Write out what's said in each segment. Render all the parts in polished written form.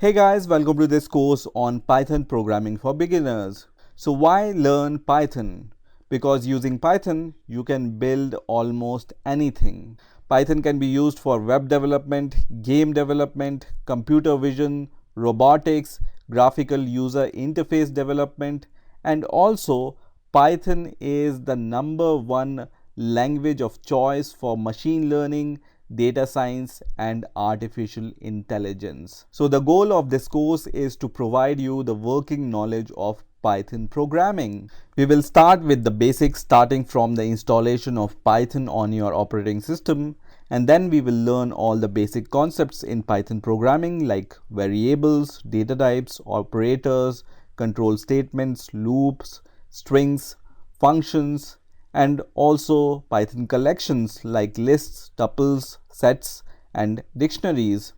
Hey guys, welcome to this course on Python programming for beginners. So why learn Python? Because using Python, you can build almost anything. Python can be used for web development, game development, computer vision, robotics, graphical user interface development, and also Python is the #1 language of choice for machine learning, data science and artificial intelligence. So the goal of this course is to provide you the working knowledge of Python programming. We will start with the basics, starting from the installation of Python on your operating system, and then we will learn all the basic concepts in Python programming like variables, data types, operators, control statements, loops, strings, functions, and also Python collections like lists, tuples, sets and dictionaries.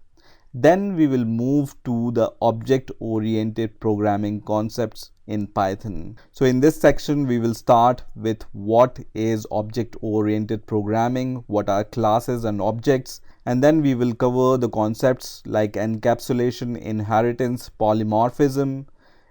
Then we will move to the object-oriented programming concepts in Python. So in this section, we will start with what is object-oriented programming, what are classes and objects, and then we will cover the concepts like encapsulation, inheritance, polymorphism,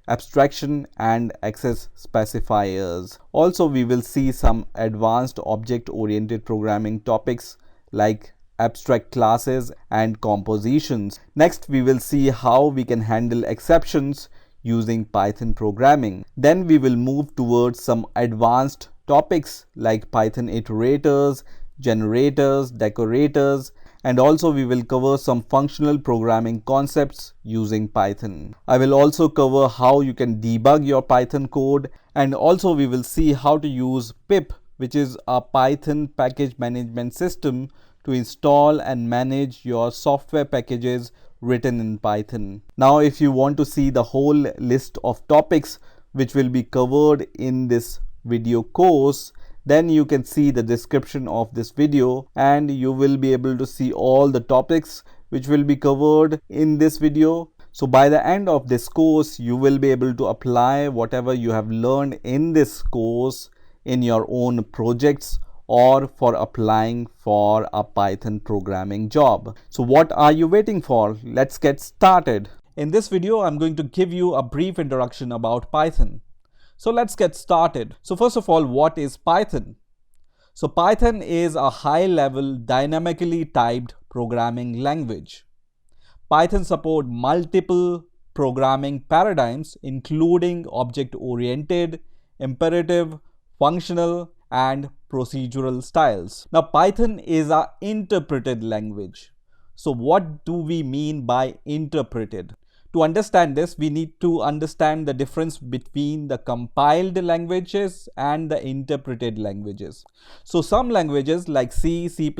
abstraction and access specifiers. Also, we will see some advanced object-oriented programming topics like abstract classes and compositions. Next, we will see how we can handle exceptions using Python programming. Then we will move towards some advanced topics like Python iterators, generators, decorators, and also we will cover some functional programming concepts using Python. I will also cover how you can debug your Python code, and also we will see how to use Pip, which is a Python package management system, to install and manage your software packages written in Python. Now, if you want to see the whole list of topics which will be covered in this video course, then you can see the description of this video and you will be able to see all the topics which will be covered in this video. So by the end of this course, you will be able to apply whatever you have learned in this course in your own projects or for applying for a Python programming job. So what are you waiting for? Let's get started. In this video, I'm going to give you a brief introduction about Python. So let's get started. So first of all, what is Python? So Python is a high-level dynamically typed programming language. Python supports multiple programming paradigms including object-oriented, imperative, functional, and procedural styles. Now Python is an interpreted language. So what do we mean by interpreted? To understand this, we need to understand the difference between the compiled languages and the interpreted languages. So some languages like C, C++,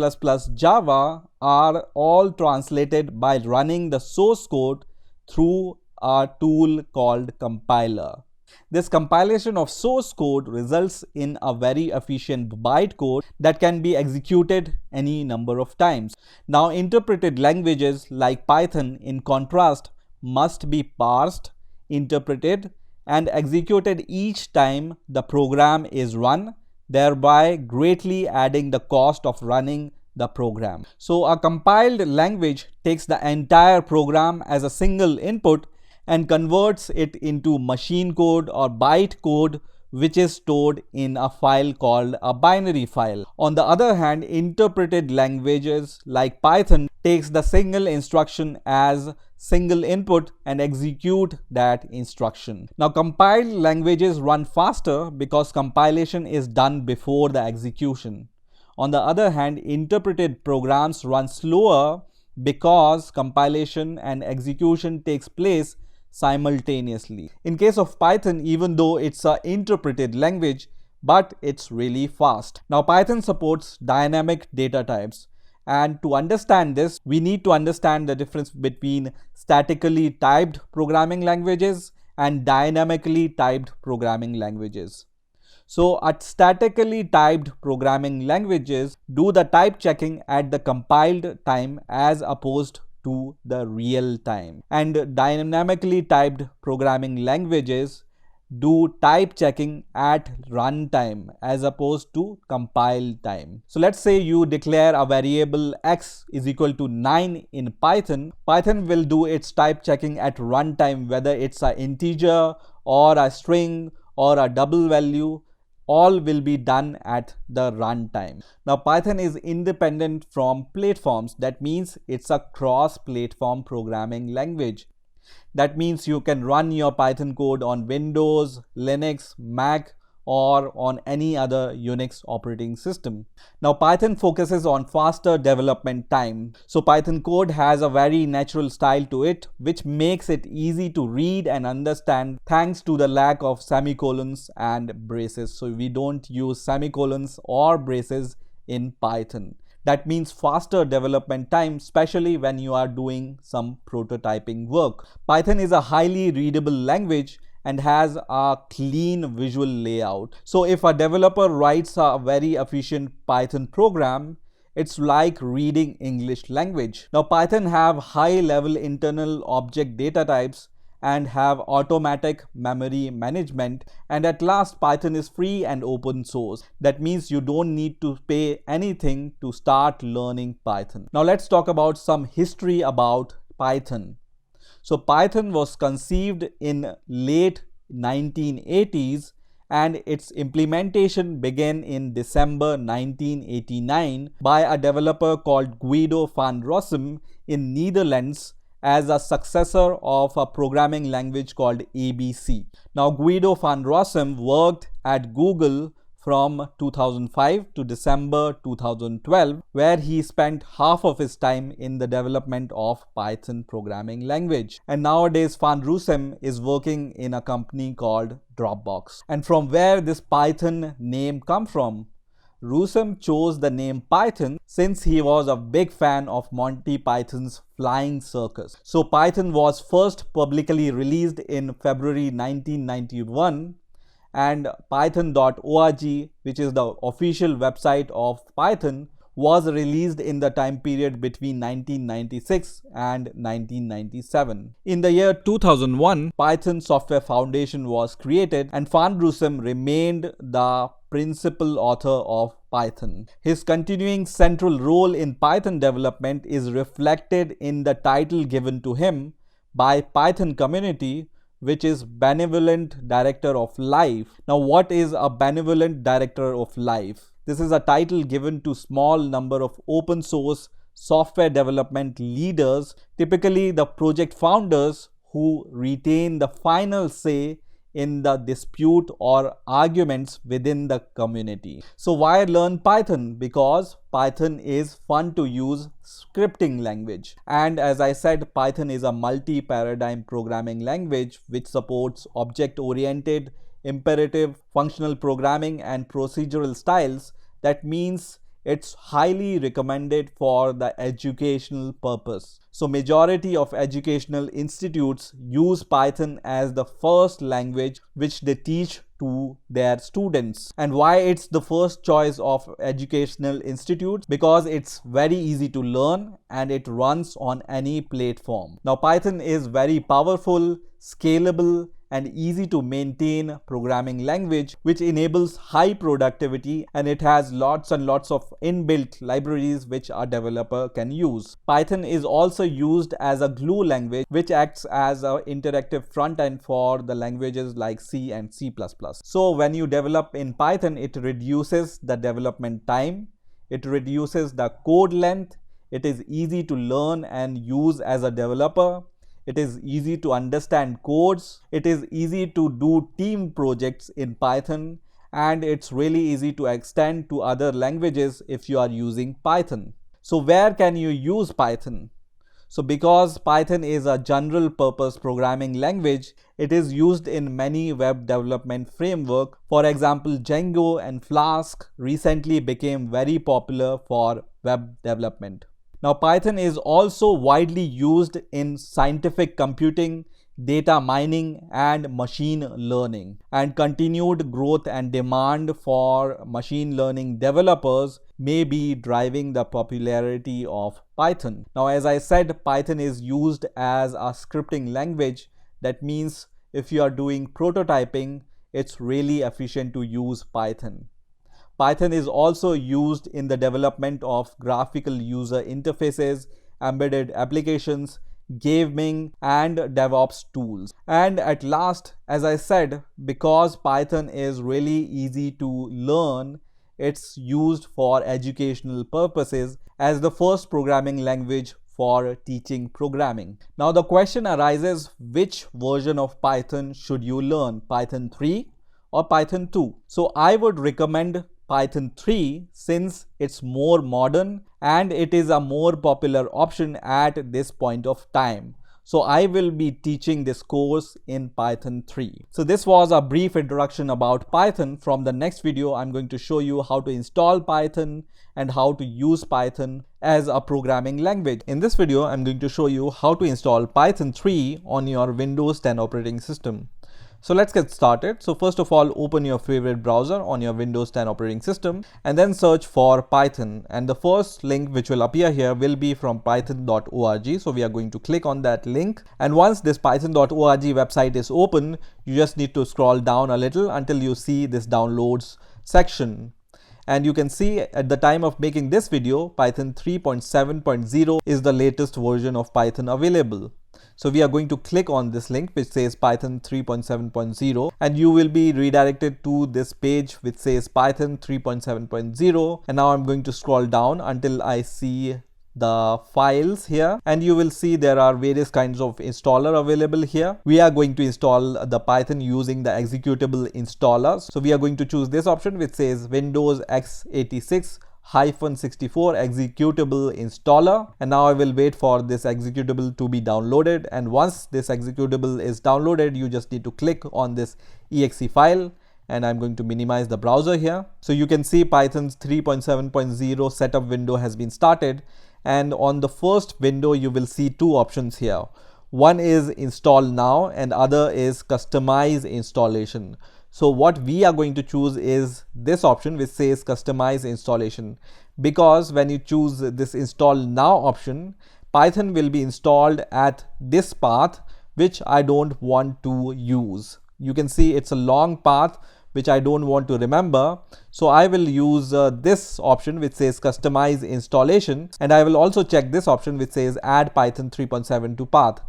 Java are all translated by running the source code through a tool called compiler. This compilation of source code results in a very efficient bytecode that can be executed any number of times. Now, interpreted languages like Python, in contrast, must be parsed, interpreted, and executed each time the program is run, thereby greatly adding the cost of running the program. So a compiled language takes the entire program as a single input and converts it into machine code or byte code, which is stored in a file called a binary file. On the other hand, interpreted languages like Python takes the single instruction as single input and execute that instruction. Now, compiled languages run faster because compilation is done before the execution. On the other hand, interpreted programs run slower because compilation and execution takes place simultaneously. In case of Python, even though it's an interpreted language, but it's really fast. Now, Python supports dynamic data types. And to understand this, we need to understand the difference between statically typed programming languages and dynamically typed programming languages. So, statically typed programming languages do the type checking at the compiled time as opposed to the real time. And dynamically typed programming languages do type checking at runtime as opposed to compile time. So let's say you declare a variable x is equal to 9 in Python. Python will do its type checking at runtime, whether it's an integer or a string or a double value. All will be done at the runtime. Now Python is independent from platforms. That means it's a cross-platform programming language. That means you can run your Python code on Windows, Linux, Mac, or on any other Unix operating system. Now Python focuses on faster development time. So Python code has a very natural style to it, which makes it easy to read and understand thanks to the lack of semicolons and braces. So we don't use semicolons or braces in Python. That means faster development time, especially when you are doing some prototyping work. Python is a highly readable language and has a clean visual layout. So if a developer writes a very efficient Python program, it's like reading English language. Now Python have high level internal object data types and have automatic memory management, and at last Python is free and open source. That means you don't need to pay anything to start learning Python. Now let's talk about some history about Python. So Python was conceived in late 1980s and its implementation began in December 1989 by a developer called Guido van Rossum in Netherlands as a successor of a programming language called ABC. Now Guido van Rossum worked at Google from 2005 to December 2012, where he spent half of his time in the development of Python programming language. And nowadays Van Rossum is working in a company called Dropbox. And from where this Python name come from? Rossum chose the name Python since he was a big fan of Monty Python's Flying Circus. So Python was first publicly released in February 1991, and python.org, which is the official website of Python, was released in the time period between 1996 and 1997. In the year 2001, Python Software Foundation was created and Van Rossum remained the principal author of Python. His continuing central role in Python development is reflected in the title given to him by Python community, which is Benevolent Director of Life. Now what is a Benevolent Director of Life? This is a title given to small number of open source software development leaders, typically the project founders, who retain the final say in the dispute or arguments within the community. So why learn Python? Because Python is fun to use scripting language. And as I said, Python is a multi-paradigm programming language which supports object-oriented, imperative, functional programming and procedural styles. That means it's highly recommended for the educational purpose. So majority of educational institutes use Python as the first language which they teach to their students. And why it's the first choice of educational institutes? Because it's very easy to learn and it runs on any platform. Now Python is very powerful, scalable, and easy to maintain programming language which enables high productivity, and it has lots and lots of inbuilt libraries which a developer can use. Python is also used as a glue language which acts as an interactive front end for the languages like C and C++. So when you develop in Python, it reduces the development time, it reduces the code length, it is easy to learn and use as a developer. It is easy to understand codes, it is easy to do team projects in Python, and it's really easy to extend to other languages if you are using Python. So where can you use Python? So because Python is a general purpose programming language, it is used in many web development frameworks. For example, Django and Flask recently became very popular for web development. Now Python is also widely used in scientific computing, data mining and machine learning, and continued growth and demand for machine learning developers may be driving the popularity of Python. Now as I said, Python is used as a scripting language. That means if you are doing prototyping, it's really efficient to use Python. Python is also used in the development of graphical user interfaces, embedded applications, gaming, and DevOps tools. And at last, as I said, because Python is really easy to learn, it's used for educational purposes as the first programming language for teaching programming. Now the question arises, which version of Python should you learn? Python 3 or Python 2? So I would recommend Python 3 since it's more modern and it is a more popular option at this point of time. So I will be teaching this course in Python 3. So this was a brief introduction about Python. From the next video, I'm going to show you how to install Python and how to use Python as a programming language. In this video, I'm going to show you how to install Python 3 on your Windows 10 operating system. So let's get started. So first of all, open your favorite browser on your Windows 10 operating system and then search for Python. And the first link which will appear here will be from python.org. So we are going to click on that link. And once this python.org website is open, you just need to scroll down a little until you see this downloads section. And you can see at the time of making this video, Python 3.7.0 is the latest version of Python available. So we are going to click on this link which says Python 3.7.0 and you will be redirected to this page which says Python 3.7.0. And now I'm going to scroll down until I see the files here, and you will see there are various kinds of installer available here. We are going to install the Python using the executable installer. So we are going to choose this option which says Windows x86 -64 executable installer, and now I will wait for this executable to be downloaded. And once this executable is downloaded, you just need to click on this exe file, and I'm going to minimize the browser here. So you can see Python's 3.7.0 setup window has been started, and on the first window you will see two options here. One is install now and other is customize installation. So what we are going to choose is this option which says customize installation, because when you choose this install now option, Python will be installed at this path which I don't want to use. You can see it's a long path which I don't want to remember. So I will use this option which says customize installation, and I will also check this option which says add Python 3.7 to path.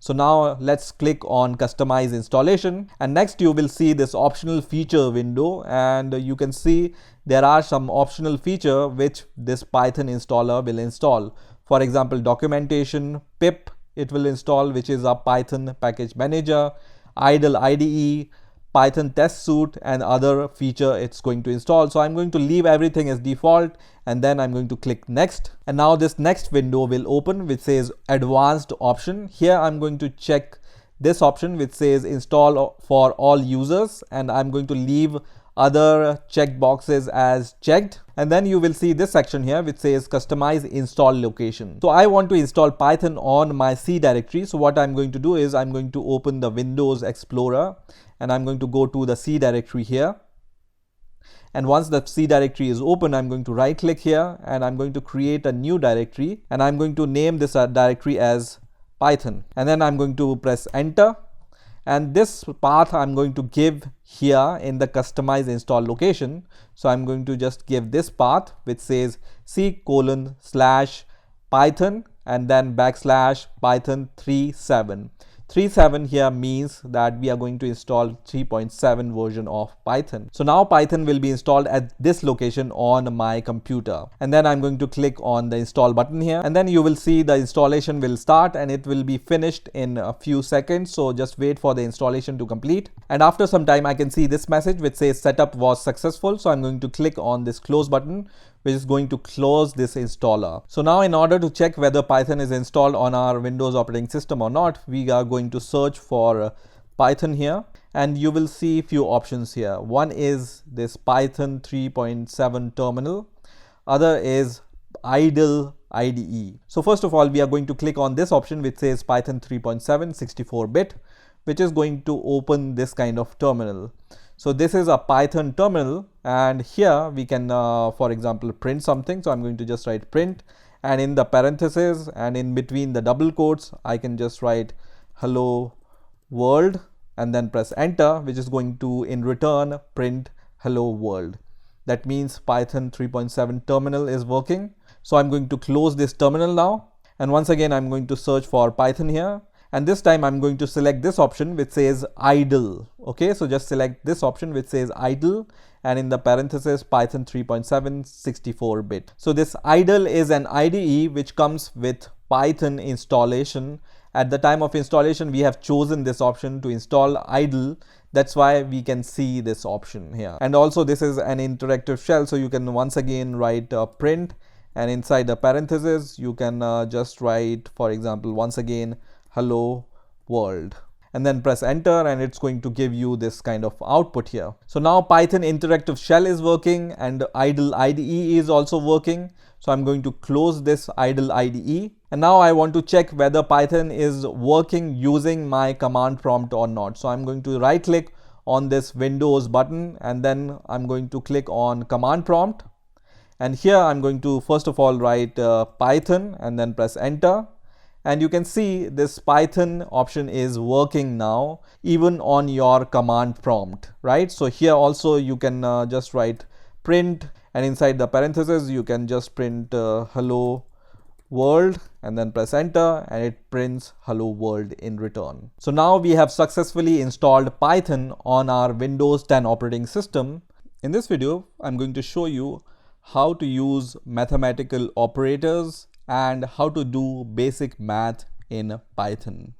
So now let's click on customize installation, and next you will see this optional feature window, and you can see there are some optional feature which this Python installer will install. For example, documentation, pip it will install, which is a Python package manager, idle IDE, Python test suite, and other feature it's going to install. So I'm going to leave everything as default, and then I'm going to click next. And now this next window will open which says advanced option. Here I'm going to check this option which says install for all users, and I'm going to leave other check boxes as checked. And then you will see this section here which says customize install location. So I want to install Python on my C directory. So what I'm going to do is I'm going to open the Windows Explorer, and I'm going to go to the C directory here. And once the C directory is open, I'm going to right click here and I'm going to create a new directory, and I'm going to name this directory as Python, and then I'm going to press enter. And this path I'm going to give here in the customize install location. So I'm going to just give this path which says C:/Python and then \Python 3.7. 3.7 here means that we are going to install 3.7 version of Python. So now Python will be installed at this location on my computer, and then I'm going to click on the install button here, and then you will see the installation will start and it will be finished in a few seconds. So just wait for the installation to complete, and after some time I can see this message which says setup was successful. So I'm going to click on this close button which is going to close this installer. So now in order to check whether Python is installed on our Windows operating system or not, we are going to search for Python here, and you will see a few options here. One is this Python 3.7 terminal, other is idle IDE. So first of all, we are going to click on this option which says Python 3.7 64-bit, which is going to open this kind of terminal. So this is a Python terminal, and here we can for example print something. So I'm going to just write print, and in the parentheses and in between the double quotes I can just write hello world, and then press enter, which is going to in return print hello world. That means Python 3.7 terminal is working. So I'm going to close this terminal now, and once again I'm going to search for Python here, and this time I'm going to select this option which says idle. Okay, so just select this option which says idle, and in the parenthesis Python 3.7 64-bit. So this idle is an IDE which comes with Python installation. At the time of installation we have chosen this option to install idle. That's why we can see this option here. And also this is an interactive shell, so you can once again write print, and inside the parenthesis you can just write, for example, once again hello world, and then press enter, and it's going to give you this kind of output here. So now Python interactive shell is working and idle IDE is also working. So I'm going to close this idle IDE, and now I want to check whether Python is working using my command prompt or not. So I'm going to right click on this Windows button, and then I'm going to click on command prompt, and here I'm going to first of all write Python and then press enter. And you can see this Python option is working now even on your command prompt, right? So here also you can just write print, and inside the parenthesis you can just print hello world, and then press enter, and it prints hello world in return. So now we have successfully installed Python on our Windows 10 operating system. In this video I'm going to show you how to use mathematical operators and how to do basic math in Python.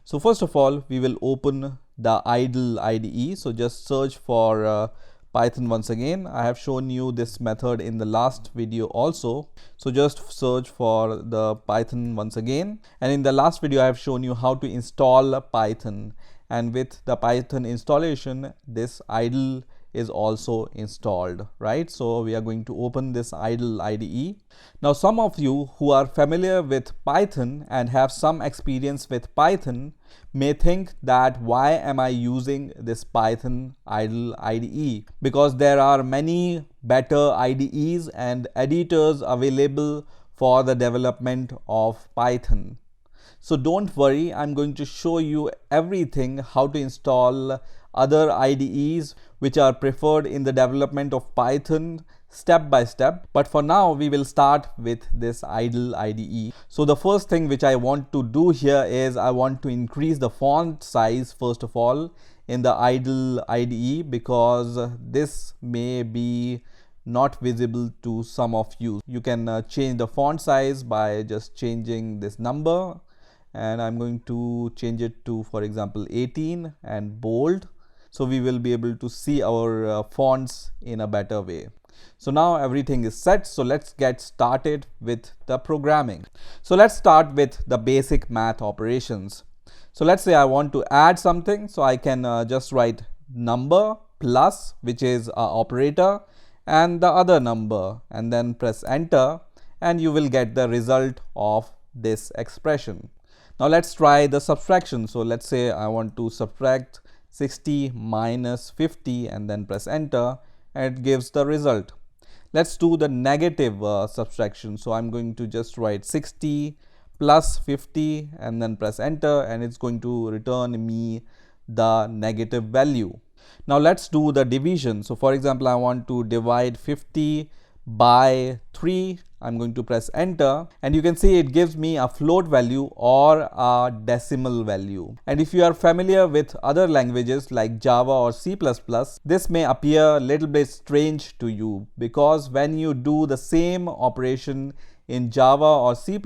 So first of all, we will open the idle IDE. So just search for Python once again. I have shown you this method in the last video also. So just search for the Python once again. And in the last video, I have shown you how to install Python. And with the Python installation, this idle is also installed, right? So we are going to open this idle IDE. Now some of you who are familiar with Python and have some experience with Python may think that why am I using this Python idle IDE? Because there are many better IDEs and editors available for the development of Python. So don't worry, I'm going to show you everything, how to install other IDEs which are preferred in the development of Python step by step. But for now, we will start with this idle IDE. So the first thing which I want to do here is I want to increase the font size first of all in the idle IDE, because this may be not visible to some of you. You can change the font size by just changing this number, and I'm going to change it to, for example, 18 and bold. So we will be able to see our fonts in a better way. So now everything is set. So let's get started with the programming. So let's start with the basic math operations. So let's say I want to add something. So I can just write number plus, which is an operator, and the other number, and then press enter, and you will get the result of this expression. Now let's try the subtraction. So let's say I want to subtract 60 minus 50, and then press enter, and it gives the result. Let's do the negative subtraction. So I'm going to just write 60 plus 50 and then press enter, and it's going to return me the negative value. Now let's do the division. So for example, I want to divide 50 by 3. I'm going to press enter, and you can see it gives me a float value or a decimal value. And if you are familiar with other languages like Java or C++, this may appear a little bit strange to you, because when you do the same operation in Java or C++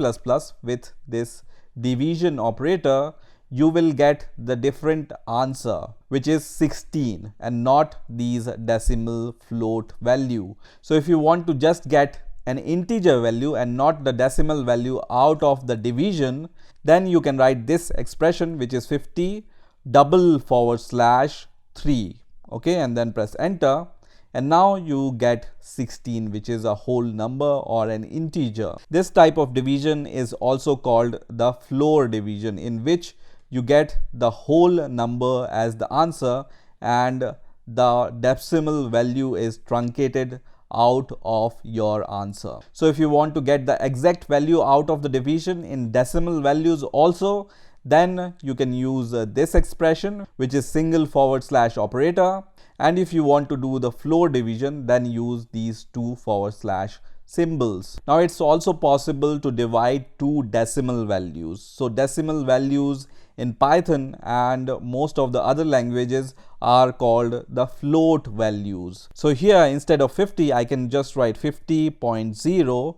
with this division operator, you will get the different answer, which is 16 and not these decimal float value. So if you want to just get an integer value and not the decimal value out of the division, then you can write this expression, which is 50 /3, okay, and then press enter, and now you get 16, which is a whole number or an integer. This type of division is also called the floor division, in which you get the whole number as the answer and the decimal value is truncated out of your answer. So if you want to get the exact value out of the division in decimal values also, then you can use this expression, which is single forward slash operator. And if you want to do the floor division, then use these two forward slash symbols. Now it's also possible to divide two decimal values. So decimal values in Python and most of the other languages are called the float values. So here instead of 50, I can just write 50.0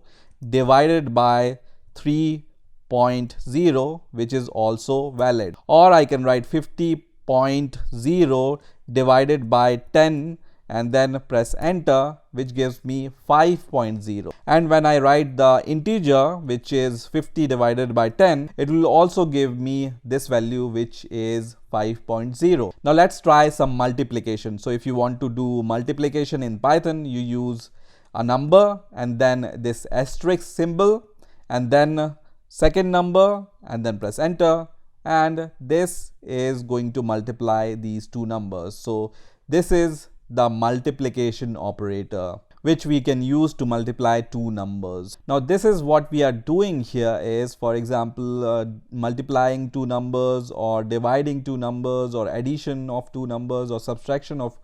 divided by 3.0, which is also valid. Or I can write 50.0 divided by 10 and then press enter, which gives me 5.0. And when I write the integer, which is 50 divided by 10, it will also give me this value, which is 5.0. Now let's try some multiplication. So if you want to do multiplication in Python, you use a number and then this asterisk symbol and then second number and then press enter, and this is going to multiply these two numbers. So this is the multiplication operator, which we can use to multiply two numbers. Now this is what we are doing here is, for example, multiplying two numbers or dividing two numbers or addition of two numbers or subtraction of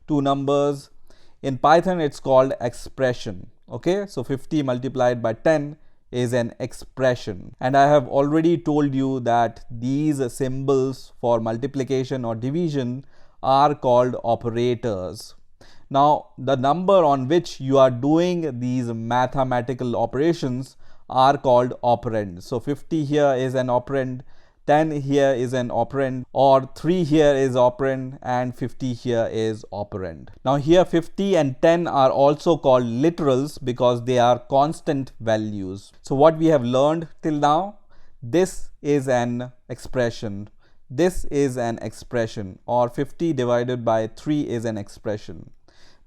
two numbers. In Python it's called expression. Okay, so 50 multiplied by 10 is an expression, and I have already told you that these symbols for multiplication or division are called operators. Now the number on which you are doing these mathematical operations are called operands. So 50 here is an operand, 10 here is an operand, or 3 here is operand, and 50 here is operand. Now here 50 and 10 are also called literals because they are constant values. So what we have learned till now, this is an expression, this is an expression, or 50 divided by 3 is an expression.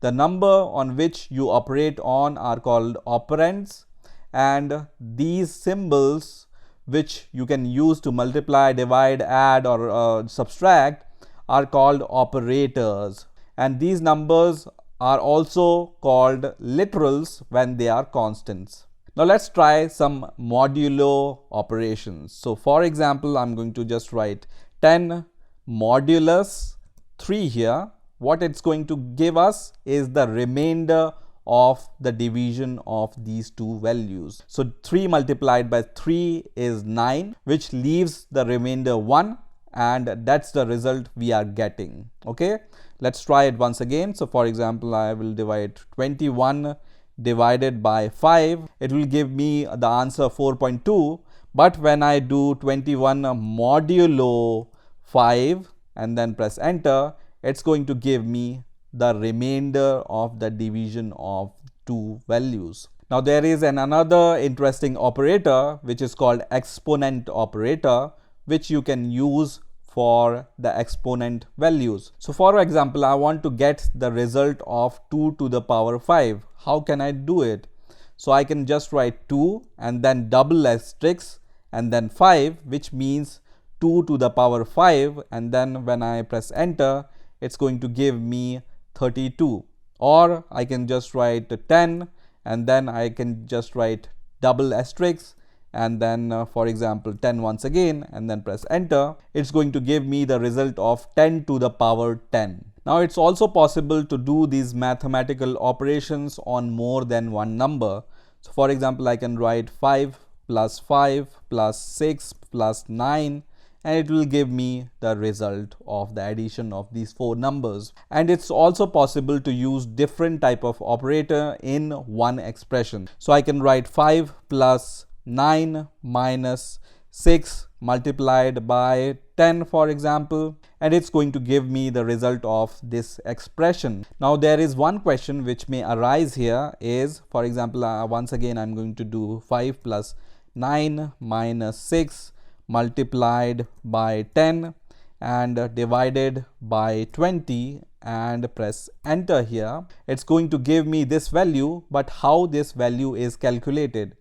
The number on which you operate on are called operands, and these symbols which you can use to multiply, divide, add or subtract are called operators, and these numbers are also called literals when they are constants. Now let's try some modulo operations. So for example, I'm going to just write 10 modulus 3 here. What it's going to give us is the remainder of the division of these two values. So 3 multiplied by 3 is 9, which leaves the remainder 1, and that's the result we are getting. Okay, let's try it once again. So for example, I will divide 21 divided by 5. It will give me the answer 4.2. But when I do 21 modulo 5 and then press enter, it's going to give me the remainder of the division of two values. Now there is another interesting operator which is called exponent operator, which you can use for the exponent values. So for example, I want to get the result of 2 to the power 5. How can I do it? So I can just write 2 and then double asterisk and then 5, which means 2 to the power 5, and then when I press enter, it's going to give me 32. Or I can just write 10 and then I can just write double asterisk and then for example 10 once again and then press enter. It's going to give me the result of 10 to the power 10. Now it's also possible to do these mathematical operations on more than one number. So for example, I can write 5 plus 5 plus 6 plus 9, and it will give me the result of the addition of these four numbers. And it's also possible to use different type of operator in one expression. So I can write 5 plus 9 minus 6 multiplied by 10, for example, and it's going to give me the result of this expression. Now there is one question which may arise here is, for example, once again I'm going to do 5 plus 9 minus 6 multiplied by 10 and divided by 20 and press enter here. It's going to give me this value, but how this value is calculated?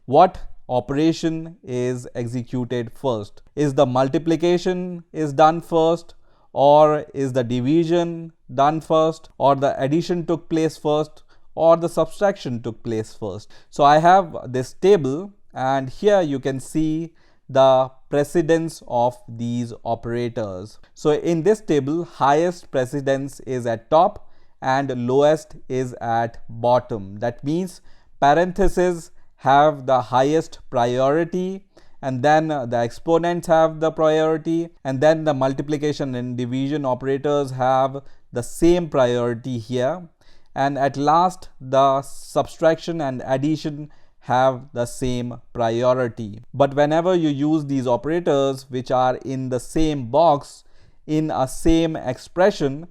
What operation is executed first? Is the multiplication is done first, or is the division done first, or the addition took place first, or the subtraction took place first? So I have this table, and here you can see the precedence of these operators. So in this table, highest precedence is at top and lowest is at bottom. That means parentheses have the highest priority, and then the exponents have the priority, and then the multiplication and division operators have the same priority here, and at last the subtraction and addition have the same priority. But whenever you use these operators which are in the same box in a same expression,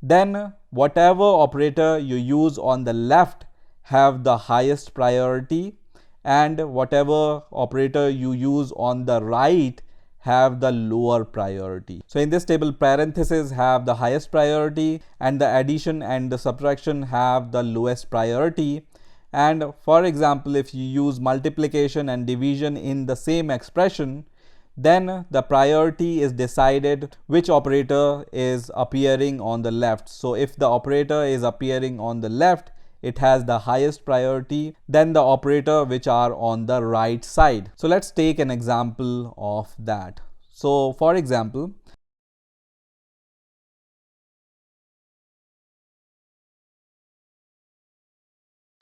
then whatever operator you use on the left have the highest priority, and whatever operator you use on the right have the lower priority. So in this table, parentheses have the highest priority and the addition and the subtraction have the lowest priority. And for example, if you use multiplication and division in the same expression, then the priority is decided which operator is appearing on the left. So if the operator is appearing on the left, it has the highest priority than the operator which are on the right side. So let's take an example of that. So for example,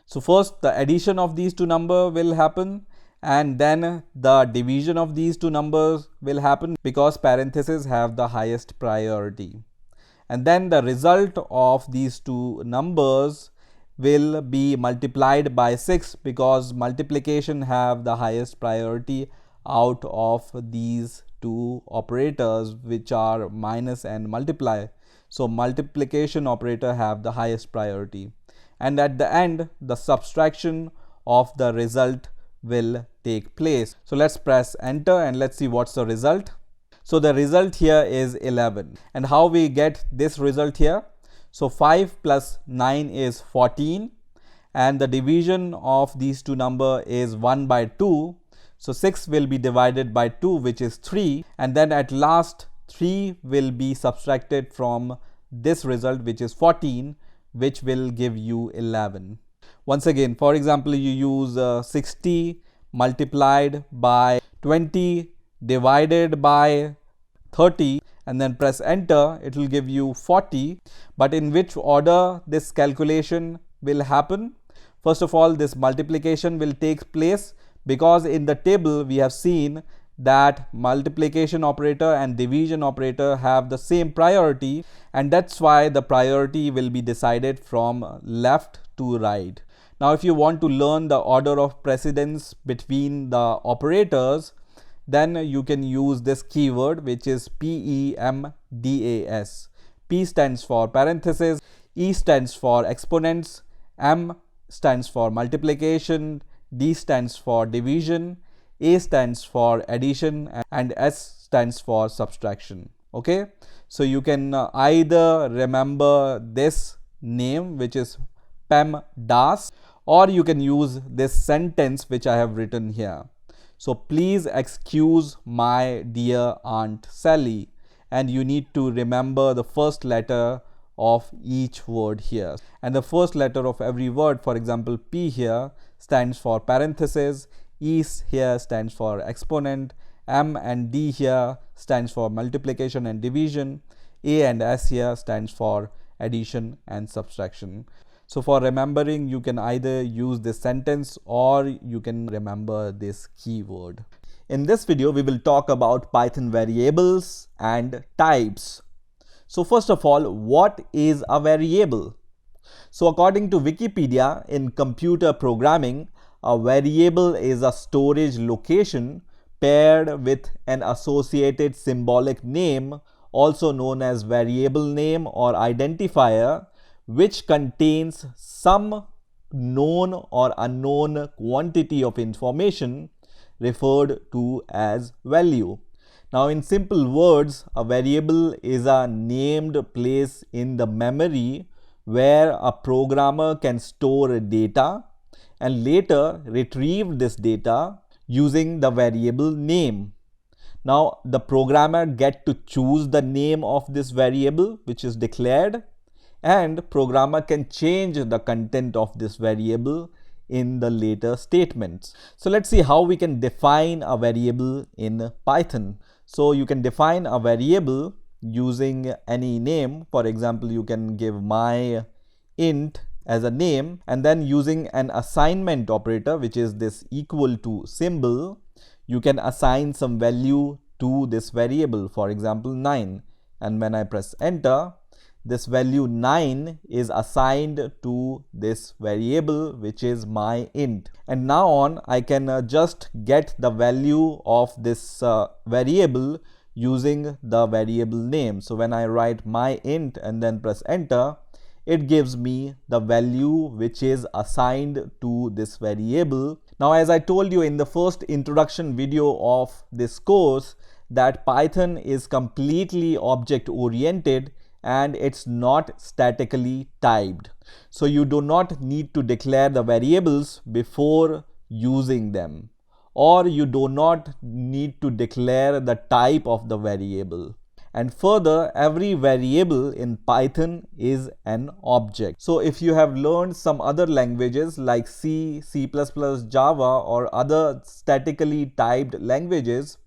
so first the addition of these two numbers will happen, and then the division of these two numbers will happen because parentheses have the highest priority. And then the result of these two numbers will be multiplied by 6 because multiplication have the highest priority out of these two operators which are minus and multiply. So multiplication operator have the highest priority. And at the end, the subtraction of the result will take place. So let's press enter and let's see what's the result. So the result here is 11. And how we get this result here? So 5 plus 9 is 14, and the division of these two numbers is 1 by 2. So 6 will be divided by 2, which is 3, and then at last 3 will be subtracted from this result, which is 14, which will give you 11. Once again, for example, you use 60 multiplied by 20 divided by 30 and then press enter, it will give you 40. But in which order this calculation will happen? First of all, this multiplication will take place because in the table we have seen that multiplication operator and division operator have the same priority, and that's why the priority will be decided from left to right. Now if you want to learn the order of precedence between the operators, then you can use this keyword, which is PEMDAS. P stands for parentheses, E stands for exponents, M stands for multiplication, D stands for division, A stands for addition, and S stands for subtraction. Okay, so you can either remember this name, which is PEMDAS, or you can use this sentence which I have written here. So please excuse my dear Aunt Sally, and you need to remember the first letter of each word here. And the first letter of every word, for example, P here stands for parentheses, E here stands for exponent, M and D here stands for multiplication and division, A and S here stands for addition and subtraction. So for remembering, you can either use this sentence or you can remember this keyword. In this video, we will talk about Python variables and types. So first of all, what is a variable? So according to Wikipedia, in computer programming, a variable is a storage location paired with an associated symbolic name, also known as variable name or identifier, which contains some known or unknown quantity of information referred to as value. Now, in simple words, a variable is a named place in the memory where a programmer can store data and later retrieve this data using the variable name. Now, the programmer gets to choose the name of this variable which is declared, and programmer can change the content of this variable in the later statements. So let's see how we can define a variable in Python. So you can define a variable using any name. For example, you can give my int as a name, and then using an assignment operator, which is this equal to symbol, you can assign some value to this variable, for example 9, and when I press enter, this value 9 is assigned to this variable, which is my int. And now on, I can just get the value of this variable using the variable name. So when I write my int and then press enter, it gives me the value which is assigned to this variable. Now, as I told you in the first introduction video of this course, that Python is completely object oriented and it's not statically typed. So you do not need to declare the variables before using them, or you do not need to declare the type of the variable. And further, every variable in Python is an object. So if you have learned some other languages like C, C++, Java, or other statically typed languages,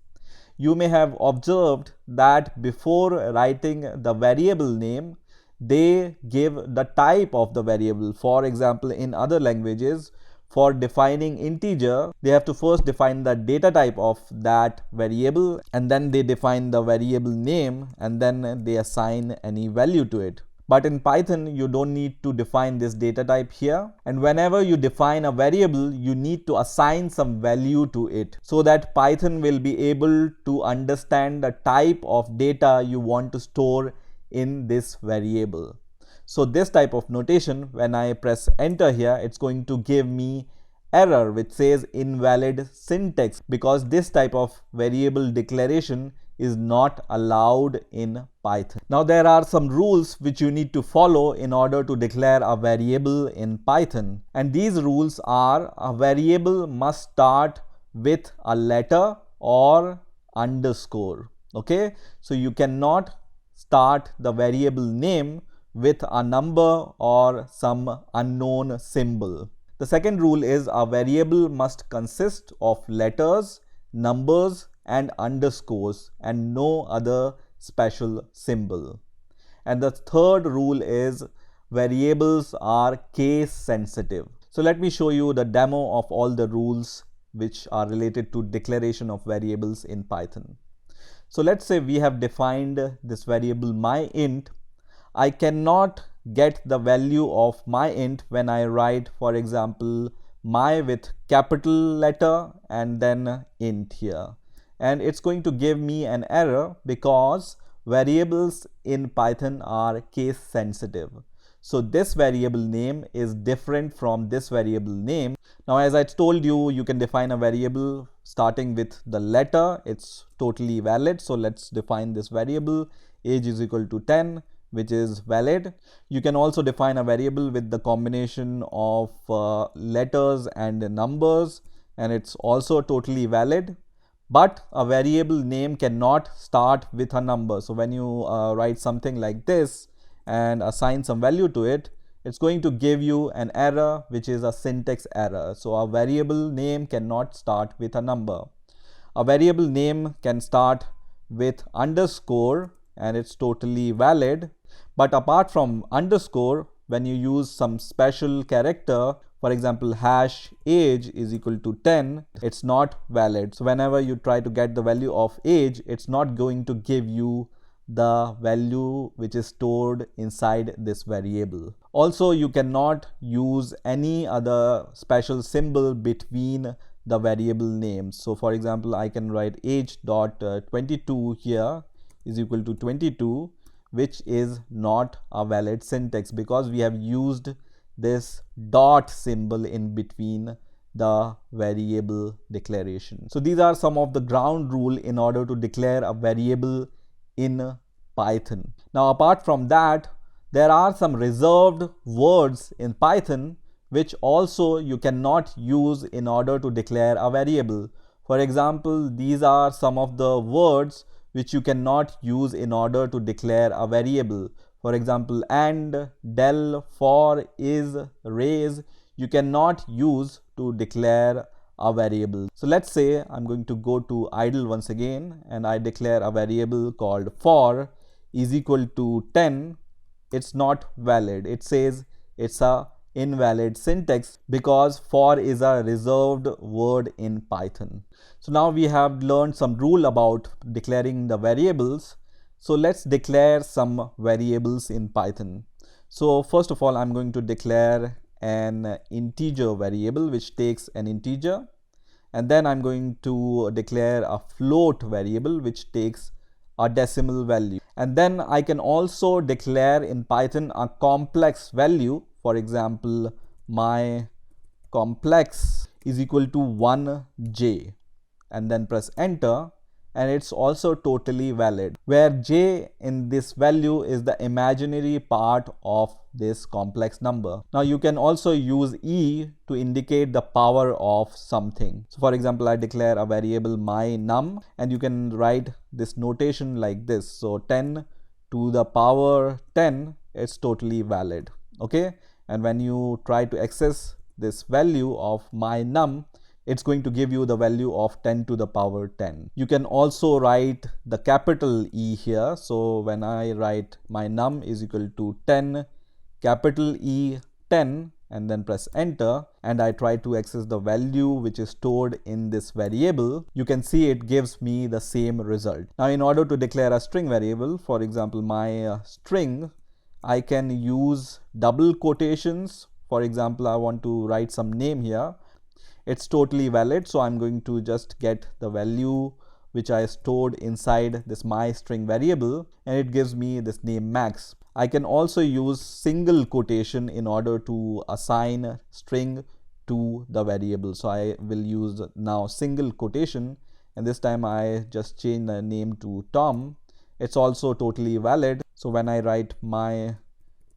you may have observed that before writing the variable name, they give the type of the variable. For example, in other languages, for defining integer, they have to first define the data type of that variable, and then they define the variable name, and then they assign any value to it. But in Python, you don't need to define this data type here. And whenever you define a variable, you need to assign some value to it so that Python will be able to understand the type of data you want to store in this variable. So this type of notation, when I press enter here, it's going to give me error which says invalid syntax, because this type of variable declaration is not allowed in Python. Now there are some rules which you need to follow in order to declare a variable in Python, and these rules are: a variable must start with a letter or underscore. Okay, so you cannot start the variable name with a number or some unknown symbol. The second rule is a variable must consist of letters, numbers, and underscores, and no other special symbol. And the third rule is variables are case sensitive. So let me show you the demo of all the rules which are related to declaration of variables in Python. So let's say we have defined this variable my int. I cannot get the value of my int when I write, for example, my with capital letter and then int here. And it's going to give me an error because variables in Python are case sensitive. So this variable name is different from this variable name. Now, as I told you, you can define a variable starting with the letter. It's totally valid. So let's define this variable. Age is equal to 10. Which is valid. You can also define a variable with the combination of letters and numbers, and it's also totally valid. But a variable name cannot start with a number. So when you write something like this and assign some value to it, it's going to give you an error which is a syntax error. So a variable name cannot start with a number. A variable name can start with underscore, and it's totally valid. But apart from underscore, when you use some special character, for example, hash age is equal to 10, it's not valid. So whenever you try to get the value of age, it's not going to give you the value which is stored inside this variable. Also, you cannot use any other special symbol between the variable names. So for example, I can write age.22 here is equal to 22, which is not a valid syntax because we have used this dot symbol in between the variable declaration. So these are some of the ground rule in order to declare a variable in Python. Now, apart from that, there are some reserved words in Python which also you cannot use in order to declare a variable. For example, these are some of the words which you cannot use in order to declare a variable. For example, and, del, for, is, raise, you cannot use to declare a variable. So let's say I'm going to go to idle once again and I declare a variable called for is equal to 10. It's not valid. It says it's a invalid syntax because for is a reserved word in Python. So now we have learned some rule about declaring the variables. So let's declare some variables in Python. So first of all, I'm going to declare an integer variable which takes an integer, and then I'm going to declare a float variable which takes a decimal value. And then I can also declare in Python a complex value. For example, my complex is equal to 1j, and then press enter, and it's also totally valid, where j in this value is the imaginary part of this complex number. Now you can also use e to indicate the power of something. So for example, I declare a variable my num, and you can write this notation like this. So 10 to the power 10, it's totally valid. Okay, and when you try to access this value of my num, it's going to give you the value of 10 to the power 10. You can also write the capital E here. So when I write my num is equal to 10, capital E 10, and then press enter, and I try to access the value which is stored in this variable, you can see it gives me the same result. Now in order to declare a string variable, for example my string, I can use double quotations. For example, I want to write some name here. It's totally valid, so I'm going to just get the value which I stored inside this my string variable, and it gives me this name max. I can also use single quotation in order to assign string to the variable. So I will use now single quotation, and this time I just change the name to Tom. It's also totally valid. So when I write my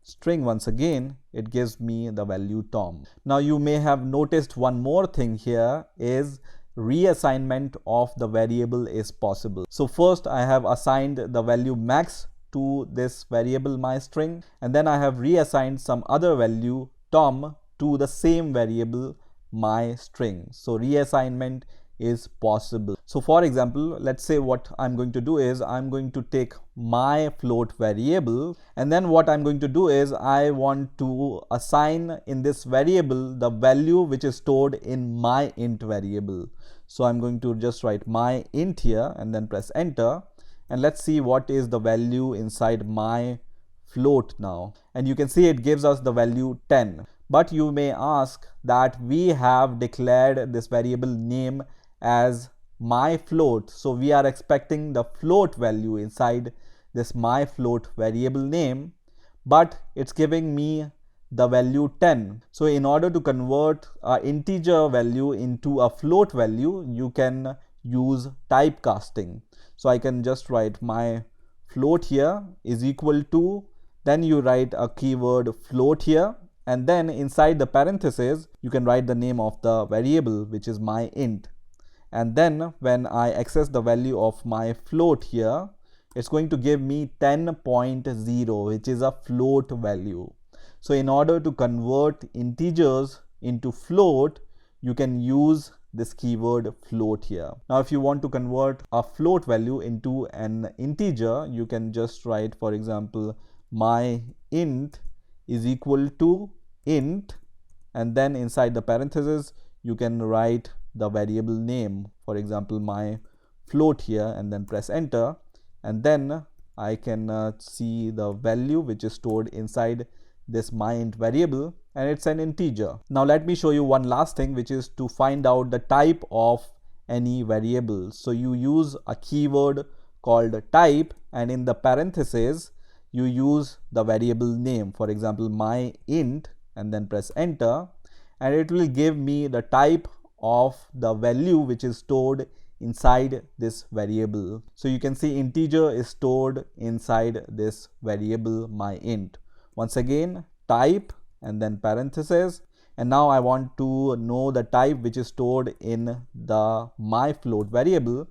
string once again, it gives me the value Tom. Now you may have noticed one more thing here is reassignment of the variable is possible. So first I have assigned the value max to this variable my string, and then I have reassigned some other value Tom to the same variable my string. So reassignment is possible. So for example, let's say what I'm going to do is I'm going to take my float variable, and then what I'm going to do is I want to assign in this variable the value which is stored in my int variable. So I'm going to just write my int here and then press enter, and let's see what is the value inside my float now, and you can see it gives us the value 10. But you may ask that we have declared this variable name as my float, so we are expecting the float value inside this my float variable name, but it's giving me the value 10. So in order to convert an integer value into a float value, you can use typecasting. So I can just write my float here is equal to, then you write a keyword float here, and then inside the parentheses you can write the name of the variable which is my int. And then when I access the value of my float here, it's going to give me 10.0, which is a float value. So in order to convert integers into float, you can use this keyword float here. Now if you want to convert a float value into an integer, you can just write, for example, my int is equal to int, and then inside the parentheses you can write the variable name, for example my float here, and then press enter, and then I can see the value which is stored inside this my int variable, and it's an integer. Now let me show you one last thing, which is to find out the type of any variable. So you use a keyword called type, and in the parentheses you use the variable name, for example my int, and then press enter, and it will give me the type of the value which is stored inside this variable. So you can see integer is stored inside this variable my int. Once again, type and then parentheses, and now I want to know the type which is stored in the my float variable,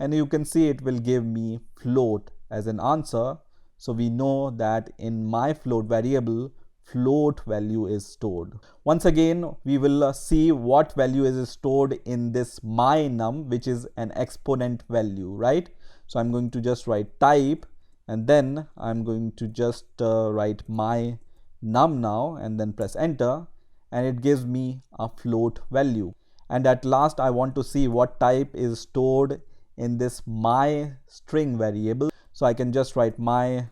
and you can see it will give me float as an answer. So we know that in my float variable, float value is stored. Once again, we will see what value is stored in this my num, which is an exponent value, right? So I'm going to just write type, and then I'm going to just write my num now, and then press enter, and it gives me a float value. And at last, I want to see what type is stored in this my string variable. So I can just write my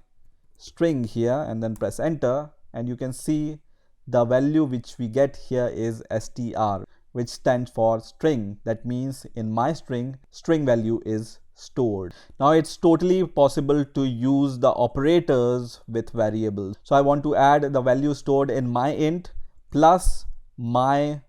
string here and then press enter, and you can see the value which we get here is str, which stands for string. That means in my string value is stored. Now it's totally possible to use the operators with variables. So I want to add the value stored in my int plus my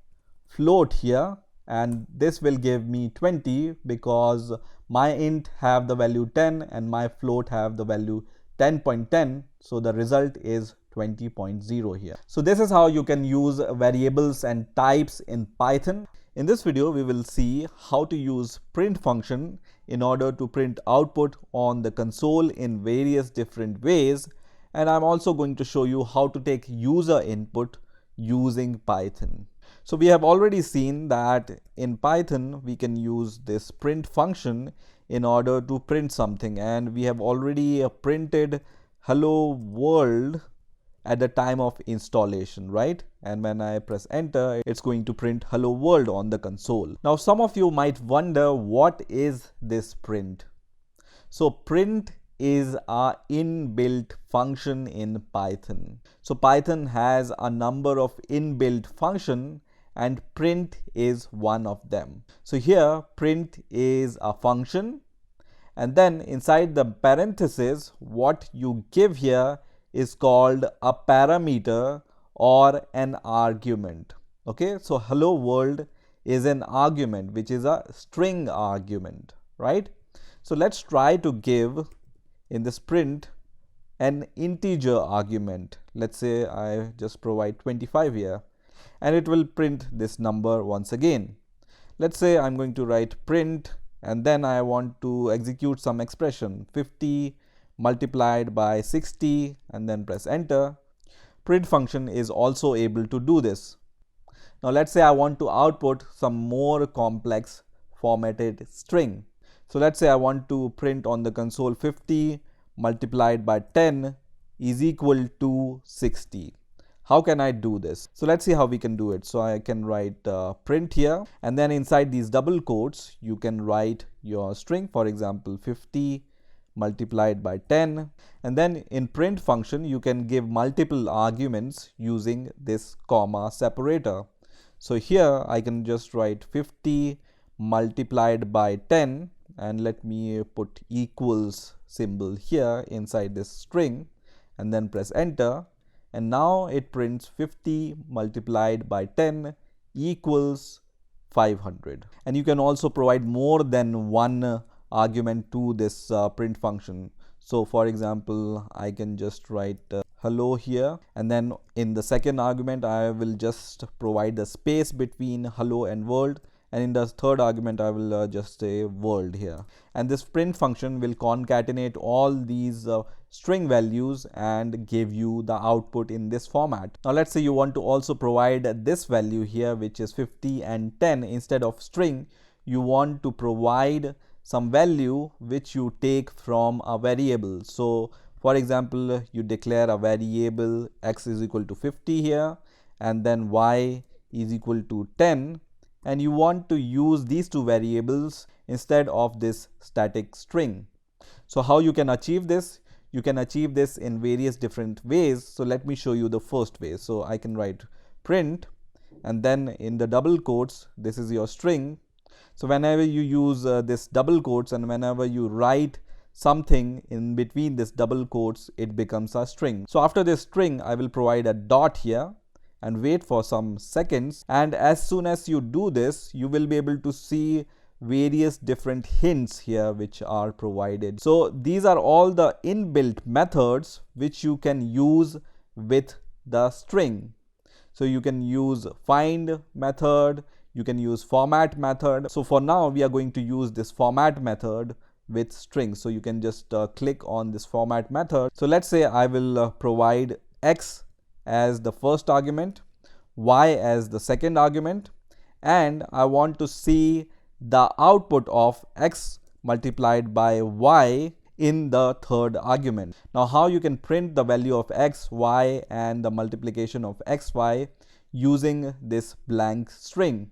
float here, and this will give me 20 because my int have the value 10 and my float have the value 10.10, so the result is 20.0 here. So this is how you can use variables and types in Python. In this video, we will see how to use print function in order to print output on the console in various different ways, and I'm also going to show you how to take user input using Python. So we have already seen that in Python we can use this print function in order to print something, and we have already printed hello world at the time of installation, right? And when I press enter, it's going to print hello world on the console. Now some of you might wonder, what is this print? So print is our inbuilt function in Python. So Python has a number of inbuilt functions, and print is one of them. So here print is a function, and then inside the parenthesis what you give here is called a parameter or an argument. Okay, so hello world is an argument, which is a string argument, right? So let's try to give in this print an integer argument. Let's say I just provide 25 here, and it will print this number once again. Let's say I'm going to write print, and then I want to execute some expression 50 multiplied by 60, and then press enter. Print function is also able to do this. Now let's say I want to output some more complex formatted string. So let's say I want to print on the console 50 multiplied by 10 is equal to 60. How can I do this? So let's see how we can do it. So I can write print here, and then inside these double quotes you can write your string, for example 50 multiplied by 10, and then in print function you can give multiple arguments using this comma separator. So here I can just write 50 multiplied by 10, and let me put equals symbol here inside this string, and then press enter, and now it prints 50 multiplied by 10 equals 500. And you can also provide more than one argument to this print function. So for example, I can just write hello here, and then in the second argument I will just provide the space between hello and world, and in the third argument I will just say world here. And this print function will concatenate all these string values and give you the output in this format. Now let's say you want to also provide this value here, which is 50 and 10. Instead of string, you want to provide some value which you take from a variable. So for example, you declare a variable x is equal to 50 here, and then y is equal to 10, and you want to use these two variables instead of this static string. So how you can achieve this? You can achieve this in various different ways. So let me show you the first way. So I can write print, and then in the double quotes this is your string. So whenever you use this double quotes, and whenever you write something in between this double quotes, it becomes a string. So after this string I will provide a dot here and wait for some seconds, and as soon as you do this you will be able to see various different hints here which are provided. So these are all the inbuilt methods which you can use with the string. So you can use find method, you can use format method. So for now we are going to use this format method with strings. So you can just click on this format method. So let's say I will provide x as the first argument, y as the second argument, and I want to see the output of x multiplied by y in the third argument. Now, how you can print the value of x, y and the multiplication of x, y using this blank string?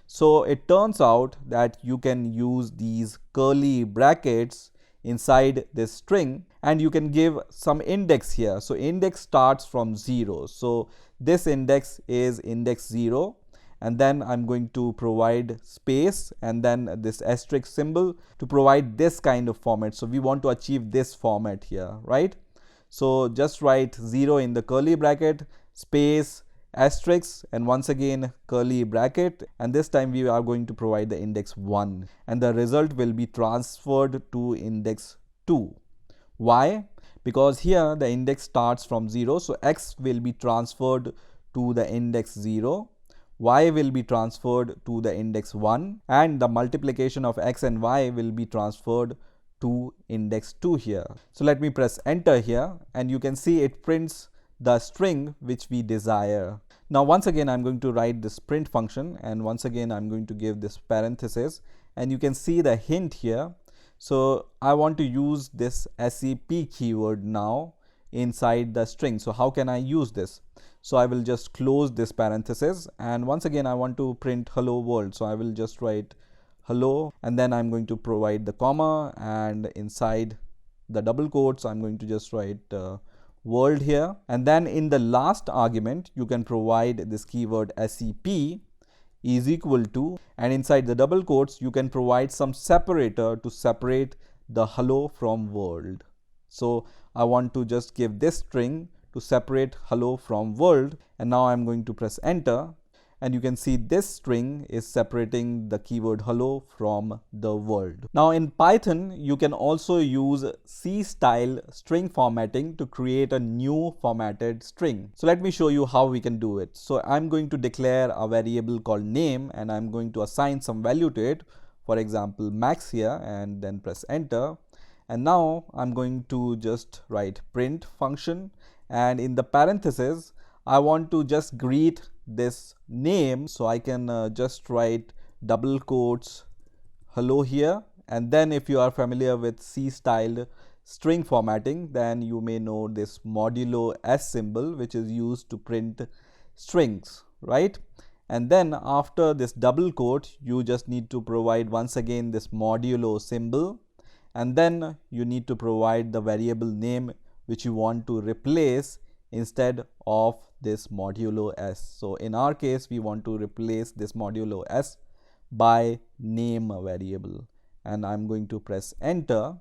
So it turns out that you can use these curly brackets inside this string, and you can give some index here. So index starts from 0. So this index is index 0, and then I'm going to provide space and then this asterisk symbol to provide this kind of format. So we want to achieve this format here, right? So just write 0 in the curly bracket, space, asterisk, and once again curly bracket, and this time we are going to provide the index 1, and the result will be transferred to index 2. Why? Because here the index starts from 0, so x will be transferred to the index 0, y will be transferred to the index 1, and the multiplication of x and y will be transferred to index 2 here. So let me press enter here, and you can see it prints the string which we desire. Now once again I'm going to write this print function, and once again I'm going to give this parenthesis, and you can see the hint here. So I want to use this SEP keyword now inside the string. So how can I use this? So I will just close this parenthesis, and once again I want to print hello world. So I will just write hello, and then I'm going to provide the comma, and inside the double quotes I'm going to just write world here, and then in the last argument you can provide this keyword SEP is equal to, and inside the double quotes you can provide some separator to separate the hello from world. So I want to just give this string to separate hello from world, and now I'm going to press enter, and you can see this string is separating the keyword hello from the world. Now in Python, you can also use C style string formatting to create a new formatted string. So let me show you how we can do it. So I'm going to declare a variable called name, and I'm going to assign some value to it, for example max here, and then press enter. And now I'm going to just write print function, and in the parentheses I want to just greet this name, so I can just write double quotes hello here, and then if you are familiar with C style string formatting, then you may know this modulo s symbol which is used to print strings, right? And then after this double quote you just need to provide once again this modulo symbol, and then you need to provide the variable name which you want to replace instead of this modulo s. So in our case we want to replace this modulo s by name variable, and I'm going to press enter,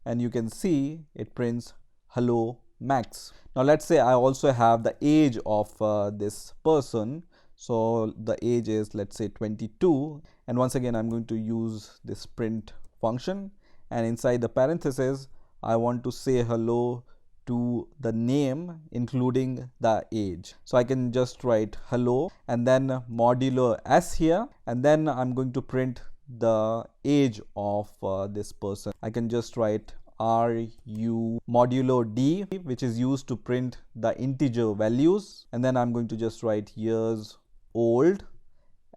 and you can see it prints hello max. Now let's say I also have the age of this person, so the age is, let's say, 22, and once again I'm going to use this print function, and inside the parentheses I want to say hello to the name including the age. So I can just write hello and then modulo s here, and then I'm going to print the age of this person. I can just write ru modulo d, which is used to print the integer values, and then I'm going to just write years old,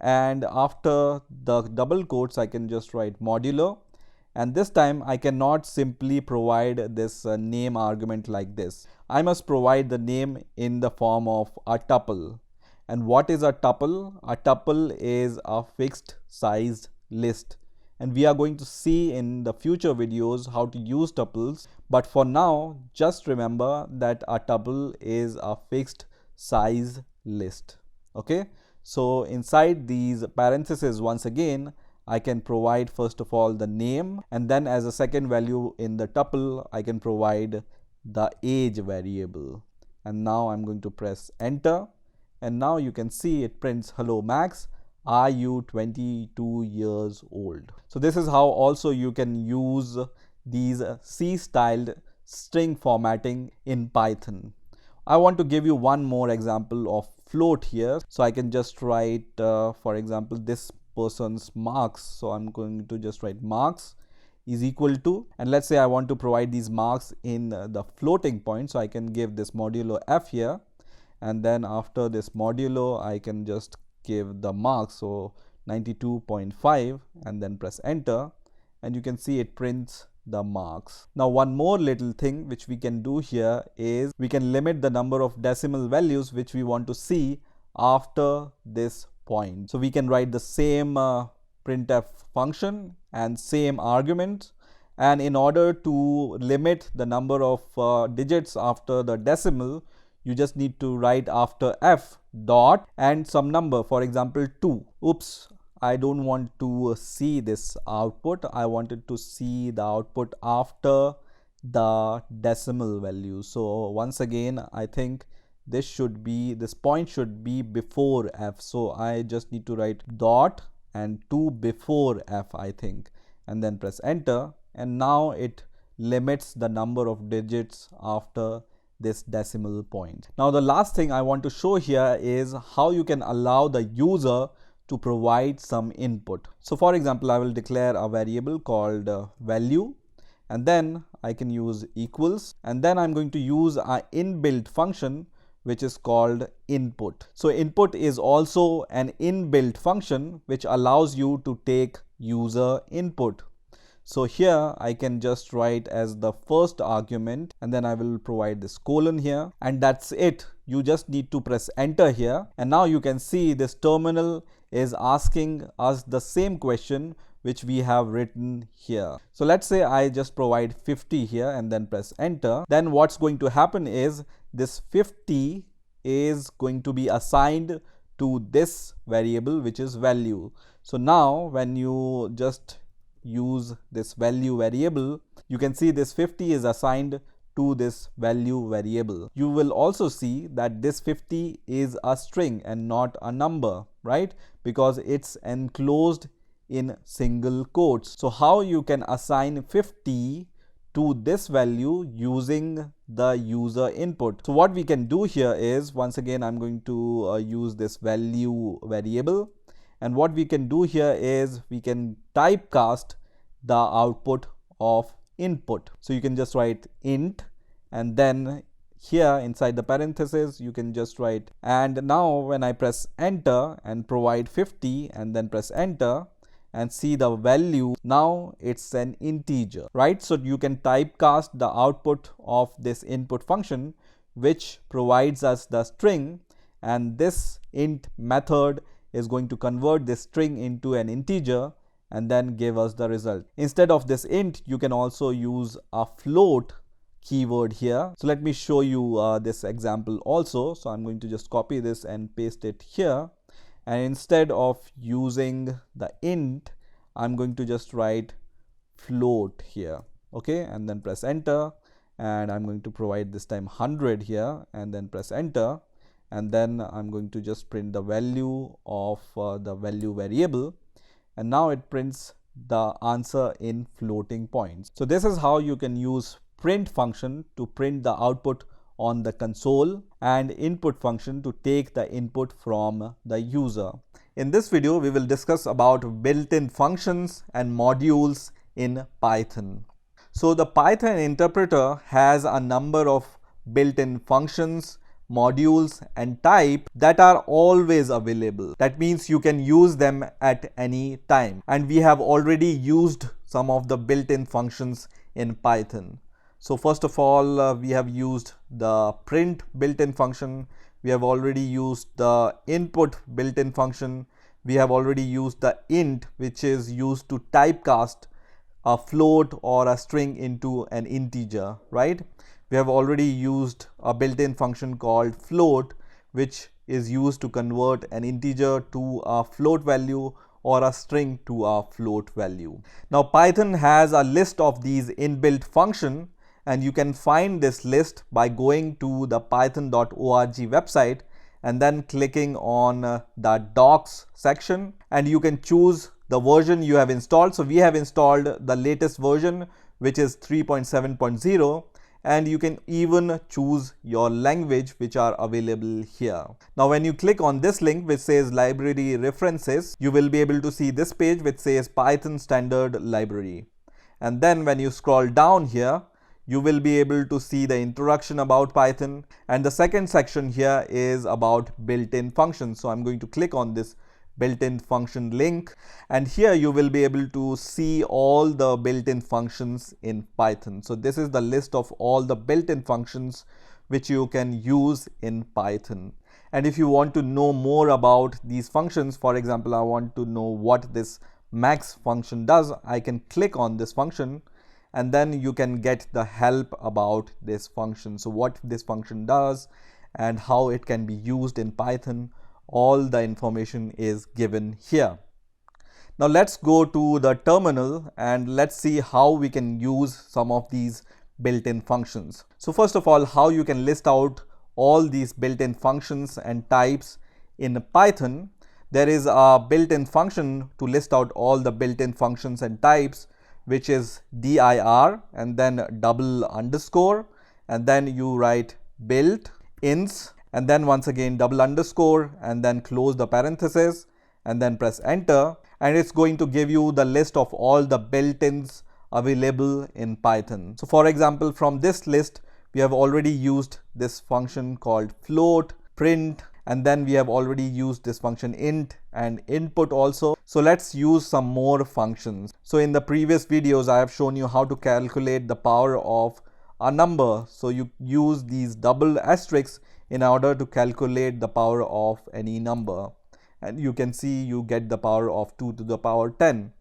and after the double quotes I can just write modulo. And this time I cannot simply provide this name argument like this. I must provide the name in the form of a tuple. And what is a tuple? A tuple is a fixed sized list. And we are going to see in the future videos how to use tuples. But for now, just remember that a tuple is a fixed size list. Okay. So inside these parentheses, once again, I can provide first of all the name, and then as a second value in the tuple I can provide the age variable. And now I'm going to press enter, and now you can see it prints hello max, are you 22 years old. So this is how also you can use these C styled string formatting in Python. I want to give you one more example of float here. So I can just write for example this person's marks. So I'm going to just write marks is equal to, and let's say I want to provide these marks in the floating point, so I can give this modulo f here, and then after this modulo I can just give the marks, so 92.5, and then press enter, and you can see it prints the marks. Now one more little thing which we can do here is we can limit the number of decimal values which we want to see after this point. So we can write the same printf function and same argument, and in order to limit the number of digits after the decimal, you just need to write after f dot and some number, for example 2. Oops, I don't want to see this output. I wanted to see the output after the decimal value. So once again, I think this point should be before f. So I just need to write dot and 2 before f, I think, and then press enter. And now it limits the number of digits after this decimal point. Now the last thing I want to show here is how you can allow the user to provide some input. So for example, I will declare a variable called value, and then I can use equals, and then I'm going to use an inbuilt function which is called input. So input is also an inbuilt function which allows you to take user input. So here I can just write as the first argument, and then I will provide this colon here, and that's it. You just need to press enter here, and now you can see this terminal is asking us the same question which we have written here. So let's say I just provide 50 here and then press enter. Then what's going to happen is this 50 is going to be assigned to this variable which is value. So now when you just use this value variable, you can see this 50 is assigned to this value variable. You will also see that this 50 is a string and not a number, right? Because it's enclosed in single quotes. So how you can assign 50 to this value using the user input? So what we can do here is, once again, I'm going to use this value variable. And what we can do here is we can typecast the output of input. So you can just write int, and then here inside the parenthesis you can just write, and now when I press enter and provide 50 and then press enter and see the value, now it's an integer, right? So you can typecast the output of this input function which provides us the string, and this int method is going to convert this string into an integer and then give us the result. Instead of this int, you can also use a float keyword here. So let me show you this example also. So I'm going to just copy this and paste it here, and instead of using the int, I'm going to just write float here, okay, and then press enter, and I'm going to provide this time 100 here and then press enter, and then I'm going to just print the value of the value variable, and now it prints the answer in floating points. So this is how you can use print function to print the output on the console, and input function to take the input from the user. In this video, we will discuss about built-in functions and modules in Python. So the Python interpreter has a number of built-in functions, modules and type that are always available. That means you can use them at any time. And we have already used some of the built-in functions in Python. So first of all, we have used the print built-in function. We have already used the input built-in function. We have already used the int, which is used to typecast a float or a string into an integer, right? We have already used a built-in function called float, which is used to convert an integer to a float value or a string to a float value. Now Python has a list of these inbuilt functions, and you can find this list by going to the python.org website and then clicking on the docs section, and you can choose the version you have installed. So we have installed the latest version, which is 3.7.0, and you can even choose your language which are available here. Now when you click on this link which says library references, you will be able to see this page which says Python standard library. And then when you scroll down here, you will be able to see the introduction about Python, and the second section here is about built-in functions. So I'm going to click on this built-in function link, and here you will be able to see all the built-in functions in Python. So this is the list of all the built-in functions which you can use in Python. And if you want to know more about these functions, for example, I want to know what this max function does, I can click on this function, and then you can get the help about this function. So what this function does and how it can be used in Python, all the information is given here. Now let's go to the terminal and let's see how we can use some of these built-in functions. So first of all, how you can list out all these built-in functions and types in Python. There is a built-in function to list out all the built-in functions and types, which is dir and then double underscore, and then you write built ins, and then once again double underscore, and then close the parenthesis, and then press enter, and it's going to give you the list of all the built-ins available in Python. So for example, from this list we have already used this function called float, print, and then we have already used this function int and input also. So let's use some more functions. So in the previous videos I have shown you how to calculate the power of a number. So you use these double asterisks in order to calculate the power of any number, and you can see you get the power of 2 to the power 10.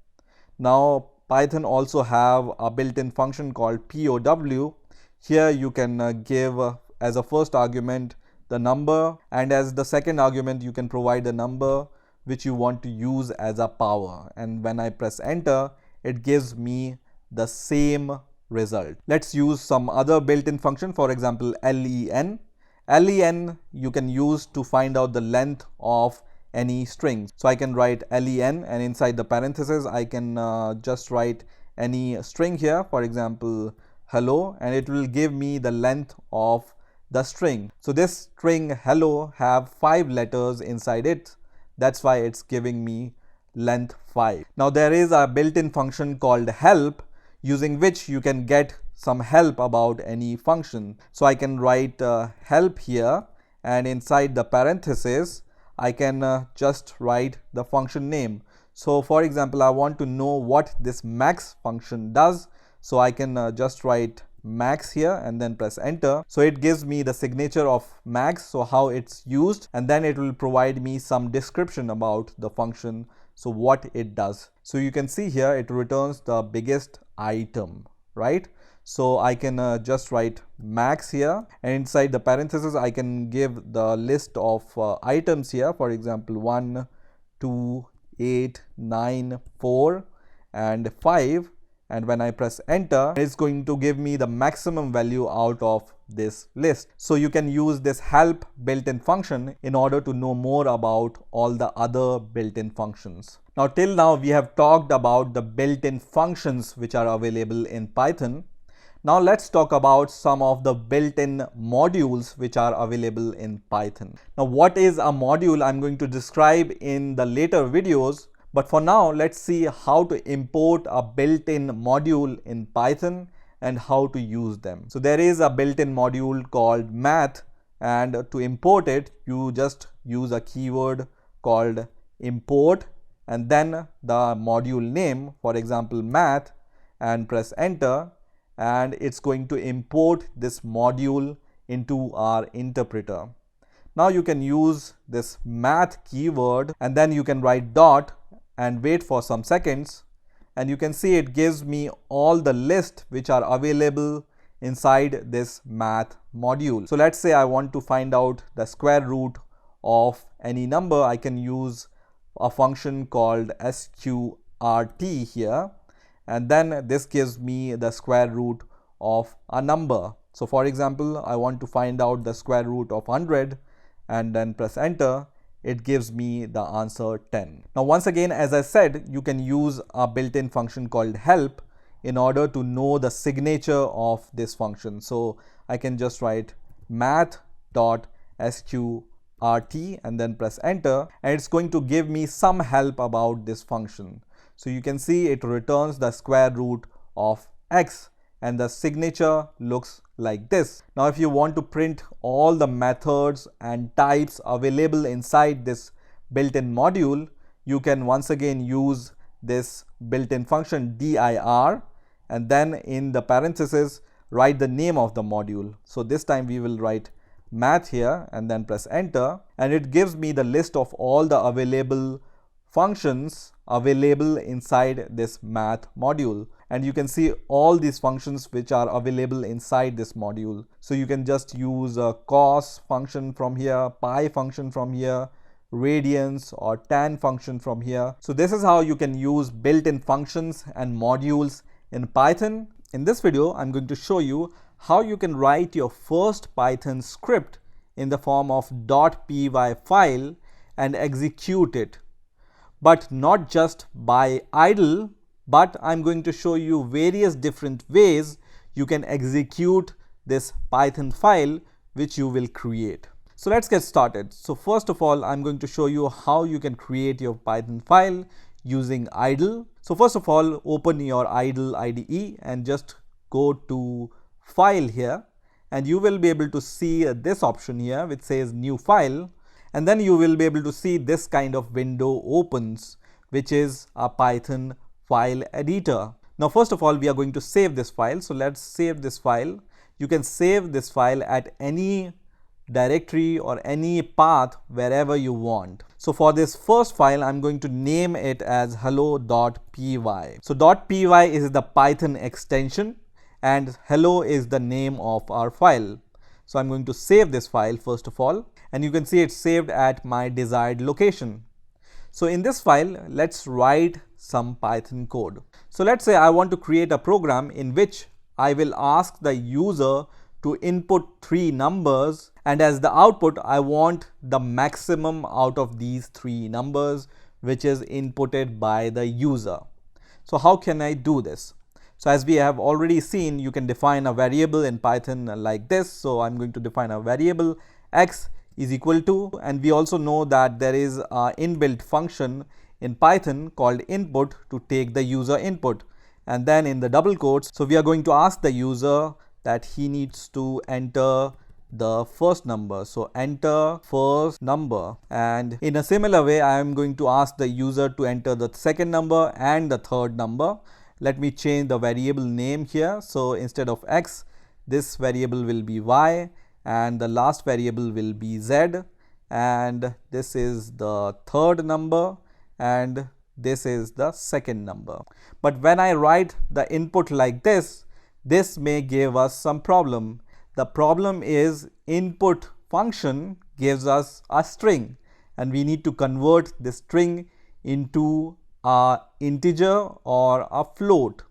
Now Python also have a built-in function called POW. Here you can give as a first argument the number, and as the second argument you can provide the number which you want to use as a power, and when I press enter it gives me the same result. Let's use some other built-in function, for example len. Len you can use to find out the length of any string. So I can write len, and inside the parentheses I can just write any string here, for example hello, and it will give me the length of the string. So this string hello have 5 letters inside it, that's why it's giving me length 5. Now there is a built-in function called help, using which you can get some help about any function. So I can write help here, and inside the parenthesis I can just write the function name. So for example, I want to know what this max function does, so I can just write max here and then press enter. So it gives me the signature of max, so how it's used, and then it will provide me some description about the function, so what it does. So you can see here it returns the biggest item, right? So I can just write max here, and inside the parentheses I can give the list of items here, for example 1, 2, 8, 9, 4 and 5, and when I press enter it's going to give me the maximum value out of this list. So you can use this help built-in function in order to know more about all the other built-in functions. Now till now we have talked about the built-in functions which are available in Python. Now let's talk about some of the built-in modules which are available in Python. Now what is a module I'm going to describe in the later videos, but for now let's see how to import a built-in module in Python and how to use them. So there is a built-in module called math, and to import it you just use a keyword called import and then the module name, for example math, and press enter, and it's going to import this module into our interpreter. Now you can use this math keyword and then you can write dot and wait for some seconds, and you can see it gives me all the list which are available inside this math module. So let's say I want to find out the square root of any number. I can use a function called sqrt here, and then this gives me the square root of a number. So for example, I want to find out the square root of 100 and then press enter. It gives me the answer 10. Now once again, as I said, you can use a built-in function called help in order to know the signature of this function. So I can just write math.sqrt and then press enter, and it's going to give me some help about this function. So you can see it returns the square root of x, and the signature looks like this. Now if you want to print all the methods and types available inside this built-in module, you can once again use this built-in function dir, and then in the parentheses write the name of the module. So this time we will write math here and then press enter, and it gives me the list of all the available functions available inside this math module. And you can see all these functions which are available inside this module. So you can just use a cos function from here, pi function from here, radians or tan function from here. So this is how you can use built-in functions and modules in Python. In this video, I'm going to show you how you can write your first Python script in the form of .py file and execute it. But not just by idle, but I'm going to show you various different ways you can execute this Python file which you will create. So let's get started. So first of all, I'm going to show you how you can create your Python file using idle. So first of all, open your idle IDE and just go to file here, and you will be able to see this option here which says new file, and then you will be able to see this kind of window opens, which is a Python file editor. Now first of all, we are going to save this file. So let's save this file. You can save this file at any directory or any path wherever you want. So for this first file, I'm going to name it as hello.py. So .py is the Python extension and hello is the name of our file. So I'm going to save this file first of all, and you can see it's saved at my desired location. So in this file, let's write some Python code. So let's say I want to create a program in which I will ask the user to input 3 numbers, and as the output I want the maximum out of these 3 numbers which is inputted by the user. So how can I do this? So as we have already seen, you can define a variable in Python like this. So I'm going to define a variable x is equal to, and we also know that there is an inbuilt function in Python called input to take the user input, and then in the double quotes, so we are going to ask the user that he needs to enter the first number. So enter first number, and in a similar way I am going to ask the user to enter the second number and the third number. Let me change the variable name here. So instead of x, this variable will be y, and the last variable will be z, and this is the third number and this is the second number. But when I write the input like this, this may give us some problem. The problem is input function gives us a string, and we need to convert this string into a integer or a float.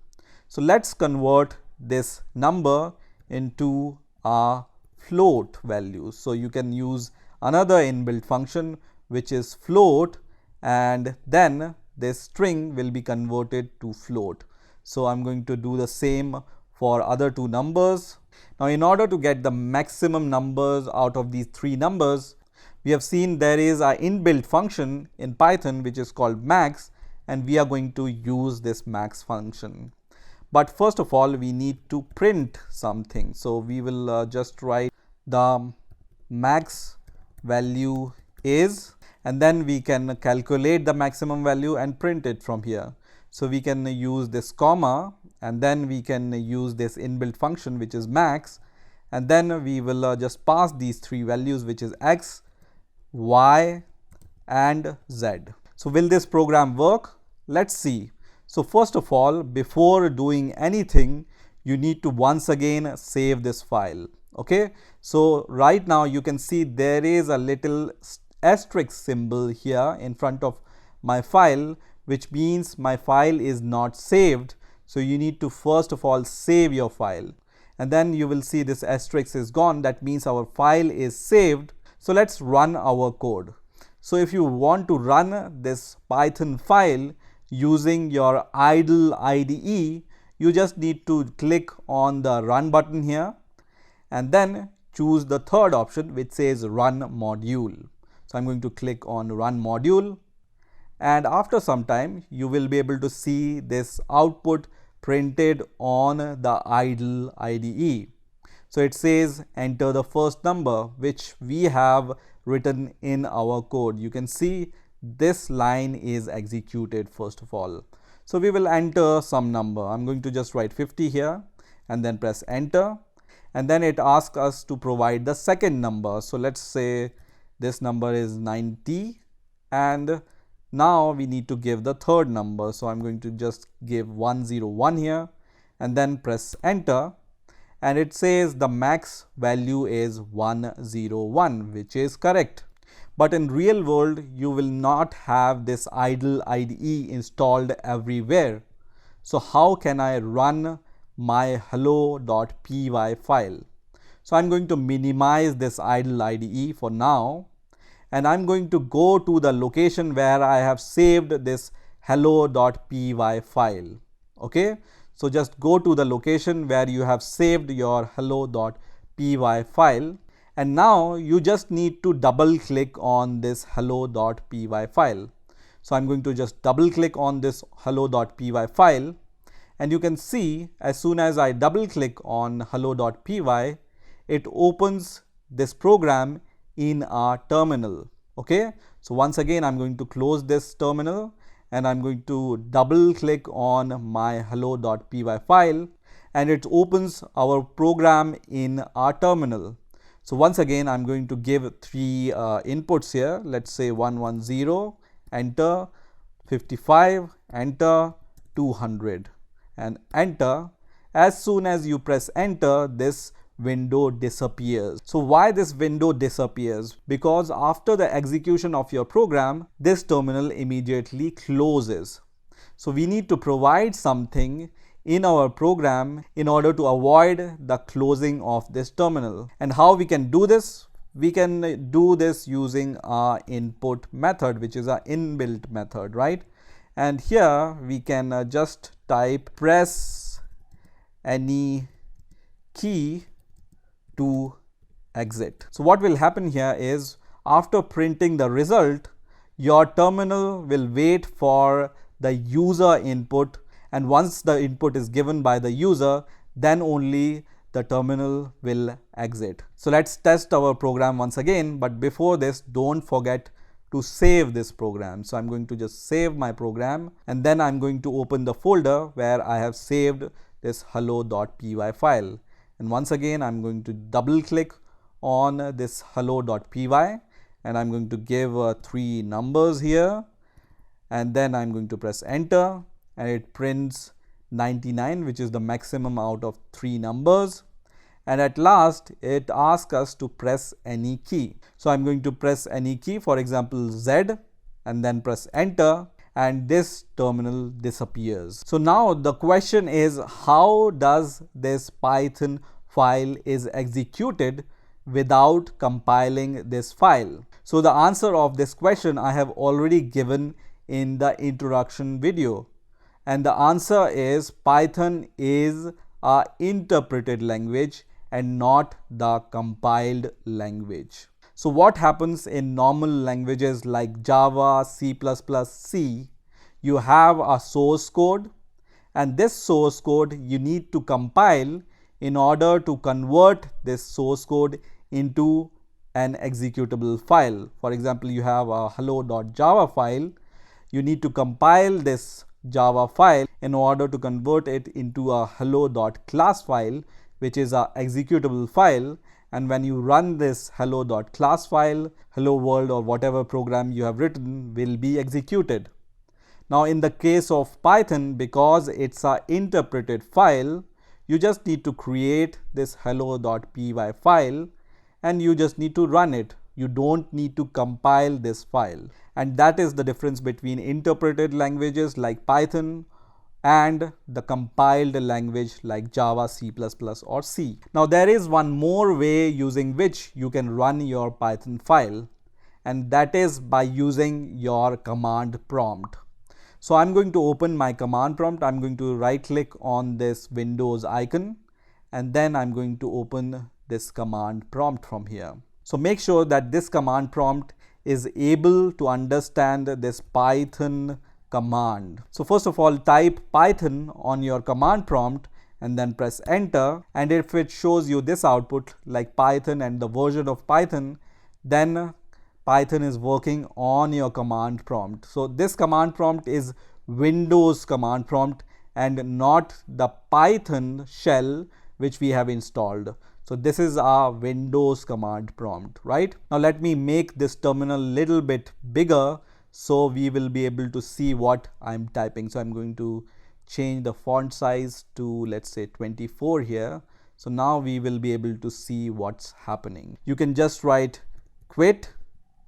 So let's convert this number into a float value. So you can use another inbuilt function which is float, and then this string will be converted to float. So I'm going to do the same for other 2 numbers. Now in order to get the maximum numbers out of these 3 numbers, we have seen there is an inbuilt function in Python which is called max, and we are going to use this max function. But first of all, we need to print something. So we will just write the max value is, and then we can calculate the maximum value and print it from here. So we can use this comma, and then we can use this inbuilt function which is max, and then we will just pass these 3 values which is x, y and z. So will this program work? Let's see. So first of all, before doing anything, you need to once again save this file. Okay, so right now you can see there is a little asterisk symbol here in front of my file, which means my file is not saved. So you need to first of all save your file, and then you will see this asterisk is gone. That means our file is saved. So let's run our code. So if you want to run this Python file using your idle IDE, you just need to click on the run button here, and then choose the third option which says run module. So I'm going to click on run module, and after some time you will be able to see this output printed on the idle IDE. So it says enter the first number which we have written in our code. You can see this line is executed first of all. So we will enter some number. I'm going to just write 50 here and then press enter. And then it asks us to provide the second number. So let's say this number is 90 and now we need to give the third number. So I'm going to just give 101 here and then press enter. And it says the max value is 101, which is correct. But in real world, you will not have this idle IDE installed everywhere. So how can I run my hello.py file? So I'm going to minimize this idle IDE for now. And I'm going to go to the location where I have saved this hello.py file. Okay. So just go to the location where you have saved your hello.py file. And now you just need to double click on this hello.py file. So I'm going to just double click on this hello.py file. And you can see as soon as I double click on hello.py, it opens this program in our terminal. Okay. So once again, I'm going to close this terminal and I'm going to double click on my hello.py file and it opens our program in our terminal. So once again, I'm going to give three inputs here. Let's say 110, enter, 55, enter, 200 and enter. As soon as you press enter, this window disappears. So why this window disappears? Because after the execution of your program, this terminal immediately closes. So we need to provide something in our program in order to avoid the closing of this terminal. And how we can do this? We can do this using our input method, which is our inbuilt method, right? And here we can just type press any key to exit. So what will happen here is after printing the result, your terminal will wait for the user input, and once the input is given by the user, then only the terminal will exit. So let's test our program once again, but before this, don't forget to save this program. So I'm going to just save my program and then I'm going to open the folder where I have saved this hello.py file. And once again, I'm going to double click on this hello.py and I'm going to give three numbers here. And then I'm going to press enter and it prints 99, which is the maximum out of three numbers. And at last, it asks us to press any key. So I'm going to press any key, for example, Z, and then press enter. And this terminal disappears. So now the question is, how does this Python file is executed without compiling this file? So the answer of this question I have already given in the introduction video. And the answer is Python is an interpreted language and not the compiled language. So what happens in normal languages like Java, C++, C, you have a source code, and this source code you need to compile in order to convert this source code into an executable file. For example, you have a hello.java file. You need to compile this Java file in order to convert it into a hello.class file, which is a executable file. And when you run this hello.class file, hello world or whatever program you have written will be executed. Now in the case of Python, because it's an interpreted file, you just need to create this hello.py file and you just need to run it. You don't need to compile this file. And that is the difference between interpreted languages like Python and the compiled language like Java, C++ or C. Now there is one more way using which you can run your Python file, and that is by using your command prompt. So I'm going to open my command prompt. I'm going to right click on this Windows icon and then I'm going to open this command prompt from here. So make sure that this command prompt is able to understand this Python command. So first of all, type Python on your command prompt and then press enter, and if it shows you this output like Python and the version of Python, then Python is working on your command prompt. So this command prompt is Windows command prompt and not the Python shell which we have installed. So this is our Windows command prompt, right? Now let me make this terminal little bit bigger so we will be able to see what I'm typing. So I'm going to change the font size to, let's say, 24 here. So now we will be able to see what's happening. You can just write quit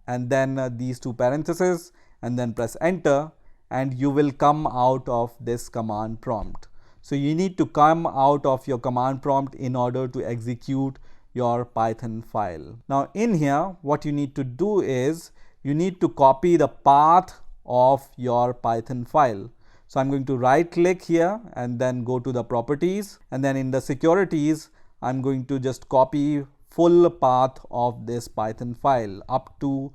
and then these two parentheses and then press enter, and you will come out of this command prompt. So you need to come out of your command prompt in order to execute your Python file. Now in here, what you need to do is you need to copy the path of your Python file. So I'm going to right click here and then go to the properties, and then in the securities, I'm going to just copy full path of this Python file up to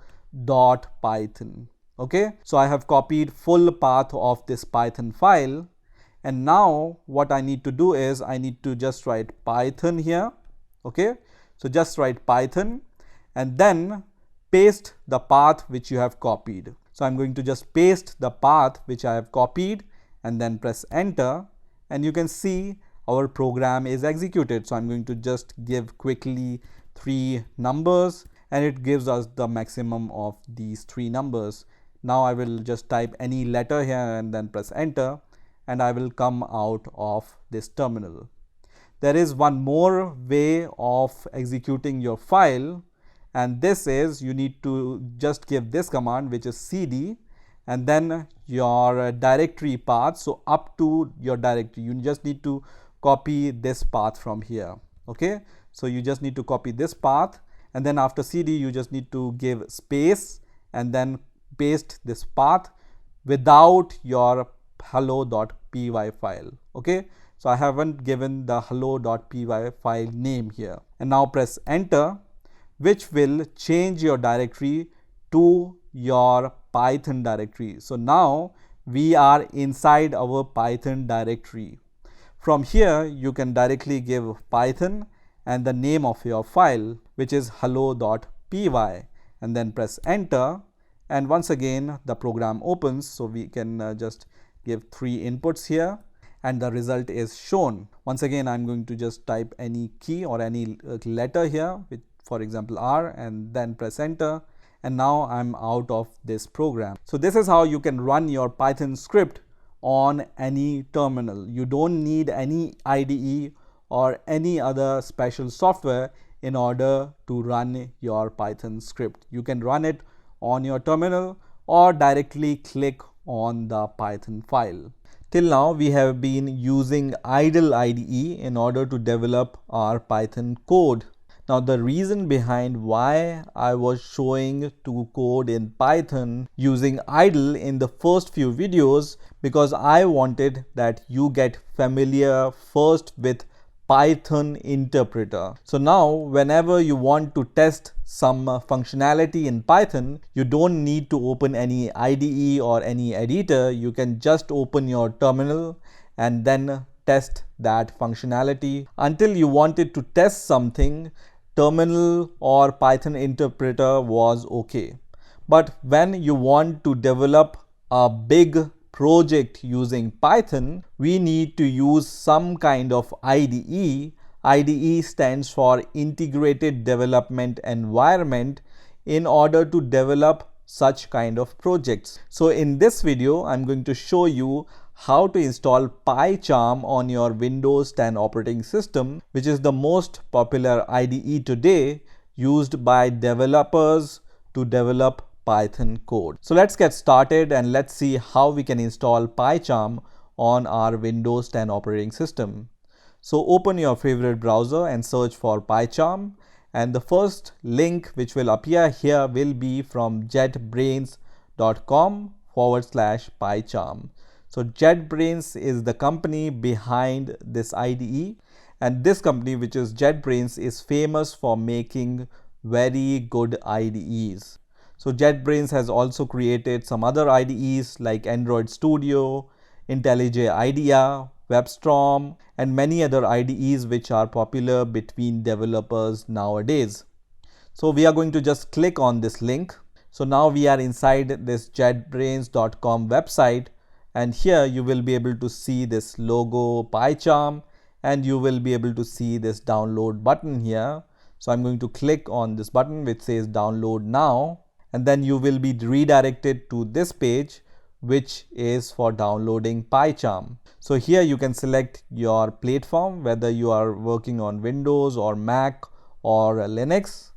.python. Okay, so I have copied full path of this Python file, and now what I need to do is I need to just write Python here. Okay, so just write Python and then paste the path which you have copied. So I'm going to just paste the path which I have copied and then press enter, and you can see our program is executed. So I'm going to just give quickly 3 numbers and it gives us the maximum of these 3 numbers. Now I will just type any letter here and then press enter, and I will come out of this terminal. There is one more way of executing your file, and this is you need to just give this command, which is cd and then your directory path. So up to your directory, you just need to copy this path from here. Okay, so you just need to copy this path, and then after cd you just need to give space and then paste this path without your hello.py file. Okay, so I haven't given the hello.py file name here, and now press enter, which will change your directory to your Python directory. So now we are inside our Python directory. From here you can directly give Python and the name of your file, which is hello.py, and then press enter, and once again the program opens. So we can just give 3 inputs here and the result is shown. Once again I'm going to just type any key or any letter here, with for example R, and then press enter, and now I'm out of this program. So this is how you can run your Python script on any terminal. You don't need any IDE or any other special software in order to run your Python script. You can run it on your terminal or directly click on the Python file. Till now we have been using idle IDE in order to develop our Python code. Now the reason behind why I was showing to code in Python using idle in the first few videos, because I wanted that you get familiar first with Python interpreter. So now whenever you want to test some functionality in Python, you don't need to open any IDE or any editor. You can just open your terminal and then test that functionality. Until you wanted to test something, terminal or Python interpreter was okay. But when you want to develop a big project using Python, we need to use some kind of IDE. IDE stands for Integrated Development Environment, in order to develop such kind of projects. So in this video, I'm going to show you how to install PyCharm on your Windows 10 operating system, which is the most popular IDE today used by developers to develop Python code. So let's get started and let's see how we can install PyCharm on our Windows 10 operating system. So open your favorite browser and search for PyCharm, and the first link which will appear here will be from jetbrains.com/PyCharm. So JetBrains is the company behind this IDE, and this company, which is JetBrains, is famous for making very good IDEs. So JetBrains has also created some other IDEs like Android Studio, IntelliJ IDEA, WebStorm, and many other IDEs which are popular between developers nowadays. So we are going to just click on this link. So now we are inside this jetbrains.com website, and here you will be able to see this logo PyCharm, and you will be able to see this download button here. So I'm going to click on this button which says download now, and then you will be redirected to this page which is for downloading PyCharm. So here you can select your platform, whether you are working on Windows or Mac or Linux.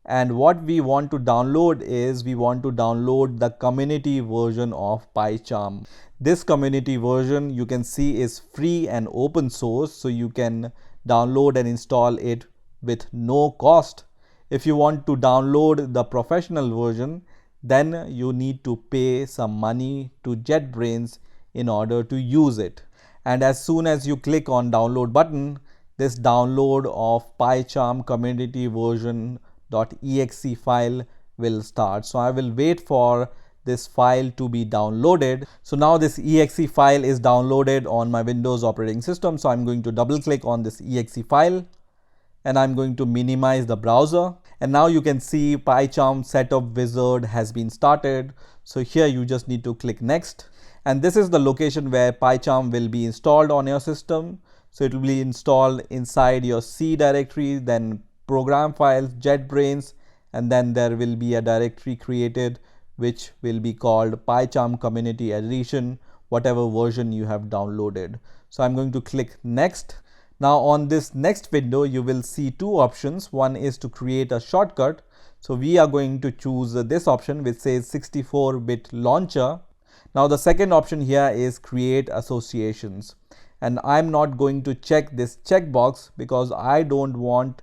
And what we want to download is we want to download the community version of PyCharm. This community version you can see is free and open source, so you can download and install it with no cost. If you want to download the professional version, then you need to pay some money to JetBrains in order to use it. And as soon as you click on download button, this download of PyCharm community version .exe file will start. So I will wait for this file to be downloaded. So now this exe file is downloaded on my Windows operating system. So I'm going to double click on this exe file, and I'm going to minimize the browser. And now you can see PyCharm setup wizard has been started. So here you just need to click next. And this is the location where PyCharm will be installed on your system. So it will be installed inside your C directory, then program files, JetBrains, and then there will be a directory created which will be called PyCharm Community Edition, whatever version you have downloaded. So I'm going to click next. Now on this next window you will see two options. One is to create a shortcut. So we are going to choose this option which says 64-bit launcher. Now the second option here is create associations, and I'm not going to check this checkbox because I don't want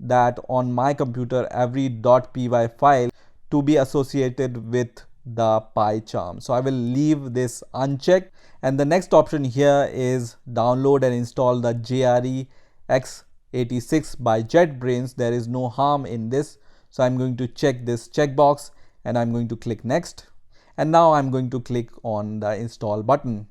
that on my computer every .py file to be associated with the PyCharm. So I will leave this unchecked. And the next option here is download and install the JRE x86 by JetBrains. There is no harm in this. So I'm going to check this checkbox and I'm going to click next. And now I'm going to click on the install button.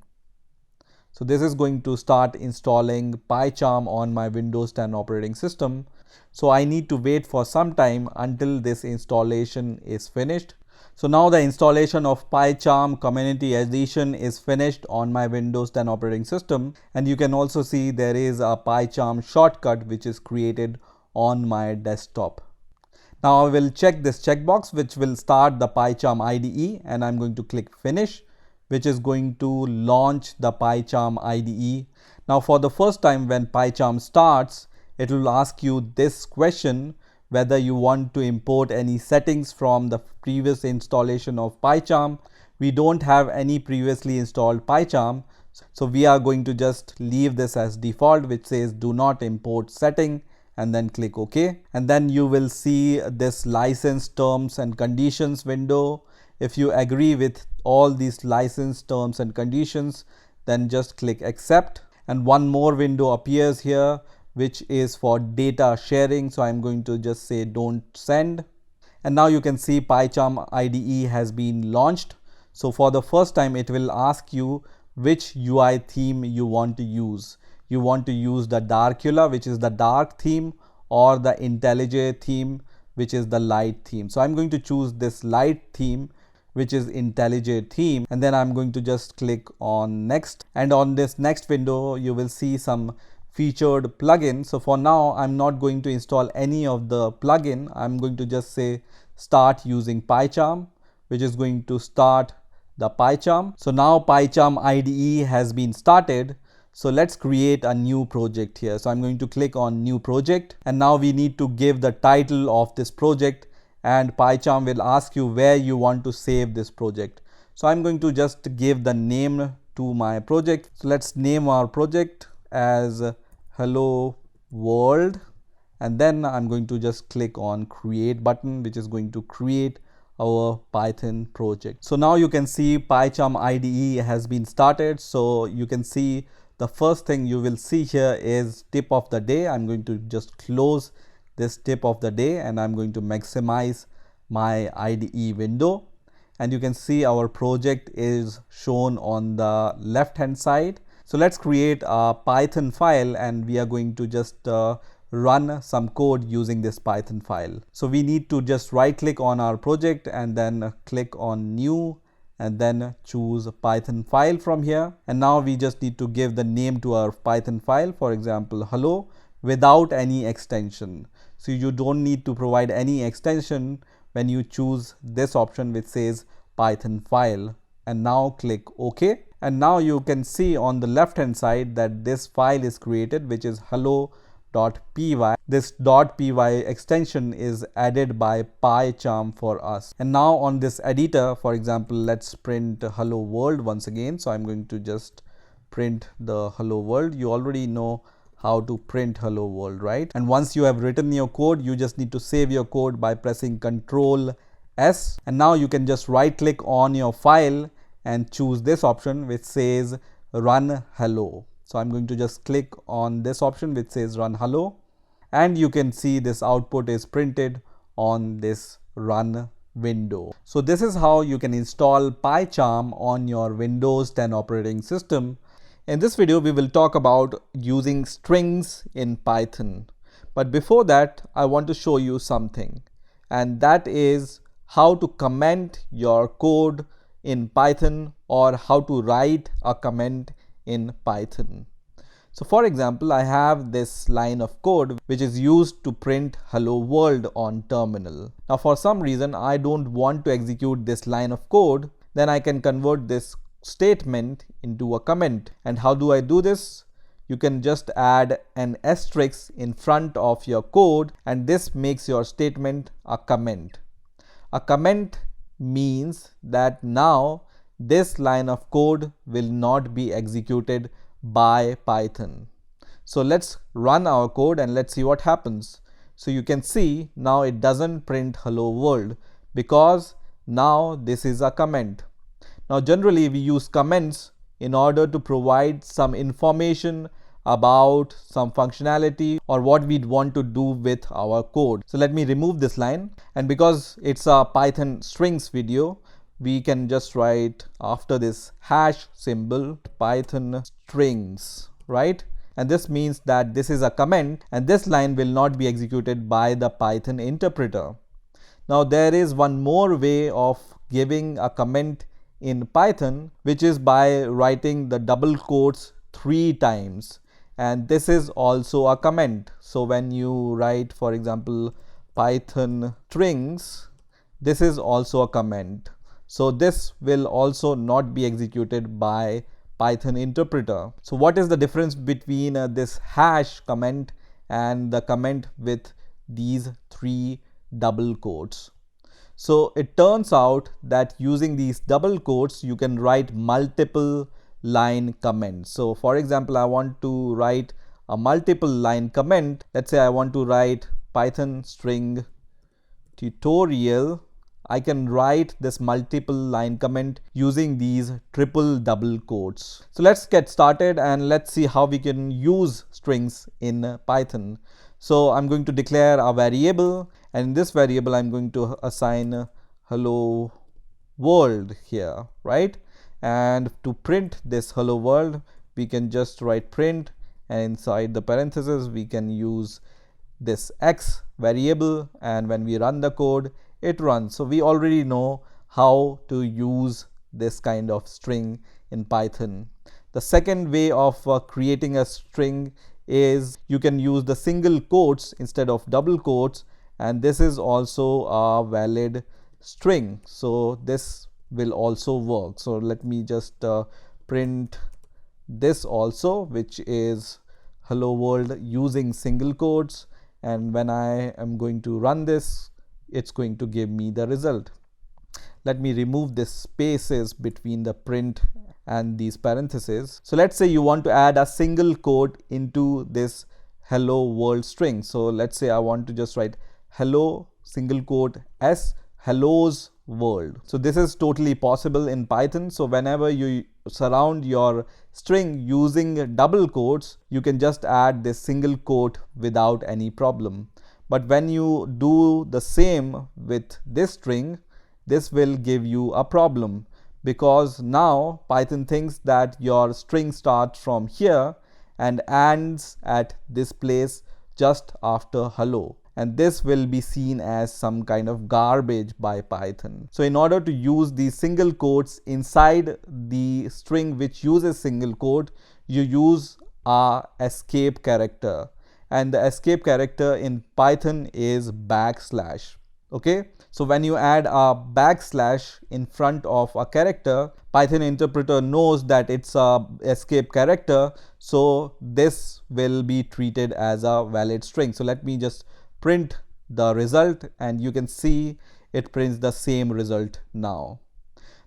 So this is going to start installing PyCharm on my Windows 10 operating system. So I need to wait for some time until this installation is finished. So now the installation of PyCharm Community Edition is finished on my Windows 10 operating system. And you can also see there is a PyCharm shortcut which is created on my desktop. Now I will check this checkbox which will start the PyCharm IDE, and I'm going to click finish, which is going to launch the PyCharm IDE. Now for the first time when PyCharm starts, it will ask you this question, whether you want to import any settings from the previous installation of PyCharm. We don't have any previously installed PyCharm, so we are going to just leave this as default, which says do not import setting, and then click OK. And then you will see this license terms and conditions window. If you agree with all these license terms and conditions, then just click accept. And one more window appears here which is for data sharing. So I'm going to just say don't send. And now you can see PyCharm IDE has been launched. So for the first time it will ask you which UI theme you want to use. You want to use the Darkula, which is the dark theme, or the IntelliJ theme, which is the light theme. So I'm going to choose this light theme, which is IntelliJ theme, and then I'm going to just click on next. And on this next window you will see some featured plugin. So for now I'm not going to install any of the plugin. I'm going to just say start using PyCharm, which is going to start the PyCharm. So now PyCharm IDE has been started. So let's create a new project here. So I'm going to click on new project, and now we need to give the title of this project, and PyCharm will ask you where you want to save this project. So I'm going to just give the name to my project. So let's name our project as Hello World, and then I'm going to just click on create button, which is going to create our Python project. So now you can see PyCharm IDE has been started. So you can see the first thing you will see here is tip of the day. I'm going to just close this tip of the day, and I'm going to maximize my IDE window, and you can see our project is shown on the left hand side. So let's create a Python file, and we are going to just run some code using this Python file. So we need to just right click on our project and then click on new and then choose Python file from here. And now we just need to give the name to our Python file, for example, hello, without any extension. So you don't need to provide any extension when you choose this option which says Python file, and now click OK. And now you can see on the left hand side that this file is created, which is hello.py. This .py extension is added by PyCharm for us. And now on this editor, for example, let's print hello world once again. So I'm going to just print the hello world. You already know how to print hello world, right? And once you have written your code, you just need to save your code by pressing Ctrl S. And now you can just right click on your file and choose this option which says run hello. So I'm going to just click on this option which says run hello, and you can see this output is printed on this run window. So this is how you can install PyCharm on your Windows 10 operating system. In this video, we will talk about using strings in Python. But before that, I want to show you something, and that is how to comment your code in Python or how to write a comment in Python. So for example, I have this line of code which is used to print hello world on terminal. Now for some reason, I don't want to execute this line of code, then I can convert this statement into a comment. And how do I do this? You can just add an asterisk in front of your code, and this makes your statement a comment. A comment means that now this line of code will not be executed by Python. So let's run our code and let's see what happens. So you can see now it doesn't print hello world because now this is a comment. Now generally we use comments in order to provide some information about some functionality or what we'd want to do with our code. So let me remove this line, and because it's a Python strings video, we can just write after this hash symbol Python strings, right? And this means that this is a comment and this line will not be executed by the Python interpreter. Now there is one more way of giving a comment in Python, which is by writing the double quotes 3 times, and this is also a comment. So when you write, for example, Python strings, this is also a comment. So this will also not be executed by Python interpreter. So what is the difference between this hash comment and the comment with these 3 double quotes? So it turns out that using these double quotes, you can write multiple line comments. So for example, I want to write a multiple line comment. Let's say I want to write Python string tutorial. I can write this multiple line comment using these triple double quotes. So let's get started and let's see how we can use strings in Python. So I'm going to declare a variable, and in this variable I'm going to assign hello world here, right? And to print this hello world, we can just write print, and inside the parentheses we can use this x variable, and when we run the code, it runs. So we already know how to use this kind of string in Python. The second way of creating a string is you can use the single quotes instead of double quotes, and this is also a valid string. So this will also work. So let me just print this also, which is hello world using single quotes, and when I am going to run this, it's going to give me the result. Let me remove this spaces between the print and these parentheses. So let's say you want to add a single quote into this hello world string. So let's say I want to just write hello single quote s hellos world. So this is totally possible in Python. So whenever you surround your string using double quotes, you can just add this single quote without any problem. But when you do the same with this string, this will give you a problem, because now Python thinks that your string starts from here and ends at this place just after hello. And this will be seen as some kind of garbage by Python. So in order to use these single quotes inside the string which uses single quote, you use a escape character. And the escape character in Python is backslash. Okay, so when you add a backslash in front of a character, Python interpreter knows that it's a escape character, so this will be treated as a valid string. So let me just print the result, and you can see it prints the same result now.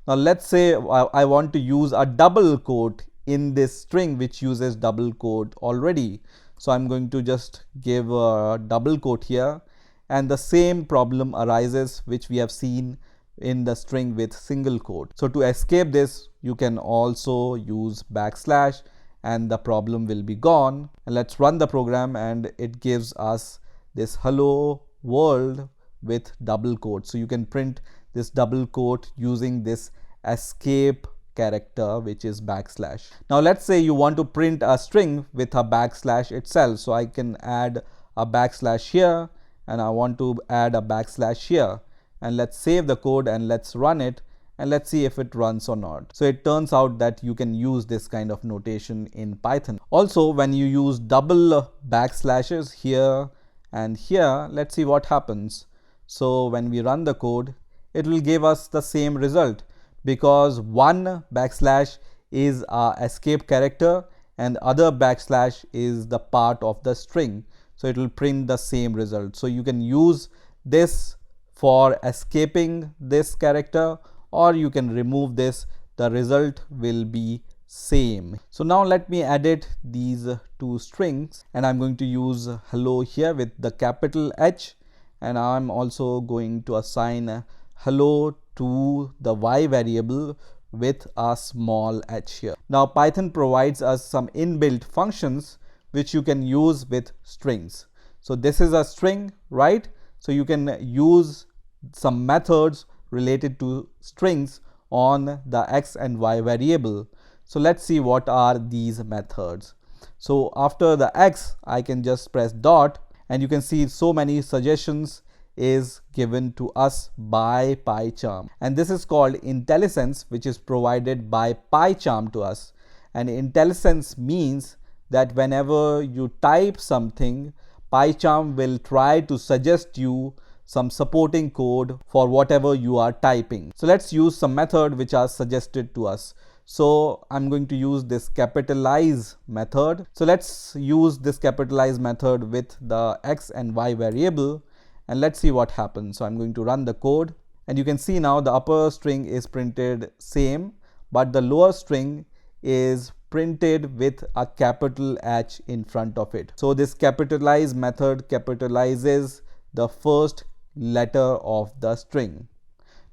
Now let's say I want to use a double quote in this string which uses double quote already. So I'm going to just give a double quote here, and the same problem arises which we have seen in the string with single quote. So to escape this, you can also use backslash and the problem will be gone. And let's run the program, and it gives us this hello world with double quote. So you can print this double quote using this escape character which is backslash. Now let's say you want to print a string with a backslash itself. So I can add a backslash here, and I want to add a backslash here, and let's save the code and let's run it, and let's see if it runs or not. So it turns out that you can use this kind of notation in Python. Also, when you use double backslashes here and here, let's see what happens. So when we run the code, it will give us the same result, because one backslash is a escape character and other backslash is the part of the string. So it will print the same result. So you can use this for escaping this character, or you can remove this. The result will be same. So now let me edit these two strings, and I'm going to use hello here with the capital H, and I'm also going to assign hello to the y variable with a small h here. Now Python provides us some inbuilt functions which you can use with strings. So this is a string, right? So you can use some methods related to strings on the x and y variable. So let's see what are these methods. So after the x, I can just press dot, and you can see so many suggestions is given to us by PyCharm, and this is called IntelliSense, which is provided by PyCharm to us. And IntelliSense means that whenever you type something, PyCharm will try to suggest you some supporting code for whatever you are typing. So let's use some method which are suggested to us. So I'm going to use this capitalize method. So let's use this capitalize method with the x and y variable, and let's see what happens. So I'm going to run the code, and you can see now the upper string is printed same, but the lower string is printed with a capital H in front of it. So this capitalize method capitalizes the first letter of the string.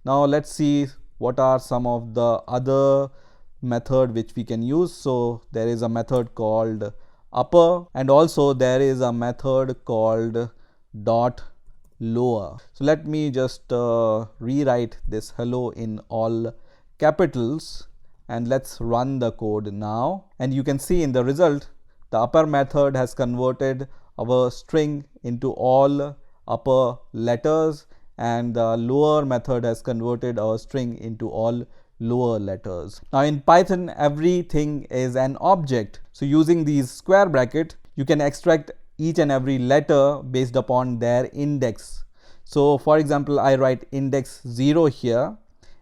Now let's see what are some of the other method which we can use. So there is a method called upper, and also there is a method called dot lower. So let me just rewrite this hello in all capitals, and let's run the code now. And you can see in the result, the upper method has converted our string into all upper letters, and the lower method has converted our string into all lower letters. Now in Python, everything is an object. So using these square bracket, you can extract each and every letter based upon their index. So for example, I write index 0 here,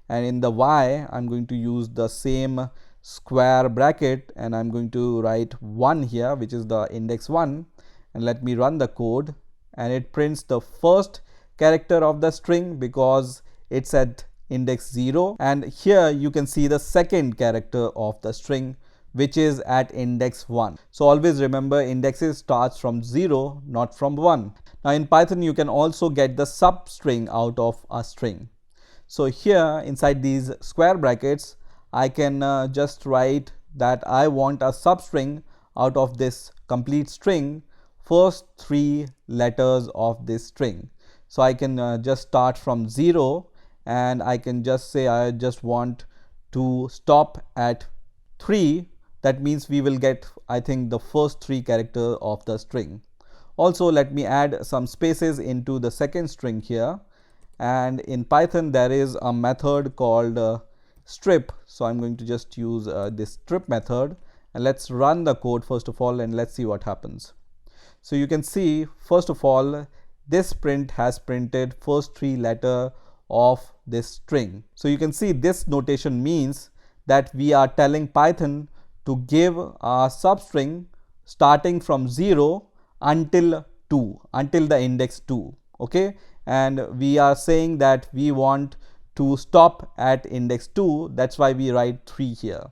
and in the y, I'm going to use the same square bracket, and I'm going to write 1 here, which is the index 1, and let me run the code, and it prints the first character of the string because it's at index 0, and here you can see the second character of the string which is at index 1. So always remember, indexes starts from 0, not from 1. Now in Python, you can also get the substring out of a string. So here inside these square brackets, I can just write that I want a substring out of this complete string first 3 letters of this string. So I can just start from 0 and I can just say I just want to stop at 3. That means we will get, I think, the first 3 characters of the string. Also, let me add some spaces into the second string here. And in Python, there is a method called strip. So I'm going to just use this strip method, and let's run the code first of all, and let's see what happens. So you can see, first of all, this print has printed first 3 letters of this string. So you can see this notation means that we are telling Python to give a substring starting from 0 until 2, until the index 2. Okay, and we are saying that we want to stop at index 2. That's why we write 3 here.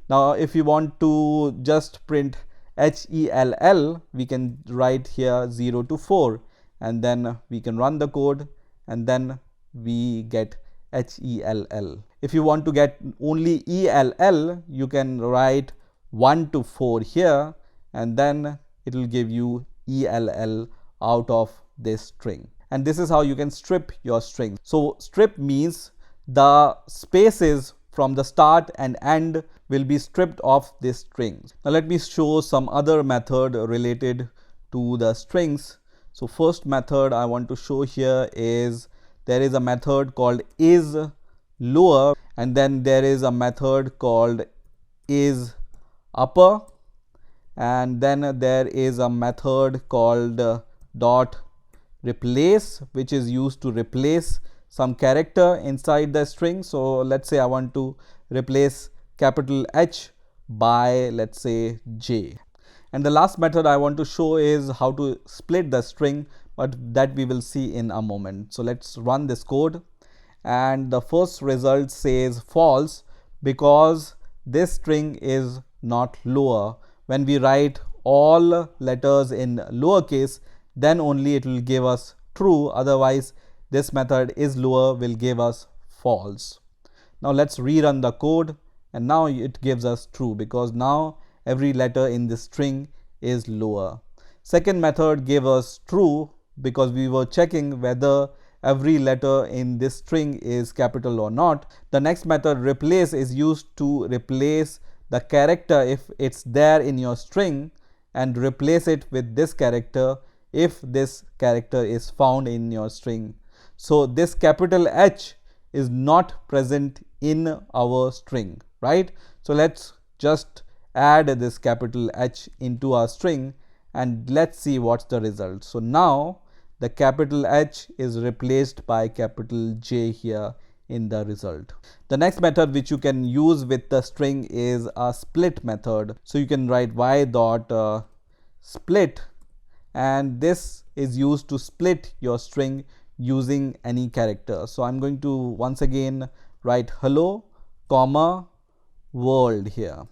Now if you want to just print HELL, we can write here 0 to 4, and then we can run the code, and then we get HELL. If you want to get only ELL, you can write 1 to 4 here, and then it will give you ELL out of this string. And this is how you can strip your string. So strip means the spaces from the start and end will be stripped of this string. Now let me show some other method related to the strings. So first method I want to show here is, there is a method called isLower, and then there is a method called isUpper, and then there is a method called dot replace, which is used to replace some character inside the string. So let's say I want to replace capital H by, let's say, J. And the last method I want to show is how to split the string, but that we will see in a moment. So let's run this code, and the first result says false because this string is not lower. When we write all letters in lowercase, then only it will give us true. Otherwise, this method isLower will give us false. Now let's rerun the code, and now it gives us true because now every letter in this string is lower. Second method gave us true because we were checking whether every letter in this string is capital or not. The next method replace is used to replace the character if it's there in your string, and replace it with this character if this character is found in your string. So this capital H is not present in our string, right? So let's just add this capital H into our string, and let's see what's the result. So now the capital H is replaced by capital J here in the result. The next method which you can use with the string is a split method. So you can write y.split, and this is used to split your string using any character. So I'm going to once again write hello, comma, world here,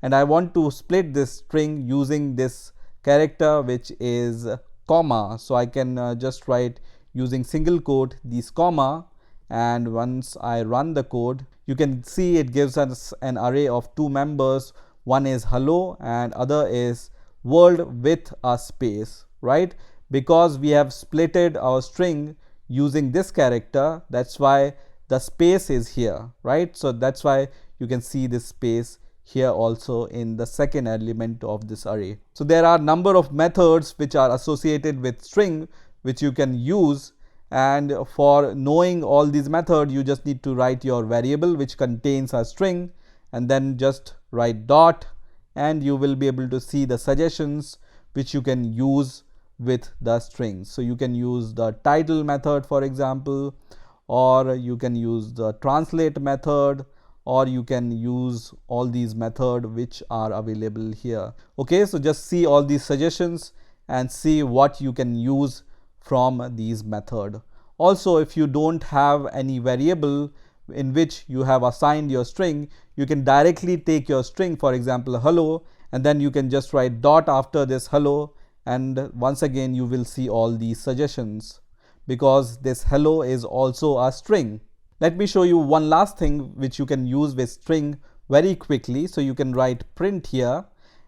and I want to split this string using this character which is comma. So I can just write using single quote these comma, and once I run the code, you can see it gives us an array of 2 members. One is hello and other is world with a space, right? Because we have splitted our string using this character, that's why the space is here, right? So that's why you can see this space here also in the second element of this array. So there are number of methods which are associated with string which you can use, and for knowing all these methods you just need to write your variable which contains a string, and then just write dot, and you will be able to see the suggestions which you can use with the strings. So you can use the title method, for example, or you can use the translate method, or you can use all these methods which are available here. Okay, so just see all these suggestions and see what you can use from these methods. Also, if you don't have any variable in which you have assigned your string, you can directly take your string, for example hello, and then you can just write dot after this hello, and once again you will see all these suggestions because this hello is also a string. Let me show you one last thing which you can use with string very quickly. So you can write print here,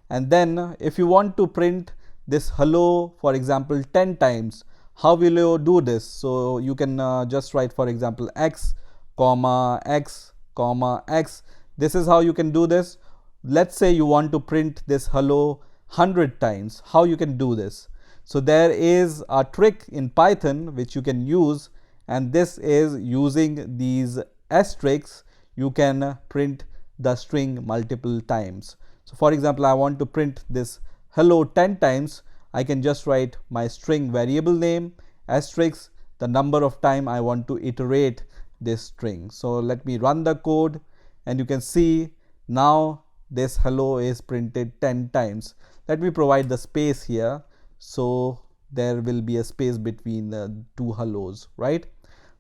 and then if you want to print this hello, for example, 10 times, how will you do this? So you can just write, for example, x, comma, x, comma, x. This is how you can do this. Let's say you want to print this hello 100 times. How you can do this? So there is a trick in Python which you can use, and this is using these asterisks. You can print the string multiple times. So for example, I want to print this hello 10 times. I can just write my string variable name asterisk the number of time I want to iterate this string. So let me run the code, and you can see now this hello is printed 10 times. Let me provide the space here, so there will be a space between the two hellos, right?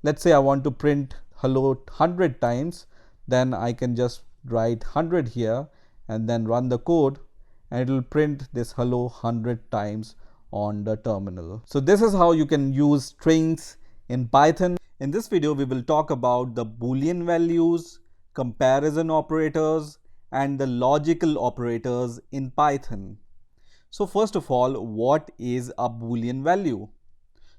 Let's say I want to print hello 100 times, then I can just write 100 here and then run the code, and it will print this hello 100 times on the terminal. So this is how you can use strings in Python. In this video, we will talk about the Boolean values, comparison operators, and the logical operators in Python. So first of all, what is a Boolean value?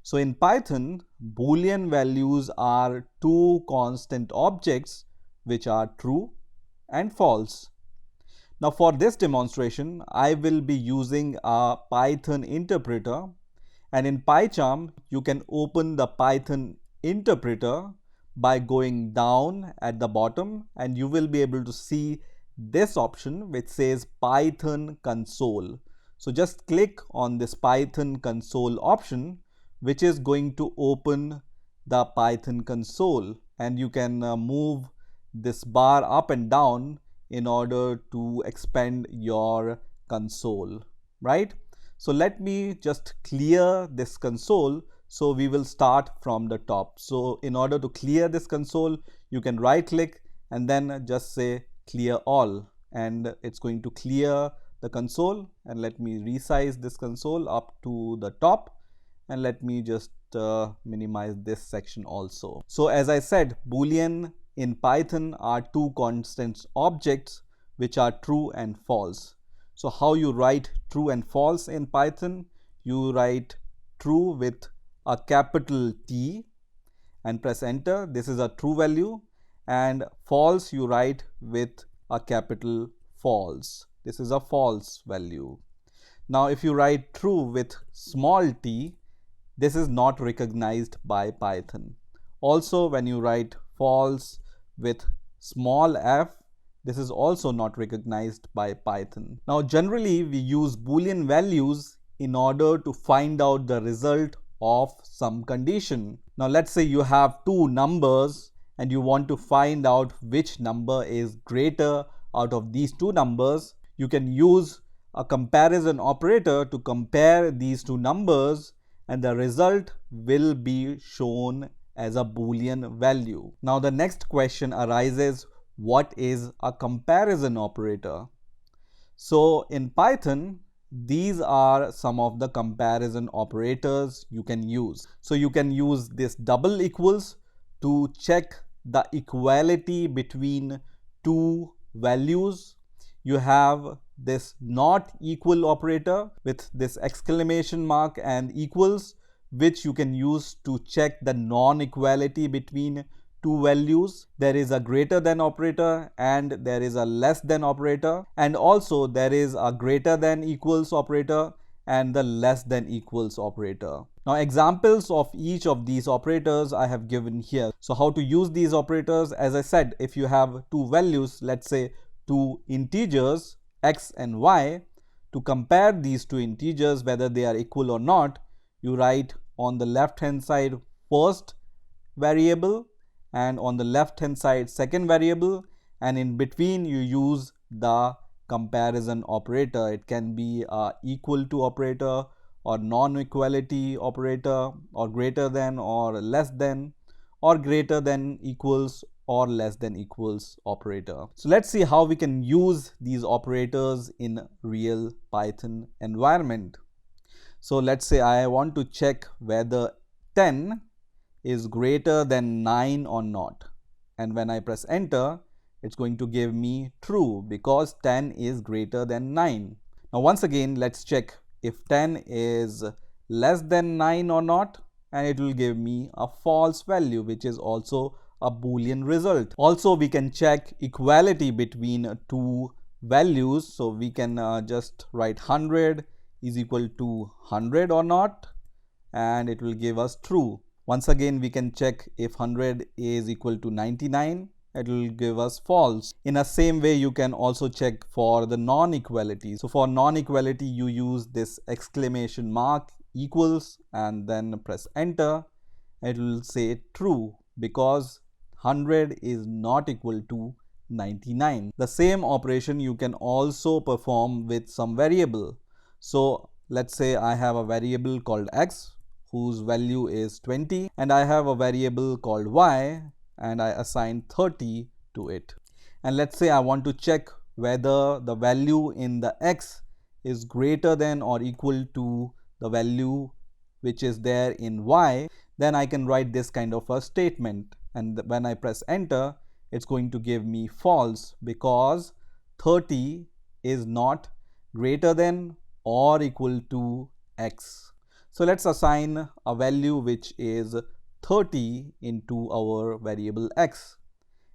So in Python, Boolean values are two constant objects which are true and false. Now for this demonstration, I will be using a Python interpreter, and in PyCharm, you can open the Python interpreter by going down at the bottom, and you will be able to see this option which says Python console. So just click on this Python console option, which is going to open the Python console, and you can move this bar up and down in order to expand your console, right? So let me just clear this console. So we will start from the top. So in order to clear this console, you can right click and then just say clear all, and it's going to clear the console. And let me resize this console up to the top, and let me just minimize this section also. So as I said, Boolean in Python are two constant objects which are true and false. So how you write true and false in Python? You write true with a capital T and press enter. This is a true value. And false you write with a capital false. This is a false value. Now if you write true with small t, this is not recognized by Python. Also, when you write false with small f, this is also not recognized by Python. Now generally we use Boolean values in order to find out the result of some condition. Now let's say you have two numbers and you want to find out which number is greater out of these two numbers. You can use a comparison operator to compare these two numbers, and the result will be shown as a Boolean value. Now the next question arises, what is a comparison operator? So in Python, these are some of the comparison operators you can use. So you can use this double equals to check the equality between two values. You have this not equal operator with this exclamation mark and equals, which you can use to check the non-equality between two values. There is a greater than operator and there is a less than operator, and also there is a greater than equals operator and the less than equals operator. Now examples of each of these operators I have given here. So how to use these operators? As I said, if you have two values, let's say two integers x and y, to compare these two integers whether they are equal or not, you write on the left hand side first variable and on the left hand side second variable, and in between you use the comparison operator. It can be a equal to operator or non-equality operator, or greater than or less than, or greater than equals or less than equals operator. So let's see how we can use these operators in real Python environment. So let's say I want to check whether 10 is greater than 9 or not, and when I press enter, it's going to give me true because 10 is greater than 9. Now once again, let's check if 10 is less than 9 or not, and it will give me a false value, which is also a Boolean result. Also, we can check equality between two values. So we can just write 100 is equal to 100 or not, and it will give us true. Once again, we can check if 100 is equal to 99, it will give us false. In the same way, you can also check for the non-equality. So for non-equality, you use this exclamation mark equals and then press enter. It will say true because 100 is not equal to 99. The same operation you can also perform with some variable. So let's say I have a variable called x whose value is 20, and I have a variable called y and I assign 30 to it. And let's say I want to check whether the value in the x is greater than or equal to the value which is there in y, then I can write this kind of a statement, and when I press enter, it's going to give me false because 30 is not greater than or equal to x. So let's assign a value which is 30 into our variable x.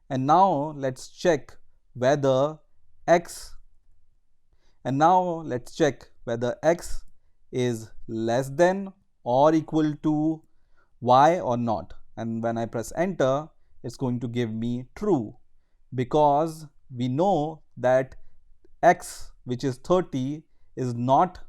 And now let's check whether x is less than or equal to y or not. And when I press enter, it's going to give me true because we know that x, which is 30, is not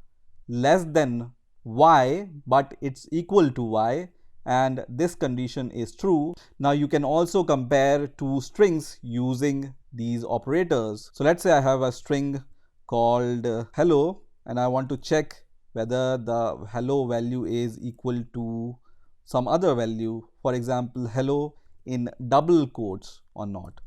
less than y, but it's equal to y, and this condition is true. Now you can also compare two strings using these operators. So let's say I have a string called hello, and I want to check whether the hello value is equal to some other value, for example hello in double quotes or not,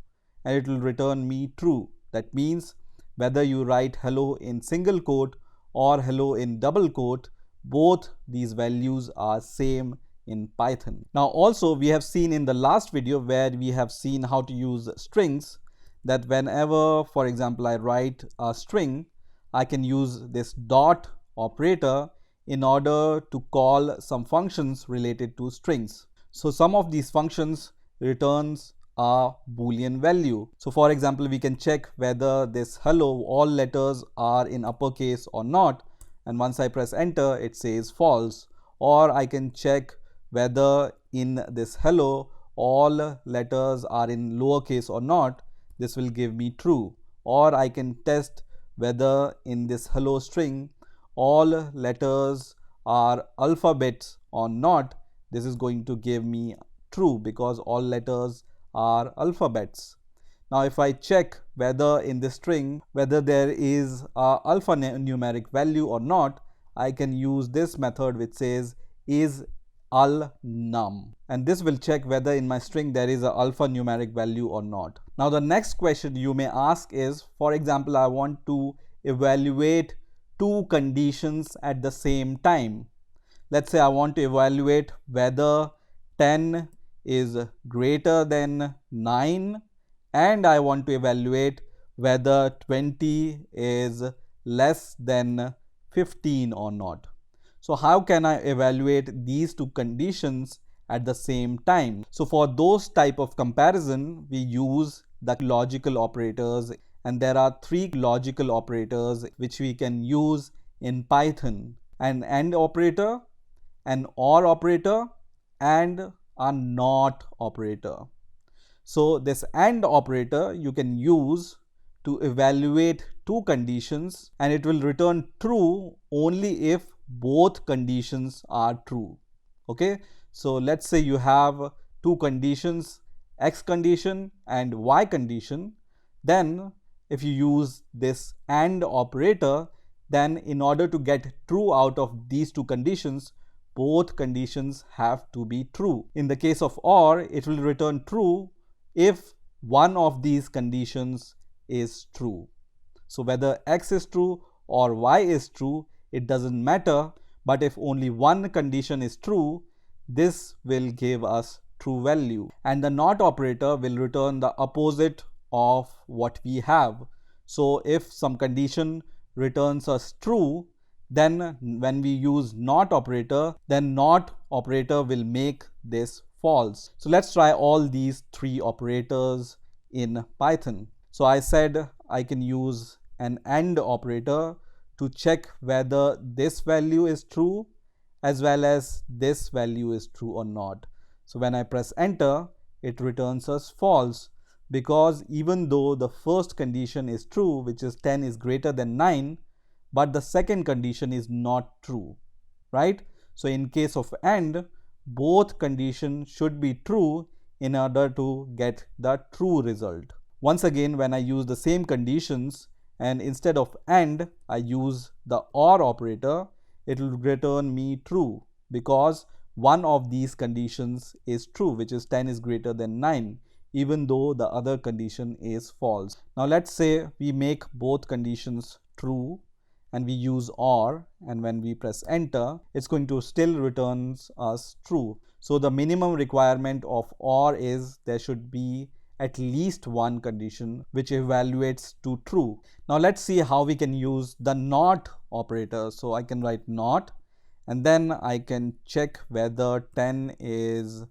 and it will return me true. That means whether you write hello in single quote or hello in double quote, both these values are same in Python. Now also, we have seen in the last video where we have seen how to use strings, that whenever, for example, I write a string, I can use this dot operator in order to call some functions related to strings. So some of these functions returns a Boolean value. So for example, we can check whether this hello, all letters are in uppercase or not, and once I press enter, it says false. Or I can check whether in this hello all letters are in lowercase or not. This will give me true. Or I can test whether in this hello string all letters are alphabets or not. This is going to give me true because all letters are alphabets. Now if I check whether in this string whether there is a alphanumeric value or not, I can use this method which says is al_num, and this will check whether in my string there is a alphanumeric value or not. Now the next question you may ask is, for example, I want to evaluate two conditions at the same time. Let's say I want to evaluate whether 10 is greater than 9, and I want to evaluate whether 20 is less than 15 or not. So how can I evaluate these two conditions at the same time? So for those type of comparison, we use the logical operators, and there are three logical operators which we can use in Python: an AND operator, an OR operator, and a NOT operator. So this AND operator you can use to evaluate two conditions, and it will return true only if both conditions are true. Okay, so let's say you have two conditions, X condition and Y condition. Then if you use this AND operator, then in order to get true out of these two conditions, both conditions have to be true. In the case of OR, it will return true if one of these conditions is true. So whether X is true or Y is true, it doesn't matter, but if only one condition is true, this will give us true value. And the NOT operator will return the opposite of what we have. So if some condition returns us true, Then when we use not operator, then not operator will make this false. So let's try all these three operators in Python. So I said I can use an AND operator to check whether this value is true as well as this value is true or not. So when I press enter, it returns us false, because even though the first condition is true, which is 10 is greater than 9, but the second condition is not true, right? So in case of AND, both conditions should be true in order to get the true result. Once again, when I use the same conditions and instead of AND, I use the OR operator, it will return me true, because one of these conditions is true, which is 10 is greater than 9, even though the other condition is false. Now let's say we make both conditions true and we use OR, and when we press enter, it's going to still returns us true. So the minimum requirement of OR is there should be at least one condition which evaluates to true. Now let's see how we can use the not operator. So I can write not, and then I can check whether 10 is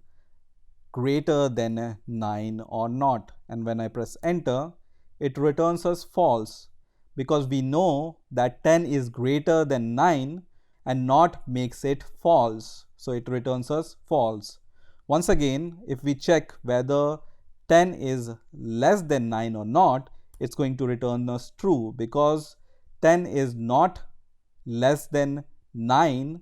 greater than 9 or not. And when I press enter, it returns us false, because we know that 10 is greater than 9 and not makes it false. So it returns us false. Once again, if we check whether 10 is less than 9 or not, it's going to return us true, because 10 is not less than 9,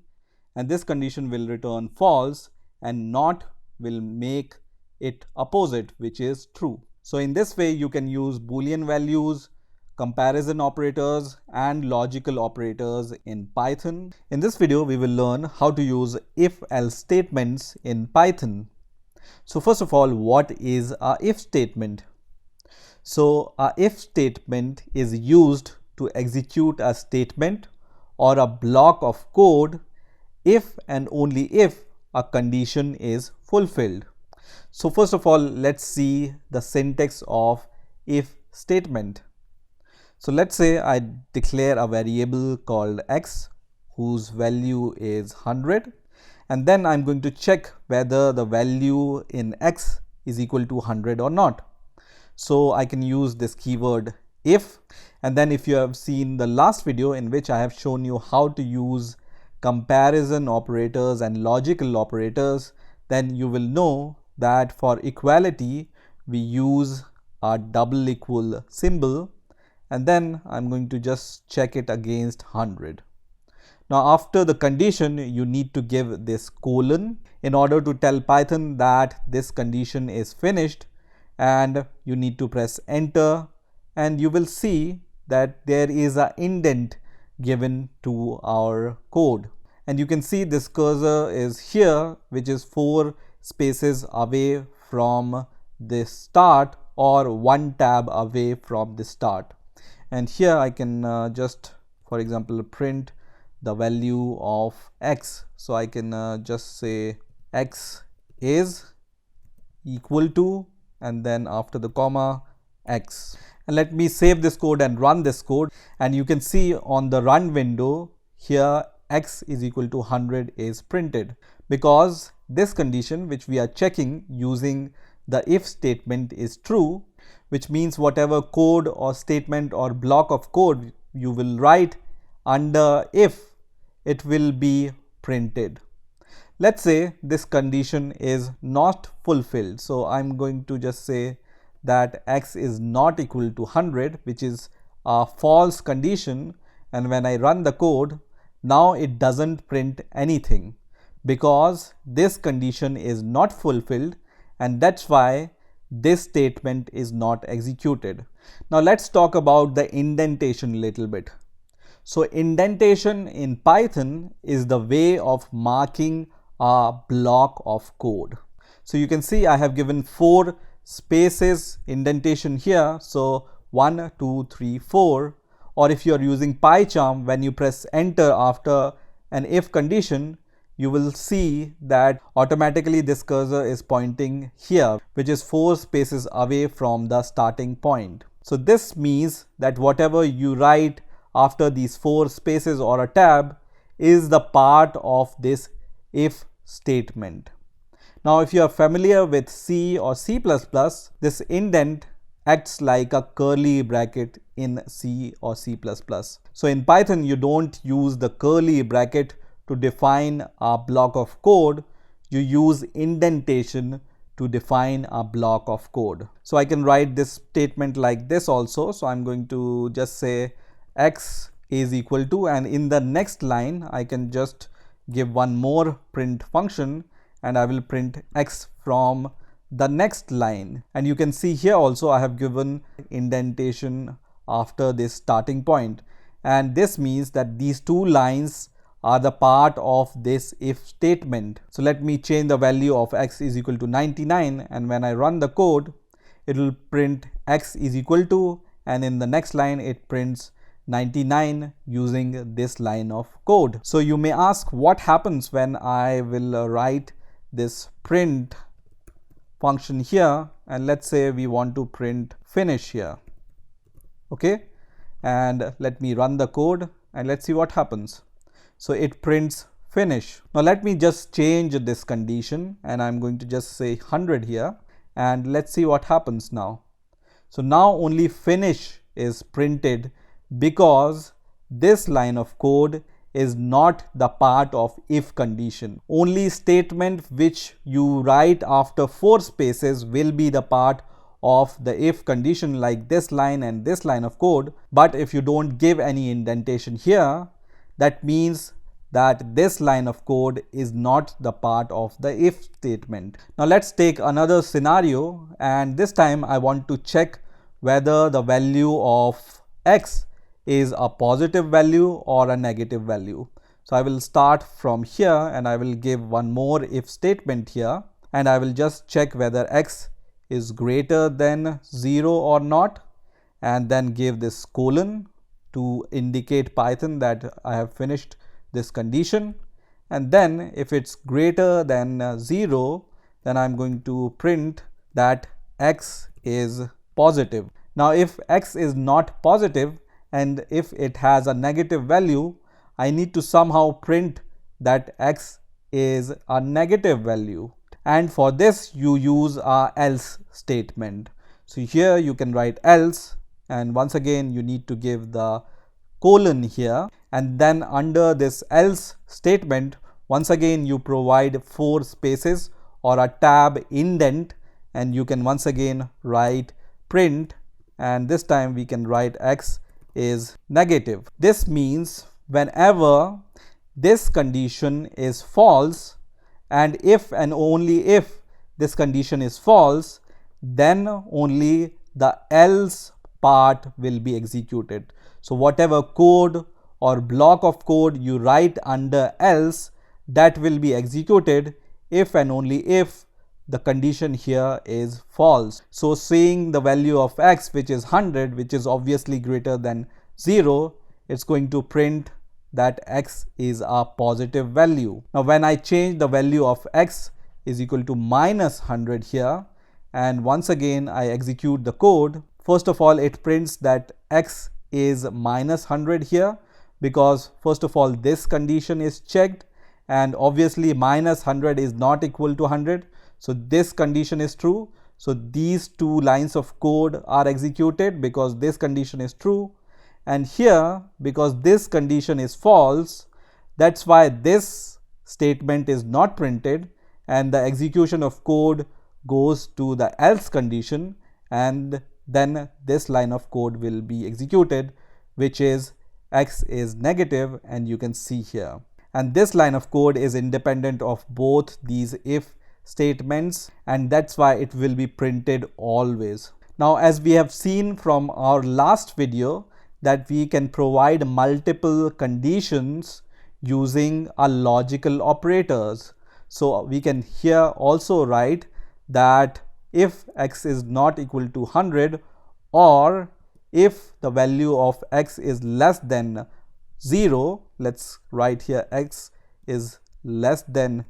and this condition will return false, and not will make it opposite, which is true. So in this way, you can use Boolean values, comparison operators, and logical operators in Python. In this video, we will learn how to use if-else statements in Python. So first of all, what is a if statement? So a if statement is used to execute a statement or a block of code if and only if a condition is fulfilled. So first of all, let's see the syntax of if statement. So let's say I declare a variable called x whose value is 100, and then I'm going to check whether the value in x is equal to 100 or not. So I can use this keyword if, and then if you have seen the last video in which I have shown you how to use comparison operators and logical operators, then you will know that for equality we use a double equal symbol, and then I'm going to just check it against 100. Now after the condition, you need to give this colon in order to tell Python that this condition is finished, and you need to press enter, and you will see that there is an indent given to our code. And you can see this cursor is here, which is 4 spaces away from the start, or 1 tab away from the start. And here I can just, for example, print the value of x. So I can just say x is equal to, and then after the comma, x. And let me save this code and run this code, and you can see on the run window here x is equal to 100 is printed, because this condition which we are checking using the if statement is true, which means whatever code or statement or block of code you will write under if, it will be printed. Let's say this condition is not fulfilled. So I'm going to just say that x is not equal to 100, which is a false condition. And when I run the code, now it doesn't print anything, because this condition is not fulfilled, and that's why this statement is not executed. Now let's talk about the indentation a little bit. So indentation in Python is the way of marking a block of code. So you can see I have given 4 spaces indentation here. So 1, 2, 3, 4. Or if you are using PyCharm, when you press enter after an if condition, you will see that automatically this cursor is pointing here, which is 4 spaces away from the starting point. So this means that whatever you write after these 4 spaces or a tab is the part of this if statement. Now, if you are familiar with C or C++, this indent acts like a curly bracket in C or C++. So in Python, you don't use the curly bracket to define a block of code. You use indentation to define a block of code. So I can write this statement like this also. So I'm going to just say x is equal to, and in the next line, I can just give one more print function, and I will print x from the next line. And you can see here also I have given indentation after this starting point. And this means that these 2 lines are the part of this if statement. So let me change the value of x is equal to 99, and when I run the code, it will print x is equal to, and in the next line it prints 99 using this line of code. So you may ask what happens when I will write this print function here, and let's say we want to print finish here. Okay, and let me run the code and let's see what happens. So it prints finish. Now let me just change this condition, and I'm going to just say 100 here, and let's see what happens now. So now only finish is printed because this line of code is not the part of if condition. Only statement which you write after 4 spaces will be the part of the if condition, like this line and this line of code. But if you don't give any indentation here, that means that this line of code is not the part of the if statement. Now let's take another scenario, and this time I want to check whether the value of x is a positive value or a negative value. So I will start from here, and I will give one more if statement here, and I will just check whether x is greater than 0 or not, and then give this colon to indicate Python that I have finished this condition. And then if it's greater than 0, then I'm going to print that x is positive. Now if x is not positive, and if it has a negative value, I need to somehow print that x is a negative value. And for this you use a else statement. So here you can write else, and once again you need to give the colon here, and then under this else statement, once again you provide 4 spaces or a tab indent, and you can once again write print, and this time we can write x is negative. This means whenever this condition is false, and if and only if this condition is false, then only the else part will be executed. So whatever code or block of code you write under else, that will be executed if and only if the condition here is false. So saying the value of x, which is 100, which is obviously greater than 0, it's going to print that x is a positive value. Now when I change the value of x is equal to minus 100 here, and once again I execute the code, first of all it prints that x is minus 100 here, because first of all this condition is checked, and obviously minus 100 is not equal to 100. So this condition is true. So these 2 lines of code are executed because this condition is true. And here, because this condition is false, that's why this statement is not printed, and the execution of code goes to the else condition, and then this line of code will be executed, which is x is negative, and you can see here. And this line of code is independent of both these if statements, and that's why it will be printed always. Now, as we have seen from our last video, that we can provide multiple conditions using a logical operators. So we can here also write that if x is not equal to 100, or if the value of x is less than 0, let's write here x is less than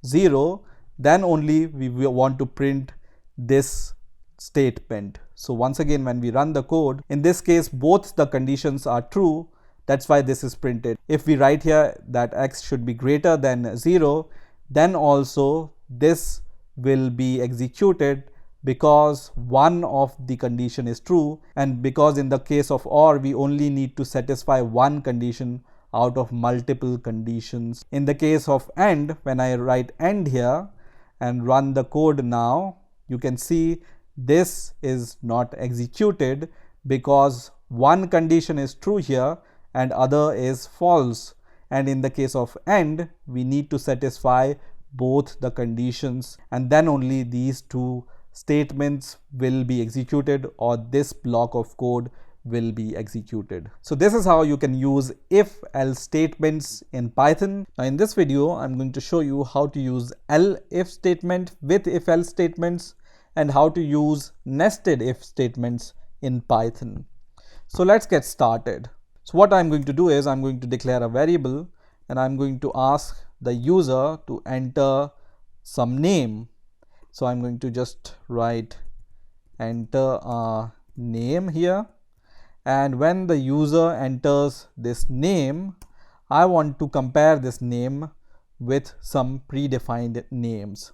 0, then only we want to print this statement. So once again, when we run the code, in this case both the conditions are true, That's why this is printed. If we write here that x should be greater than 0, then also this will be executed because one of the condition is true, and because in the case of OR we only need to satisfy one condition out of multiple conditions. In the case of AND, when I write AND here and run the code now, you can see this is not executed because one condition is true here and other is false. And in the case of AND, we need to satisfy both the conditions, and then only these two statements will be executed, or this block of code will be executed. So this is how you can use if else statements in Python. Now in this video, I'm going to show you how to use elif statement with if else statements and how to use nested if statements in Python. So let's get started. So what I'm going to do is I'm going to declare a variable and I'm going to ask the user to enter some name. So I'm going to just write enter a name here, and when the user enters this name, I want to compare this name with some predefined names.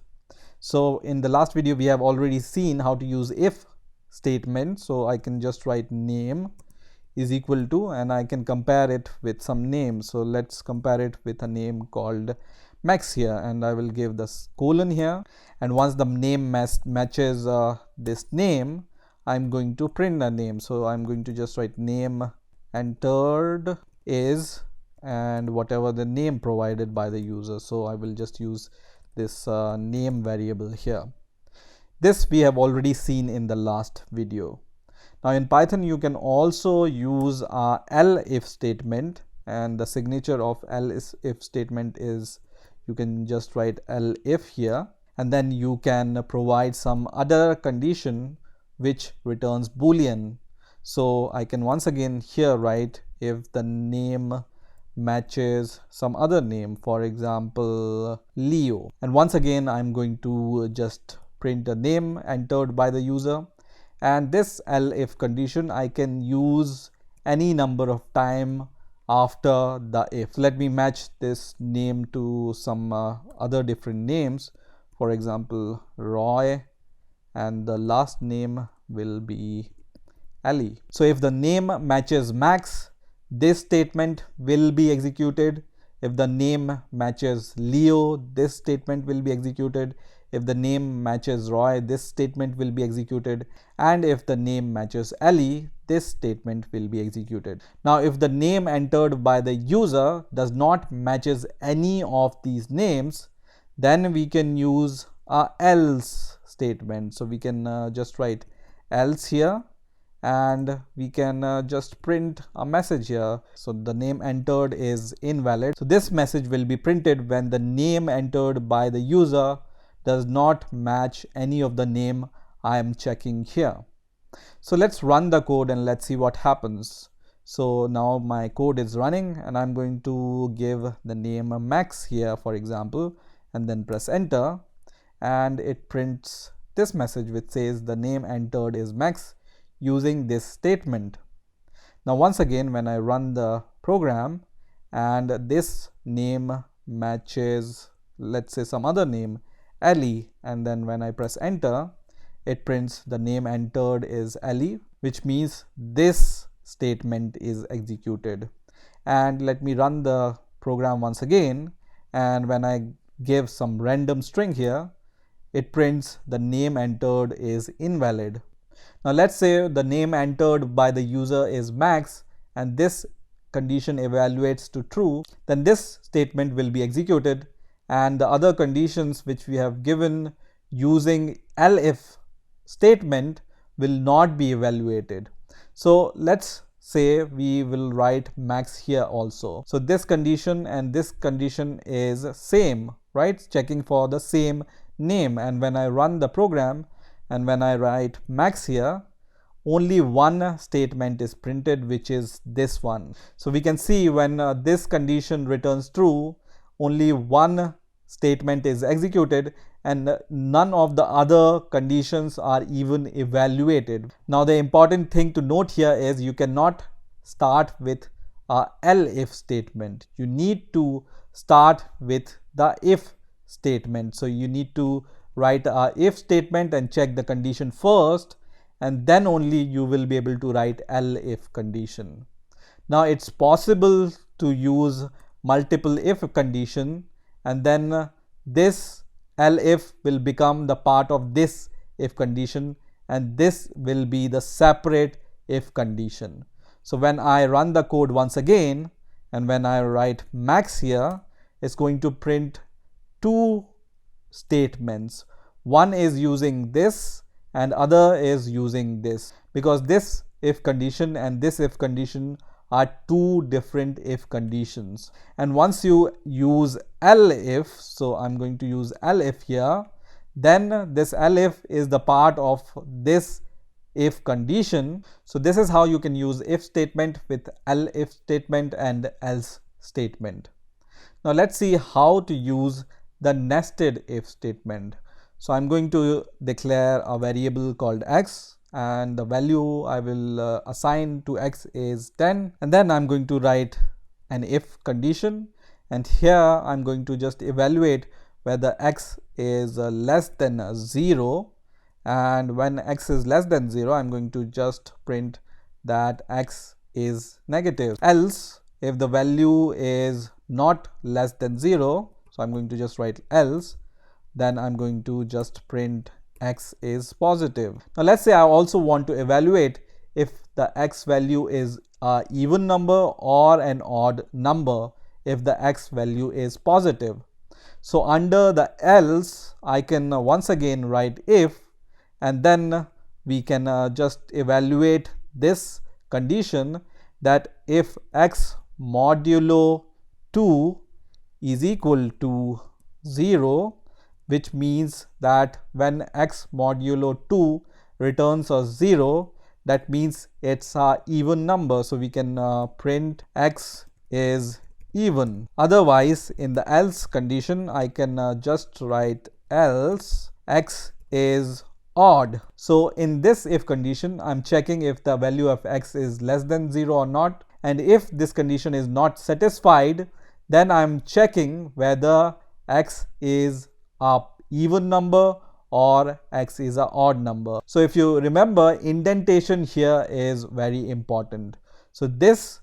So in the last video we have already seen how to use if statement, so I can just write name is equal to, and I can compare it with some names. So let's compare it with a name called Max here, and I will give this colon here, and once the name matches this name, I'm going to print the name. So I'm going to just write name entered is and whatever the name provided by the user. So I will just use this name variable here. This we have already seen in the last video. Now in Python you can also use elif statement, and the signature of elif statement is you can just write elif here, and then you can provide some other condition which returns Boolean. So I can once again here write if the name matches some other name, for example Leo, and once again I'm going to just print the name entered by the user. And this elif condition I can use any number of time after the if. Let me match this name to some other different names, for example Roy, and the last name will be Ali. So if the name matches Max, this statement will be executed. If the name matches Leo, this statement will be executed. If the name matches Roy, this statement will be executed. And if the name matches Ali, this statement will be executed. Now if the name entered by the user does not matches any of these names, then we can use a else statement. So we can just write else here, and we can just print a message here. So the name entered is invalid. So this message will be printed when the name entered by the user does not match any of the name I am checking here. So let's run the code and let's see what happens. So now my code is running and I'm going to give the name Max here, for example, and then press enter, and it prints this message which says the name entered is Max using this statement. Now once again when I run the program and this name matches, let's say some other name Ali, and then when I press enter, it prints the name entered is Ali, which means this statement is executed. And let me run the program once again, and when I give some random string here, it prints the name entered is invalid. Now let's say the name entered by the user is Max and this condition evaluates to true, then this statement will be executed, and the other conditions which we have given using elif statement will not be evaluated. So let's say we will write Max here also. So this condition and this condition is same, right? Checking for the same name, and when I run the program and when I write Max here, only one statement is printed, which is this one. So we can see when this condition returns true, only one statement is executed and none of the other conditions are even evaluated. Now the important thing to note here is you cannot start with a elif statement. You need to start with the if statement. So you need to write a if statement and check the condition first, and then only you will be able to write elif condition. Now it's possible to use multiple if condition, and then this elif will become the part of this if condition, and this will be the separate if condition. So when I run the code once again, and when I write max here, it's going to print two statements. One is using this and other is using this, because this if condition and this if condition are two different if conditions. And once you use elif, so I'm going to use elif here, then this elif is the part of this if condition. So this is how you can use if statement with elif statement and else statement. Now let's see how to use the nested if statement. So I'm going to declare a variable called x, and the value I will assign to x is 10, and then I'm going to write an if condition, and here I'm going to just evaluate whether x is less than 0, and when x is less than 0 I'm going to just print that x is negative. Else, if the value is not less than 0, so I'm going to just write else, then I'm going to just print x is positive. Now let's say I also want to evaluate if the x value is an even number or an odd number if the x value is positive. So under the else, I can once again write if, and then we can just evaluate this condition, that if x modulo 2 is equal to 0, which means that when x modulo 2 returns a 0, that means it's a even number, so we can print x is even. Otherwise, in the else condition, I can just write else x is odd. So in this if condition, I'm checking if the value of x is less than 0 or not, and if this condition is not satisfied, then I'm checking whether x is a even number or x is an odd number. So if you remember, indentation here is very important. So this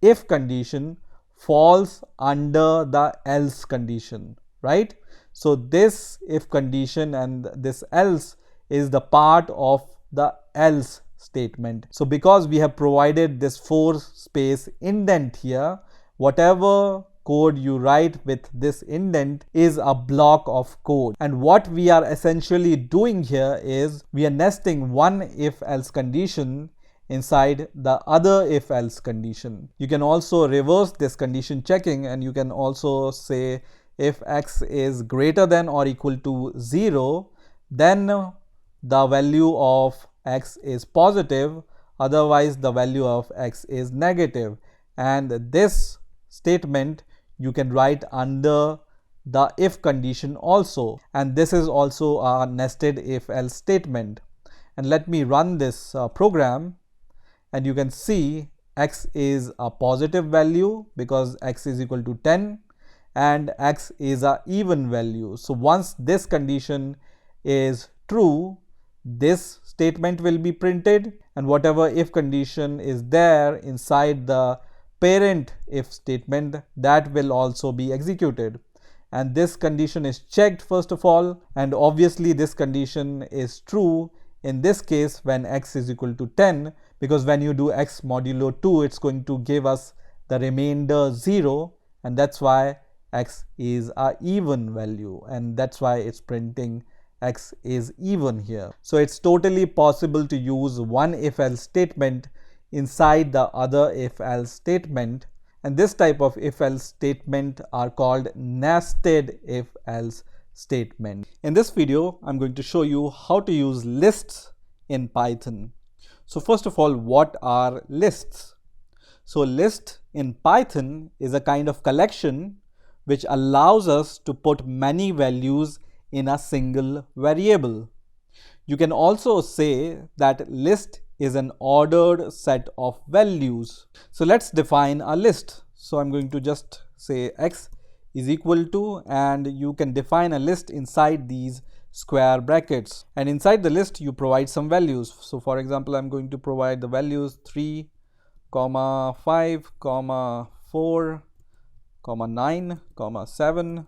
if condition falls under the else condition, right? So this if condition and this else is the part of the else statement. So because we have provided this 4-space indent here, whatever code you write with this indent is a block of code. And what we are essentially doing here is we are nesting one if else condition inside the other if else condition. You can also reverse this condition checking, and you can also say if x is greater than or equal to 0, then the value of x is positive, otherwise the value of x is negative. And this statement you can write under the if condition also, and this is also a nested if else statement. And let me run this program, and you can see x is a positive value because x is equal to 10, and x is a even value. So once this condition is true, this statement will be printed, and whatever if condition is there inside the parent if statement, that will also be executed. And this condition is checked first of all, and obviously this condition is true in this case when x is equal to 10, because when you do x modulo 2, it's going to give us the remainder 0, and that's why x is a even value, and that's why it's printing x is even here. So it's totally possible to use one if else statement inside the other if else statement, and this type of if else statement are called nested if else statement. In this video, I'm going to show you how to use lists in Python. So first of all, what are lists? So list in Python is a kind of collection which allows us to put many values in a single variable. You can also say that list is an ordered set of values. So let's define a list. So I'm going to just say x is equal to, and you can define a list inside these square brackets, and inside the list you provide some values. So for example, I'm going to provide the values 3, 5, 4, 9, 7,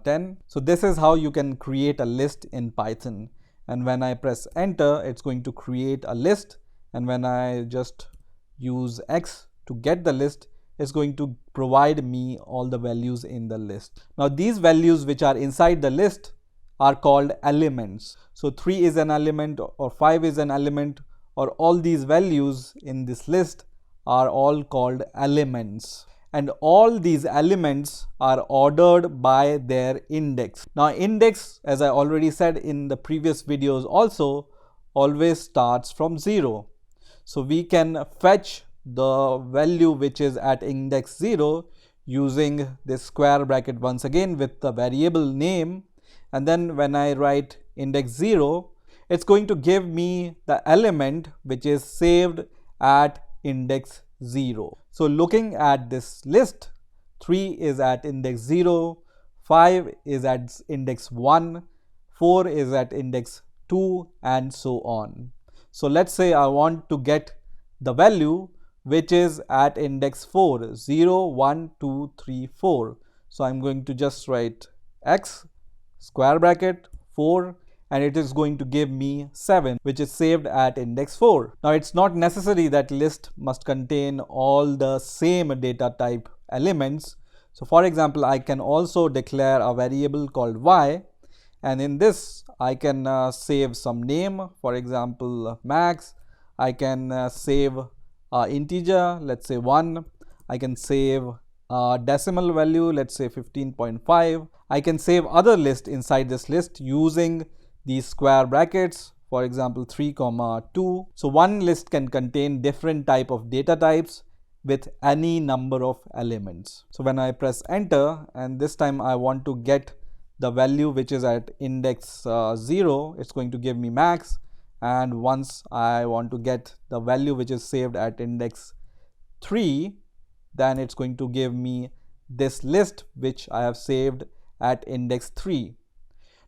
10. So this is how you can create a list in Python, and when I press enter, it's going to create a list, and when I just use x to get the list, it's going to provide me all the values in the list. Now these values which are inside the list are called elements. So 3 is an element, or 5 is an element, or all these values in this list are all called elements. And all these elements are ordered by their index. Now index, as I already said in the previous videos also, always starts from 0. So we can fetch the value which is at index 0 using this square bracket once again with the variable name, and then when I write index 0, it's going to give me the element which is saved at index 0. So looking at this list, 3 is at index 0, 5 is at index 1, 4 is at index 2, and so on. So let's say I want to get the value which is at index 4, 0, 1, 2, 3, 4. So I'm going to just write x square bracket 4, and it is going to give me 7, which is saved at index 4. Now it's not necessary that list must contain all the same data type elements. So for example, I can also declare a variable called y, and in this I can save some name, for example max. I can save integer, let's say 1. I can save a decimal value, let's say 15.5. I can save other list inside this list using these square brackets, for example 3, 2. So one list can contain different type of data types with any number of elements. So when I press enter, and this time I want to get the value which is at index 0, it's going to give me max, and once I want to get the value which is saved at index 3, then it's going to give me this list which I have saved at index 3.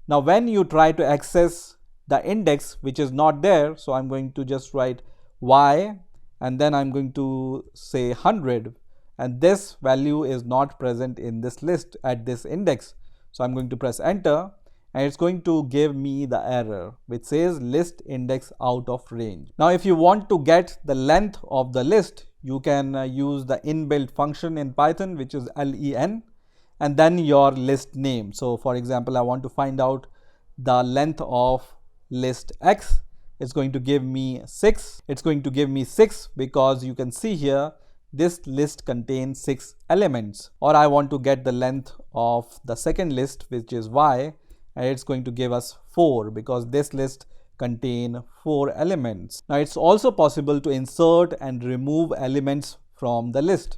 Now when you try to access the index which is not there, so I'm going to just write y, and then I'm going to say 100, and this value is not present in this list at this index. So I'm going to press enter, and it's going to give me the error which says list index out of range. Now if you want to get the length of the list, you can use the inbuilt function in Python which is len, and then your list name. So for example, I want to find out the length of list x. It's going to give me 6. It's going to give me 6 because you can see here this list contains 6 elements. Or I want to get the length of the second list which is y, and it's going to give us 4 because this list contains 4 elements. Now it's also possible to insert and remove elements from the list.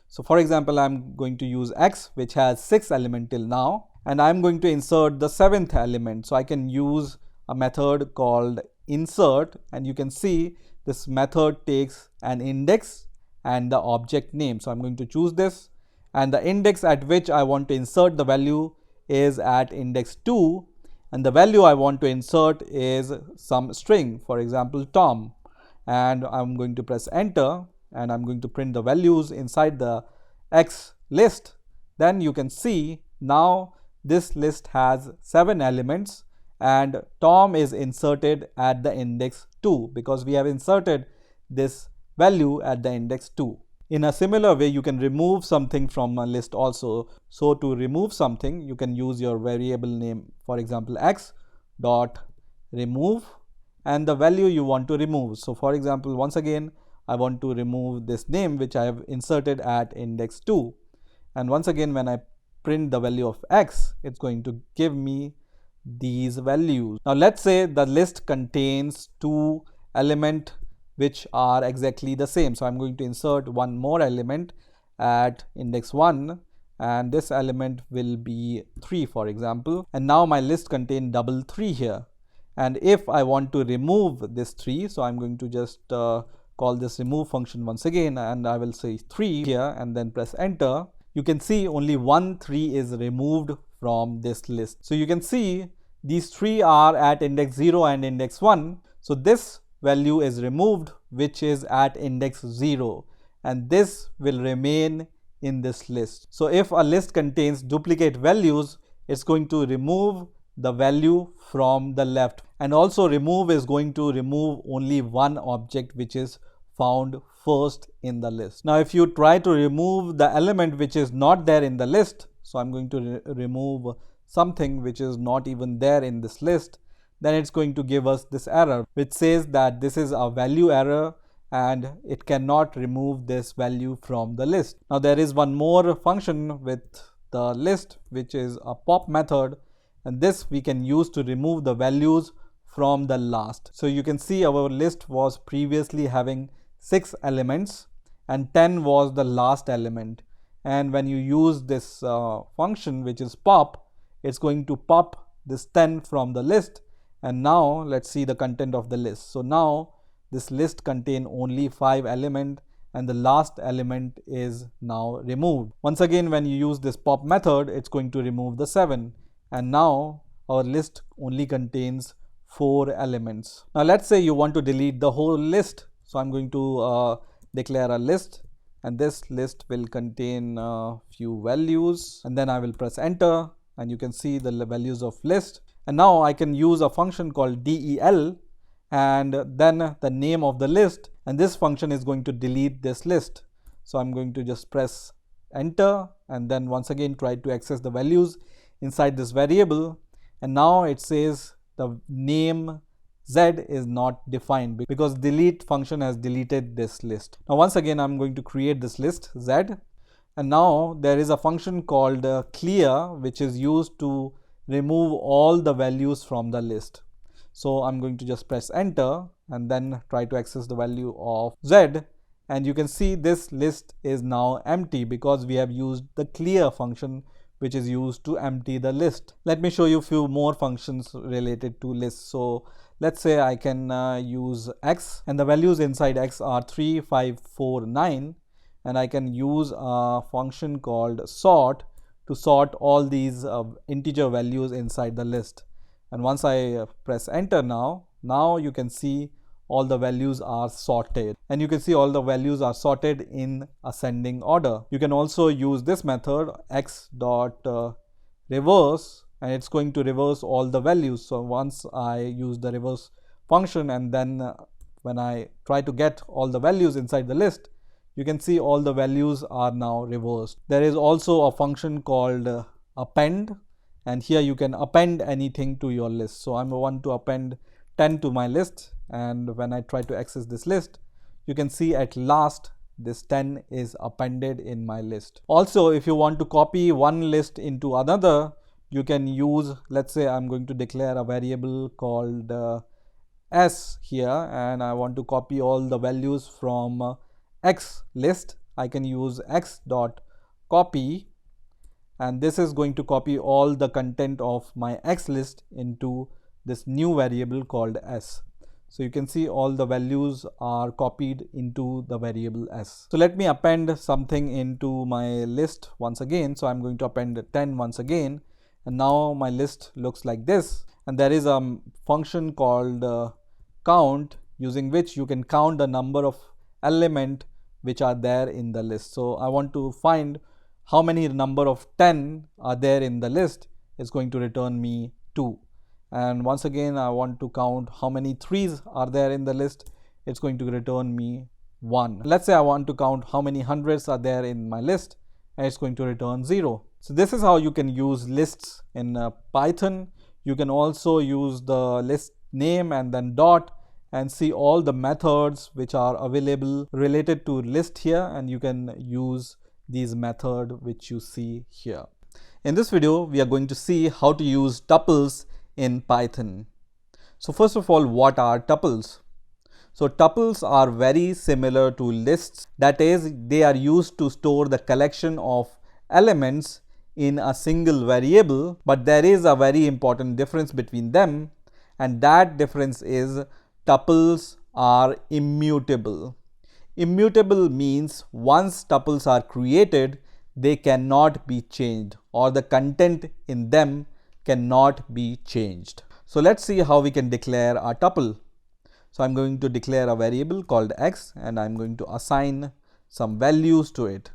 So for example, I'm going to use x which has 6 elements till now, and I'm going to insert the 7th element. So I can use a method called insert, and you can see this method takes an index and the object name. So I'm going to choose this, and the index at which I want to insert the value is at index 2, and the value I want to insert is some string, for example Tom, and I'm going to press enter, and I'm going to print the values inside the x list. Then you can see now this list has 7 elements, and Tom is inserted at the index 2 because we have inserted this value at the index 2. In a similar way, you can remove something from a list also. So to remove something, you can use your variable name, for example x dot remove, and the value you want to remove. So for example, once again, I want to remove this name which I have inserted at index 2, and once again when I print the value of x, it's going to give me these values. Now let's say the list contains 2 elements which are exactly the same. So I'm going to insert one more element at index 1, and this element will be 3, for example, and now my list contains double 3 here. And if I want to remove this 3, so I'm going to just call this remove function once again, and I will say 3 here and then press enter. You can see only 1 3 is removed from this list. So you can see these 3 are at index 0 and index 1. So this value is removed, which is at index 0, and this will remain in this list. So if a list contains duplicate values, it's going to remove the value from the left, and also remove is going to remove only one object which is found first in the list. Now if you try to remove the element which is not there in the list, so I'm going to remove something which is not even there in this list, then it's going to give us this error which says that this is a value error and it cannot remove this value from the list. Now there is one more function with the list which is a pop method, and this we can use to remove the values from the last. So you can see our list was previously having 6 elements and 10 was the last element, and when you use this function which is pop, it's going to pop this 10 from the list. And now let's see the content of the list. So now this list contains only 5 elements and the last element is now removed. Once again, when you use this pop method, it's going to remove the 7, and now our list only contains 4 elements. Now let's say you want to delete the whole list. So I'm going to declare a list, and this list will contain a few values, and then I will press enter and you can see the values of list. And now I can use a function called del and then the name of the list, and this function is going to delete this list. So I'm going to just press enter and then once again try to access the values inside this variable, and now it says the name Z is not defined because delete function has deleted this list. Now once again I'm going to create this list Z, and now there is a function called clear which is used to remove all the values from the list. So I'm going to just press enter and then try to access the value of Z, and you can see this list is now empty because we have used the clear function which is used to empty the list. Let me show you a few more functions related to lists. So let's say I can use x, and the values inside x are 3, 5, 4, 9, and I can use a function called sort to sort all these integer values inside the list. And once I press enter now you can see all the values are sorted, and you can see all the values are sorted in ascending order. You can also use this method x dot reverse, and it's going to reverse all the values. So once I use the reverse function and then when I try to get all the values inside the list, you can see all the values are now reversed. There is also a function called append, and here you can append anything to your list. So I want to append 10 to my list, and when I try to access this list, you can see at last this 10 is appended in my list. Also, if you want to copy one list into another, you can use, let's say I'm going to declare a variable called s here, and I want to copy all the values from x list. I can use x dot copy, and this is going to copy all the content of my x list into this new variable called s. So you can see all the values are copied into the variable s. So let me append something into my list once again. So I'm going to append 10 once again, and now my list looks like this. And there is a function called count, using which you can count the number of elements which are there in the list. So I want to find how many number of 10 are there in the list. It's going to return me 2. And once again I want to count how many 3s are there in the list. It's going to return me 1. Let's say I want to count how many hundreds are there in my list, and it's going to return 0. So this is how you can use lists in Python. You can also use the list name and then dot and see all the methods which are available related to list here, and you can use these methods which you see here. In this video, we are going to see how to use tuples in Python. So first of all, what are tuples? So tuples are very similar to lists. That is, they are used to store the collection of elements in a single variable, but there is a very important difference between them, and that difference is tuples are immutable. Immutable means once tuples are created, they cannot be changed, or the content in them cannot be changed. So let's see how we can declare a tuple. So I'm going to declare a variable called x, and I'm going to assign some values to it.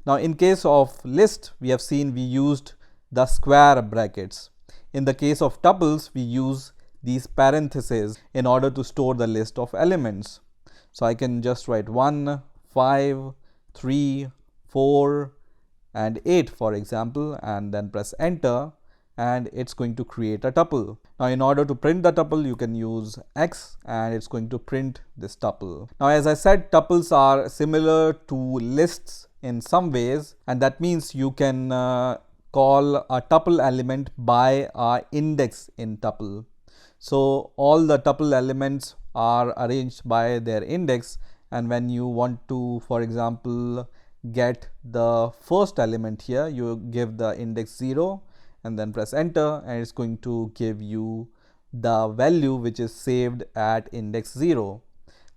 Now in case of list, we have seen we used the square brackets. In the case of tuples, we use these parentheses in order to store the list of elements. So I can just write 1, 5, 3, 4 and 8 for example, and then press enter, and it's going to create a tuple. Now in order to print the tuple, you can use x, and it's going to print this tuple. Now as I said, tuples are similar to lists in some ways, and that means you can call a tuple element by a index in tuple. So all the tuple elements are arranged by their index, and when you want to, for example, get the first element here, you give the index 0 and then press enter, and it's going to give you the value which is saved at index 0.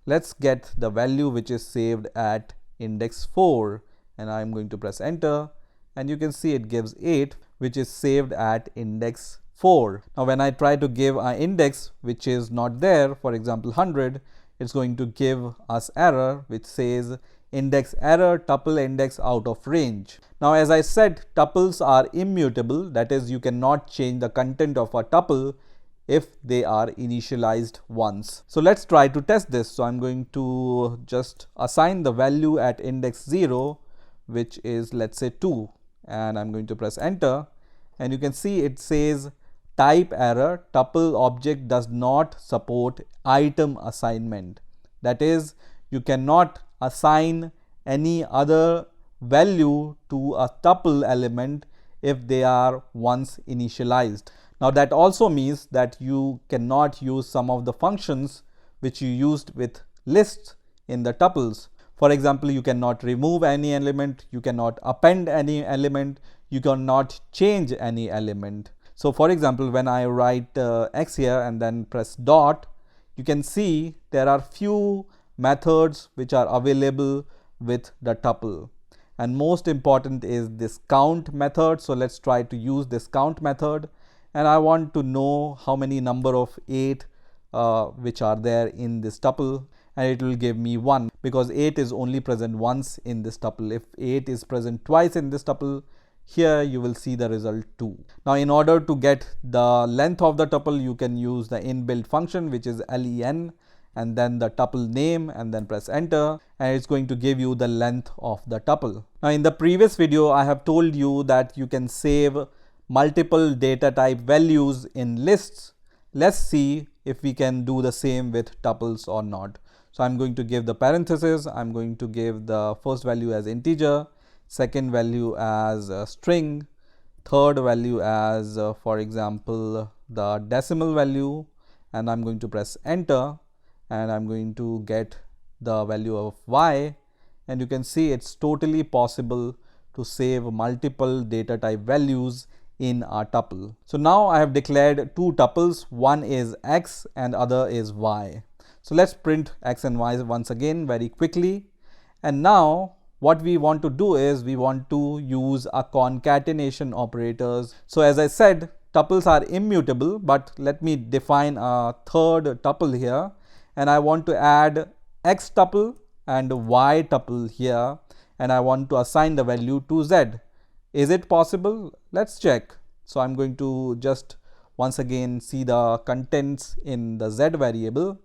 Let's get the value which is saved at index 4, and I'm going to press enter, and you can see it gives 8 which is saved at index 4. Now when I try to give an index which is not there, for example 100, it's going to give us error which says index error, tuple index out of range. Now as I said, tuples are immutable, that is you cannot change the content of a tuple if they are initialized once. So let's try to test this. So I'm going to just assign the value at index 0, which is let's say 2, and I'm going to press enter, and you can see it says type error, tuple object does not support item assignment. That is, you cannot assign any other value to a tuple element if they are once initialized. Now that also means that you cannot use some of the functions which you used with lists in the tuples. For example, you cannot remove any element, you cannot append any element, you cannot change any element. So for example, when I write x here and then press dot, you can see there are few methods which are available with the tuple, and most important is this count method. So let's try to use this count method, and I want to know how many number of 8 which are there in this tuple, and it will give me 1 because 8 is only present once in this tuple. If 8 is present twice in this tuple, here you will see the result 2. Now in order to get the length of the tuple, you can use the inbuilt function which is len, and then the tuple name, and then press enter, and it's going to give you the length of the tuple. Now in the previous video, I have told you that you can save multiple data type values in lists. Let's see if we can do the same with tuples or not. So I'm going to give the parenthesis, I'm going to give the first value as integer, second value as a string, third value as for example the decimal value, and I'm going to press enter, and I'm going to get the value of y, and you can see it's totally possible to save multiple data type values in a tuple. So now I have declared two tuples, one is x and other is y. So let's print x and y once again very quickly, and now what we want to do is we want to use a concatenation operators. So as I said, tuples are immutable, but let me define a third tuple here, and I want to add x tuple and y tuple here, and I want to assign the value to z. Is it possible? Let's check. So I'm going to just once again see the contents in the z variable,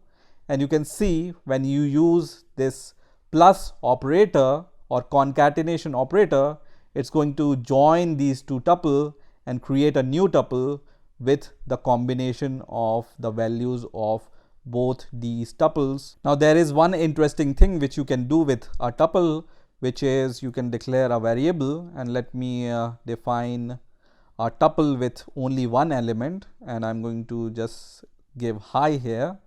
and you can see when you use this plus operator or concatenation operator, it's going to join these two tuple and create a new tuple with the combination of the values of both these tuples. Now there is one interesting thing which you can do with a tuple, which is you can declare a variable, and let me define a tuple with only one element, and I'm going to just give hi here,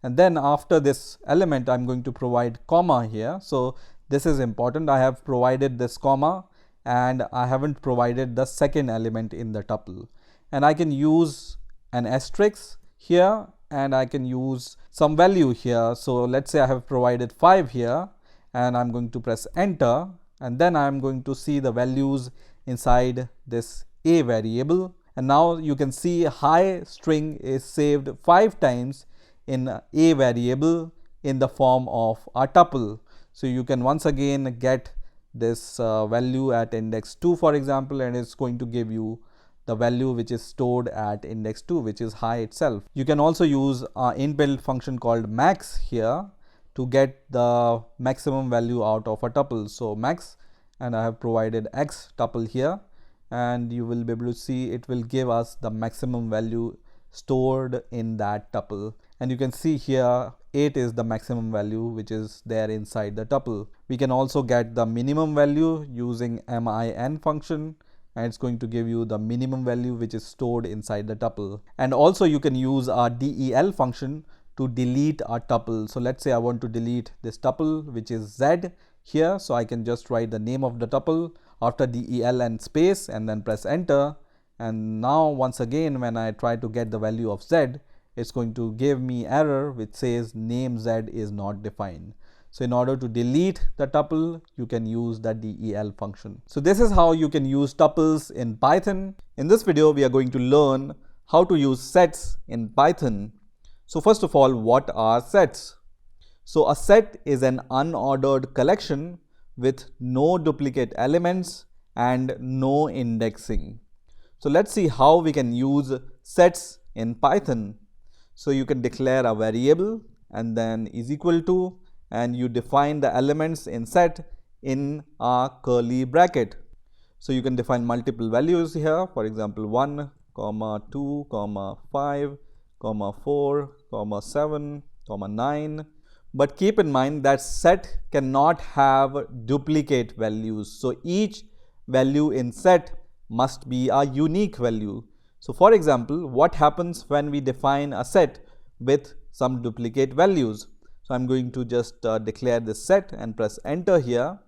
and then after this element I'm going to provide comma here. So this is important, I have provided this comma and I haven't provided the second element in the tuple, and I can use an asterisk here and I can use some value here. So let's say I have provided 5 here and I'm going to press enter, and then I'm going to see the values inside this a variable. And now you can see hi string is saved 5 times in a variable in the form of a tuple. So you can once again get this value at index 2, for example, and it's going to give you the value which is stored at index 2, which is hi itself. You can also use an inbuilt function called max here to get the maximum value out of a tuple. So max, and I have provided x tuple here, and you will be able to see it will give us the maximum value stored in that tuple. And you can see here 8 is the maximum value which is there inside the tuple. We can also get the minimum value using min function, and it's going to give you the minimum value which is stored inside the tuple. And also you can use our del function to delete a tuple. So let's say I want to delete this tuple which is z here, so I can just write the name of the tuple after del and space and then press enter. And now once again when I try to get the value of z, it's going to give me error which says name z is not defined. So in order to delete the tuple, you can use the del function. So this is how you can use tuples in Python. In this video, we are going to learn how to use sets in Python. So first of all, what are sets? So a set is an unordered collection with no duplicate elements and no indexing. So let's see how we can use sets in Python. So you can declare a variable and then is equal to, and you define the elements in set in a curly bracket. So you can define multiple values here, for example 1, 2, 5, 4, 7, 9. But keep in mind that set cannot have duplicate values. So each value in set must be a unique value. So for example, what happens when we define a set with some duplicate values? So I'm going to just declare this set and press enter here,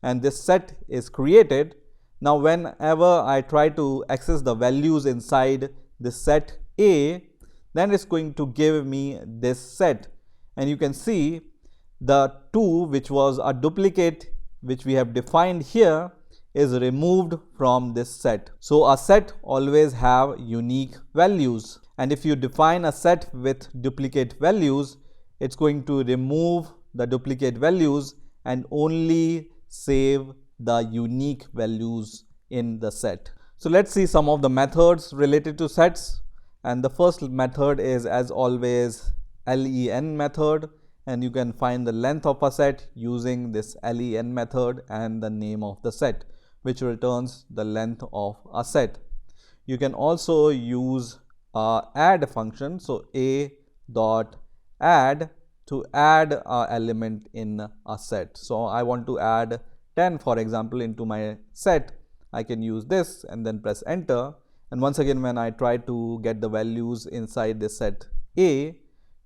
and this set is created. Now whenever I try to access the values inside this set A, then it's going to give me this set. And you can see the 2, which was a duplicate which we have defined here, is removed from this set. So a set always have unique values, and if you define a set with duplicate values, it's going to remove the duplicate values and only save the unique values in the set. So let's see some of the methods related to sets. And the first method is, as always, len method, and you can find the length of a set using this len method and the name of the set, which returns the length of a set. You can also use a add function, so a dot add, to add an element in a set. So I want to add 10, for example, into my set. I can use this and then press enter, and once again when I try to get the values inside this set A,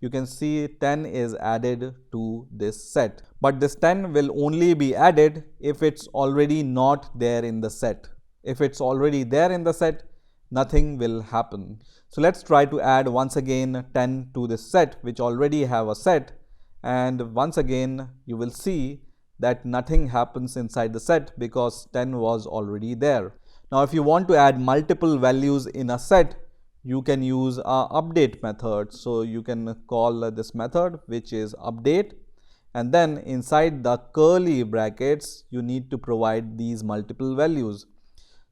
you can see 10 is added to this set. But this 10 will only be added if it's already not there in the set. If it's already there in the set, nothing will happen. So let's try to add once again 10 to this set which already have a set, and once again you will see that nothing happens inside the set because 10 was already there. Now if you want to add multiple values in a set, you can use a update method. So you can call this method which is update, and then inside the curly brackets you need to provide these multiple values.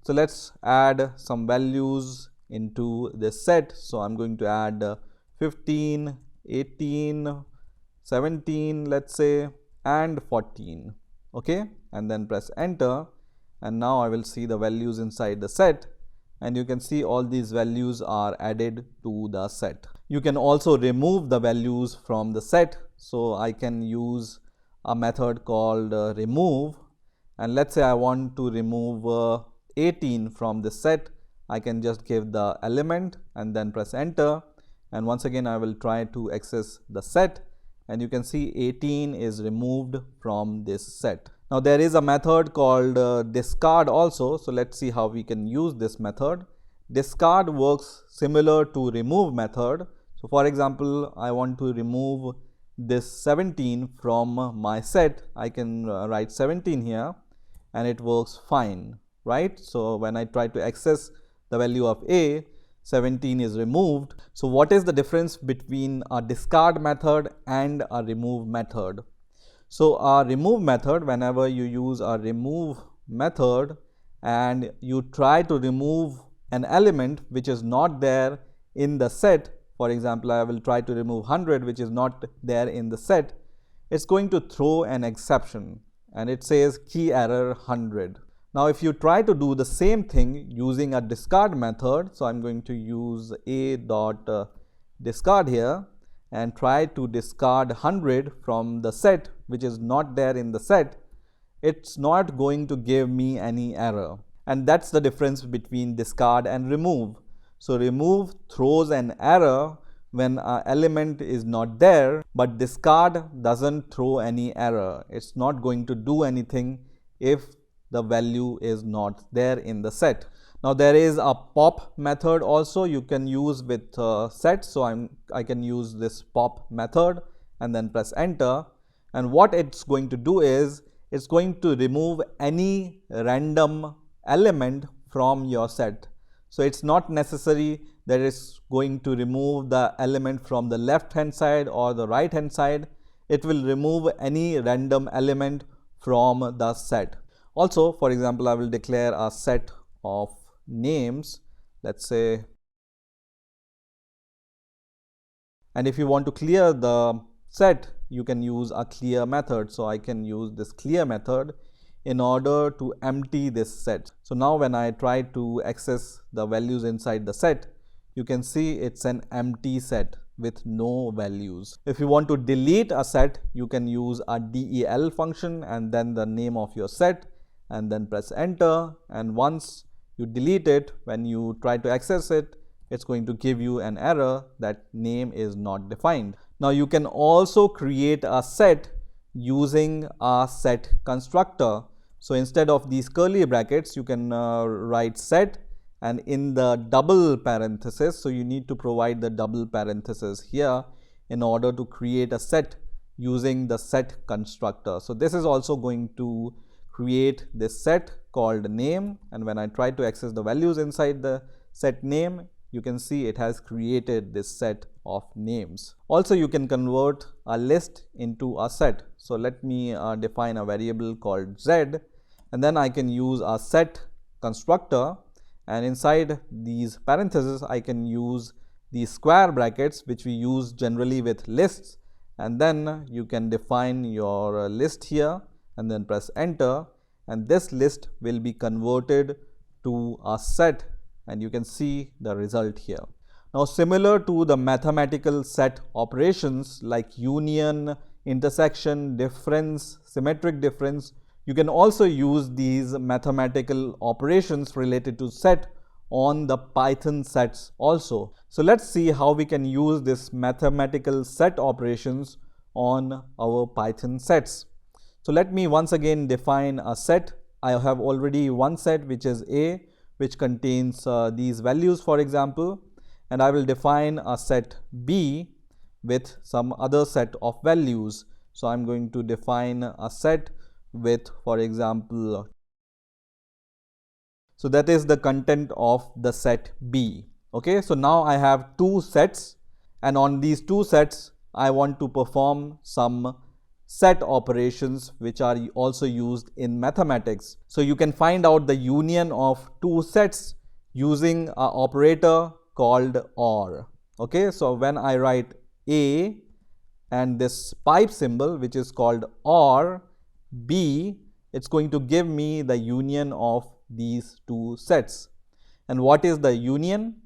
So let's add some values into this set. So I'm going to add 15, 18, 17, let's say, and 14. Okay, and then press enter, and now I will see the values inside the set, and you can see all these values are added to the set. You can also remove the values from the set. So I can use a method called remove, and let's say I want to remove 18 from this set. I can just give the element and then press enter, and once again I will try to access the set, and you can see 18 is removed from this set. Now there is a method called discard also. So let's see how we can use this method. Discard works similar to remove method. So for example, I want to remove this 17 from my set. I can write 17 here and it works fine, right? So when I try to access the value of a, 17 is removed. So what is the difference between a discard method and a remove method? So a remove method, whenever you use a remove method and you try to remove an element which is not there in the set, for example, I will try to remove 100 which is not there in the set, it's going to throw an exception and it says key error 100. Now if you try to do the same thing using a discard method, so I'm going to use a.discard here and try to discard 100 from the set which is not there in the set, it's not going to give me any error. And that's the difference between discard and remove. So remove throws an error when an element is not there, but discard doesn't throw any error. It's not going to do anything if the value is not there in the set. Now there is a pop method also you can use with set. So I can use this pop method and then press enter, and what it's going to do is it's going to remove any random element from your set. So it's not necessary that it's going to remove the element from the left hand side or the right hand side. It will remove any random element from the set. Also, for example, I will declare a set of names, let's say, and if you want to clear the set, you can use a clear method. So I can use this clear method in order to empty this set. So now when I try to access the values inside the set, you can see it's an empty set with no values. If you want to delete a set, you can use a del function and then the name of your set and then press enter, and once you delete it, when you try to access it, it's going to give you an error that name is not defined. Now you can also create a set using a set constructor. So instead of these curly brackets, you can write set and in the double parenthesis, so you need to provide the double parenthesis here in order to create a set using the set constructor. So this is also going to create this set called name, and when I try to access the values inside the set name, you can see it has created this set of names. Also, you can convert a list into a set. So let me define a variable called z, and then I can use a set constructor, and inside these parentheses I can use these square brackets which we use generally with lists, and then you can define your list here and then press enter, and this list will be converted to a set, and you can see the result here. Now similar to the mathematical set operations like union, intersection, difference, symmetric difference, you can also use these mathematical operations related to set on the Python sets also. So let's see how we can use this mathematical set operations on our Python sets. So let me once again define a set. I have already one set which is A, which contains these values, for example, and I will define a set B with some other set of values. So I'm going to define a set with, for example, so that is the content of the set B. Okay, so now I have two sets, and on these two sets I want to perform some set operations which are also used in mathematics. So you can find out the union of two sets using an operator called OR. Okay, so when I write A and this pipe symbol which is called OR B, it's going to give me the union of these two sets. And what is the union?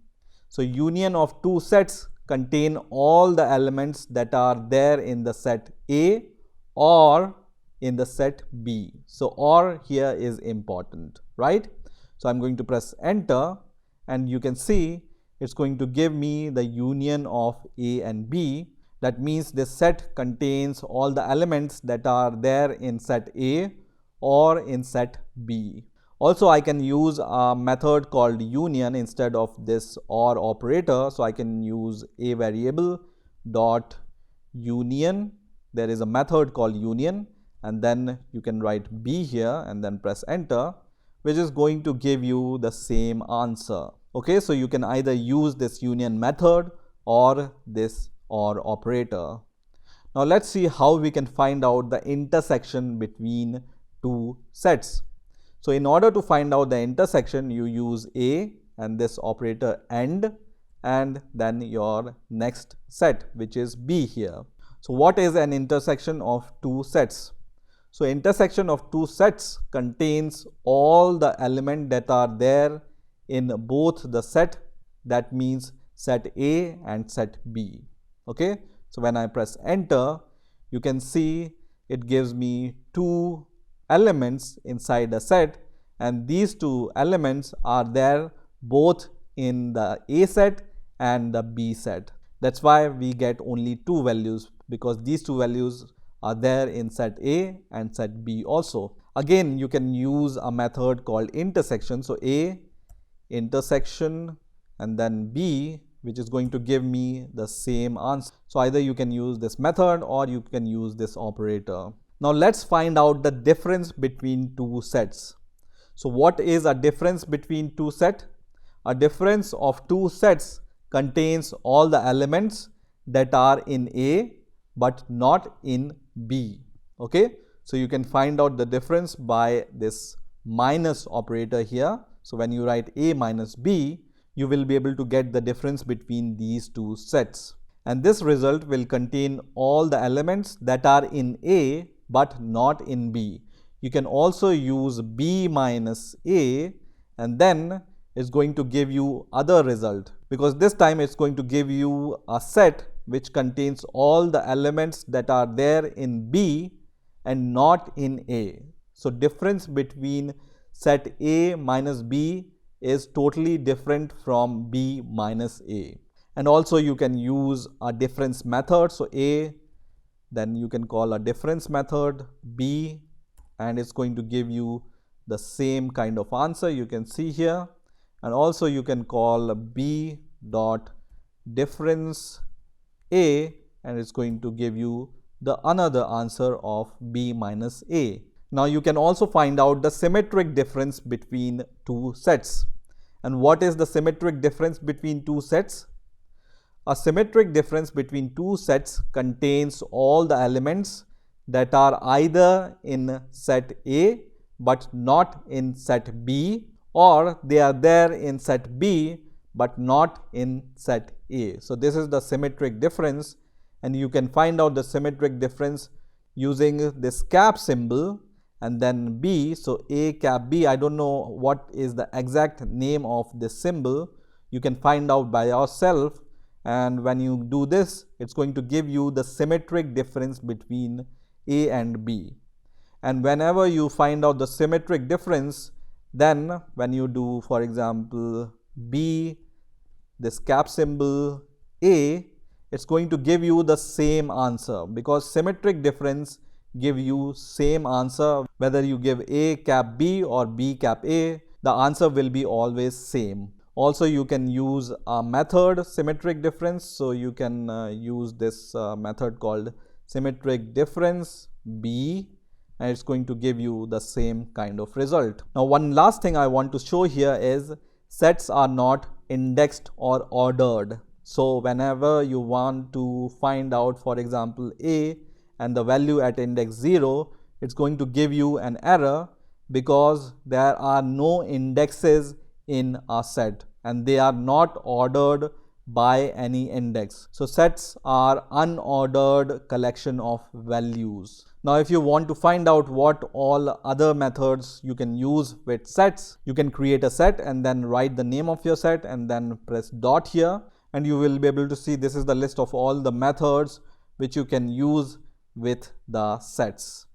So union of two sets contain all the elements that are there in the set A or in the set B. So OR here is important, right? So I'm going to press enter, and you can see it's going to give me the union of A and B. That means this set contains all the elements that are there in set A or in set B. Also, I can use a method called union instead of this OR operator. So I can use a variable dot union. There is a method called union, and then you can write B here and then press enter, which is going to give you the same answer. Okay, so you can either use this union method or this OR operator. Now let's see how we can find out the intersection between two sets. So in order to find out the intersection, you use A and this operator AND, and then your next set, which is B here. So what is an intersection of two sets? So intersection of two sets contains all the elements that are there in both the set, that means set A and set B. Okay, so when I press enter, you can see it gives me two elements inside a set, and these two elements are there both in the A set and the B set. That's why we get only two values, because these two values are there in set A and set B also. Again, you can use a method called intersection. So A intersection and then B, which is going to give me the same answer. So either you can use this method or you can use this operator. Now let's find out the difference between two sets. So what is a difference between two sets? A difference of two sets contains all the elements that are in A but not in B. Okay, so you can find out the difference by this minus operator here. So when you write A minus B, you will be able to get the difference between these two sets. And this result will contain all the elements that are in A but not in B. You can also use B minus A, and then it's going to give you other result, because this time it's going to give you a set which contains all the elements that are there in B and not in A. So difference between set A minus B is totally different from B minus A. And also you can use a difference method. So A, then you can call a difference method B, and it's going to give you the same kind of answer you can see here. And also you can call B dot difference A, and it's going to give you the another answer of B minus A. Now you can also find out the symmetric difference between two sets. And what is the symmetric difference between two sets? A symmetric difference between two sets contains all the elements that are either in set A but not in set B, or they are there in set B but not in set A. So this is the symmetric difference, and you can find out the symmetric difference using this cap symbol and then B. So A cap B, I don't know what is the exact name of this symbol. You can find out by yourself, and when you do this, it's going to give you the symmetric difference between A and B. And whenever you find out the symmetric difference, then when you do, for example, B, this cap symbol A, it's going to give you the same answer, because symmetric difference give you same answer. Whether you give A cap B or B cap A, the answer will be always same. Also you can use a method symmetric difference. So you can use this method called symmetric difference B, and it's going to give you the same kind of result. Now one last thing I want to show here is sets are not indexed or ordered. So whenever you want to find out, for example, A and the value at index 0, it's going to give you an error because there are no indexes in a set and they are not ordered by any index. So sets are unordered collection of values. Now if you want to find out what all other methods you can use with sets, you can create a set and then write the name of your set and then press dot here, and you will be able to see this is the list of all the methods which you can use with the sets.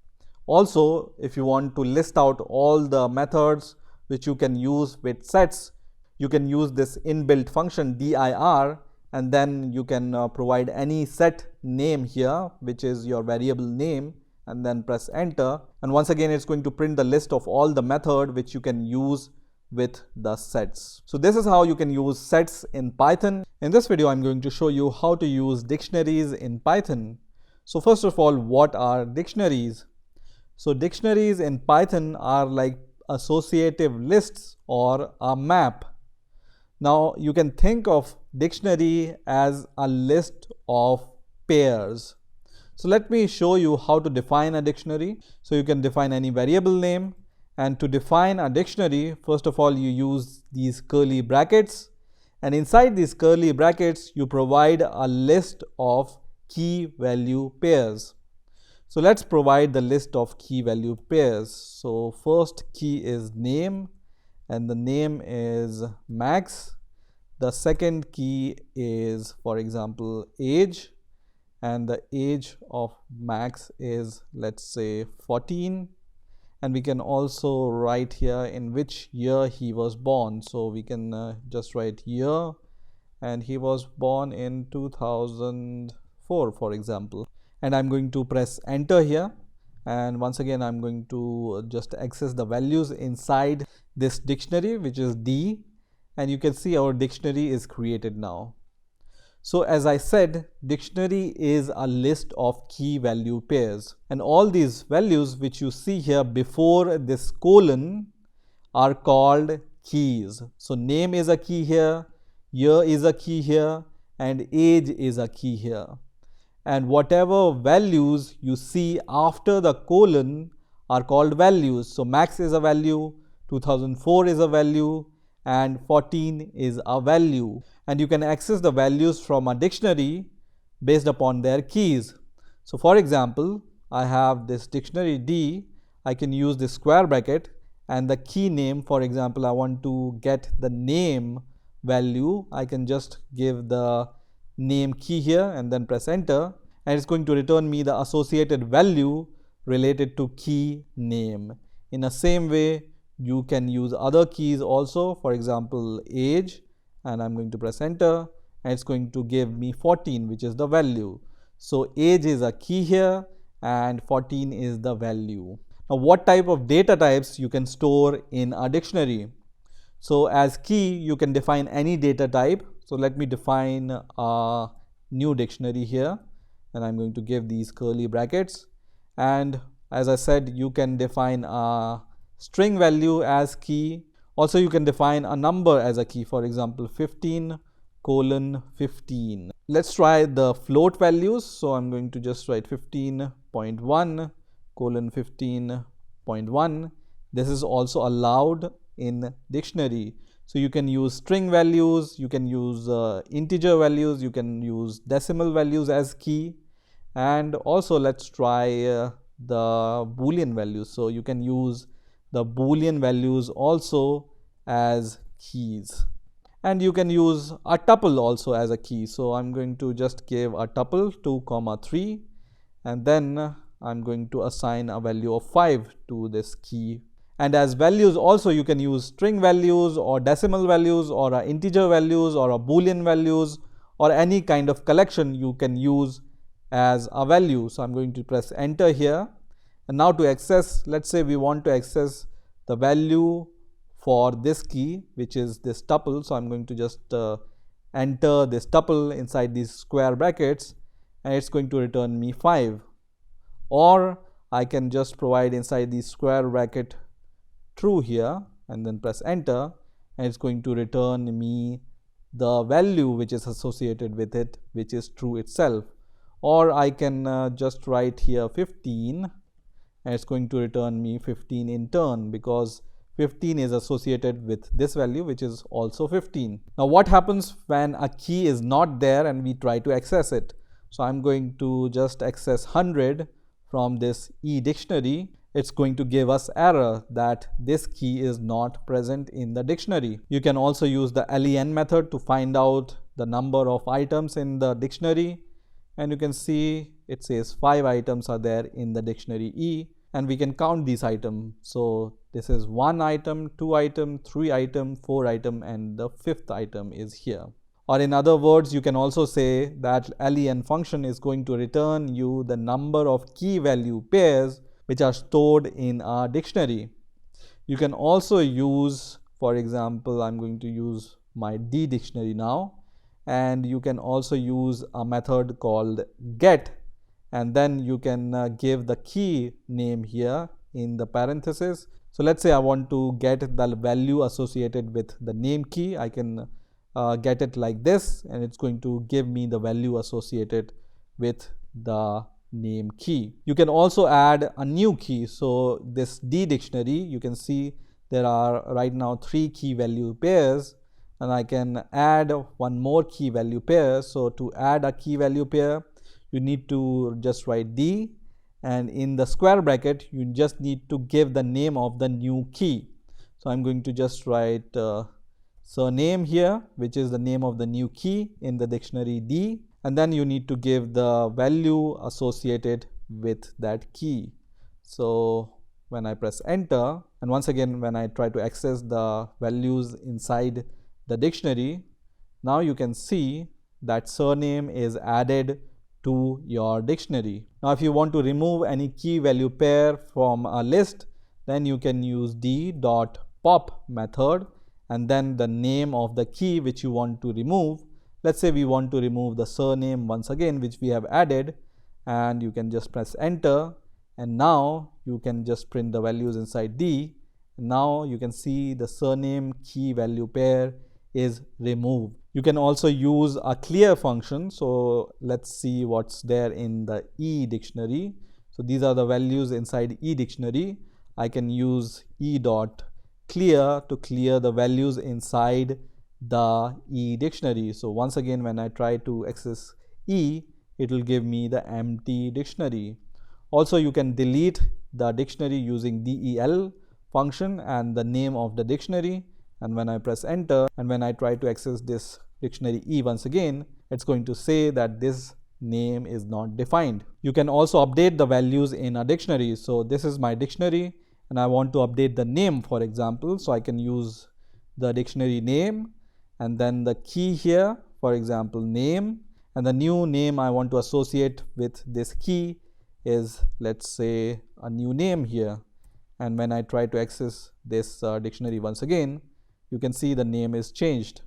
Also, if you want to list out all the methods which you can use with sets, you can use this inbuilt function dir, and then you can provide any set name here, which is your variable name, and then press enter. And once again, it's going to print the list of all the method which you can use with the sets. So this is how you can use sets in Python. In this video, I'm going to show you how to use dictionaries in Python. So first of all, what are dictionaries? So dictionaries in Python are like associative lists or a map. Now you can think of dictionary as a list of pairs. So let me show you how to define a dictionary. So you can define any variable name, and to define a dictionary, first of all you use these curly brackets, and inside these curly brackets you provide a list of key value pairs. So let's provide the list of key value pairs. So first key is name, and the name is Max. The second key is, for example, age, and the age of Max is, let's say, 14. And we can also write here in which year he was born. So we can just write year, and he was born in 2004, for example. And I'm going to press enter here, and once again I'm going to just access the values inside this dictionary, which is D, and you can see our dictionary is created now. So as I said, dictionary is a list of key value pairs, and all these values which you see here before this colon are called keys. So name is a key here, year is a key here, and age is a key here. And whatever values you see after the colon are called values. So Max is a value, 2004 is a value, and 14 is a value. And you can access the values from a dictionary based upon their keys. So for example, I have this dictionary D. I can use this square bracket, and the key name, for example, I want to get the name value. I can just give the name key here and then press enter, and it's going to return me the associated value related to key name. In the same way, you can use other keys also, for example, age, and I'm going to press enter, and it's going to give me 14, which is the value. So age is a key here and 14 is the value. Now what type of data types you can store in a dictionary? So as key, you can define any data type. So let me define a new dictionary here, and I'm going to give these curly brackets. And as I said, you can define a string value as key. Also, you can define a number as a key, for example, 15:15. Let's try the float values. So I'm going to just write 15:15.1. This is also allowed in dictionary. So you can use string values, you can use integer values, you can use decimal values as key. And also let's try the Boolean values. So you can use the Boolean values also as keys, and you can use a tuple also as a key. So I'm going to just give a tuple 2, 3, and then I'm going to assign a value of 5 to this key. And as values also, you can use string values or decimal values or integer values or a Boolean values or any kind of collection you can use as a value. So I'm going to press enter here. And now to access, let's say we want to access the value for this key, which is this tuple. So I'm going to just enter this tuple inside these square brackets, and it's going to return me 5. Or I can just provide inside the square bracket true here and then press enter, and it's going to return me the value which is associated with it, which is true itself. Or I can just write here 15, and it's going to return me 15 in turn, because 15 is associated with this value, which is also 15. Now what happens when a key is not there and we try to access it? So I'm going to just access 100 from this E dictionary. It's going to give us error that this key is not present in the dictionary. You can also use the len method to find out the number of items in the dictionary, and you can see it says 5 items are there in the dictionary E, and we can count these items. So this is 1 item, 2 item, 3 item, 4 item, and the 5th item is here. Or in other words, you can also say that len function is going to return you the number of key value pairs which are stored in a dictionary. You can also use, for example, I'm going to use my D dictionary now, and you can also use a method called get, and then you can give the key name here in the parenthesis. So let's say I want to get the value associated with the name key. I can get it like this, and it's going to give me the value associated with the name key. You can also add a new key. So this D dictionary, you can see there are right now 3 key value pairs, and I can add one more key value pair. So to add a key value pair, you need to just write D, and in the square bracket you just need to give the name of the new key. So I'm going to just write surname here, which is the name of the new key in the dictionary D, and then you need to give the value associated with that key. So when I press enter, and once again when I try to access the values inside the dictionary, now you can see that surname is added to your dictionary. Now if you want to remove any key value pair from a list, then you can use d.pop method and then the name of the key which you want to remove. Let's say we want to remove the surname once again, which we have added, and you can just press enter, and now you can just print the values inside D. Now you can see the surname key value pair is removed. You can also use a clear function. So let's see what's there in the E dictionary. So these are the values inside E dictionary. I can use e.clear to clear the values inside the E dictionary. So once again when I try to access E, it will give me the empty dictionary. Also you can delete the dictionary using del function and the name of the dictionary, and when I press enter and when I try to access this dictionary E once again, it's going to say that this name is not defined. You can also update the values in a dictionary. So this is my dictionary and I want to update the name, for example. So I can use the dictionary name and then the key here, for example name, and the new name I want to associate with this key is, let's say, a new name here. And when I try to access this dictionary once again, you can see the name is changed.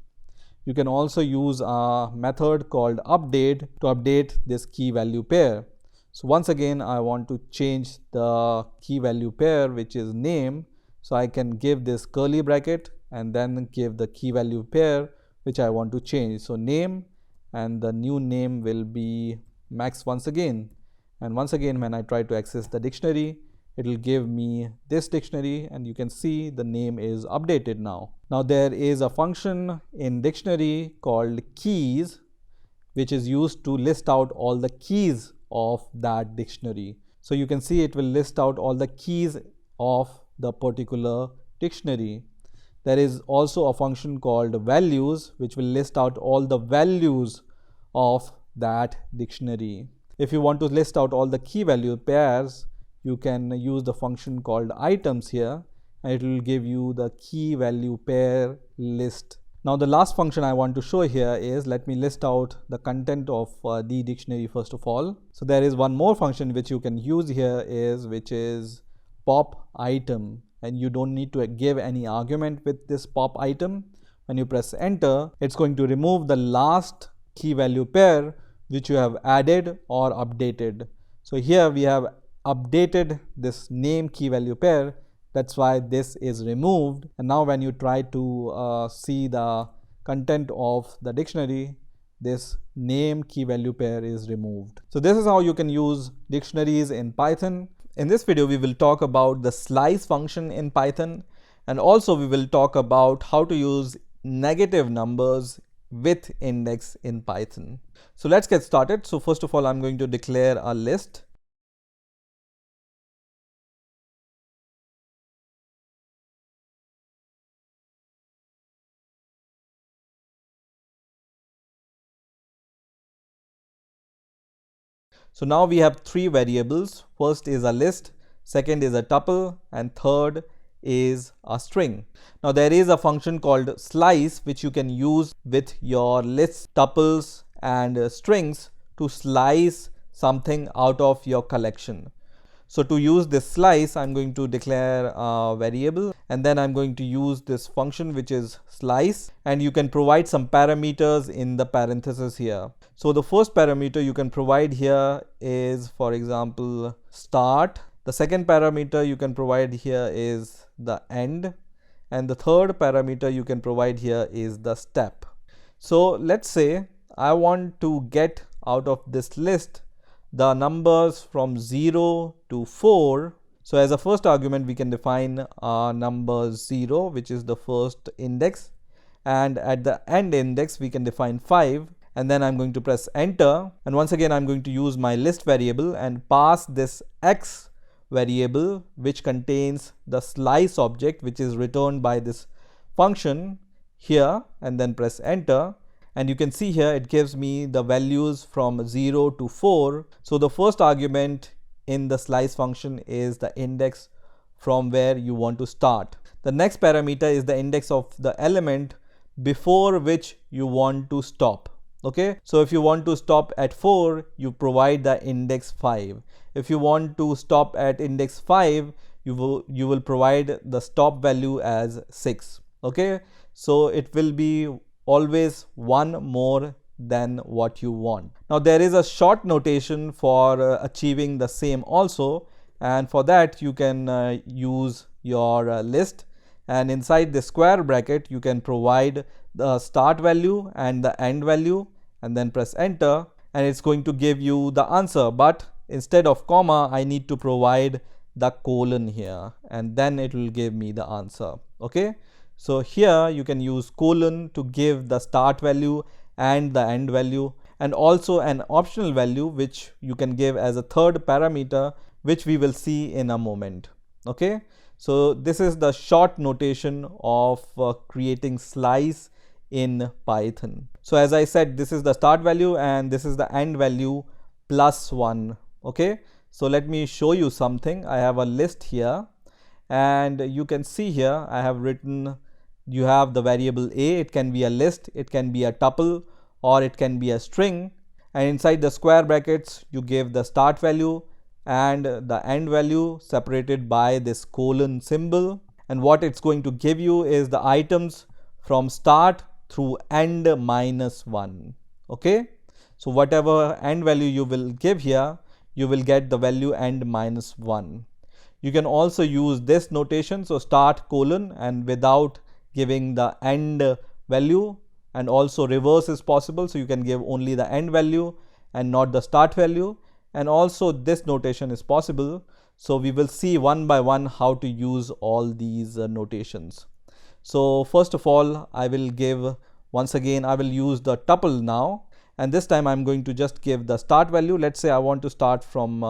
You can also use a method called update to update this key value pair. So once again I want to change the key value pair, which is name. So I can give this curly bracket and then give the key value pair which I want to change. So name, and the new name will be Max once again. And once again when I try to access the dictionary, it will give me this dictionary, and you can see the name is updated now. Now there is a function in dictionary called keys, which is used to list out all the keys of that dictionary. So you can see it will list out all the keys of the particular dictionary. There is also a function called values, which will list out all the values of that dictionary. If you want to list out all the key value pairs, you can use the function called items here, and it will give you the key value pair list. Now the last function I want to show here is, let me list out the content of the dictionary first of all. So there is one more function which you can use here which is pop item, and you don't need to give any argument with this pop item. When you press enter, it's going to remove the last key value pair which you have added or updated. So here we have updated this name key value pair, that's why this is removed. And now when you try to see the content of the dictionary, this name key value pair is removed. So this is how you can use dictionaries in Python. In this video we will talk about the slice function in Python, and also we will talk about how to use negative numbers with index in Python. So let's get started. So first of all, I'm going to declare a list. So now we have three variables. First is a list, second is a tuple, and third is a string. Now there is a function called slice which you can use with your lists, tuples and strings to slice something out of your collection. So to use this slice, I'm going to declare a variable and then I'm going to use this function which is slice, and you can provide some parameters in the parenthesis here. So the first parameter you can provide here is, for example, start. The second parameter you can provide here is the end, and the third parameter you can provide here is the step. So let's say I want to get out of this list the numbers from 0 to 4. So as a first argument we can define number 0, which is the first index, and at the end index we can define 5, and then I'm going to press enter, and once again I'm going to use my list variable and pass this x variable which contains the slice object which is returned by this function here, and then press enter. And you can see here it gives me the values from 0 to 4. So the first argument in the slice function is the index from where you want to start. The next parameter is the index of the element before which you want to stop. Okay, so if you want to stop at 4, you provide the index 5. If you want to stop at index 5, you will provide the stop value as 6. Okay, so it will be always one more than what you want. Now there is a short notation for achieving the same also, and for that you can use your list, and inside the square bracket you can provide the start value and the end value, and then press enter, and it's going to give you the answer, but instead of comma I need to provide the colon here, and then it will give me the answer. Okay, so here you can use colon to give the start value and the end value, and also an optional value which you can give as a third parameter, which we will see in a moment. Okay, so this is the short notation of creating slice in Python. So as I said, this is the start value and this is the end value plus 1. Okay, so let me show you something. I have a list here, and you can see here I have written, you have the variable a, it can be a list, it can be a tuple, or it can be a string, and inside the square brackets you give the start value and the end value separated by this colon symbol, and what it's going to give you is the items from start through end minus 1. Okay, so whatever end value you will give here, you will get the value end minus 1. You can also use this notation, so start colon and without giving the end value, and also reverse is possible, so you can give only the end value and not the start value, and also this notation is possible. So we will see one by one how to use all these notations. So first of all, I will give, once again I will use the tuple now, and this time I'm going to just give the start value. Let's say I want to start from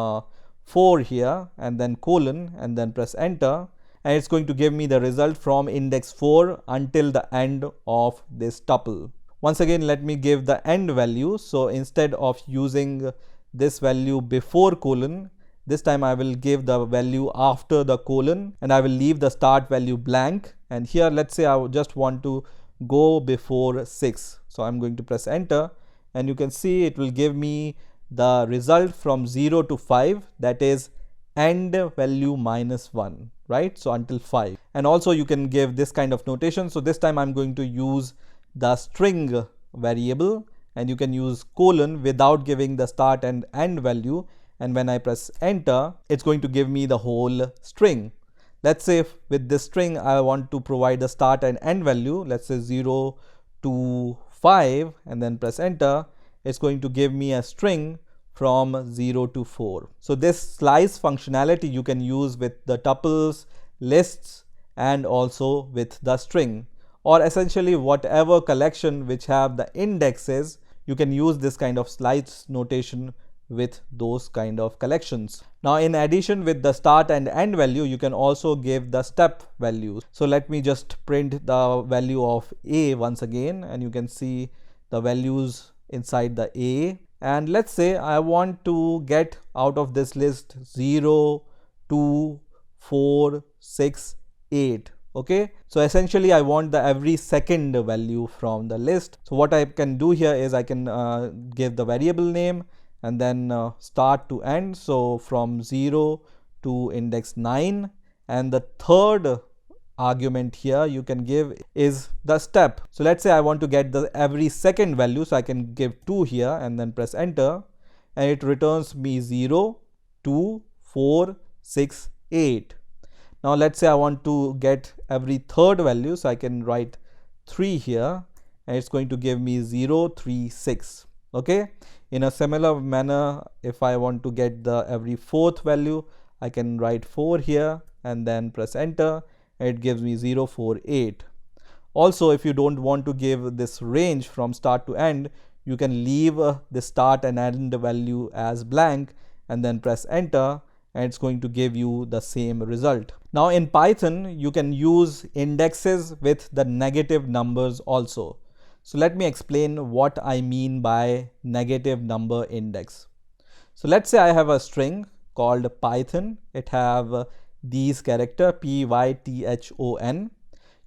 4 here, and then colon, and then press enter, and it's going to give me the result from index 4 until the end of this tuple. Once again, let me give the end value. So instead of using this value before colon, this time I will give the value after the colon, and I will leave the start value blank. And here let's say I just want to go before 6, so I'm going to press enter, and you can see it will give me the result from 0 to 5, that is end value minus 1, right? So until 5. And also you can give this kind of notation. So this time I'm going to use the string variable, and you can use colon without giving the start and end value, and when I press enter, it's going to give me the whole string. Let's say if with this string I want to provide the start and end value, let's say 0 to 5, and then press enter, it's going to give me a string from 0 to 4. So this slice functionality you can use with the tuples, lists, and also with the string, or essentially whatever collection which have the indexes, you can use this kind of slice notation with those kind of collections. Now in addition with the start and end value, you can also give the step values. So let me just print the value of a once again, and you can see the values inside the a. And let's say I want to get out of this list 0, 2, 4, 6, 8. Okay, so essentially I want the every second value from the list. So what I can do here is I can give the variable name and then start to end, so from 0 to index 9, and the third argument here you can give is the step. So let's say I want to get the every second value, so I can give 2 here and then press enter, and it returns me 0, 2, 4, 6, 8. Now let's say I want to get every third value, so I can write 3 here, and it's going to give me 0, 3, 6. Okay, in a similar manner, if I want to get the every fourth value, I can write 4 here and then press enter, and it gives me 0, 4, 8. Also, if you don't want to give this range from start to end, you can leave the start and end value as blank and then press enter, and it's going to give you the same result. Now in Python, you can use indexes with the negative numbers also. So let me explain what I mean by negative number index. So let's say I have a string called Python. It have these character PYTHON.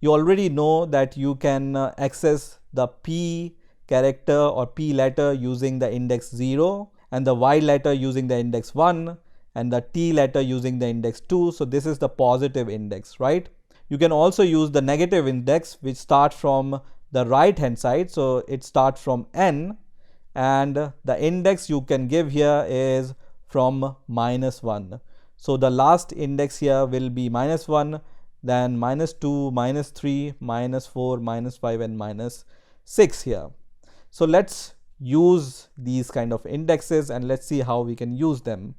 You already know that you can access the P character or P letter using the index 0, and the Y letter using the index 1, and the T letter using the index 2. So this is the positive index, right? You can also use the negative index, which starts from the right hand side. So it starts from N, and the index you can give here is from -1. So the last index here will be -1, then -2, -3, -4, -5, and -6 here. So let's use these kind of indexes and let's see how we can use them.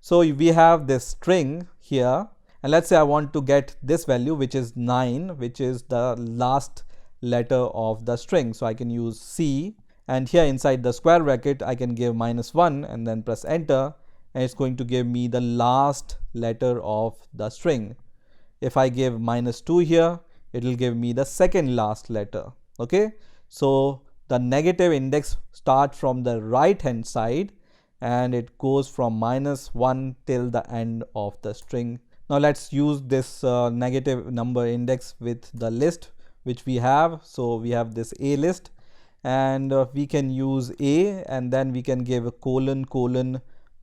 So we have this string here, and let's say I want to get this value, which is 9, which is the last letter of the string. So I can use C, and here inside the square bracket I can give -1 and then press enter, and it's going to give me the last letter of the string. If I give -2 here, it will give me the second last letter. Okay, so the negative index starts from the right hand side and it goes from -1 till the end of the string. Now let's use this negative number index with the list which we have. So we have this A list, and we can use A, and then we can give a colon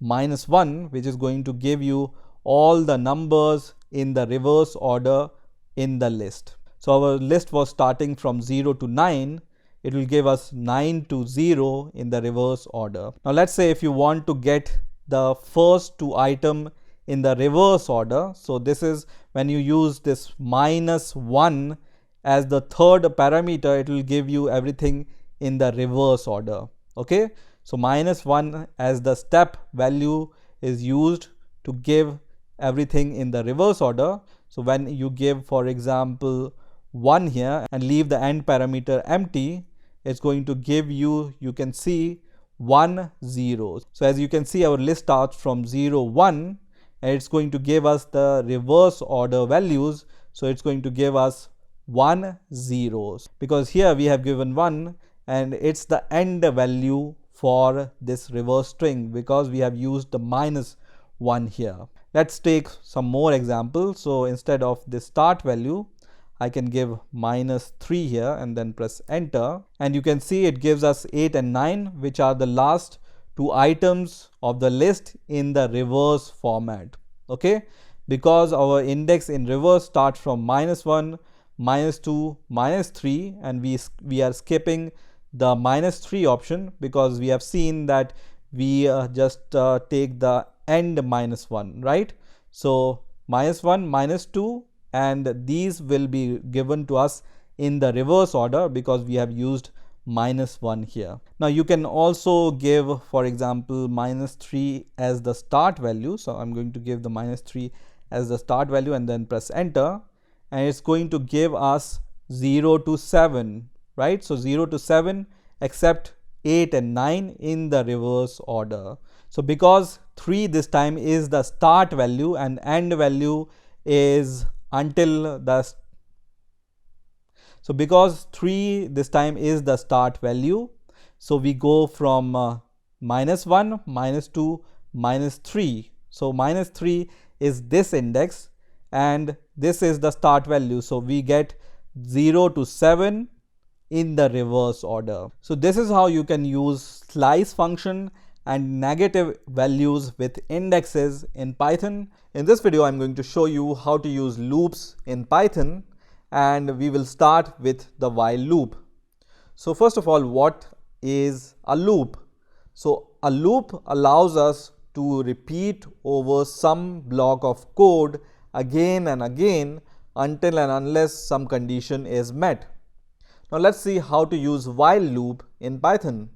-1, which is going to give you all the numbers in the reverse order in the list. So our list was starting from 0 to 9. It will give us 9 to 0 in the reverse order. Now let's say if you want to get the first 2 items in the reverse order. So this is when you use this -1 as the third parameter, it will give you everything in the reverse order. Okay, so -1 as the step value is used to give everything in the reverse order. So when you give, for example, 1 here and leave the end parameter empty, it's going to give you, you can see 1, 0. So as you can see, our list starts from 0, 1, and it's going to give us the reverse order values. So it's going to give us 1, 0, because here we have given 1 and it's the end value for this reverse string because we have used the -1 here. Let's take some more examples. So instead of this start value, I can give -3 here and then press enter, and you can see it gives us 8 and 9, which are the last 2 items of the list in the reverse format. Okay, because our index in reverse starts from -1, -2, -3, and we are skipping the -3 option because we have seen that we just take the end -1, right? So -1, -2, and these will be given to us in the reverse order because we have used -1 here. Now you can also give, for example, -3 as the start value. So I'm going to give the -3 as the start value and then press enter, and it's going to give us 0 to 7, right? So 0 to 7 except 8 and 9 in the reverse order. So because 3 this time is the start value and end value is until the, so because 3 this time is the start value, so we go from -1, -2, -3. So -3 is this index, and this is the start value. So we get 0 to 7 in the reverse order. So this is how you can use slice function and negative values with indexes in Python. In this video, I'm going to show you how to use loops in Python, and we will start with the while loop. So first of all, what is a loop? So a loop allows us to repeat over some block of code again and again until and unless some condition is met. Now let's see how to use while loop in Python.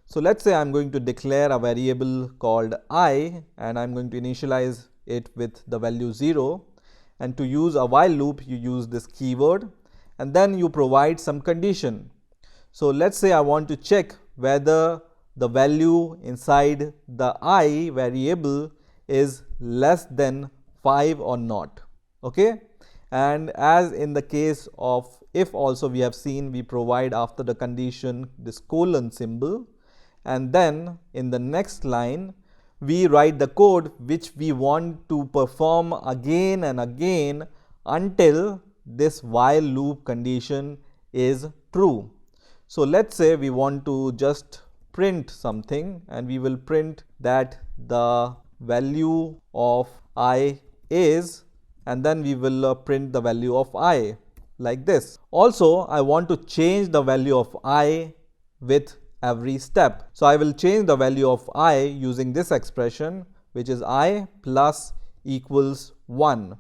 So let's say I'm going to declare a variable called I, and I'm going to initialize it with the value 0. And to use a while loop, you use this keyword and then you provide some condition. So let's say I want to check whether the value inside the I variable is less than 5 or not. Okay, and as in the case of if also, we have seen we provide after the condition this colon symbol, and then in the next line we write the code which we want to perform again and again until this while loop condition is true. So let's say we want to just print something, and we will print that the value of I is, and then we will print the value of I like this. Also, I want to change the value of I with every step. So I will change the value of I using this expression, which is I plus equals 1.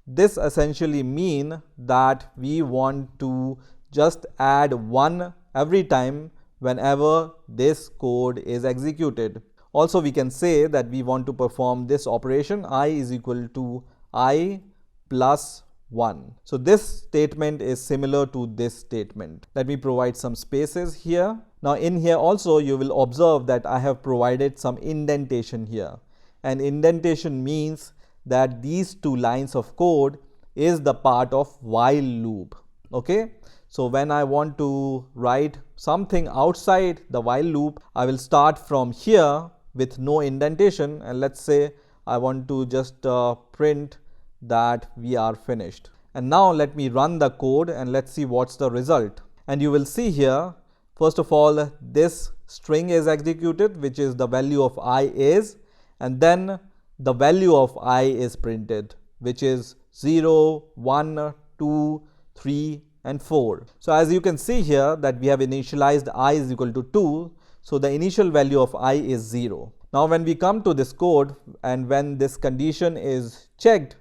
This essentially means that we want to just add 1 every time whenever this code is executed. Also, we can say that we want to perform this operation I is equal to I plus 1. So this statement is similar to this statement. Let me provide some spaces here. Now in here also you will observe that I have provided some indentation here, and indentation means that these two lines of code is the part of while loop. Okay, so when I want to write something outside the while loop, I will start from here with no indentation, and let's say I want to just print that we are finished. And now let me run the code and let's see what's the result. And you will see here, first of all, this string is executed, which is the value of I is, and then the value of I is printed, which is 0, 1, 2, 3 and 4. So as you can see here that we have initialized I is equal to 2. So the initial value of I is 0. Now when we come to this code and when this condition is checked,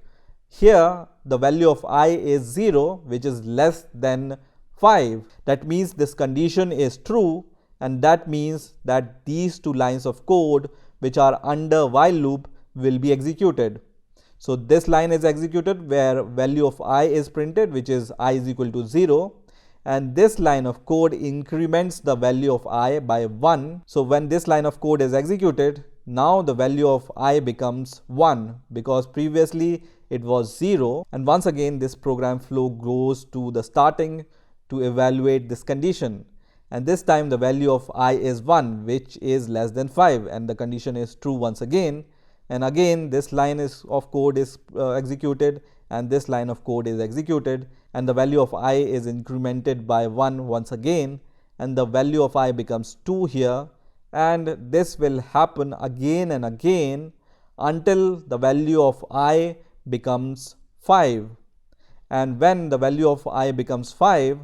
here the value of I is 0, which is less than 5. That means this condition is true, and that means that these two lines of code which are under while loop will be executed. So this line is executed where value of I is printed, which is I is equal to 0, and this line of code increments the value of I by 1. So when this line of code is executed, now the value of I becomes 1 because previously it was 0, and once again this program flow goes to the starting to evaluate this condition, and this time the value of I is 1, which is less than 5, and the condition is true once again, and again this line of code is executed, and this line of code is executed, and the value of I is incremented by 1 once again, and the value of I becomes 2 here, and this will happen again and again until the value of I becomes 5. And when the value of I becomes 5,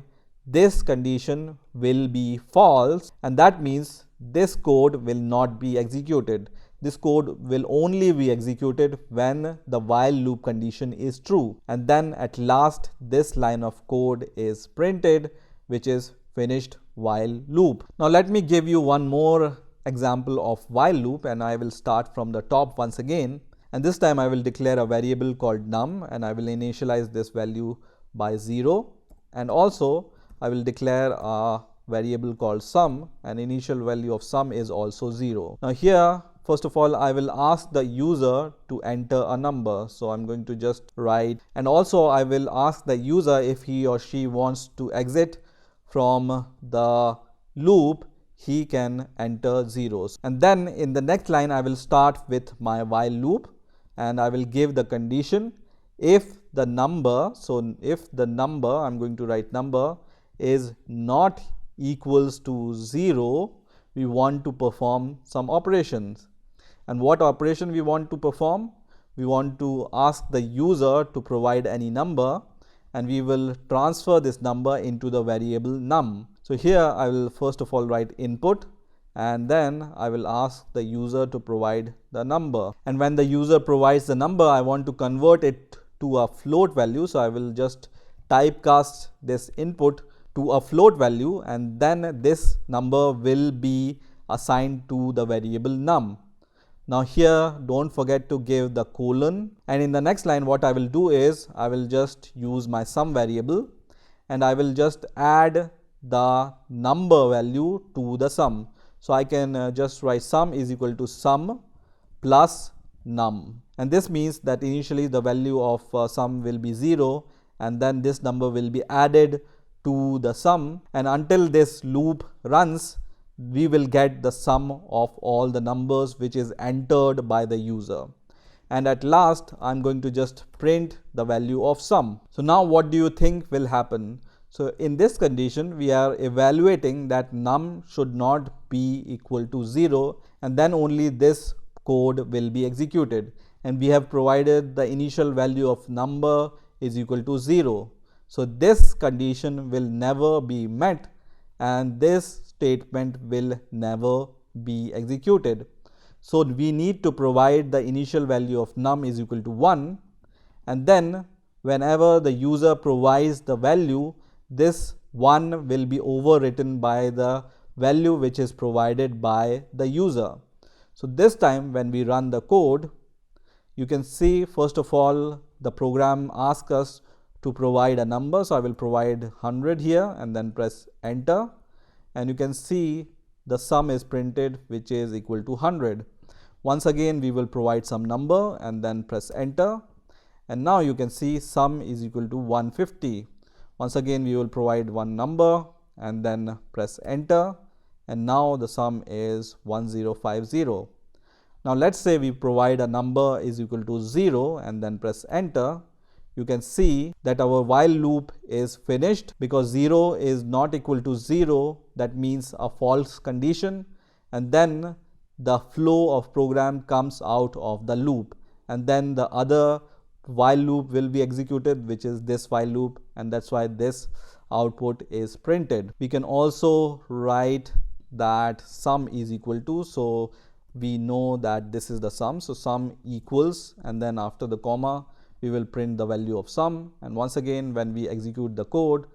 this condition will be false, and that means this code will not be executed. This code will only be executed when the while loop condition is true, and then at last this line of code is printed, which is finished while loop. Now let me give you one more example of while loop, and I will start from the top once again, and this time I will declare a variable called num, and I will initialize this value by 0, and also I will declare a variable called sum, and initial value of sum is also 0. Now here first of all I will ask the user to enter a number, so I'm going to just write, and also I will ask the user if he or she wants to exit from the loop, he can enter zeros. And then in the next line I will start with my while loop, and I will give the condition if the number, so if the number, I'm going to write number, is not equals to 0, we want to perform some operations. And what operation we want to perform? We want to ask the user to provide any number, and we will transfer this number into the variable num. So here I will first of all write input, and then I will ask the user to provide the number. And when the user provides the number, I want to convert it to a float value. So I will just typecast this input to a float value, and then this number will be assigned to the variable num. Now here don't forget to give the colon, and in the next line what I will do is I will just use my sum variable, and I will just add the number value to the sum. So I can just write sum is equal to sum plus num, and this means that initially the value of sum will be 0, and then this number will be added to the sum, and until this loop runs, we will get the sum of all the numbers which is entered by the user. And at last I'm going to just print the value of sum. So now what do you think will happen? So in this condition we are evaluating that num should not be equal to 0, and then only this code will be executed, and we have provided the initial value of number is equal to 0. So this condition will never be met, and this statement will never be executed. So we need to provide the initial value of num is equal to 1, and then whenever the user provides the value, this 1 will be overwritten by the value which is provided by the user. So this time when we run the code, you can see first of all the program asks us to provide a number. So I will provide 100 here and then press enter, and you can see the sum is printed which is equal to 100. Once again we will provide some number and then press enter, and now you can see sum is equal to 150. Once again we will provide one number and then press enter, and now the sum is 1050. Now let's say we provide a number is equal to 0 and then press enter. You can see that our while loop is finished because 0 is not equal to 0, that means a false condition, and then the flow of program comes out of the loop, and then the other while loop will be executed, which is this while loop, and that's why this output is printed. We can also write that sum is equal to, so we know that this is the sum, so sum equals, and then after the comma we will print the value of sum. And once again when we execute the code,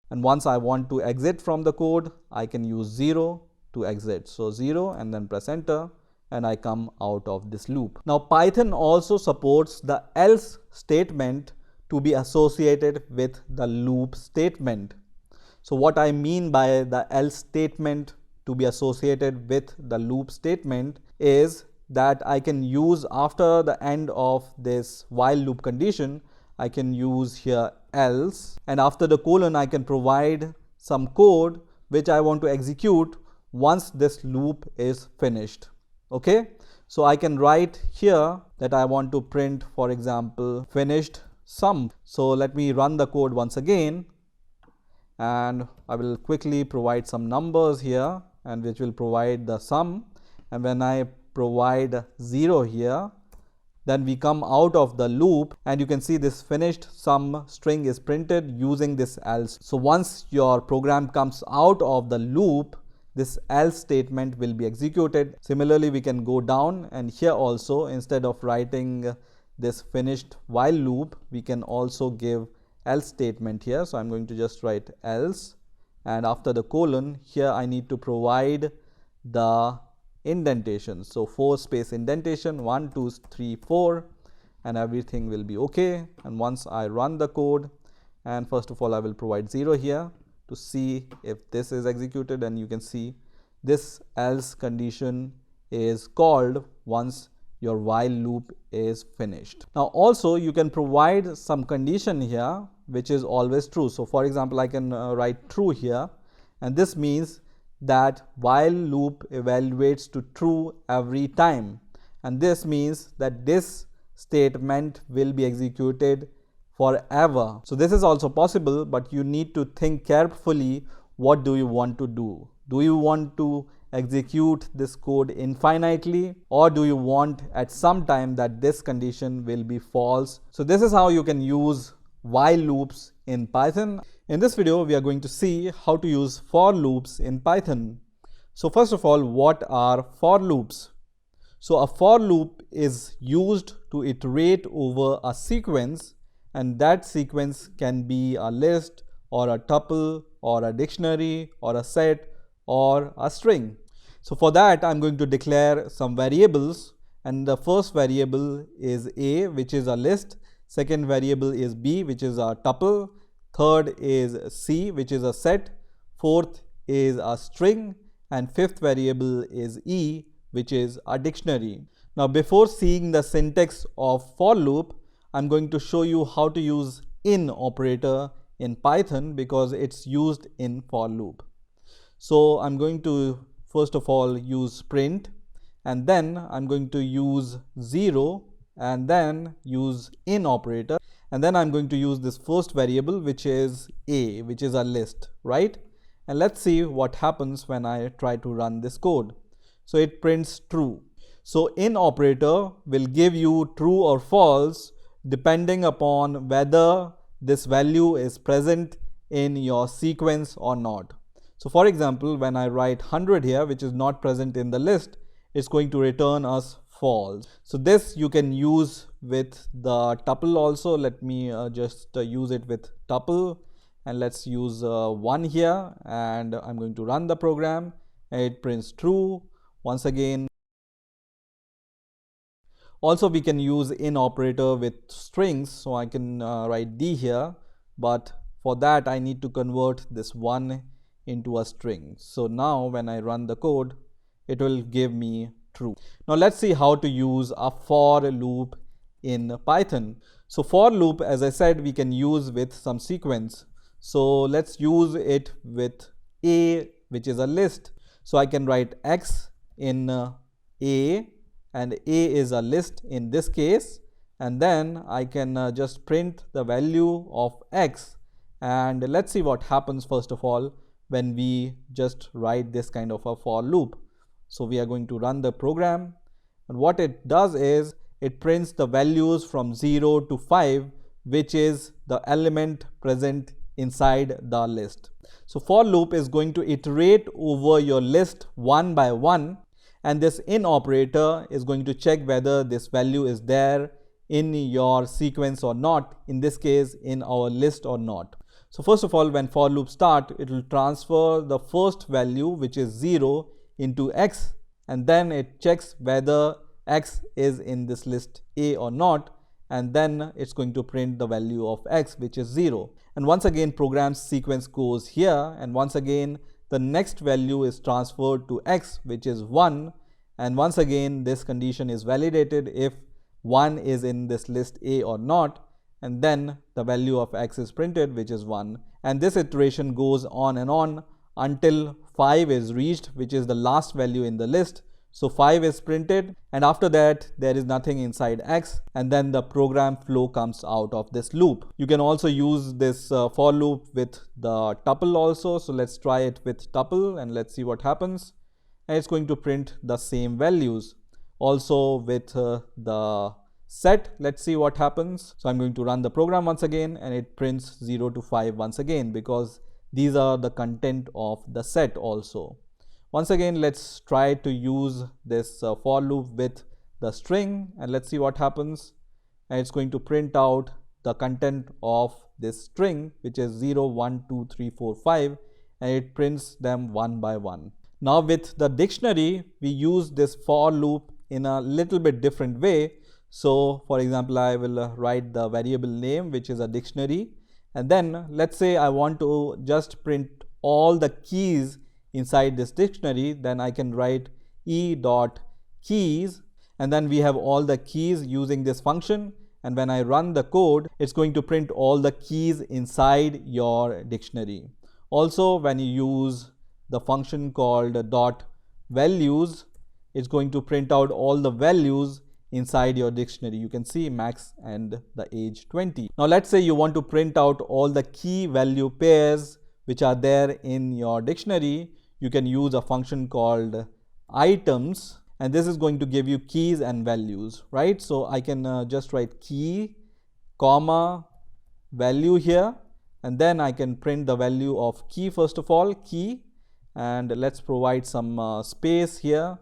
and once I want to exit from the code, I can use 0 to exit. So 0 and then press enter, and I come out of this loop. Now Python also supports the else statement to be associated with the loop statement. So what I mean by the else statement to be associated with the loop statement is that I can use after the end of this while loop condition, I can use here else, and after the colon I can provide some code which I want to execute once this loop is finished. Okay, so I can write here that I want to print, for example, finished sum. So let me run the code once again, and I will quickly provide some numbers here, and which will provide the sum. And when I provide 0 here, then we come out of the loop, and you can see this finished sum string is printed using this else. So once your program comes out of the loop, this else statement will be executed. Similarly, we can go down, and here also instead of writing this finished while loop, we can also give else statement here. So I'm going to just write else, and after the colon here I need to provide the indentation. So 4 space indentation, 1 2 3 4, and everything will be okay. And once I run the code, and first of all I will provide 0 here to see if this is executed, and you can see this else condition is called once your while loop is finished. Now also you can provide some condition here which is always true. So for example, I can write true here, and this means that while loop evaluates to true every time, and this means that this statement will be executed forever. So this is also possible, but you need to think carefully, what do you want to do? Do you want to execute this code infinitely, or do you want at some time that this condition will be false? So this is how you can use while loops in Python. In this video, we are going to see how to use for loops in Python. So first of all, what are for loops? So a for loop is used to iterate over a sequence, and that sequence can be a list or a tuple or a dictionary or a set or a string. So for that, I'm going to declare some variables, and the first variable is A, which is a list. Second variable is B, which is a tuple. Third is C, which is a set. Fourth is a string, and fifth variable is E, which is a dictionary. Now before seeing the syntax of for loop, I'm going to show you how to use in operator in Python because it's used in for loop. So I'm going to first of all use print, and then I'm going to use 0 and then use in operator, and then I'm going to use this first variable, which is A, which is a list, right? And let's see what happens when I try to run this code. So it prints true. So in operator will give you true or false depending upon whether this value is present in your sequence or not. So for example, when I write 100 here, which is not present in the list, it's going to return us false. So this you can use with the tuple also. Let me just use it with tuple, and let's use 1 here, and I'm going to run the program, and it prints true once again. Also we can use in operator with strings, so I can write D here, but for that I need to convert this 1 into a string. So now when I run the code, it will give me true. Now let's see how to use a for loop in Python. So for loop, as I said, we can use with some sequence. So let's use it with A, which is a list. So I can write X in A, and A is a list in this case, and then I can just print the value of X, and let's see what happens first of all when we just write this kind of a for loop. So we are going to run the program, and what it does is it prints the values from 0 to 5, which is the element present inside the list. So for loop is going to iterate over your list one by one, and this in operator is going to check whether this value is there in your sequence or not, in this case in our list or not. So first of all, when for loop start, it will transfer the first value, which is 0, into X, and then it checks whether X is in this list A or not, and then it's going to print the value of X, which is 0. And once again program's sequence goes here, and once again the next value is transferred to X, which is 1, and once again this condition is validated if 1 is in this list A or not, and then the value of X is printed, which is 1, and this iteration goes on and on until 5 is reached, which is the last value in the list. So 5 is printed, and after that there is nothing inside X, and then the program flow comes out of this loop. You can also use this for loop with the tuple also. So let's try it with tuple, and let's see what happens. And it's going to print the same values. Also with the set, let's see what happens. So I'm going to run the program once again, and it prints 0 to 5 once again because these are the content of the set also. Once again, let's try to use this for loop with the string, and let's see what happens. And it's going to print out the content of this string, which is 0, 1, 2, 3, 4, 5, and it prints them one by one. Now with the dictionary, we use this for loop in a little bit different way. So for example, I will write the variable name, which is a dictionary, and then let's say I want to just print all the keys inside this dictionary. Then I can write e.keys, and then we have all the keys using this function, and when I run the code, it's going to print all the keys inside your dictionary. Also, when you use the function called dot values, it's going to print out all the values inside your dictionary. You can see max and the age 20. Now let's say you want to print out all the key value pairs which are there in your dictionary. You can use a function called items, and this is going to give you keys and values, right? So I can just write key, comma, value here, and then I can print the value of key first of all, key, and let's provide some space here,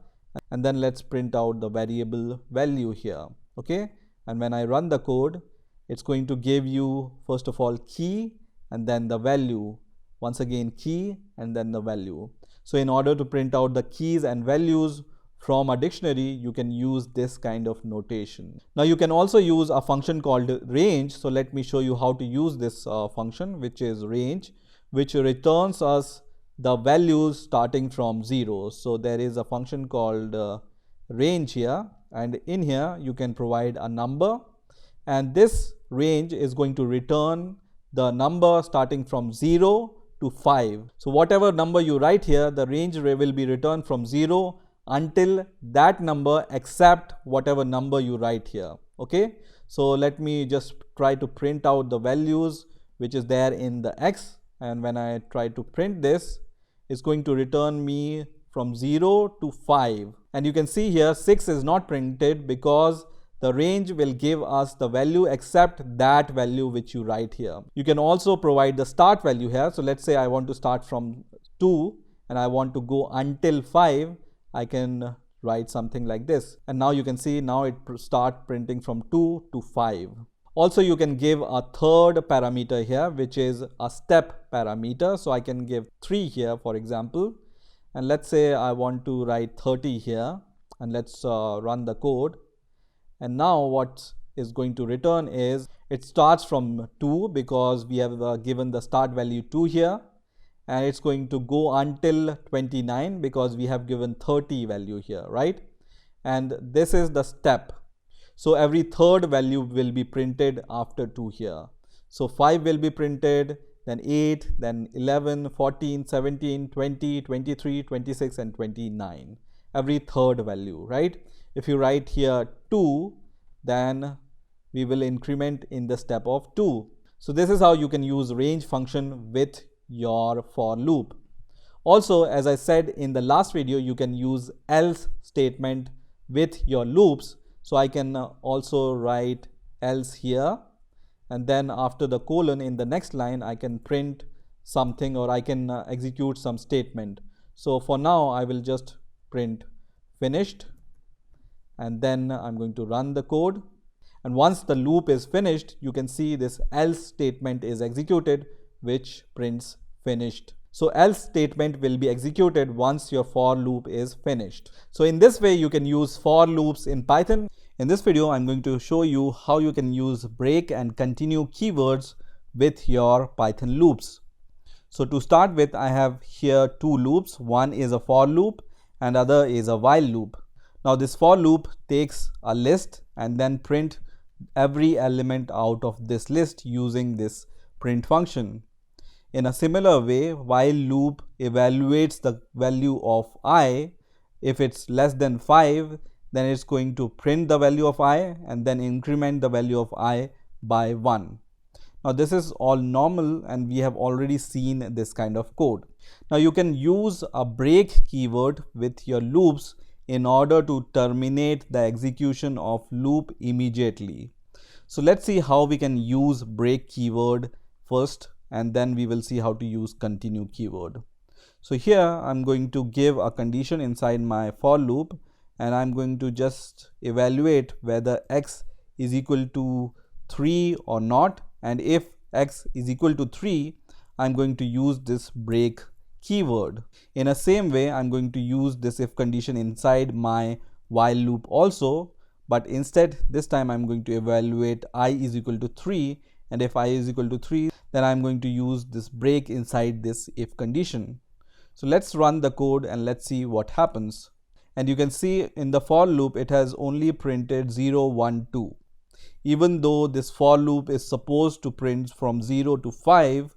and then let's print out the variable value here, okay? And when I run the code, it's going to give you first of all key and then the value, once again key and then the value. So in order to print out the keys and values from a dictionary, you can use this kind of notation. Now you can also use a function called range. So let me show you how to use this function, which is range, which returns us the values starting from 0. So there is a function called range here, and in here you can provide a number, and this range is going to return the number starting from 0 to 5. So whatever number you write here, the range will be returned from 0 until that number except whatever number you write here, okay? So let me just try to print out the values which is there in the X, and when I try to print this, it's going to return me from 0 to 5. And you can see here 6 is not printed because the range will give us the value except that value which you write here. You can also provide the start value here. So let's say I want to start from 2 and I want to go until 5. I can write something like this, and now you can see now it start printing from 2 to 5. Also you can give a third parameter here, which is a step parameter. So I can give 3 here, for example, and let's say I want to write 30 here, and let's run the code. And now what is going to return is it starts from 2 because we have given the start value 2 here, and it's going to go until 29 because we have given 30 value here, right? And this is the step. So every third value will be printed after 2 here. So 5 will be printed, then 8, then 11, 14, 17, 20, 23, 26 and 29. Every third value, right? If you write here 2, then we will increment in the step of 2. So this is how you can use range function with your for loop. Also, as I said in the last video, you can use else statement with your loops. So I can also write else here, and then after the colon in the next line I can print something, or I can execute some statement. So for now I will just print finished, and then I'm going to run the code, and once the loop is finished, you can see this else statement is executed, which prints finished. So else statement will be executed once your for loop is finished. So in this way you can use for loops in Python. In this video I'm going to show you how you can use break and continue keywords with your Python loops. So to start with, I have here 2 loops. One is a for loop and other is a while loop. Now this for loop takes a list and then print every element out of this list using this print function. In a similar way, while loop evaluates the value of I. If it's less than 5, then it's going to print the value of I and then increment the value of I by 1. Now this is all normal and we have already seen this kind of code. Now you can use a break keyword with your loops in order to terminate the execution of loop immediately. So let's see how we can use break keyword first, and then we will see how to use continue keyword. So here I'm going to give a condition inside my for loop, and I'm going to just evaluate whether x is equal to 3 or not, and if x is equal to 3, I'm going to use this break keyword. In the same way, I'm going to use this if condition inside my while loop also, but instead this time I'm going to evaluate I is equal to 3, and if I is equal to 3, then I'm going to use this break inside this if condition. So let's run the code and let's see what happens. And you can see in the for loop it has only printed 0, 1, 2. Even though this for loop is supposed to print from 0 to 5,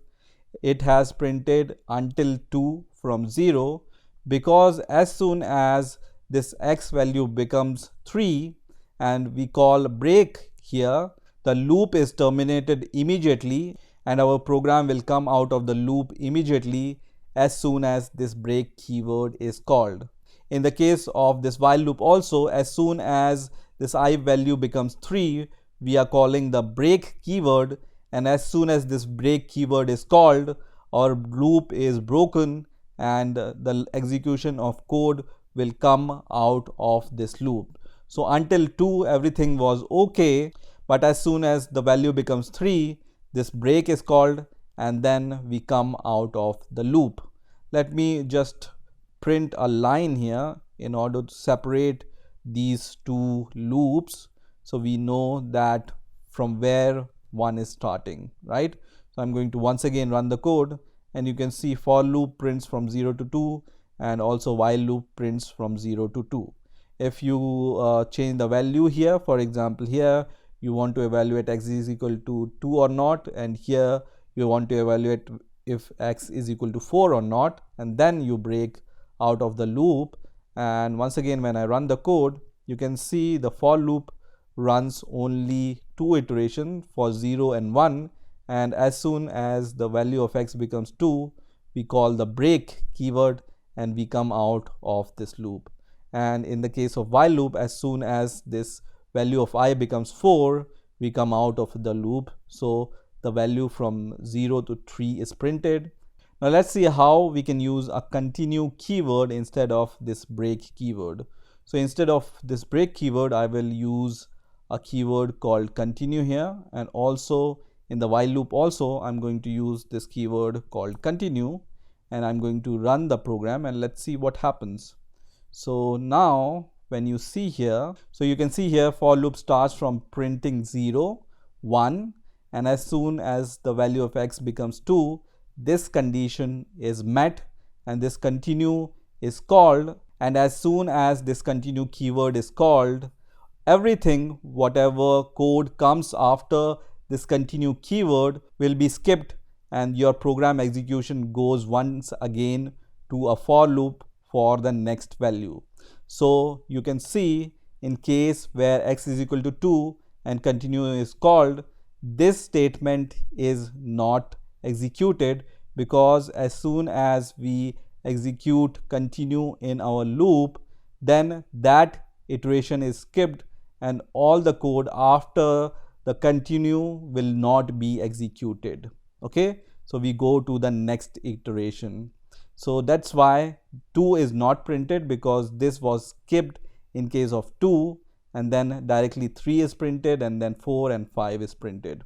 it has printed until 2 from 0, because as soon as this x value becomes 3 and we call break here, the loop is terminated immediately and our program will come out of the loop immediately as soon as this break keyword is called. In the case of this while loop also, as soon as this I value becomes 3, we are calling the break keyword, and as soon as this break keyword is called, our loop is broken and the execution of code will come out of this loop. So until 2 everything was okay, but as soon as the value becomes 3, this break is called and then we come out of the loop. Let me just print a line here in order to separate these two loops so we know that from where one is starting, right? So I'm going to once again run the code and you can see for loop prints from 0 to 2 and also while loop prints from 0 to 2. If you change the value here, for example here you want to evaluate x is equal to 2 or not, and here you want to evaluate if x is equal to 4 or not, and then you break out of the loop. And once again when I run the code, you can see the for loop runs only 2 iterations for 0 and 1, and as soon as the value of x becomes 2, we call the break keyword and we come out of this loop. And in the case of while loop, as soon as this value of I becomes 4, we come out of the loop. So the value from 0 to 3 is printed. Now let's see how we can use a continue keyword instead of this break keyword. So instead of this break keyword, I will use a keyword called continue here, and also in the while loop also I'm going to use this keyword called continue, and I'm going to run the program and let's see what happens. So now when you see here, so you can see here for loop starts from printing 0, 1, and as soon as the value of x becomes 2, this condition is met and this continue is called, and as soon as this continue keyword is called, everything whatever code comes after this continue keyword will be skipped and your program execution goes once again to a for loop for the next value. So you can see in case where x is equal to 2 and continue is called, this statement is not executed because as soon as we execute continue in our loop, then that iteration is skipped and all the code after the continue will not be executed. Okay, so we go to the next iteration. So that's why 2 is not printed, because this was skipped in case of 2, and then directly 3 is printed and then 4 and 5 is printed.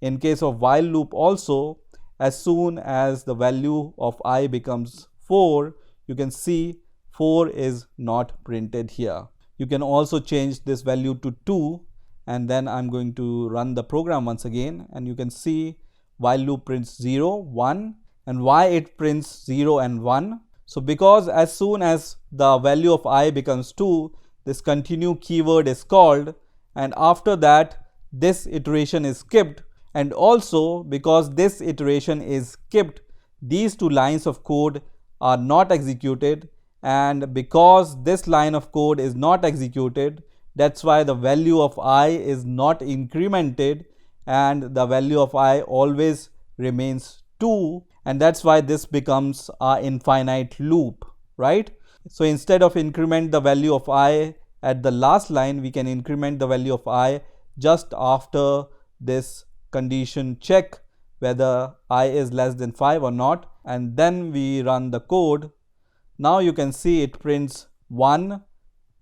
In case of while loop also, as soon as the value of I becomes 4, you can see 4 is not printed here. You can also change this value to 2, and then I'm going to run the program once again, and you can see while loop prints 0, 1, and why it prints 0 and 1. So because as soon as the value of I becomes 2, this continue keyword is called, and after that this iteration is skipped, and also because this iteration is skipped, these two lines of code are not executed, and because this line of code is not executed, that's why the value of I is not incremented and the value of I always remains 2, and that's why this becomes an infinite loop, right? So instead of increment the value of I at the last line, we can increment the value of I just after this condition check whether I is less than 5 or not, and then we run the code. Now you can see it prints 1,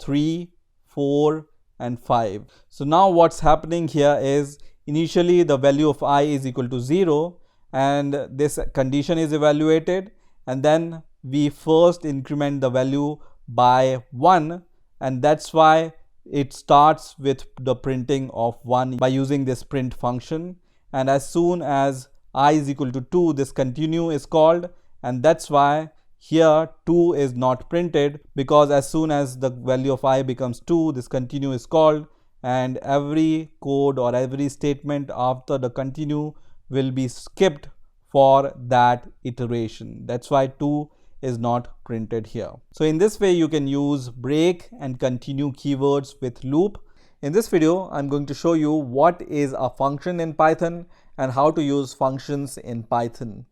3, 4 and 5. So now what's happening here is initially the value of I is equal to 0 and this condition is evaluated, and then we first increment the value by 1, and that's why it starts with the printing of 1 by using this print function, and as soon as I is equal to 2, this continue is called, and that's why here 2 is not printed, because as soon as the value of I becomes 2, this continue is called, and every code or every statement after the continue will be skipped for that iteration. That's why 2 is not printed here. So in this way, you can use break and continue keywords with loop. In this video, I'm going to show you what is a function in Python and how to use functions in Python.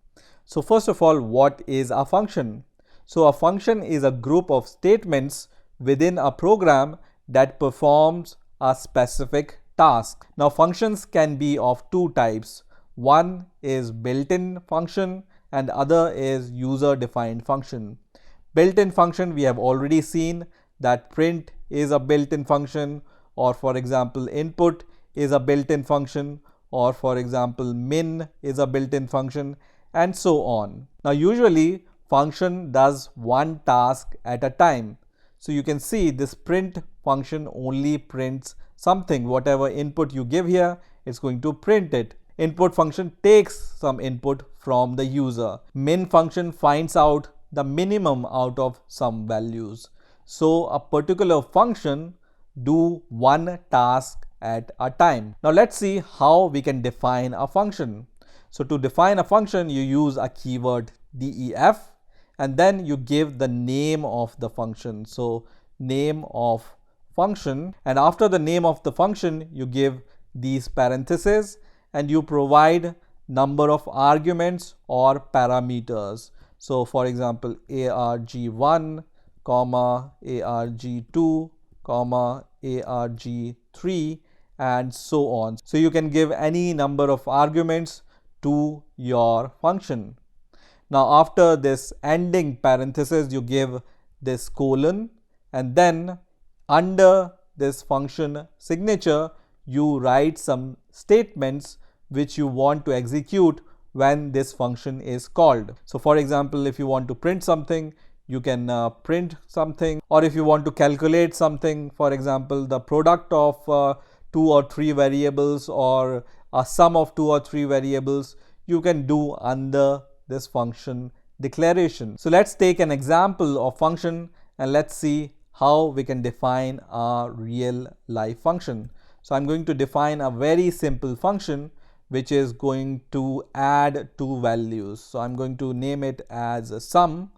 So first of all, what is a function? So a function is a group of statements within a program that performs a specific task. Now functions can be of two types. One is built-in function and other is user-defined function. Built-in function, we have already seen that print is a built-in function, or for example input is a built-in function, or for example min is a built-in function, and so on. Now usually function does one task at a time. So you can see this print function only prints something. Whatever input you give here, it's going to print it. Input function takes some input from the user. Min function finds out the minimum out of some values. So a particular function do one task at a time. Now let's see how we can define a function. So to define a function, you use a keyword def and then you give the name of the function. So name of function, and after the name of the function, you give these parentheses and you provide number of arguments or parameters. So for example, arg1, arg2, arg3, and so on. So you can give any number of arguments to your function. Now after this ending parenthesis, you give this colon, and then under this function signature, you write some statements which you want to execute when this function is called. So for example, if you want to print something, you can print something, or if you want to calculate something, for example, the product of 2 or 3 variables or a sum of 2 or 3 variables, you can do under this function declaration. So let's take an example of function and let's see how we can define a real life function. So I'm going to define a very simple function which is going to add two values. So I'm going to name it as a sum,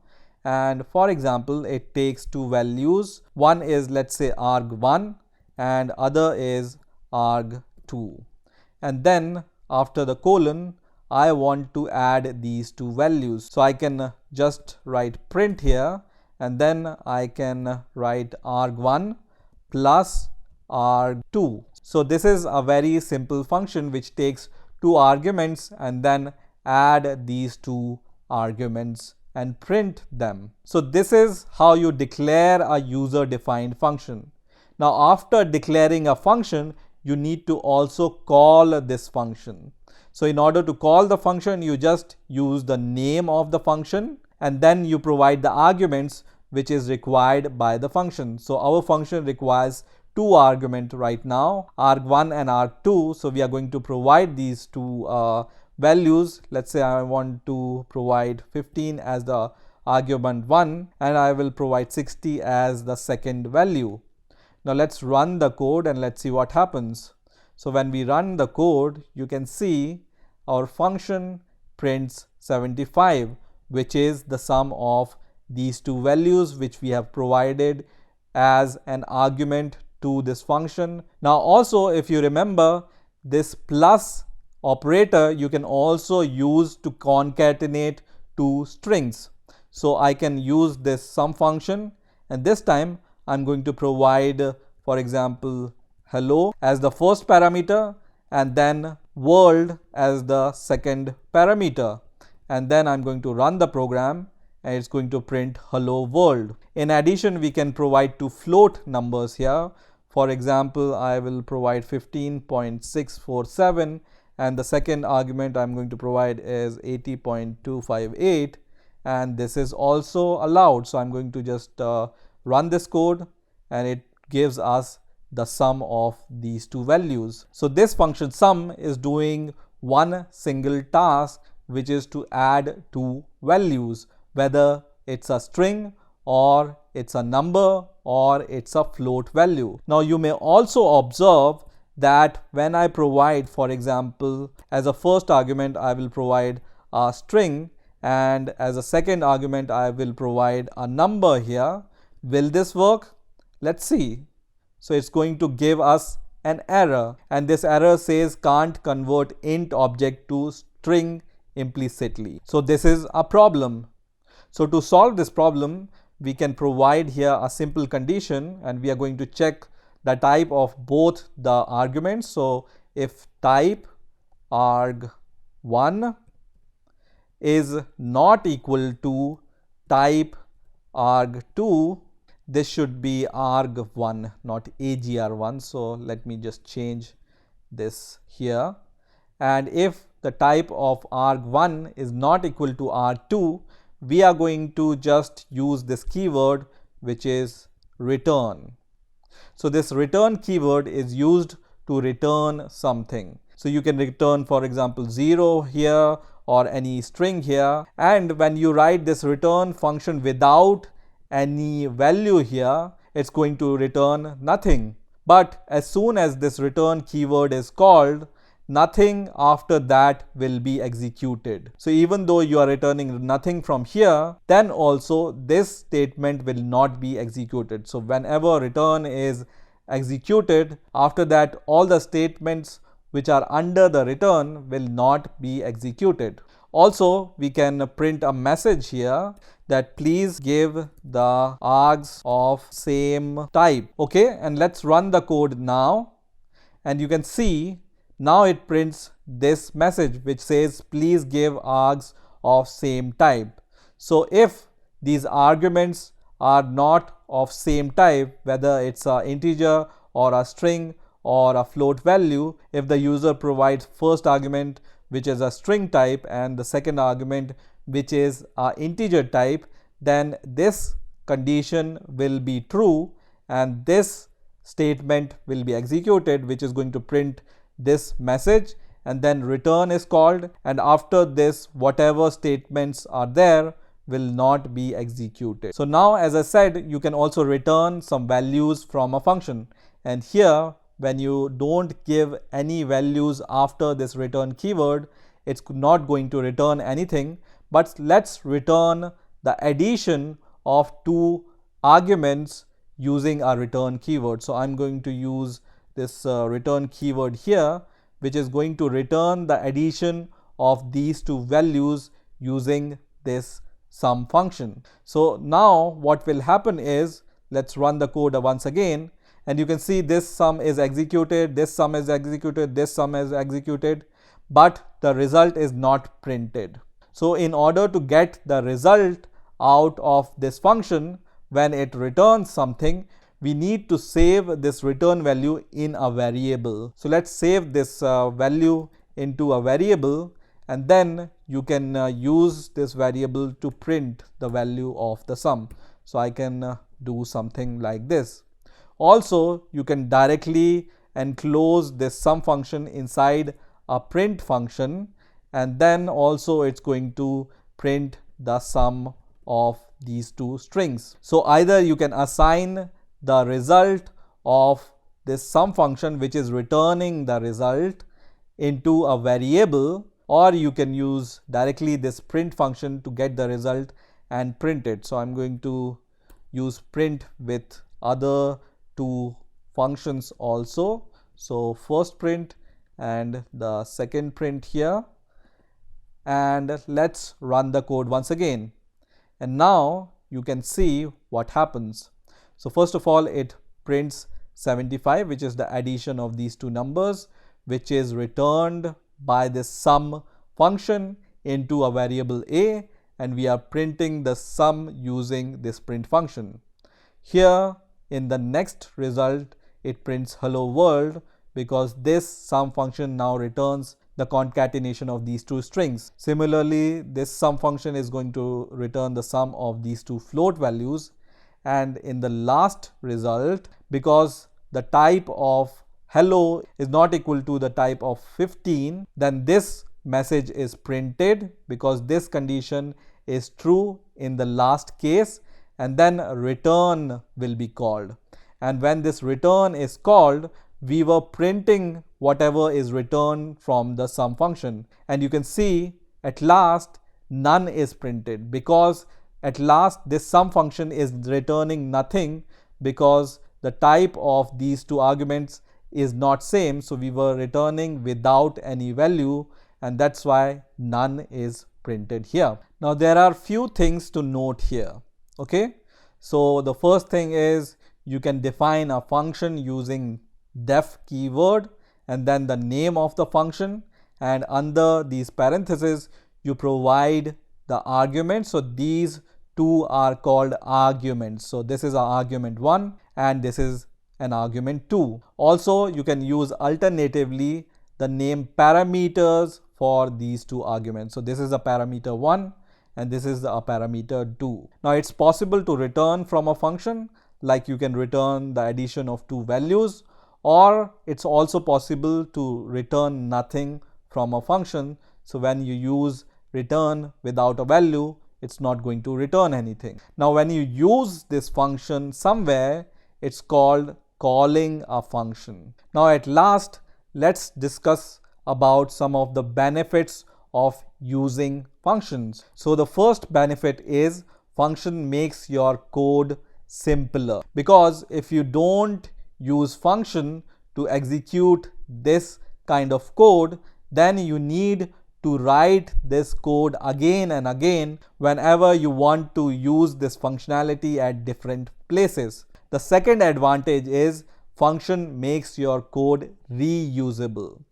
and for example it takes two values. One is, let's say, arg1 and other is arg2, and then after the colon I want to add these two values. So I can just write print here, and then I can write arg1 plus arg2. So this is a very simple function which takes two arguments and then add these two arguments and print them. So this is how you declare a user-defined function. Now after declaring a function, you need to also call this function. So in order to call the function, you just use the name of the function and then you provide the arguments which is required by the function. So our function requires two arguments right now, arg1 and arg2. So we are going to provide these two values. Let's say I want to provide 15 as the argument 1 and I will provide 60 as the second value. Now let's run the code and let's see what happens. So when we run the code, you can see our function prints 75, which is the sum of these two values which we have provided as an argument to this function. Now also, if you remember, this plus operator you can also use to concatenate two strings. So I can use this sum function, and this time I'm going to provide, for example, hello as the first parameter and then world as the second parameter, and then I'm going to run the program and it's going to print hello world. In addition, we can provide two float numbers here. For example, I will provide 15.647 and the second argument I'm going to provide is 80.258, and this is also allowed. So I'm going to just run this code and it gives us the sum of these two values. So this function sum is doing one single task, which is to add two values, whether it's a string or it's a number or it's a float value. Now you may also observe that when I provide, for example, as a first argument I will provide a string, and as a second argument I will provide a number here. Will this work? Let's see. So it's going to give us an error, and this error says can't convert int object to string implicitly. So this is a problem. So to solve this problem, we can provide here a simple condition, and we are going to check the type of both the arguments. So if type arg1 is not equal to type arg2, this should be arg1, not agr1. So let me just change this here. And if the type of arg1 is not equal to arg2, we are going to just use this keyword, which is return. So this return keyword is used to return something. So you can return, for example, 0 here or any string here. And when you write this return function without any value here, it's going to return nothing. But as soon as this return keyword is called, nothing after that will be executed. So even though you are returning nothing from here, then also this statement will not be executed. So whenever return is executed, after that all the statements which are under the return will not be executed. Also, we can print a message here that please give the args of same type. Okay, and let's run the code now, and you can see now it prints this message which says please give args of same type. So if these arguments are not of same type, whether it's an integer or a string or a float value, if the user provides first argument which is a string type and the second argument which is an integer type, then this condition will be true and this statement will be executed, which is going to print this message, and then return is called, and after this whatever statements are there will not be executed. So now, as I said, you can also return some values from a function, and here when you don't give any values after this return keyword, it's not going to return anything. But let's return the addition of two arguments using a return keyword. So I'm going to use this return keyword here, which is going to return the addition of these two values using this sum function. So now what will happen is, let's run the code once again, and you can see this sum is executed, this sum is executed, this sum is executed, but the result is not printed. So in order to get the result out of this function when it returns something, we need to save this return value in a variable. So let's save this value into a variable, and then you can use this variable to print the value of the sum. So I can do something like this. Also, you can directly enclose this sum function inside a print function, and then also it's going to print the sum of these two strings. So either you can assign the result of this sum function, which is returning the result, into a variable, or you can use directly this print function to get the result and print it. So I'm going to use print with other two functions also. So first print and the second print here, and let's run the code once again, and now you can see what happens. So first of all, it prints 75, which is the addition of these two numbers, which is returned by this sum function into a variable a, and we are printing the sum using this print function. Here in the next result, it prints hello world, because this sum function now returns the concatenation of these two strings. Similarly, this sum function is going to return the sum of these two float values. And in the last result, because the type of hello is not equal to the type of 15, then this message is printed because this condition is true in the last case, and then return will be called. And when this return is called, we were printing whatever is returned from the sum function. And you can see at last none is printed, because at last this sum function is returning nothing because the type of these two arguments is not same. So we were returning without any value, and that's why none is printed here. Now there are few things to note here. Okay, so the first thing is you can define a function using def keyword and then the name of the function, and under these parentheses you provide the argument. So these two are called arguments. So this is an argument 1 and this is an argument 2. Also you can use alternatively the name parameters for these two arguments. So this is a parameter 1 and this is a parameter 2. Now it's possible to return from a function, like you can return the addition of two values, or it's also possible to return nothing from a function. So when you use return without a value, it's not going to return anything. Now when you use this function somewhere, it's called calling a function. Now at last, let's discuss about some of the benefits of using functions. So the first benefit is function makes your code simpler, because if you don't use function to execute this kind of code, then you need to write this code again and again whenever you want to use this functionality at different places. The second advantage is function makes your code reusable.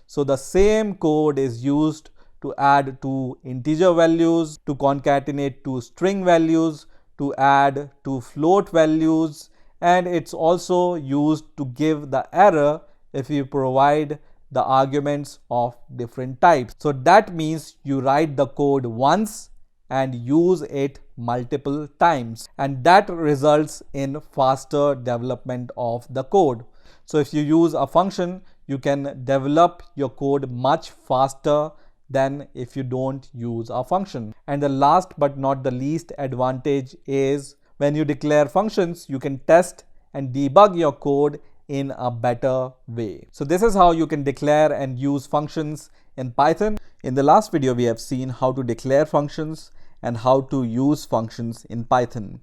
So the same code is used to add two integer values, to concatenate two string values, to add two float values, and it's also used to give the error if you provide the arguments of different types. So that means you write the code once and use it multiple times, and that results in faster development of the code. So if you use a function, you can develop your code much faster than if you don't use a function. And the last but not the least advantage is when you declare functions, you can test and debug your code in a better way. So this is how you can declare and use functions in Python. In the last video, we have seen how to declare functions and how to use functions in Python.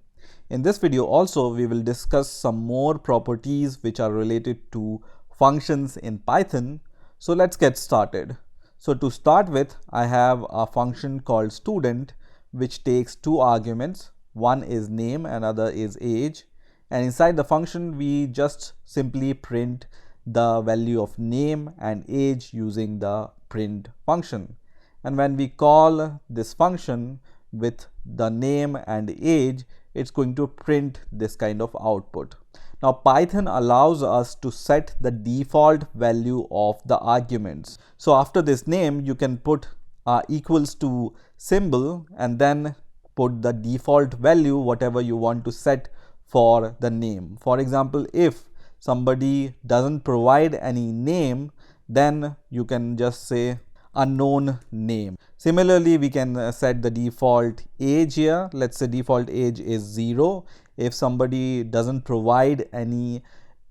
In this video also, we will discuss some more properties which are related to functions in Python. So let's get started. So to start with, I have a function called student which takes two arguments. One is name and other is age. And inside the function, we just simply print the value of name and age using the print function. And when we call this function with the name and age, it's going to print this kind of output. Now Python allows us to set the default value of the arguments. So after this name, you can put equals to symbol and then put the default value, whatever you want to set for the name. For example, if somebody doesn't provide any name, then you can just say unknown name. Similarly, we can set the default age here. Let's say default age is 0. If somebody doesn't provide any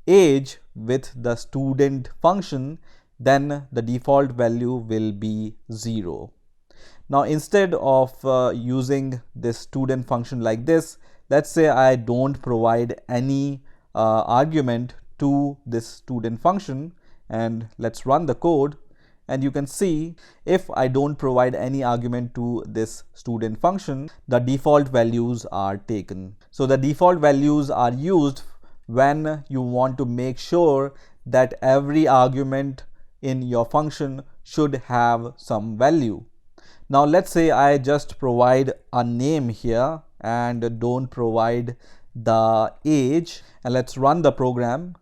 age with the student function, then the default value will be 0. Now instead of using this student function like this, let's say I don't provide any argument to this student function, and let's run the code. And you can see if I don't provide any argument to this student function, the default values are taken. So the default values are used when you want to make sure that every argument in your function should have some value. Now let's say I just provide a name here and don't provide the age, and let's run the program.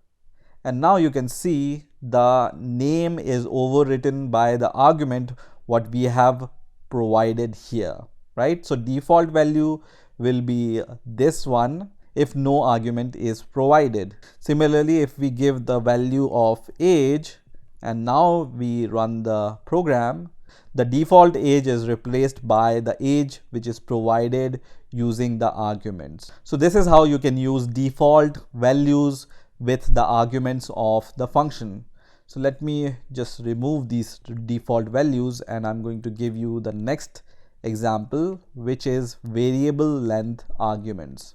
And now you can see the name is overwritten by the argument what we have provided here, right? So default value will be this one if no argument is provided. Similarly, if we give the value of age and now we run the program, the default age is replaced by the age which is provided using the arguments. So this is how you can use default values with the arguments of the function. So let me just remove these default values, and I'm going to give you the next example, which is variable length arguments.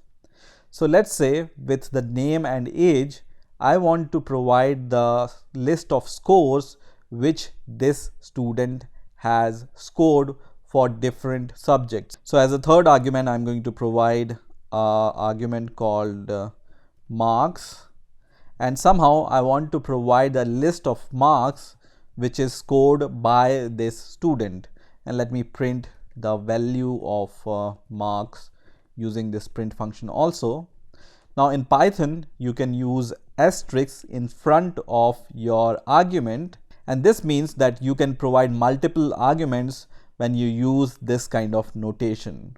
So let's say with the name and age, I want to provide the list of scores which this student has scored for different subjects. So as a third argument, I'm going to provide an argument called marks, and somehow I want to provide a list of marks which is scored by this student, and let me print the value of marks using this print function also. Now in Python, you can use asterisk in front of your argument, and this means that you can provide multiple arguments when you use this kind of notation.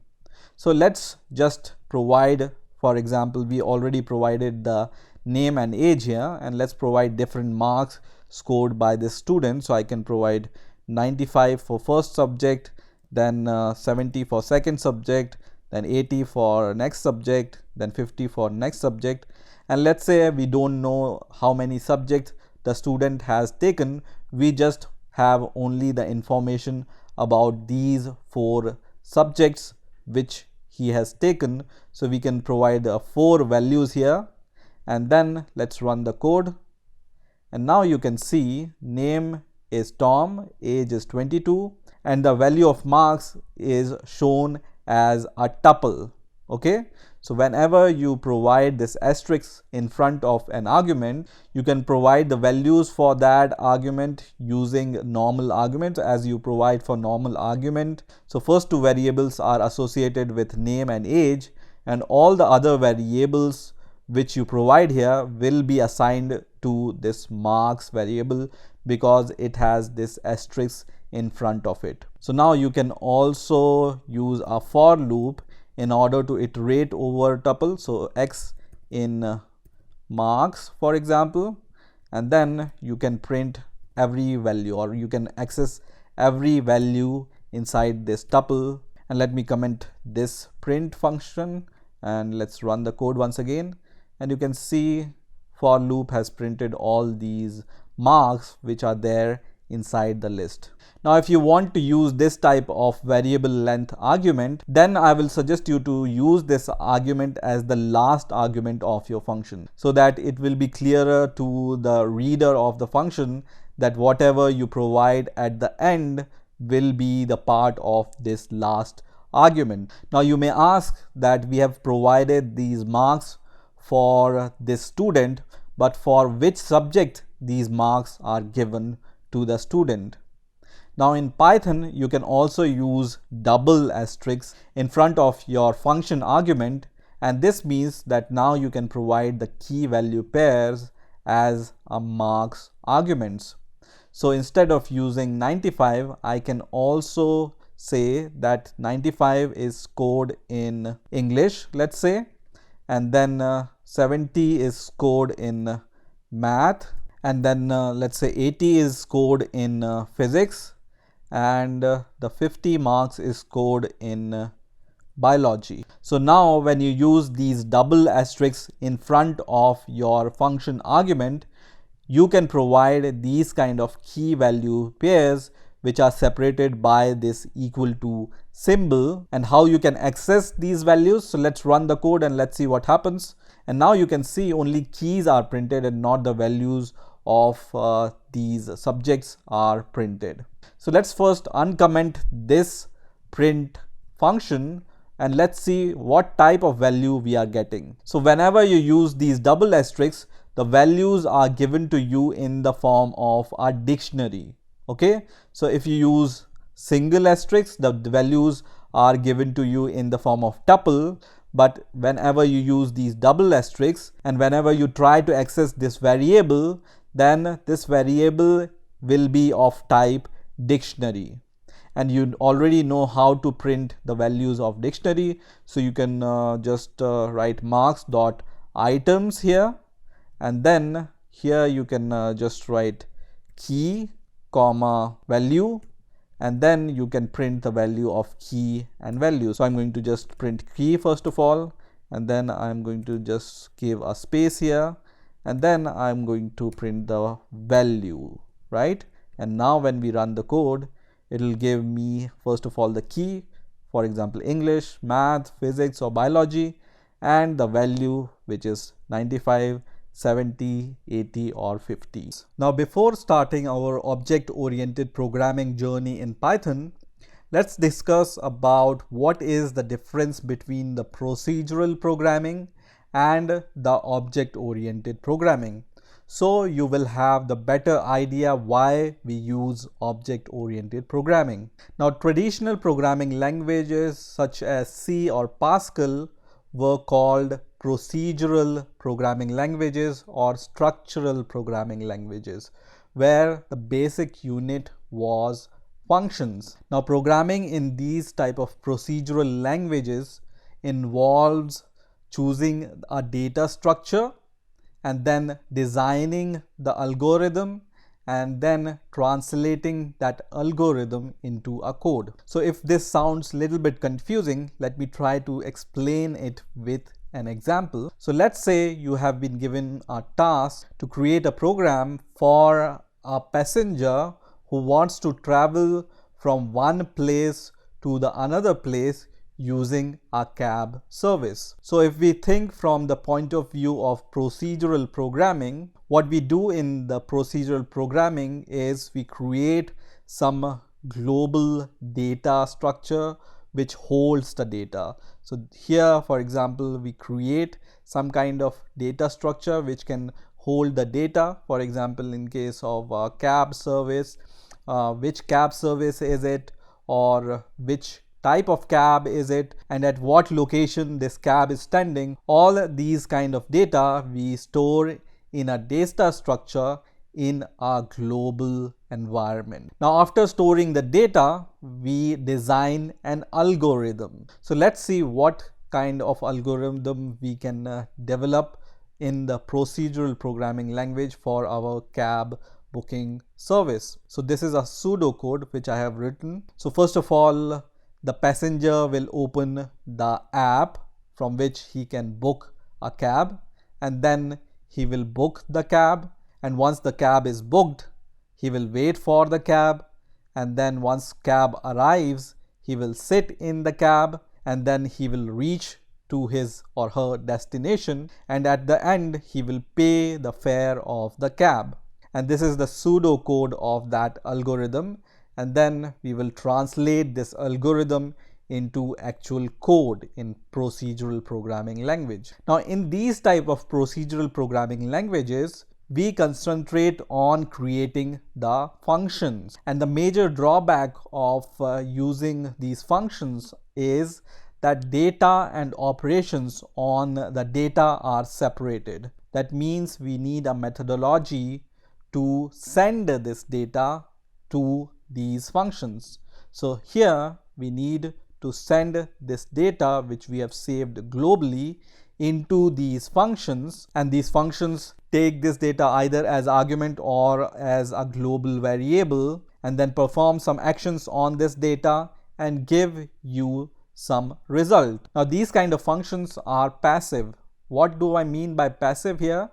So let's just provide, for example, we already provided the name and age here, and let's provide different marks scored by this student. So I can provide 95 for first subject, then 70 for second subject, then 80 for next subject, then 50 for next subject. And let's say we don't know how many subjects the student has taken, we just have only the information about these 4 subjects which he has taken. So we can provide 4 values here, and then let's run the code. And now you can see name is Tom, age is 22, and the value of marks is shown as a tuple. Okay, so whenever you provide this asterisk in front of an argument, you can provide the values for that argument using normal arguments as you provide for normal argument. So first 2 variables are associated with name and age, and all the other variables which you provide here will be assigned to this marks variable because it has this asterisk in front of it. So now you can also use a for loop in order to iterate over tuple. So x in marks, for example, and then you can print every value, or you can access every value inside this tuple. And let me comment this print function, and let's run the code once again. And you can see for loop has printed all these marks which are there inside the list. Now if you want to use this type of variable length argument, then I will suggest you to use this argument as the last argument of your function, so that it will be clearer to the reader of the function that whatever you provide at the end will be the part of this last argument. Now you may ask that we have provided these marks for this student, but for which subject these marks are given to the student? Now in Python, you can also use double asterisk in front of your function argument, and this means that now you can provide the key value pairs as a marks arguments. So instead of using 95, I can also say that 95 is scored in English, let's say, and then 70 is scored in math, and then let's say 80 is scored in physics, and the 50 marks is scored in biology. So now when you use these double asterisks in front of your function argument, you can provide these kind of key value pairs which are separated by this equal to symbol. And how you can access these values? So let's run the code and let's see what happens. And now you can see only keys are printed and not the values of these subjects are printed. So let's first uncomment this print function and let's see what type of value we are getting. So whenever you use these double asterisks, the values are given to you in the form of a dictionary. Okay, so if you use single asterisk, the values are given to you in the form of tuple. But whenever you use these double asterisks and whenever you try to access this variable, then this variable will be of type dictionary. And you already know how to print the values of dictionary. So you can just write marks.items here, and then here you can just write key comma value, and then you can print the value of key and value. So I'm going to just print key first of all, and then I'm going to just give a space here, and then I'm going to print the value, right? And now when we run the code, it will give me first of all the key, for example English, math, physics or biology, and the value which is 95, 70, 80 or 50. Now before starting our object-oriented programming journey in Python, let's discuss about what is the difference between the procedural programming and the object-oriented programming. So you will have the better idea why we use object-oriented programming. Now traditional programming languages such as C or Pascal were called procedural programming languages or structural programming languages, where the basic unit was functions. Now programming in these type of procedural languages involves choosing a data structure and then designing the algorithm and then translating that algorithm into a code. So if this sounds a little bit confusing, let me try to explain it with an example. So let's say you have been given a task to create a program for a passenger who wants to travel from one place to the another place using a cab service. So if we think from the point of view of procedural programming, what we do in the procedural programming is we create some global data structure which holds the data. So here, for example, we create some kind of data structure which can hold the data. For example, in case of a cab service, which cab service is it, or which type of cab is it, and at what location this cab is standing. All these kind of data we store in a data structure in a global environment. Now after storing the data, we design an algorithm. So let's see what kind of algorithm we can develop in the procedural programming language for our cab booking service. So this is a pseudocode which I have written. So first of all, the passenger will open the app from which he can book a cab, and then he will book the cab, and once the cab is booked, he will wait for the cab, and then once cab arrives, he will sit in the cab, and then he will reach to his or her destination, and at the end he will pay the fare of the cab. And this is the pseudocode of that algorithm, and then we will translate this algorithm into actual code in procedural programming language. Now in these type of procedural programming languages, we concentrate on creating the functions, and the major drawback of using these functions is that data and operations on the data are separated. That means we need a methodology to send this data to these functions. So here we need to send this data which we have saved globally into these functions, and these functions take this data either as argument or as a global variable and then perform some actions on this data and give you some result. Now these kind of functions are passive. What do I mean by passive here?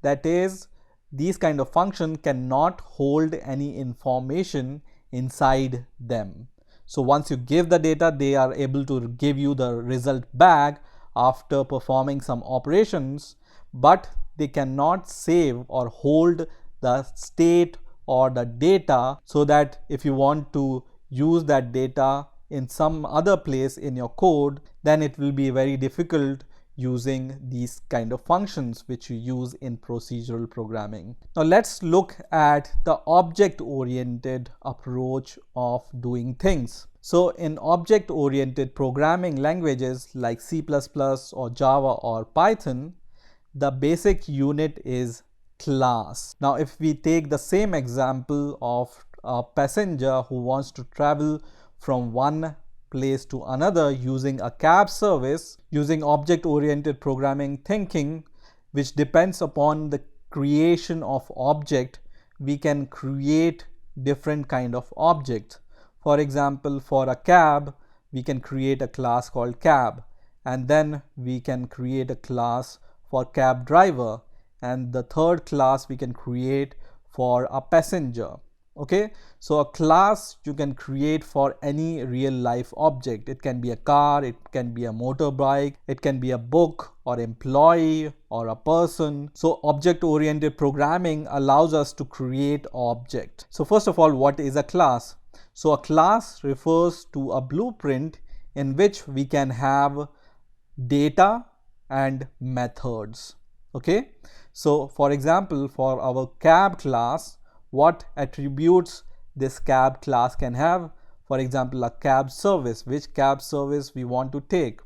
That is, these kind of function cannot hold any information inside them. So once you give the data, they are able to give you the result back after performing some operations, but they cannot save or hold the state or the data, so that if you want to use that data in some other place in your code, then it will be very difficult using these kind of functions which you use in procedural programming. Now let's look at the object-oriented approach of doing things. So in object-oriented programming languages like C++ or Java or Python, the basic unit is class. Now if we take the same example of a passenger who wants to travel from one place to another using a cab service, using object-oriented programming thinking, which depends upon the creation of object, we can create different kind of objects. For example, for a cab, we can create a class called cab, and then we can create a class for cab driver, and the third class we can create for a passenger. Okay, so a class you can create for any real life object. It can be a car, it can be a motorbike, it can be a book or employee or a person. So object oriented programming allows us to create object. So first of all, what is a class? So a class refers to a blueprint in which we can have data and methods. Okay, so for example, for our cab class, what attributes this cab class can have? For example, a cab service, which cab service we want to take.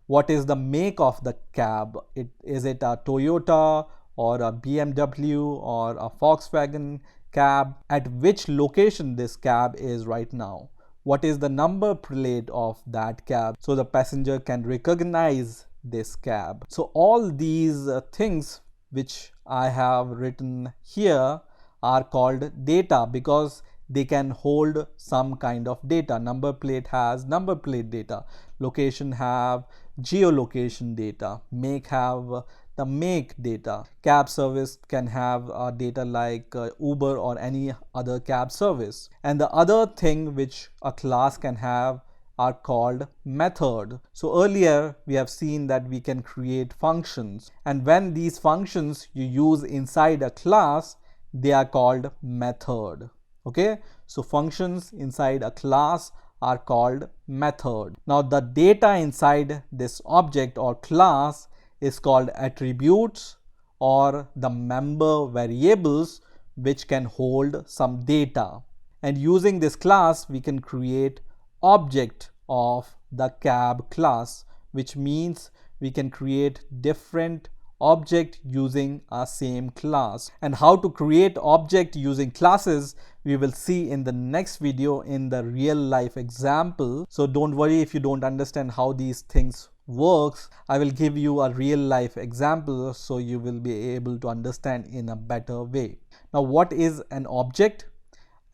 What is the make of the cab? Is it a Toyota or a BMW or a Volkswagen cab? At which location this cab is right now? What is the number plate of that cab so the passenger can recognize this cab? So all these things which I have written here are called data because they can hold some kind of data. Number plate has number plate data, location have geolocation data, make have the make data. Cab service can have data like Uber or any other cab service. And the other thing which a class can have are called method. So earlier we have seen that we can create functions, and when these functions you use inside a class, they are called method. Okay, so functions inside a class are called method. Now the data inside this object or class is called attributes or the member variables which can hold some data. And using this class we can create object of the cab class, which means we can create different object using a same class. And how to create object using classes we will see in the next video in the real life example. So don't worry if you don't understand how these things works. I will give you a real life example so you will be able to understand in a better way. Now what is an object?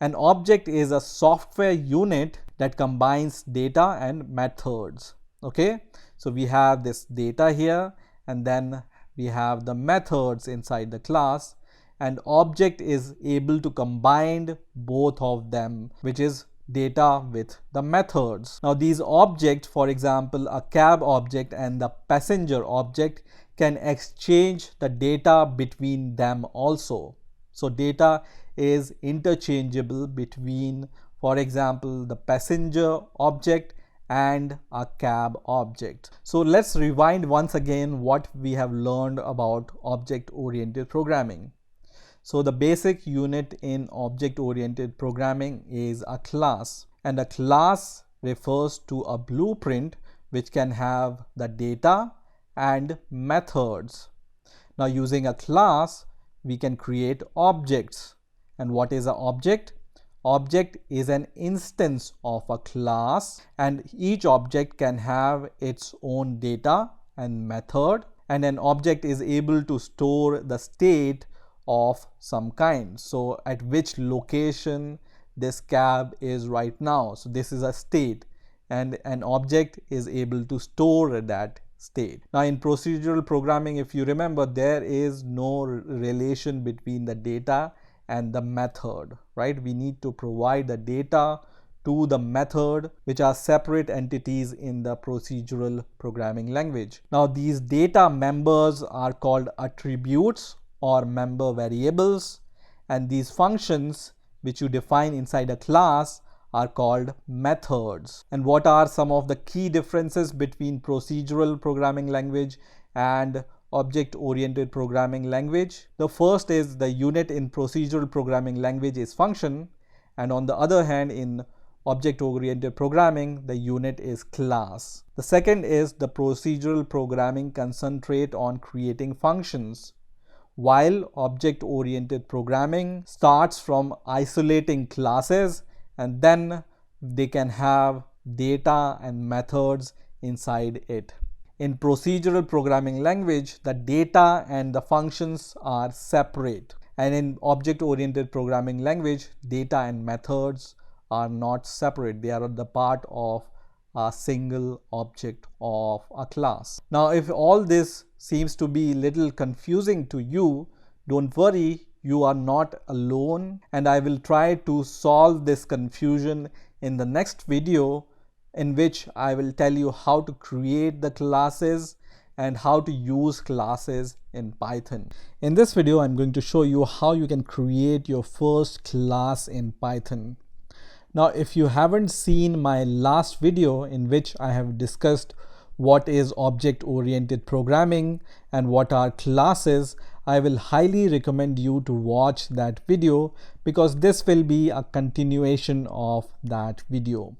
An object is a software unit that combines data and methods. Okay, so we have this data here and then we have the methods inside the class, and object is able to combine both of them, which is data with the methods. Now these objects, for example a cab object and the passenger object, can exchange the data between them also. So data is interchangeable between, for example, the passenger object and a cab object. So let's rewind once again what we have learned about object-oriented programming. So the basic unit in object-oriented programming is a class, and a class refers to a blueprint which can have the data and methods. Now using a class we can create objects. And what is an object? Object is an instance of a class, and each object can have its own data and method, and an object is able to store the state of some kind. So at which location this cab is right now. So this is a state, and an object is able to store that state. Now in procedural programming, if you remember, there is no relation between the data and the method, right? We need to provide the data to the method, which are separate entities in the procedural programming language. Now these data members are called attributes or member variables, and these functions which you define inside a class are called methods. And what are some of the key differences between procedural programming language and object-oriented programming language? The first is the unit in procedural programming language is function, and on the other hand in object-oriented programming the unit is class. The second is the procedural programming concentrate on creating functions, while object-oriented programming starts from isolating classes and then they can have data and methods inside it. In procedural programming language, the data and the functions are separate, and in object-oriented programming language, data and methods are not separate. They are the part of a single object of a class. Now, if all this seems to be little confusing to you, don't worry, you are not alone, and I will try to solve this confusion in the next video, in which I will tell you how to create the classes and how to use classes in Python. In this video, I'm going to show you how you can create your first class in Python. Now, if you haven't seen my last video in which I have discussed what is object-oriented programming and what are classes, I will highly recommend you to watch that video because this will be a continuation of that video.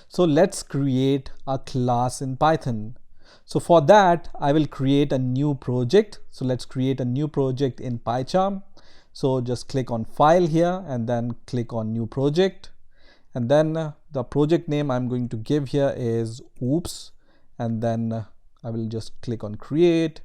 So let's create a class in Python. So for that, I will create a new project. So let's create a new project in PyCharm. So just click on File here and then click on New Project. And then the project name I'm going to give here is Oops. And then I will just click on Create.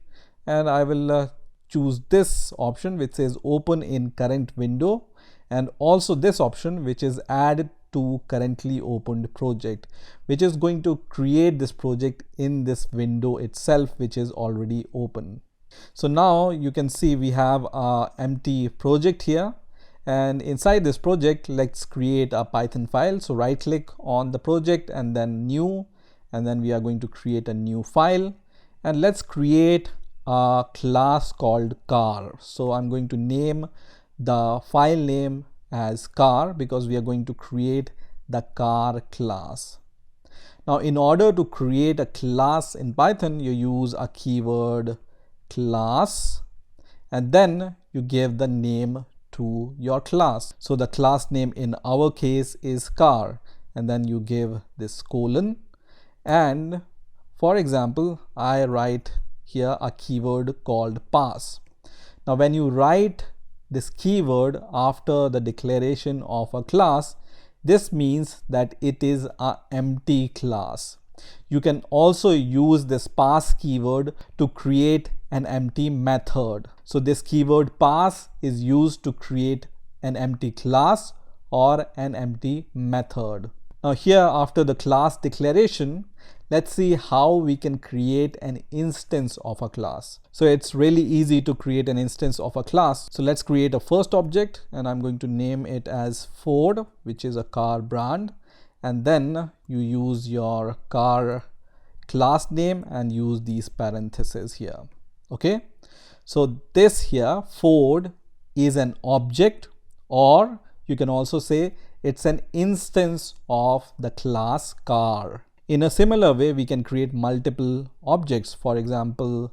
And I will choose this option which says Open in Current Window. And also this option which is Add to Currently Opened Project, which is going to create this project in this window itself, which is already open. So now you can see we have an empty project here. And inside this project, let's create a Python file. So right click on the project and then New, and then we are going to create a new file. And let's create a class called car. So I'm going to name the file name as car because we are going to create the car class. Now, in order to create a class in Python, you use a keyword class and then you give the name to your class. So the class name in our case is car, and then you give this colon. And for example, I write here a keyword called pass. Now, when you write this keyword after the declaration of a class, this means that it is an empty class. You can also use this pass keyword to create an empty method. So this keyword pass is used to create an empty class or an empty method. Now here, after the class declaration, let's see how we can create an instance of a class. So it's really easy to create an instance of a class. So let's create a first object and I'm going to name it as Ford, which is a car brand. And then you use your car class name and use these parentheses here. Okay. So this here, Ford, is an object, or you can also say it's an instance of the class car. In a similar way, we can create multiple objects. For example,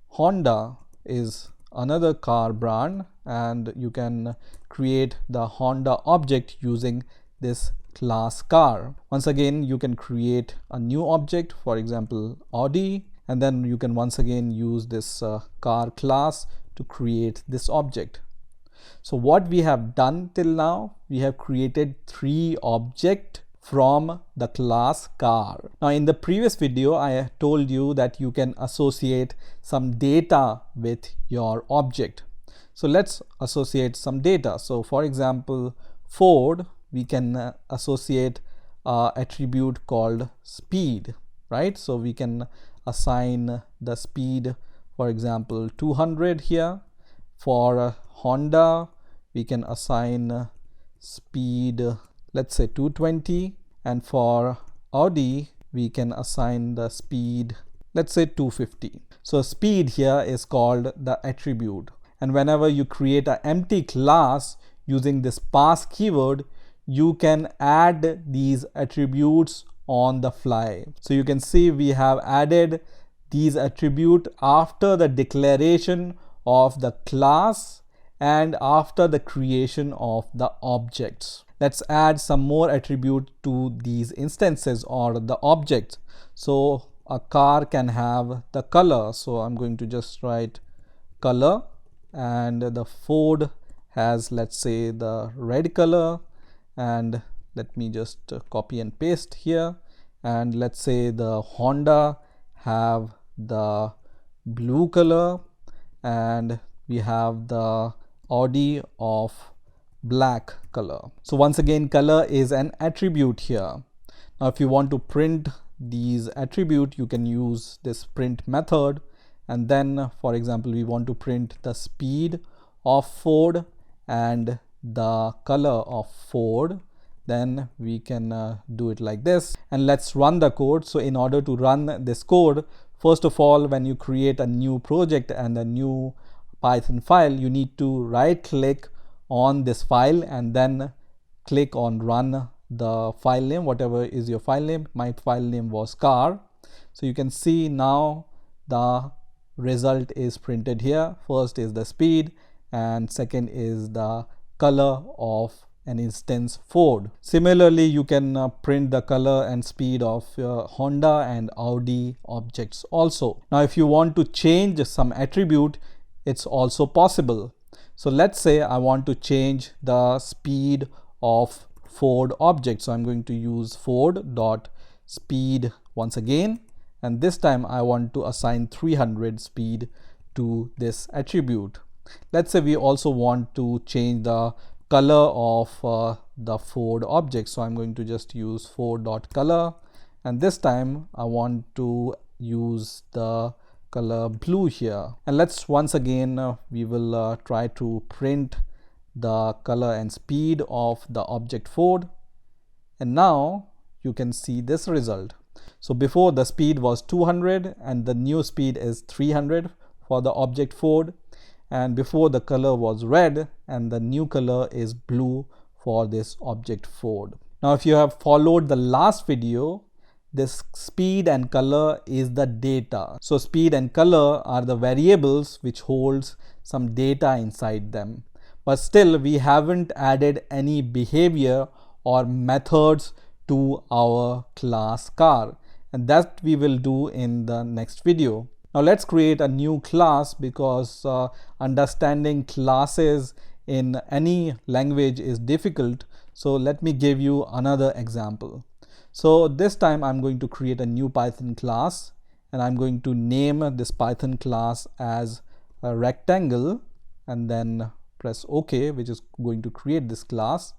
Honda is another car brand, and you can create the Honda object using this class car. Once again, you can create a new object, for example, Audi, and then you can once again use this car class to create this object. So what we have done till now, we have created 3 objects from the class car. Now in the previous video, I told you that you can associate some data with your object. So let's associate some data. So for example, Ford, we can associate an attribute called speed, right? So we can assign the speed, for example, 200 here. For Honda, we can assign speed, let's say 220, and for Audi we can assign the speed, let's say 250. So speed here is called the attribute, and whenever you create an empty class using this pass keyword, you can add these attributes on the fly. So you can see we have added these attributes after the declaration of the class and after the creation of the objects. Let's add some more attribute to these instances or the objects. So a car can have the color. So I'm going to just write color, and the Ford has, let's say, the red color, and let me just copy and paste here, and let's say the Honda have the blue color, and we have the Audi of black color. So once again, color is an attribute here. Now if you want to print these attribute, you can use this print method, and then for example we want to print the speed of Ford and the color of Ford, then we can do it like this. And let's run the code. So in order to run this code, first of all, when you create a new project and a new Python file, you need to right click on this file and then click on run the file name, whatever is your file name. My file name was car. So you can see now the result is printed here. First is the speed and second is the color of an instance Ford. Similarly, you can print the color and speed of Honda and Audi objects also. Now if you want to change some attribute, it's also possible. So let's say I want to change the speed of Ford object. So I'm going to use Ford.speed once again, and this time I want to assign 300 speed to this attribute. Let's say we also want to change the color of the Ford object. So I'm going to just use Ford.color, and this time I want to use the color blue here. And let's once again we will try to print the color and speed of the object Ford, and now you can see this result. So before the speed was 200 and the new speed is 300 for the object Ford, and before the color was red and the new color is blue for this object Ford. Now if you have followed the last video, this speed and color is the data. So speed and color are the variables which holds some data inside them. But still we haven't added any behavior or methods to our class car, and that we will do in the next video. Now let's create a new class, because understanding classes in any language is difficult. So let me give you another example. So this time I'm going to create a new Python class, and I'm going to name this Python class as a rectangle, and then press OK, which is going to create this class.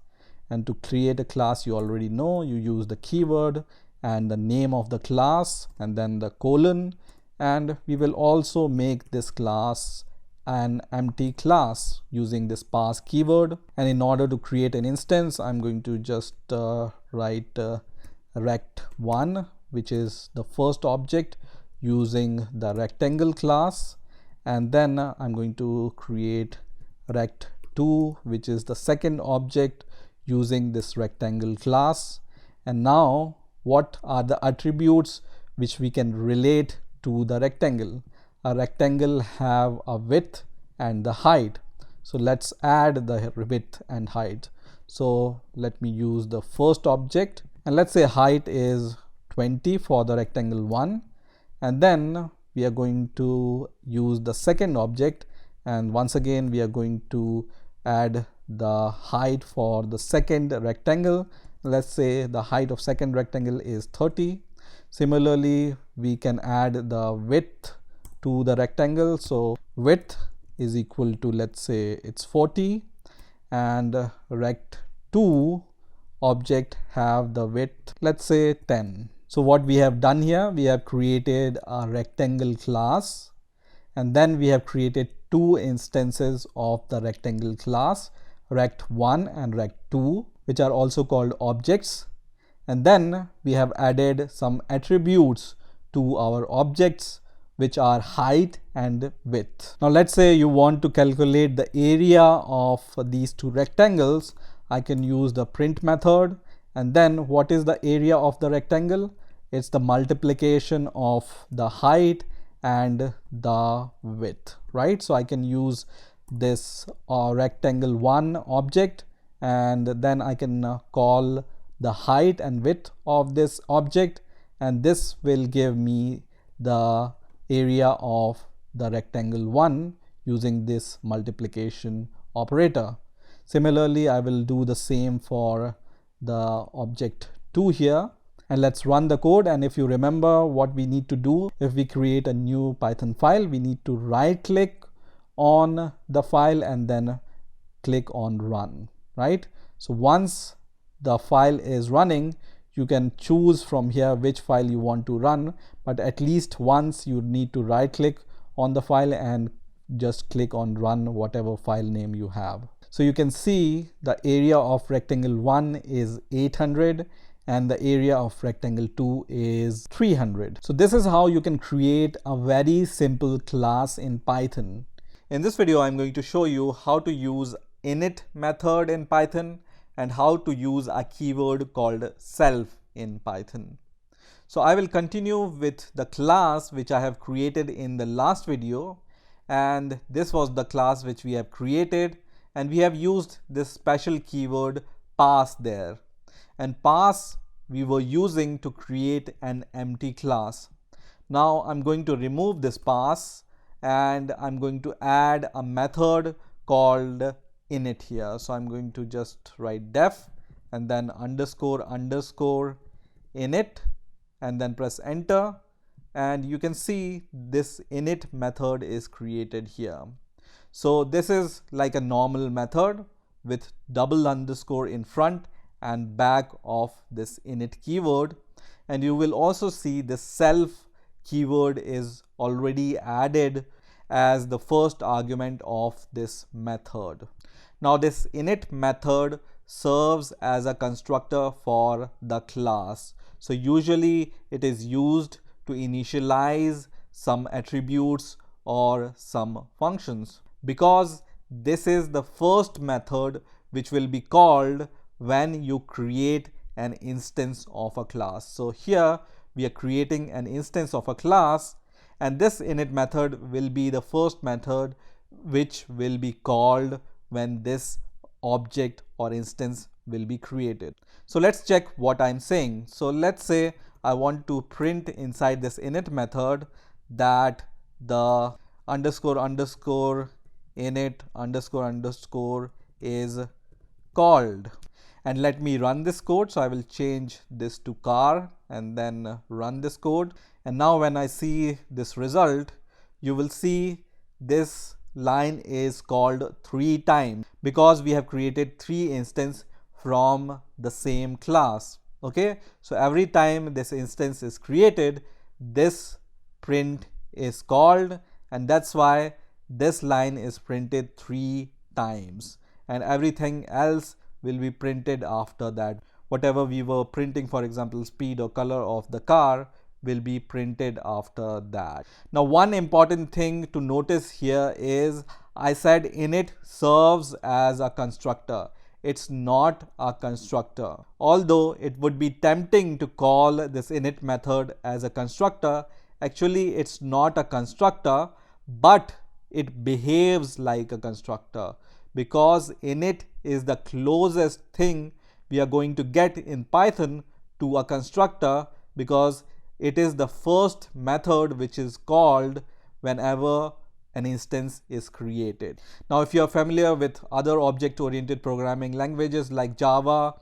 And to create a class, you already know, you use the keyword and the name of the class and then the colon, and we will also make this class an empty class using this parse keyword. And in order to create an instance, I'm going to just write rect1, which is the first object, using the rectangle class, and then I'm going to create rect2, which is the second object, using this rectangle class. And now what are the attributes which we can relate to the rectangle? A rectangle have a width and the height. So let's add the width and height. So let me use the first object, and let's say height is 20 for the rectangle 1, and then we are going to use the second object, and once again we are going to add the height for the second rectangle. Let's say the height of second rectangle is 30. Similarly, we can add the width to the rectangle. So width is equal to, let's say it's 40, and rect2 object have the width, let's say 10. So what we have done here, we have created a rectangle class, and then we have created two instances of the rectangle class, rect1 and rect2, which are also called objects. And then we have added some attributes to our objects, which are height and width. Now let's say you want to calculate the area of these two rectangles. I can use the print method, and then what is the area of the rectangle? It's the multiplication of the height and the width, right? So I can use this rectangle 1 object, and then I can call the height and width of this object, and this will give me the area of the rectangle 1 using this multiplication operator. Similarly, I will do the same for the object 2 here, and let's run the code. And if you remember what we need to do, if we create a new Python file, we need to right click on the file and then click on run, right? So once the file is running, you can choose from here which file you want to run, but at least once you need to right click on the file and just click on run whatever file name you have. So you can see the area of rectangle 1 is 800 and the area of rectangle 2 is 300. So this is how you can create a very simple class in Python. In this video, I'm going to show you how to use init method in Python and how to use a keyword called self in Python. So I will continue with the class which I have created in the last video, and this was the class which we have created, and we have used this special keyword pass there. And pass we were using to create an empty class. Now I'm going to remove this pass and I'm going to add a method called init here. So I'm going to just write def and then underscore underscore init and then press enter, and you can see this init method is created here. So this is like a normal method with double underscore in front and back of this init keyword, and you will also see the self keyword is already added as the first argument of this method. Now this init method serves as a constructor for the class. So usually it is used to initialize some attributes or some functions, because this is the first method which will be called when you create an instance of a class. So here we are creating an instance of a class, and this init method will be the first method which will be called when this object or instance will be created. So let's check what I'm saying. So let's say I want to print inside this init method that the underscore underscore init underscore underscore is called. And let me run this code. So I will change this to car and then run this code. And now when I see this result, you will see this line is called 3 times because we have created 3 instances from the same class. Okay, so every time this instance is created, this print is called, and that's why this line is printed 3 times, and everything else will be printed after that. Whatever we were printing, for example, speed or color of the car, will be printed after that. Now one important thing to notice here is I said init serves as a constructor. It's not a constructor. Although it would be tempting to call this init method as a constructor, actually it's not a constructor, but it behaves like a constructor because init is the closest thing we are going to get in Python to a constructor, because it is the first method which is called whenever an instance is created. Now if you are familiar with other object-oriented programming languages like Java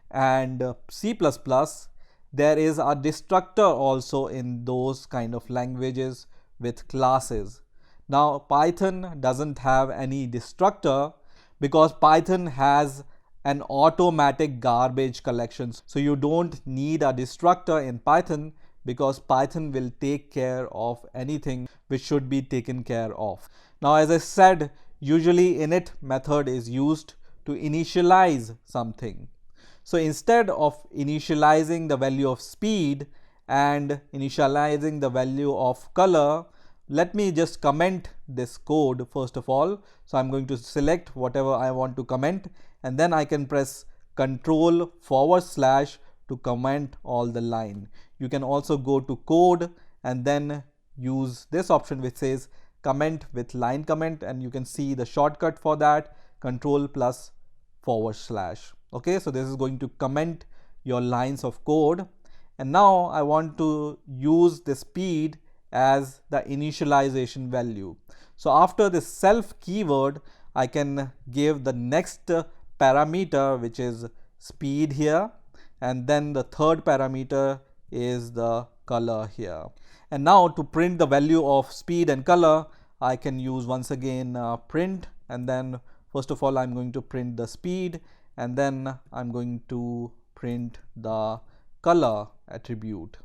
and C++, there is a destructor also in those kind of languages with classes. Now Python doesn't have any destructor because Python has an automatic garbage collection. So you don't need a destructor in Python because Python will take care of anything which should be taken care of. Now as I said, usually init method is used to initialize something. So instead of initializing the value of speed and initializing the value of color, let me just comment this code first of all. So I'm going to select whatever I want to comment, and then I can press Control / to comment all the line. You can also go to code and then use this option which says comment with line comment, and you can see the shortcut for that, Control +/. Okay, so this is going to comment your lines of code. And now I want to use the speed as the initialization value. So after this self keyword, I can give the next parameter which is speed here, and then the third parameter is the color here. And now to print the value of speed and color, I can use once again print, and then first of all I'm going to print the speed, and then I'm going to print the color attribute.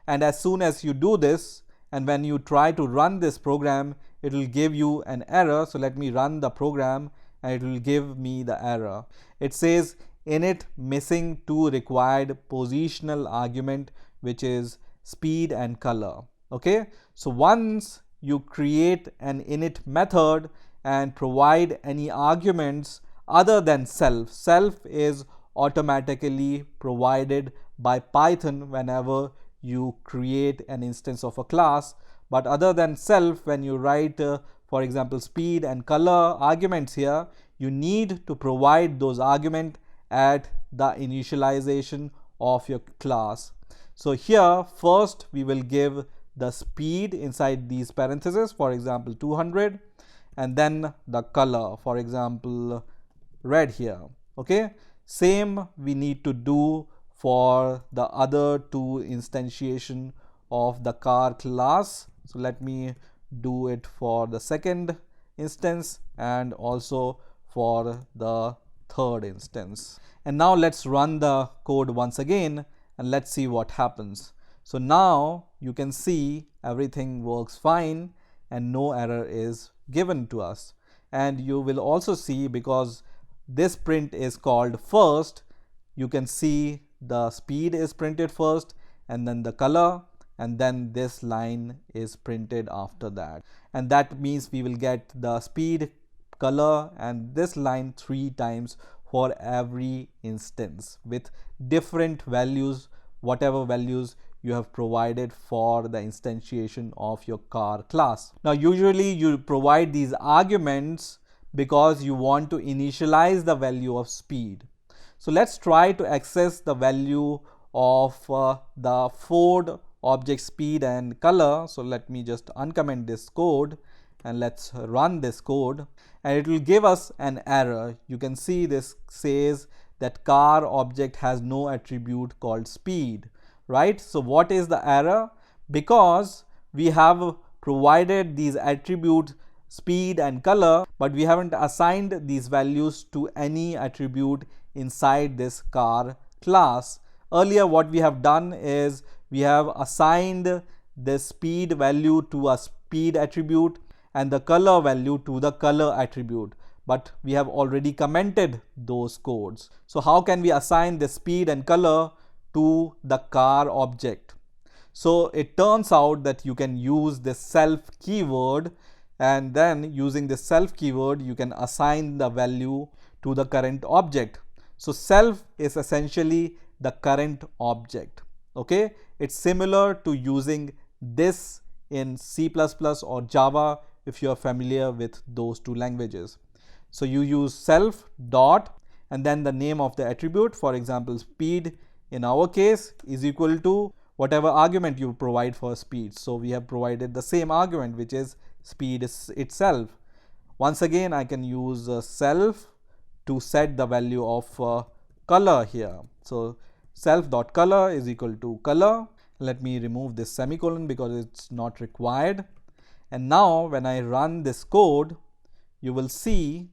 And as soon as you do this, and when you try to run this program, it will give you an error. So let me run the program and it will give me the error. It says init missing 2 required positional argument, which is speed and color. Okay, so once you create an init method and provide any arguments other than self is automatically provided by Python whenever you create an instance of a class. But other than self, when you write for example speed and color arguments here, you need to provide those arguments at the initialization of your class. So here first we will give the speed inside these parentheses, for example 200, and then the color, for example red here. Okay, same we need to do for the other 2 instantiation of the car class. So let me do it for the second instance and also for the third instance. And now let's run the code once again and let's see what happens. So now you can see everything works fine and no error is given to us. And you will also see, because this print is called first, you can see the speed is printed first and then the color, and then this line is printed after that. And that means we will get the speed, color and this line 3 times for every instance with different values, whatever values you have provided for the instantiation of your car class. Now usually you provide these arguments because you want to initialize the value of speed. So let's try to access the value of the Ford object speed and color. So let me just uncomment this code and let's run this code, and it will give us an error. You can see this says that car object has no attribute called speed, right? So what is the error? Because we have provided these attributes speed and color, but we haven't assigned these values to any attribute inside this car class. Earlier what we have done is we have assigned the speed value to a speed attribute and the color value to the color attribute, but we have already commented those codes. So how can we assign the speed and color to the car object? So it turns out that you can use the self keyword, and then using the self keyword you can assign the value to the current object. So self is essentially the current object. Okay, it's similar to using this in C++ or Java if you are familiar with those 2 languages. So you use self dot and then the name of the attribute, for example speed in our case is equal to whatever argument you provide for speed. So we have provided the same argument, which is speed itself. Once again I can use self to set the value of color here. So self dot color is equal to color. Let me remove this semicolon because it's not required. And now when I run this code, you will see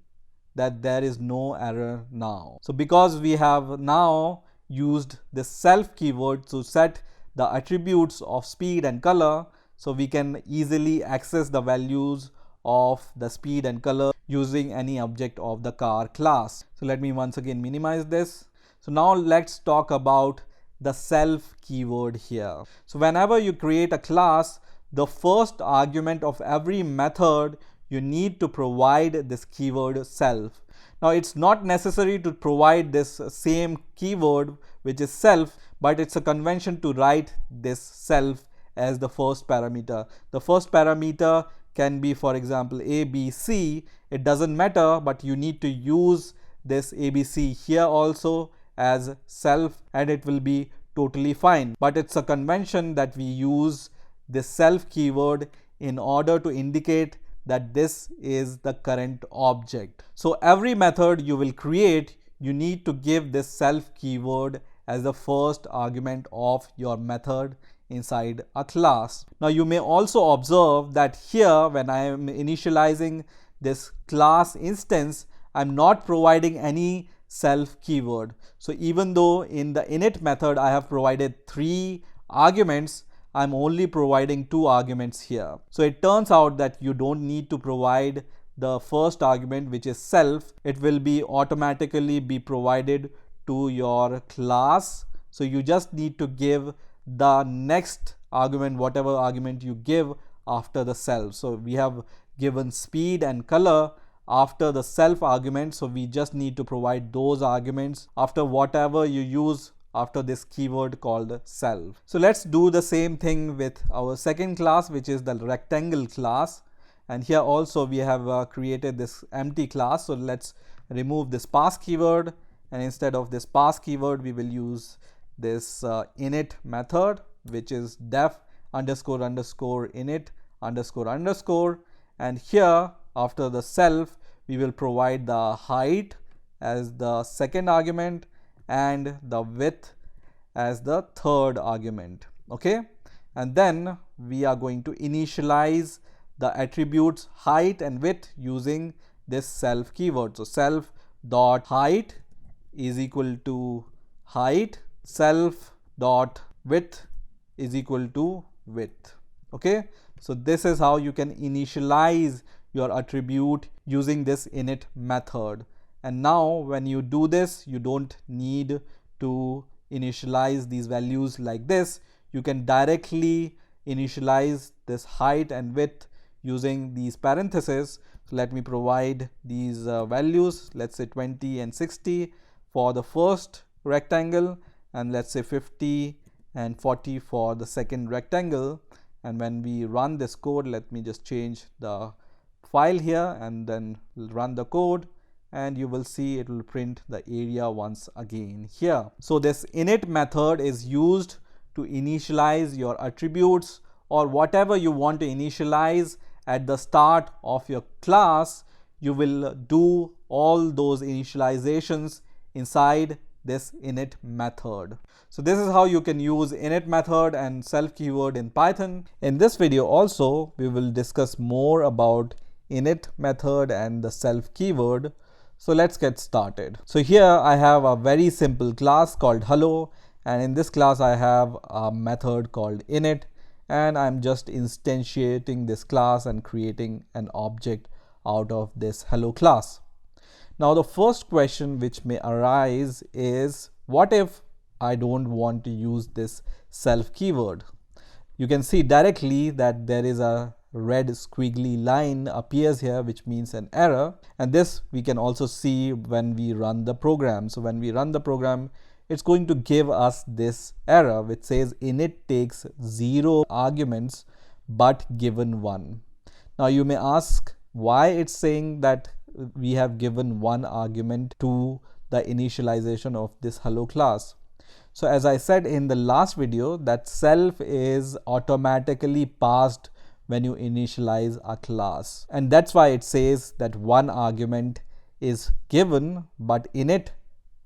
that there is no error now. So because we have now used the self keyword to set the attributes of speed and color, so we can easily access the values of the speed and color using any object of the car class. So let me once again minimize this. So now let's talk about the self keyword here. So whenever you create a class, the first argument of every method you need to provide this keyword self. Now it's not necessary to provide this same keyword which is self, but it's a convention to write this self as the first parameter. The first parameter can be, for example, ABC. It doesn't matter, but you need to use this ABC here also as self and it will be totally fine. But it's a convention that we use this self keyword in order to indicate that this is the current object. So every method you will create, you need to give this self keyword as the first argument of your method inside a class. Now you may also observe that here when I am initializing this class instance, I'm not providing any self keyword. So even though in the init method I have provided 3 arguments, I'm only providing 2 arguments here. So it turns out that you don't need to provide the first argument, which is self. It will be automatically be provided to your class. So you just need to give the next argument, whatever argument you give after the self. So we have given speed and color after the self argument, so we just need to provide those arguments after whatever you use after this keyword called self. So let's do the same thing with our second class, which is the rectangle class. And here also we have created this empty class. So let's remove this pass keyword, and instead of this pass keyword we will use this init method, which is def underscore underscore init underscore underscore. And here after the self we will provide the height as the second argument and the width as the third argument. Okay, and then we are going to initialize the attributes height and width using this self keyword. So self dot height is equal to height, self dot width is equal to width. Okay, so this is how you can initialize your attribute using this init method. And now when you do this, you don't need to initialize these values like this. You can directly initialize this height and width using these parentheses. So let me provide these values. Let's say 20 and 60 for the first rectangle, and let's say 50 and 40 for the second rectangle. And when we run this code, let me just change the file here and then run the code, and you will see it will print the area once again here. So this init method is used to initialize your attributes or whatever you want to initialize at the start of your class. You will do all those initializations inside this init method. So this is how you can use init method and self keyword in Python. In this video also we will discuss more about init method and the self keyword. So let's get started. So here I have a very simple class called hello, and in this class I have a method called init, and I'm just instantiating this class and creating an object out of this hello class. Now the first question which may arise is, what if I don't want to use this self keyword? You can see directly that there is a red squiggly line appears here, which means an error, and this we can also see when we run the program. So when we run the program, it's going to give us this error which says init takes 0 arguments but given 1. Now you may ask why it's saying that we have given 1 argument to the initialization of this hello class. So as I said in the last video, that self is automatically passed when you initialize a class, and that's why it says that 1 argument is given but init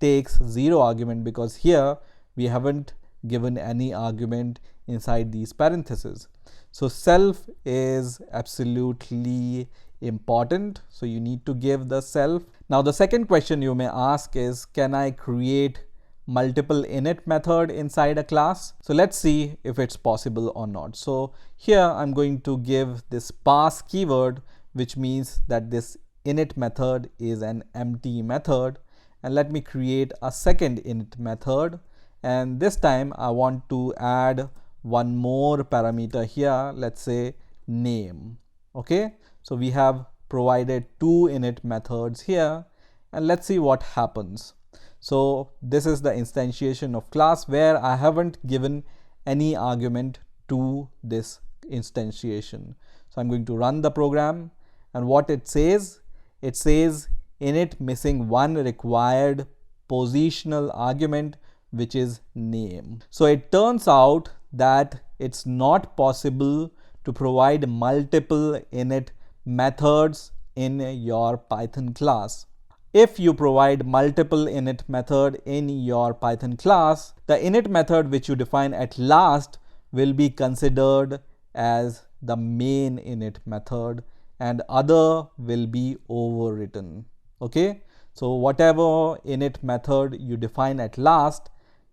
takes 0 argument, because here we haven't given any argument inside these parentheses. So self is absolutely important, so you need to give the self. Now the second question you may ask is, can I create multiple init method inside a class? So let's see if it's possible or not. So here I'm going to give this pass keyword, which means that this init method is an empty method, and let me create a second init method, and this time I want to add one more parameter here. Let's say name. Okay, so we have provided 2 init methods here, and let's see what happens. So this is the instantiation of class where I haven't given any argument to this instantiation. So I'm going to run the program, and what it says init missing 1 required positional argument, which is name. So it turns out that it's not possible to provide multiple init methods in your Python class. If you provide multiple init method in your Python class, the init method which you define at last will be considered as the main init method, and other will be overwritten. Okay, so whatever init method you define at last,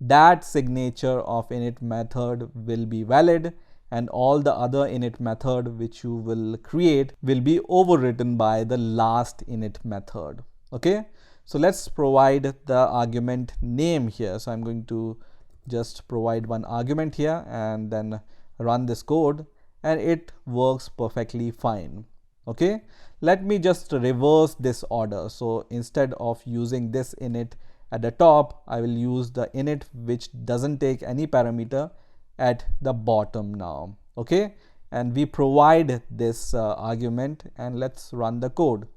that signature of init method will be valid, and all the other init method which you will create will be overwritten by the last init method. Okay, so let's provide the argument name here. So I'm going to just provide one argument here and then run this code, and it works perfectly fine. Okay, let me just reverse this order. So instead of using this init at the top, I will use the init which doesn't take any parameter at the bottom now. Okay, and we provide this argument, and let's run the code.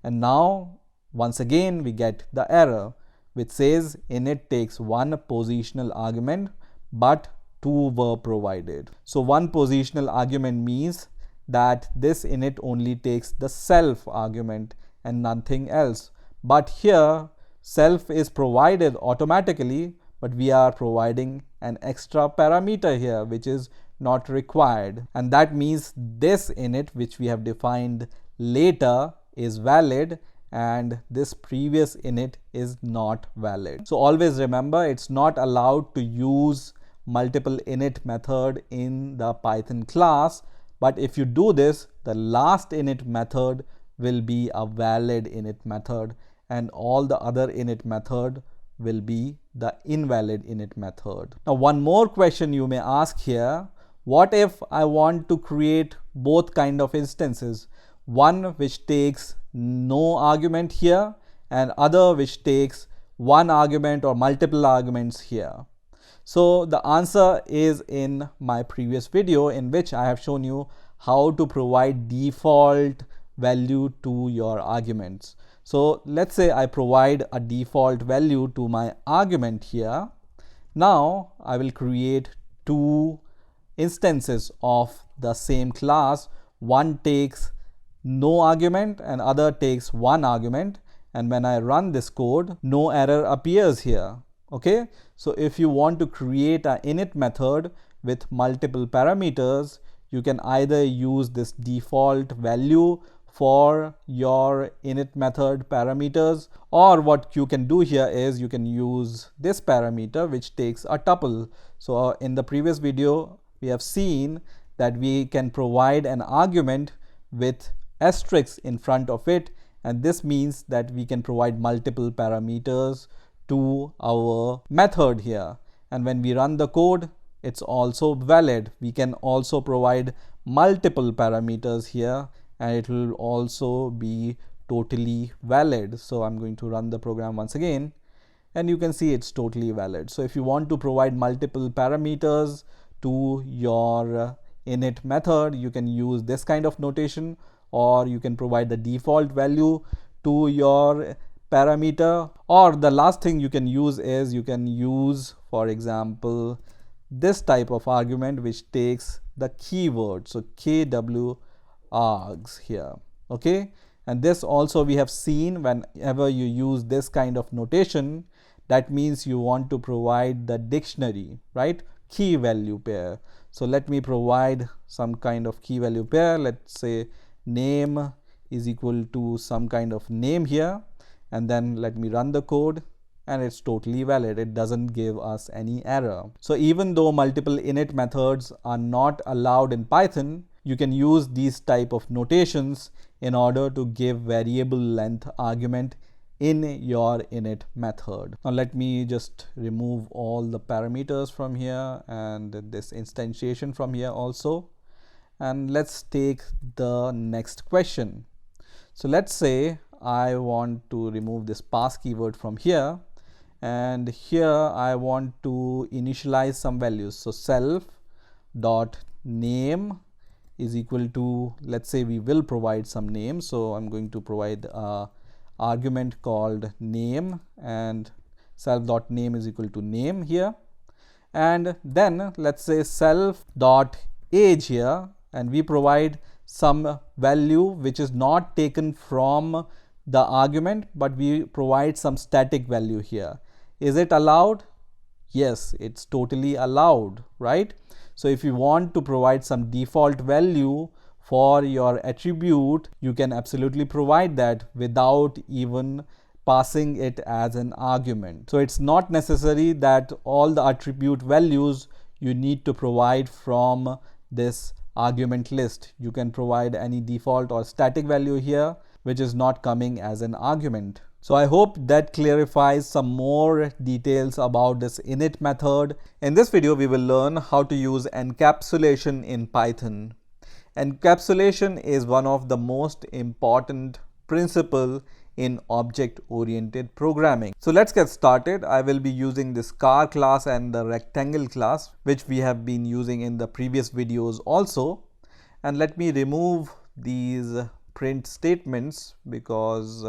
And now once again we get the error which says init takes one positional argument but two were provided. So one positional argument means that this init only takes the self argument and nothing else, but here self is provided automatically, but we are providing an extra parameter here which is not required, and that means this init which we have defined later is valid and this previous init is not valid. So always remember, it's not allowed to use multiple init method in the Python class, but if you do this, the last init method will be a valid init method and all the other init method will be the invalid init method. Now one more question you may ask here, what if I want to create both kind of instances, one which takes no argument here and other which takes one argument or multiple arguments here? So the answer is in my previous video, in which I have shown you how to provide default value to your arguments. So let's say I provide a default value to my argument here. Now I will create two instances of the same class. One takes no argument and other takes one argument, and when I run this code, no error appears here. Okay, so if you want to create an init method with multiple parameters, you can either use this default value for your init method parameters, or what you can do here is you can use this parameter which takes a tuple. So in the previous video we have seen that we can provide an argument with asterisk in front of it, and this means that we can provide multiple parameters to our method here, and when we run the code, it's also valid. We can also provide multiple parameters here and it will also be totally valid. So I'm going to run the program once again and you can see it's totally valid. So if you want to provide multiple parameters to your init method, you can use this kind of notation, or you can provide the default value to your parameter, or the last thing you can use is you can use, for example, this type of argument which takes the keyword, so kwargs here. Okay, and this also we have seen whenever you use this kind of notation, that means you want to provide the dictionary, right, key value pair. So let me provide some kind of key value pair. Let's say name is equal to some kind of name here, and then let me run the code and it's totally valid. It doesn't give us any error. So even though multiple init methods are not allowed in Python, you can use these type of notations in order to give variable length argument in your init method. Now let me just remove all the parameters from here and this instantiation from here also, and let's take the next question. So let's say I want to remove this pass keyword from here, and here I want to initialize some values. So self dot name is equal to, let's say we will provide some name, so I'm going to provide a argument called name, and self dot name is equal to name here, and then let's say self dot age here, and we provide some value which is not taken from the argument, but we provide some static value here. Is it allowed? Yes, it's totally allowed, right? So if you want to provide some default value for your attribute, you can absolutely provide that without even passing it as an argument. So it's not necessary that all the attribute values you need to provide from this argument list. You can provide any default or static value here which is not coming as an argument. So I hope that clarifies some more details about this init method. In this video, we will learn how to use encapsulation in Python. Encapsulation is one of the most important principles in object-oriented programming. So let's get started. I will be using this car class and the rectangle class, which we have been using in the previous videos also. And let me remove these print statements because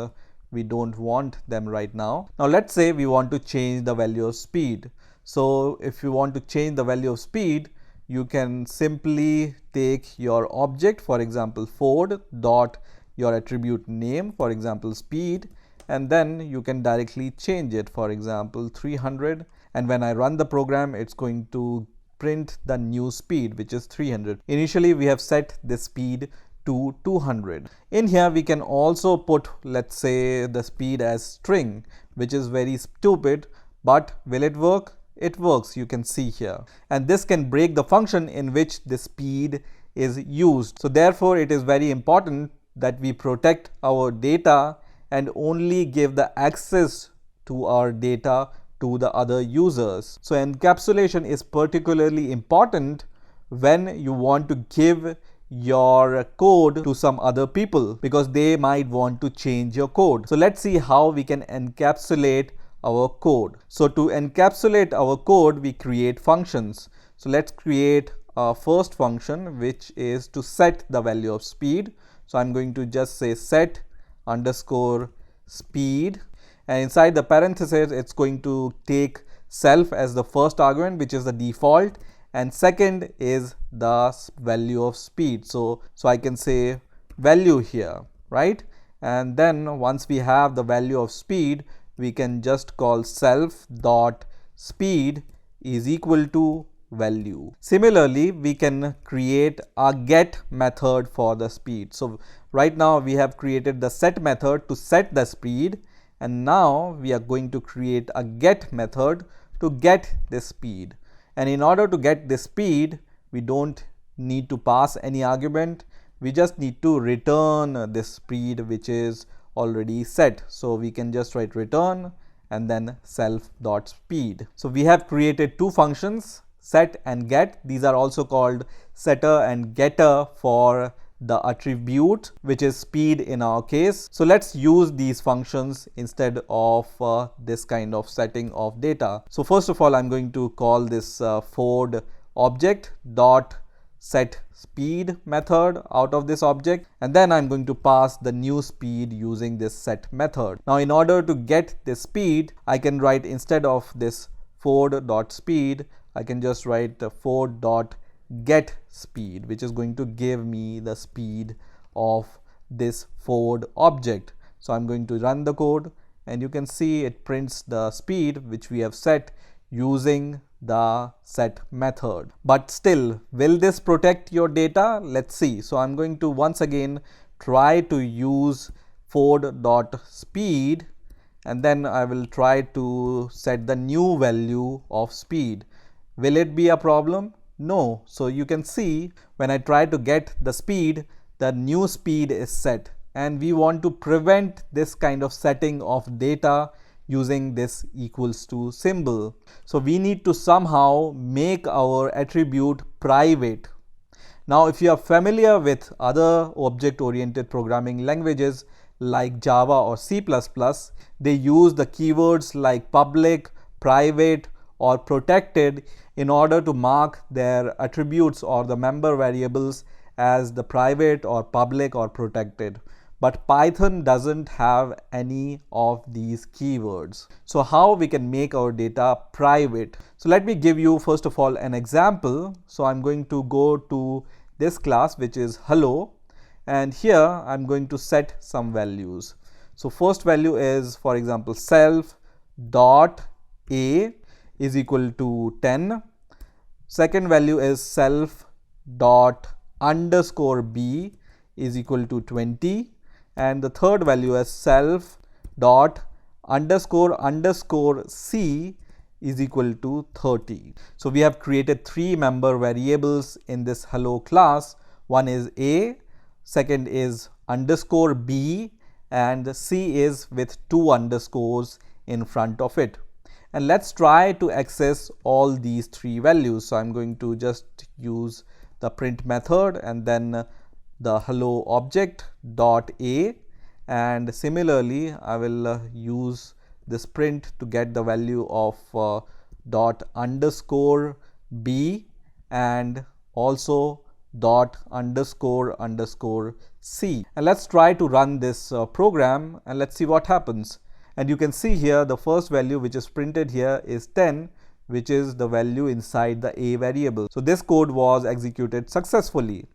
we don't want them right now. Now let's say we want to change the value of speed. So if you want to change the value of speed, you can simply take your object, for example Ford dot your attribute name, for example speed, and then you can directly change it, for example 300, and when I run the program it's going to print the new speed, which is 300. Initially we have set the speed to 200. In here we can also put, let's say, the speed as string, which is very stupid, but will it work? It works, you can see here. And this can break the function in which the speed is used. So therefore it is very important that we protect our data and only give the access to our data to the other users. So encapsulation is particularly important when you want to give your code to some other people because they might want to change your code. So let's see how we can encapsulate our code. So to encapsulate our code, we create functions. So let's create a first function which is to set the value of speed. So I'm going to just say set underscore speed, and inside the parentheses it's going to take self as the first argument, which is the default, and second is the value of speed. So I can say value here, right? And then once we have the value of speed, we can just call self dot speed is equal to value. Similarly, we can create a get method for the speed. So right now we have created the set method to set the speed, and now we are going to create a get method to get the speed. And in order to get this speed, we don't need to pass any argument. We just need to return this speed which is already set. So we can just write return and then self.speed. So we have created two functions, set and get. These are also called setter and getter for the attribute, which is speed in our case. So let's use these functions instead of this kind of setting of data. So first of all, I'm going to call this Ford object dot set speed method out of this object, and then I'm going to pass the new speed using this set method. Now in order to get this speed, I can write, instead of this Ford dot speed, I can just write Ford dot get speed, which is going to give me the speed of this Ford object. So I'm going to run the code, and you can see it prints the speed which we have set using the set method. But still, will this protect your data? Let's see. So I'm going to once again try to use Ford dot speed, and then I will try to set the new value of speed. Will it be a problem? No. So you can see when I try to get the speed, the new speed is set, and we want to prevent this kind of setting of data using this equals to symbol. So we need to somehow make our attribute private. Now if you are familiar with other object-oriented programming languages like Java or C++, they use the keywords like public, private or protected in order to mark their attributes or the member variables as the private or public or protected. But Python doesn't have any of these keywords. So how we can make our data private? So let me give you first of all an example. So I'm going to go to this class which is hello, and here I'm going to set some values. So first value is, for example, self dot a is equal to 10. Second value is self dot underscore b is equal to 20, and the third value is self dot underscore underscore c is equal to 30. So we have created 3 member variables in this hello class. One is a, second is underscore b, and c is with 2 underscores in front of it. And let's try to access all these 3 values. So I'm going to just use the print method and then the hello object dot a, and similarly I will use this print to get the value of dot underscore b and also dot underscore underscore c. And let's try to run this program and let's see what happens. And you can see here the first value which is printed here is 10, which is the value inside the a variable. So this code was executed successfully.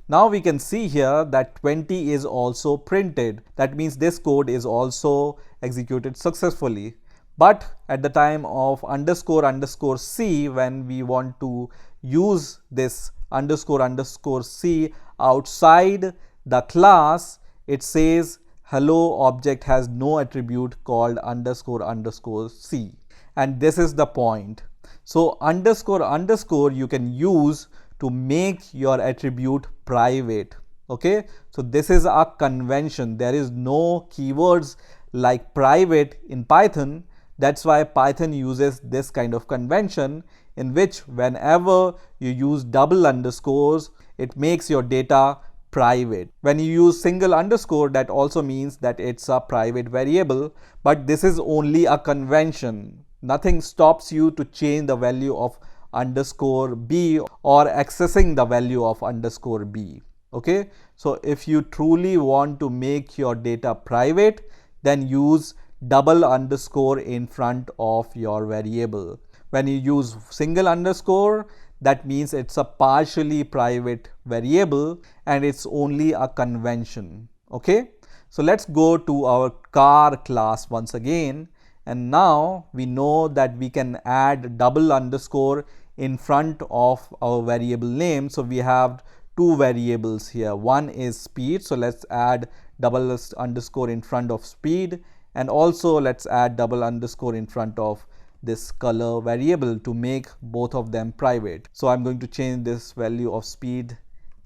Now we can see here that 20 is also printed. That means this code is also executed successfully. But at the time of underscore underscore c, when we want to use this underscore underscore c outside the class, it says hello object has no attribute called underscore underscore c. And this is the point. So underscore underscore you can use to make your attribute private. Okay, so this is a convention. There is no keywords like private in Python. That's why Python uses this kind of convention in which whenever you use double underscores, it makes your data private. When you use single underscore, that also means that it's a private variable, but this is only a convention. Nothing stops you to change the value of underscore b or accessing the value of underscore b. Okay, so if you truly want to make your data private, then use double underscore in front of your variable. When you use single underscore, that means it's a partially private variable and it's only a convention. Okay, so let's go to our car class once again. And now we know that we can add double underscore in front of our variable name. So we have 2 variables here. One is speed. So let's add double underscore in front of speed. And also let's add double underscore in front of this color variable to make both of them private. So I'm going to change this value of speed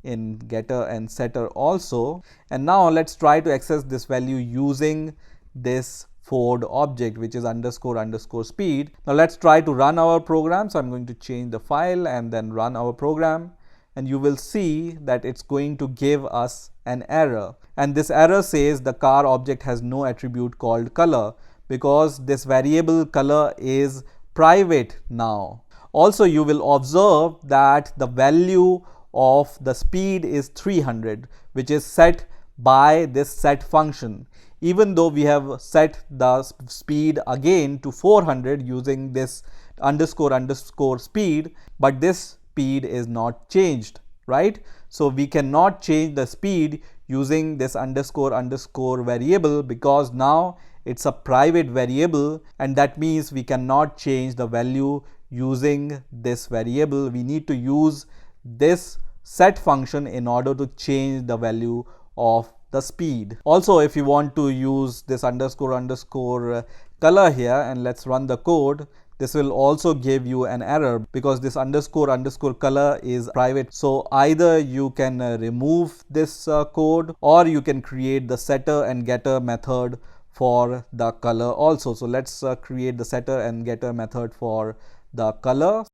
in getter and setter also. And now let's try to access this value using this Ford object, which is underscore underscore speed. Now let's try to run our program. So I'm going to change the file and then run our program, and you will see that it's going to give us an error. And this error says the car object has no attribute called color, because this variable color is private now. Also, you will observe that the value of the speed is 300, which is set by this set function. Even though we have set the speed again to 400 using this underscore underscore speed, but this speed is not changed, right? So we cannot change the speed using this underscore underscore variable, because now it's a private variable, and that means we cannot change the value using this variable. We need to use this set function in order to change the value of the speed. Also, if you want to use this underscore underscore color here, and let's run the code, this will also give you an error because this underscore underscore color is private. So either you can remove this code, or you can create the setter and getter method for the color also. So let's create the setter and getter method for the color.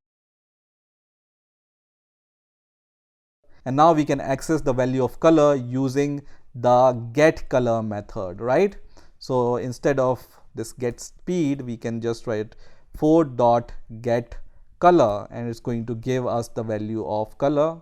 And now we can access the value of color using the get color method, right? So instead of this get speed, we can just write Ford.get color, and it's going to give us the value of color.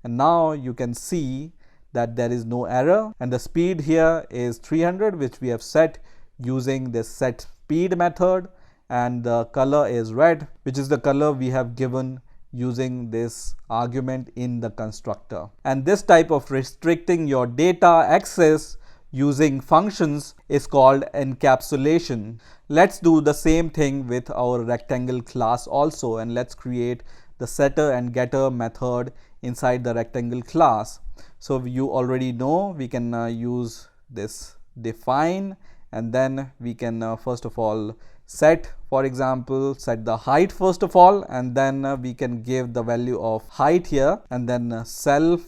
And now you can see that there is no error, and the speed here is 300, which we have set using this set speed method, and the color is red, which is the color we have given using this argument in the constructor. And this type of restricting your data access using functions is called encapsulation. Let's do the same thing with our rectangle class also, and let's create the setter and getter method inside the rectangle class. So you already know we can use this define and then we can first of all set, for example, set the height first of all, and then we can give the value of height here, and then self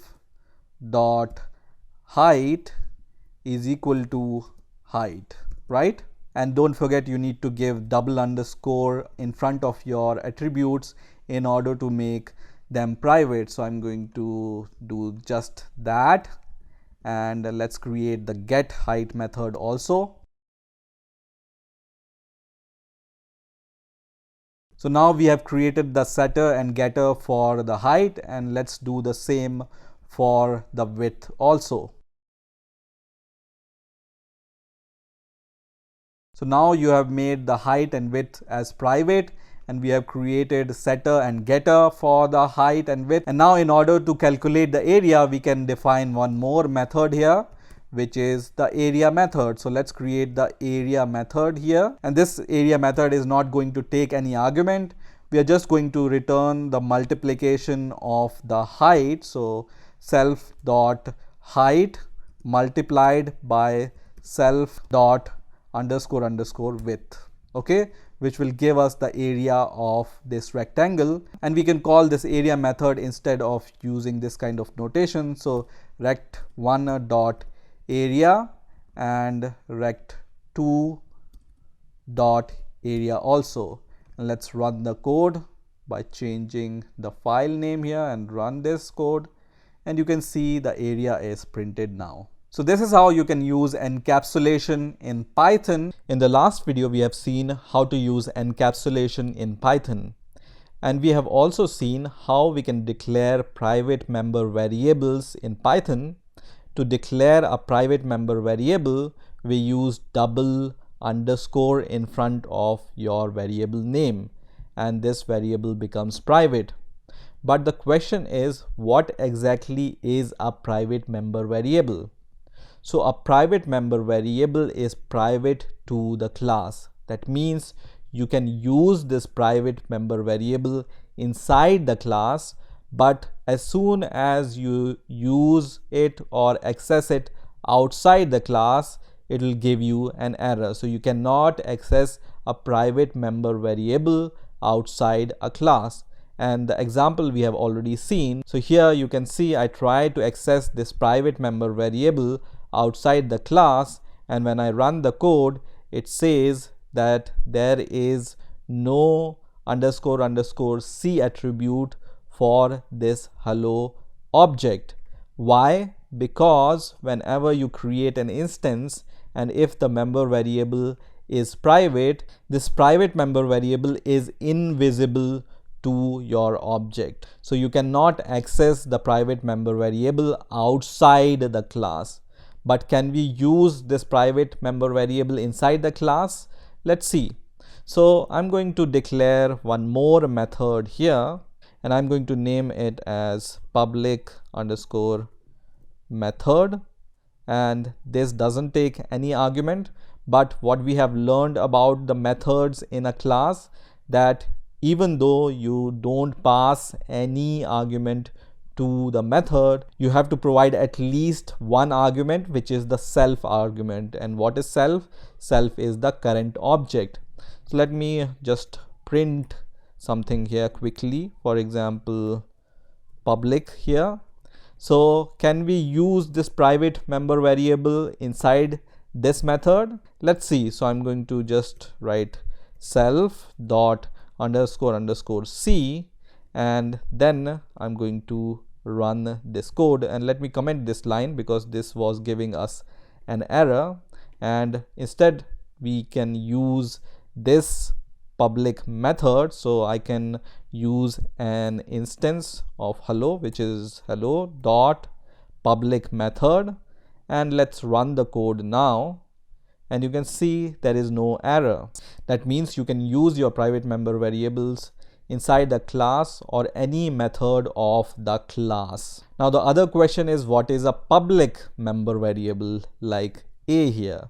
dot height is equal to height, right? And don't forget, you need to give double underscore in front of your attributes in order to make them private. So I'm going to do just that, and let's create the get height method also. So now we have created the setter and getter for the height, and let's do the same for the width also. So now you have made the height and width as private, and we have created setter and getter for the height and width. And now in order to calculate the area, we can define one more method here, which is the area method. So let's create the area method here, and this area method is not going to take any argument. We are just going to return the multiplication of the height. So self dot height multiplied by self dot underscore underscore width, okay, which will give us the area of this rectangle. And we can call this area method instead of using this kind of notation. So rect1 dot area and rect2 dot area also. And let's run the code by changing the file name here and run this code, and you can see the area is printed now. So this is how you can use encapsulation in Python. In the last video, we have seen how to use encapsulation in Python. And we have also seen how we can declare private member variables in Python. To declare a private member variable, we use double underscore in front of your variable name, and this variable becomes private. But the question is, what exactly is a private member variable? So a private member variable is private to the class. That means you can use this private member variable inside the class, but as soon as you use it or access it outside the class, it will give you an error. So you cannot access a private member variable outside a class. And the example we have already seen. So here you can see I try to access this private member variable outside the class, and when I run the code, it says that there is no underscore underscore c attribute for this hello object. Why? Because whenever you create an instance, and if the member variable is private, this private member variable is invisible to your object. So you cannot access the private member variable outside the class. But can we use this private member variable inside the class? Let's see. So I'm going to declare one more method here, and I'm going to name it as public underscore method. And this doesn't take any argument, but what we have learned about the methods in a class, that even though you don't pass any argument to the method, you have to provide at least one argument, which is the self argument. And what is self? Self is the current object. So let me just print something here quickly. For example, public here. So can we use this private member variable inside this method? Let's see. So I'm going to just write self dot underscore underscore c, and then I'm going to run this code. And let me comment this line because this was giving us an error, and instead we can use this public method. So I can use an instance of hello, which is hello dot public method, and let's run the code now. And you can see there is no error. That means you can use your private member variables inside the class or any method of the class. Now the other question is, what is a public member variable like a here?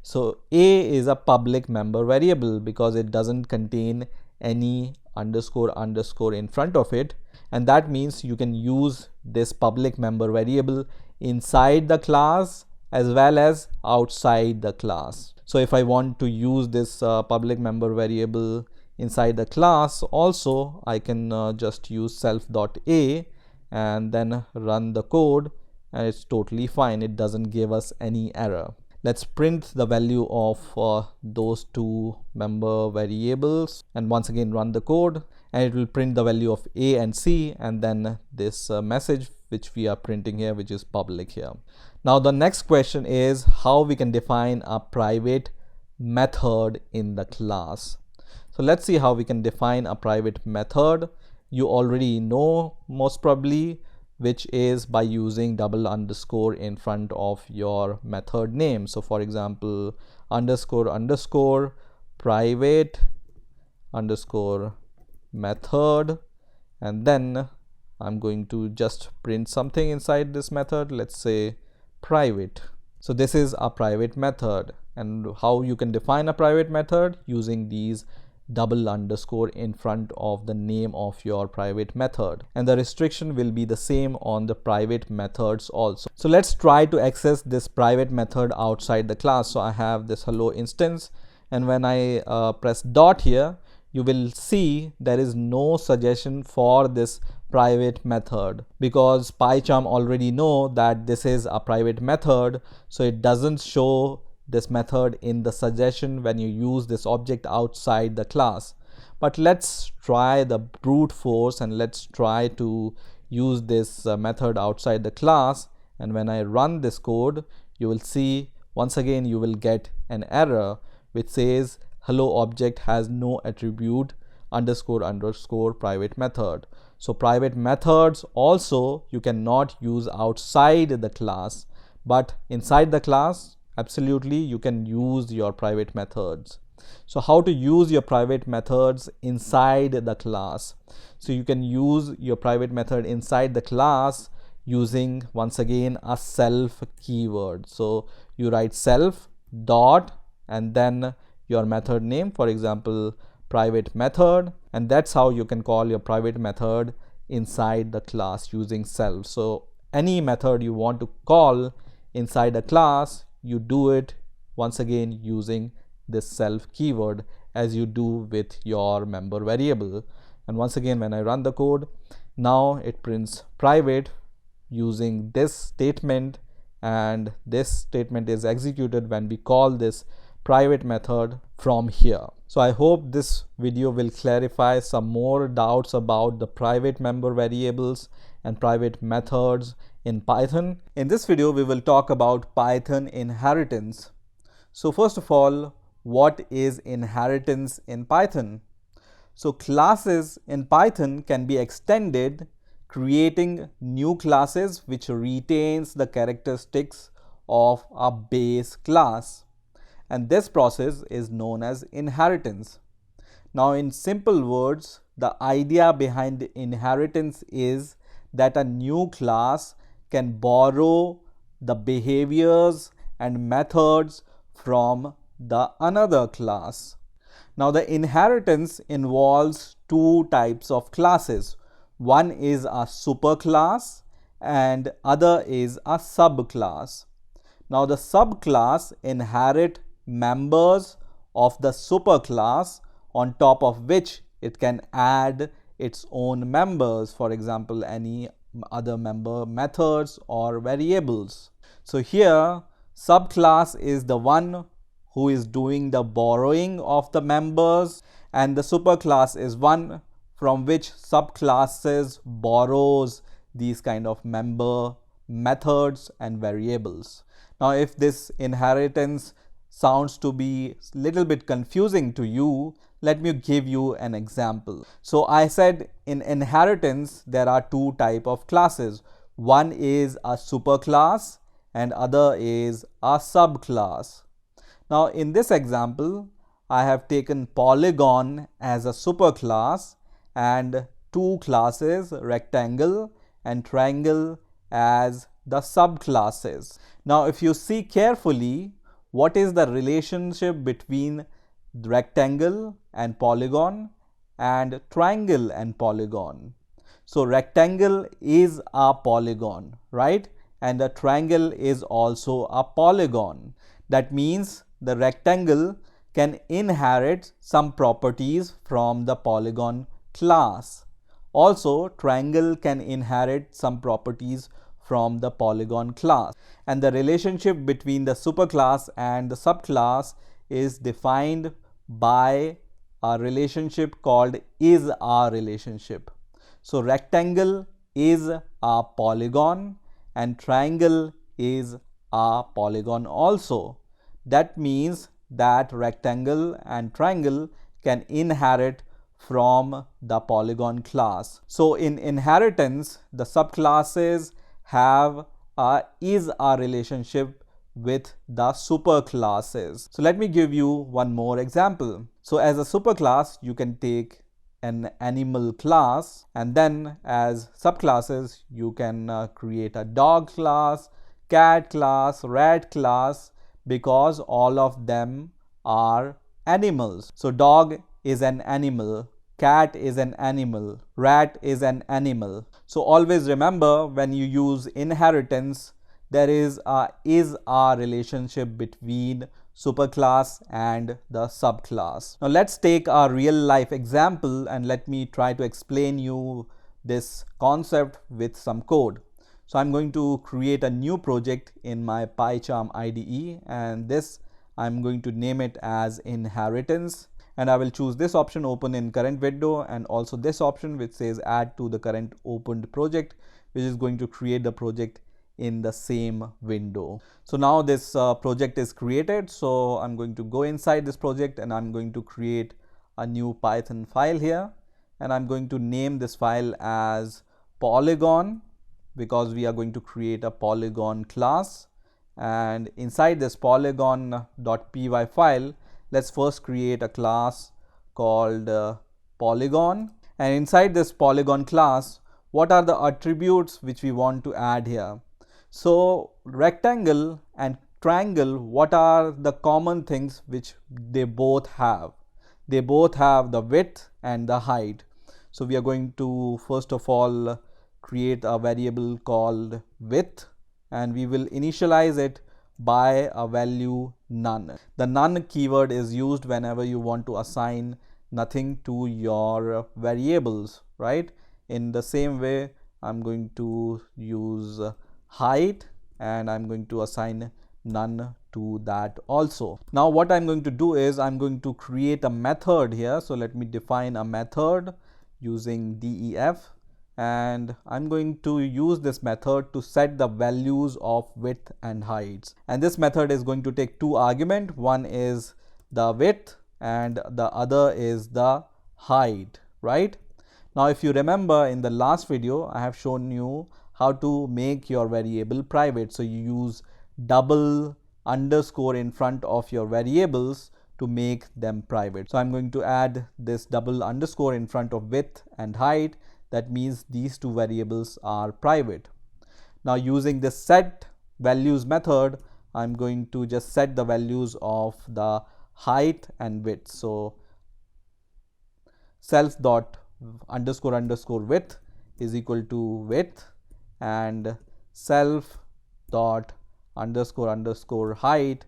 So a is a public member variable because it doesn't contain any underscore underscore in front of it, and that means you can use this public member variable inside the class as well as outside the class. So if I want to use this public member variable inside the class also, I can just use self.a and then run the code, and it's totally fine. It doesn't give us any error. Let's print the value of those two member variables, and once again run the code, and it will print the value of a and c, and then this message which we are printing here, which is public here. Now the next question is how we can define a private method in the class. So let's see how we can define a private method. You already know most probably, which is by using double underscore in front of your method name. So for example, underscore underscore private underscore method, and then I'm going to just print something inside this method. Let's say private. So this is a private method. And how you can define a private method? Using these double underscore in front of the name of your private method, and the restriction will be the same on the private methods also. So let's try to access this private method outside the class. So I have this hello instance, and when I press dot here, you will see there is no suggestion for this private method, because PyCharm already know that this is a private method, so it doesn't show this method in the suggestion when you use this object outside the class. But let's try the brute force, and let's try to use this method outside the class, and when I run this code, you will see once again you will get an error which says hello object has no attribute underscore underscore private method. So private methods also you cannot use outside the class, but inside the class absolutely you can use your private methods. So how to use your private methods inside the class? So you can use your private method inside the class using once again a self keyword. So you write self dot and then your method name, for example private method, and that's how you can call your private method inside the class using self. So any method you want to call inside a class, you do it once again using this self keyword as you do with your member variable. And once again when I run the code, now it prints private using this statement, and this statement is executed when we call this private method from here. So I hope this video will clarify some more doubts about the private member variables and private methods in Python. In this video, we will talk about Python inheritance. So first of all, what is inheritance in Python? So classes in Python can be extended, creating new classes which retains the characteristics of a base class. And this process is known as inheritance. Now in simple words, the idea behind inheritance is that a new class can borrow the behaviors and methods from the another class. Now the inheritance involves two types of classes. One is a superclass and other is a subclass. Now the subclass inherit members of the superclass, on top of which it can add its own members, for example any other member methods or variables. So here subclass is the one who is doing the borrowing of the members, and the superclass is one from which subclasses borrows these kind of member methods and variables. Now if this inheritance sounds to be a little bit confusing to you, let me give you an example. So I said in inheritance there are two types of classes. One is a superclass and other is a subclass. Now in this example, I have taken polygon as a superclass and two classes, rectangle and triangle, as the subclasses. Now if you see carefully, what is the relationship between rectangle and polygon and triangle and polygon? So rectangle is a polygon, right? and a triangle is also a polygon. That means the rectangle can inherit some properties from the polygon class. Also, triangle can inherit some properties from the polygon class. And the relationship between the superclass and the subclass is defined by a relationship called is-are relationship. So rectangle is a polygon and triangle is a polygon also. That means that rectangle and triangle can inherit from the polygon class. So in inheritance, the subclasses have a is-are relationship with the superclasses. So let me give you one more example. So as a superclass, you can take an animal class, and then as subclasses, you can create a dog class, cat class, rat class, because all of them are animals. So dog is an animal, cat is an animal, rat is an animal. So always remember, when you use inheritance, there is a is-are relationship between superclass and the subclass. Now let's take a real life example and let me try to explain you this concept with some code. So I'm going to create a new project in my PyCharm IDE, and this I'm going to name it as inheritance, and I will choose this option, open in current window, and also this option which says add to the current opened project, which is going to create the project in the same window. So now this project is created. So I'm going to go inside this project and I'm going to create a new Python file here, and I'm going to name this file as polygon, because we are going to create a polygon class. And inside this polygon.py file, let's first create a class called polygon, and inside this polygon class, what are the attributes which we want to add here? So rectangle and triangle, what are the common things which they both have? They both have the width and the height. So we are going to first of all create a variable called width, and we will initialize it by a value none. The none keyword is used whenever you want to assign nothing to your variables, right? In the same way, I'm going to use height and I'm going to assign none to that also. Now what I'm going to do is I'm going to create a method here. So let me define a method using def, and I'm going to use this method to set the values of width and heights. And this method is going to take two arguments. One is the width and the other is the height, right? Now if you remember, in the last video I have shown you how to make your variable private. So you use double underscore in front of your variables to make them private. So I'm going to add this double underscore in front of width and height. That means these two variables are private. Now using this set values method, I'm going to just set the values of the height and width. So self dot underscore underscore width is equal to width, and self dot underscore underscore height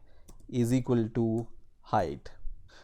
is equal to height.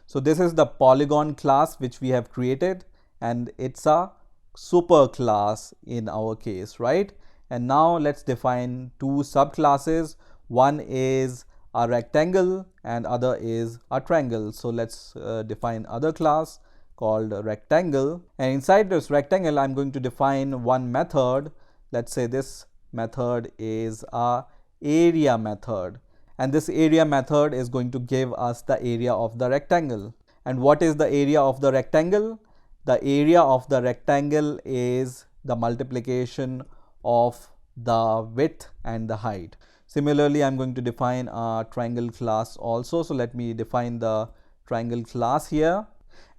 So this is the polygon class which we have created, and it's a super class in our case, right? And now let's define two subclasses. One is a rectangle and other is a triangle. So let's define other class called rectangle, and inside this rectangle I'm going to define one method. Let's say this method is a area method, and this area method is going to give us the area of the rectangle. And what is the area of the rectangle? The area of the rectangle is the multiplication of the width and the height. Similarly, I'm going to define a triangle class also. So let me define the triangle class here,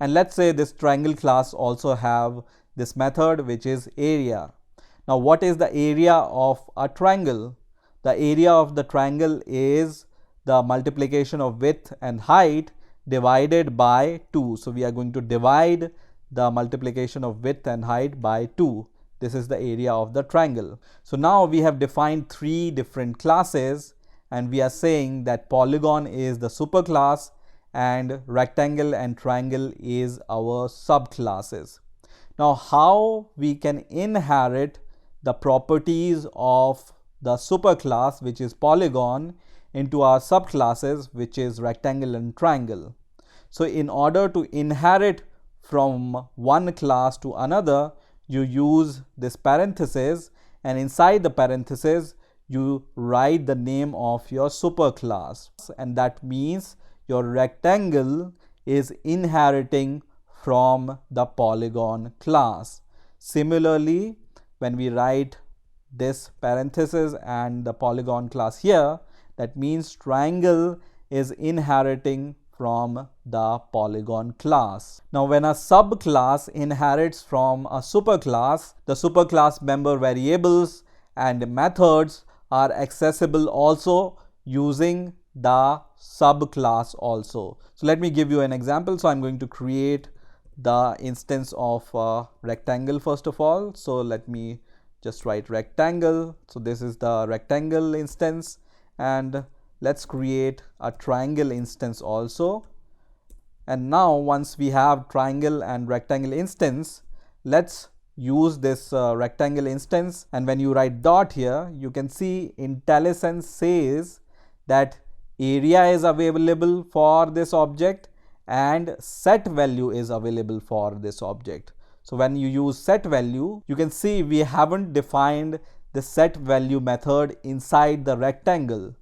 and let's say this triangle class also have this method which is area. Now what is the area of a triangle? The area of the triangle is the multiplication of width and height divided by 2. So we are going to divide the multiplication of width and height by 2. this is the area of the triangle. So now we have defined 3 different classes, and we are saying that polygon is the superclass and rectangle and triangle is our subclasses. Now how we can inherit the properties of the superclass, which is polygon, into our subclasses, which is rectangle and triangle. So in order to inherit from one class to another, you use this parenthesis, and inside the parenthesis you write the name of your superclass, and that means your rectangle is inheriting from the polygon class. Similarly, when we write this parenthesis and the polygon class here, that means triangle is inheriting from the polygon class. Now when a subclass inherits from a superclass, the superclass member variables and methods are accessible also using the subclass also. So let me give you an example. So I'm going to create the instance of rectangle first of all. So let me just write rectangle. So this is the rectangle instance, and let's create a triangle instance also. And now once we have triangle and rectangle instance, let's use this rectangle instance, and when you write dot here, you can see IntelliSense says that area is available for this object and set value is available for this object. So when you use set value, you can see we haven't defined the set value method inside the rectangle,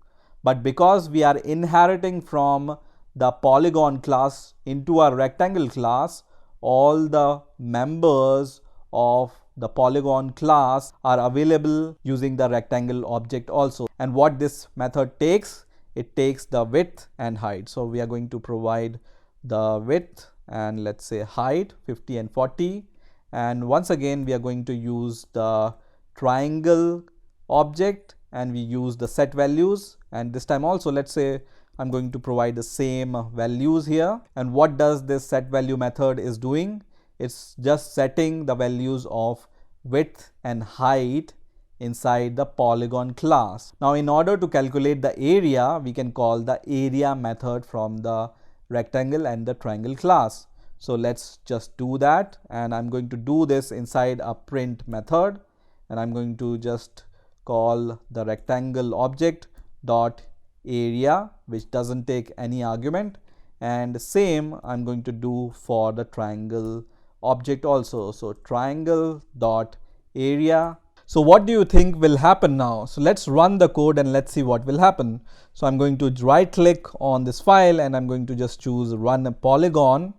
but because we are inheriting from the polygon class into our rectangle class, all the members of the polygon class are available using the rectangle object also. And what this method takes, it takes the width and height. So we are going to provide the width and let's say height 50 and 40, and once again we are going to use the triangle object and we use the set values, and this time also let's say I'm going to provide the same values here. And what does this set value method is doing? It's just setting the values of width and height inside the polygon class. Now in order to calculate the area, we can call the area method from the rectangle and the triangle class. So let's just do that, and I'm going to do this inside a print method, and I'm going to just call the rectangle object dot area, which doesn't take any argument, and same I'm going to do for the triangle object also. So triangle dot area. So what do you think will happen now? So let's run the code and let's see what will happen. So I'm going to right click on this file and I'm going to just choose run a polygon,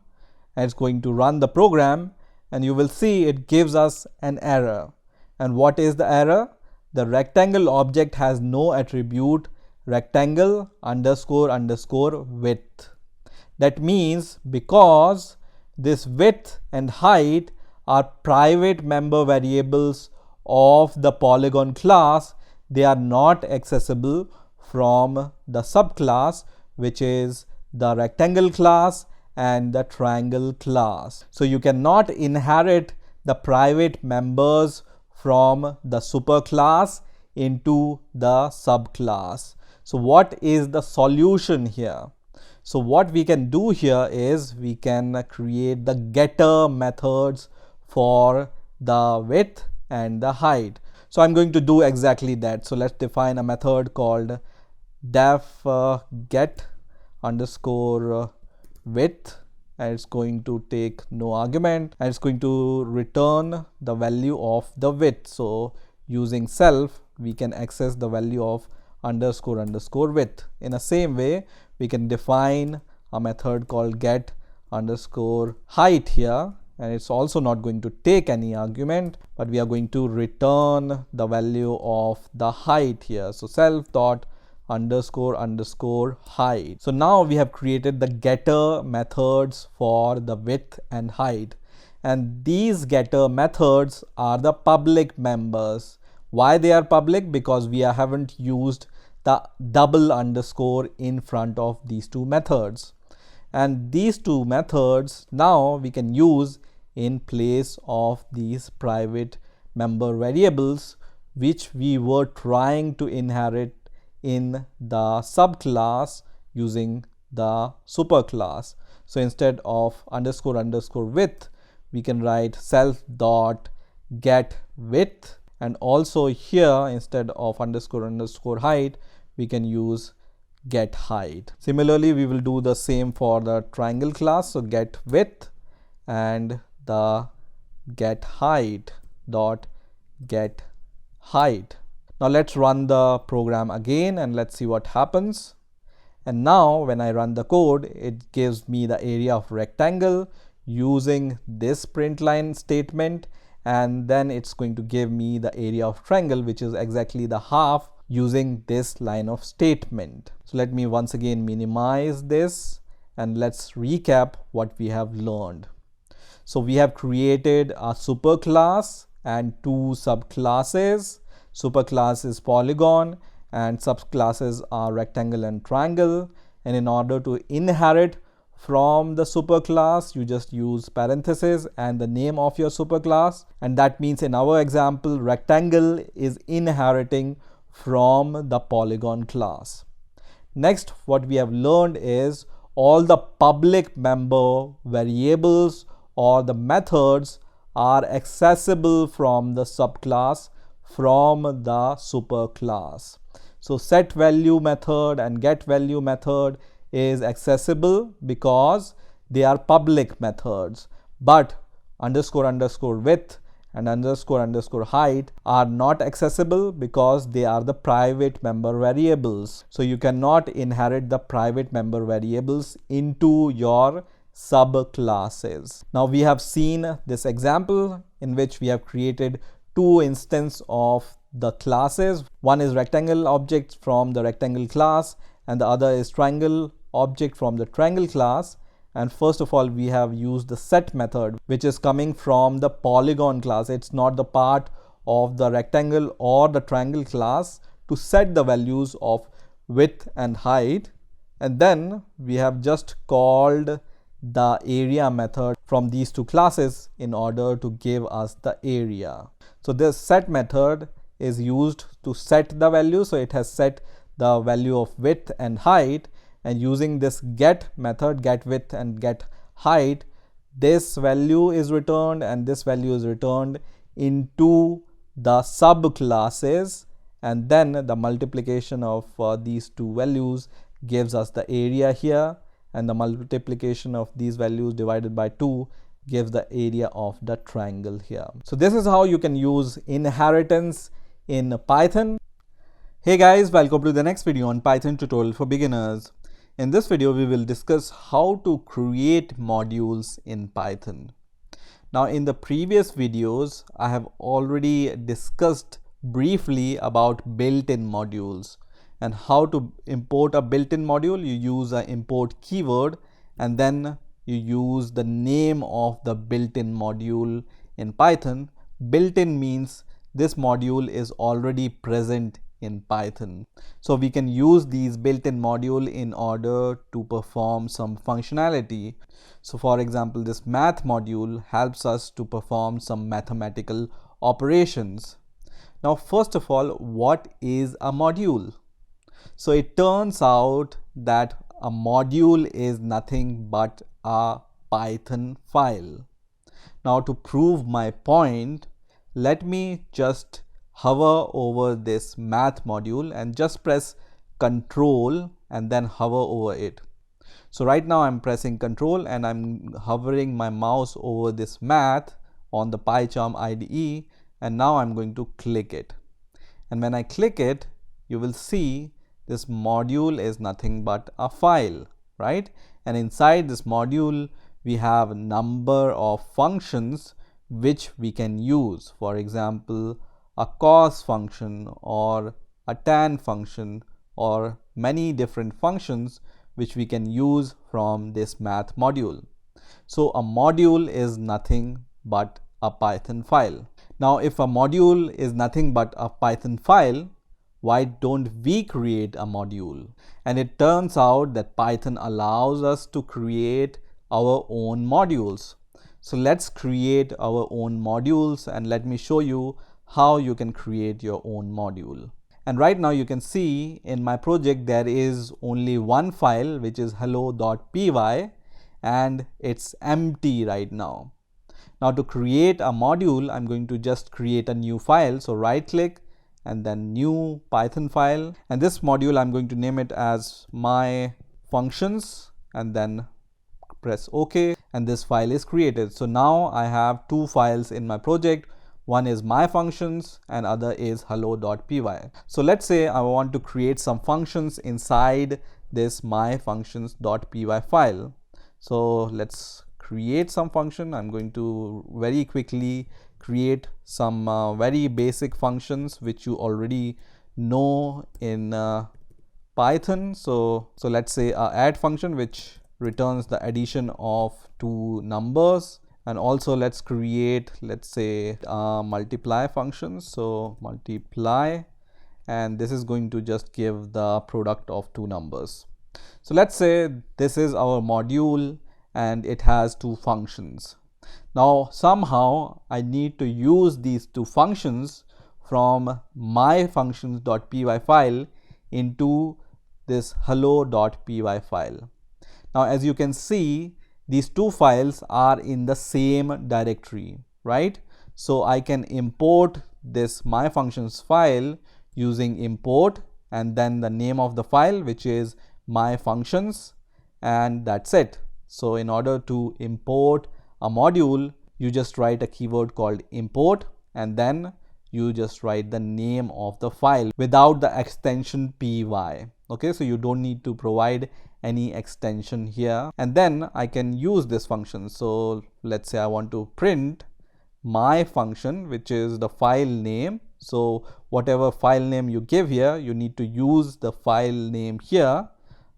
and it's going to run the program, and you will see it gives us an error. And what is the error? The rectangle object has no attribute rectangle underscore underscore width. That means because this width and height are private member variables of the polygon class, they are not accessible from the subclass, which is the rectangle class and the triangle class. So you cannot inherit the private members from the superclass into the subclass. So what is the solution here? So what we can do here is we can create the getter methods for the width and the height. So I'm going to do exactly that. So let's define a method called def get underscore width, and it's going to take no argument, and it's going to return the value of the width. So using self, we can access the value of underscore underscore width. In the same way, we can define a method called get underscore height here, and it's also not going to take any argument, but we are going to return the value of the height here. So self dot underscore underscore height. So now we have created the getter methods for the width and height, and these getter methods are the public members. Why they are public? Because we haven't used the double underscore in front of these two methods, and these two methods now we can use in place of these private member variables which we were trying to inherit in the subclass using the superclass. So instead of underscore underscore width, we can write self dot get width, and also here instead of underscore underscore height, we can use get height. Similarly, we will do the same for the triangle class. So get width and the get height dot get height. Now let's run the program again and let's see what happens. And now when I run the code, it gives me the area of rectangle using this print line statement, and then it's going to give me the area of triangle, which is exactly the half, using this line of statement. So let me once again minimize this and let's recap what we have learned. So we have created a superclass and two subclasses. Superclass is polygon and subclasses are rectangle and triangle. And in order to inherit from the superclass, you just use parentheses and the name of your superclass. And that means in our example, rectangle is inheriting from the polygon class. Next, what we have learned is all the public member variables or the methods are accessible from the subclass from the superclass. So set value method and get value method is accessible because they are public methods, but underscore underscore width and underscore underscore height are not accessible because they are the private member variables. So you cannot inherit the private member variables into your subclasses. Now we have seen this example in which we have created two instances of the classes. One is rectangle object from the rectangle class and the other is triangle object from the triangle class. And first of all, we have used the set method, which is coming from the polygon class. It's not the part of the rectangle or the triangle class, to set the values of width and height. And then we have just called the area method from these two classes in order to give us the area. So this set method is used to set the value. So it has set the value of width and height, and using this get method, get width and get height, this value is returned and this value is returned into the subclasses, and then the multiplication of these two values gives us the area here, and the multiplication of these values divided by 2 gives the area of the triangle here. So this is how you can use inheritance in Python. Hey guys, welcome to the next video on Python tutorial for beginners. In this video, we will discuss how to create modules in Python. Now, in the previous videos, I have already discussed briefly about built-in modules and how to import a built-in module. You use an import keyword and then you use the name of the built-in module in Python. Built-in means this module is already present in Python. So we can use these built-in module in order to perform some functionality. So for example, this math module helps us to perform some mathematical operations. Now, first of all, what is a module? So it turns out that a module is nothing but a Python file. Now, to prove my point, let me just hover over this math module and just press Control and then hover over it. So right now I'm pressing Control and I'm hovering my mouse over this math on the PyCharm IDE, and now I'm going to click it. And when I click it, you will see this module is nothing but a file, right? And inside this module, we have a number of functions which we can use. For example, a cos function or a tan function or many different functions which we can use from this math module. So a module is nothing but a Python file. Now, if a module is nothing but a Python file, why don't we create a module? And it turns out that Python allows us to create our own modules. So let's create our own modules, and let me show you how you can create your own module. And right now you can see in my project there is only one file, which is hello.py, and it's empty right now. Now to create a module, I'm going to just create a new file. So right click and then new Python file, and this module I'm going to name it as my functions, and then press OK, and this file is created. So now I have two files in my project. One is my functions and other is hello.py. So let's say I want to create some functions inside this my functions.py file. So let's create some function. I'm going to very quickly create some very basic functions which you already know in Python. So let's say a add function which returns the addition of two numbers, and also let's create, let's say, a multiply function. So multiply, and this is going to just give the product of two numbers. So let's say this is our module and it has two functions. Now somehow I need to use these two functions from my functions.py file into this hello.py file. Now as you can see, these two files are in the same directory, right? So I can import this my functions file using import and then the name of the file, which is my functions, and that's it. So in order to import a module, you just write a keyword called import, and then you just write the name of the file without the extension py. Okay, so you don't need to provide any extension here, and then I can use this function. So let's say I want to print my function, which is the file name. So whatever file name you give here, you need to use the file name here.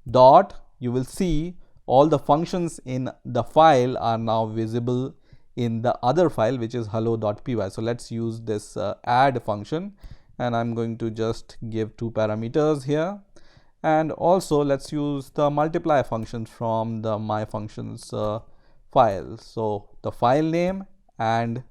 Dot, you will see all the functions in the file are now visible in the other file, which is hello.py. So let's use this add function, and I'm going to just give two parameters here. And also let's use the multiply function from the my functions file. So the file name and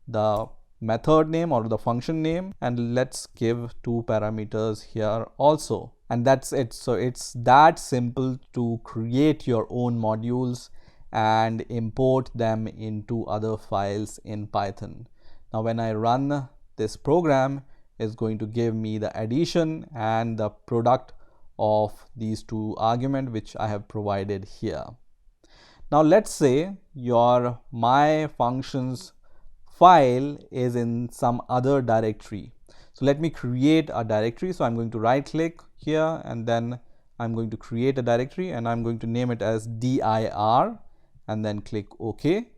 the method name or the function name, and let's give two parameters here also, and that's it. So it's that simple to create your own modules and import them into other files in Python. Now when I run this program, it's going to give me the addition and the product of these two arguments which I have provided here. Now let's say your my functions file is in some other directory. So let me create a directory. So I'm going to right click here, and then I'm going to create a directory, and I'm going to name it as dir, and then click OK.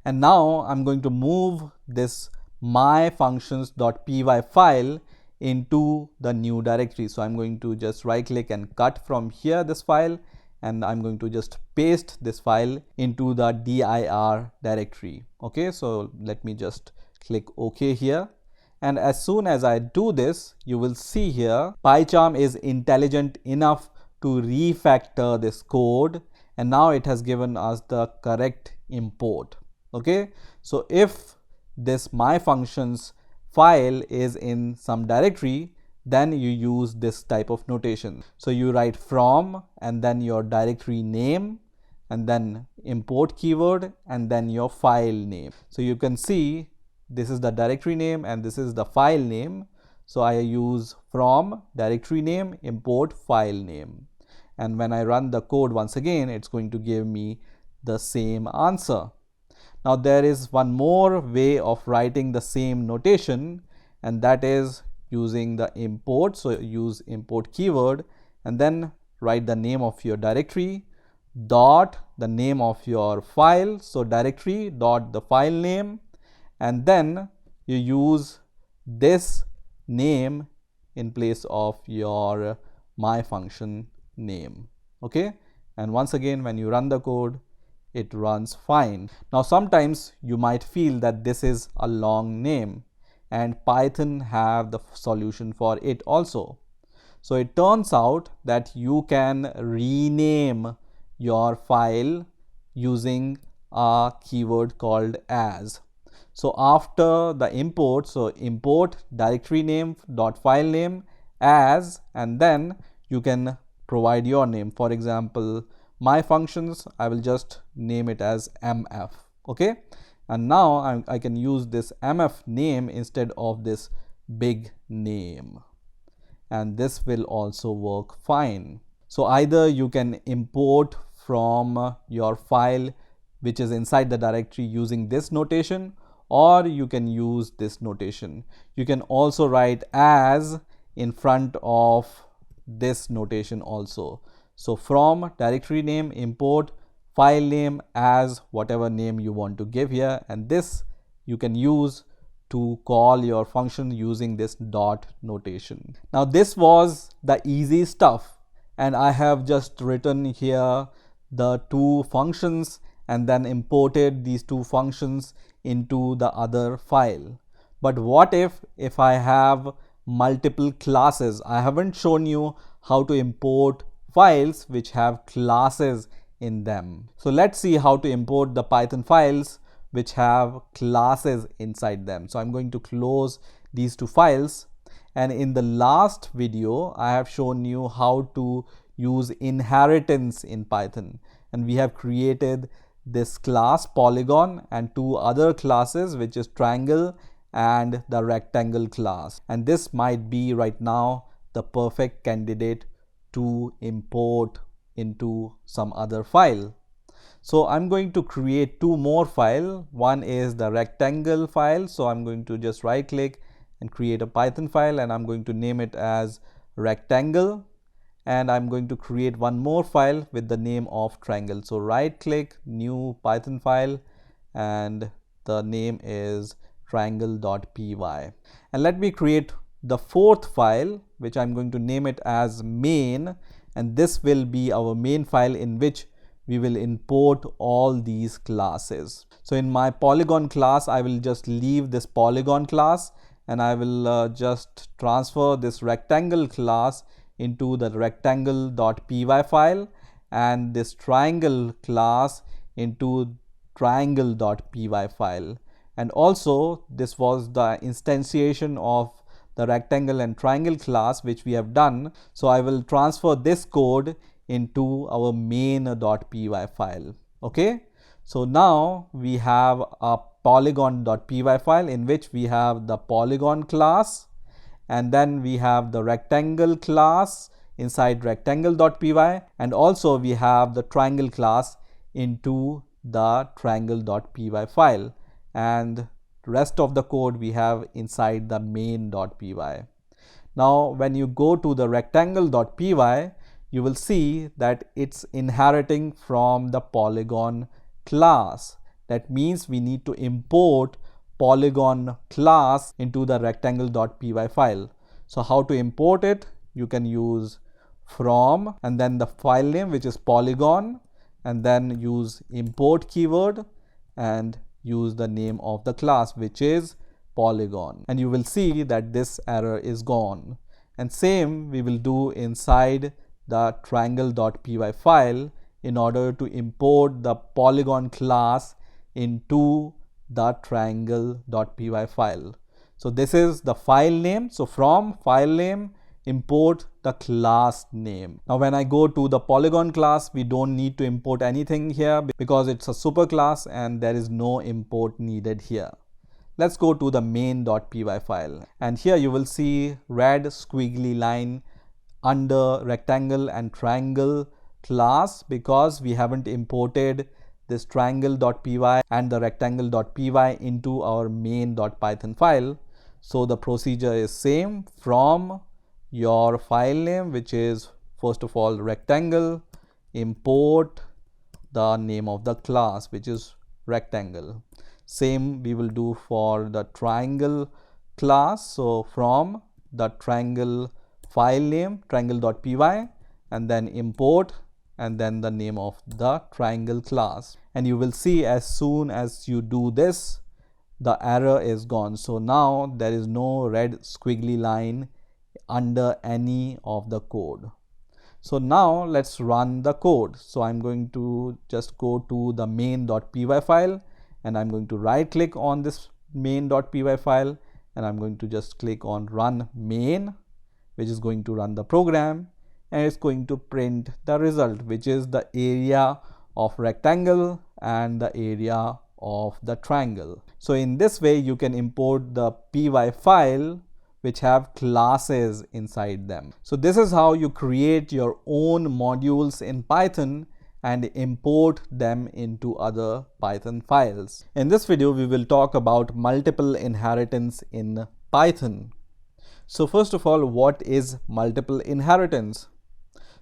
And now I'm going to move this my functions.py file into the new directory. So I'm going to just right click and cut from here this file, and I'm going to just paste this file into the dir directory. Okay, so let me just click OK here. And as soon as I do this, you will see here PyCharm is intelligent enough to refactor this code, and now it has given us the correct import. Okay, so if this my functions file is in some directory, then you use this type of notation. So you write from and then your directory name and then import keyword and then your file name. So you can see this is the directory name and this is the file name. So I use from directory name import file name, and when I run the code once again, it's going to give me the same answer. Now there is one more way of writing the same notation, and that is using the import. So use import keyword and then write the name of your directory dot the name of your file. So directory dot the file name, and then you use this name in place of your my function name. Okay, and once again when you run the code, it runs fine. Now sometimes you might feel that this is a long name, and Python have the solution for it also. So it turns out that you can rename your file using a keyword called as. So after the import, so import directory name dot file name as, and then you can provide your name. For example, my functions, I will just name it as mf. Okay, and now I can use this mf name instead of this big name, and this will also work fine. So either you can import from your file which is inside the directory using this notation, or you can use this notation. You can also write as in front of this notation also. So from directory name import file name as whatever name you want to give here, and this you can use to call your function using this dot notation. Now this was the easy stuff, and I have just written here the two functions and then imported these two functions into the other file. But what if I have multiple classes? I haven't shown you how to import files which have classes in them. So let's see how to import the Python files which have classes inside them. So I'm going to close these two files, and in the last video I have shown you how to use inheritance in Python, and we have created this class polygon and two other classes, which is triangle and the rectangle class, and this might be right now the perfect candidate to import into some other file. So I'm going to create two more files. One is the rectangle file, so I'm going to just right click and create a Python file, and I'm going to name it as rectangle, and I'm going to create one more file with the name of triangle. So right click, new Python file, and the name is triangle.py. And let me create the fourth file, which I'm going to name it as main, and this will be our main file in which we will import all these classes. So in my polygon class, I will just leave this polygon class, and I will just transfer this rectangle class into the rectangle.py file, and this triangle class into triangle.py file. And also this was the instantiation of the rectangle and triangle class which we have done. So I will transfer this code into our main.py file. Okay, so now we have a polygon.py file in which we have the polygon class, and then we have the rectangle class inside rectangle.py, and also we have the triangle class into the triangle.py file, and the rest of the code we have inside the main.py. Now when you go to the rectangle.py, you will see that it's inheriting from the polygon class. That means we need to import polygon class into the rectangle.py file. So how to import it? You can use from and then the file name, which is polygon, and then use import keyword and use the name of the class, which is polygon, and you will see that this error is gone. And same we will do inside the triangle.py file in order to import the polygon class into the triangle.py file. So this is the file name. So from file name, import the class name. Now when I go to the polygon class, we don't need to import anything here because it's a super class and there is no import needed here. Let's go to the main.py file, and here you will see red squiggly line under rectangle and triangle class because we haven't imported this triangle.py and the rectangle.py into our main.python file. So the procedure is same. From your file name, which is first of all rectangle, import the name of the class, which is rectangle. Same we will do for the triangle class. So from the triangle file name, triangle.py, and then import and then the name of the triangle class. And you will see as soon as you do this, the error is gone. So now there is no red squiggly line under any of the code. So now let's run the code. So I'm going to just go to the main.py file, and I'm going to right click on this main.py file, and I'm going to just click on run main, which is going to run the program, and it's going to print the result, which is the area of rectangle and the area of the triangle. So in this way you can import the py file which have classes inside them. So this is how you create your own modules in Python and import them into other Python files. In this video we will talk about multiple inheritance in Python. So first of all, what is multiple inheritance?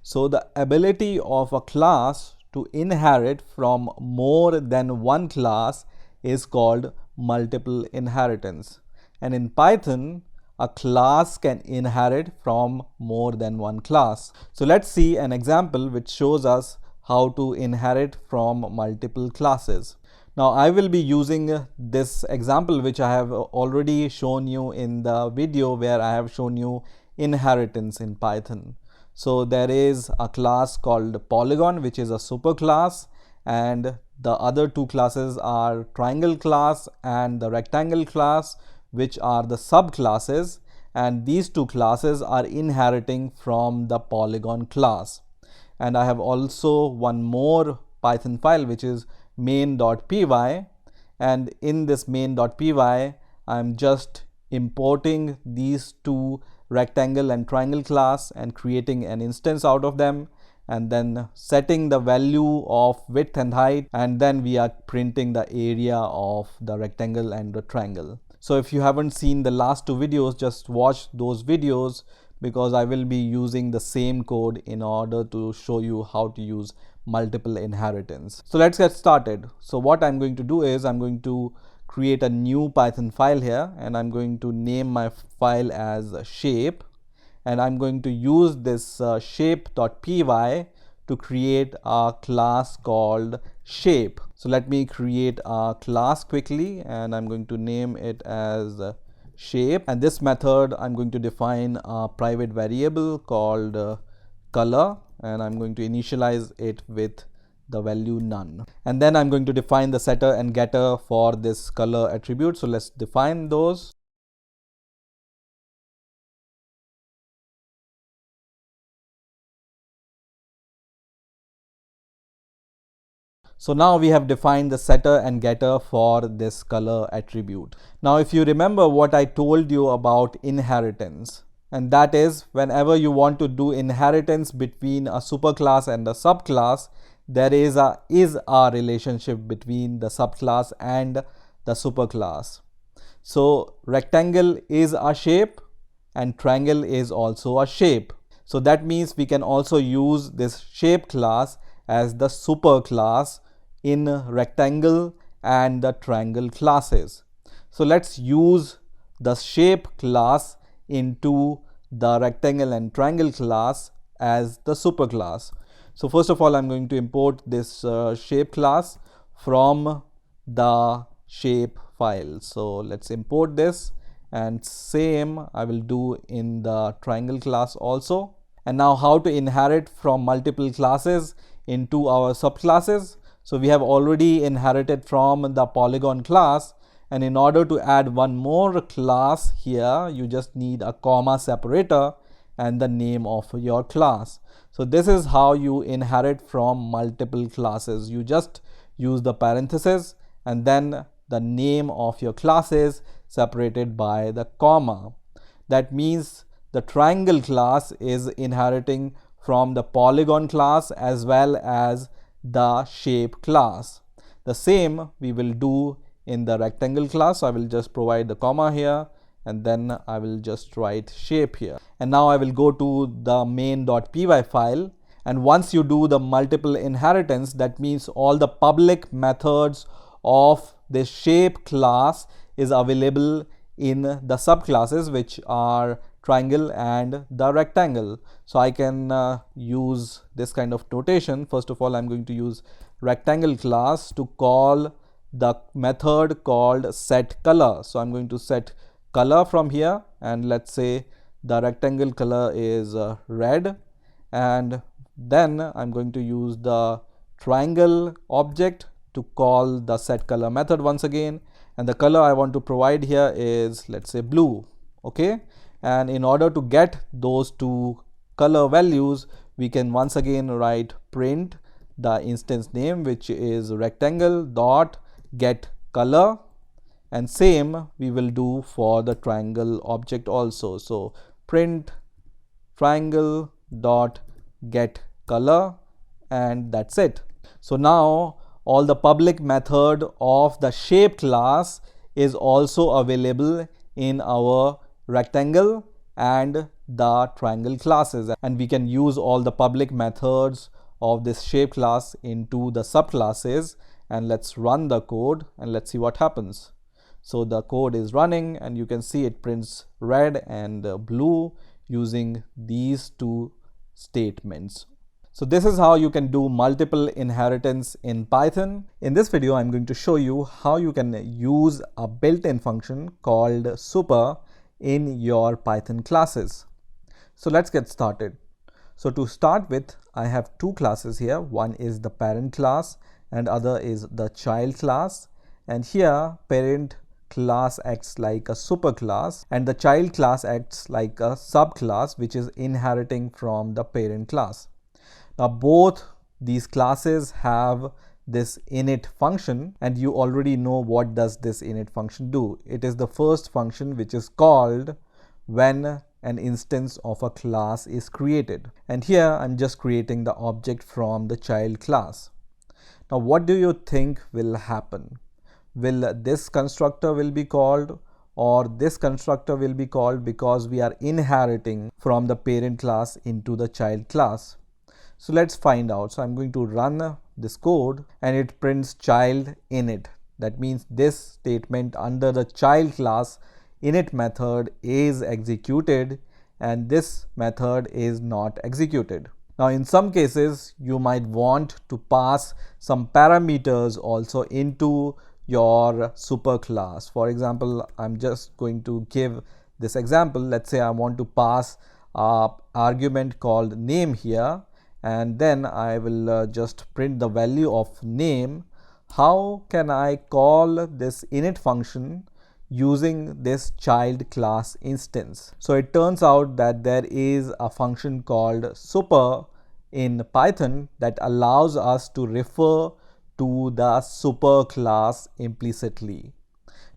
So the ability of a class to inherit from more than one class is called multiple inheritance. And in Python, a class can inherit from more than one class. So let's see an example which shows us how to inherit from multiple classes. Now I will be using this example which I have already shown you in the video where I have shown you inheritance in Python. So there is a class called polygon which is a superclass, and the other two classes are triangle class and the rectangle class, which are the subclasses, and these two classes are inheriting from the polygon class. And I have also one more Python file which is main.py, and in this main.py I'm just importing these two rectangle and triangle class and creating an instance out of them, and then setting the value of width and height, and then we are printing the area of the rectangle and the triangle. So if you haven't seen the last two videos, just watch those videos because I will be using the same code in order to show you how to use multiple inheritance. So let's get started. So what I'm going to do is I'm going to create a new Python file here, and I'm going to name my file as shape, and I'm going to use this shape.py to create a class called shape. So let me create a class quickly, and I'm going to name it as shape, and this method I'm going to define a private variable called color, and I'm going to initialize it with the value none, and then I'm going to define the setter and getter for this color attribute. So let's define those. So now we have defined the setter and getter for this color attribute. Now if you remember what I told you about inheritance, and that is whenever you want to do inheritance between a superclass and a subclass, there is a relationship between the subclass and the superclass. So rectangle is a shape and triangle is also a shape. So that means we can also use this shape class as the superclass in rectangle and the triangle classes. So let's use the shape class into the rectangle and triangle class as the superclass. So first of all, I'm going to import this shape class from the shape file. So let's import this, and same I will do in the triangle class also. And now how to inherit from multiple classes into our subclasses. So we have already inherited from the polygon class, and in order to add one more class here, you just need a comma separator and the name of your class. So this is how you inherit from multiple classes. You just use the parenthesis and then the name of your classes separated by the comma. That means the triangle class is inheriting from the polygon class as well as the shape class. The same we will do in the rectangle class. So I will just provide the comma here, and then I will just write shape here. And now I will go to the main.py file, and once you do the multiple inheritance, that means all the public methods of the shape class is available in the subclasses, which are triangle and the rectangle. So I can use this kind of notation. First of all, I'm going to use rectangle class to call the method called setColor. So I'm going to set color from here, and let's say the rectangle color is red, and Then I'm going to use the triangle object to call the setColor method once again, and the color I want to provide here is, let's say, blue. Okay, and in order to get those two color values, we can once again write print the instance name, which is rectangle dot get color, and same we will do for the triangle object also. So print triangle dot get color, and that's it. So now all the public method of the shape class is also available in our rectangle and the triangle classes, and we can use all the public methods of this shape class into the subclasses. And let's run the code and let's see what happens. So the code is running, and you can see it prints red and blue using these two statements. So this is how you can do multiple inheritance in Python. In this video, I'm going to show you how you can use a built-in function called super in your Python classes. So let's get started. So to start with, I have two classes here. One is the parent class and other is the child class. And here parent class acts like a super class and the child class acts like a subclass which is inheriting from the parent class. Now both these classes have this init function, and you already know what does this init function do. It is the first function which is called when an instance of a class is created. And here I'm just creating the object from the child class. Now what do you think will happen? Will this constructor will be called or this constructor will be called, because we are inheriting from the parent class into the child class? So let's find out. So I'm going to run this code and it prints child init. That means this statement under the child class init method is executed and this method is not executed. Now in some cases you might want to pass some parameters also into your super class. For example, I'm just going to give this example. Let's say I want to pass an argument called name here, and then I will just print the value of name. How can I call this init function using this child class instance? So it turns out that there is a function called super in Python that allows us to refer to the super class implicitly.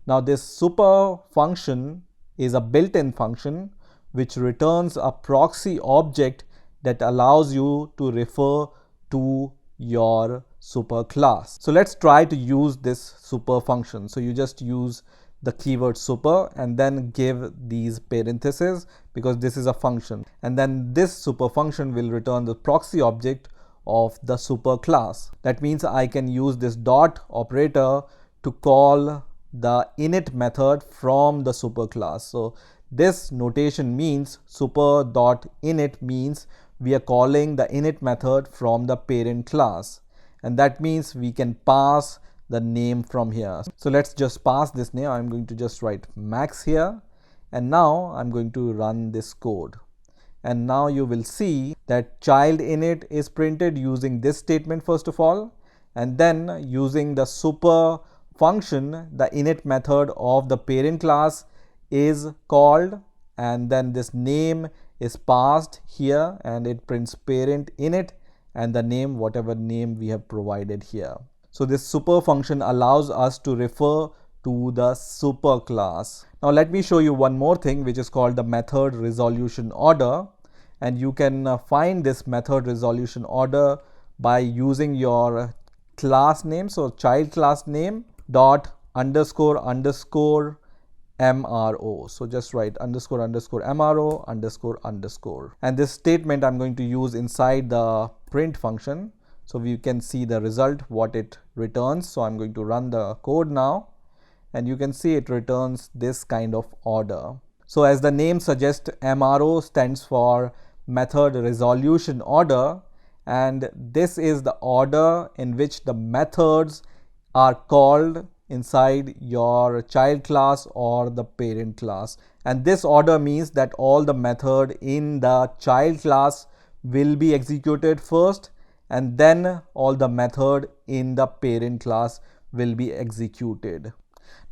Now this super function is a built-in function which returns a proxy object that allows you to refer to your super class. So let's try to use this super function. So you just use the keyword super and then give these parentheses because this is a function, and then this super function will return the proxy object of the super class. That means I can use this dot operator to call the init method from the super class. So this notation means super.init means we are calling the init method from the parent class, and that means we can pass the name from here. So let's just pass this name. I'm going to just write max here, and now I'm going to run this code. And now you will see that child init is printed using this statement first of all, and then using the super function the init method of the parent class is called, and then this name is passed here and it prints parent init and the name, whatever name we have provided here. So this super function allows us to refer to the super class. Now let me show you one more thing which is called the method resolution order, and you can find this method resolution order by using your class name. So child class name dot underscore underscore MRO. So just write underscore underscore MRO underscore underscore, and this statement I'm going to use inside the print function so we can see the result what it returns. So I'm going to run the code now, and you can see it returns this kind of order. So as the name suggests, MRO stands for method resolution order, and this is the order in which the methods are called inside your child class or the parent class. And this order means that all the method in the child class will be executed first, and then all the method in the parent class will be executed.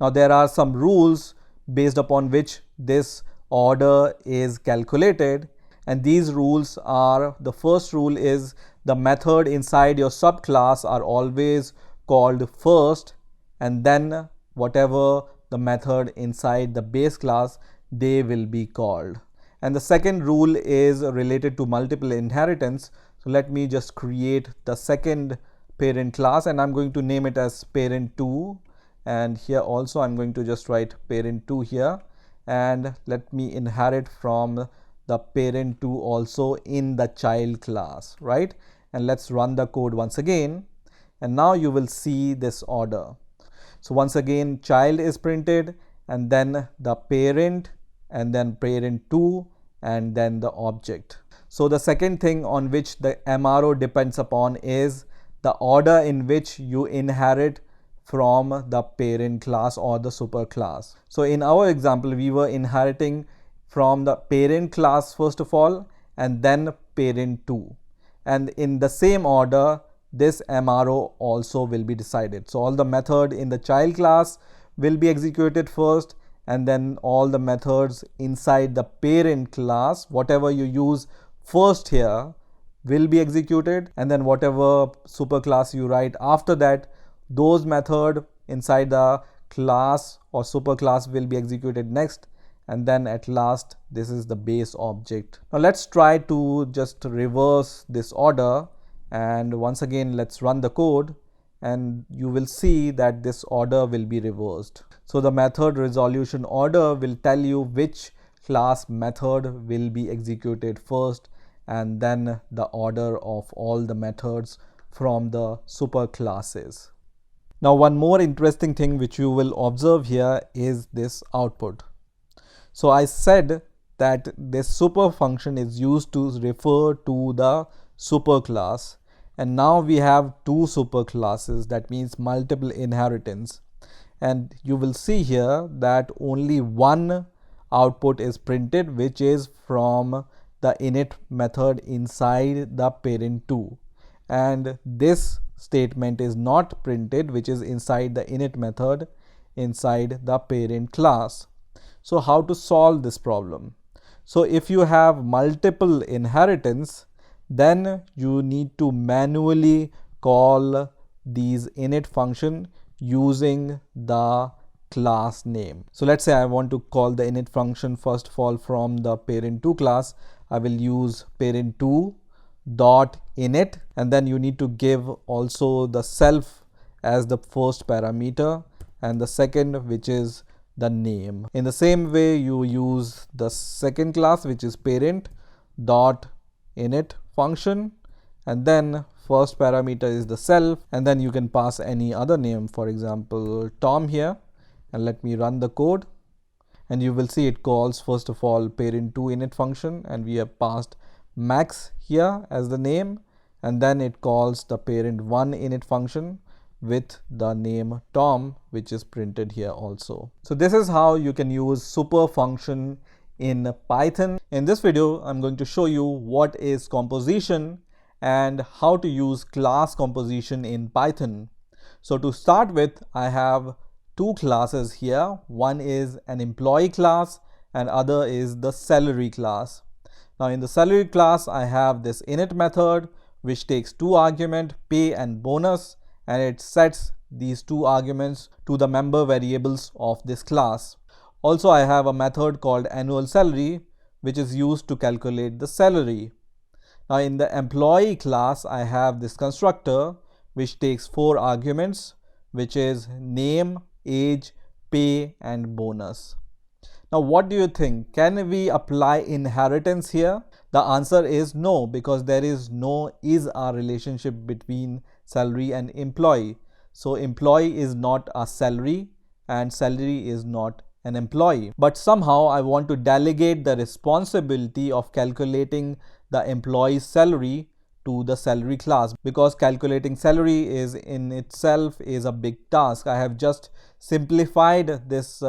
Now there are some rules based upon which this order is calculated, and these rules are, the first rule is the method inside your subclass are always called first, and then whatever the method inside the base class, they will be called. And the second rule is related to multiple inheritance. So let me just create the second parent class, and I'm going to name it as parent2, and here also I'm going to just write parent2 here, and let me inherit from the parent2 also in the child class, right? And let's run the code once again, and now you will see this order. So once again, child is printed, and then the parent, and then parent2, and then the object. So the second thing on which the MRO depends upon is the order in which you inherit from the parent class or the superclass. So in our example, we were inheriting from the parent class first of all, and then parent2. And in the same order, this MRO also will be decided. So all the method in the child class will be executed first, and then all the methods inside the parent class, whatever you use first here, will be executed, and then whatever superclass you write after that, those method inside the class or superclass will be executed next, and then at last this is the base object. Now let's try to just reverse this order, and once again let's run the code, and you will see that this order will be reversed. So the method resolution order will tell you which class method will be executed first, and then the order of all the methods from the superclasses. Now one more interesting thing which you will observe here is this output. So I said that this super function is used to refer to the superclass, and now we have two superclasses, that means multiple inheritance, and you will see here that only one output is printed, which is from the init method inside the parent2, and this statement is not printed, which is inside the init method inside the parent class. So how to solve this problem? So if you have multiple inheritance, then you need to manually call these init function using the class name. So let's say I want to call the init function first of all from the parent2 class. I will use parent2 dot init, and then you need to give also the self as the first parameter, and the second, which is the name. In the same way, you use the second class, which is parent dot init function, and then first parameter is the self, and then you can pass any other name, for example Tom here, and let me run the code, and you will see it calls first of all parent2 init function, and we have passed Max here as the name, and then it calls the parent1 init function with the name Tom, which is printed here also. So this is how you can use super function in Python. In this video, I'm going to show you what is composition and how to use class composition in Python. So to start with, I have two classes here. One is an employee class and other is the salary class. Now in the salary class, I have this init method which takes two arguments, pay and bonus, and it sets these two arguments to the member variables of this class. Also, I have a method called annual salary which is used to calculate the salary. Now in the employee class, I have this constructor which takes four arguments, which is name, age, pay and bonus. Now what do you think? Can we apply inheritance here? The answer is no, because there is no is-a relationship between salary and employee. So employee is not a salary and salary is not an employee. But somehow I want to delegate the responsibility of calculating the employee's salary to the salary class, because calculating salary is in itself is a big task. I have just simplified this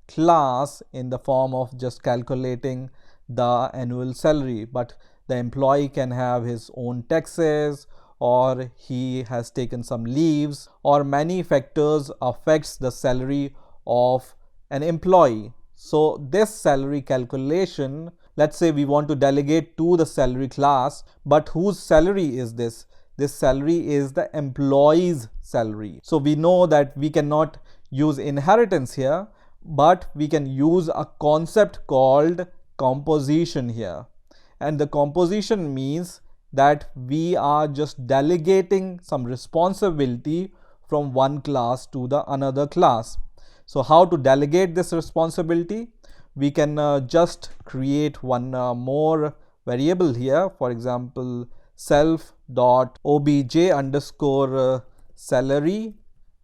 class in the form of just calculating the annual salary, but the employee can have his own taxes, or he has taken some leaves, or many factors affects the salary of an employee. So this salary calculation, let's say we want to delegate to the salary class, but whose salary is this? This salary is the employee's salary. So we know that we cannot use inheritance here, but we can use a concept called composition here. And the composition means that we are just delegating some responsibility from one class to the another class. So how to delegate this responsibility? We can just create one more variable here. For example, self.obj underscore salary,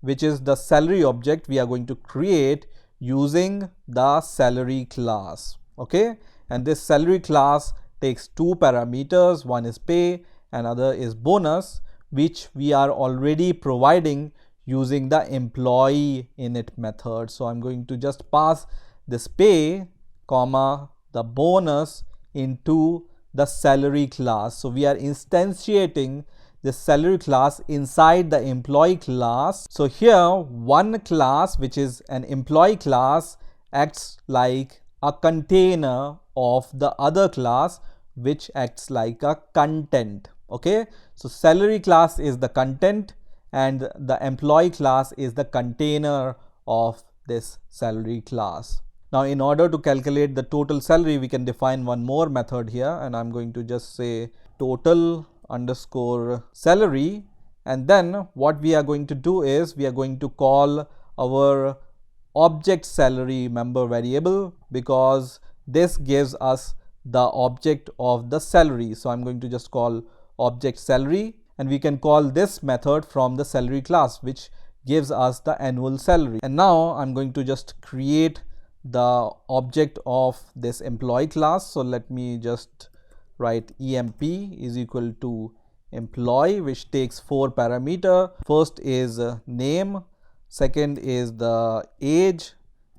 which is the salary object we are going to create using the salary class. Okay, and this salary class takes two parameters. One is pay and other is bonus, which we are already providing using the employee init method. So I'm going to just pass this pay comma the bonus into the salary class. So we are instantiating the salary class inside the employee class. So here one class, which is an employee class, acts like a container of the other class, which acts like a content. Okay, so salary class is the content and the employee class is the container of this salary class. Now in order to calculate the total salary, we can define one more method here, and I'm going to just say total underscore salary, and then what we are going to do is we are going to call our object salary member variable, because this gives us the object of the salary. So I'm going to just call object salary, and we can call this method from the salary class, which gives us the annual salary. And now I'm going to just create the object of this employee class. So let me just write emp is equal to employee, which takes four parameters. First is name, second is the age,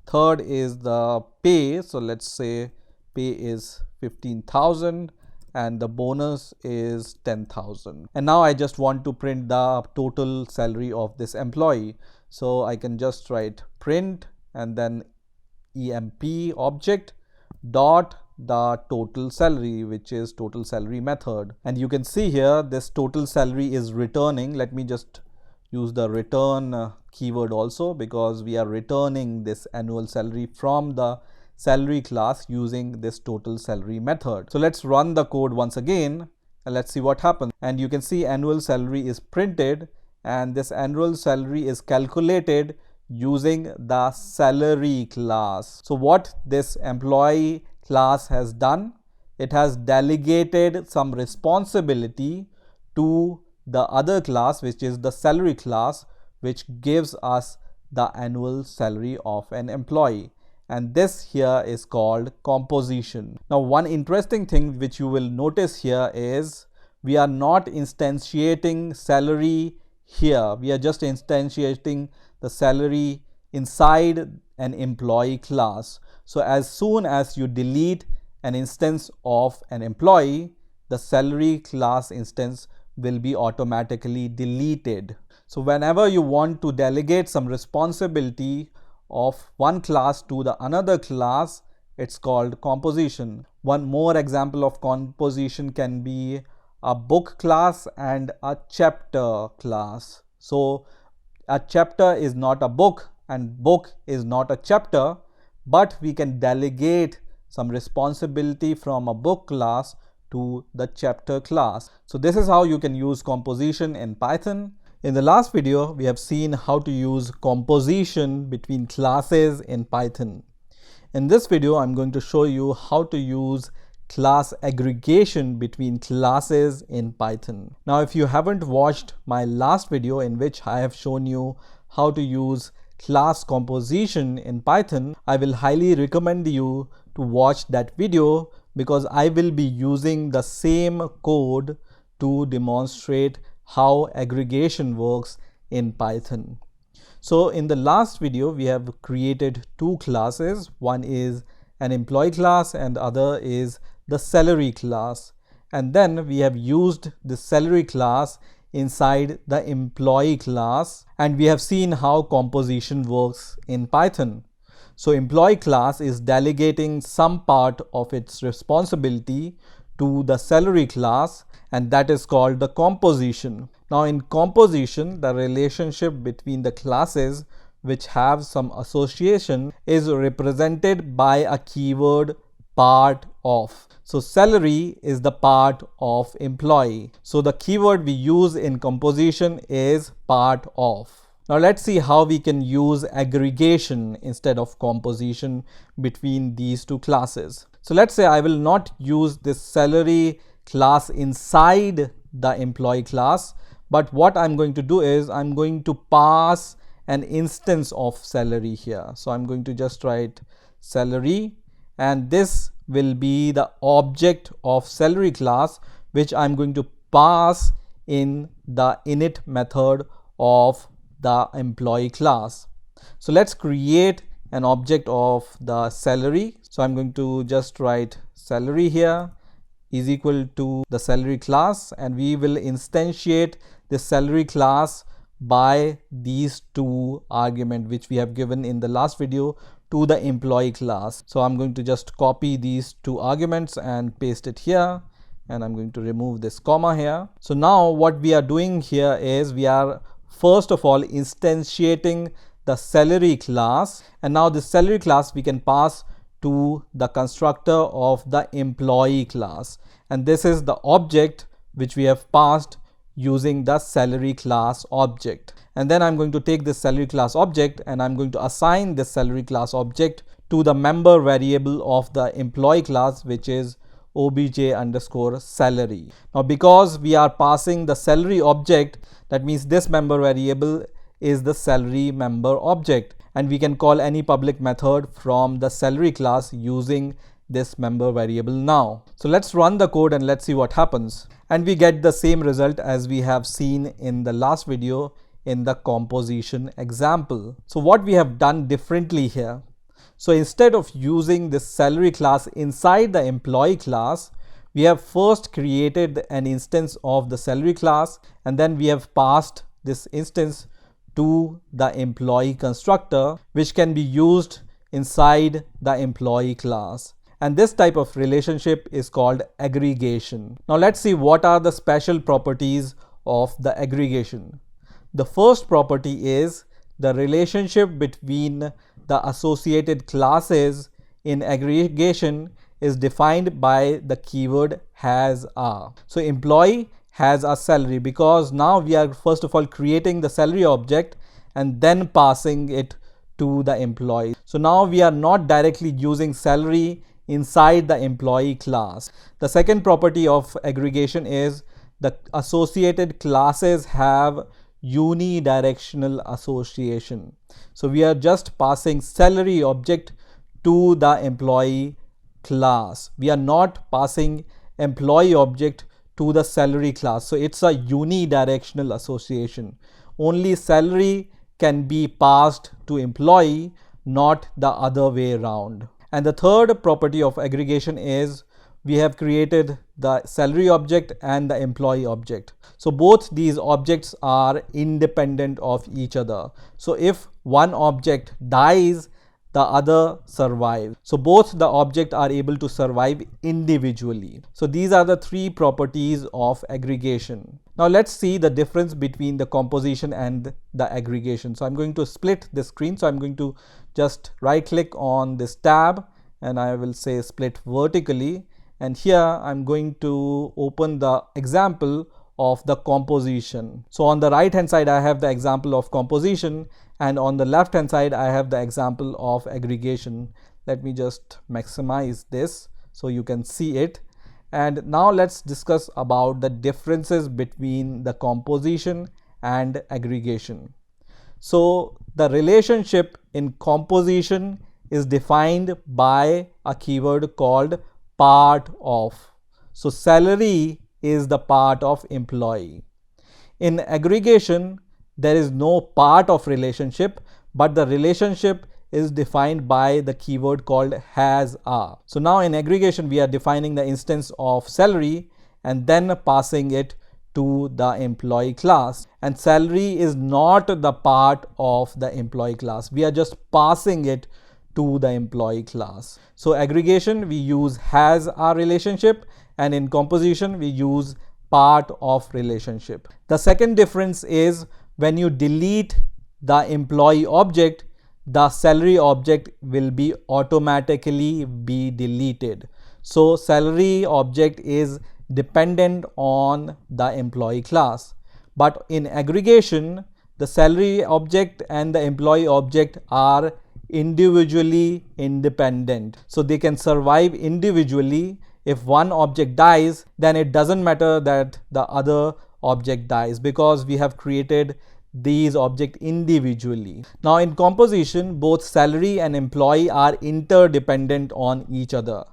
third is the pay. So let's say pay is 15,000 and the bonus is 10,000. And now I just want to print the total salary of this employee. So I can just write print and then emp object dot the total salary, which is total salary method. And you can see here this total salary is returning. Let me just use the return keyword also, because we are returning this annual salary from the salary class using this total salary method. So let's run the code once again and let's see what happens. And you can see annual salary is printed, and this annual salary is calculated using the salary class. So what this employee class has done, it has delegated some responsibility to the other class, which is the salary class, which gives us the annual salary of an employee. And this here is called composition. Now one interesting thing which you will notice here is we are not instantiating salary here. We are just instantiating the salary inside an employee class. So as soon as you delete an instance of an employee, the salary class instance will be automatically deleted. So whenever you want to delegate some responsibility of one class to the another class, it's called composition. One more example of composition can be a book class and a chapter class. So a chapter is not a book and book is not a chapter, but we can delegate some responsibility from a book class to the chapter class. So this is how you can use composition in Python. In the last video, we have seen how to use composition between classes in Python. In this video, I'm going to show you how to use class aggregation between classes in Python. Now, if you haven't watched my last video in which I have shown you how to use class composition in Python, I will highly recommend you to watch that video, because I will be using the same code to demonstrate how aggregation works in Python. So in the last video, we have created two classes. One is an employee class and the other is the salary class. and then we have used the salary class inside the employee class, and we have seen how composition works in Python. So employee class is delegating some part of its responsibility to the salary class, and that is called the composition. Now in composition, the relationship between the classes which have some association is represented by a keyword part of. So salary is the part of employee. So the keyword we use in composition is part of. Now let's see how we can use aggregation instead of composition between these two classes. So let's say I will not use this salary class inside the employee class, but what I'm going to do is I'm going to pass an instance of salary here. So I'm going to just write salary, and this will be the object of salary class which I'm going to pass in the init method of the employee class. So let's create an object of the salary. So I'm going to just write salary here is equal to the salary class, and we will instantiate the salary class by these two arguments which we have given in the last video to the employee class. So I'm going to just copy these two arguments and paste it here, and I'm going to remove this comma here. So now what we are doing here is we are first of all instantiating the salary class, and now this salary class we can pass to the constructor of the employee class, and this is the object which we have passed using the salary class object. And then I'm going to take this salary class object and I'm going to assign this salary class object to the member variable of the employee class, which is obj_salary. Now because we are passing the salary object, that means this member variable is the salary member object, and we can call any public method from the salary class using this member variable now. So let's run the code and let's see what happens. And we get the same result as we have seen in the last video in the composition example. So what we have done differently here. So instead of using this salary class inside the employee class, we have first created an instance of the salary class, and then we have passed this instance to the employee constructor, which can be used inside the employee class. And this type of relationship is called aggregation. Now let's see what are the special properties of the aggregation. The first property is the relationship between the associated classes in aggregation is defined by the keyword has a. So employee has a salary, because now we are first of all creating the salary object and then passing it to the employee. So now we are not directly using salary inside the employee class. The second property of aggregation is the associated classes have unidirectional association. So we are just passing salary object to the employee class. We are not passing employee object to the salary class. So it's a unidirectional association. Only salary can be passed to employee, not the other way around. And the third property of aggregation is we have created the salary object and the employee object. So both these objects are independent of each other. So if one object dies, the other survives. So both the objects are able to survive individually. So these are the three properties of aggregation. Now let's see the difference between the composition and the aggregation. So I'm going to split the screen. So I'm going to just right click on this tab and I will say split vertically. And here I'm going to open the example of the composition. So on the right hand side I have the example of composition, and on the left hand side I have the example of aggregation. Let me just maximize this so you can see it. And now let's discuss about the differences between the composition and aggregation. So the relationship in composition is defined by a keyword called part of. So salary is the part of employee. In aggregation, there is no part of relationship, but the relationship is defined by the keyword called has a. So now in aggregation, we are defining the instance of salary, and then passing it to the employee class. And salary is not the part of the employee class. We are just passing it to the employee class. So aggregation, we use has our relationship, and in composition we use part of relationship. The second difference is when you delete the employee object, the salary object will be automatically be deleted. So salary object is dependent on the employee class. But in aggregation, the salary object and the employee object are individually independent. So they can survive individually. If one object dies, then it doesn't matter that the other object dies, because we have created these objects individually. Now in composition, both salary and employee are interdependent on each other.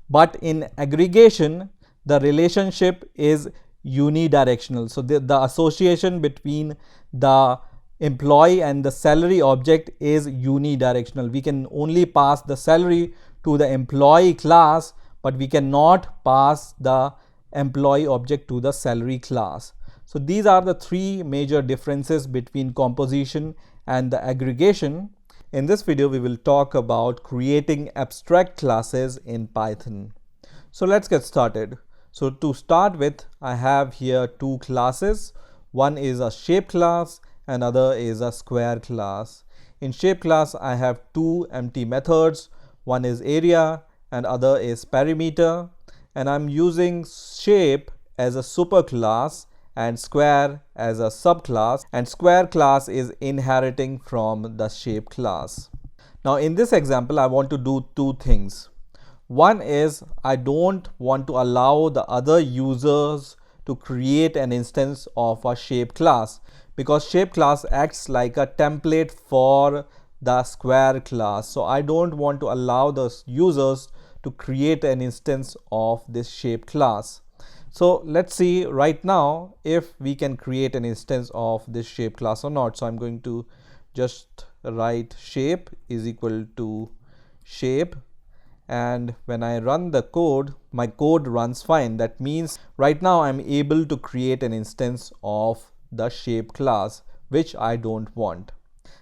But in aggregation, the relationship is unidirectional. So the association between the employee and the salary object is unidirectional. We can only pass the salary to the employee class, but we cannot pass the employee object to the salary class. So these are the three major differences between composition and the aggregation. In this video, we will talk about creating abstract classes in Python. So let's get started. So to start with, I have here two classes. One is a shape class, another is a square class. In shape class, I have two empty methods. One is area and other is perimeter. And I'm using shape as a superclass and square as a subclass, and square class is inheriting from the shape class. Now in this example, I want to do two things. One is I don't want to allow the other users to create an instance of a shape class, because shape class acts like a template for the square class. So I don't want to allow the users to create an instance of this shape class. So let's see right now if we can create an instance of this shape class or not. So I'm going to just write shape is equal to shape, and when I run the code, my code runs fine. That means right now I'm able to create an instance of the shape class, which I don't want.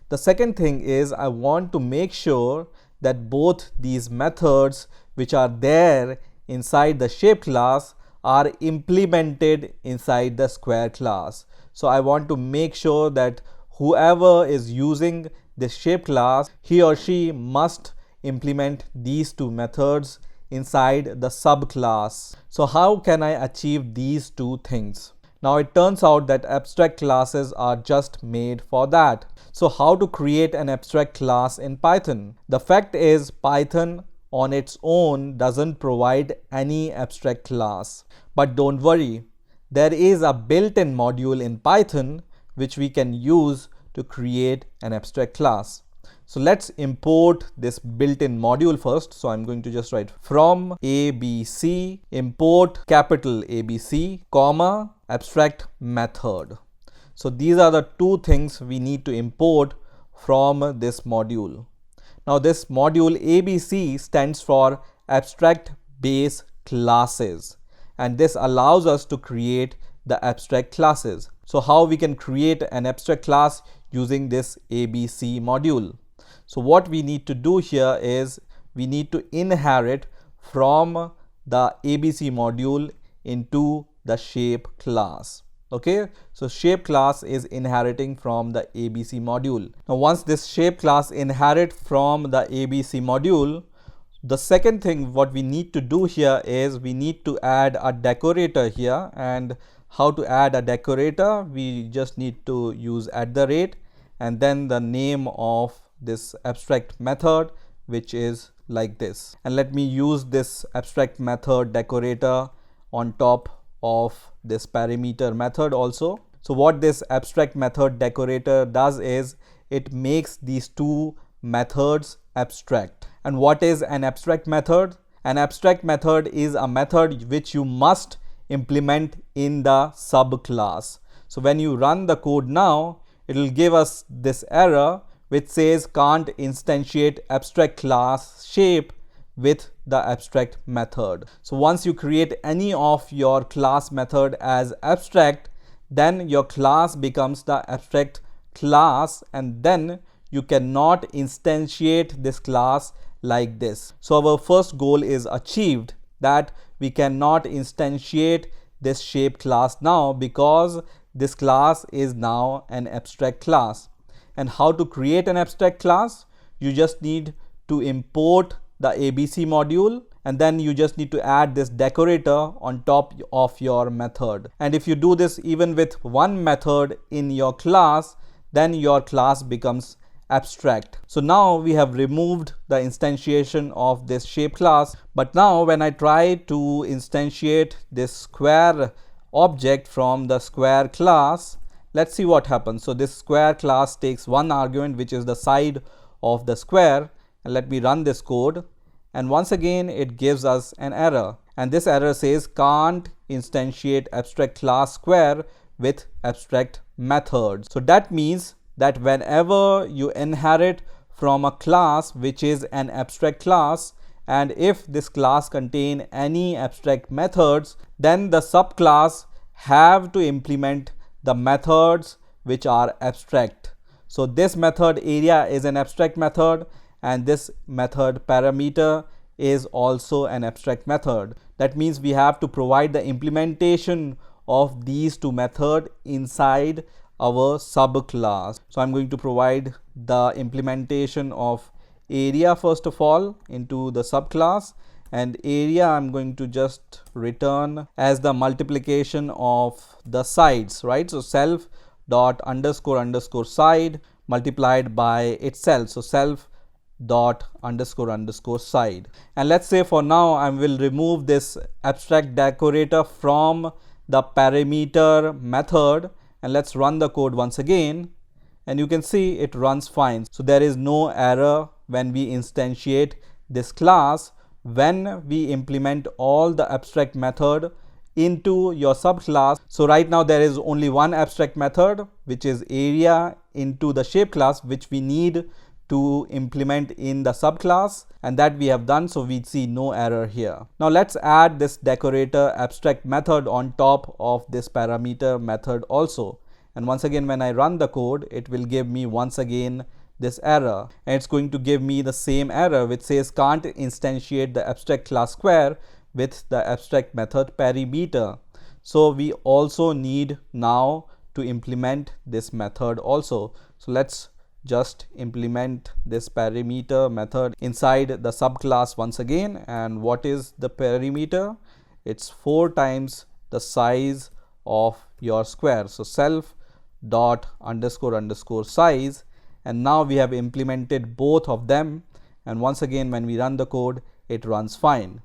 The second thing is I want to make sure that both these methods which are there inside the shape class are implemented inside the square class. So I want to make sure that whoever is using this shape class, he or she must implement these two methods inside the subclass. So how can I achieve these two things? Now it turns out that abstract classes are just made for that. So how to create an abstract class in Python? The fact is, Python on its own doesn't provide any abstract class. But don't worry, there is a built-in module in Python which we can use to create an abstract class. So let's import this built-in module first. So I'm going to just write from ABC import capital ABC, comma, abstract method. So these are the two things we need to import from this module. Now this module ABC stands for abstract base classes, and this allows us to create the abstract classes. So how we can create an abstract class using this ABC module? So what we need to do here is we need to inherit from the ABC module into the shape class. Okay, so shape class is inheriting from the ABC module. Now once this shape class inherit from the ABC module, the second thing what we need to do here is we need to add a decorator here. And how to add a decorator? We just need to use @ and then the name of this abstract method, which is like this. And let me use this abstract method decorator on top of this perimeter method also. So what this abstract method decorator does is it makes these two methods abstract. And what is an abstract method? An abstract method is a method which you must implement in the subclass. So when you run the code now, it will give us this error which says can't instantiate abstract class shape with the abstract method. So once you create any of your class method as abstract, then your class becomes the abstract class, and then you cannot instantiate this class like this. So our first goal is achieved, that we cannot instantiate this shape class now because this class is now an abstract class. And how to create an abstract class? You just need to import the ABC module, and then you just need to add this decorator on top of your method. And if you do this even with one method in your class, then your class becomes abstract. So now we have removed the instantiation of this shape class, but now when I try to instantiate this square object from the square class, let's see what happens. So this square class takes one argument, which is the side of the square, and let me run this code, and once again it gives us an error, and this error says can't instantiate abstract class square with abstract methods. So that means that whenever you inherit from a class which is an abstract class, and if this class contain any abstract methods, then the subclass have to implement the methods which are abstract. So this method area is an abstract method, and this method parameter is also an abstract method. That means we have to provide the implementation of these two methods inside our subclass. So I'm going to provide the implementation of area first of all into the subclass, and area I'm going to just return as the multiplication of the sides, right? So self dot underscore underscore side multiplied by itself, so self dot underscore underscore side. And let's say for now I will remove this abstract decorator from the parameter method, and let's run the code once again, and you can see it runs fine. So there is no error when we instantiate this class when we implement all the abstract method into your subclass. So right now there is only one abstract method, which is area into the shape class, which we need to implement in the subclass, and that we have done, so we see no error here. Now let's add this decorator abstract method on top of this parameter method also, and once again when I run the code, it will give me once again this error, and it's going to give me the same error which says can't instantiate the abstract class square with the abstract method parameter. So we also need now to implement this method also. So let's just implement this parameter method inside the subclass once again. And what is the parameter? It's 4 times the size of your square, so self dot underscore underscore size, and now we have implemented both of them, and once again when we run the code, it runs fine.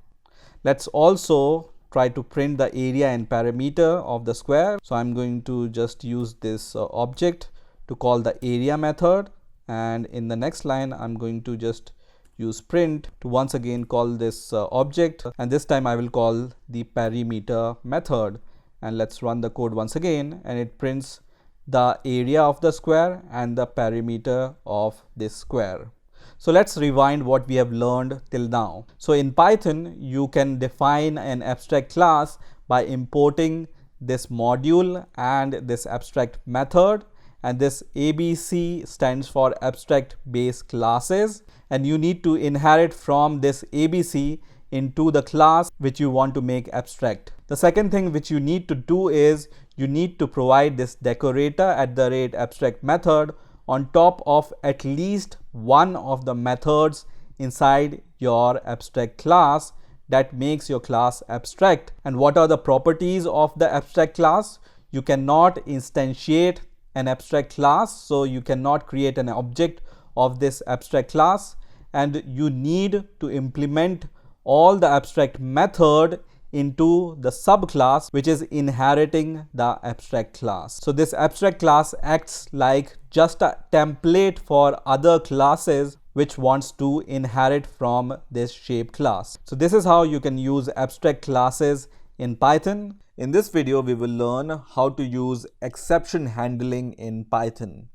Let's also try to print the area and parameter of the square. So I'm going to just use this object to call the area method, and in the next line I'm going to just use print to once again call this object, and this time I will call the parameter method. And let's run the code once again, and it prints the area of the square and the parameter of this square. So let's rewind what we have learned till now. So in Python, you can define an abstract class by importing this module and this abstract method, and this ABC stands for abstract base classes, and you need to inherit from this ABC into the class which you want to make abstract. The second thing which you need to do is you need to provide this decorator at the rate abstract method on top of at least one of the methods inside your abstract class that makes your class abstract. And what are the properties of the abstract class? You cannot instantiate an abstract class, so you cannot create an object of this abstract class, and you need to implement all the abstract method into the subclass which is inheriting the abstract class. So this abstract class acts like just a template for other classes which wants to inherit from this shape class. So this is how you can use abstract classes in Python. In this video, we will learn how to use exception handling in Python.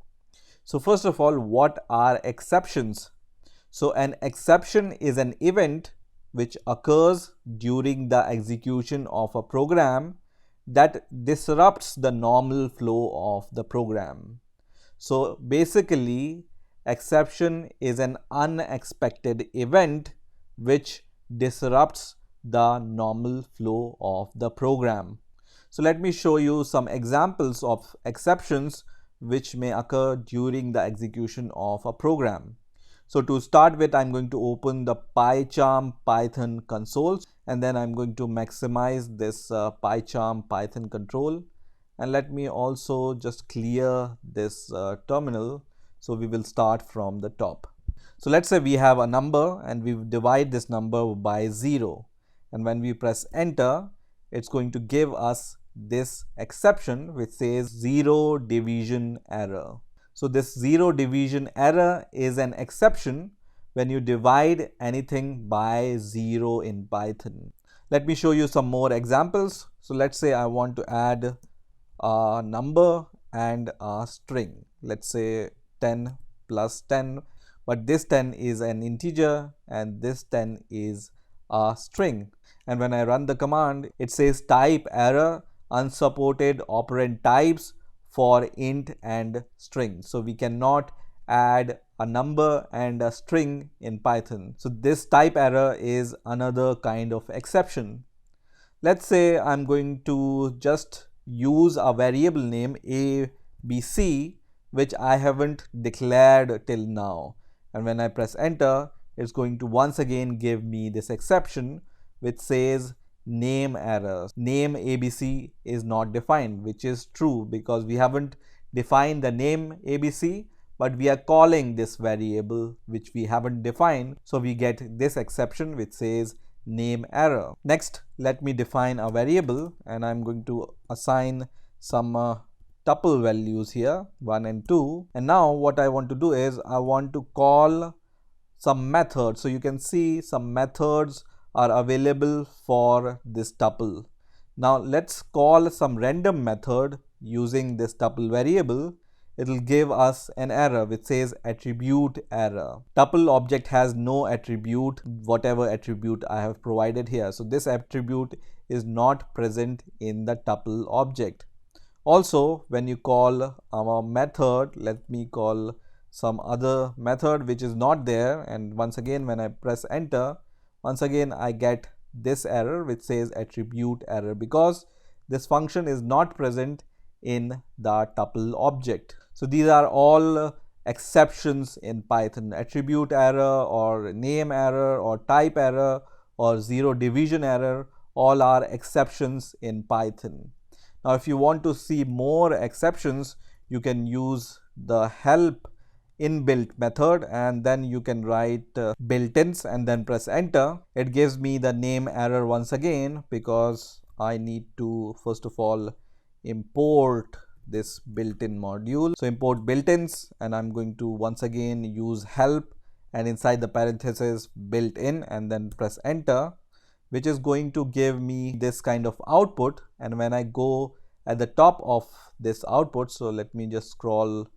So first of all, what are exceptions? So an exception is an event which occurs during the execution of a program that disrupts the normal flow of the program. So basically, exception is an unexpected event which disrupts the normal flow of the program. So let me show you some examples of exceptions which may occur during the execution of a program. So to start with, I'm going to open the PyCharm Python console, and then I'm going to maximize this PyCharm Python control. And let me also just clear this terminal. So we will start from the top. So let's say we have a number and we divide this number by 0. And when we press enter, it's going to give us this exception which says 0 division error. So this 0 division error is an exception when you divide anything by 0 in Python. Let me show you some more examples. So let's say I want to add a number and a string. Let's say 10 plus 10, but this 10 is an integer and this 10 is a string. And when I run the command, it says type error, unsupported operand types for int and string. So we cannot add a number and a string in Python. So this type error is another kind of exception. Let's say I'm going to just use a variable name ABC which I haven't declared till now. And when I press enter, it's going to once again give me this exception which says name errors. Name ABC is not defined, which is true because we haven't defined the name ABC, but we are calling this variable which we haven't defined. So we get this exception which says name error. Next, let me define a variable and I'm going to assign some tuple values here, 1 and 2. And now what I want to do is I want to call some methods. So you can see some methods are available for this tuple. Now let's call some random method using this tuple variable. It will give us an error which says attribute error. Tuple object has no attribute, whatever attribute I have provided here. So this attribute is not present in the tuple object. Also, when you call our method, let me call some other method which is not there, and once again when I press enter, once again I get this error which says attribute error because this function is not present in the tuple object. So these are all exceptions in Python. Attribute error or name error or type error or 0 division error, all are exceptions in Python. Now if you want to see more exceptions, you can use the help inbuilt method and then you can write built-ins and then press enter. It gives me the name error once again because I need to first of all import this built-in module. So import built-ins and I'm going to once again use help and inside the parenthesis built-in and then press enter, which is going to give me this kind of output. And when I go at the top of this output, so let me just scroll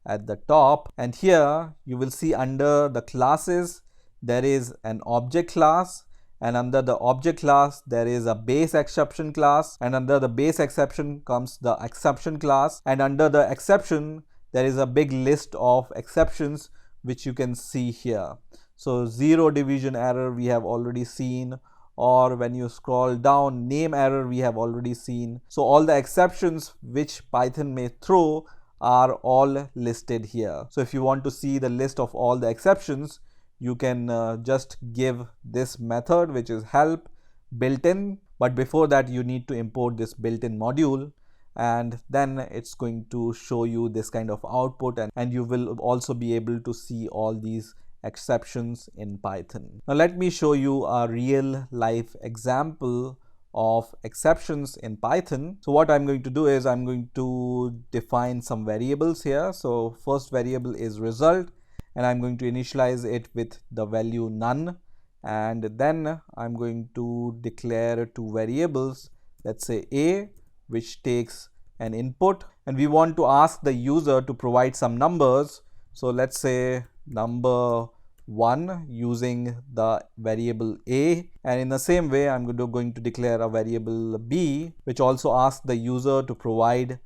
at the top, and here you will see under the classes there is an object class, and under the object class there is a base exception class, and under the base exception comes the exception class, and under the exception there is a big list of exceptions which you can see here. So 0 division error we have already seen, or when you scroll down, name error we have already seen. So all the exceptions which Python may throw are all listed here. So if you want to see the list of all the exceptions, you can just give this method which is help built-in, but before that you need to import this built-in module, and then it's going to show you this kind of output, and you will also be able to see all these exceptions in Python. Now let me show you a real life example of exceptions in Python. So what I'm going to do is I'm going to define some variables here. So first variable is result, and I'm going to initialize it with the value none, and then I'm going to declare two variables. Let's say a, which takes an input, and we want to ask the user to provide some numbers. So let's say number 1 using the variable a, and in the same way I'm going to declare a variable b which also asks the user to provide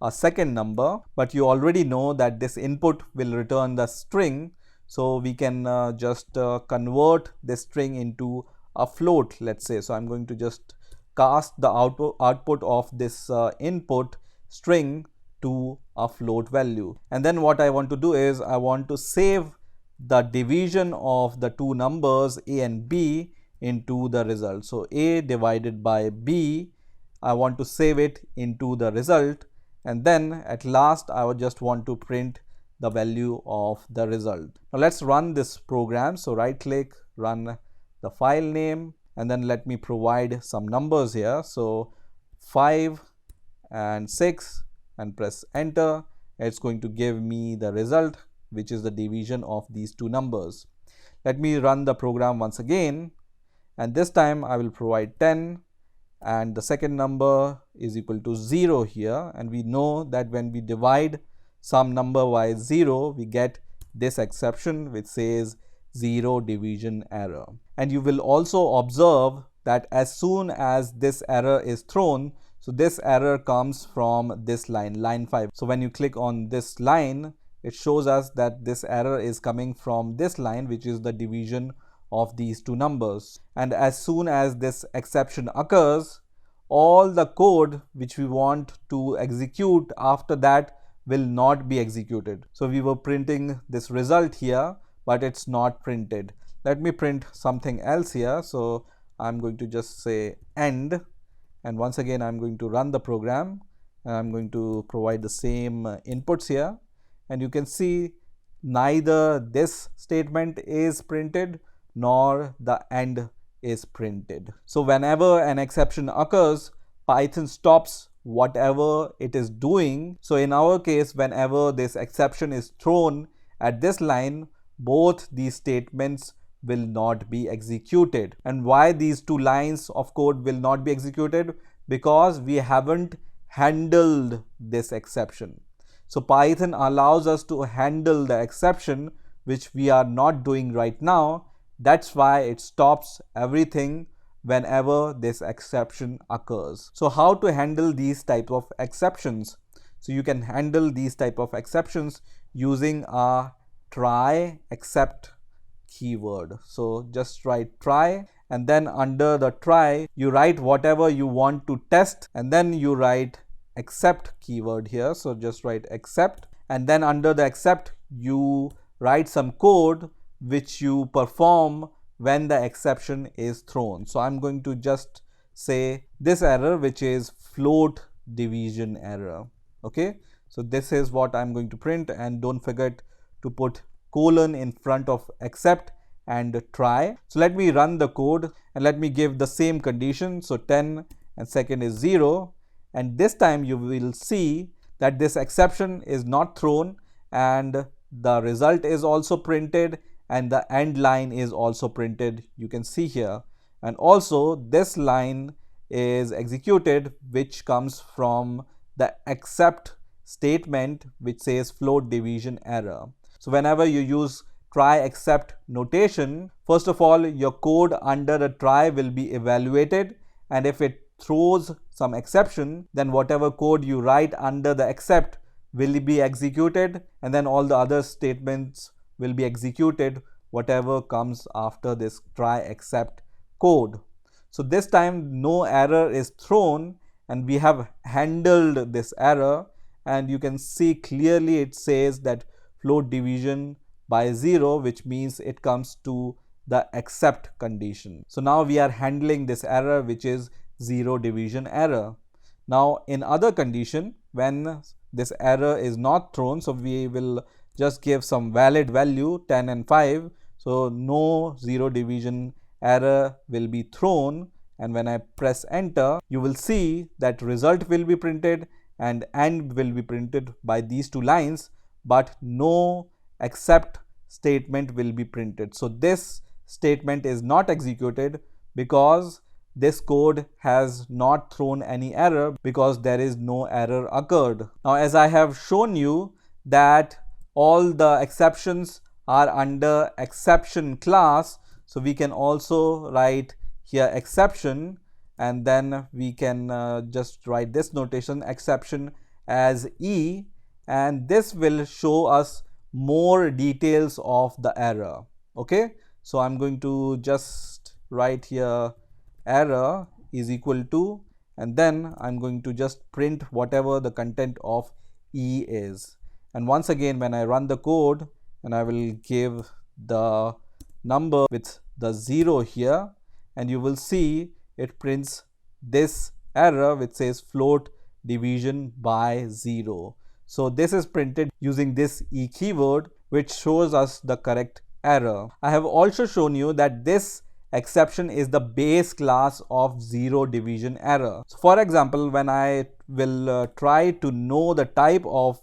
a second number, but you already know that this input will return the string, so we can just convert this string into a float, let's say. So I'm going to just cast the output of this input string to a float value, and then what I want to do is I want to save the division of the two numbers a and b into the result. So a divided by b, I want to save it into the result, and then at last I would just want to print the value of the result. Now let's run this program. So right click, run the file name, and then let me provide some numbers here. So 5 and 6, and press enter. It's going to give me the result, which is the division of these two numbers. Let me run the program once again, and this time I will provide 10, and the second number is equal to 0 here, and we know that when we divide some number by 0, we get this exception which says 0 division error. And you will also observe that as soon as this error is thrown, so this error comes from this line 5. So when you click on this line, it shows us that this error is coming from this line, which is the division of these two numbers. And as soon as this exception occurs, all the code which we want to execute after that will not be executed. So we were printing this result here, but it's not printed. Let me print something else here. So I'm going to just say end, and once again I'm going to run the program, and I'm going to provide the same inputs here, and you can see neither this statement is printed nor the end is printed. So whenever an exception occurs, Python stops whatever it is doing. So in our case, whenever this exception is thrown at this line, both these statements will not be executed. And why these two lines of code will not be executed? Because we haven't handled this exception. So Python allows us to handle the exception, which we are not doing right now. That's why it stops everything whenever this exception occurs. So how to handle these type of exceptions? So you can handle these type of exceptions using a try except keyword. So just write try, and then under the try you write whatever you want to test, and then you write except keyword here. So just write except, and then under the except you write some code which you perform when the exception is thrown. So I'm going to just say this error, which is float division error. Okay, so this is what I'm going to print, and don't forget to put colon in front of except and try. So let me run the code, and let me give the same condition. So 10 and second is 0, and this time you will see that this exception is not thrown, and the result is also printed, and the end line is also printed, you can see here. And also this line is executed, which comes from the except statement, which says float division error. So whenever you use try except notation, first of all your code under the try will be evaluated, and if it throws some exception, then whatever code you write under the except will be executed, and then all the other statements will be executed, whatever comes after this try except code. So this time no error is thrown, and we have handled this error, and you can see clearly it says that float division by 0, which means it comes to the except condition. So now we are handling this error, which is 0 division error. Now in other condition, when this error is not thrown, so we will just give some valid value 10 and 5, so no 0 division error will be thrown, and when I press enter, you will see that result will be printed and end will be printed by these two lines, but no except statement will be printed. So this statement is not executed because this code has not thrown any error, because there is no error occurred. Now as I have shown you that all the exceptions are under exception class. So we can also write here exception, and then we can just write this notation exception as E, and this will show us more details of the error. Okay, so I'm going to just write here error is equal to, and then I'm going to just print whatever the content of E is. And once again, when I run the code, and I will give the number with the 0 here, and you will see it prints this error which says float division by 0. So this is printed using this E keyword, which shows us the correct error. I have also shown you that this exception is the base class of zero division error. So for example, when I will try to know the type of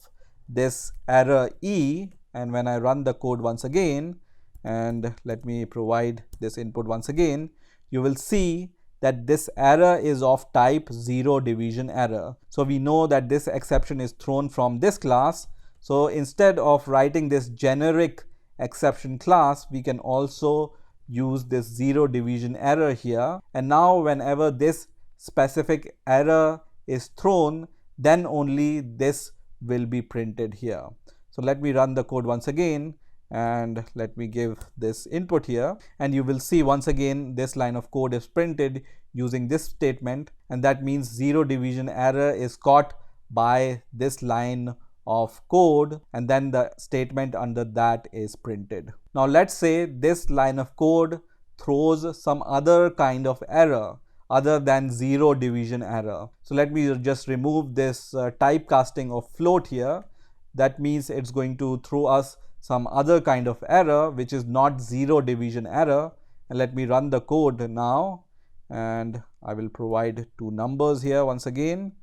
this error E, and when I run the code once again, and let me provide this input once again, you will see that this error is of type zero division error. So we know that this exception is thrown from this class. So instead of writing this generic exception class, we can also use this zero division error here. And now whenever this specific error is thrown, then only this will be printed here. So let me run the code once again, and let me give this input here, and you will see once again this line of code is printed using this statement, and that means zero division error is caught by this line of code, and then the statement under that is printed. Now let's say this line of code throws some other kind of error other than zero division error. So let me just remove this typecasting of float here. That means it's going to throw us some other kind of error which is not zero division error. And let me run the code now, and I will provide two numbers here once again,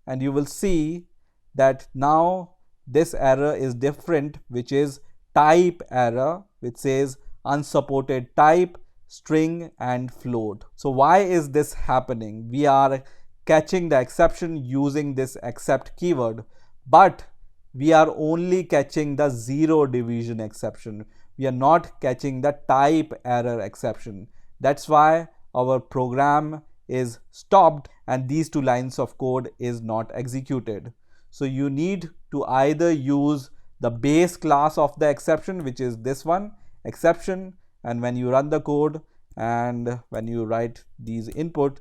and you will see that now this error is different, which is type error, which says unsupported type, string and float. So why is this happening? We are catching the exception using this except keyword, but we are only catching the zero division exception. We are not catching the type error exception. That's why our program is stopped and these two lines of code is not executed. So you need to either use the base class of the exception, which is this one, exception, and when you run the code and when you write these input,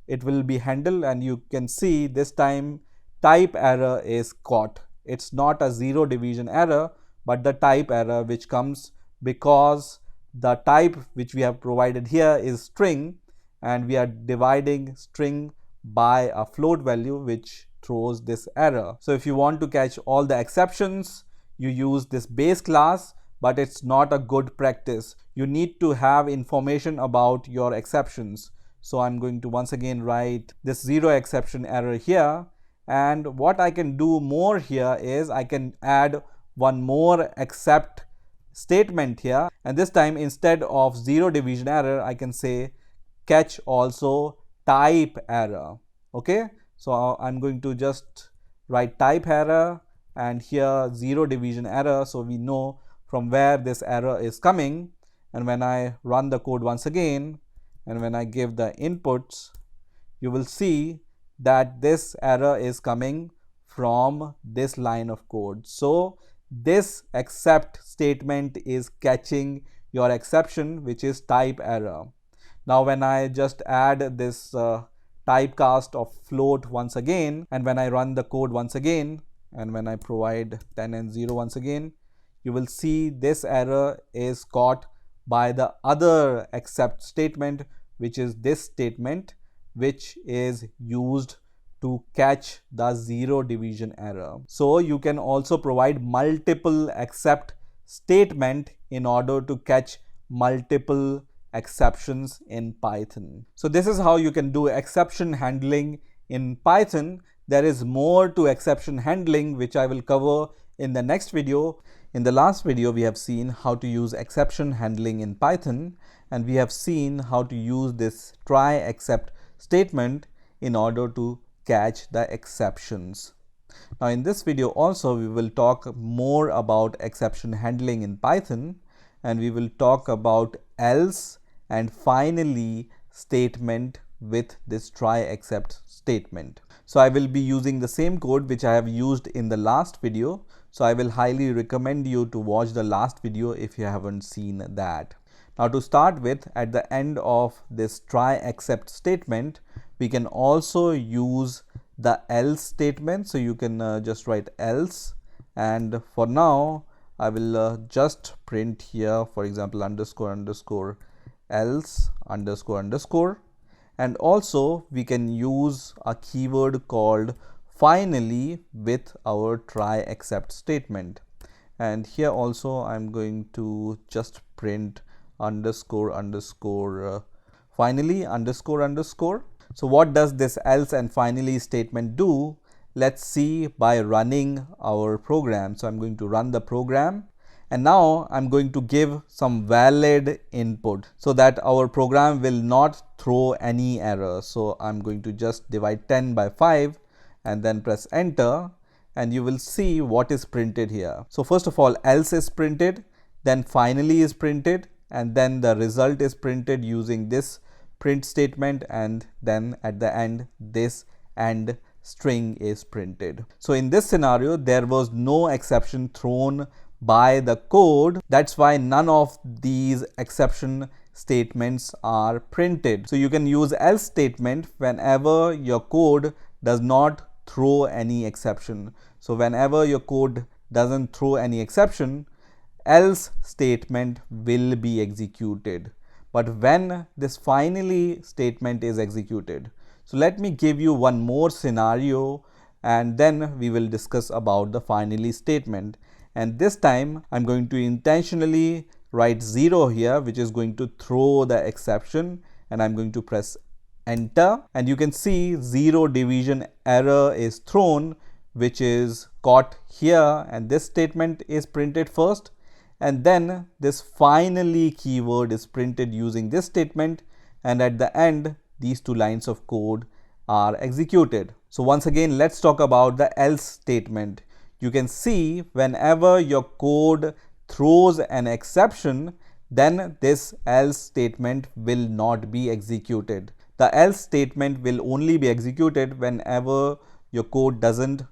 it will be handled, and you can see this time type error is caught. It's not a zero division error, but the type error which comes because the type which we have provided here is string, and we are dividing string by a float value which throws this error. So if you want to catch all the exceptions, you use this base class, but it's not a good practice. You need to have information about your exceptions. So I'm going to once again write this zero exception error here. And what I can do more here is I can add one more except statement here. And this time, instead of zero division error, I can say catch also type error. Okay. So I'm going to just write type error and here zero division error. So we know from where this error is coming. And when I run the code once again, and when I give the inputs, you will see that this error is coming from this line of code. So this except statement is catching your exception, which is type error. Now when I just add this typecast of float once again, and when I run the code once again, and when I provide 10 and 0 once again, you will see this error is caught by the other except statement, which is this statement, which is used to catch the zero division error. So you can also provide multiple except statement in order to catch multiple exceptions in Python. So this is how you can do exception handling in Python. There is more to exception handling, which I will cover in the next video. In the last video, we have seen how to use exception handling in Python, and we have seen how to use this try except statement in order to catch the exceptions. Now in this video also we will talk more about exception handling in Python, and we will talk about else and finally statement with this try except statement. So I will be using the same code which I have used in the last video. So I will highly recommend you to watch the last video if you haven't seen that. Now to start with, at the end of this try except statement, we can also use the else statement. So you can just write else, and for now I will just print here, for example, underscore underscore else underscore underscore, and also we can use a keyword called finally with our try except statement. And here also I'm going to just print underscore underscore finally underscore underscore. So what does this else and finally statement do? Let's see by running our program. So I'm going to run the program, and now I'm going to give some valid input so that our program will not throw any error. So I'm going to just divide 10 by 5 and then press enter, and you will see what is printed here. So first of all, else is printed, then finally is printed, and then the result is printed using this print statement, and then at the end this end string is printed. So in this scenario there was no exception thrown by the code. That's why none of these exception statements are printed. So you can use else statement whenever your code does not throw any exception. So whenever your code doesn't throw any exception, else statement will be executed. But when this finally statement is executed, so let me give you one more scenario and then we will discuss about the finally statement. And this time I'm going to intentionally write 0 here, which is going to throw the exception, and I'm going to press enter, and you can see 0 division error is thrown, which is caught here, and this statement is printed first, and then this finally keyword is printed using this statement, and at the end these two lines of code are executed. So once again, let's talk about the else statement. You can see whenever your code throws an exception, then this else statement will not be executed. The else statement will only be executed whenever your code doesn't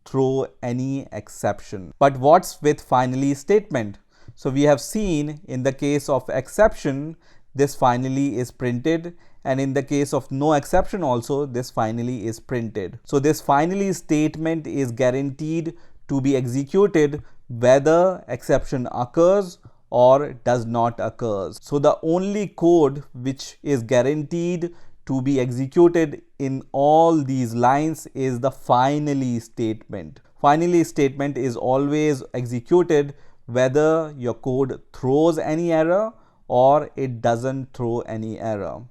throw any exception. But what's with finally statement? So we have seen in the case of exception, this finally is printed, and in the case of no exception also, this finally is printed. So this finally statement is guaranteed to be executed whether exception occurs or does not occurs. So the only code which is guaranteed to be executed in all these lines is the finally statement. Finally statement is always executed whether your code throws any error or it doesn't throw any error.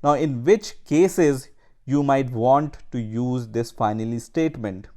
Now in which cases you might want to use this finally statement?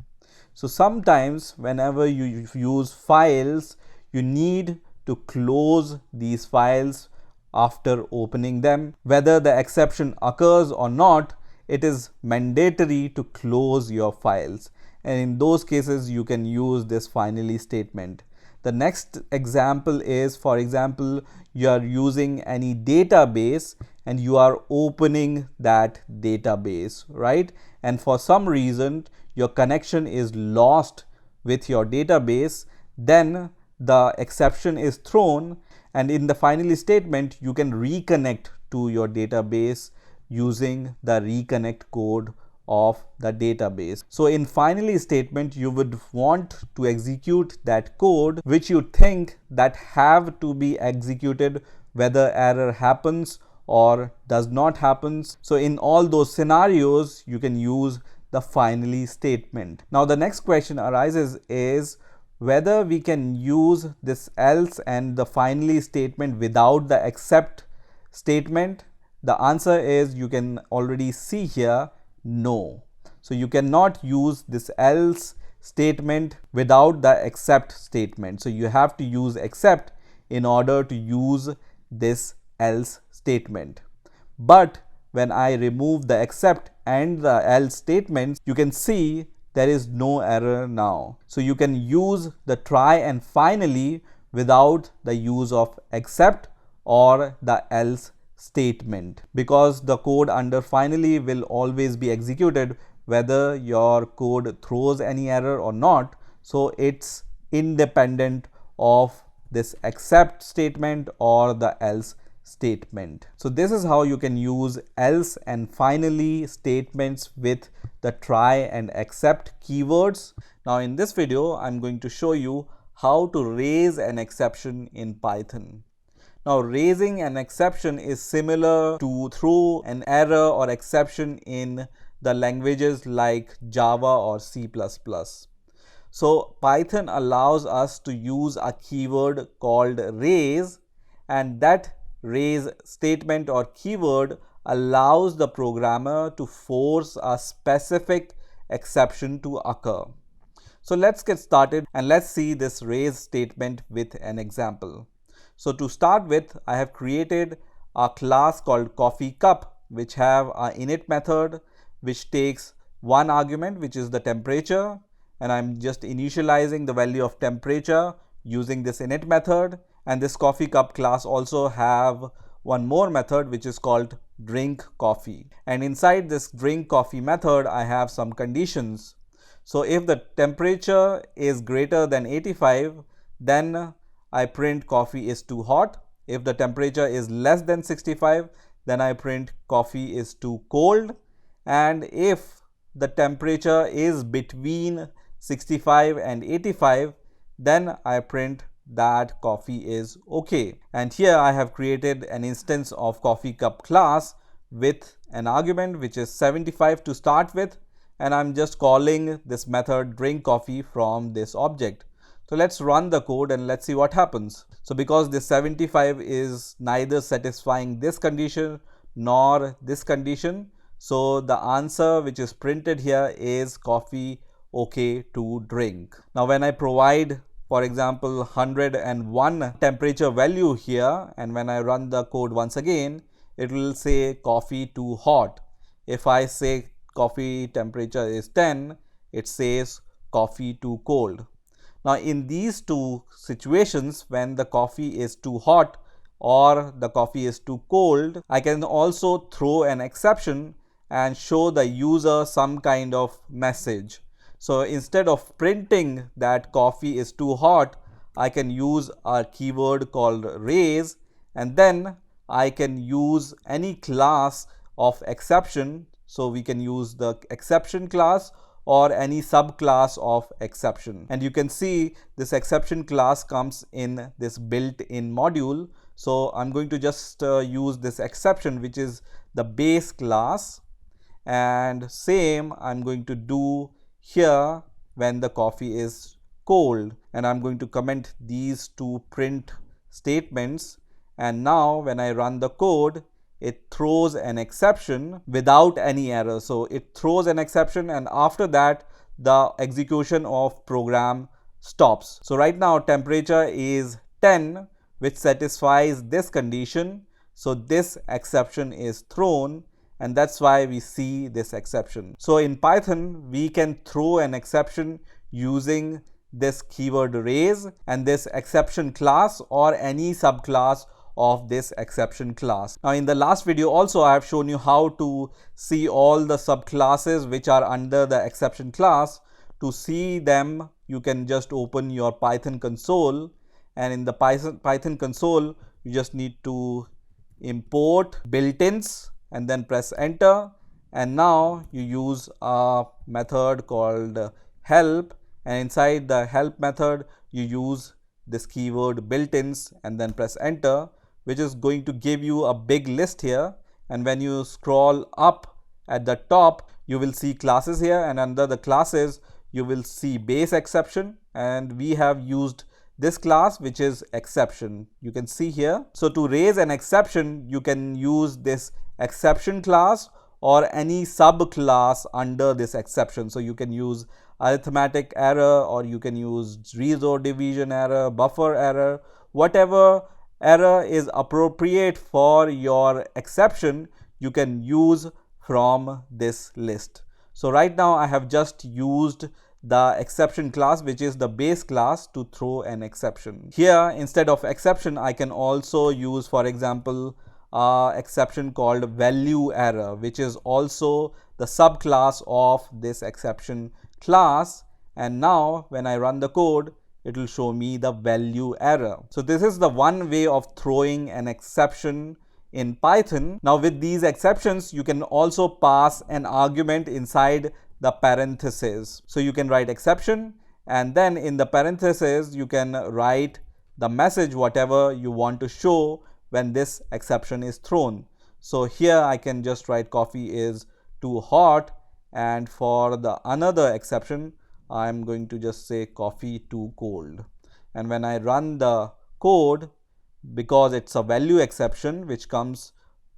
So sometimes whenever you use files, you need to close these files after opening them. Whether the exception occurs or not, it is mandatory to close your files, and in those cases you can use this finally statement. The next example is, for example, you are using any database and you are opening that database, right? And for some reason your connection is lost with your database, then the exception is thrown, and in the finally statement you can reconnect to your database using the reconnect code of the database. So in finally statement you would want to execute that code which you think that have to be executed whether error happens or does not happens. So in all those scenarios you can use the finally statement. Now the next question arises is whether we can use this else and the finally statement without the except statement. The answer is, you can already see here, no. So you cannot use this else statement without the except statement. So you have to use except in order to use this else statement. But when I remove the except and the else statements, you can see there is no error now. So you can use the try and finally without the use of except or the else statement, because the code under finally will always be executed whether your code throws any error or not. So it's independent of this except statement or the else statement. So this is how you can use else and finally statements with the try and except keywords. Now in this video, I'm going to show you how to raise an exception in Python. Now raising an exception is similar to throw an error or exception in the languages like Java or C++. So Python allows us to use a keyword called raise, and that raise statement or keyword allows the programmer to force a specific exception to occur. So let's get started and let's see this raise statement with an example. So to start with, I have created a class called coffee cup, which have an init method which takes one argument, which is the temperature, and I'm just initializing the value of temperature using this init method. And this coffee cup class also have one more method which is called drink coffee, and inside this drink coffee method I have some conditions. So if the temperature is greater than 85, then I print coffee is too hot. If the temperature is less than 65, then I print coffee is too cold. And if the temperature is between 65 and 85, then I print that coffee is okay. And here I have created an instance of coffee cup class with an argument which is 75 to start with, and I'm just calling this method drink coffee from this object. So let's run the code and let's see what happens. So because this 75 is neither satisfying this condition nor this condition, so the answer which is printed here is coffee okay to drink. Now when I provide, for example, 101 temperature value here, and when I run the code once again, it will say coffee too hot. If I say coffee temperature is 10, it says coffee too cold. Now in these two situations, when the coffee is too hot or the coffee is too cold, I can also throw an exception and show the user some kind of message. So instead of printing that coffee is too hot, I can use a keyword called raise, and then I can use any class of exception. So we can use the exception class or any subclass of exception. And you can see this exception class comes in this built-in module. So I'm going to just use this exception, which is the base class, and same I'm going to do here when the coffee is cold, and I'm going to comment these two print statements. And now when I run the code, it throws an exception without any error. So it throws an exception, and after that the execution of program stops. So right now temperature is 10, which satisfies this condition. So this exception is thrown, and that's why we see this exception. So in Python, we can throw an exception using this keyword raise and this exception class or any subclass of this exception class. Now in the last video also I have shown you how to see all the subclasses which are under the exception class. To see them, you can just open your Python console, and in the Python console you just need to import built-ins and then press enter, and now you use a method called help, and inside the help method you use this keyword built-ins and then press enter, which is going to give you a big list here. And when you scroll up at the top, you will see classes here, and under the classes you will see base exception, and we have used this class which is exception, you can see here. So to raise an exception, you can use this exception class or any subclass under this exception. So you can use arithmetic error, or you can use zero division error, buffer error, whatever error is appropriate for your exception, you can use from this list. So right now I have just used the exception class, which is the base class, to throw an exception. Here, instead of exception, I can also use, for example, exception called value error, which is also the subclass of this exception class. And now when I run the code, it will show me the value error. So this is the one way of throwing an exception in Python. Now with these exceptions, you can also pass an argument inside the parentheses. So you can write exception, and then in the parentheses you can write the message whatever you want to show when this exception is thrown. So here I can just write coffee is too hot, and for the another exception I'm going to just say coffee too cold. And when I run the code, because it's a value exception which comes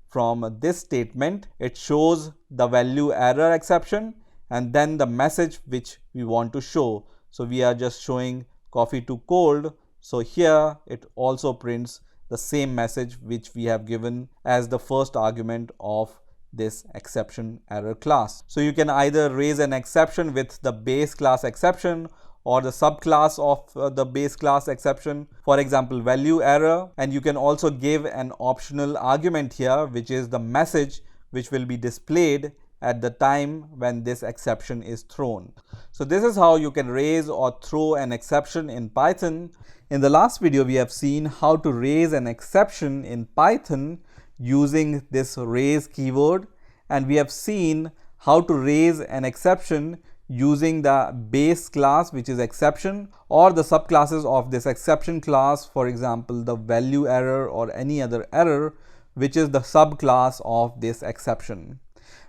from this statement, it shows the value error exception and then the message which we want to show. So we are just showing coffee too cold. So here it also prints the same message which we have given as the first argument of this exception error class. So you can either raise an exception with the base class exception or the subclass of the base class exception, for example value error, and you can also give an optional argument here, which is the message which will be displayed at the time when this exception is thrown. So this is how you can raise or throw an exception in Python. In the last video we have seen how to raise an exception in Python using this raise keyword, and we have seen how to raise an exception using the base class, which is exception, or the subclasses of this exception class, for example the value error or any other error which is the subclass of this exception.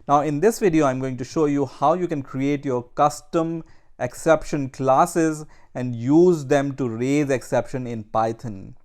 Now in this video I'm going to show you how you can create your custom exception classes and use them to raise exception in Python.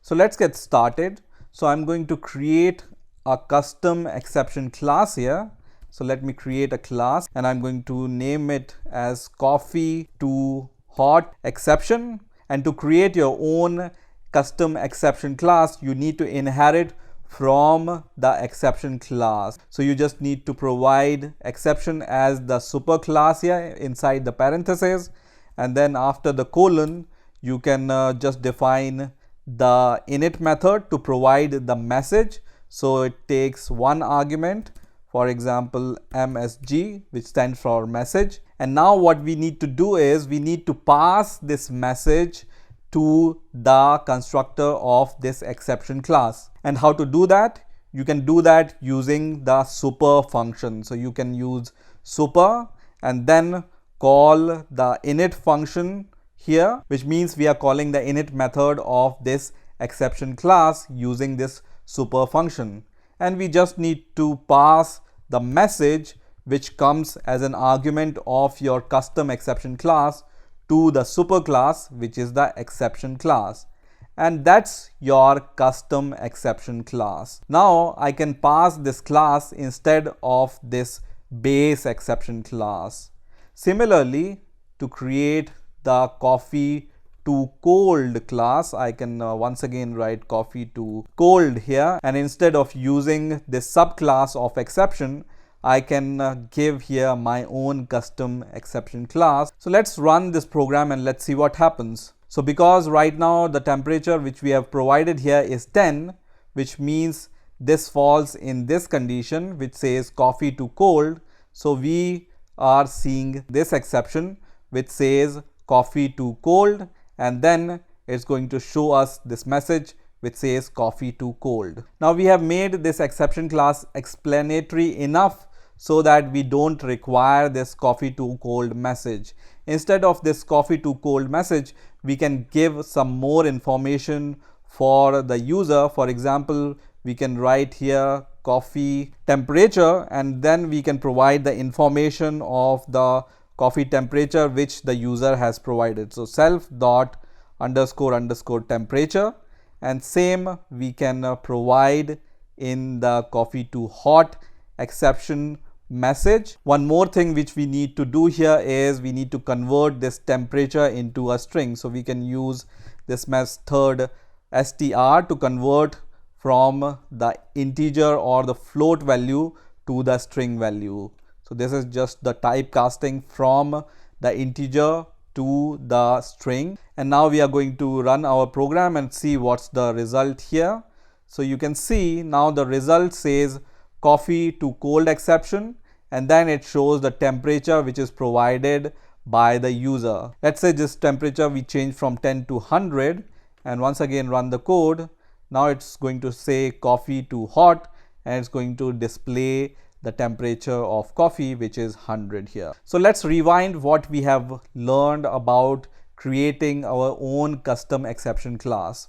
So let's get started. So I'm going to create a custom exception class here. So let me create a class and I'm going to name it as coffee too hot exception. And to create your own custom exception class, you need to inherit from the exception class. So you just need to provide exception as the super class here inside the parentheses, and then after the colon you can just define the init method to provide the message. So it takes one argument, for example msg, which stands for message. And now what we need to do is we need to pass this message to the constructor of this exception class. And how to do that? You can do that using the super function. So you can use super and then call the init function here, which means we are calling the init method of this exception class using this super function. And we just need to pass the message which comes as an argument of your custom exception class to the super class, which is the exception class. And that's your custom exception class. Now I can pass this class instead of this base exception class. Similarly, to create the coffee too cold class, I can once again write coffee too cold here, and instead of using this subclass of exception, I can give here my own custom exception class. So let's run this program and let's see what happens. So because right now the temperature which we have provided here is 10, which means this falls in this condition which says coffee too cold. So we are seeing this exception which says coffee too cold, and then it's going to show us this message which says coffee too cold. Now we have made this exception class explanatory enough so that we don't require this coffee too cold message. Instead of this coffee too cold message, we can give some more information for the user. For example, we can write here coffee temperature, and then we can provide the information of the coffee temperature which the user has provided. So self dot underscore underscore temperature, and same we can provide in the coffee too hot exception message. One more thing which we need to do here is we need to convert this temperature into a string. So we can use this method str to convert from the integer or the float value to the string value. So this is just the typecasting from the integer to the string. And now we are going to run our program and see what's the result here. So you can see now the result says coffee to cold exception, and then it shows the temperature which is provided by the user. Let's say this temperature we change from 10 to 100, and once again run the code. Now it's going to say coffee to hot, and it's going to display the temperature of coffee, which is 100 here. So let's rewind what we have learned about creating our own custom exception class.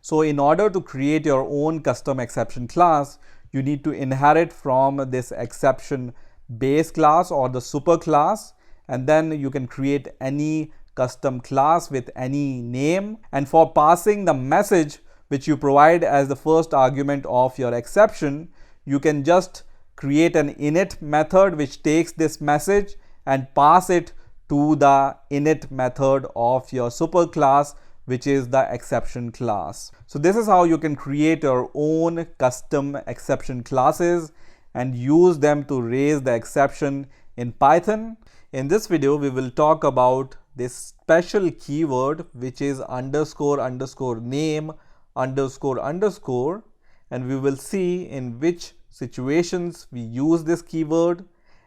So in order to create your own custom exception class, you need to inherit from this exception base class or the super class, and then you can create any custom class with any name. And for passing the message which you provide as the first argument of your exception, you can just create an init method which takes this message and pass it to the init method of your super class, which is the exception class. So this is how you can create your own custom exception classes and use them to raise the exception in Python. In this video, we will talk about this special keyword which is underscore underscore name underscore underscore, and we will see in which situations we use this keyword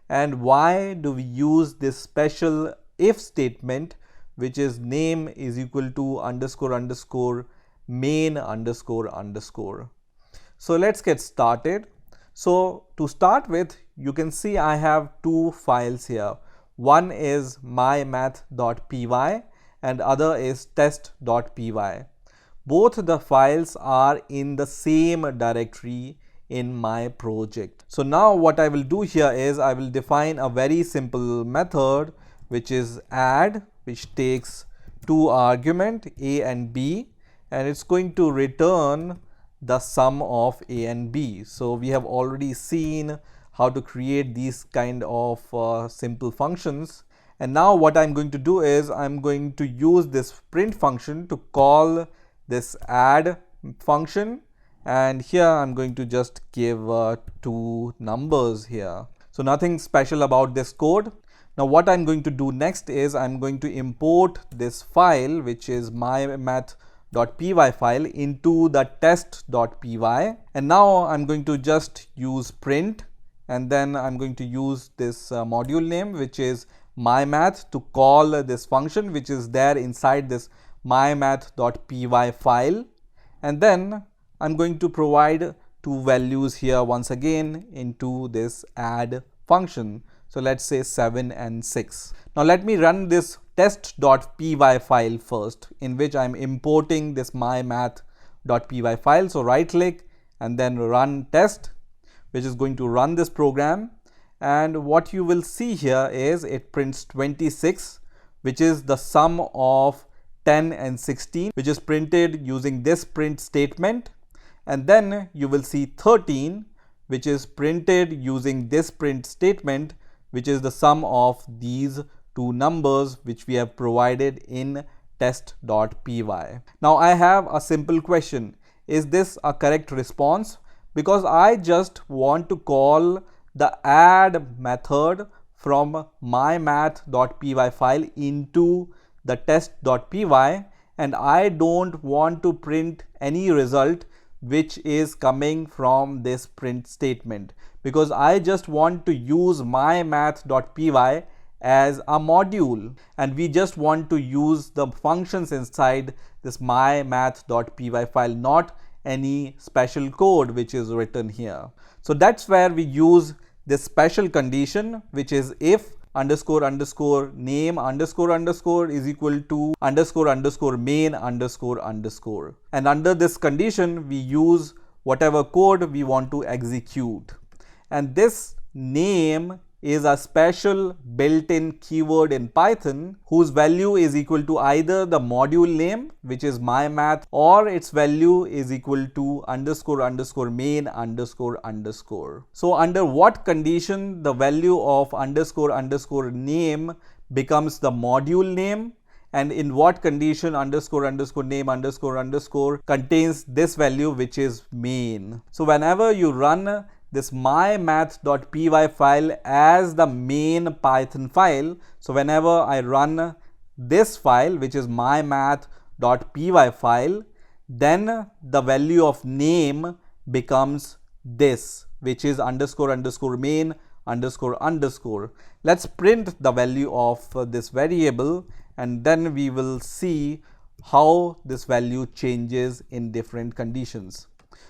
and why do we use this special if statement which is name is equal to underscore underscore main underscore underscore. So let's get started. So to start with, you can see I have two files here. One is mymath.py and other is test.py. Both the files are in the same directory in my project. So now what I will do here is I will define a very simple method which is add, which takes two arguments a and b, and it's going to return the sum of a and b. So we have already seen how to create these kind of simple functions. And now what I'm going to do is I'm going to use this print function to call this add function, and here I'm going to just give two numbers here. So nothing special about this code. Now what I'm going to do next is I'm going to import this file which is mymath.py file into the test.py, and now I'm going to just use print, and then I'm going to use this module name which is mymath to call this function which is there inside this mymath.py file, and then I'm going to provide two values here once again into this add function. So let's say 7 and 6. Now let me run this test.py file first, in which I'm importing this mymath.py file. So right click and then run test, which is going to run this program. And what you will see here is it prints 26, which is the sum of 10 and 16, which is printed using this print statement. And then you will see 13, which is printed using this print statement, which is the sum of these two numbers which we have provided in test.py. Now I have a simple question. Is this a correct response? Because I just want to call the add method from mymath.py file into the test.py, and I don't want to print any result which is coming from this print statement, because I just want to use mymath.py as a module, and we just want to use the functions inside this mymath.py file, not any special code which is written here. So that's where we use this special condition, which is if underscore underscore name underscore underscore is equal to underscore underscore main underscore underscore. And under this condition, we use whatever code we want to execute. And this name is a special built-in keyword in Python whose value is equal to either the module name, which is mymath, or its value is equal to underscore underscore main underscore underscore. So under what condition the value of underscore underscore name becomes the module name, and in what condition underscore underscore name underscore underscore contains this value which is main. So whenever you run this mymath.py file as the main Python file. So whenever I run this file, which is mymath.py file, then the value of name becomes this, which is underscore underscore main underscore underscore. Let's print the value of this variable, and then we will see how this value changes in different conditions.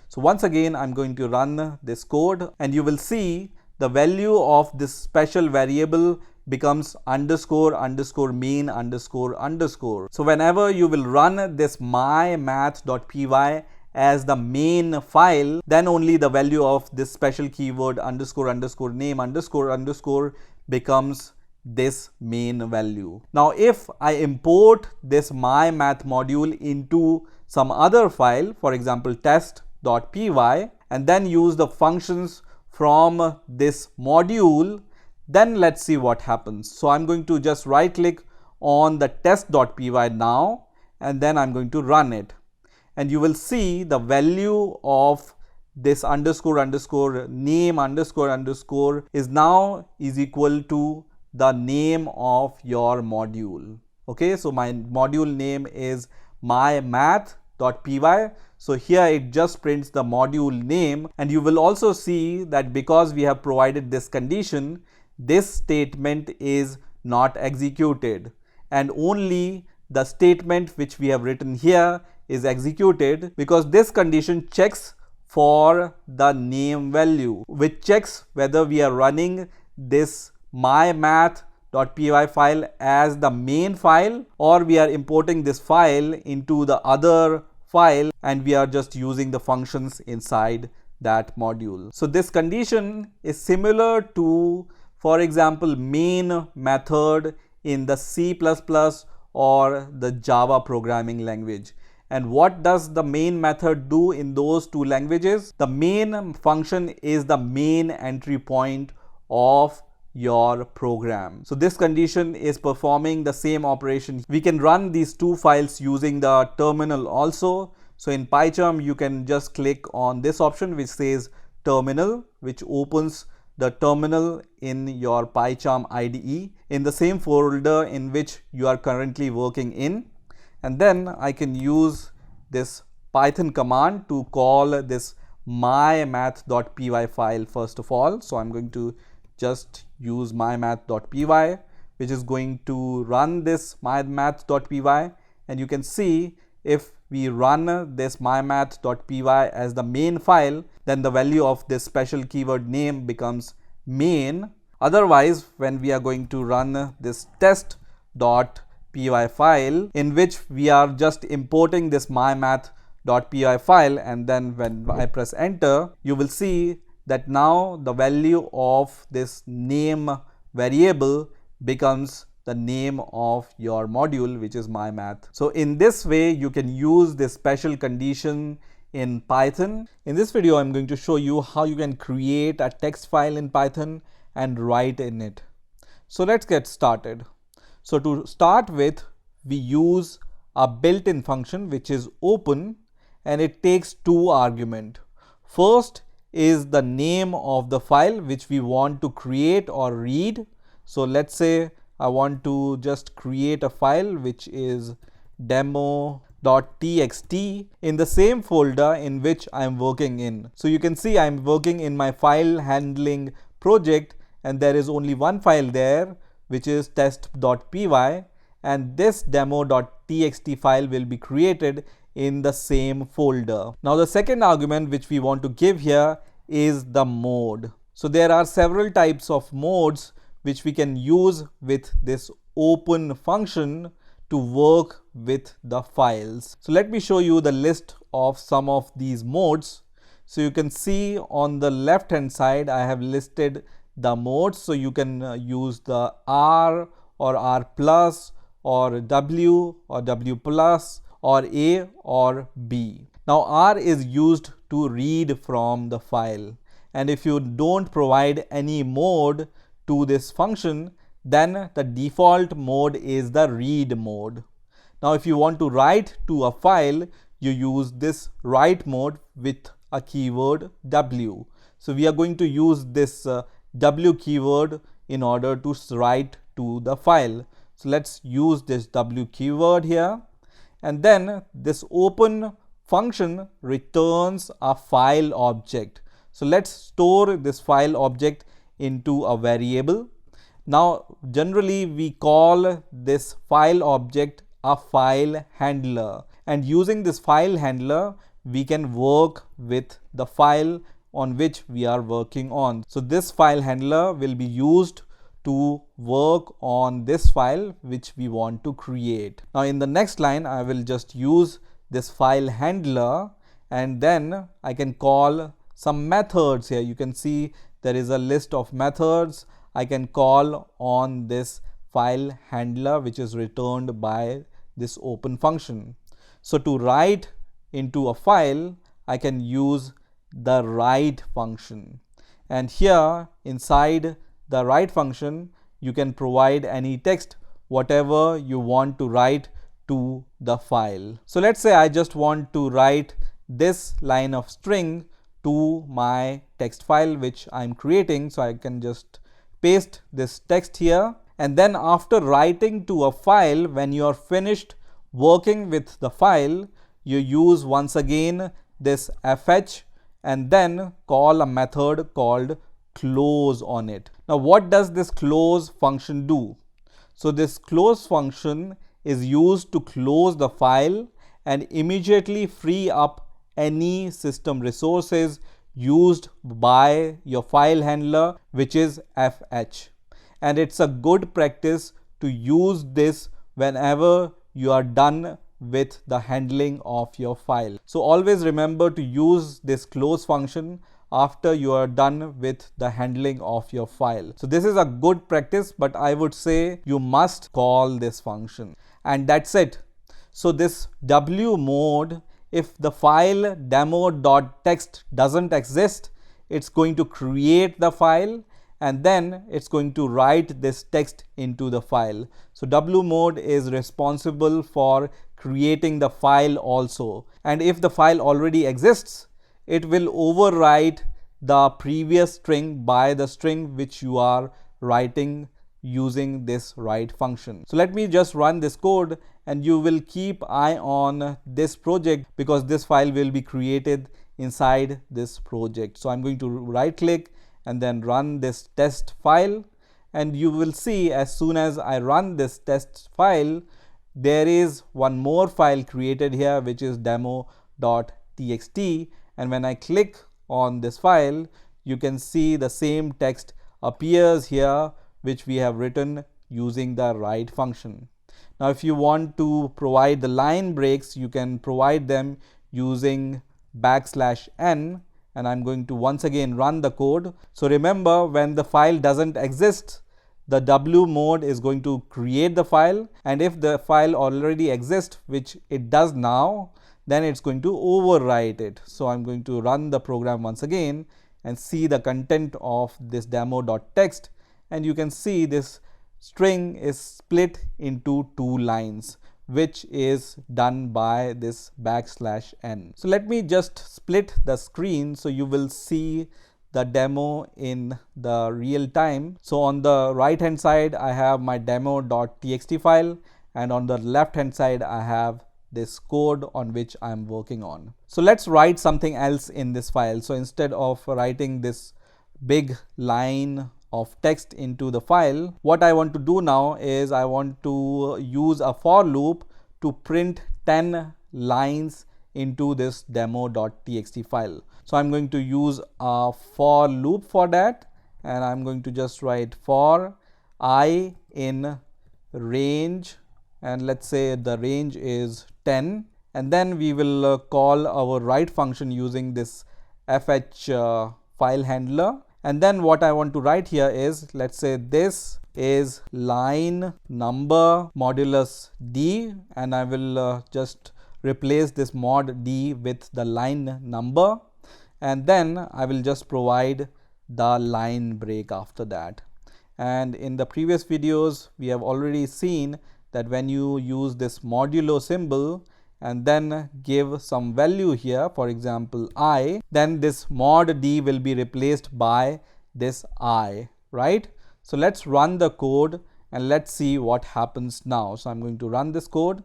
So once again, I'm going to run this code, and you will see the value of this special variable becomes underscore underscore main underscore underscore. So whenever you will run this mymath.py as the main file, then only the value of this special keyword underscore underscore name underscore underscore becomes this main value. Now if I import this mymath module into some other file, for example test.py, and then use the functions from this module, then let's see what happens. So I'm going to just right click on the test.py now, and then I'm going to run it, and you will see the value of this underscore underscore name underscore underscore is now is equal to the name of your module. Okay, so my module name is mymath.py. So here it just prints the module name, and you will also see that because we have provided this condition, this statement is not executed, and only the statement which we have written here is executed, because this condition checks for the name value, which checks whether we are running this mymath.py file as the main file, or we are importing this file into the other file and we are just using the functions inside that module. So this condition is similar to, for example, main method in the C++ or the Java programming language. And what does the main method do in those two languages? The main function is the main entry point of your program. So this condition is performing the same operation. We can run these two files using the terminal also. So in PyCharm, you can just click on this option which says terminal, which opens the terminal in your PyCharm IDE in the same folder in which you are currently working in. And then I can use this Python command to call this mymath.py file first of all. So I'm going to just use mymath.py, which is going to run this mymath.py, and you can see if we run this mymath.py as the main file, then the value of this special keyword name becomes main. Otherwise, when we are going to run this test.py file, in which we are just importing this mymath.py file, and then when I press enter, you will see that now the value of this name variable becomes the name of your module, which is mymath. So in this way, you can use this special condition in Python. In this video, I'm going to show you how you can create a text file in Python and write in it. So let's get started. So to start with, we use a built-in function which is open, and it takes two arguments. First is the name of the file which we want to create or read. So let's say I want to just create a file which is demo.txt in the same folder in which I am working in. So you can see I'm working in my file handling project, and there is only one file there which is test.py, and this demo.txt file will be created in the same folder. Now the second argument which we want to give here is the mode. So there are several types of modes which we can use with this open function to work with the files. So let me show you the list of some of these modes. So you can see on the left hand side I have listed the modes. So you can use the R or R plus or W or W plus or A or B. Now R is used to read from the file, and if you don't provide any mode to this function, then the default mode is the read mode. Now if you want to write to a file, you use this write mode with a keyword W. So we are going to use this W keyword in order to write to the file. So let's use this W keyword here, and then this open function returns a file object. So let's store this file object into a variable. Now generally we call this file object a file handler, and using this file handler we can work with the file on which we are working on. So this file handler will be used to work on this file which we want to create. Now in the next line I will just use this file handler, and then I can call some methods here. You can see there is a list of methods I can call on this file handler which is returned by this open function. So to write into a file I can use the write function, and here inside the write function you can provide any text whatever you want to write to the file. So let's say I just want to write this line of string to my text file which I'm creating. So I can just paste this text here, and then after writing to a file, when you are finished working with the file, you use once again this fh and then call a method called close on it. Now what does this close function do? So this close function is used to close the file and immediately free up any system resources used by your file handler, which is fh. And it's a good practice to use this whenever you are done with the handling of your file. So always remember to use this close function after you are done with the handling of your file. So this is a good practice, but I would say you must call this function, and that's it. So this W mode, if the file demo.txt doesn't exist, it's going to create the file and then it's going to write this text into the file. So W mode is responsible for creating the file also, and if the file already exists, it will overwrite the previous string by the string which you are writing using this write function. So let me just run this code and you will keep eye on this project because this file will be created inside this project. So I'm going to right click and then run this test file, and you will see as soon as I run this test file, there is one more file created here which is demo.txt, and when I click on this file you can see the same text appears here which we have written using the write function. Now if you want to provide the line breaks, you can provide them using \n, and I'm going to once again run the code. So remember, when the file doesn't exist, the W mode is going to create the file, and if the file already exists, which it does now, then it's going to overwrite it. So I'm going to run the program once again and see the content of this demo.txt, and you can see this string is split into 2 lines, which is done by this \n. So let me just split the screen so you will see the demo in the real time. So on the right hand side I have my demo.txt file, and on the left hand side I have this code on which I'm working on. So let's write something else in this file. So instead of writing this big line of text into the file, what I want to do now is I want to use a for loop to print 10 lines into this demo.txt file. So I'm going to use a for loop for that, and I'm going to just write for I in range, and let's say the range is 10, and then we will call our write function using this fh file handler. And then what I want to write here is, let's say this is line number modulus d, and I will just replace this mod d with the line number, and then I will just provide the line break after that. And in the previous videos we have already seen that when you use this modulo symbol, and then give some value here, for example I, then this mod d will be replaced by this I, right? So let's run the code and let's see what happens now. So I'm going to run this code,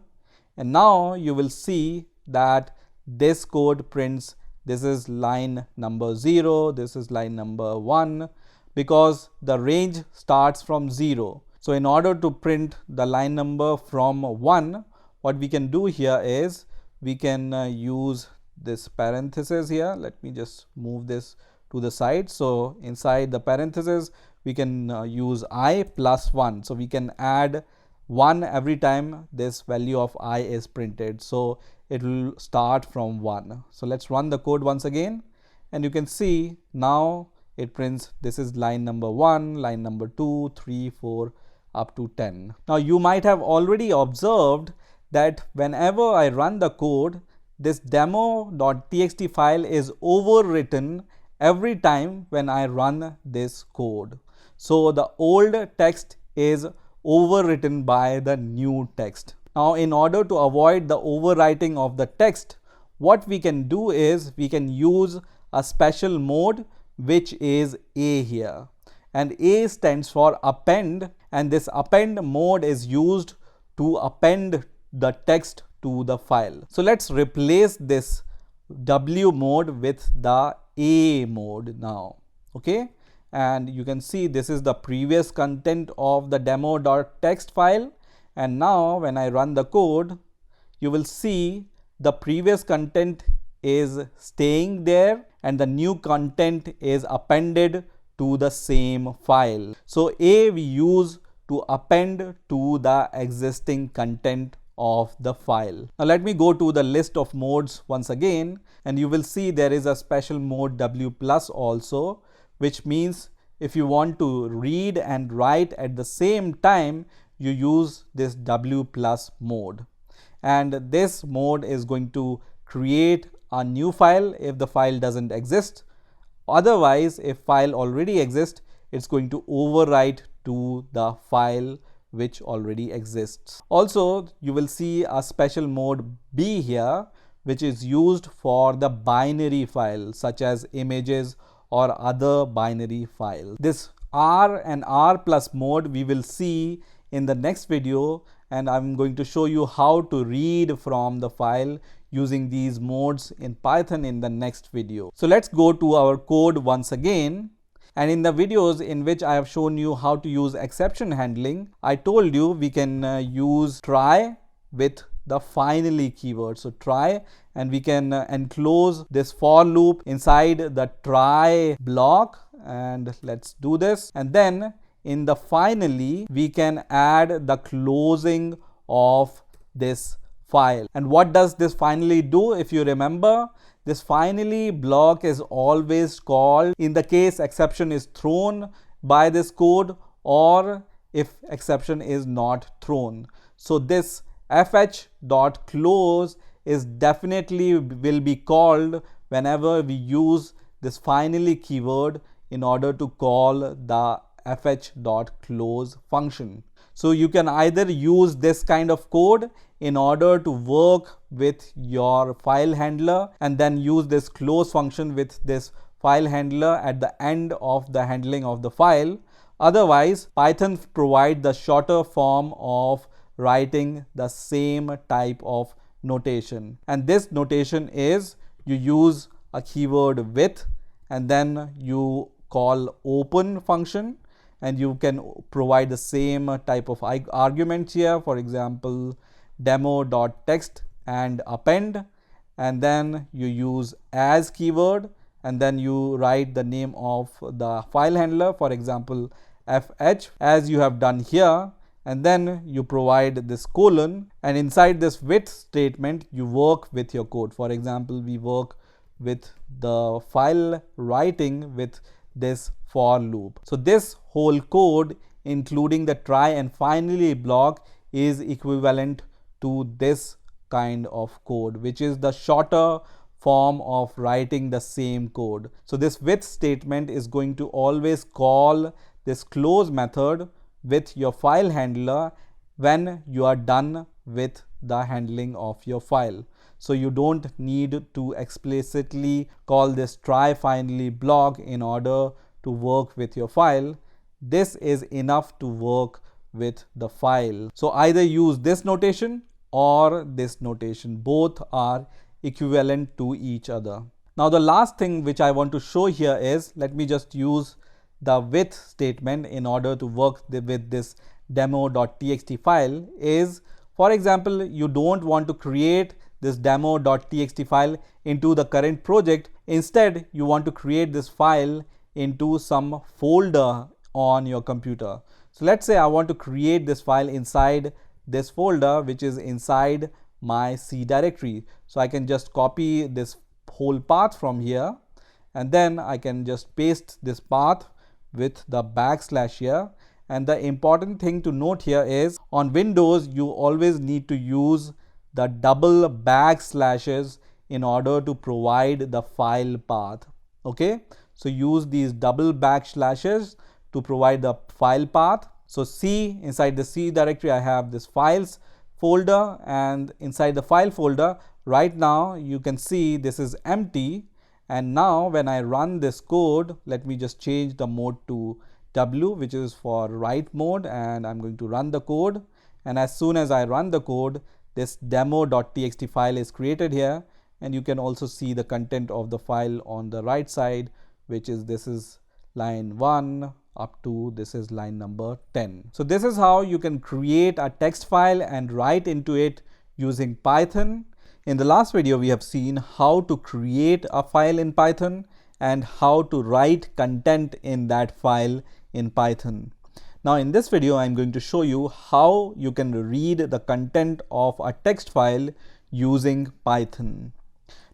and now you will see that this code prints this is line number 0, this is line number 1, because the range starts from 0. So in order to print the line number from 1, what we can do here is we can use this parenthesis here. Let me just move this to the side. So inside the parenthesis we can use I plus 1. So we can add 1 every time this value of I is printed. So it will start from 1. So let's run the code once again, and you can see now it prints this is line number 1, line number 2, 3, 4 up to 10. Now you might have already observed that whenever I run the code, this demo.txt file is overwritten every time when I run this code. So the old text is overwritten by the new text. Now in order to avoid the overwriting of the text, what we can do is we can use a special mode which is A here, and A stands for append, and this append mode is used to append the text to the file. So let's replace this W mode with the A mode now, okay? And you can see this is the previous content of the demo.txt file, and now when I run the code, you will see the previous content is staying there and the new content is appended to the same file. So A we use to append to the existing content of the file. Now let me go to the list of modes once again, and you will see there is a special mode W plus also, which means if you want to read and write at the same time, you use this W plus mode, and this mode is going to create a new file if the file doesn't exist. Otherwise, if file already exists, it's going to overwrite to the file which already exists. Also, you will see a special mode B here, which is used for the binary files such as images or other binary files. This R and R plus mode we will see in the next video, and I'm going to show you how to read from the file using these modes in Python in the next video. So let's go to our code once again. And in the videos in which I have shown you how to use exception handling, I told you we can use try with the finally keyword. So try, and we can enclose this for loop inside the try block, and let's do this. And then in the finally we can add the closing of this file. And what does this finally do? If you remember, this finally block is always called in the case exception is thrown by this code or if exception is not thrown. So this fh.close is definitely will be called whenever we use this finally keyword in order to call the fh.close function. So you can either use this kind of code in order to work with your file handler and then use this close function with this file handler at the end of the handling of the file. Otherwise, Python provides the shorter form of writing the same type of notation. And this notation is you use a keyword with and then you call open function, and you can provide the same type of arguments here, for example demo.text and append, and then you use as keyword and then you write the name of the file handler, for example fh, as you have done here, and then you provide this colon, and inside this with statement you work with your code. For example, we work with the file writing with this for loop. So this whole code, including the try and finally block, is equivalent to this kind of code, which is the shorter form of writing the same code. So this with statement is going to always call this close method with your file handler when you are done with the handling of your file. So you don't need to explicitly call this try finally block in order to work with your file. This is enough to work with the file. So either use this notation or this notation. Both are equivalent to each other. Now the last thing which I want to show here is, let me just use the with statement in order to work with this demo.txt file is, for example, you don't want to create this demo.txt file into the current project. Instead, you want to create this file into some folder on your computer. So let's say I want to create this file inside this folder, which is inside my C directory. So I can just copy this whole path from here, and then I can just paste this path with the backslash here. And the important thing to note here is, on Windows, you always need to use the double backslashes in order to provide the file path. Okay, so use these double backslashes to provide the file path. So C, inside the C directory, I have this files folder, and inside the file folder right now you can see this is empty. And now when I run this code, let me just change the mode to W, which is for write mode, and I'm going to run the code. And as soon as I run the code, this demo.txt file is created here, and you can also see the content of the file on the right side, which is, this is line 1 up to this is line number 10. So this is how you can create a text file and write into it using Python. In the last video, we have seen how to create a file in Python and how to write content in that file in Python. Now in this video, I'm going to show you how you can read the content of a text file using Python.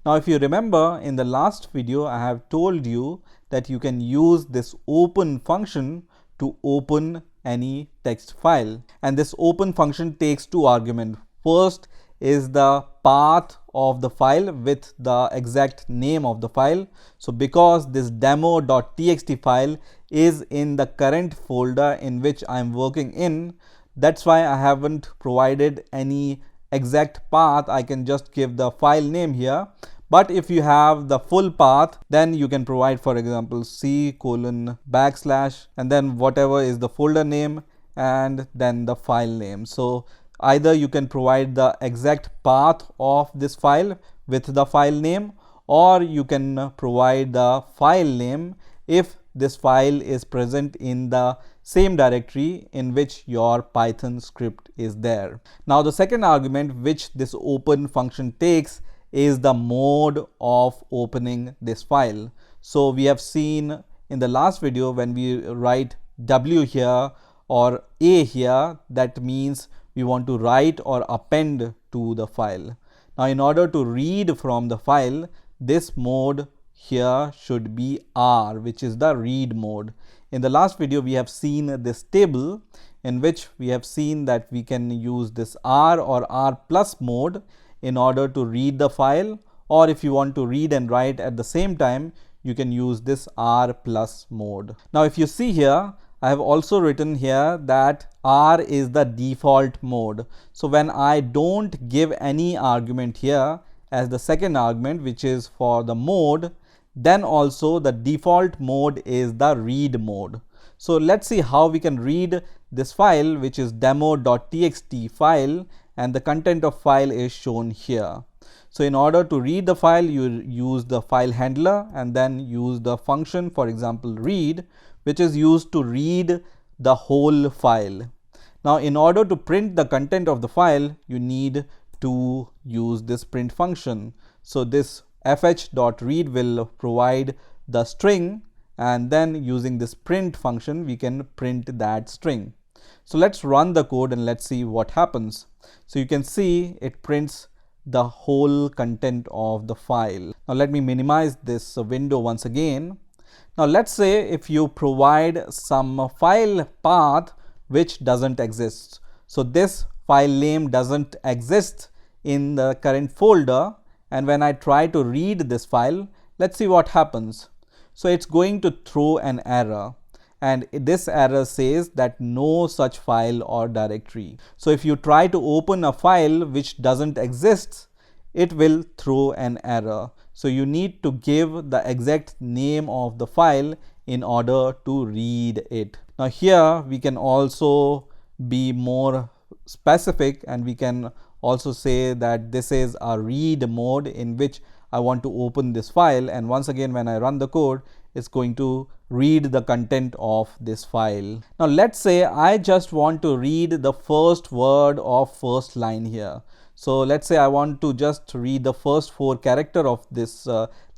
Now if you remember, in the last video, I have told you that you can use this open function to open any text file. And this open function takes two arguments. First is the path of the file with the exact name of the file. So because this demo.txt file is in the current folder in which I'm working in, that's why I haven't provided any exact path. I can just give the file name here. But if you have the full path, then you can provide, for example, C:\/ and then whatever is the folder name and then the file name. So either you can provide the exact path of this file with the file name, or you can provide the file name if this file is present in the same directory in which your Python script is there. Now the second argument which this open function takes is the mode of opening this file. So we have seen in the last video, when we write W here or A here, that means we want to write or append to the file. Now in order to read from the file, this mode here should be R, which is the read mode. In the last video, we have seen this table in which we have seen that we can use this R or R plus mode in order to read the file, or if you want to read and write at the same time, you can use this R plus mode. Now if you see here, I have also written here that R is the default mode. So when I don't give any argument here as the second argument, which is for the mode, then also the default mode is the read mode. So let's see how we can read this file, which is demo.txt file, and the content of file is shown here. So in order to read the file, you use the file handler and then use the function, for example, read, which is used to read the whole file. Now in order to print the content of the file, you need to use this print function. So this fh.read will provide the string, and then using this print function, we can print that string. So let's run the code and let's see what happens. So you can see it prints the whole content of the file. Now let me minimize this window once again. Now let's say if you provide some file path which doesn't exist. So this file name doesn't exist in the current folder, and when I try to read this file, let's see what happens. So it's going to throw an error, and this error says that no such file or directory. So if you try to open a file which doesn't exist, it will throw an error. So you need to give the exact name of the file in order to read it. Now here we can also be more specific, and we can also say that this is a read mode in which I want to open this file, and once again when I run the code, it's going to read the content of this file. Now let's say I just want to read the first word of first line here. So let's say I want to just read the first 4 characters of this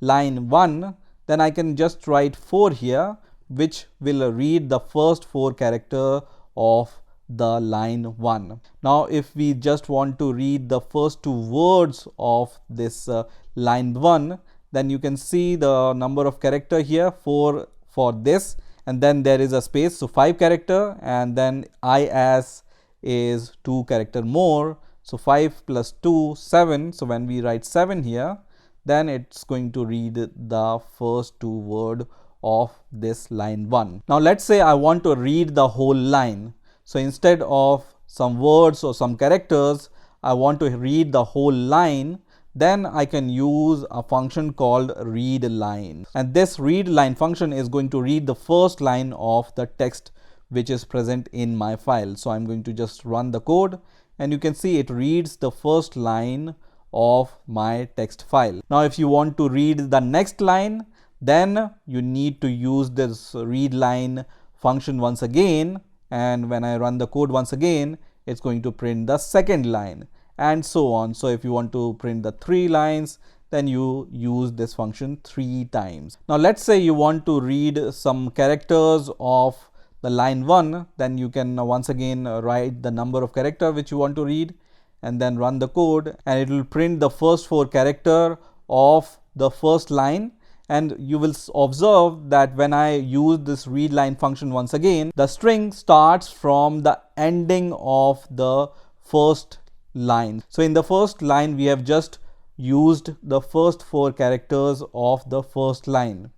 line 1, then I can just write 4 here, which will read the first 4 characters of the line 1. Now if we just want to read the first 2 words of this line 1, then you can see the number of characters here, 4 for this, and then there is a space, so 5 characters, and then IS is 2 characters more. So 5 plus 2, 7. So when we write 7 here, then it's going to read the first 2 words of this line 1. Now let's say I want to read the whole line. So instead of some words or some characters, I want to read the whole line. Then I can use a function called readLine. And this readLine function is going to read the first line of the text which is present in my file. So I'm going to just run the code, and you can see it reads the first line of my text file. Now if you want to read the next line, then you need to use this readLine function once again, and when I run the code once again, it's going to print the second line, and so on. So if you want to print the 3 lines, then you use this function 3 times. Now let's say you want to read some characters of the line 1, then you can once again write the number of characters which you want to read, and then run the code, and it will print the first 4 characters of the first line. And you will observe that when I use this readLine function once again, the string starts from the ending of the first line. So in the first line, we have just used the first 4 characters of the first line.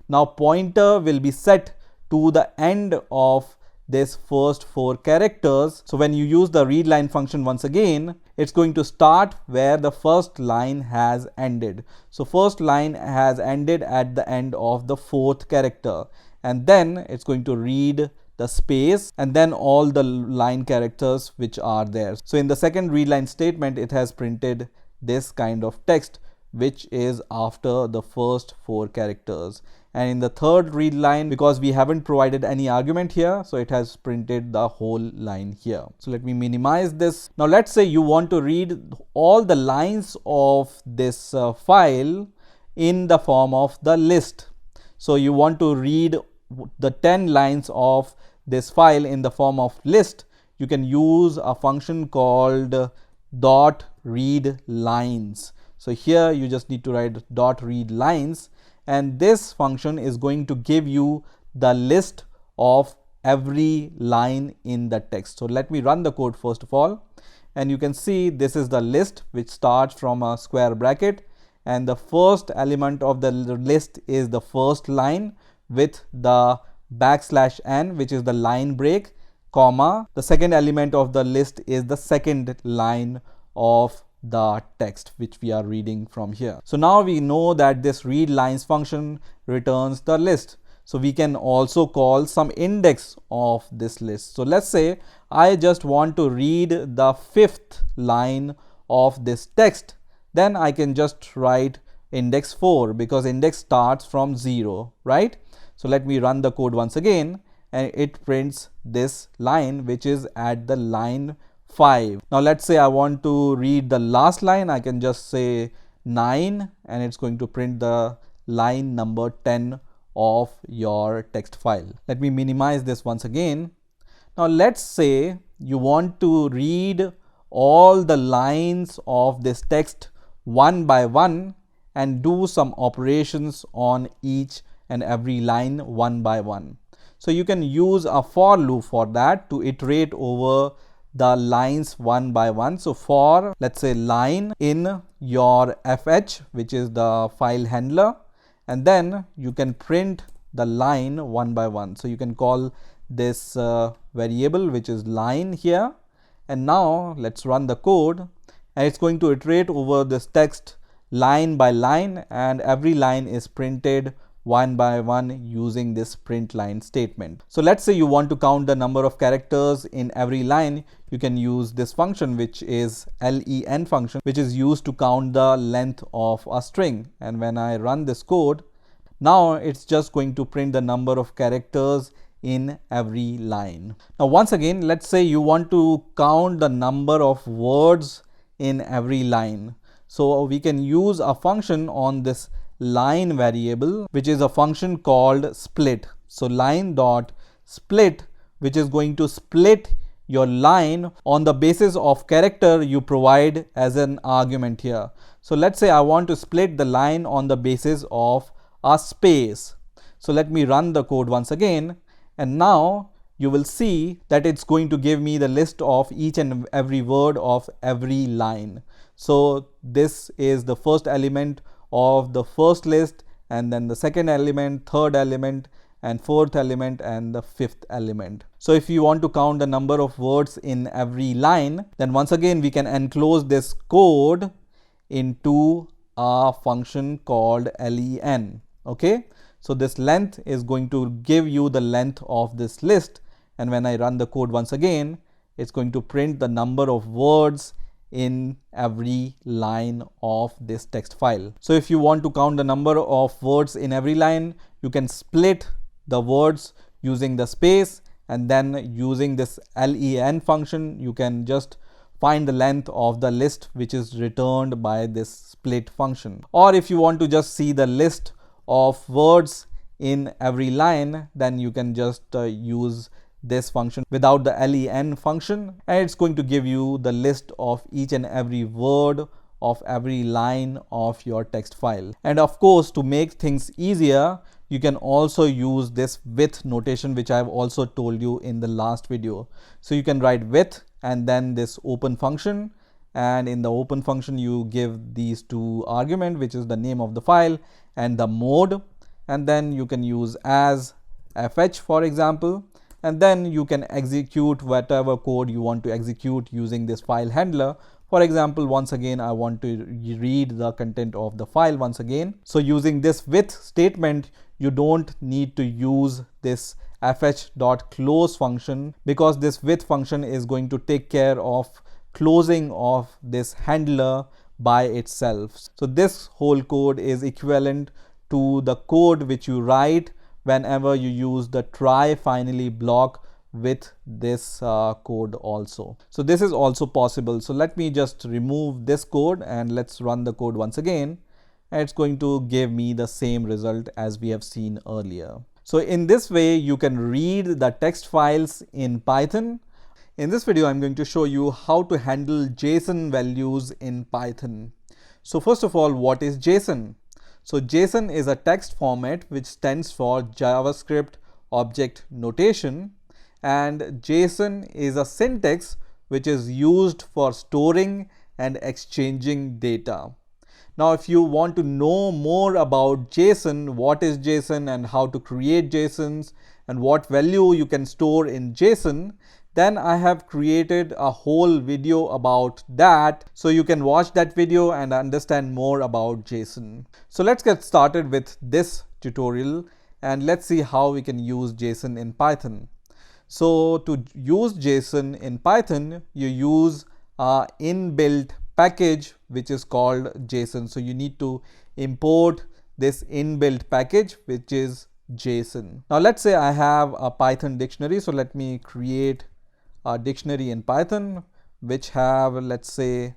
Now pointer will be set to the end of this first 4 characters. So when you use the readLine function once again, it's going to start where the first line has ended. So first line has ended at the end of the 4th character, and then it's going to read the space and then all the line characters which are there. So in the second readLine statement, it has printed this kind of text which is after the first 4 characters. And in the third read line, because we haven't provided any argument here, so it has printed the whole line here. So let me minimize this. Now let's say you want to read all the lines of this file in the form of the list. So you want to read the 10 lines of this file in the form of list. You can use a function called dot read lines. So here you just need to write dot read lines, and this function is going to give you the list of every line in the text. So let me run the code first of all, and you can see this is the list which starts from a square bracket, and the first element of the list is the first line with the \n, which is the line break, comma. The second element of the list is the second line of the text which we are reading from here. So now we know that this read lines function returns the list. So we can also call some index of this list. So let's say I just want to read the 5th line of this text, then I can just write index 4 because index starts from 0, right? So let me run the code once again, and it prints this line which is at the line 5. Now let's say I want to read the last line. I can just say 9, and it's going to print the line number 10 of your text file. Let me minimize this once again. Now let's say you want to read all the lines of this text one by one and do some operations on each and every line one by one. So you can use a for loop for that to iterate over the lines one by one. So for, let's say, line in your fh, which is the file handler, and then you can print the line one by one. So you can call this variable which is line here, and now let's run the code, and it's going to iterate over this text line by line, and every line is printed one by one using this print line statement. So let's say you want to count the number of characters in every line. You can use this function, which is len function, which is used to count the length of a string. And when I run this code, now it's just going to print the number of characters in every line. Now once again, let's say you want to count the number of words in every line. So we can use a function on this line variable, which is a function called split. So line dot split, which is going to split your line on the basis of character you provide as an argument here. So let's say I want to split the line on the basis of a space. So let me run the code once again, and now you will see that it's going to give me the list of each and every word of every line. So this is the first element of the first list, and then the second element, third element, and fourth element, and the fifth element. So if you want to count the number of words in every line, then once again we can enclose this code into a function called len. Okay, so this length is going to give you the length of this list, and when I run the code once again, it's going to print the number of words in every line of this text file. So if you want to count the number of words in every line, you can split the words using the space, and then using this len function, you can just find the length of the list which is returned by this split function. Or if you want to just see the list of words in every line, then you can just use this function without the len function, and it's going to give you the list of each and every word of every line of your text file. And of course, to make things easier, you can also use this with notation, which I've also told you in the last video. So you can write with and then this open function, and in the open function you give these two arguments, which is the name of the file and the mode, and then you can use as fh, for example, and then you can execute whatever code you want to execute using this file handler. For example, once again, I want to read the content of the file once again. So using this with statement, you don't need to use this fh.close function, because this with function is going to take care of closing of this handler by itself. So this whole code is equivalent to the code which you write whenever you use the try finally block with this code also. So this is also possible. So let me just remove this code and let's run the code once again, and it's going to give me the same result as we have seen earlier. So in this way you can read the text files in Python. In this video I'm going to show you how to handle JSON values in Python. So first of all, what is JSON? So JSON is a text format which stands for JavaScript Object Notation, and JSON is a syntax which is used for storing and exchanging data. Now if you want to know more about JSON, what is JSON and how to create JSONs and what value you can store in JSON, then I have created a whole video about that, so you can watch that video and understand more about JSON. So let's get started with this tutorial and let's see how we can use JSON in Python. So to use JSON in Python, you use an inbuilt package which is called JSON. So you need to import this inbuilt package which is JSON. Now let's say I have a Python dictionary. So let me create a dictionary in Python which have, let's say,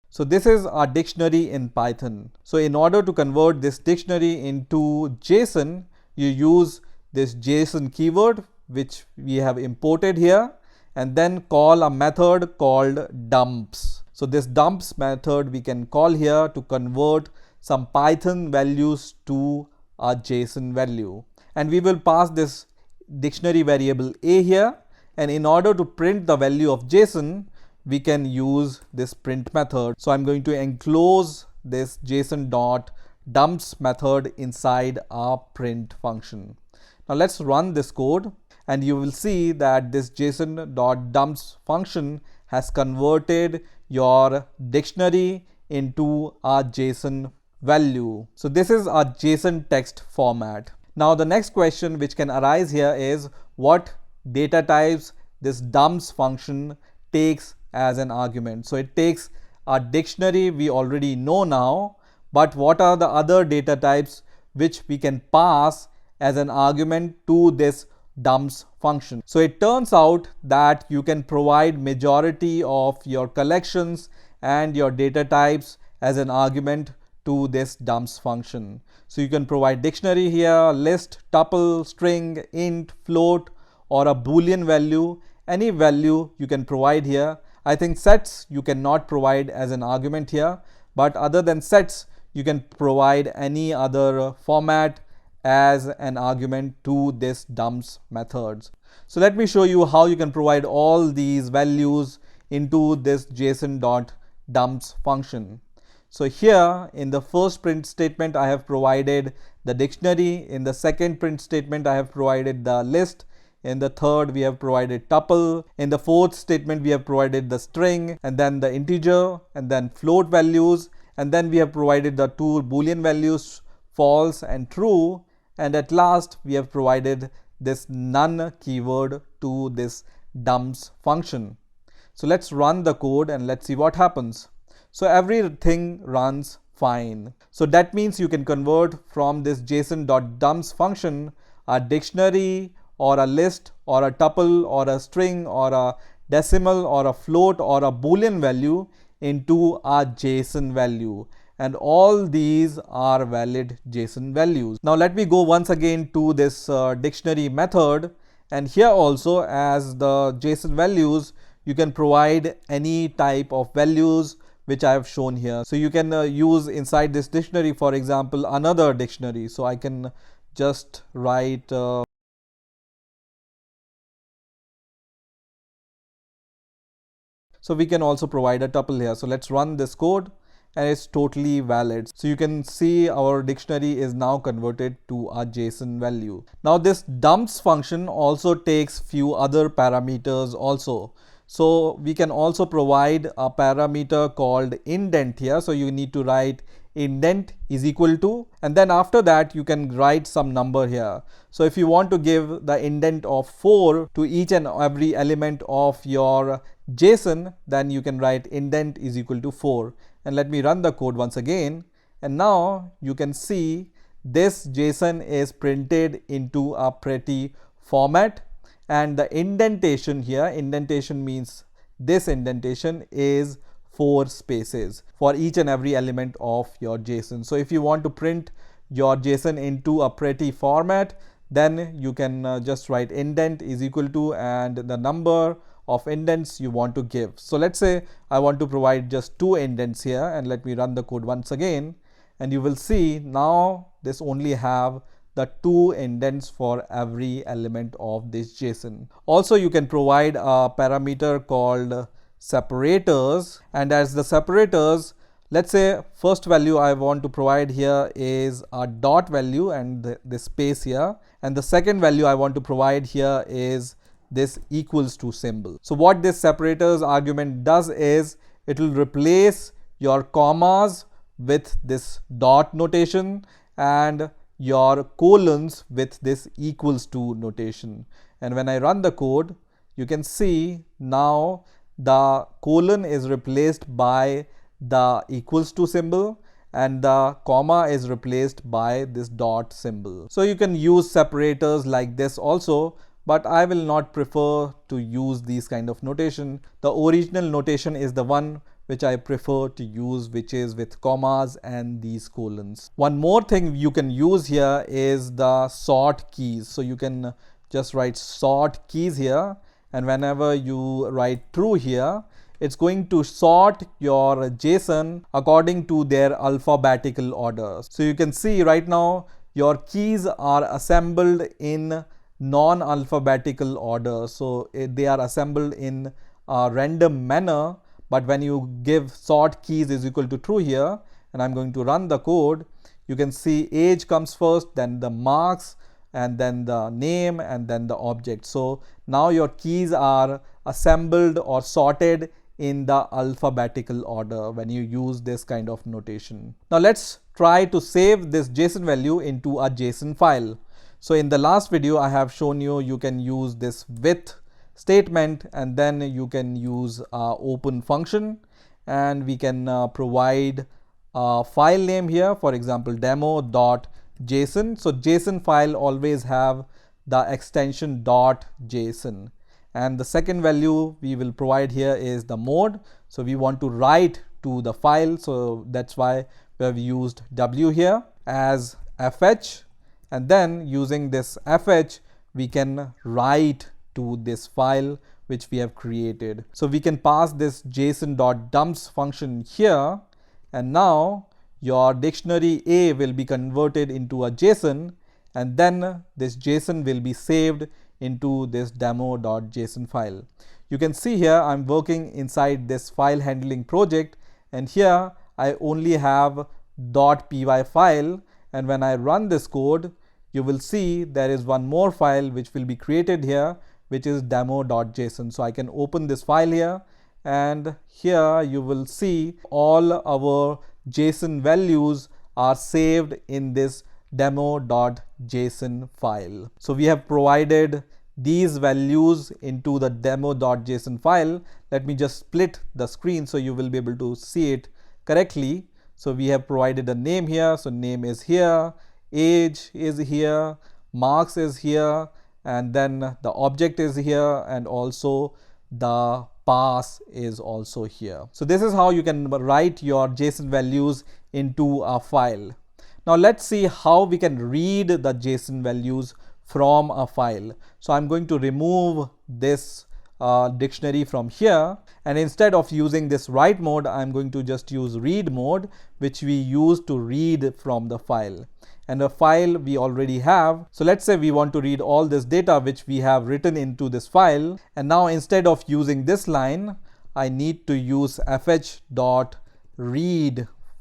so this is our dictionary in Python. So in order to convert this dictionary into JSON, you use this JSON keyword which we have imported here, and then call a method called dumps. So this dumps method we can call here to convert some Python values to a JSON value. And we will pass this dictionary variable a here, and in order to print the value of JSON, we can use this print method. So I'm going to enclose this JSON.dumps method inside our print function. Now let's run this code, and you will see that this JSON.dumps function has converted your dictionary into a JSON value. So this is our JSON text format. Now the next question which can arise here is what data types this dumps function takes as an argument. So it takes a dictionary we already know now, but what are the other data types which we can pass as an argument to this dumps function? So it turns out that you can provide majority of your collections and your data types as an argument to this dumps function. So you can provide dictionary here, list, tuple, string, int, float, or a Boolean value. Any value you can provide here. I think sets you cannot provide as an argument here, but other than sets, you can provide any other format as an argument to this dumps methods. So let me show you how you can provide all these values into this JSON.dumps function. So here in the first print statement, I have provided the dictionary. In the second print statement, I have provided the list. In the third, we have provided tuple. In the fourth statement, we have provided the string, and then the integer, and then float values. And then we have provided the two Boolean values, false and true. And at last, we have provided this none keyword to this dumps function. So let's run the code and let's see what happens. So everything runs fine. So that means you can convert from this JSON.dumps function a dictionary or a list or a tuple or a string or a decimal or a float or a Boolean value into a JSON value. And all these are valid JSON values. Now let me go once again to this dictionary method, and here also as the JSON values, you can provide any type of values which I have shown here. So you can use inside this dictionary, for example, another dictionary. So I can just write so we can also provide a tuple here. So let's run this code, and it's totally valid. So you can see our dictionary is now converted to a JSON value. Now this dumps function also takes few other parameters also. So we can also provide a parameter called indent here. So you need to write indent is equal to, and then after that you can write some number here. So if you want to give the indent of 4 to each and every element of your JSON, then you can write indent is equal to 4. And let me run the code once again. And now you can see this JSON is printed into a pretty format. And the indentation here, indentation means this indentation is 4 spaces for each and every element of your JSON. So if you want to print your JSON into a pretty format, then you can just write indent is equal to and the number of indents you want to give. So let's say I want to provide just 2 indents here, and let me run the code once again, and you will see now this only have the 2 indents for every element of this JSON. Also, you can provide a parameter called separators, and as the separators, let's say first value I want to provide here is a dot value and the space here, and the second value I want to provide here is this equals to symbol. So what this separators argument does is it will replace your commas with this dot notation and your colons with this equals to notation. And when I run the code, you can see now the colon is replaced by the equals to symbol and the comma is replaced by this dot symbol. So you can use separators like this also, but I will not prefer to use these kind of notation. The original notation is the one which I prefer to use, which is with commas and these colons. One more thing you can use here is the sort keys. So you can just write sort keys here, and whenever you write true here, it's going to sort your JSON according to their alphabetical order. So you can see right now your keys are assembled in non-alphabetical order. So they are assembled in a random manner, but when you give sort keys is equal to true here, and I'm going to run the code, you can see age comes first, then the marks, and then the name, and then the object. So now your keys are assembled or sorted in the alphabetical order when you use this kind of notation. Now let's try to save this JSON value into a JSON file. So in the last video, I have shown you can use this with statement, and then you can use open function, and we can provide a file name here, for example demo.json. So JSON file always have the extension .json, and the second value we will provide here is the mode. So we want to write to the file, so that's why we have used w here as fh, and then using this fh we can write to this file which we have created. So we can pass this json.dumps function here, and now your dictionary A will be converted into a JSON, and then this JSON will be saved into this demo.json file. You can see here I'm working inside this file handling project, and here I only have .py file, and when I run this code, you will see there is one more file which will be created here, which is demo.json. So I can open this file here, and here you will see all our JSON values are saved in this demo.json file. So we have provided these values into the demo.json file. Let me just split the screen so you will be able to see it correctly. So we have provided a name here. So name is here, age is here, marks is here, and then the object is here, and also the parse is also here. So this is how you can write your JSON values into a file. Now let's see how we can read the JSON values from a file. So I'm going to remove this dictionary from here, and instead of using this write mode, I'm going to just use read mode, which we use to read from the file. And the file we already have. So let's say we want to read all this data which we have written into this file, and now instead of using this line, I need to use fh.read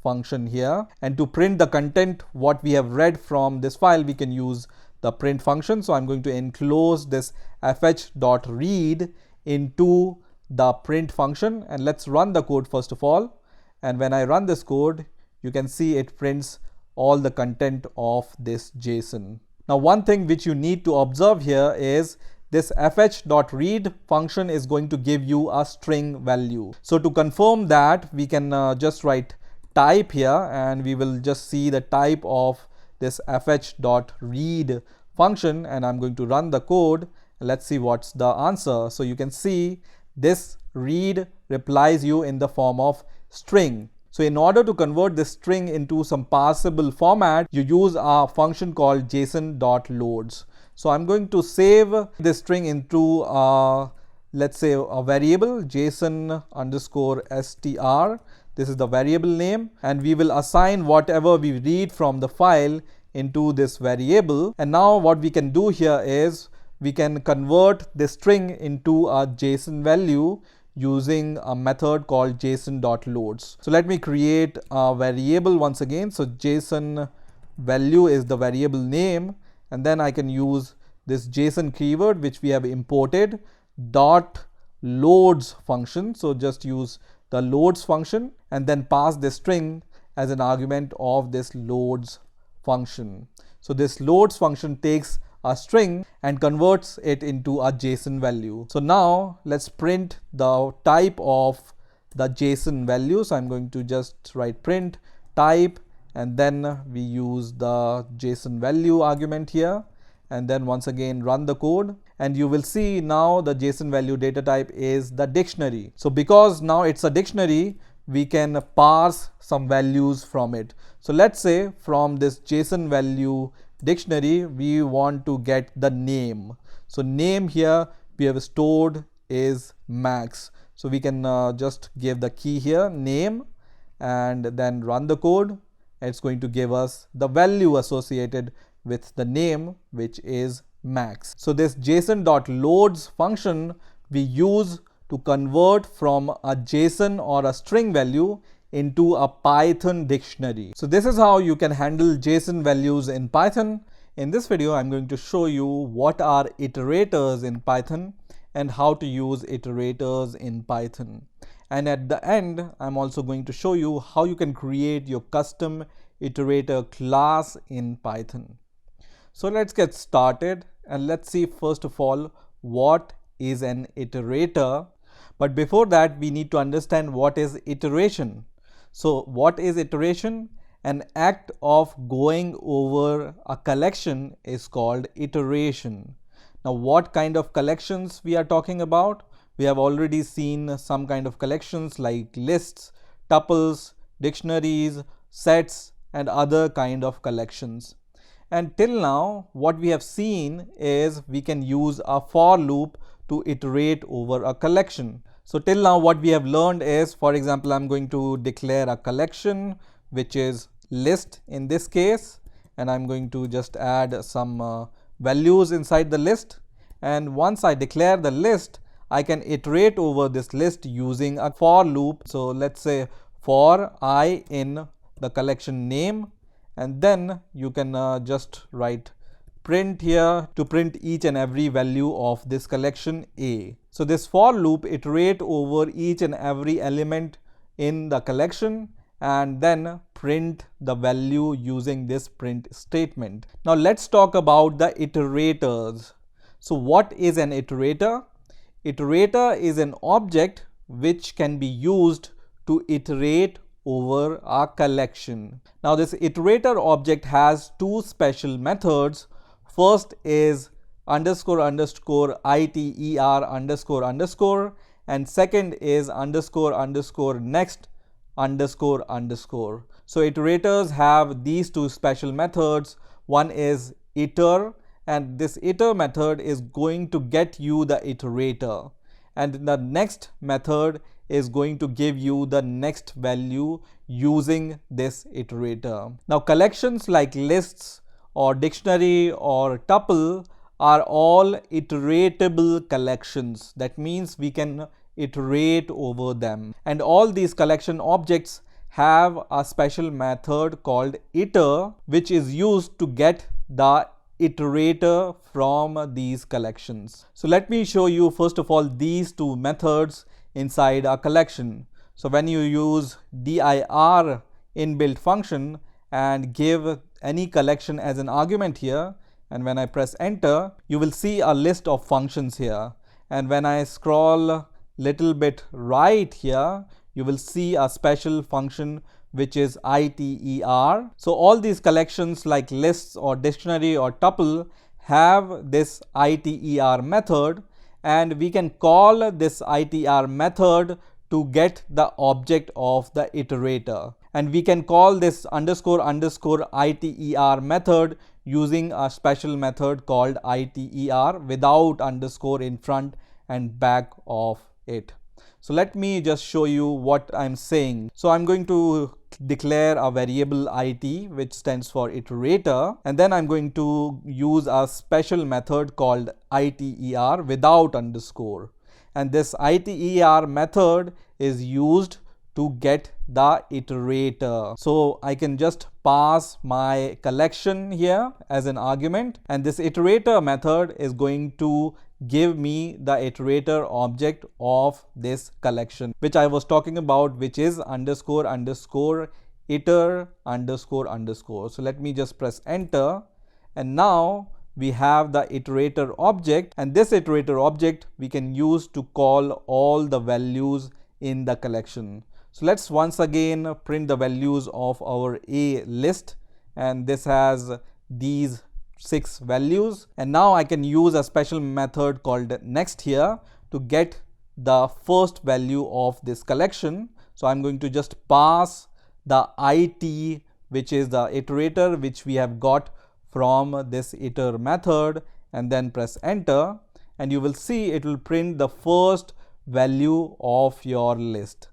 function here, and to print the content what we have read from this file, we can use the print function. So I'm going to enclose this fh.read into the print function, and let's run the code first of all. And when I run this code, you can see it prints all the content of this JSON. Now one thing which you need to observe here is this fh.read function is going to give you a string value. So to confirm that, we can just write type here, and we will just see the type of this fh.read function, and I'm going to run the code. Let's see what's the answer. So you can see this read replies you in the form of string. So in order to convert this string into some parsable format, you use a function called json.loads. So I'm going to save this string into let's say a variable json_str. This is the variable name, and we will assign whatever we read from the file into this variable. And now what we can do here is we can convert this string into a JSON value using a method called json.loads. So let me create a variable once again. So JSON value is the variable name, and then I can use this JSON keyword which we have imported .loads function. So just use the loads function and then pass this string as an argument of this loads function. So this loads function takes a string and converts it into a JSON value. So now let's print the type of the JSON value. So I'm going to just write print type, and then we use the JSON value argument here, and then once again run the code, and you will see now the JSON value data type is the dictionary. So because now it's a dictionary, we can parse some values from it. So let's say from this JSON value dictionary, we want to get the name. So name here we have stored is Max. So we can just give the key here name, and then run the code. It's going to give us the value associated with the name, which is Max. So this json.loads function we use to convert from a JSON or a string value into a Python dictionary. So this is how you can handle JSON values in Python. In this video, I'm going to show you what are iterators in Python and how to use iterators in Python. And at the end, I'm also going to show you how you can create your custom iterator class in Python. So let's get started and let's see first of all what is an iterator. But before that, we need to understand what is iteration. So what is iteration? An act of going over a collection is called iteration. Now, what kind of collections we are talking about? We have already seen some kind of collections like lists, tuples, dictionaries, sets, and other kind of collections. And till now, what we have seen is we can use a for loop to iterate over a collection. So till now, what we have learned is, for example, I'm going to declare a collection, which is list in this case, and I'm going to just add some values inside the list. And once I declare the list, I can iterate over this list using a for loop. So let's say for I in the collection name, and then you can just write print here to print each and every value of this collection A. So this for loop iterate over each and every element in the collection and then print the value using this print statement. Now let's talk about the iterators. So what is an iterator? Iterator is an object which can be used to iterate over a collection. Now this iterator object has two special methods. First is underscore underscore iter underscore underscore, and second is underscore underscore next underscore underscore. So iterators have these two special methods. One is iter, and this iter method is going to get you the iterator, and the next method is going to give you the next value using this iterator. Now collections like lists or dictionary or tuple are all iteratable collections. That means we can iterate over them, and all these collection objects have a special method called iter, which is used to get the iterator from these collections. So let me show you first of all these two methods inside a collection. So when you use dir inbuilt function and give any collection as an argument here, and when I press enter, you will see a list of functions here. And when I scroll little bit right here, you will see a special function which is iter. So all these collections like lists or dictionary or tuple have this iter method, and we can call this iter method to get the object of the iterator. And we can call this underscore underscore iter method using a special method called iter without underscore in front and back of it. So let me just show you what I'm saying. So I'm going to declare a variable it, which stands for iterator, and then I'm going to use a special method called iter without underscore, and this iter method is used to get the iterator. So I can just pass my collection here as an argument, and this iterator method is going to give me the iterator object of this collection, which I was talking about, which is underscore underscore iter underscore underscore. So let me just press enter, and now we have the iterator object, and this iterator object we can use to call all the values in the collection. So let's once again print the values of our A list, and this has these 6 values, and now I can use a special method called next here to get the first value of this collection. So I'm going to just pass the it, which is the iterator which we have got from this iter method, and then press enter, and you will see it will print the first value of your list.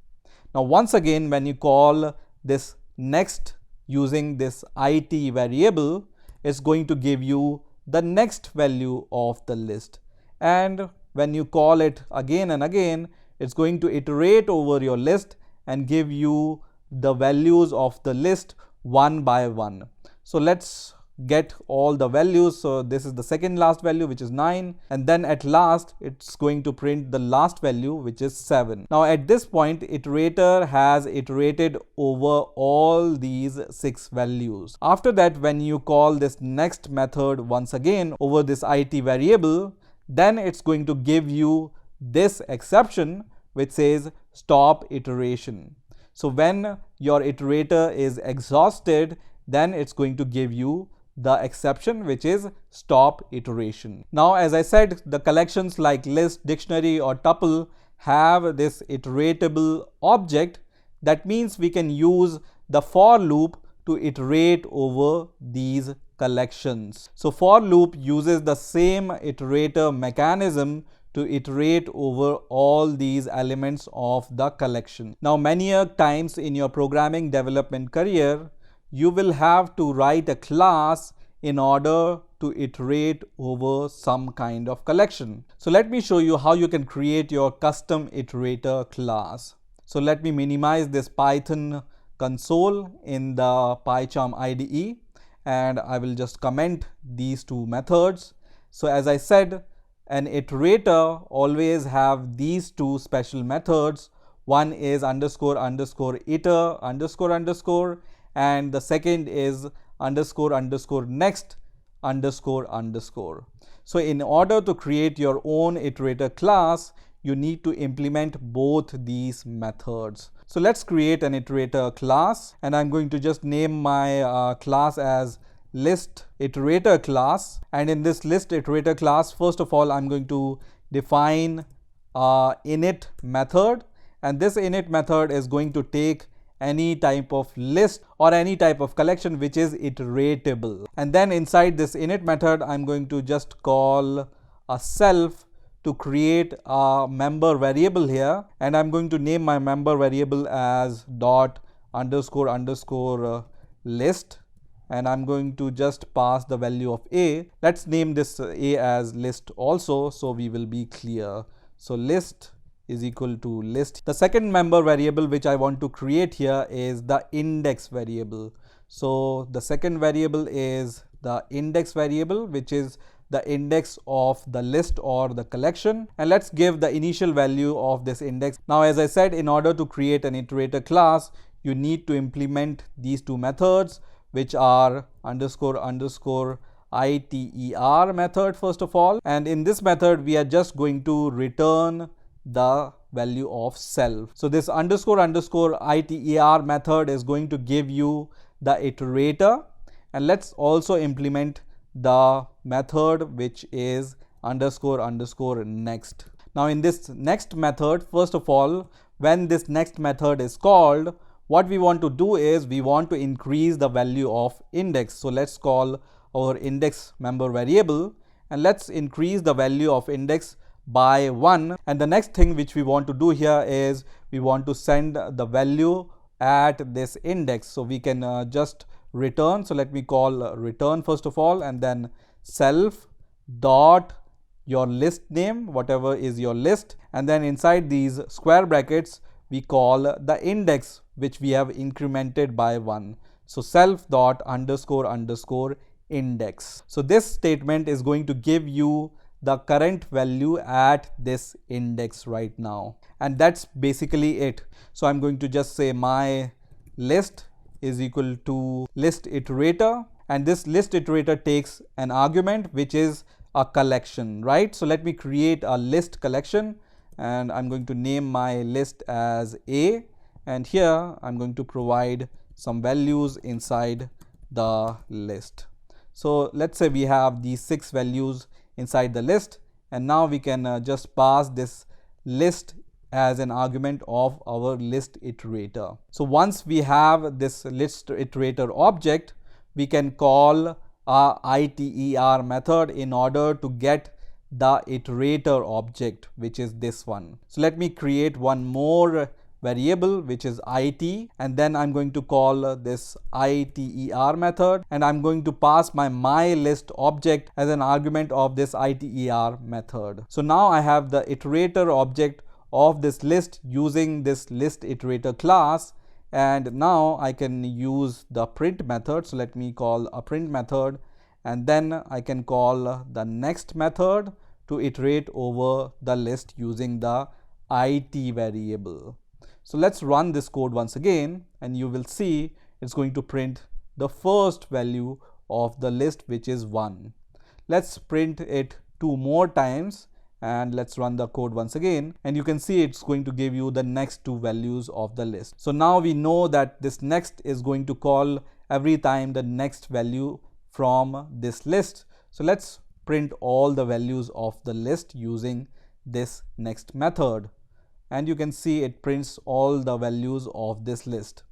Now once again, when you call this next using this it variable, it's going to give you the next value of the list, and when you call it again and again, It's going to iterate over your list and give you the values of the list one by one. So let's get all the values. So this is the second last value, which is 9, and then at last it's going to print the last value, which is 7. Now at this point, iterator has iterated over all these 6 values. After that, when you call this next method once again over this it variable, then it's going to give you this exception which says stop iteration. So when your iterator is exhausted, then it's going to give you the exception which is stop iteration. Now, as I said, the collections like list, dictionary or tuple have this iteratable object. That means we can use the for loop to iterate over these collections. So for loop uses the same iterator mechanism to iterate over all these elements of the collection. Now, many times in your programming development career, you will have to write a class in order to iterate over some kind of collection. So let me show you how you can create your custom iterator class. So let me minimize this Python console in the PyCharm IDE, and I will just comment these two methods. So as I said, an iterator always have these two special methods. One is underscore underscore iter underscore underscore, and the second is underscore underscore next underscore underscore. So in order to create your own iterator class, you need to implement both these methods. So let's create an iterator class, and I'm going to just name my class as list iterator class. And in this list iterator class, first of all, I'm going to define init method, and this init method is going to take any type of list or any type of collection which is iteratable. And then inside this init method, I'm going to just call a self to create a member variable here, and I'm going to name my member variable as dot underscore underscore list, and I'm going to just pass the value of a. Let's name this a as list also, so we will be clear. So list is equal to list. The second member variable which I want to create here is the index variable. So the second variable is the index variable, which is the index of the list or the collection, and let's give the initial value of this index. Now, as I said, in order to create an iterator class, you need to implement these two methods, which are underscore underscore iter method first of all, and in this method we are just going to return the value of self. So this underscore underscore iter method is going to give you the iterator, and let's also implement the method which is underscore underscore next. Now in this next method, first of all, when this next method is called, what we want to do is we want to increase the value of index. So let's call our index member variable, and let's increase the value of index by 1. And the next thing which we want to do here is we want to send the value at this index. So we can just return. So let me call return first of all, and then self dot your list name, whatever is your list, and then inside these square brackets we call the index which we have incremented by 1. So self dot underscore underscore index. So this statement is going to give you the current value at this index right now, and that's basically it. So I'm going to just say my list is equal to list iterator, and this list iterator takes an argument which is a collection, right? So let me create a list collection, and I'm going to name my list as A, and here I'm going to provide some values inside the list. So let's say we have these 6 values inside the list, and now we can just pass this list as an argument of our list iterator. So once we have this list iterator object, we can call a iter method in order to get the iterator object, which is this one. So let me create one more variable which is it, and then I'm going to call this iter method, and I'm going to pass my list object as an argument of this iter method. So now I have the iterator object of this list using this list iterator class. And now I can use the print method. So let me call a print method, and then I can call the next method to iterate over the list using the it variable. So let's run this code once again, and you will see it's going to print the first value of the list, which is 1. Let's print it 2 more times, and let's run the code once again, and you can see it's going to give you the next 2 values of the list. So now we know that this next is going to call every time the next value from this list. So let's print all the values of the list using this next method, and you can see it prints all the values of this list.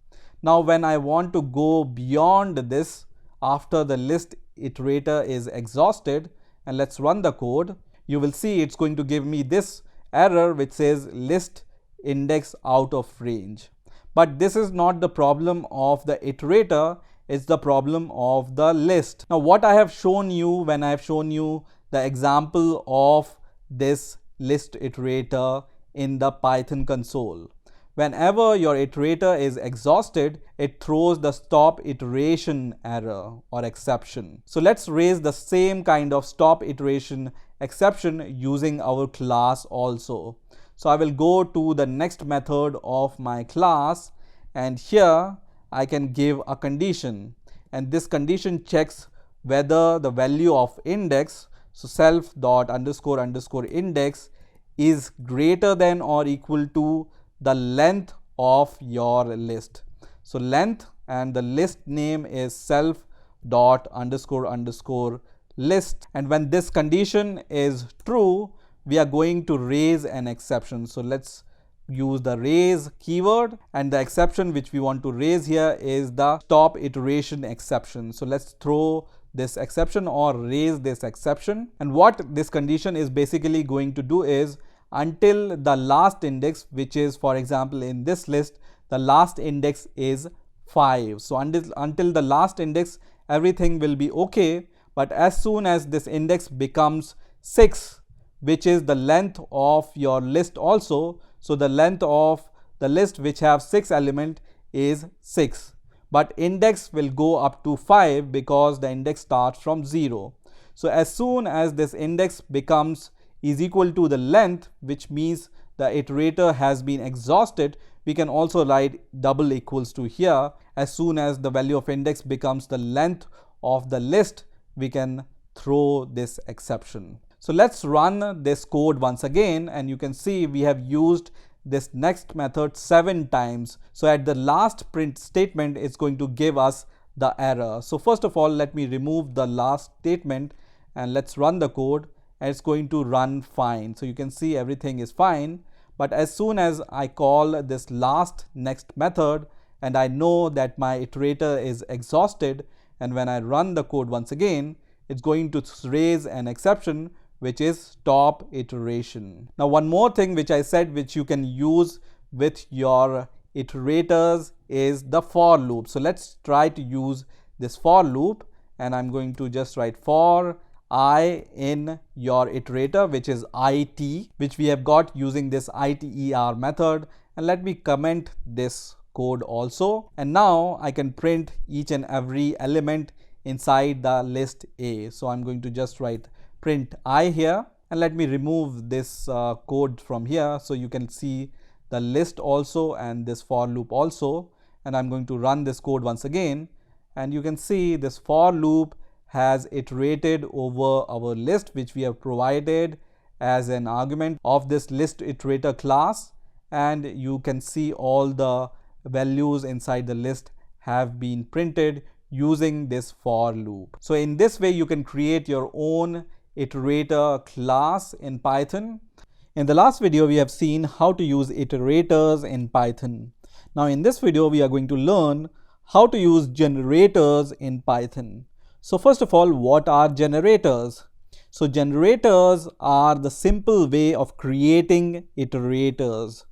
Now when I want to go beyond this after the list iterator is exhausted, and let's run the code, you will see it's going to give me this error which says list index out of range. But this is not the problem of the iterator, it's the problem of the list. Now what I have shown you when I have shown you the example of this list iterator in the Python console, whenever your iterator is exhausted, it throws the stop iteration error or exception. So let's raise the same kind of stop iteration exception using our class also. So I will go to the next method of my class, and here I can give a condition, and this condition checks whether the value of index, so self dot underscore underscore index, is greater than or equal to the length of your list. So length, and the list name is self dot underscore underscore list, and when this condition is true, we are going to raise an exception. So let's use the raise keyword, and the exception which we want to raise here is the stop iteration exception. So let's throw this exception or raise this exception, and what this condition is basically going to do is until the last index, which is, for example, in this list, the last index is 5. So until the last index, everything will be okay. But as soon as this index becomes 6, which is the length of your list also, so the length of the list which have 6 element is 6, but index will go up to 5 because the index starts from 0. So as soon as this index becomes is equal to the length, which means the iterator has been exhausted, we can also write double equals to here. As soon as the value of index becomes the length of the list, we can throw this exception. So let's run this code once again, and you can see we have used this next method 7 times. So at the last print statement, it's going to give us the error. So first of all, let me remove the last statement, and let's run the code, and it's going to run fine. So you can see everything is fine. But as soon as I call this last next method, and I know that my iterator is exhausted, and when I run the code once again, it's going to raise an exception which is stop iteration. Now one more thing which I said which you can use with your iterators is the for loop. So let's try to use this for loop, and I'm going to just write for I in your iterator, which is it, which we have got using this iter method, and let me comment this code also, and now I can print each and every element inside the list A. So I'm going to just write print I here, and let me remove this code from here so you can see the list also and this for loop also, and I'm going to run this code once again, and you can see this for loop has iterated over our list which we have provided as an argument of this list iterator class, and you can see all the values inside the list have been printed using this for loop. So in this way you can create your own iterator class in Python. In the last video we have seen how to use iterators in Python. Now in this video we are going to learn how to use generators in Python. So first of all, what are generators? So generators are the simple way of creating iterators.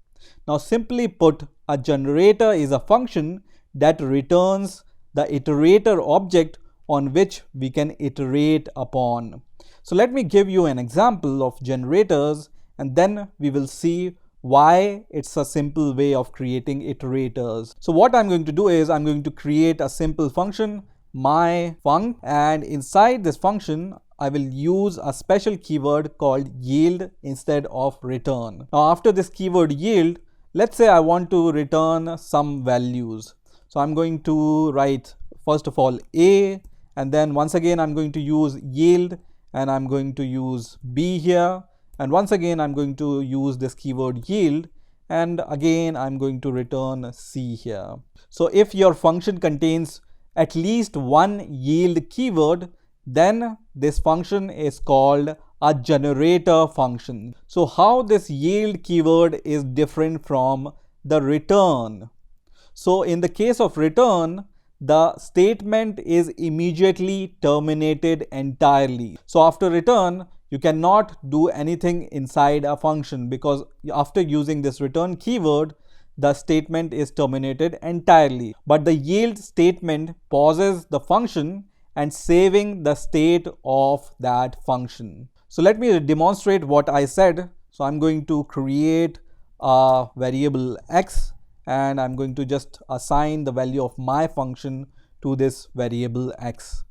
Now simply put, a generator is a function that returns the iterator object on which we can iterate upon. So let me give you an example of generators, and then we will see why it's a simple way of creating iterators. So what I'm going to do is I'm going to create a simple function, myFunc, and inside this function I will use a special keyword called yield instead of return. Now after this keyword yield, let's say I want to return some values. So I'm going to write first of all a, and then once again I'm going to use yield, and I'm going to use b here, and once again I'm going to use this keyword yield, and again I'm going to return c here. So if your function contains at least one yield keyword, then this function is called a generator function. So how this yield keyword is different from the return? So in the case of return, the statement is immediately terminated entirely. So after return, you cannot do anything inside a function, because after using this return keyword, the statement is terminated entirely. But the yield statement pauses the function and saving the state of that function. So let me demonstrate what I said. So I'm going to create a variable x, and I'm going to just assign the value of my function to this variable x.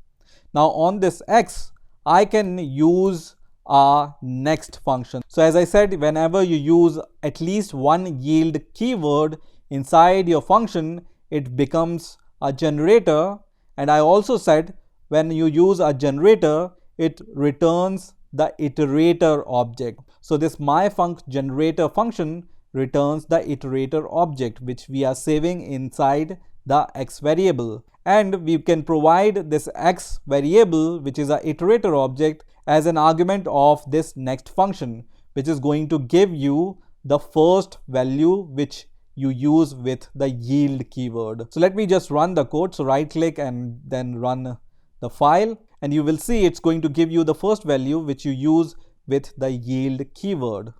Now on this x, I can use a next function. So as I said, whenever you use at least one yield keyword inside your function, it becomes a generator. And I also said when you use a generator, it returns the iterator object. So this myfunc generator function returns the iterator object, which we are saving inside the x variable. And we can provide this x variable, which is an iterator object, as an argument of this next function, which is going to give you the first value which you use with the yield keyword. So let me just run the code. So right click and then run the file, and you will see it's going to give you the first value which you use with the yield keyword.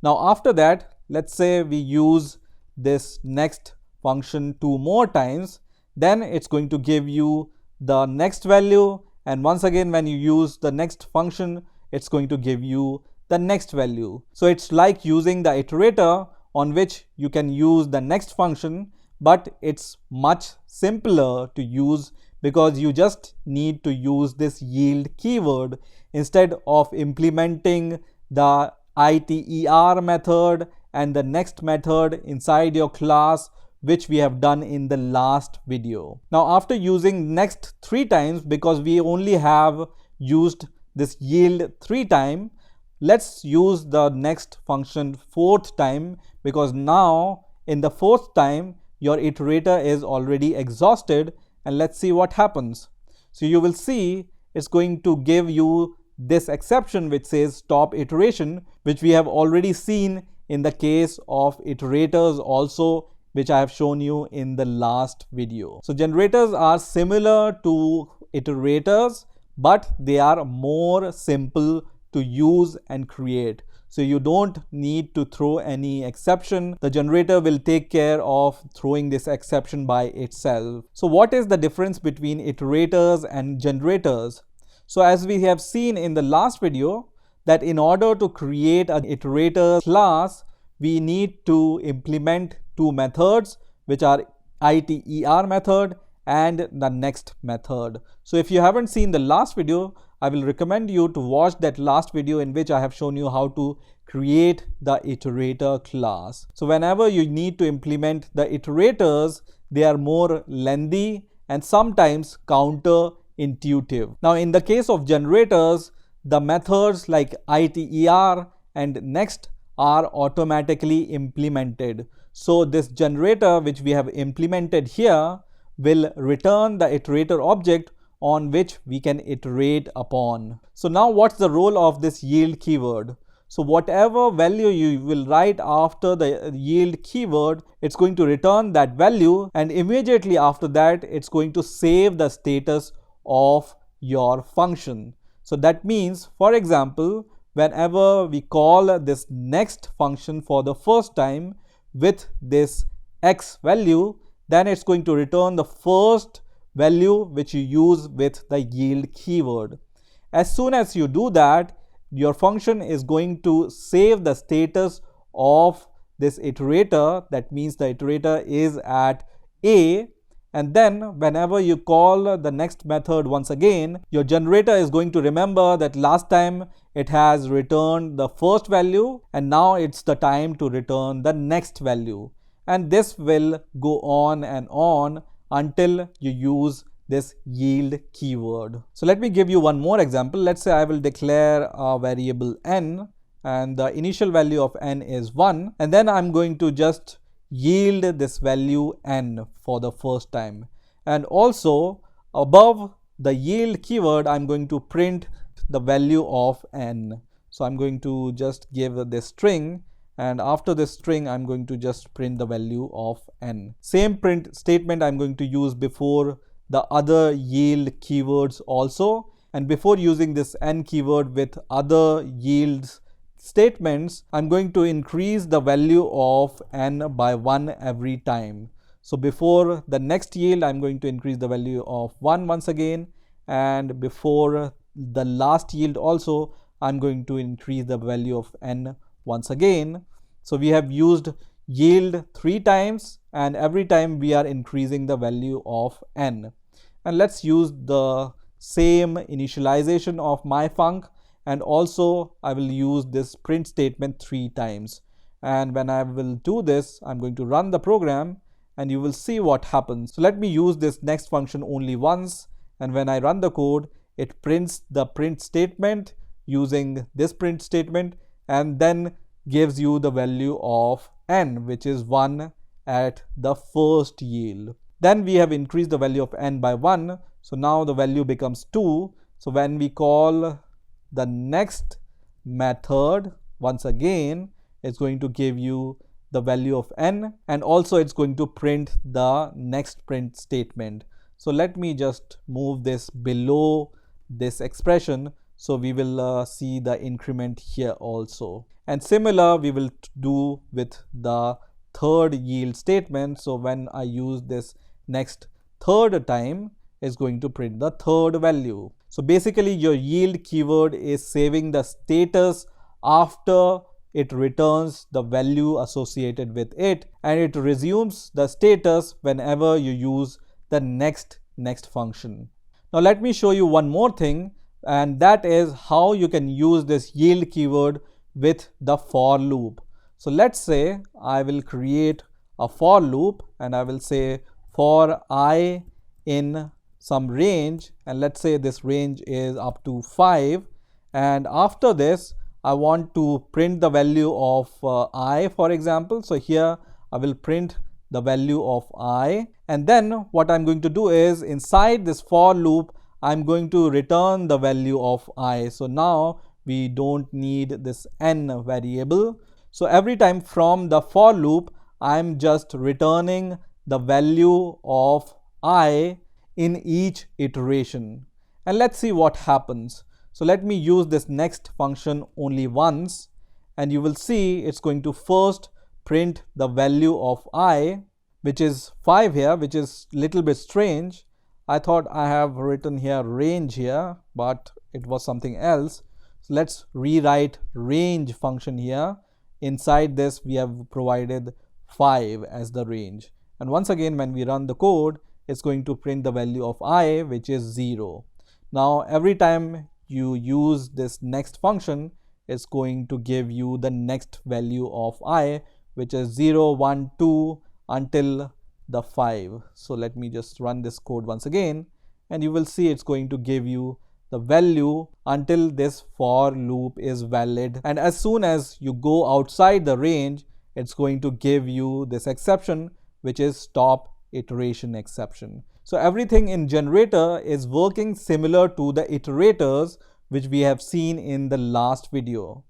Now after that, let's say we use this next function 2 more times, then it's going to give you the next value, and once again when you use the next function, it's going to give you the next value. So it's like using the iterator on which you can use the next function, but it's much simpler to use because you just need to use this yield keyword instead of implementing the iter method and the next method inside your class, which we have done in the last video. Now after using next 3 times, because we only have used this yield 3 times, let's use the next function 4th time, because now in the 4th time your iterator is already exhausted, and let's see what happens. So you will see it's going to give you this exception which says stop iteration, which we have already seen in the case of iterators also, which I have shown you in the last video. So generators are similar to iterators, but they are more simple to use and create. So you don't need to throw any exception. The generator will take care of throwing this exception by itself. So what is the difference between iterators and generators? So as we have seen in the last video, that in order to create an iterator class, we need to implement 2 methods, which are iter method and the next method. So if you haven't seen the last video, I will recommend you to watch that last video in which I have shown you how to create the iterator class. So whenever you need to implement the iterators, they are more lengthy and sometimes counterintuitive. Now in the case of generators, the methods like iter and next are automatically implemented. So this generator which we have implemented here will return the iterator object on which we can iterate upon. So now what's the role of this yield keyword? So whatever value you will write after the yield keyword, it's going to return that value, and immediately after that it's going to save the status of your function. So that means, for example, whenever we call this next function for the first time with this x value, then it's going to return the first value which you use with the yield keyword. As soon as you do that, your function is going to save the status of this iterator, that means the iterator is at A, and then whenever you call the next method once again, your generator is going to remember that last time it has returned the first value and now it's the time to return the next value. And this will go on and on until you use this yield keyword. So let me give you one more example. Let's say I will declare a variable n and the initial value of n is 1, and then I'm going to just yield this value n for the first time. And also above the yield keyword, I'm going to print the value of n. So I'm going to just give this string, and after this string I'm going to just print the value of n. Same print statement I'm going to use before the other yield keywords also, and before using this n keyword with other yields statements, I'm going to increase the value of n by 1 every time. So before the next yield, I'm going to increase the value of 1 once again, and before the last yield also, I'm going to increase the value of n once again. So we have used yield 3 times, and every time we are increasing the value of n. And let's use the same initialization of my func, and also I will use this print statement 3 times. And when I will do this, I'm going to run the program and you will see what happens. So let me use this next function only once, and when I run the code, it prints the print statement using this print statement and then gives you the value of n, which is 1 at the first yield. Then we have increased the value of n by 1, so now the value becomes 2. So when we call the next method once again, it's going to give you the value of n, and also it's going to print the next print statement. So let me just move this below this expression so we will see the increment here also. And similar we will do with the third yield statement. So when I use this next third time, is going to print the third value. So basically your yield keyword is saving the status after it returns the value associated with it, and it resumes the status whenever you use the next function. Now let me show you one more thing, and that is how you can use this yield keyword with the for loop. So let's say I will create a for loop and I will say for I in some range, and let's say this range is up to 5, and after this I want to print the value of I, for example. So here I will print the value of I, and then what I'm going to do is inside this for loop I'm going to return the value of I. So now we don't need this n variable. So every time from the for loop I'm just returning the value of I in each iteration, and let's see what happens. So let me use this next function only once, and you will see it's going to first print the value of I, which is 5 here, which is little bit strange. I thought I have written here range here, but it was something else. So let's rewrite range function here. Inside this we have provided 5 as the range, and once again when we run the code, it's going to print the value of I, which is 0. Now every time you use this next function, it's going to give you the next value of I, which is 0, 1, 2 until the 5. So let me just run this code once again, and you will see it's going to give you the value until this for loop is valid, and as soon as you go outside the range, it's going to give you this exception, which is stop iteration exception. So everything in generator is working similar to the iterators which we have seen in the last video.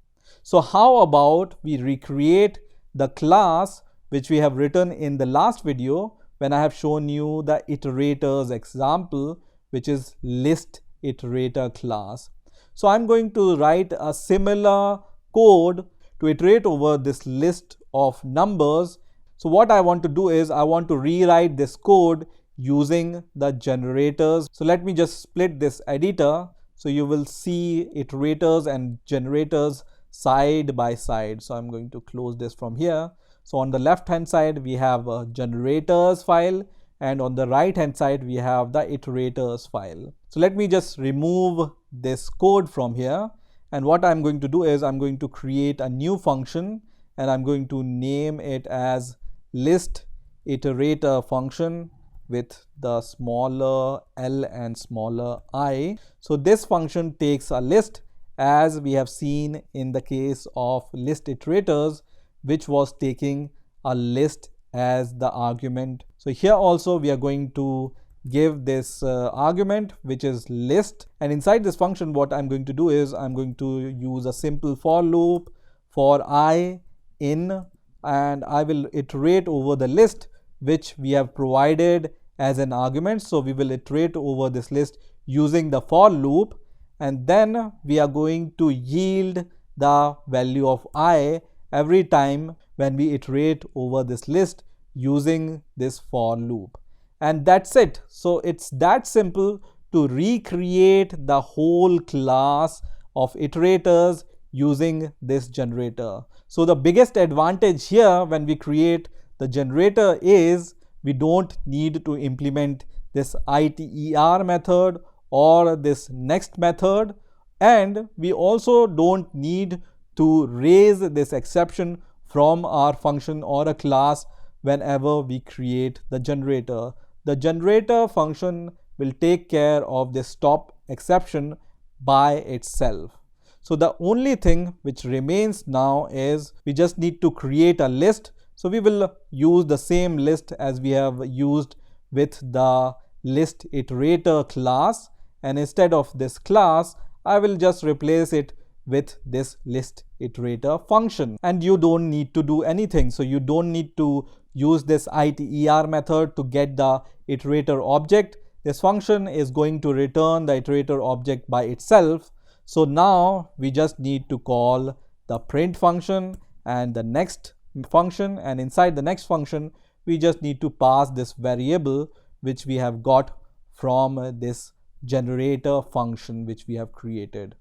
So how about we recreate the class which we have written in the last video when I have shown you the iterators example, which is list iterator class. So I'm going to write a similar code to iterate over this list of numbers. So what I want to do is I want to rewrite this code using the generators. So let me just split this editor so you will see iterators and generators side by side. So I'm going to close this from here. So on the left hand side we have a generators file, and on the right hand side we have the iterators file. So let me just remove this code from here, and what I'm going to do is I'm going to create a new function, and I'm going to name it as list iterator function with the smaller l and smaller I. So this function takes a list, as we have seen in the case of list iterators, which was taking a list as the argument. So here also we are going to give this argument, which is list, and inside this function what I'm going to do is I'm going to use a simple for loop for I in, and I will iterate over the list which we have provided as an argument. So we will iterate over this list using the for loop, and then we are going to yield the value of I every time when we iterate over this list using this for loop. And that's it. So it's that simple to recreate the whole class of iterators using this generator. So the biggest advantage here when we create the generator is we don't need to implement this iter method or this next method, and we also don't need to raise this exception from our function or a class whenever we create the generator. The generator function will take care of this stop exception by itself. So the only thing which remains now is we just need to create a list. So we will use the same list as we have used with the list iterator class, and instead of this class I will just replace it with this list iterator function, and you don't need to do anything. So you don't need to use this iter method to get the iterator object. This function is going to return the iterator object by itself. So now we just need to call the print function and the next function, and inside the next function we just need to pass this variable which we have got from this generator function which we have created.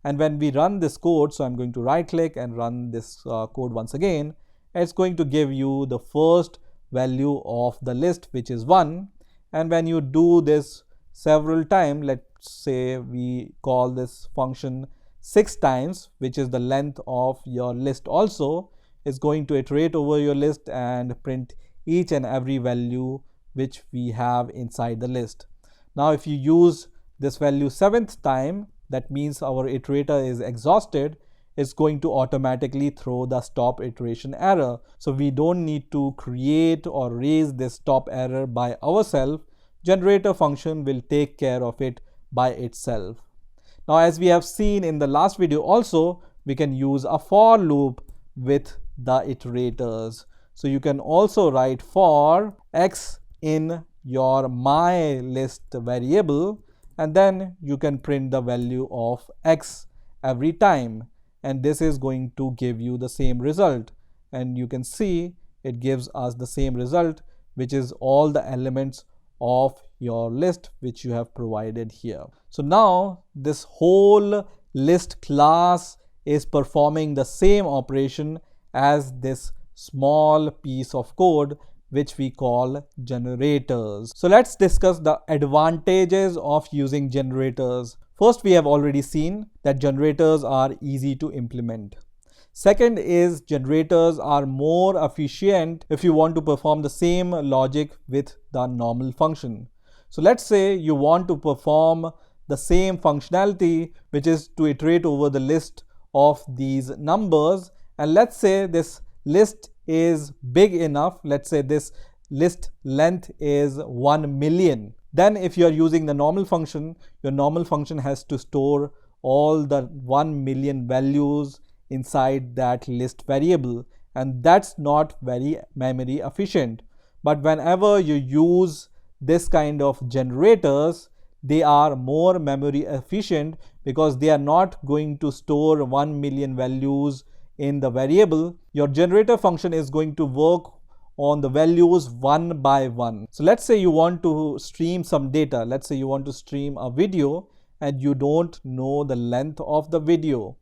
And when we run this code, so I'm going to right click and run this code once again, it's going to give you the first value of the list, which is 1. And when you do this several times, let's say we call this function 6 times, which is the length of your list also, is going to iterate over your list and print each and every value which we have inside the list. Now if you use this value 7th time, that means our iterator is exhausted, it's going to automatically throw the stop iteration error. So we don't need to create or raise this stop error by ourselves. Generator function will take care of it by itself. Now as we have seen in the last video also, we can use a for loop with the iterators. So you can also write for x in your my list variable, and then you can print the value of x every time, and this is going to give you the same result. And you can see it gives us the same result, which is all the elements of your list which you have provided here. So now this whole list class is performing the same operation as this small piece of code which we call generators. So let's discuss the advantages of using generators. First, we have already seen that generators are easy to implement. Second is generators are more efficient if you want to perform the same logic with the normal function. So let's say you want to perform the same functionality, which is to iterate over the list of these numbers, and let's say this list is big enough. Let's say this list length is 1 million. Then if you are using the normal function, your normal function has to store all the 1 million values inside that list variable, and that's not very memory efficient. But whenever you use this kind of generators, they are more memory efficient because they are not going to store 1 million values in the variable. Your generator function is going to work on the values one by one. So let's say you want to stream some data. Let's say you want to stream a video and you don't know the length of the video.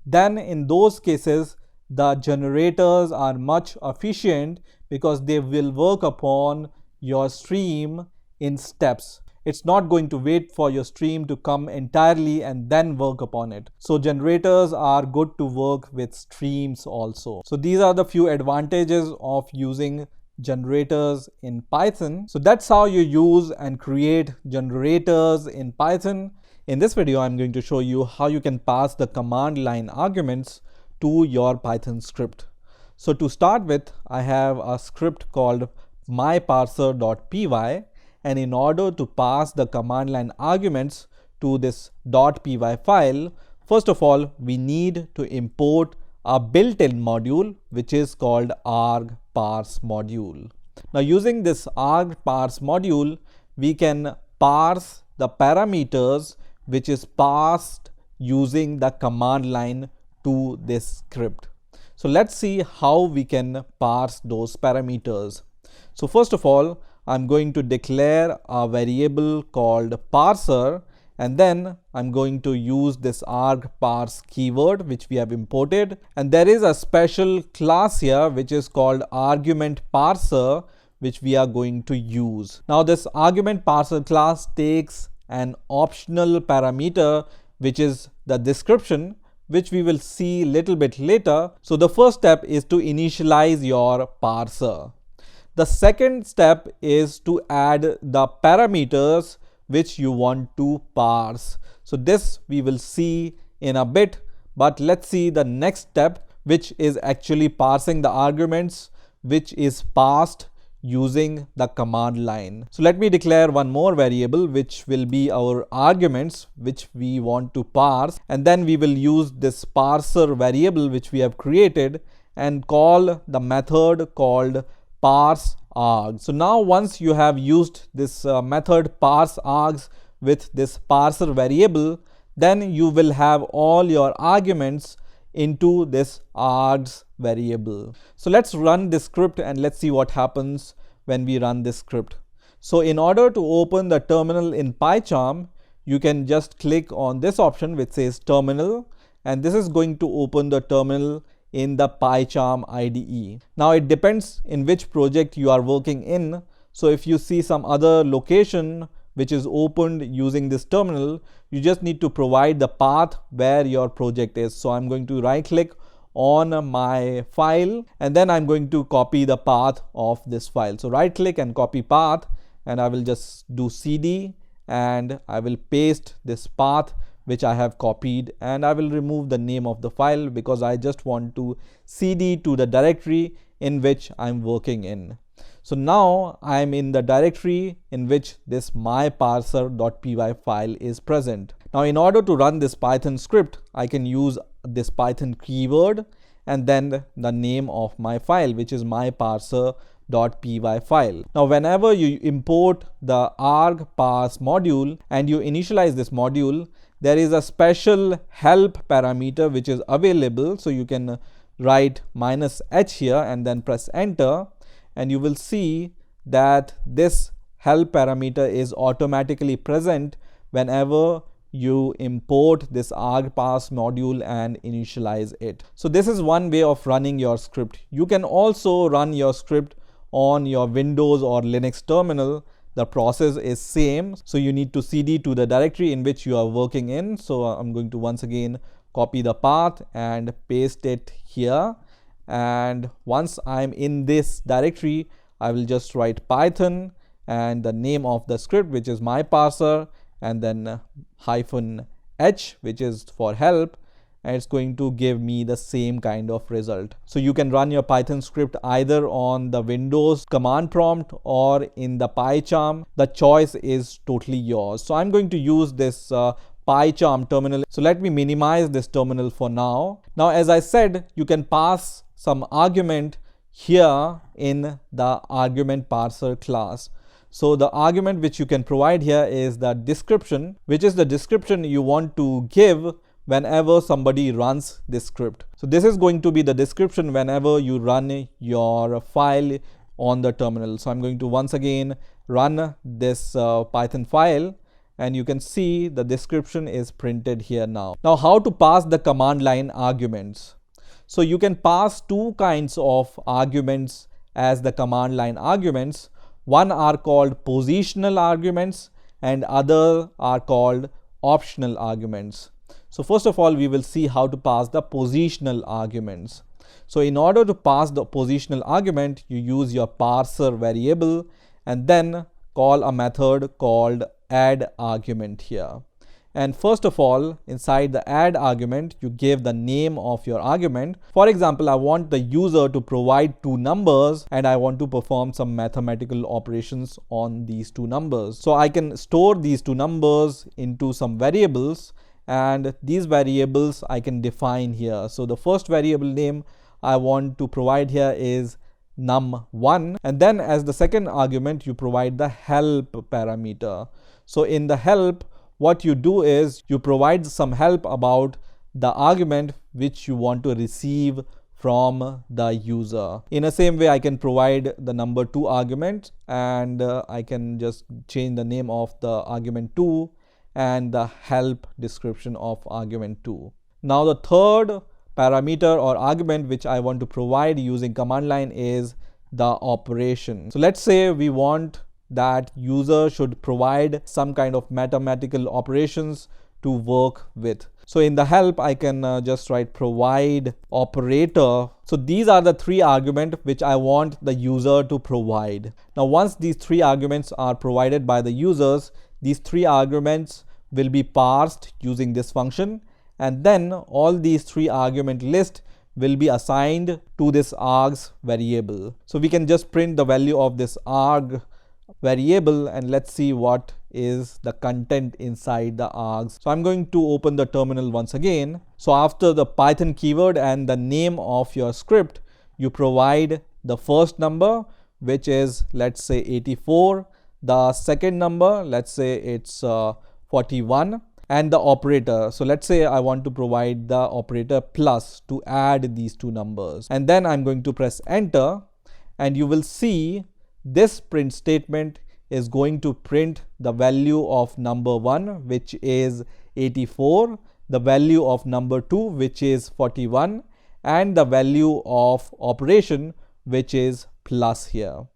Then in those cases, the generators are much efficient because they will work upon your stream in steps. It's not going to wait for your stream to come entirely and then work upon it. So generators are good to work with streams also. So these are the few advantages of using generators in Python. So that's how you use and create generators in Python. In this video, I'm going to show you how you can pass the command line arguments to your Python script. So to start with, I have a script called myparser.py, and in order to pass the command line arguments to this .py file, first of all, we need to import a built-in module which is called argparse module. Now using this argparse module, we can parse the parameters which is passed using the command line to this script. So let's see how we can parse those parameters. So first of all, I'm going to declare a variable called parser, and then I'm going to use this argparse keyword which we have imported, and there is a special class here which is called argument parser which we are going to use. Now this argument parser class takes an optional parameter which is the description, which we will see little bit later. So the first step is to initialize your parser. The second step is to add the parameters which you want to parse. So this we will see in a bit, but let's see the next step, which is actually parsing the arguments which is passed using the command line. So let me declare one more variable which will be our arguments which we want to parse, and then we will use this parser variable which we have created and call the method called parse args. So now once you have used this method parse args with this parser variable, then you will have all your arguments into this args variable. So let's run this script and let's see what happens when we run this script. So in order to open the terminal in PyCharm, you can just click on this option which says terminal, and this is going to open the terminal in the PyCharm IDE. Now it depends in which project you are working in. So if you see some other location which is opened using this terminal, you just need to provide the path where your project is. So I'm going to right click on my file, and then I'm going to copy the path of this file. So right click and copy path, and I will just do cd and I will paste this path which I have copied, and I will remove the name of the file because I just want to cd to the directory in which I'm working in. So now I'm in the directory in which this myparser.py file is present. Now in order to run this Python script, I can use this Python keyword and then the name of my file, which is myparser.py file. Now whenever you import the argparse module and you initialize this module, there is a special help parameter which is available. So you can write -h here and then press enter, and you will see that this help parameter is automatically present whenever you import this argparse module and initialize it. So this is one way of running your script. You can also run your script on your Windows or Linux terminal. The process is same. So you need to cd to the directory in which you are working in. So I'm going to once again copy the path and paste it here. And once I'm in this directory, I will just write Python and the name of the script, which is myparser, and then -h, which is for help, and it's going to give me the same kind of result. So you can run your Python script either on the Windows command prompt or in the PyCharm. The choice is totally yours. So I'm going to use this PyCharm terminal. So let me minimize this terminal for now. Now, as I said, you can pass some argument here in the argument parser class. So the argument which you can provide here is the description, which is the description you want to give whenever somebody runs this script. So this is going to be the description whenever you run your file on the terminal. So I'm going to once again run this Python file, and you can see the description is printed here now. Now how to pass the command line arguments. So you can pass two kinds of arguments as the command line arguments. One are called positional arguments and other are called optional arguments. So first of all, we will see how to pass the positional arguments. So in order to pass the positional argument, you use your parser variable and then call a method called add argument here. And first of all, inside the add argument, you give the name of your argument. For example, I want the user to provide two numbers and I want to perform some mathematical operations on these two numbers. So I can store these two numbers into some variables, and these variables I can define here. So the first variable name I want to provide here is num1, and then as the second argument you provide the help parameter. So in the help, what you do is you provide some help about the argument which you want to receive from the user. In the same way, I can provide the number 2 argument, and I can just change the name of the argument 2 and the help description of argument 2. Now the third parameter or argument which I want to provide using command line is the operation. So let's say we want that user should provide some kind of mathematical operations to work with. So in the help, I can just write provide operator. So these are the three arguments which I want the user to provide. Now once these three arguments are provided by the users, these three arguments will be parsed using this function, and then all these three argument list will be assigned to this args variable. So we can just print the value of this arg variable and let's see what is the content inside the args. So I'm going to open the terminal once again. So after the Python keyword and the name of your script, you provide the first number, which is, let's say, 84, the second number, let's say it's 41, and the operator. So let's say I want to provide the operator plus to add these two numbers, and then I'm going to press enter, and you will see this print statement is going to print the value of number 1, which is 84, the value of number 2, which is 41, and the value of operation, which is plus here.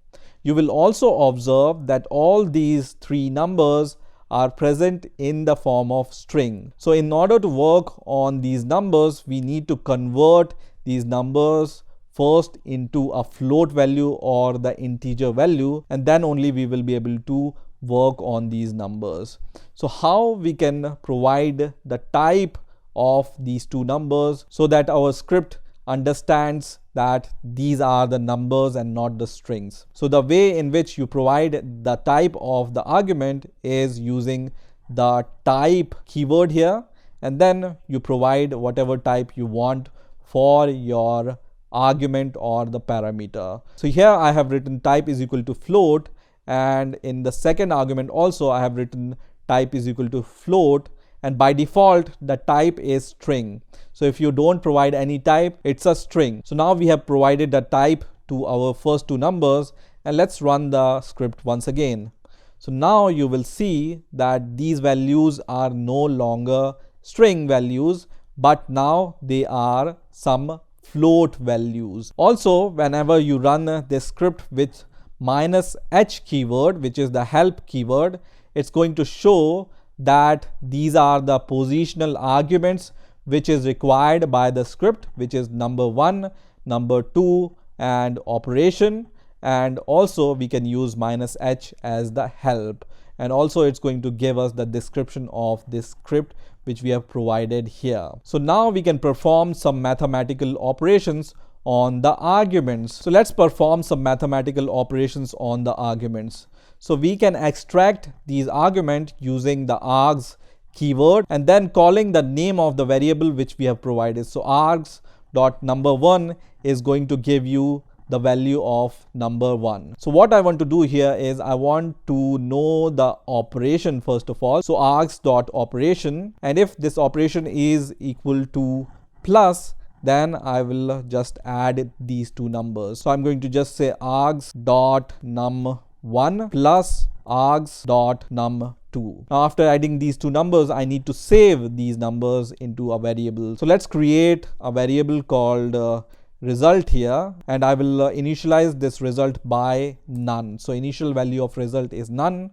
You will also observe that all these three numbers are present in the form of string. So in order to work on these numbers, we need to convert these numbers first into a float value or the integer value, and then only we will be able to work on these numbers. So how we can provide the type of these two numbers so that our script understands that these are the numbers and not the strings. So the way in which you provide the type of the argument is using the type keyword here, and then you provide whatever type you want for your argument or the parameter. So here I have written type is equal to float, and in the second argument also I have written type is equal to float, and by default the type is string. So if you don't provide any type, it's a string. So now we have provided the type to our first two numbers, and let's run the script once again. So now you will see that these values are no longer string values, but now they are some float values. Also, whenever you run this script with -h keyword, which is the help keyword, it's going to show that these are the positional arguments which is required by the script, which is number 1, number 2, and operation. And also we can use -h as the help, and also it's going to give us the description of this script which we have provided here. So now we can perform some mathematical operations on the arguments. So let's perform some mathematical operations on the arguments. So we can extract these arguments using the args keyword and then calling the name of the variable which we have provided. So args.number1 is going to give you the value of number 1. So what I want to do here is I want to know the operation first of all. So args.operation, and if this operation is equal to plus, then I will just add these two numbers. So I'm going to just say args.num1 plus args.num2. 2. Now after adding these two numbers, I need to save these numbers into a variable. So let's create a variable called result here, and I will initialize this result by none. So initial value of result is none,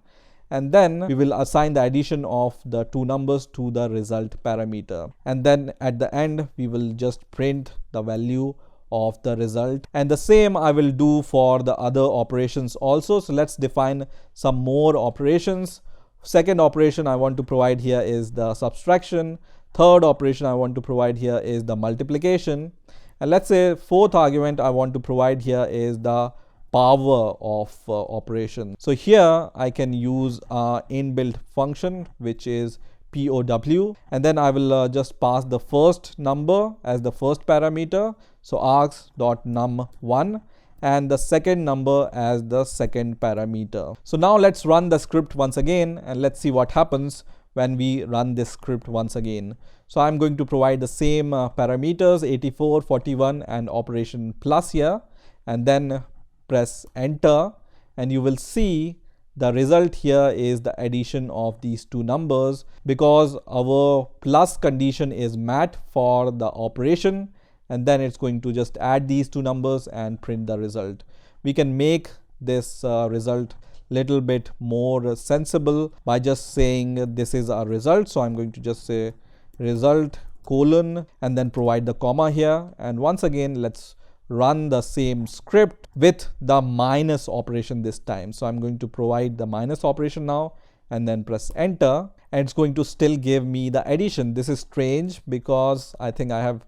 and then we will assign the addition of the two numbers to the result parameter, and then at the end we will just print the value of the result. And the same I will do for the other operations also. So let's define some more operations. Second operation I want to provide here is the subtraction. Third operation I want to provide here is the multiplication. And let's say fourth argument I want to provide here is the power of operation. So here I can use an inbuilt function which is POW, and then I will just pass the first number as the first parameter, so args.num1, and the second number as the second parameter. So now let's run the script once again, and let's see what happens when we run this script once again. So I'm going to provide the same parameters 84, 41 and operation plus here, and then press enter, and you will see the result here is the addition of these two numbers, because our plus condition is met for the operation, and then it's going to just add these two numbers and print the result. We can make this result little bit more sensible by just saying this is our result. So I'm going to just say result colon and then provide the comma here, and once again let's run the same script with the minus operation this time. So I'm going to provide the minus operation now and then press enter, and it's going to still give me the addition. This is strange because I think I have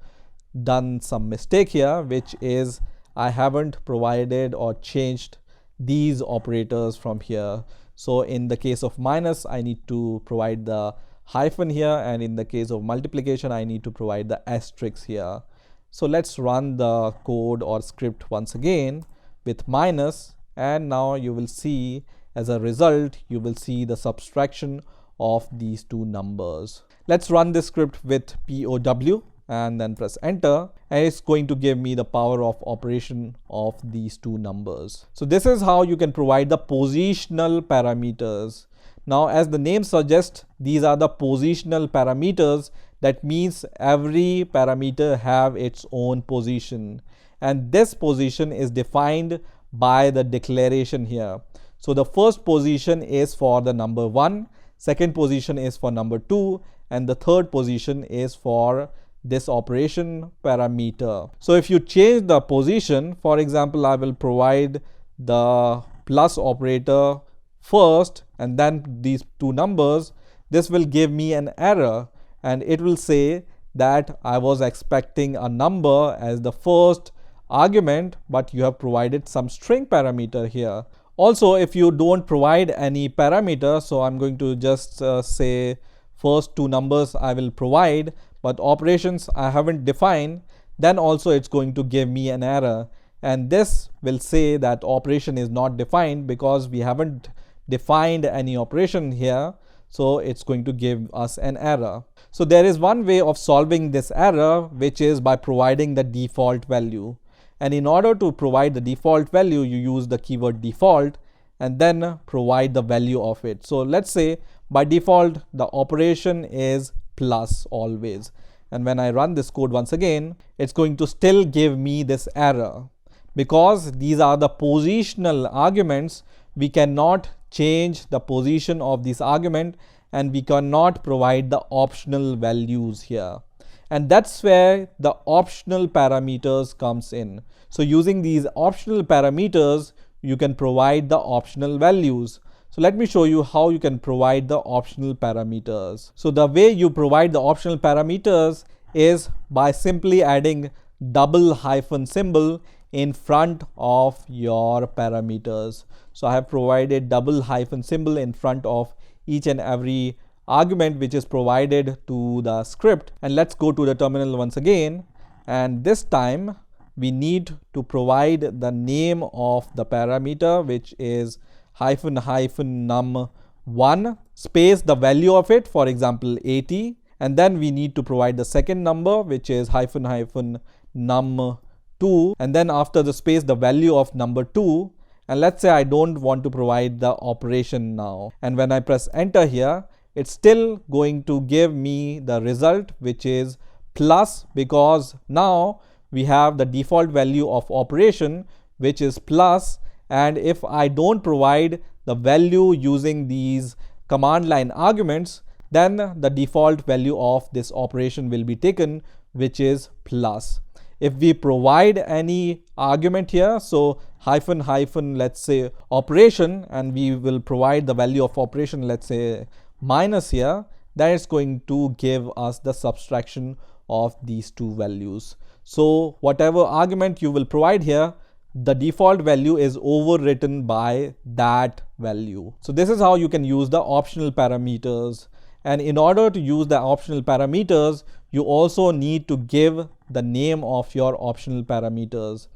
done some mistake here, which is I haven't provided or changed these operators from here. So in the case of minus I need to provide the hyphen here, and in the case of multiplication I need to provide the asterisk here. So let's run the code or script once again with minus, and now you will see as a result you will see the subtraction of these two numbers. Let's run this script with POW and then press enter, and it's going to give me the power of operation of these two numbers. So this is how you can provide the positional parameters. Now as the name suggests, these are the positional parameters. That means every parameter have its own position, and this position is defined by the declaration here. So the first position is for the number 1, second position is for number 2, and the third position is for this operation parameter. So if you change the position, for example, I will provide the plus operator first and then these two numbers, this will give me an error, and it will say that I was expecting a number as the first argument, but you have provided some string parameter here. Also, if you don't provide any parameter, so I'm going to just say first two numbers I will provide, but operations I haven't defined, then also it's going to give me an error, and this will say that operation is not defined because we haven't defined any operation here, so it's going to give us an error. So there is one way of solving this error, which is by providing the default value, and in order to provide the default value you use the keyword default and then provide the value of it. So let's say by default the operation is plus always, and when I run this code once again, it's going to still give me this error because these are the positional arguments. We cannot change the position of this argument, and we cannot provide the optional values here, and that's where the optional parameters comes in. So using these optional parameters you can provide the optional values. So let me show you how you can provide the optional parameters. So the way you provide the optional parameters is by simply adding double hyphen symbol in front of your parameters. So I have provided double hyphen symbol in front of each and every argument which is provided to the script. And let's go to the terminal once again, and this time we need to provide the name of the parameter, which is hyphen hyphen num1 space the value of it, for example 80, and then we need to provide the second number, which is hyphen hyphen num2, and then after the space the value of number 2, And let's say I don't want to provide the operation now. And when I press enter here, it's still going to give me the result, which is plus, because now we have the default value of operation, which is plus. And if I don't provide the value using these command line arguments, then the default value of this operation will be taken, which is plus. If we provide any argument here, so hyphen hyphen, let's say operation, and we will provide the value of operation, let's say minus here, then it's going to give us the subtraction of these two values. So whatever argument you will provide here, the default value is overwritten by that value. So this is how you can use the optional parameters. And in order to use the optional parameters, you also need to give the name of your optional parameters.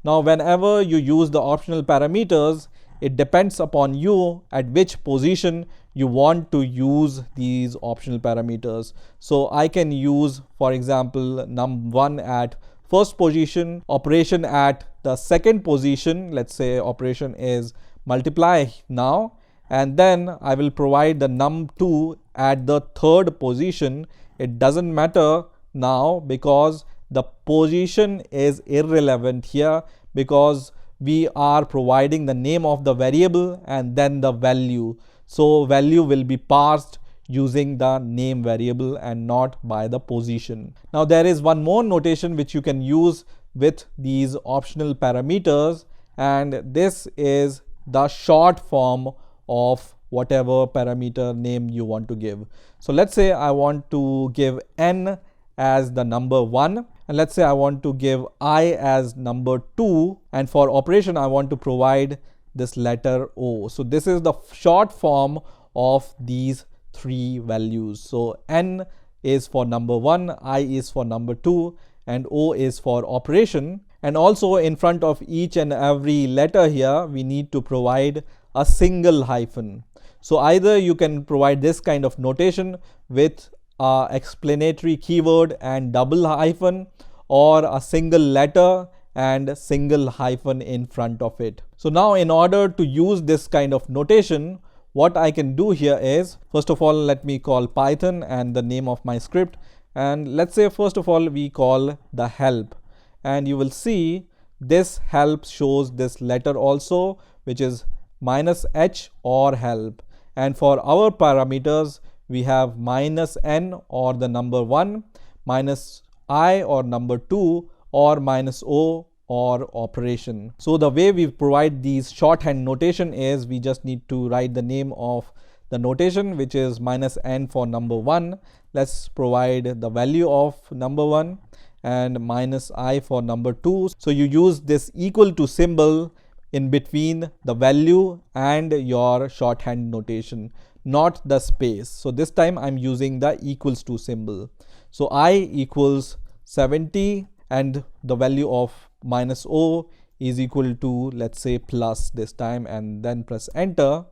Now, whenever you use the optional parameters, it depends upon you at which position you want to use these optional parameters. So I can use, for example, num1 at first position, operation at the second position, let's say operation is multiply now, and then I will provide the num2 at the third position. It doesn't matter now because the position is irrelevant here, because we are providing the name of the variable and then the value. So value will be parsed using the name variable and not by the position. Now there is one more notation which you can use with these optional parameters, and this is the short form of whatever parameter name you want to give. So let's say I want to give n as the number 1, and let's say I want to give I as number 2, and for operation I want to provide this letter O. So this is the short form of these three values. So n is for number 1, I is for number 2, and O is for operation. And also in front of each and every letter here, we need to provide a single hyphen. So either you can provide this kind of notation with explanatory keyword and double hyphen, or a single letter and single hyphen in front of it. So now in order to use this kind of notation, what I can do here is, first of all, let me call Python and the name of my script, and let's say first of all we call the help, and you will see this help shows this letter also, which is -h or help. And for our parameters, we have -n or the number 1, -i or number 2, or -o or operation. So the way we provide these shorthand notation is we just need to write the name of the notation, which is -n for number 1. Let's provide the value of number 1, and -i for number 2. So you use this equal to symbol in between the value and your shorthand notation, not the space. So this time I'm using the equals to symbol. So I equals 70, and the value of -o is equal to, let's say, plus this time, and then press enter,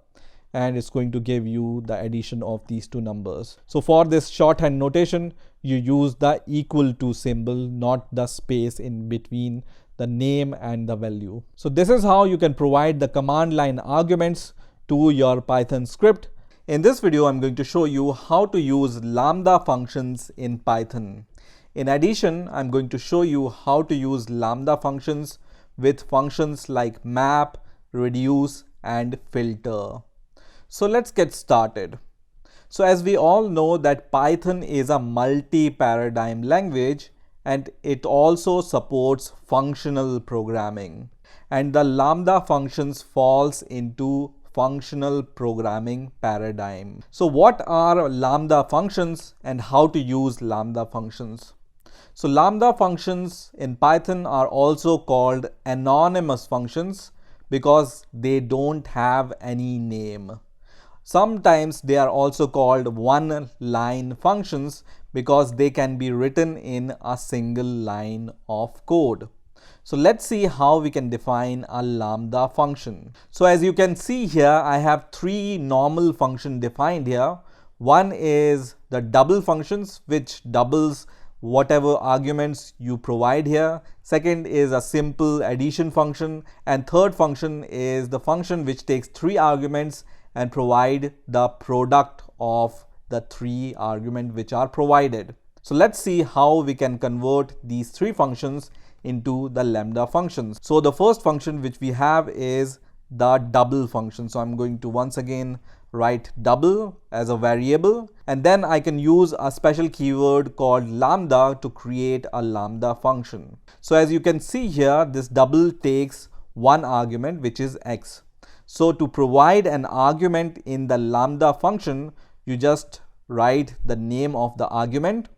and it's going to give you the addition of these two numbers. So for this shorthand notation, you use the equal to symbol, not the space in between the name and the value. So this is how you can provide the command line arguments to your Python script. In this video, I'm going to show you how to use Lambda functions in Python. In addition, I'm going to show you how to use Lambda functions with functions like map, reduce, and filter. So let's get started. So as we all know that Python is a multi-paradigm language, and it also supports functional programming. And the Lambda functions falls into functional programming paradigm. So what are Lambda functions and how to use Lambda functions? So Lambda functions in Python are also called anonymous functions because they don't have any name. Sometimes they are also called one-line functions because they can be written in a single line of code. So let's see how we can define a Lambda function. So as you can see here, I have three normal functions defined here. One is the double functions, which doubles whatever arguments you provide here. Second is a simple addition function, and third function is the function which takes 3 arguments and provide the product of the 3 arguments which are provided. So let's see how we can convert these 3 functions into the Lambda functions. So the first function which we have is the double function. So I'm going to once again write double as a variable, and then I can use a special keyword called lambda to create a lambda function. So as you can see here, this double takes 1 argument which is x. So to provide an argument in the lambda function, you just write the name of the argument,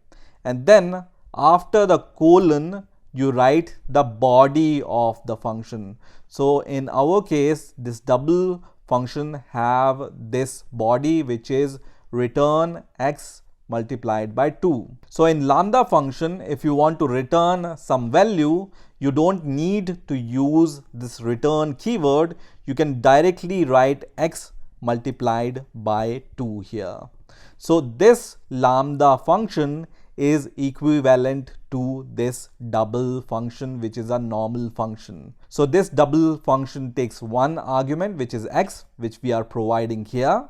and then after the colon you write the body of the function. So in our case, this double function have this body which is return x multiplied by 2. So in lambda function, if you want to return some value, you don't need to use this return keyword. You can directly write x multiplied by 2 here. So this lambda function is equivalent to this double function which is a normal function. So this double function takes 1 argument which is x, which we are providing here,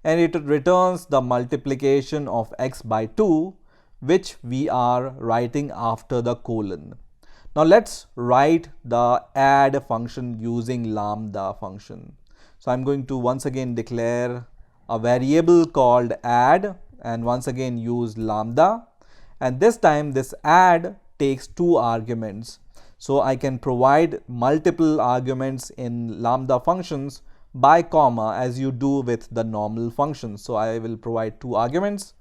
and it returns the multiplication of x by 2, which we are writing after the colon. Now let's write the add function using lambda function. So I'm going to once again declare a variable called add and once again use lambda, and this time this add takes 2 arguments. So I can provide multiple arguments in lambda functions by comma as you do with the normal functions. So I will provide 2 arguments,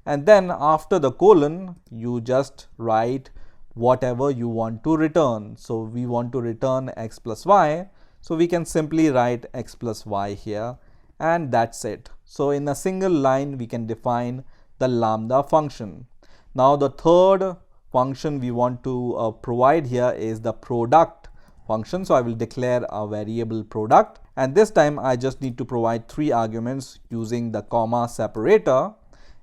and then after the colon you just write whatever you want to return. So we want to return x plus y, so we can simply write x plus y here, and that's it. So in a single line we can define the lambda function. Now the third function we want to provide here is the product function. So I will declare a variable product, and this time I just need to provide 3 arguments using the comma separator,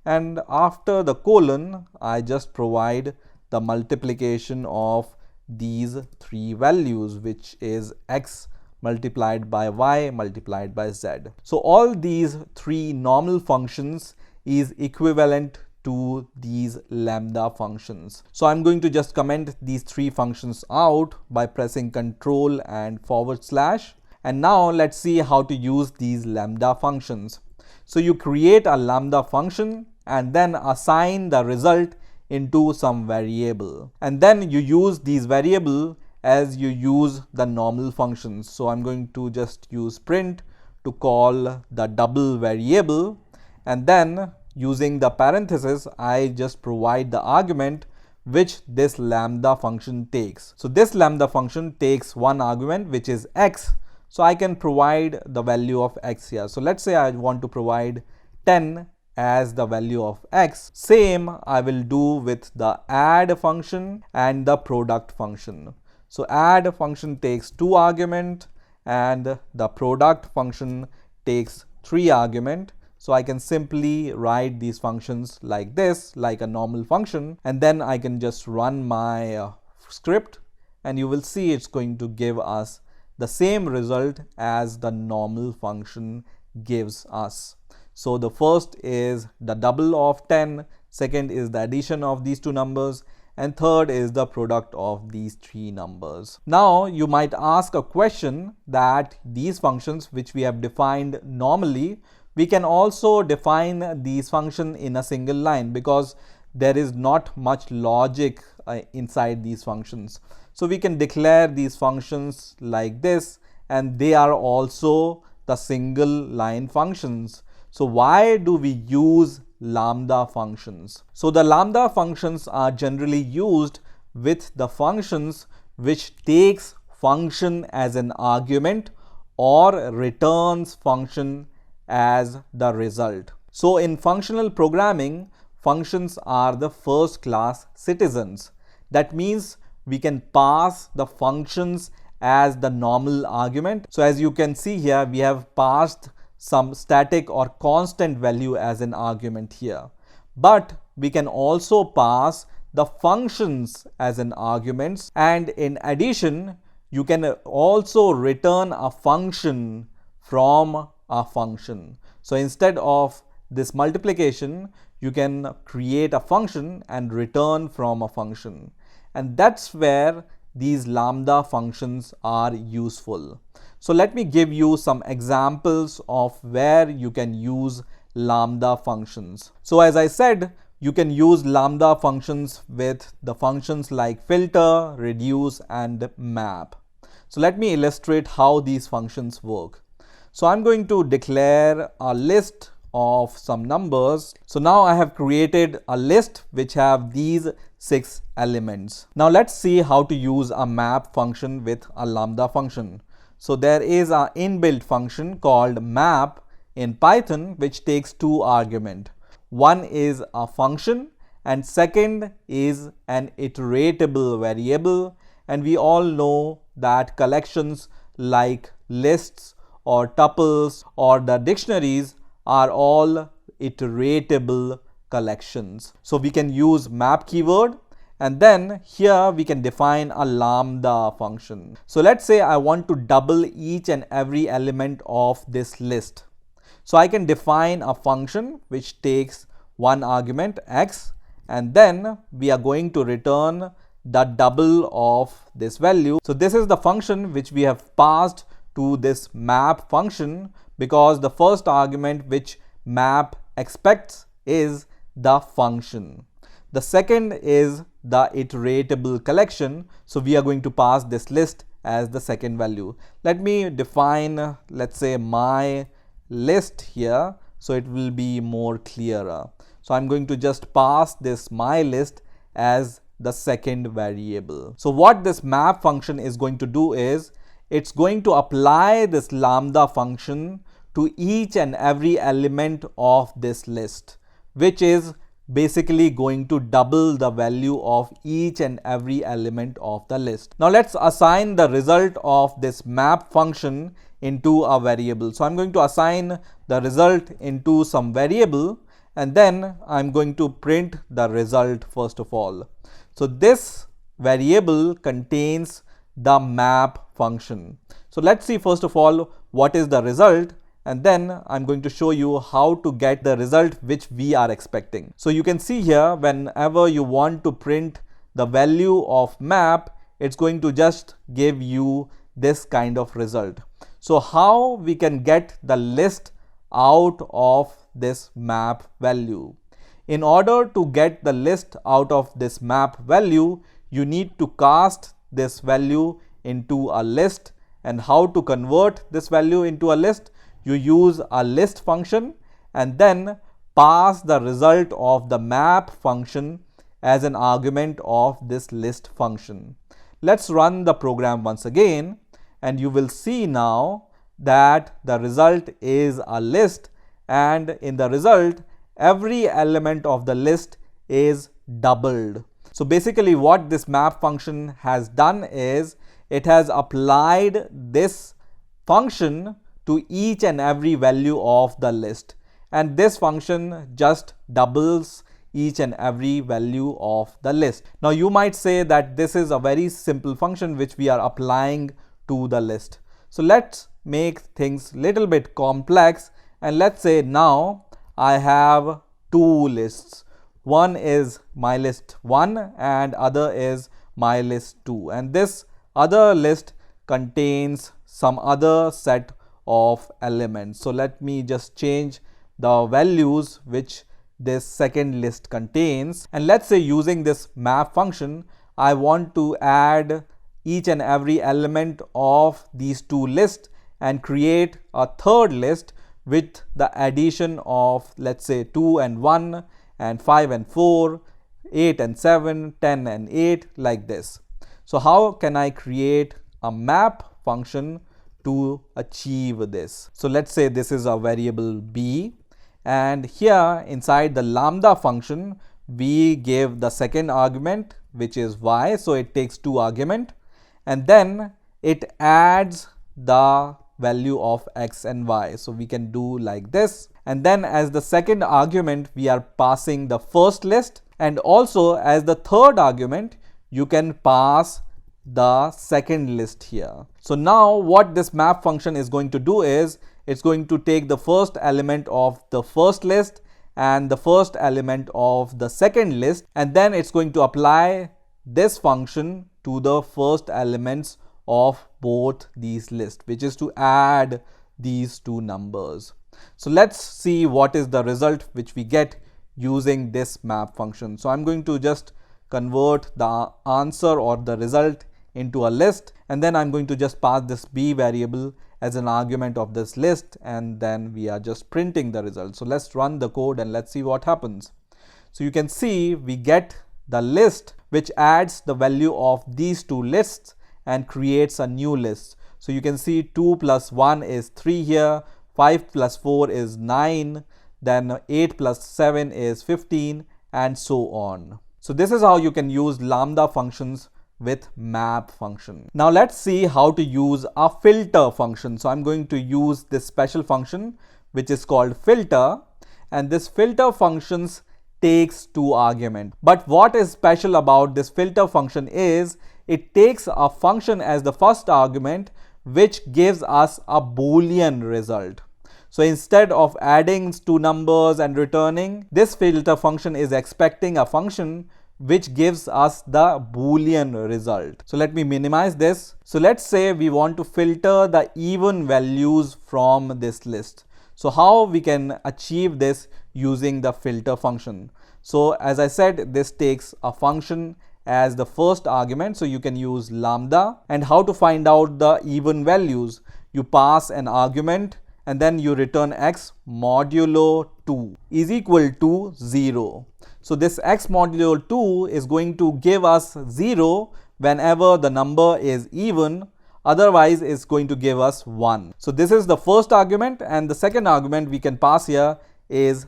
and after the colon I just provide the multiplication of these 3 values, which is x multiplied by y multiplied by z. So all these 3 normal functions is equivalent to these lambda functions. So I'm going to just comment these 3 functions out by pressing Ctrl and /. And now let's see how to use these lambda functions. So you create a lambda function and then assign the result into some variable, and then you use these variable as you use the normal functions. So I'm going to just use print to call the double variable, and then using the parenthesis I just provide the argument which this lambda function takes. So this lambda function takes 1 argument which is x, so I can provide the value of x here. So let's say I want to provide 10 as the value of x. Same I will do with the add function and the product function. So add function takes 2 argument and the product function takes 3 argument. So I can simply write these functions like this, like a normal function, and then I can just run my script, and you will see it's going to give us the same result as the normal function gives us. So the first is the double of 10, second is the addition of these 2 numbers, and third is the product of these 3 numbers. Now you might ask a question that these functions which we have defined normally, we can also define these functions in a single line because there is not much logic inside these functions. So we can declare these functions like this, and they are also the single line functions. So why do we use lambda functions? So the lambda functions are generally used with the functions which takes function as an argument or returns function as the result. So in functional programming, functions are the first class citizens. That means we can pass the functions as the normal argument. So as you can see here, we have passed some static or constant value as an argument here, but we can also pass the functions as an arguments, and in addition you can also return a function from a function. So instead of this multiplication, you can create a function and return from a function, and that's where these lambda functions are useful. So let me give you some examples of where you can use lambda functions. So as I said, you can use lambda functions with the functions like filter, reduce, and map. So let me illustrate how these functions work. So I'm going to declare a list of some numbers. So now I have created a list which have these 6 elements. Now let's see how to use a map function with a lambda function. So there is an inbuilt function called map in Python which takes 2 arguments. One is a function and second is an iteratable variable, and we all know that collections like lists or tuples or the dictionaries are all iteratable collections. So we can use map keyword, and then here we can define a lambda function. So let's say I want to double each and every element of this list. So I can define a function which takes one argument x, and then we are going to return the double of this value. So this is the function which we have passed to this map function, because the first argument which map expects is the function. The second is the iteratable collection, so we are going to pass this list as the second value. Let me define, let's say, my list here, so it will be more clearer. So I'm going to just pass this my list as the second variable. So what this map function is going to do is, it's going to apply this lambda function to each and every element of this list, which is basically going to double the value of each and every element of the list. Now let's assign the result of this map function into a variable. So I'm going to assign the result into some variable, and then I'm going to print the result first of all. So this variable contains the map function. So let's see first of all what is the result, and then I'm going to show you how to get the result which we are expecting. So you can see here, whenever you want to print the value of map, it's going to just give you this kind of result. So how we can get the list out of this map value? In order to get the list out of this map value, you need to cast this value into a list. And how to convert this value into a list? You use a list function and then pass the result of the map function as an argument of this list function. Let's run the program once again, and you will see now that the result is a list, and in the result every element of the list is doubled. So basically what this map function has done is, it has applied this function to each and every value of the list, and this function just doubles each and every value of the list. Now you might say that this is a very simple function which we are applying to the list. So let's make things little bit complex, and let's say now I have 2 lists. One is my list 1 and other is my list 2, and this other list contains some other set of elements. So let me just change the values which this second list contains, and let's say using this map function I want to add each and every element of these 2 lists and create a third list with the addition of, let's say, 2 and 1 and 5 and 4, 8 and 7, 10 and 8, like this. So how can I create a map function to achieve this? So let's say this is a variable b, and here inside the lambda function we give the second argument which is y, so it takes 2 arguments, and then it adds the value of x and y. So we can do like this, and then as the second argument we are passing the first list, And also as the third argument, you can pass the second list here. So now what this map function is going to do is it's going to take the first element of the first list and the first element of the second list, and then it's going to apply this function to the first elements of both these lists, which is to add these two numbers. So let's see what is the result which we get using this map function. So I'm going to just convert the answer or the result into a list, and then I'm going to just pass this b variable as an argument of this list, and then we are just printing the result. So let's run the code and let's see what happens. So you can see we get the list which adds the value of these two lists and creates a new list. So you can see 2 plus 1 is 3 here, 5 plus 4 is 9, then 8 plus 7 is 15, and so on. So this is how you can use Lambda functions with map function. Now let's see how to use a filter function. So I'm going to use this special function which is called filter, and this filter functions takes two arguments. But what is special about this filter function is it takes a function as the first argument which gives us a Boolean result. So instead of adding two numbers and returning, this filter function is expecting a function which gives us the Boolean result. So let me minimize this. So let's say we want to filter the even values from this list. So how we can achieve this using the filter function? So as I said, this takes a function as the first argument, so you can use lambda. And how to find out the even values? You pass an argument and then you return x modulo 2 is equal to 0. So this x modulo 2 is going to give us 0 whenever the number is even, otherwise it's going to give us 1. So this is the first argument, and the second argument we can pass here is,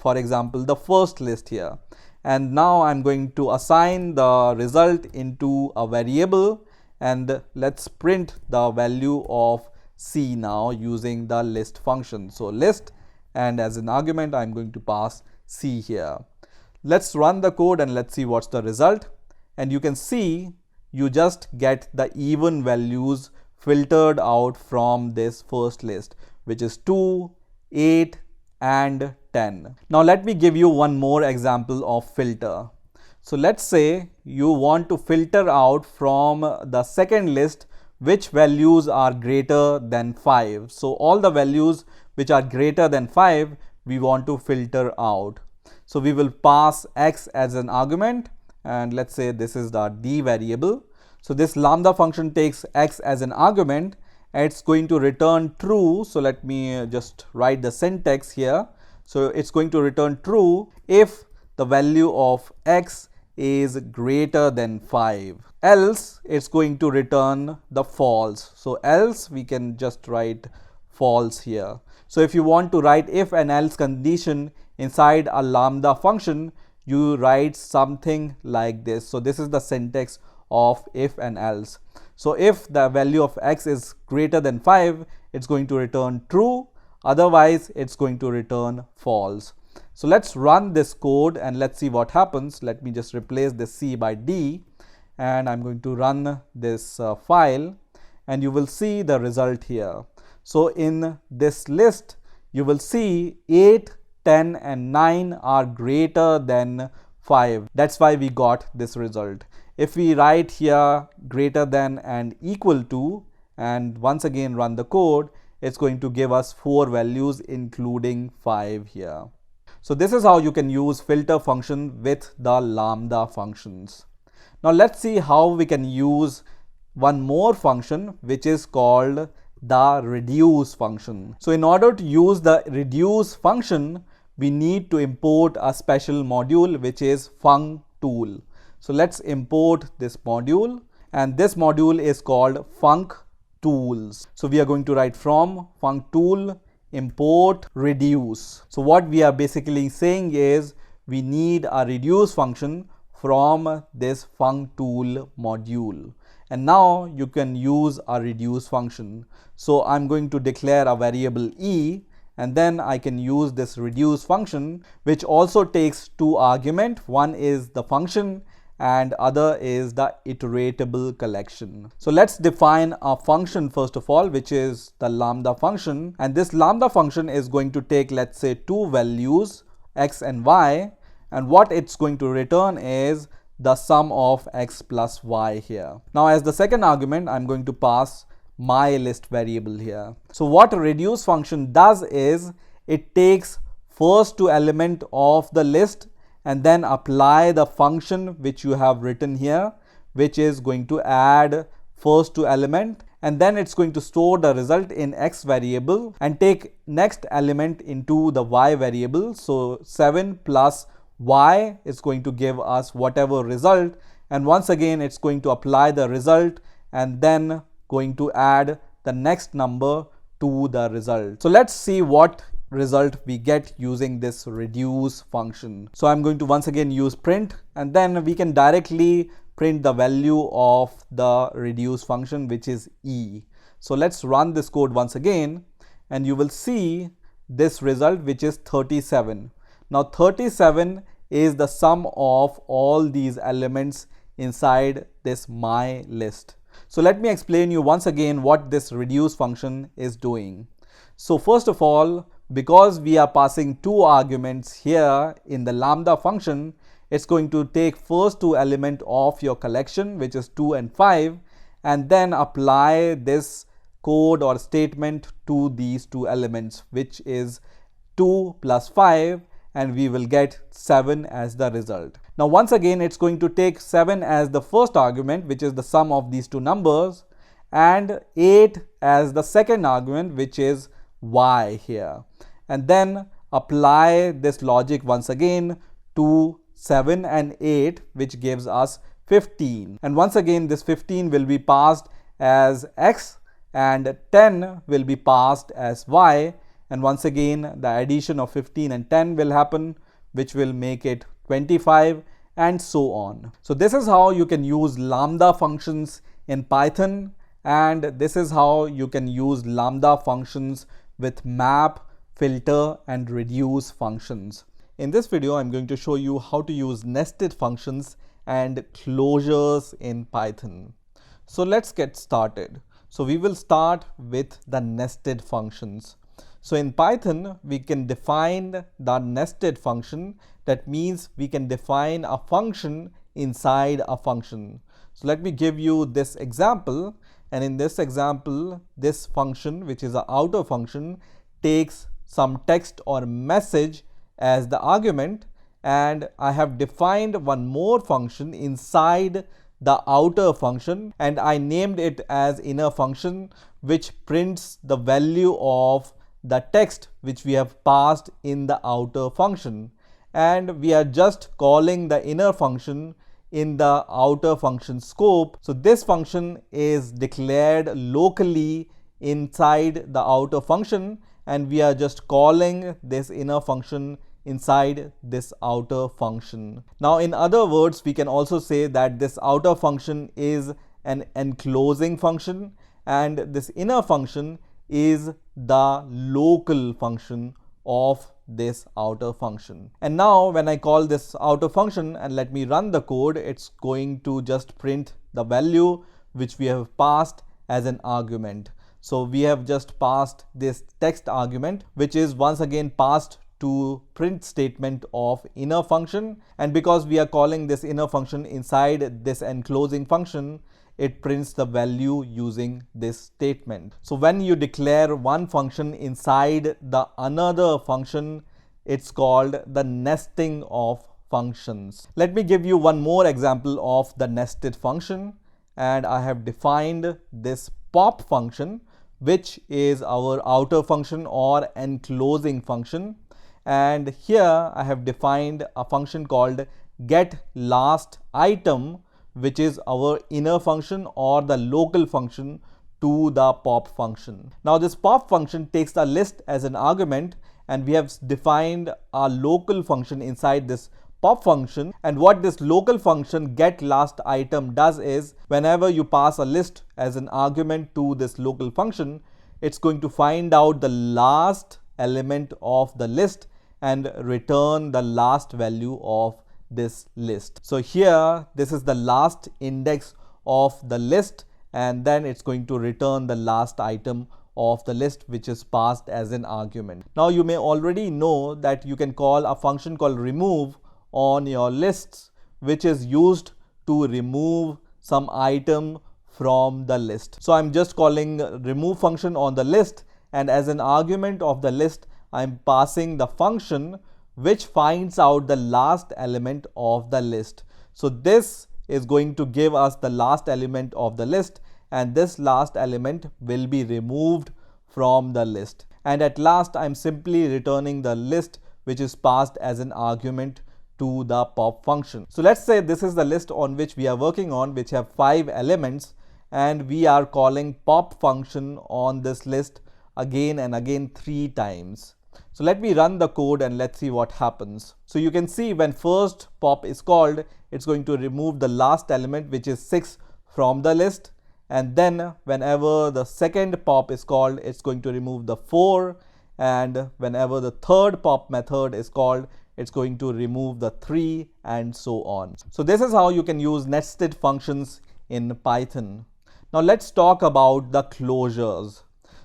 for example, the first list here. And now I'm going to assign the result into a variable, and let's print the value of c now using the list function. So list, and as an argument I'm going to pass c here. Let's run the code and let's see what's the result. And you can see you just get the even values filtered out from this first list, which is 2, 8 and 10. Now let me give you one more example of filter. So let's say you want to filter out from the second list which values are greater than 5. So all the values which are greater than 5 we want to filter out. So we will pass x as an argument, and let's say this is the d variable. So this lambda function takes x as an argument and it's going to return true. So let me just write the syntax here. So it's going to return true if the value of x is greater than 5. Else it's going to return the false. So else we can just write false here. So if you want to write if and else condition inside a lambda function, you write something like this. So this is the syntax of if and else. So if the value of x is greater than 5, it's going to return true, otherwise it's going to return false. So let's run this code and let's see what happens. Let me just replace this c by d, and I'm going to run this file, and you will see the result here. So in this list you will see 8, 10 and 9 are greater than 5. That's why we got this result. If we write here greater than and equal to, and once again run the code, it's going to give us 4 values including 5 here. So this is how you can use filter function with the lambda functions. Now let's see how we can use one more function which is called the reduce function. So in order to use the reduce function, we need to import a special module which is functool. So let's import this module, and this module is called functools. So we are going to write from functool import reduce. So what we are basically saying is we need a reduce function from this functool module, and now you can use a reduce function. So I'm going to declare a variable e, and then I can use this reduce function, which also takes two arguments. One is the function and other is the iteratable collection. So let's define a function first of all, which is the lambda function. And this lambda function is going to take, let's say, two values, x and y. And what it's going to return is the sum of x plus y here. Now, as the second argument, I'm going to pass my list variable here. So what a reduce function does is it takes first two element of the list and then apply the function which you have written here, which is going to add first two element, and then it's going to store the result in x variable and take next element into the y variable. So 7 plus y is going to give us whatever result, and once again it's going to apply the result and then going to add the next number to the result. So let's see what result we get using this reduce function. So I'm going to once again use print, and then we can directly print the value of the reduce function, which is e. So let's run this code once again, and you will see this result, which is 37. Now 37 is the sum of all these elements inside this my list. So let me explain you once again what this reduce function is doing. So first of all, because we are passing two arguments here in the lambda function, it's going to take first two element of your collection, which is 2 and 5, and then apply this code or statement to these two elements, which is 2 plus 5, and we will get 7 as the result. Now once again, it's going to take 7 as the first argument, which is the sum of these two numbers, and 8 as the second argument, which is y here, and then apply this logic once again to 7 and 8, which gives us 15. And once again, this 15 will be passed as x and 10 will be passed as y. And once again, the addition of 15 and 10 will happen, which will make it 25, and so on. So this is how you can use lambda functions in Python, and this is how you can use lambda functions with map, filter, and reduce functions. In this video, I'm going to show you how to use nested functions and closures in Python. So let's get started. So we will start with the nested functions. So in Python, we can define the nested function. That means we can define a function inside a function. So let me give you this example. And in this example, this function, which is an outer function, takes some text or message as the argument, and I have defined one more function inside the outer function, and I named it as inner function, which prints the value of the text which we have passed in the outer function. And we are just calling the inner function in the outer function scope. So this function is declared locally inside the outer function, and we are just calling this inner function inside this outer function. Now, in other words, we can also say that this outer function is an enclosing function, and this inner function is the local function of this outer function. And now when I call this outer function and let me run the code, it's going to just print the value which we have passed as an argument. So we have just passed this text argument, which is once again passed to print statement of inner function, and because we are calling this inner function inside this enclosing function, it prints the value using this statement. So when you declare one function inside the another function, it's called the nesting of functions. Let me give you one more example of the nested function, and I have defined this pop function, which is our outer function or enclosing function. And here I have defined a function called get last item, which is our inner function or the local function to the pop function. Now this pop function takes the list as an argument, and we have defined a local function inside this pop function. And what this local function get last item does is, whenever you pass a list as an argument to this local function, it's going to find out the last element of the list and return the last value of this list. So here this is the last index of the list, and then it's going to return the last item of the list, which is passed as an argument. Now you may already know that you can call a function called remove on your lists, which is used to remove some item from the list. So I'm just calling remove function on the list, and as an argument of the list I'm passing the function which finds out the last element of the list. So this is going to give us the last element of the list, and this last element will be removed from the list. And at last I'm simply returning the list which is passed as an argument to the pop function. So let's say this is the list on which we are working on, which have 5 elements, and we are calling pop function on this list again and again 3 times. So let me run the code and let's see what happens. So you can see when first pop is called, it's going to remove the last element, which is 6, from the list. And then whenever the second pop is called, it's going to remove the 4. And whenever the third pop method is called, it's going to remove the 3, and so on. So this is how you can use nested functions in Python. Now let's talk about the closures.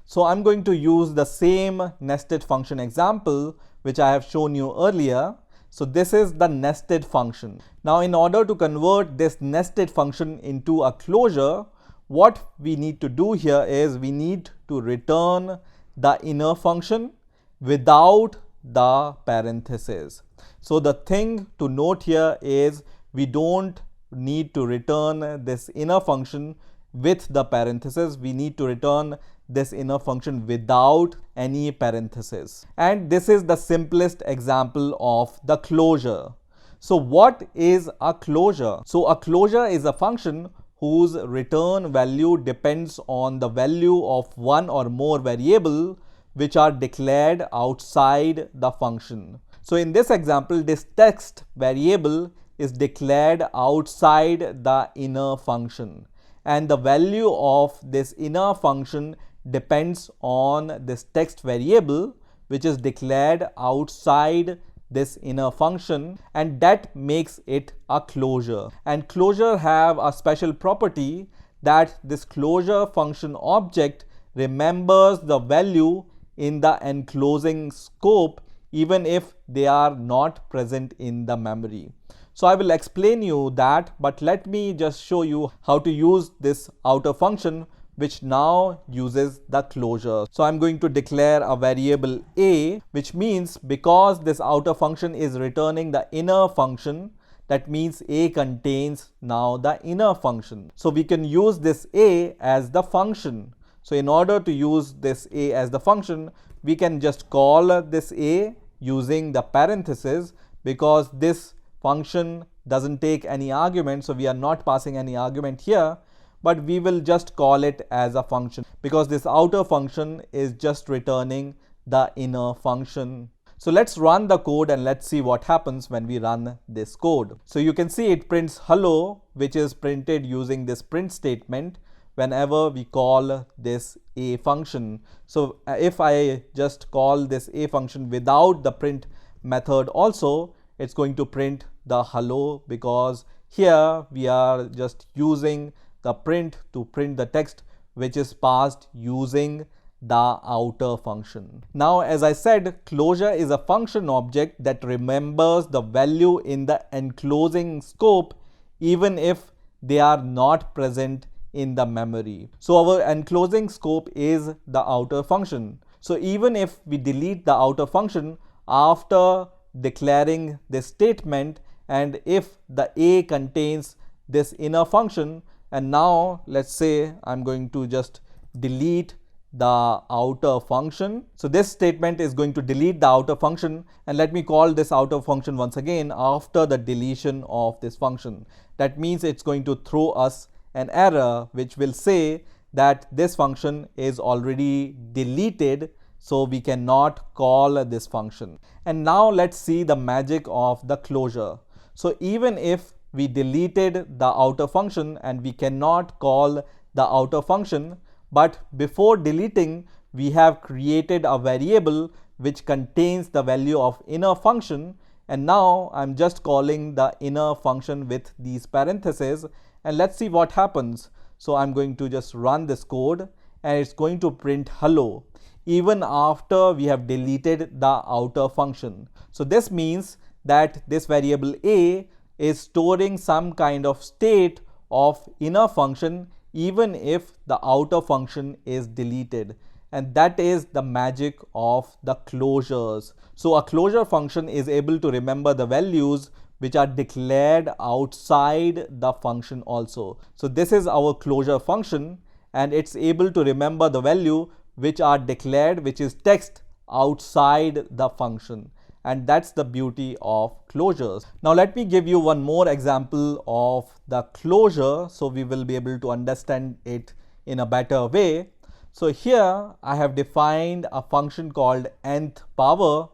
So I'm going to use the same nested function example which I have shown you earlier. So this is the nested function. Now in order to convert this nested function into a closure, what we need to do here is we need to return the inner function without the parentheses. So the thing to note here is we don't need to return this inner function with the parentheses. We need to return this inner function without any parentheses. And this is the simplest example of the closure. So what is a closure? So a closure is a function whose return value depends on the value of one or more variable which are declared outside the function. So in this example, this text variable is declared outside the inner function, and the value of this inner function depends on this text variable which is declared outside this inner function, and that makes it a closure. And closure have a special property that this closure function object remembers the value in the enclosing scope even if they are not present in the memory. So I will explain you that, but let me just show you how to use this outer function which now uses the closure. So I'm going to declare a variable a, which means because this outer function is returning the inner function, that means a contains now the inner function. So we can use this a as the function. So in order to use this a as the function, we can just call this a using the parentheses, because this function doesn't take any argument, so we are not passing any argument here, but we will just call it as a function because this outer function is just returning the inner function. So let's run the code and let's see what happens when we run this code. So you can see it prints hello, which is printed using this print statement whenever we call this a function. So if I just call this a function without the print method also, it's going to print the hello, because here we are just using the print to print the text which is passed using the outer function. Now, as I said, closure is a function object that remembers the value in the enclosing scope even if they are not present in the memory. So our enclosing scope is the outer function. So even if we delete the outer function after declaring this statement, and if the a contains this inner function, and now let's say I'm going to just delete the outer function. So this statement is going to delete the outer function, and let me call this outer function once again after the deletion of this function. That means it's going to throw us an error which will say that this function is already deleted, so we cannot call this function. And now let's see the magic of the closure. So even if we deleted the outer function and we cannot call the outer function, but before deleting we have created a variable which contains the value of inner function, and now I'm just calling the inner function with these parentheses, and let's see what happens. So I'm going to just run this code and it's going to print hello even after we have deleted the outer function. So this means that this variable a is storing some kind of state of inner function even if the outer function is deleted, and that is the magic of the closures. So a closure function is able to remember the values which are declared outside the function also. So this is our closure function, and it's able to remember the value which are declared, which is text outside the function. And that's the beauty of closures. Now let me give you one more example of the closure so we will be able to understand it in a better way. So here I have defined a function called nth power,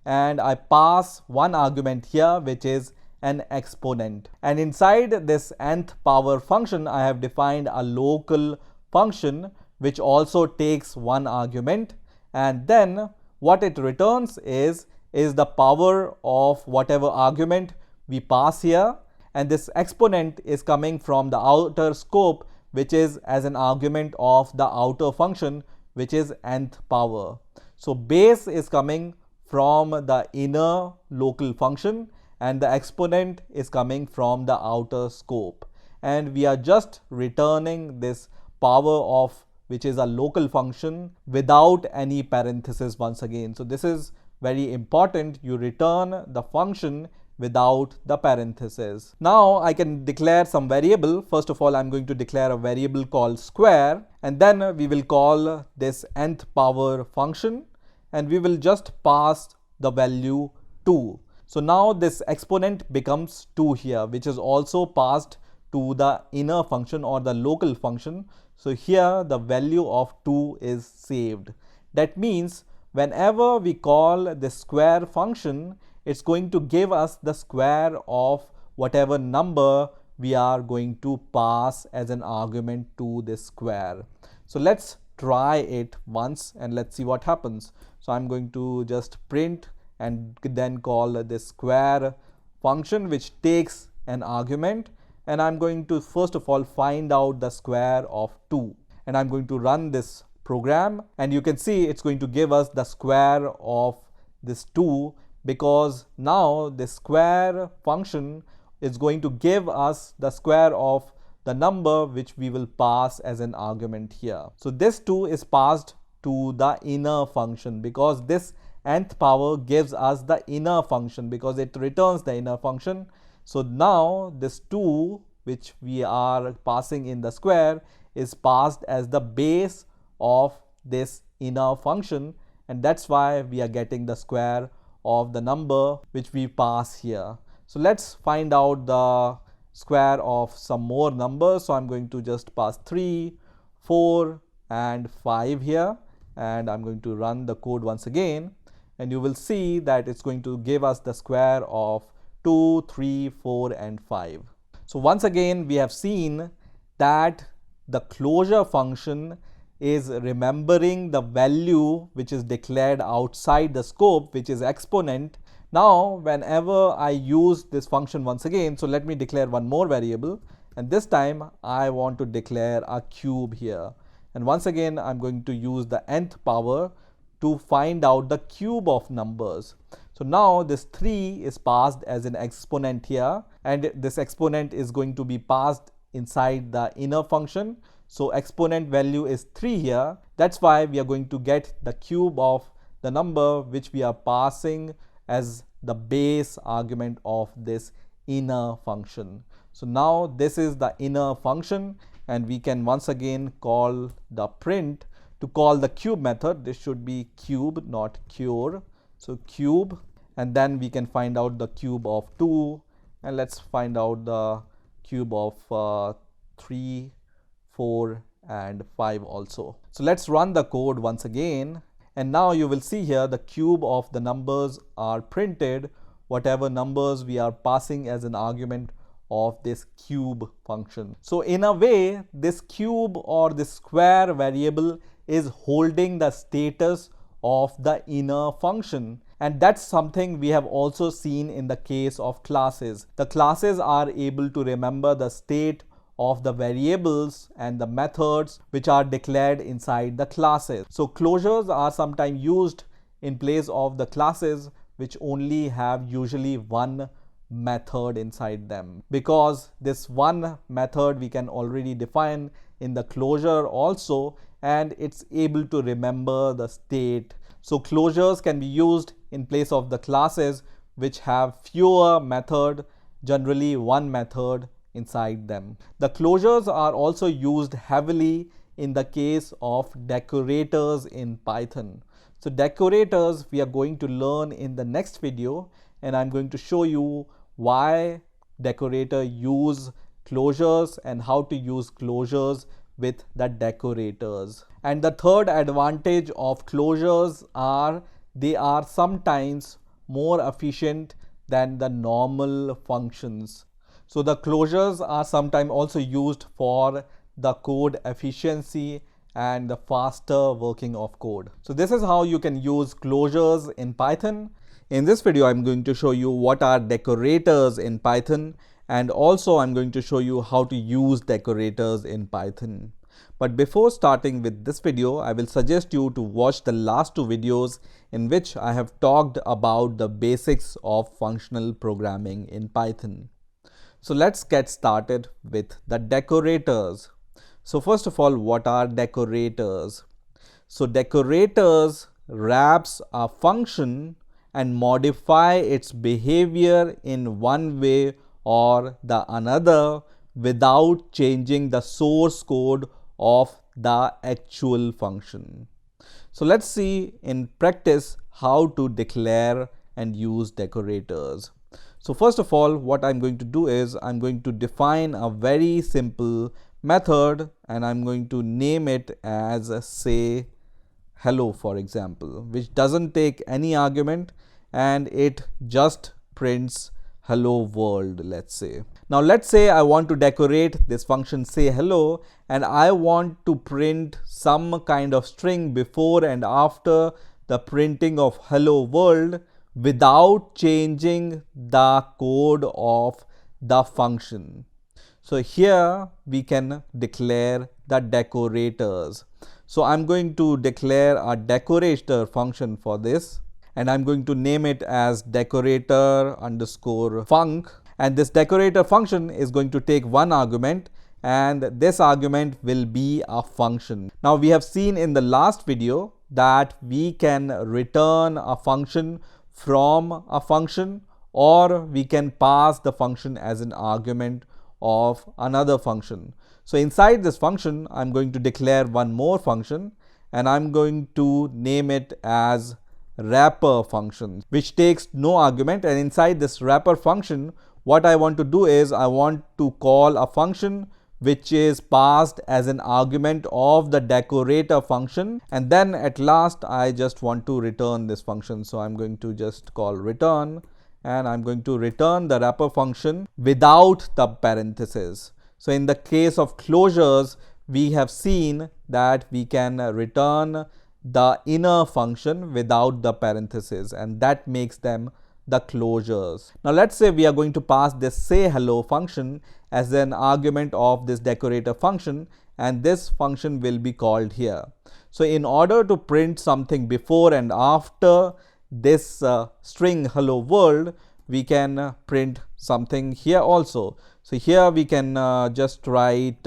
and I pass one argument here which is an exponent. And inside this nth power function I have defined a local function which also takes one argument, and then what it returns is the power of whatever argument we pass here, and this exponent is coming from the outer scope, which is as an argument of the outer function, which is nth power. So base is coming from the inner local function and the exponent is coming from the outer scope, and we are just returning this power of which is a local function without any parenthesis once again. So this is very important, you return the function without the parenthesis. Now I can declare some variable. First of all, I'm going to declare a variable called square, and then we will call this nth power function, and we will just pass the value 2. So now this exponent becomes 2 here, which is also passed to the inner function or the local function. So here the value of 2 is saved. That means whenever we call the square function, it's going to give us the square of whatever number we are going to pass as an argument to this square. So let's try it once and let's see what happens. So I'm going to just print and then call this square function which takes an argument, and I'm going to first of all find out the square of 2, and I'm going to run this program, and you can see it's going to give us the square of this 2, because now the square function is going to give us the square of the number which we will pass as an argument here. So this 2 is passed to the inner function because this nth power gives us the inner function because it returns the inner function. So now this 2 which we are passing in the square is passed as the base of this inner function, and that's why we are getting the square of the number which we pass here. So let's find out the square of some more numbers. So I'm going to just pass 3, 4 and 5 here, and I'm going to run the code once again, and you will see that it's going to give us the square of 2, 3, 4 and 5. So once again we have seen that the closure function is remembering the value which is declared outside the scope, which is exponent. Now whenever I use this function once again, so let me declare one more variable, and this time I want to declare a cube here, and once again I'm going to use the nth power to find out the cube of numbers. So now this 3 is passed as an exponent here, and this exponent is going to be passed inside the inner function. So exponent value is 3 here. That's why we are going to get the cube of the number which we are passing as the base argument of this inner function. So now this is the inner function, and we can once again call the print to call the cube method. This should be cube, not cure. So cube, and then we can find out the cube of 2, and let's find out the cube of 3, 4 and 5 also. So let's run the code once again, and now you will see here the cube of the numbers are printed, whatever numbers we are passing as an argument of this cube function. So in a way, this cube or this square variable is holding the status of the inner function. And that's something we have also seen in the case of classes. The classes are able to remember the state of the variables and the methods which are declared inside the classes. So closures are sometimes used in place of the classes which only have usually one method inside them, because this one method we can already define in the closure also, and it's able to remember the state. So closures can be used in place of the classes which have fewer method, generally one method inside them. The closures are also used heavily in the case of decorators in Python. So decorators we are going to learn in the next video, and I'm going to show you why decorator use closures and how to use closures with the decorators. And the third advantage of closures are they are sometimes more efficient than the normal functions. So the closures are sometimes also used for the code efficiency and the faster working of code. So this is how you can use closures in Python. In this video, I'm going to show you what are decorators in Python, and also I'm going to show you how to use decorators in Python. But before starting with this video, I will suggest you to watch the last two videos in which I have talked about the basics of functional programming in Python. So let's get started with the decorators. So first of all, what are decorators? So decorators wraps a function and modify its behavior in one way or the another without changing the source code of the actual function. So let's see in practice how to declare and use decorators. So first of all, what I'm going to do is I'm going to define a very simple method, and I'm going to name it as say hello, for example, which doesn't take any argument and it just prints hello world, let's say. Now let's say I want to decorate this function say hello, and I want to print some kind of string before and after the printing of hello world without changing the code of the function. So here we can declare the decorators. So I'm going to declare a decorator function for this, and I'm going to name it as decorator underscore func. And this decorator function is going to take one argument, and this argument will be a function. Now we have seen in the last video that we can return a function from a function, or we can pass the function as an argument of another function. So inside this function, I'm going to declare one more function, and I'm going to name it as wrapper function, which takes no argument. And inside this wrapper function, what I want to do is I want to call a function which is passed as an argument of the decorator function, and then at last I just want to return this function. So I'm going to just call return, and I'm going to return the wrapper function without the parentheses. So in the case of closures, we have seen that we can return the inner function without the parentheses, and that makes them the closures. Now let's say we are going to pass this say hello function as an argument of this decorator function, and this function will be called here. So in order to print something before and after this string hello world, we can print something here also. So here we can just write,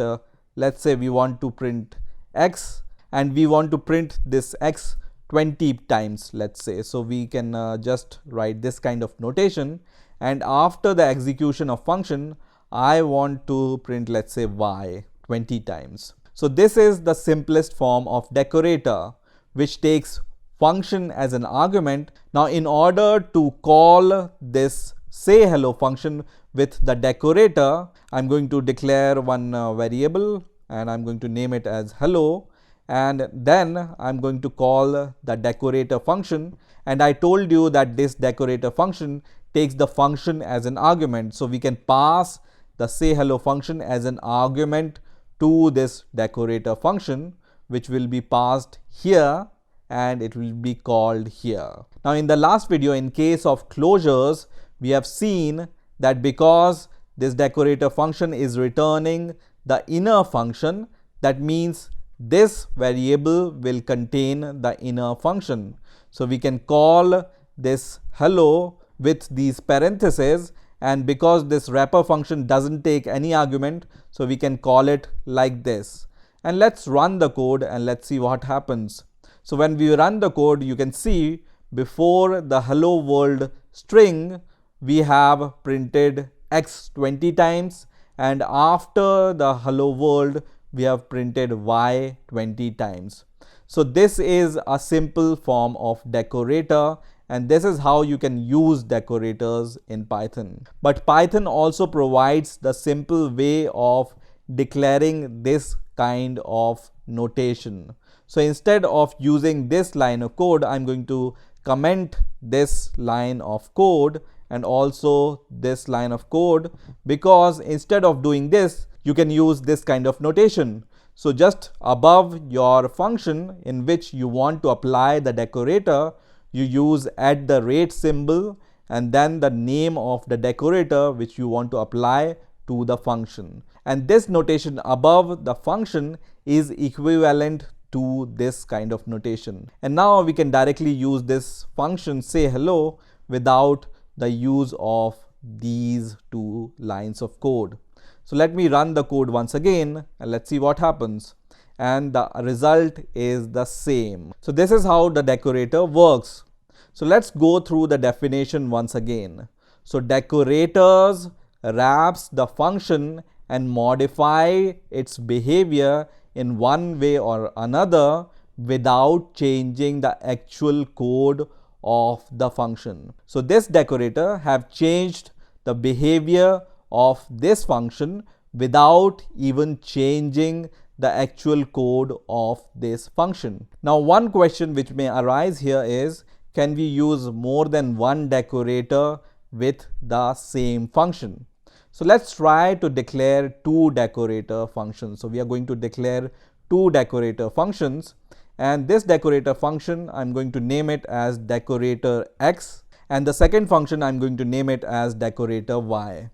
let's say we want to print x, and we want to print this x 20 times, let's say. So we can just write this kind of notation, and after the execution of function, I want to print, let's say, y 20 times. So this is the simplest form of decorator, which takes function as an argument. Now in order to call this say hello function with the decorator, I'm going to declare one variable, and I'm going to name it as hello, and then I'm going to call the decorator function. And I told you that this decorator function takes the function as an argument, so we can pass the say hello function as an argument to this decorator function, which will be passed here, and it will be called here. Now in the last video, in case of closures, we have seen that because this decorator function is returning the inner function, that means this variable will contain the inner function. So we can call this hello with these parentheses, and because this wrapper function doesn't take any argument, so we can call it like this. And let's run the code and let's see what happens. So when we run the code, you can see before the hello world string, we have printed x 20 times, and after the hello world, we have printed y 20 times. So this is a simple form of decorator, and this is how you can use decorators in Python. But Python also provides the simple way of declaring this kind of notation. So instead of using this line of code, I'm going to comment this line of code and also this line of code, because instead of doing this, you can use this kind of notation. So just above your function in which you want to apply the decorator, you use @ symbol and then the name of the decorator which you want to apply to the function. And this notation above the function is equivalent to this kind of notation. And now we can directly use this function say hello without the use of these two lines of code. So let me run the code once again and let's see what happens. And the result is the same. So this is how the decorator works. So let's go through the definition once again. So decorators wraps the function and modify its behavior in one way or another without changing the actual code of the function. So this decorator have changed the behavior of this function without even changing the actual code of this function. Now one question which may arise here is, can we use more than one decorator with the same function? So let's try to declare two decorator functions. So we are going to declare two decorator functions, and this decorator function I'm going to name it as decorator x, and the second function I'm going to name it as decorator y.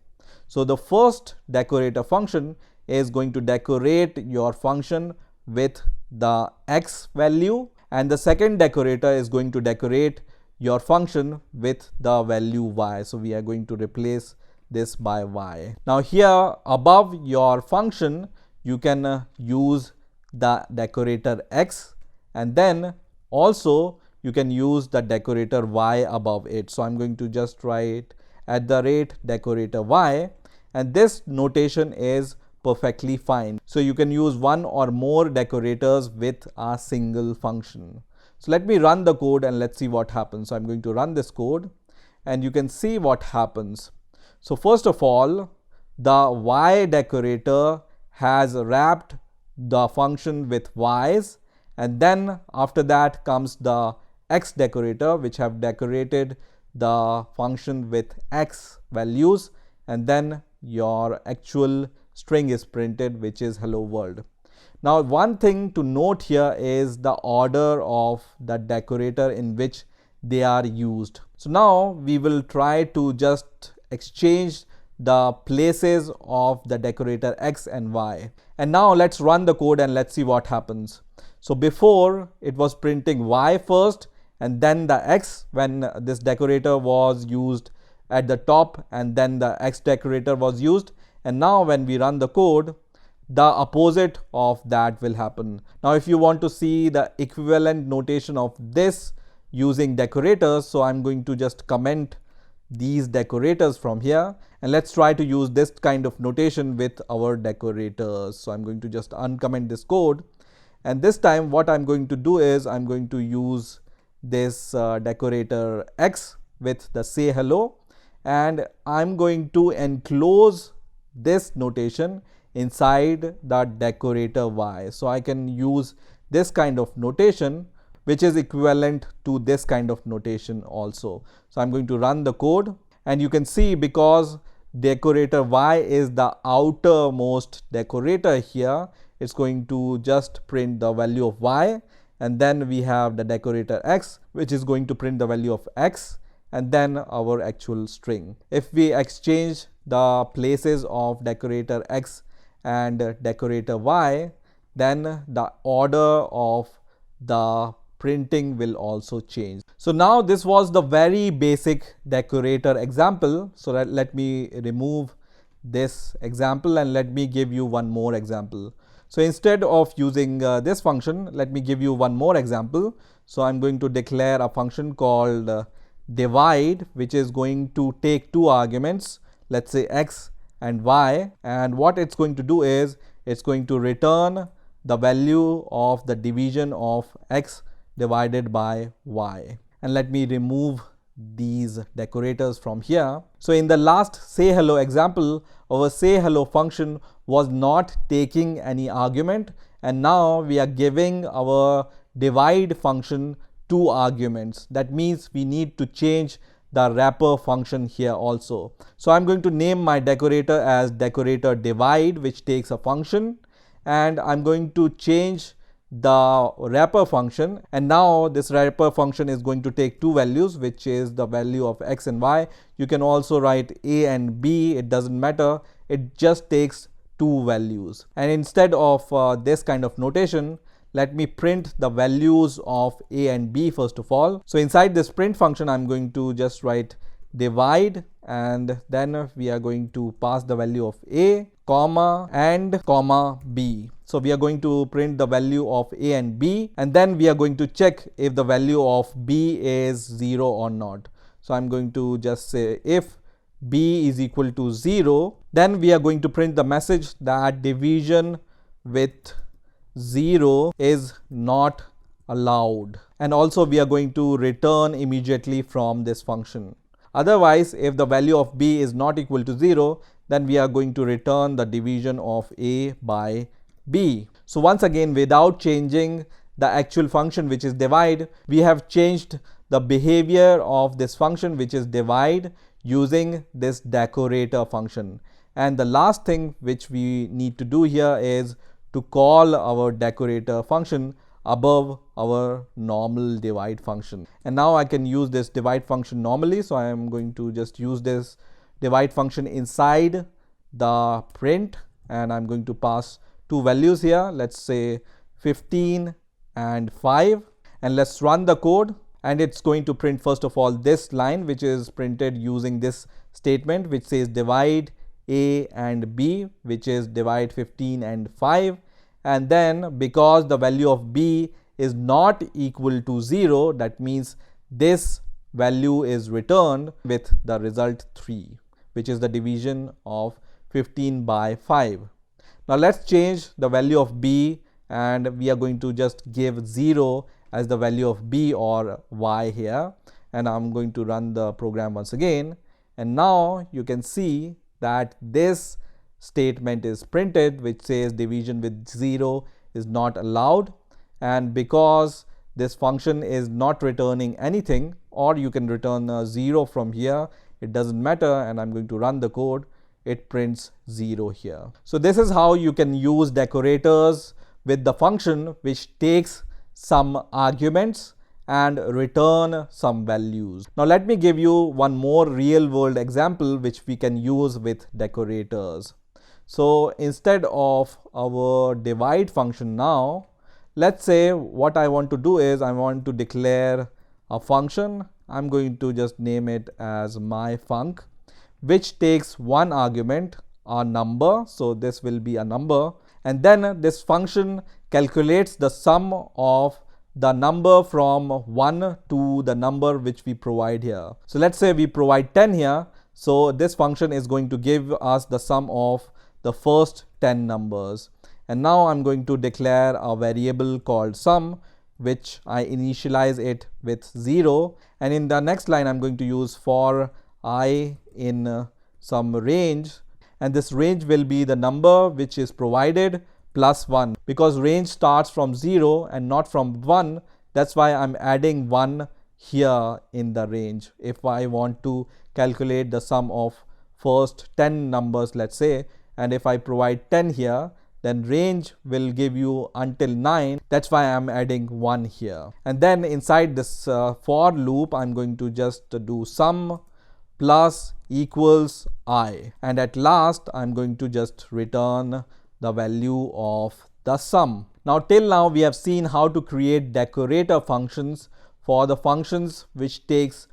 So the first decorator function is going to decorate your function with the x value, and the second decorator is going to decorate your function with the value y. So we are going to replace this by y. Now here above your function, you can use the decorator x, and then also you can use the decorator y above it. So I'm going to just write @decorator y, and this notation is perfectly fine. So you can use one or more decorators with a single function. So let me run the code and let's see what happens. So I'm going to run this code and you can see what happens. So first of all, the y decorator has wrapped the function with y's, and then after that comes the x decorator which have decorated the function with x values, and then your actual string is printed which is hello world. Now one thing to note here is the order of the decorator in which they are used. So now we will try to just exchange the places of the decorator x and y. And now let's run the code and let's see what happens. So before it was printing y first and then the x when this decorator was used at the top, and then the x decorator was used, and now when we run the code, the opposite of that will happen. Now if you want to see the equivalent notation of this using decorators, so I'm going to just comment these decorators from here, and let's try to use this kind of notation with our decorators. So I'm going to just uncomment this code, and this time what I'm going to do is I'm going to use this decorator x with the say hello, and I'm going to enclose this notation inside the decorator y. So I can use this kind of notation which is equivalent to this kind of notation also. So I'm going to run the code, and you can see because decorator y is the outermost decorator here, it's going to just print the value of y, and then we have the decorator x, which is going to print the value of x, and then our actual string. If we exchange the places of decorator x and decorator y, then the order of the printing will also change. So now this was the very basic decorator example. So let me remove this example and let me give you one more example. So instead of using this function, let me give you one more example. So I'm going to declare a function called divide, which is going to take two arguments, let's say x and y, and what it's going to do is it's going to return the value of the division of x divided by y. And let me remove these decorators from here. So in the last say hello example, our say hello function was not taking any argument, and now we are giving our divide function two arguments. That means we need to change the wrapper function here also. So I'm going to name my decorator as decorator divide, which takes a function, and I'm going to change the wrapper function, and now this wrapper function is going to take two values, which is the value of x and y. You can also write a and b, it doesn't matter, it just takes two values. And instead of this kind of notation, let me print the values of a and b first of all. So inside this print function, I'm going to just write divide, and then we are going to pass the value of a, comma, and comma b. So we are going to print the value of a and b, and then we are going to check if the value of b is 0 or not. So I'm going to just say if b is equal to 0, then we are going to print the message that division with 0 is not allowed, and also we are going to return immediately from this function. Otherwise, if the value of b is not equal to 0, then we are going to return the division of a by b. So once again, without changing the actual function, which is divide, we have changed the behavior of this function, which is divide, using this decorator function. And the last thing which we need to do here is to call our decorator function above our normal divide function. And now I can use this divide function normally. So I am going to just use this divide function inside the print, and I'm going to pass two values here, let's say 15 and 5, and let's run the code. And it's going to print first of all this line, which is printed using this statement, which says divide a and b, which is divide 15 and 5. And then because the value of b is not equal to 0, that means this value is returned with the result 3, which is the division of 15 by 5. Now let's change the value of b, and we are going to just give 0 as the value of b or y here. And I'm going to run the program once again. And now you can see that this statement is printed, which says division with 0 is not allowed. And because this function is not returning anything, or you can return 0 from here, it doesn't matter. And I'm going to run the code, it prints 0 here. So this is how you can use decorators with the function which takes some arguments and return some values. Now let me give you one more real world example which we can use with decorators. So instead of our divide function now, let's say what I want to do is I want to declare a function. I'm going to just name it as myfunc, which takes one argument, a number. So this will be a number. And then this function calculates the sum of the number from 1 to the number which we provide here. So let's say we provide 10 here. So this function is going to give us the sum of the first 10 numbers. And now I'm going to declare a variable called sum, which I initialize it with 0. And in the next line, I'm going to use for I in some range. And this range will be the number which is provided plus 1. Because range starts from 0 and not from 1, that's why I'm adding 1 here in the range. If I want to calculate the sum of first 10 numbers, let's say, and if I provide 10 here, then range will give you until 9. That's why I'm adding 1 here. And then inside this for loop, I'm going to just do sum plus equals I, and at last I'm going to just return the value of the sum. Now till now we have seen how to create decorator functions for the functions which takes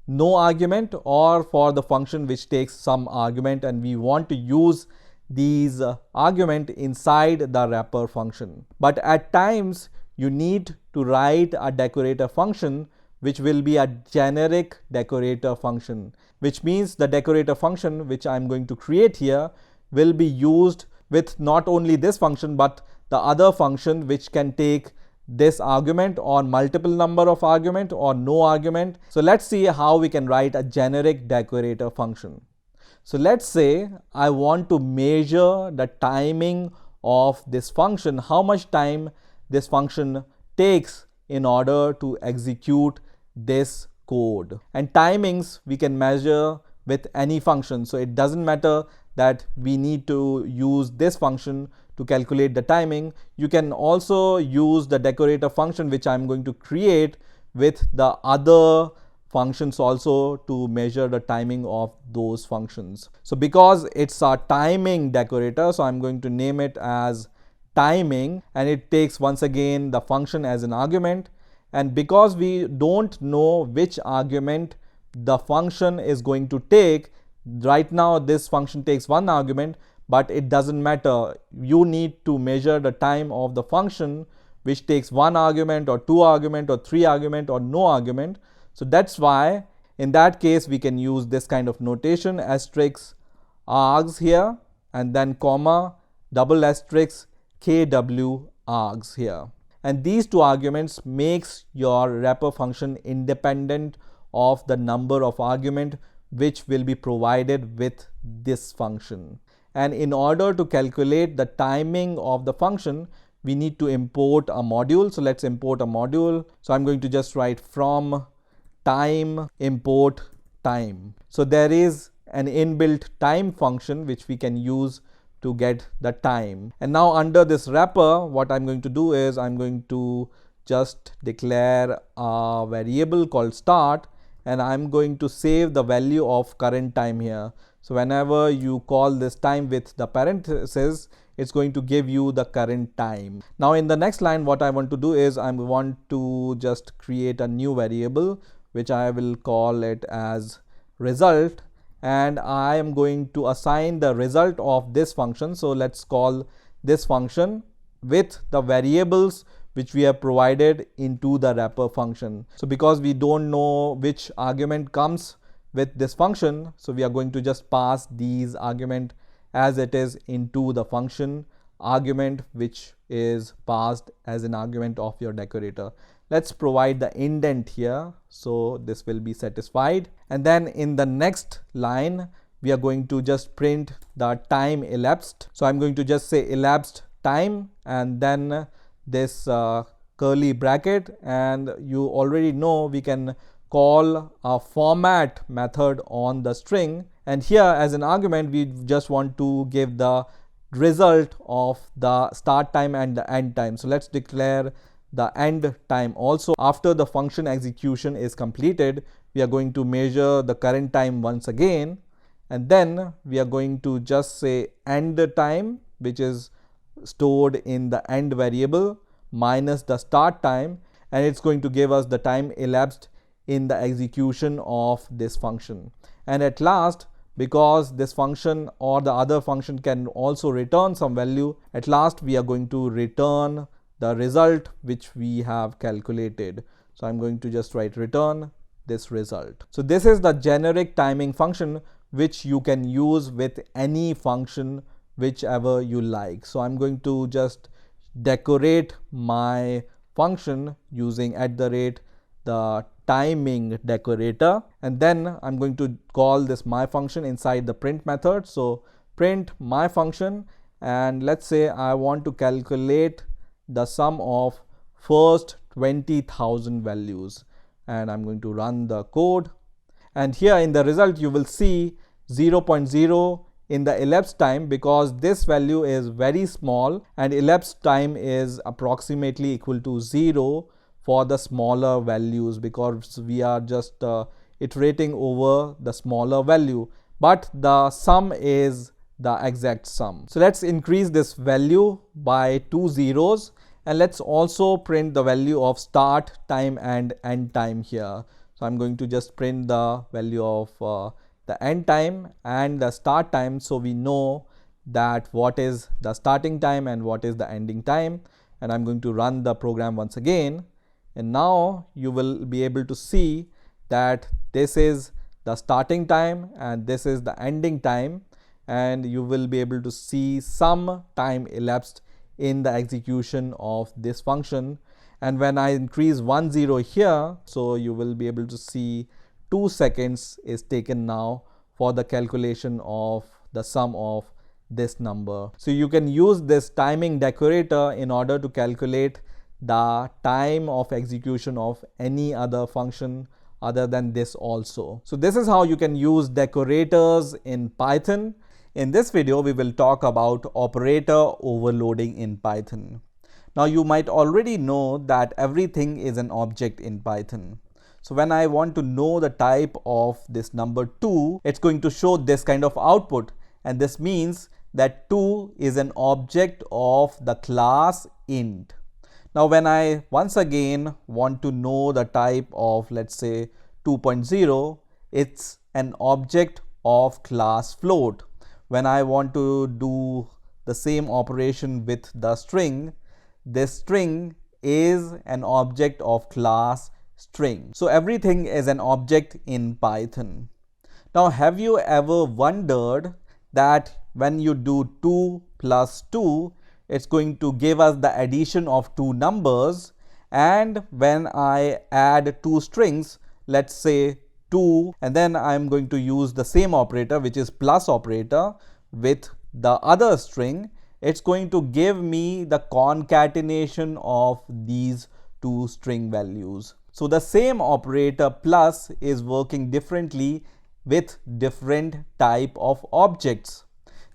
no argument or for the function which takes some argument, and we want to use these argument inside the wrapper function. But at times you need to write a decorator function which will be a generic decorator function, which means the decorator function which I'm going to create here will be used with not only this function but the other function which can take this argument or multiple number of argument or no argument. So let's see how we can write a generic decorator function. So let's say I want to measure the timing of this function, how much time this function takes in order to execute this code. And timings we can measure with any function, so it doesn't matter that we need to use this function to calculate the timing. You can also use the decorator function which I'm going to create with the other functions also to measure the timing of those functions. So because it's a timing decorator, so I'm going to name it as timing, and it takes once again the function as an argument. And because we don't know which argument the function is going to take, right now this function takes one argument, but it doesn't matter. You need to measure the time of the function which takes one argument or two argument or three argument or no argument. So that's why in that case we can use this kind of notation, asterisk args here, and then comma double asterisk kw args here. And these two arguments makes your wrapper function independent of the number of argument which will be provided with this function. And in order to calculate the timing of the function, we need to import a module. So let's import a module. So I'm going to just write from time import time. So there is an inbuilt time function which we can use to get the time. And now under this wrapper, what I'm going to do is I'm going to just declare a variable called start, and I'm going to save the value of current time here. So whenever you call this time with the parenthesis, it's going to give you the current time. Now in the next line, what I want to do is I want to just create a new variable which I will call it as result, and I am going to assign the result of this function. So let's call this function with the variables which we have provided into the wrapper function. So because we don't know which argument comes with this function, so we are going to just pass these argument as it is into the function argument which is passed as an argument of your decorator. Let's provide the indent here, so this will be satisfied. And then in the next line we are going to just print the time elapsed. So I'm going to just say elapsed time and then this curly bracket, and you already know we can call a format method on the string, and here as an argument we just want to give the result of the start time and the end time. So let's declare the end time also. After the function execution is completed, we are going to measure the current time once again, and then we are going to just say end time, which is stored in the end variable, minus the start time, and it's going to give us the time elapsed in the execution of this function. And at last, because this function or the other function can also return some value, at last we are going to return the result which we have calculated. So I'm going to just write return this result. So this is the generic timing function which you can use with any function whichever you like. So I'm going to just decorate my function using the timing decorator, and then I'm going to call this my function inside the print method. So print my function, and let's say I want to calculate the sum of first 20,000 values, and I'm going to run the code, and here in the result you will see 0.0 in the elapsed time, because this value is very small and elapsed time is approximately equal to 0 for the smaller values, because we are just iterating over the smaller value, but the sum is the exact sum. So let's increase this value by 2 zeros, and let's also print the value of start time and end time here. So I'm going to just print the value of the end time and the start time, so we know that what is the starting time and what is the ending time. And I'm going to run the program once again, and now you will be able to see that this is the starting time and this is the ending time, and you will be able to see some time elapsed in the execution of this function. And when I increase 1 0 here, so you will be able to see 2 seconds is taken now for the calculation of the sum of this number. So you can use this timing decorator in order to calculate the time of execution of any other function other than this also. So this is how you can use decorators in Python. In this video, we will talk about operator overloading in Python. Now you might already know that everything is an object in Python. So when I want to know the type of this number 2, it's going to show this kind of output, and this means that 2 is an object of the class int. Now when I once again want to know the type of, let's say, 2.0, it's an object of class float. When I want to do the same operation with the string, this string is an object of class string. So everything is an object in Python. Now have you ever wondered that when you do 2 plus 2, it's going to give us the addition of two numbers, and when I add two strings, let's say 2, and then I'm going to use the same operator, which is plus operator, with the other string, it's going to give me the concatenation of these two string values. So the same operator plus is working differently with different type of objects.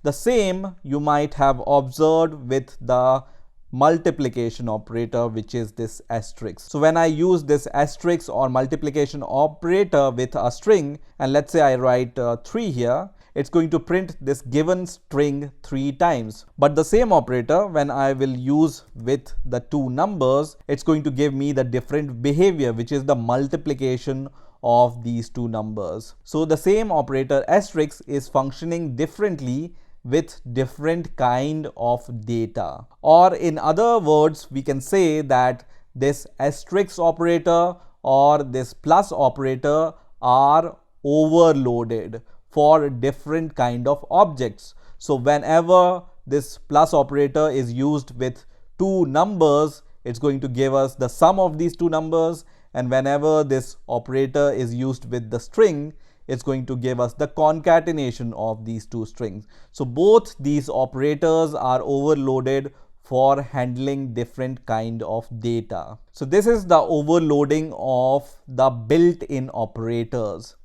The same you might have observed with the multiplication operator, which is this asterisk. So when I use this asterisk or multiplication operator with a string, and let's say I write 3 here, it's going to print this given string 3 times. But the same operator, when I will use with the two numbers, it's going to give me the different behavior, which is the multiplication of these two numbers. So the same operator asterisk is functioning differently with different kind of data. Or in other words, we can say that this asterisk operator or this plus operator are overloaded for different kind of objects. So whenever this plus operator is used with two numbers, it's going to give us the sum of these two numbers, and whenever this operator is used with the string, it's going to give us the concatenation of these two strings. So both these operators are overloaded for handling different kind of data. So this is the overloading of the built-in operators.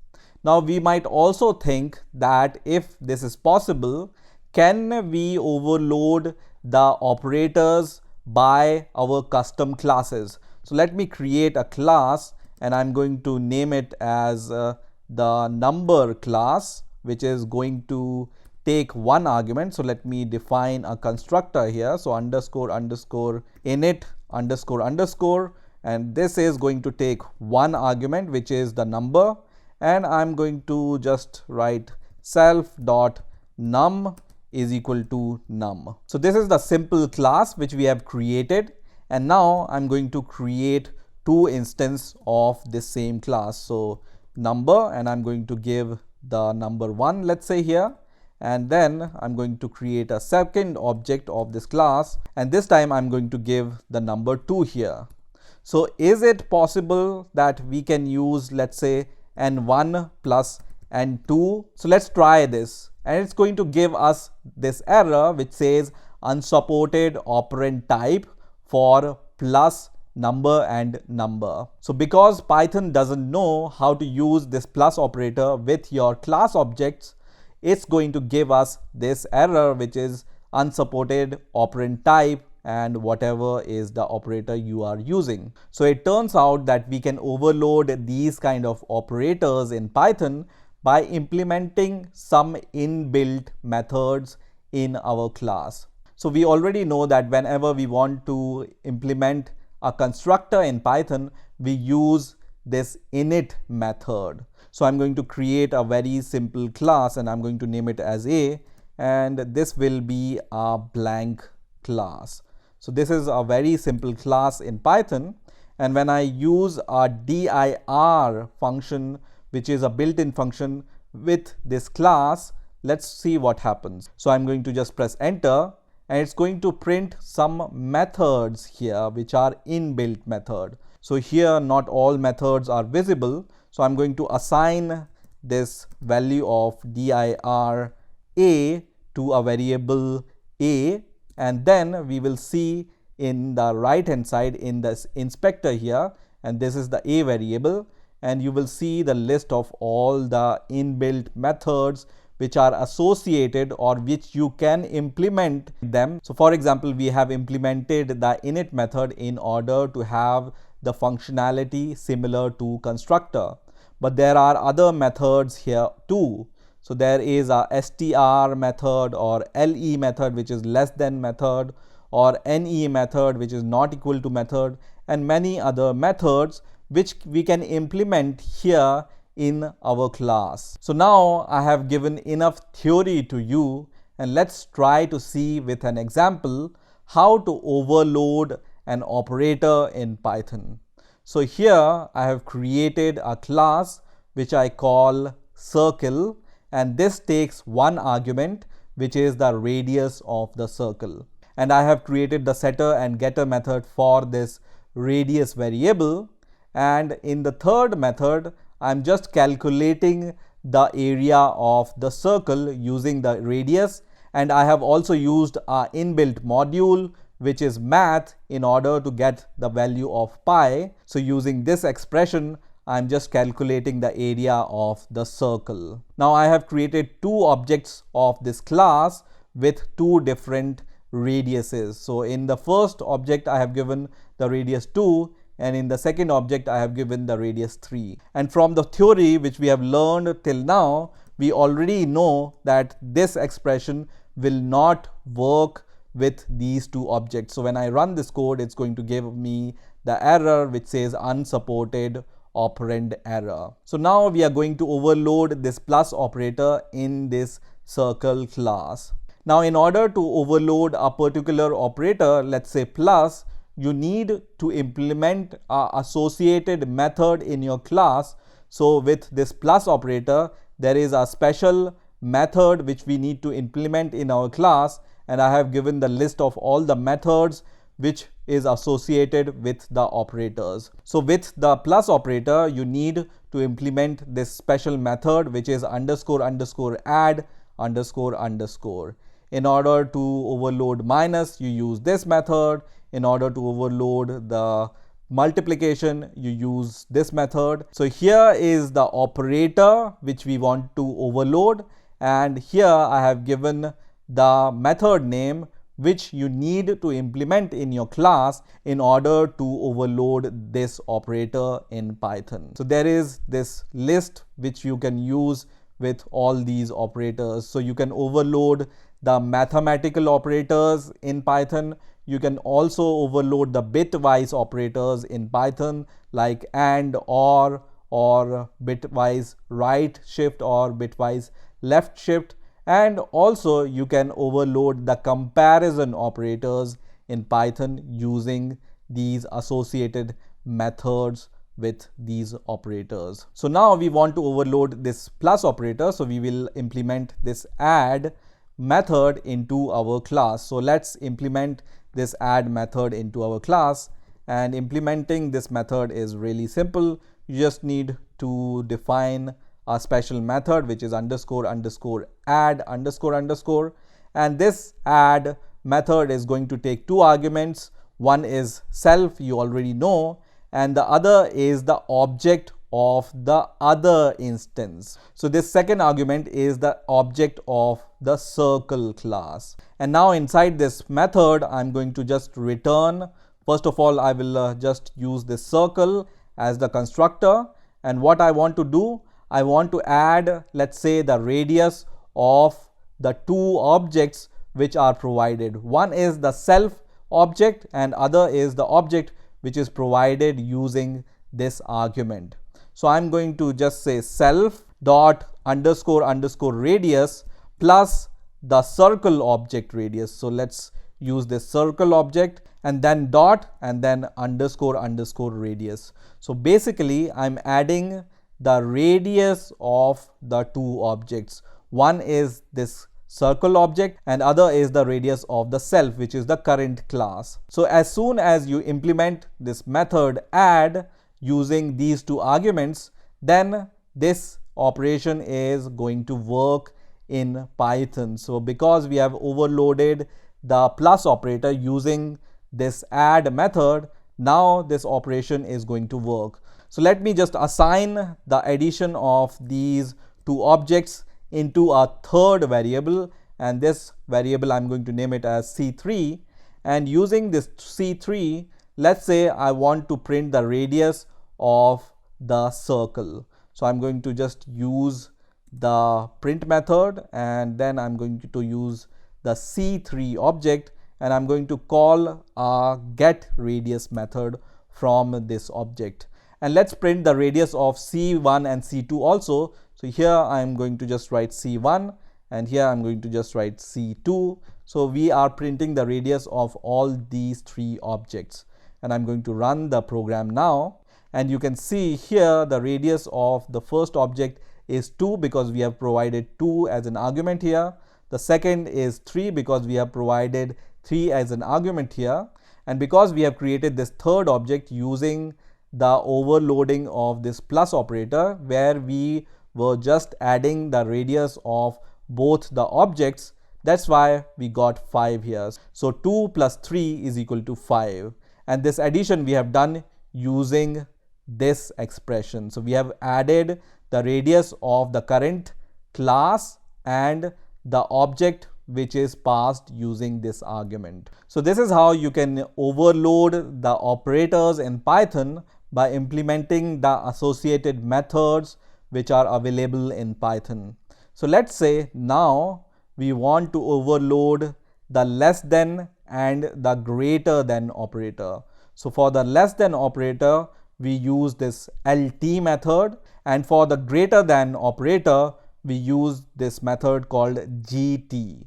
Now we might also think that if this is possible, can we overload the operators by our custom classes? So let me create a class, and I'm going to name it as the number class, which is going to take one argument. So let me define a constructor here. So underscore underscore init underscore underscore, and this is going to take one argument, which is the number, and I'm going to just write self.num is equal to num. So this is the simple class which we have created, and now I'm going to create two instances of this same class. So number, and I'm going to give the number 1, let's say here, and then I'm going to create a second object of this class, and this time I'm going to give the number 2 here. So is it possible that we can use, let's say, n1 plus n2? So let's try this, and it's going to give us this error which says unsupported operand type for plus number and number. So because Python doesn't know how to use this plus operator with your class objects, it's going to give us this error, which is unsupported operand type and whatever is the operator you are using. So it turns out that we can overload these kind of operators in Python by implementing some inbuilt methods in our class. So we already know that whenever we want to implement a constructor in Python, we use this init method. So I'm going to create a very simple class and I'm going to name it as A, and this will be a blank class. So this is a very simple class in Python, and when I use a dir function, which is a built-in function with this class, let's see what happens. So I'm going to just press enter, and it's going to print some methods here which are inbuilt method. So here not all methods are visible, so I'm going to assign this value of dir a to a variable a, and then we will see in the right hand side in this inspector here, and this is the a variable, and you will see the list of all the inbuilt methods which are associated or which you can implement them. So for example, we have implemented the init method in order to have the functionality similar to constructor, but there are other methods here too. So there is a str method or le method, which is less than method, or ne method, which is not equal to method, and many other methods which we can implement here in our class. So now I have given enough theory to you, and let's try to see with an example how to overload an operator in Python. So here I have created a class which I call circle, and this takes one argument, which is the radius of the circle. And I have created the setter and getter method for this radius variable, and in the third method I'm just calculating the area of the circle using the radius, and I have also used an inbuilt module which is math in order to get the value of pi. So using this expression, I'm just calculating the area of the circle. Now I have created two objects of this class with two different radiuses. So in the first object I have given the radius 2, and in the second object I have given the radius 3. And from the theory which we have learned till now, we already know that this expression will not work with these two objects. So when I run this code, it's going to give me the error which says unsupported operand error. So now we are going to overload this plus operator in this circle class. Now in order to overload a particular operator, let's say plus, you need to implement an associated method in your class. So with this plus operator, there is a special method which we need to implement in our class, and I have given the list of all the methods which is associated with the operators. So with the plus operator, you need to implement this special method which is underscore underscore add underscore underscore. In order to overload minus, you use this method. In order to overload the multiplication, you use this method. So here is the operator which we want to overload, and here I have given the method name which you need to implement in your class in order to overload this operator in Python. So there is this list which you can use with all these operators. So you can overload the mathematical operators in Python. You can also overload the bitwise operators in Python like and, or bitwise right shift or bitwise left shift. And also you can overload the comparison operators in Python using these associated methods with these operators. So now we want to overload this plus operator, so we will implement this add method into our class. So let's implement this add method into our class, and implementing this method is really simple. You just need to define a special method which is underscore underscore add underscore underscore, and this add method is going to take two arguments. One is self, you already know, and the other is the object of the other instance. So this second argument is the object of the circle class. And now inside this method, I'm going to just return. First of all, I will just use this circle as the constructor. And what I want to do, I want to add, let's say, the radius of the two objects which are provided. One is the self object and other is the object which is provided using this argument. So I'm going to just say self dot underscore underscore radius plus the circle object radius. So let's use this circle object and then dot and then underscore underscore radius. So basically I'm adding the radius of the two objects. One is this circle object and other is the radius of the self, which is the current class. So as soon as you implement this method add using these two arguments, then this operation is going to work in Python. So because we have overloaded the plus operator using this add method, now this operation is going to work. So let me just assign the addition of these two objects into a third variable, and this variable I'm going to name it as C3. And using this C3, let's say I want to print the radius of the circle. So I'm going to just use the print method and then I'm going to use the C3 object and I'm going to call a get radius method from this object. And let's print the radius of C1 and C2 also. So here I'm going to just write C1 and here I'm going to just write C2. So we are printing the radius of all these three objects. And I'm going to run the program now. And you can see here the radius of the first object is 2 because we have provided 2 as an argument here. The second is 3 because we have provided 3 as an argument here. And because we have created this third object using the overloading of this plus operator where we were just adding the radius of both the objects, that's why we got 5 here. So 2 plus 3 is equal to 5. And this addition we have done using this expression. So we have added the radius of the current class and the object which is passed using this argument. So this is how you can overload the operators in Python by implementing the associated methods which are available in Python. So let's say now we want to overload the less than and the greater than operator. So for the less than operator, we use this LT method, and for the greater than operator, we use this method called GT.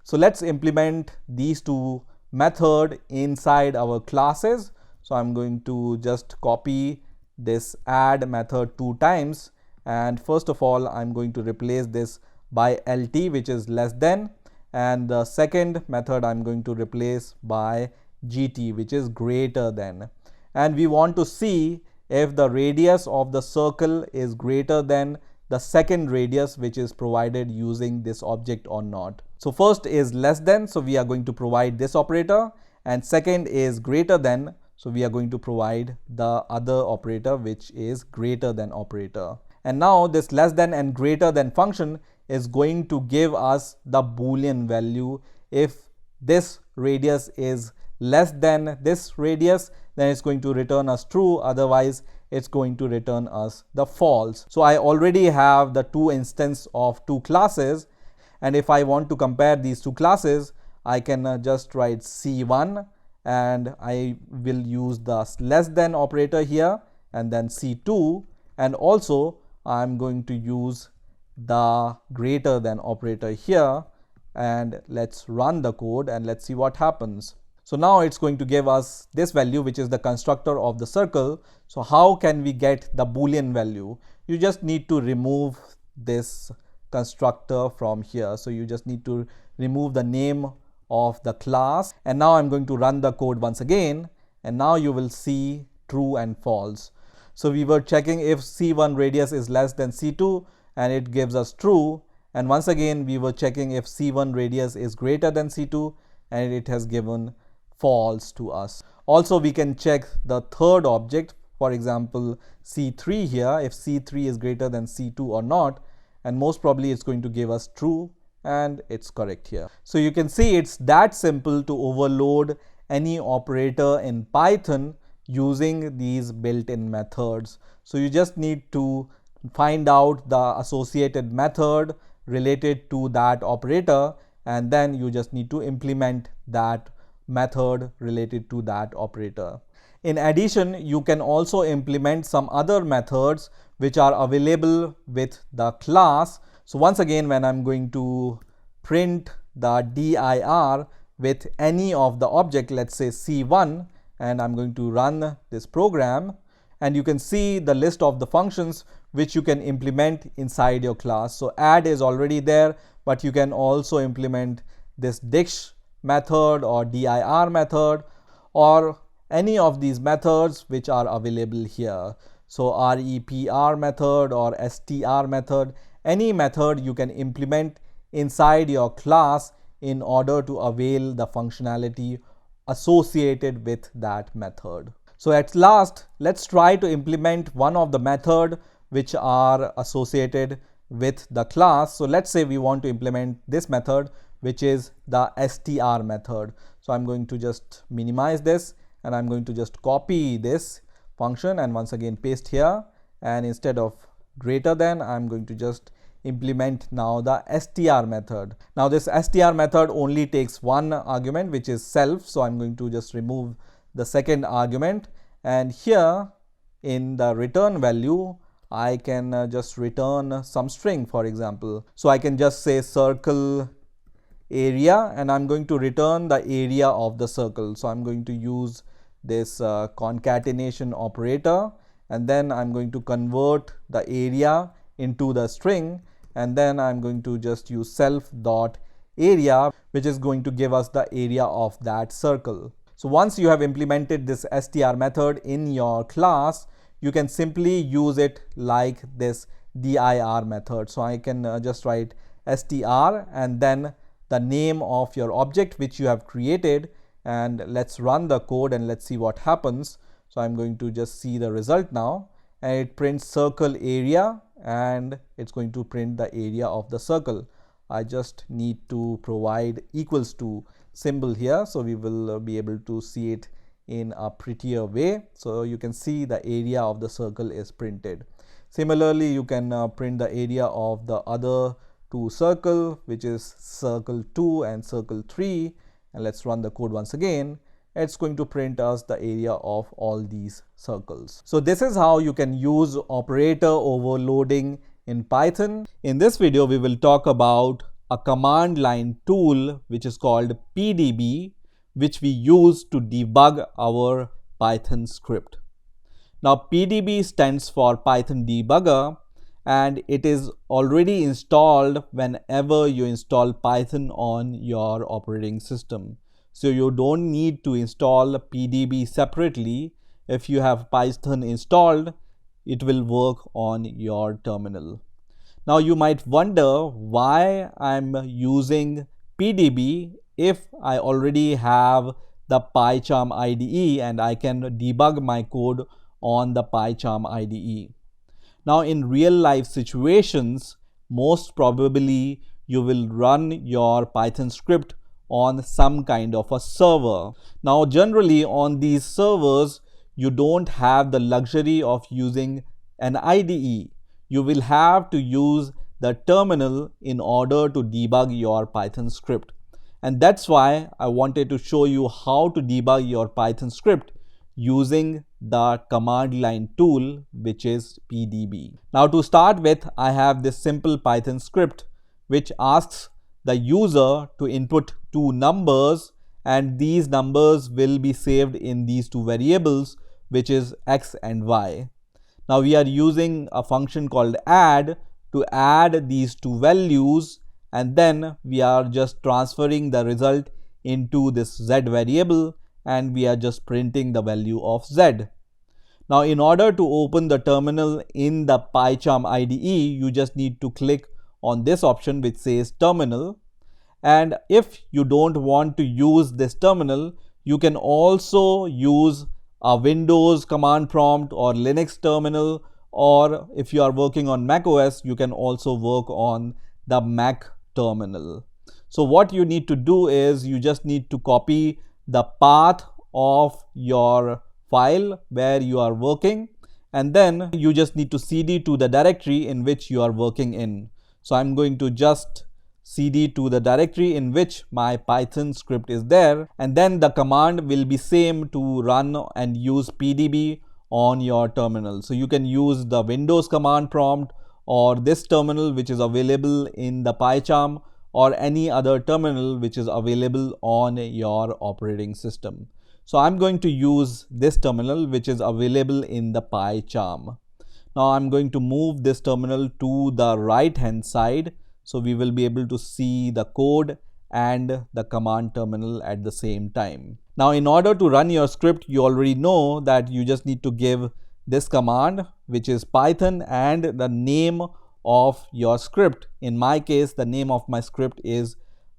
So let's implement these two methods inside our classes. So I'm going to just copy this add method 2 times. And first of all, I'm going to replace this by LT, which is less than. And the second method I'm going to replace by GT, which is greater than. And we want to see if the radius of the circle is greater than the second radius which is provided using this object or not. So first is less than, so we are going to provide this operator, and second is greater than, so we are going to provide the other operator which is greater than operator. And now this less than and greater than function is going to give us the Boolean value. If this radius is less than this radius, then it's going to return us true, otherwise it's going to return us the false. So I already have the two instances of two classes, and if I want to compare these two classes, I can just write C1 and I will use the less than operator here, and then C2, and also I'm going to use the greater than operator here. And let's run the code and let's see what happens. So now it's going to give us this value, which is the constructor of the circle. So how can we get the Boolean value? You just need to remove this constructor from here. So you just need to remove the name of the class. And now I'm going to run the code once again. And now you will see true and false. So we were checking if C1 radius is less than C2 and it gives us true. And once again, we were checking if C1 radius is greater than C2 and it has given false to us. Also, we can check the third object. for example, C3 here, if C3 is greater than C2 or not, and most probably it's going to give us true, and it's correct here. So you can see it's that simple to overload any operator in Python using these built-in methods. So you just need to find out the associated method related to that operator, and then you just need to implement that method related to that operator. In addition, you can also implement some other methods which are available with the class. So once again, when I'm going to print the dir with any of the object, let's say C1, and I'm going to run this program, and you can see the list of the functions which you can implement inside your class. So add is already there, but you can also implement this dict method or dir method or any of these methods which are available here. So repr method or str method, any method you can implement inside your class in order to avail the functionality associated with that method. So at last, let's try to implement one of the method which are associated with the class. So let's say we want to implement this method, which is the str method. So I'm going to just minimize this, and I'm going to just copy this function and once again paste here, and instead of greater than, I'm going to just implement now the str method. Now this str method only takes one argument, which is self, so I'm going to just remove the second argument, and here in the return value I can just return some string, for example. So I can just say circle area, and I'm going to return the area of the circle. So I'm going to use this concatenation operator, and then I'm going to convert the area into the string, and then I'm going to just use self dot area, which is going to give us the area of that circle. So once you have implemented this str method in your class, you can simply use it like this dir method. So I can just write str and then the name of your object which you have created, and let's run the code and let's see what happens. So I'm going to just see the result now, and it prints circle area, and it's going to print the area of the circle. I just need to provide equals to symbol here, so we will be able to see it in a prettier way. So you can see the area of the circle is printed. Similarly, you can print the area of the other two circle, which is circle 2 and circle 3, and let's run the code once again. It's going to print us the area of all these circles. So this is how you can use operator overloading in Python. In this video, we will talk about a command line tool which is called pdb, which we use to debug our Python script. Now pdb stands for Python Debugger, and it is already installed whenever you install Python on your operating system. So you don't need to install pdb separately. If you have Python installed, it will work on your terminal. Now you might wonder why I'm using pdb if I already have the PyCharm IDE and I can debug my code on the PyCharm IDE. Now in real life situations, most probably you will run your Python script on some kind of a server. Now generally on these servers, you don't have the luxury of using an IDE. You will have to use the terminal in order to debug your Python script. And that's why I wanted to show you how to debug your Python script using the command line tool, which is pdb. Now to start with, I have this simple Python script which asks the user to input two numbers, and these numbers will be saved in these two variables, which is x and y. Now we are using a function called add to add these two values, and then we are just transferring the result into this z variable, and we are just printing the value of z. Now in order to open the terminal in the PyCharm IDE, you just need to click on this option which says terminal. And if you don't want to use this terminal, you can also use a Windows command prompt or Linux terminal, or if you are working on Mac OS, you can also work on the Mac terminal. So what you need to do is you just need to copy the path of your file where you are working, and then you just need to cd to the directory in which you are working in. So I'm going to just cd to the directory in which my Python script is there, and then the command will be same to run and use pdb on your terminal. So you can use the Windows command prompt or this terminal which is available in the PyCharm, or any other terminal which is available on your operating system. So I'm going to use this terminal which is available in the PyCharm. Now I'm going to move this terminal to the right hand side, so we will be able to see the code and the command terminal at the same time. Now in order to run your script, you already know that you just need to give this command which is Python and the name of your script. In my case, the name of my script is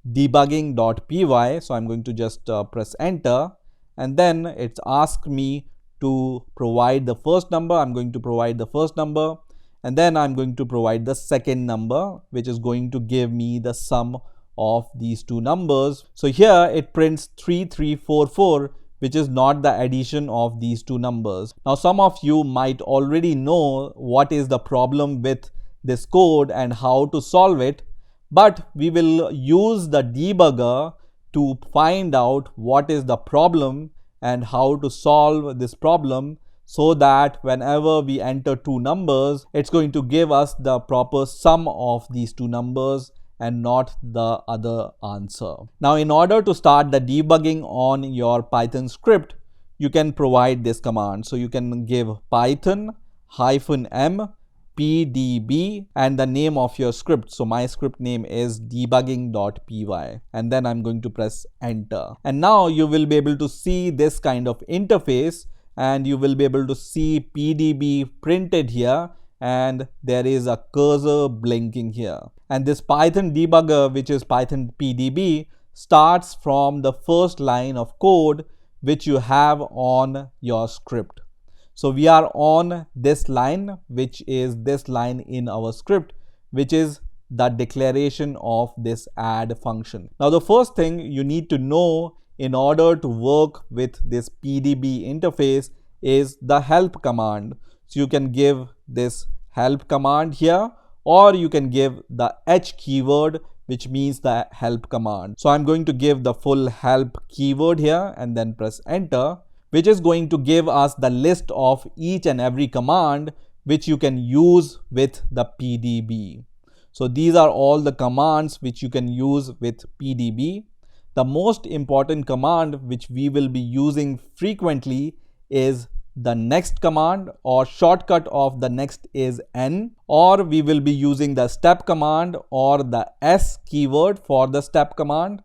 debugging.py. So I'm going to just press enter, and then it's asked me to provide the first number. I'm going to provide the first number, and then I'm going to provide the second number, which is going to give me the sum of these two numbers. So here it prints 3344, which is not the addition of these two numbers. Now some of you might already know what is the problem with this code and how to solve it, but we will use the debugger to find out what is the problem and how to solve this problem, so that whenever we enter two numbers, it's going to give us the proper sum of these two numbers and not the other answer. Now in order to start the debugging on your Python script, you can provide this command. So you can give Python -m pdb and the name of your script. So my script name is debugging.py, and then I'm going to press enter. And now you will be able to see this kind of interface, and you will be able to see pdb printed here, and there is a cursor blinking here. And this Python debugger, which is Python pdb, starts from the first line of code which you have on your script. So we are on this line, which is this line in our script, which is the declaration of this add function. Now the first thing you need to know in order to work with this pdb interface is the help command. So you can give this help command here, or you can give the h keyword, which means the help command. So I'm going to give the full help keyword here and then press enter, which is going to give us the list of each and every command which you can use with the pdb. So these are all the commands which you can use with pdb. The most important command which we will be using frequently is the next command, or shortcut of the next is n, or we will be using the step command or the s keyword for the step command.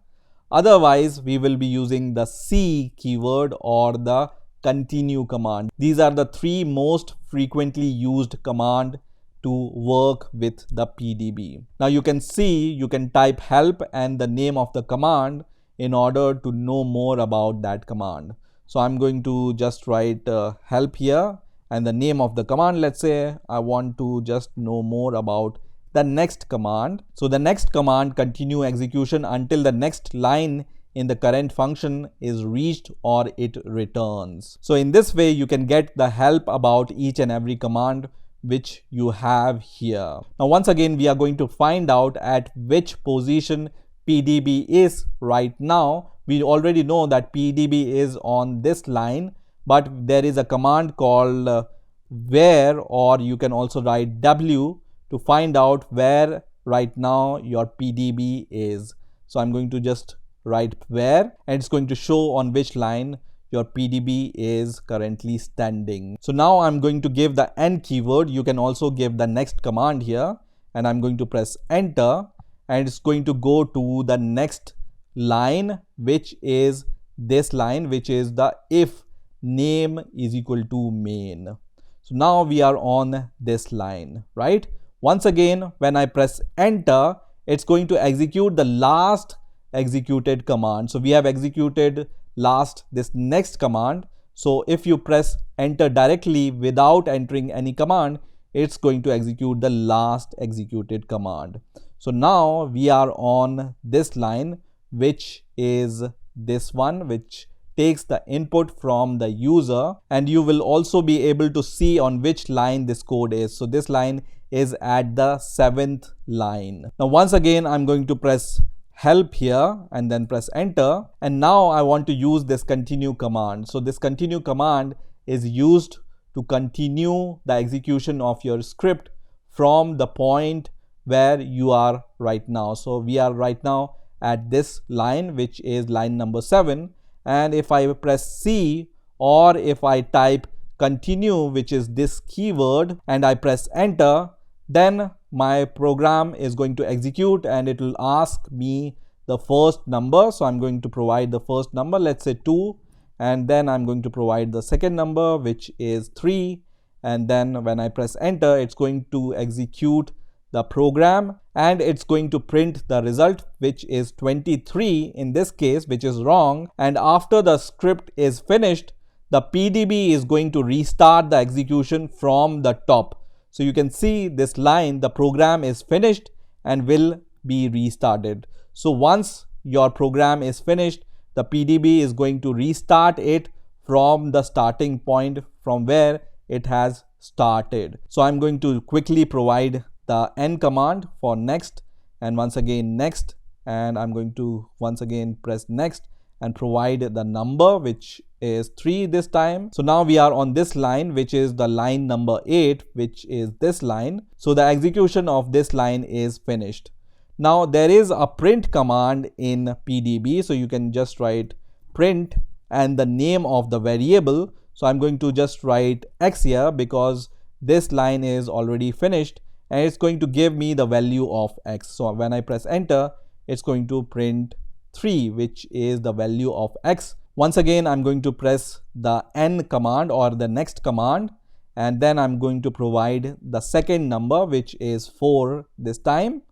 Otherwise, we will be using the C keyword or the continue command. These are the three most frequently used command to work with the pdb. Now you can see, you can type help and the name of the command in order to know more about that command. So I'm going to just write help here and the name of the command. Let's say I want to just know more about the next command. So the next command continue execution until the next line in the current function is reached or it returns. So in this way you can get the help about each and every command which you have here. Now once again we are going to find out at which position pdb is right now. We already know that pdb is on this line, but there is a command called where, or you can also write w to find out where right now your pdb is. So I'm going to just write where, and it's going to show on which line your pdb is currently standing. So now I'm going to give the n keyword. You can also give the next command here, and I'm going to press enter, and it's going to go to the next line, which is this line, which is the if name is equal to main. So now we are on this line, right? Once again, when I press enter, it's going to execute the last executed command. So we have executed last this next command. So if you press enter directly without entering any command, it's going to execute the last executed command. So now we are on this line, which is this one, which takes the input from the user, and you will also be able to see on which line this code is. So this line is at the 7th line. Now once again, I'm going to press help here and then press enter, and now I want to use this continue command. So this continue command is used to continue the execution of your script from the point where you are right now. So we are right now at this line, which is line number 7, and if I press C or if I type continue, which is this keyword, and I press enter, then my program is going to execute and it will ask me the first number. So I'm going to provide the first number, let's say 2, and then I'm going to provide the second number, which is 3, and then when I press enter, it's going to execute the program and it's going to print the result, which is 23 in this case, which is wrong. And after the script is finished, the PDB is going to restart the execution from the top. So you can see this line, the program is finished and will be restarted. So once your program is finished, the PDB is going to restart it from the starting point from where it has started. So I'm going to quickly provide the N command for next, and once again next, and I'm going to once again press next and provide the number, which is 3 this time. So now we are on this line, which is the line number 8, which is this line. So the execution of this line is finished. Now there is a print command in PDB, so you can just write print and the name of the variable. So I'm going to just write X here because this line is already finished, and it's going to give me the value of X. So when I press enter, it's going to print 3, which is the value of X. Once again, I'm going to press the N command or the next command, and then I'm going to provide the second number, which is 4 this time,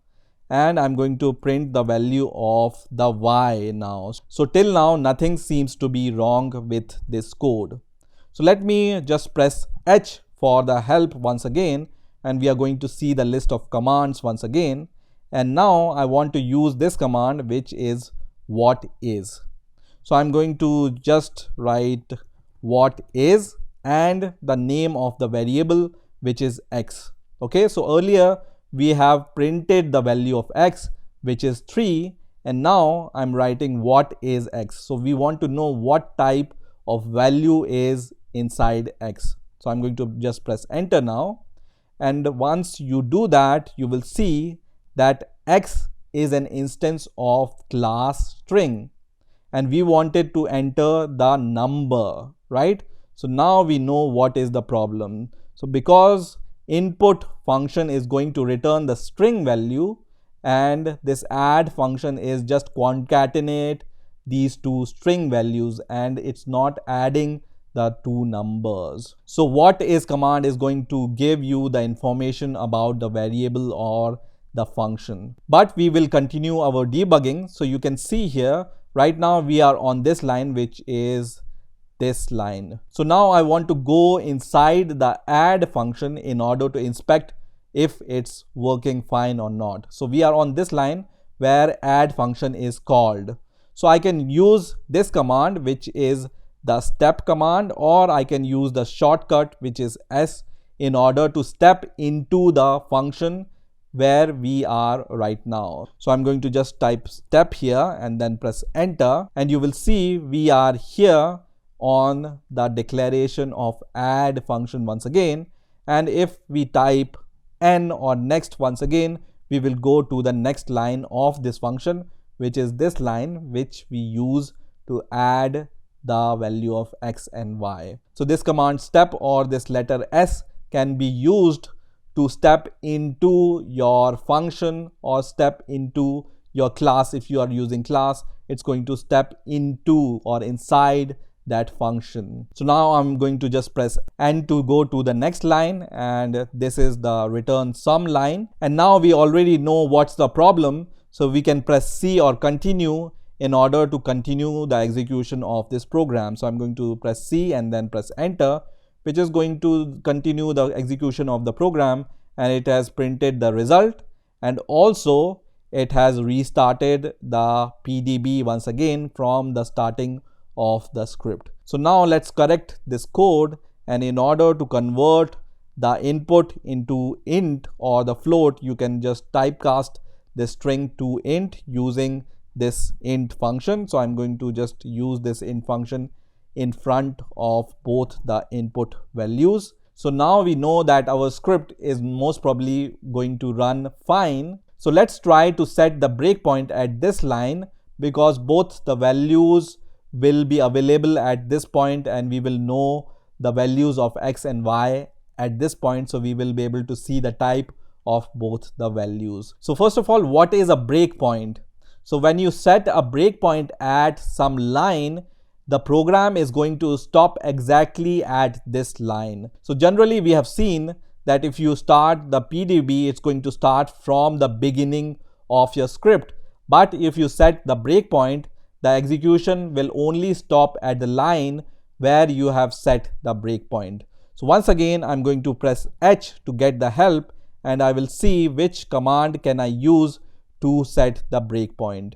and I'm going to print the value of the Y now. So till now, nothing seems to be wrong with this code. So let me just press H for the help once again, and we are going to see the list of commands once again. And now I want to use this command, which is what is. So I'm going to just write what is and the name of the variable, which is X. Okay, so earlier we have printed the value of X, which is 3, and now I'm writing what is X. So we want to know what type of value is inside X. So I'm going to just press enter now. And once you do that, you will see that X is an instance of class string, and we wanted to enter the number, right? So now we know what is the problem. So because input function is going to return the string value, and this add function is just concatenate these two string values, and it's not adding the two numbers. So what is command is going to give you the information about the variable or the function. But we will continue our debugging. So you can see here, right now we are on this line, which is this line. So now I want to go inside the add function in order to inspect if it's working fine or not. So we are on this line where add function is called. So I can use this command, which is the step command, or I can use the shortcut, which is S, in order to step into the function where we are right now. So I'm going to just type step here and then press enter, and you will see we are here on the declaration of add function once again. And if we type N or next once again, we will go to the next line of this function, which is this line, which we use to add the value of X and Y. So this command step or this letter S can be used to step into your function or step into your class. If you are using class, it's going to step into or inside that function. So now I'm going to just press N to go to the next line, and this is the return sum line. And now we already know what's the problem, so we can press C or continue in order to continue the execution of this program. So I'm going to press C and then press enter, which is going to continue the execution of the program, and it has printed the result, and also it has restarted the PDB once again from the starting of the script. So now let's correct this code, and in order to convert the input into int or the float, you can just typecast the string to int using this int function. So I'm going to just use this int function in front of both the input values. So now we know that our script is most probably going to run fine. So let's try to set the breakpoint at this line, because both the values will be available at this point and we will know the values of x and y at this point. So we will be able to see the type of both the values. So first of all, what is a breakpoint? So when you set a breakpoint at some line, the program is going to stop exactly at this line. So generally we have seen that if you start the PDB, it's going to start from the beginning of your script. But if you set the breakpoint, the execution will only stop at the line where you have set the breakpoint. So once again, I'm going to press H to get the help, and I will see which command can I use to set the breakpoint.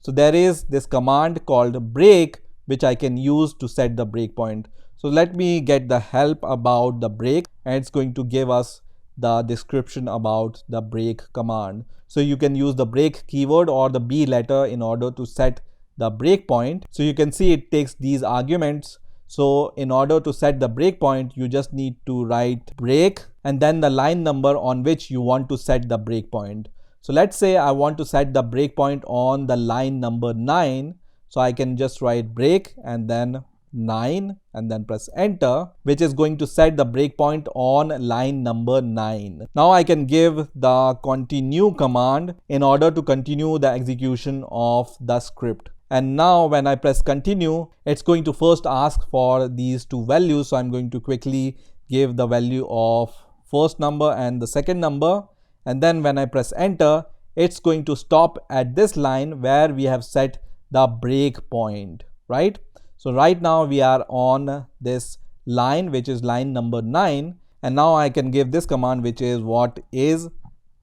So there is this command called break, which I can use to set the breakpoint. So let me get the help about the break, and it's going to give us the description about the break command. So you can use the break keyword or the B letter in order to set the breakpoint. So you can see it takes these arguments. So in order to set the breakpoint, you just need to write break and then the line number on which you want to set the breakpoint. So let's say I want to set the breakpoint on the line number 9. So I can just write break and then 9 and then press enter, which is going to set the breakpoint on line number 9. Now I can give the continue command in order to continue the execution of the script. And now when I press continue, it's going to first ask for these two values. So I'm going to quickly give the value of first number and the second number. And then when I press enter, it's going to stop at this line where we have set the breakpoint, right? So right now we are on this line, which is line number 9. And now I can give this command, which is what is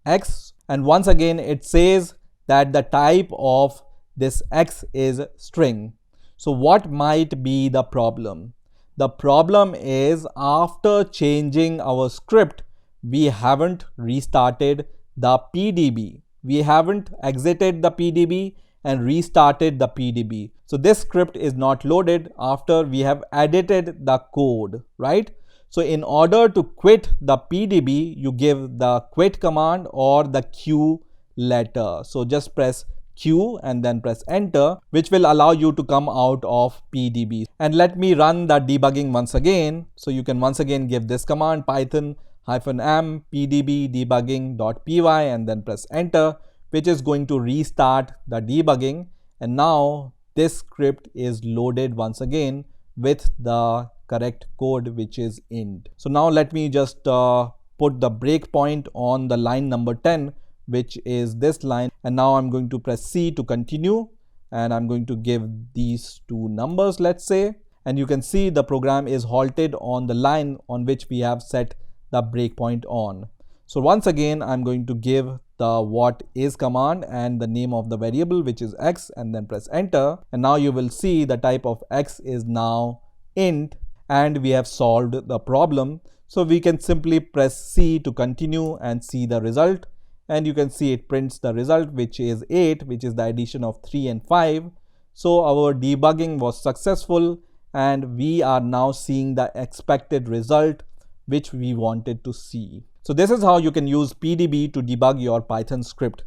x. And once again, it says that the type of this x is string. So what might be the problem? The problem is after changing our script, we haven't restarted the PDB. We haven't exited the PDB and restarted the PDB. So this script is not loaded after we have edited the code, right? So in order to quit the PDB, you give the quit command or the Q letter. So just press Q and then press enter, which will allow you to come out of PDB. And let me run the debugging once again. So you can once again give this command python -m pdb debugging.py and then press enter, which is going to restart the debugging. And now this script is loaded once again with the correct code, which is int. So now let me just put the breakpoint on the line number 10, which is this line. And now I'm going to press C to continue, and I'm going to give these two numbers, let's say. And you can see the program is halted on the line on which we have set the breakpoint on. So once again, I'm going to give the what is command and the name of the variable, which is x, and then press enter. And now you will see the type of x is now int, and we have solved the problem. So we can simply press C to continue and see the result. And you can see it prints the result, which is 8, which is the addition of 3 and 5. So our debugging was successful, and we are now seeing the expected result which we wanted to see. So this is how you can use PDB to debug your Python script.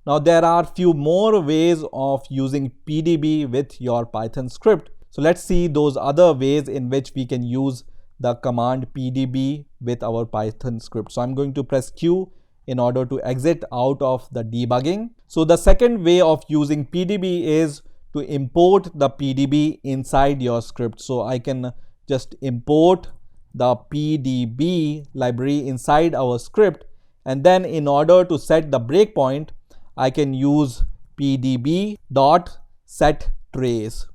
Now there are few more ways of using PDB with your Python script. So let's see those other ways in which we can use the command PDB with our Python script. So I'm going to press Q in order to exit out of the debugging. So the second way of using PDB is to import the PDB inside your script. So I can just import the PDB library inside our script, and then in order to set the breakpoint, I can use PDB dot set trace.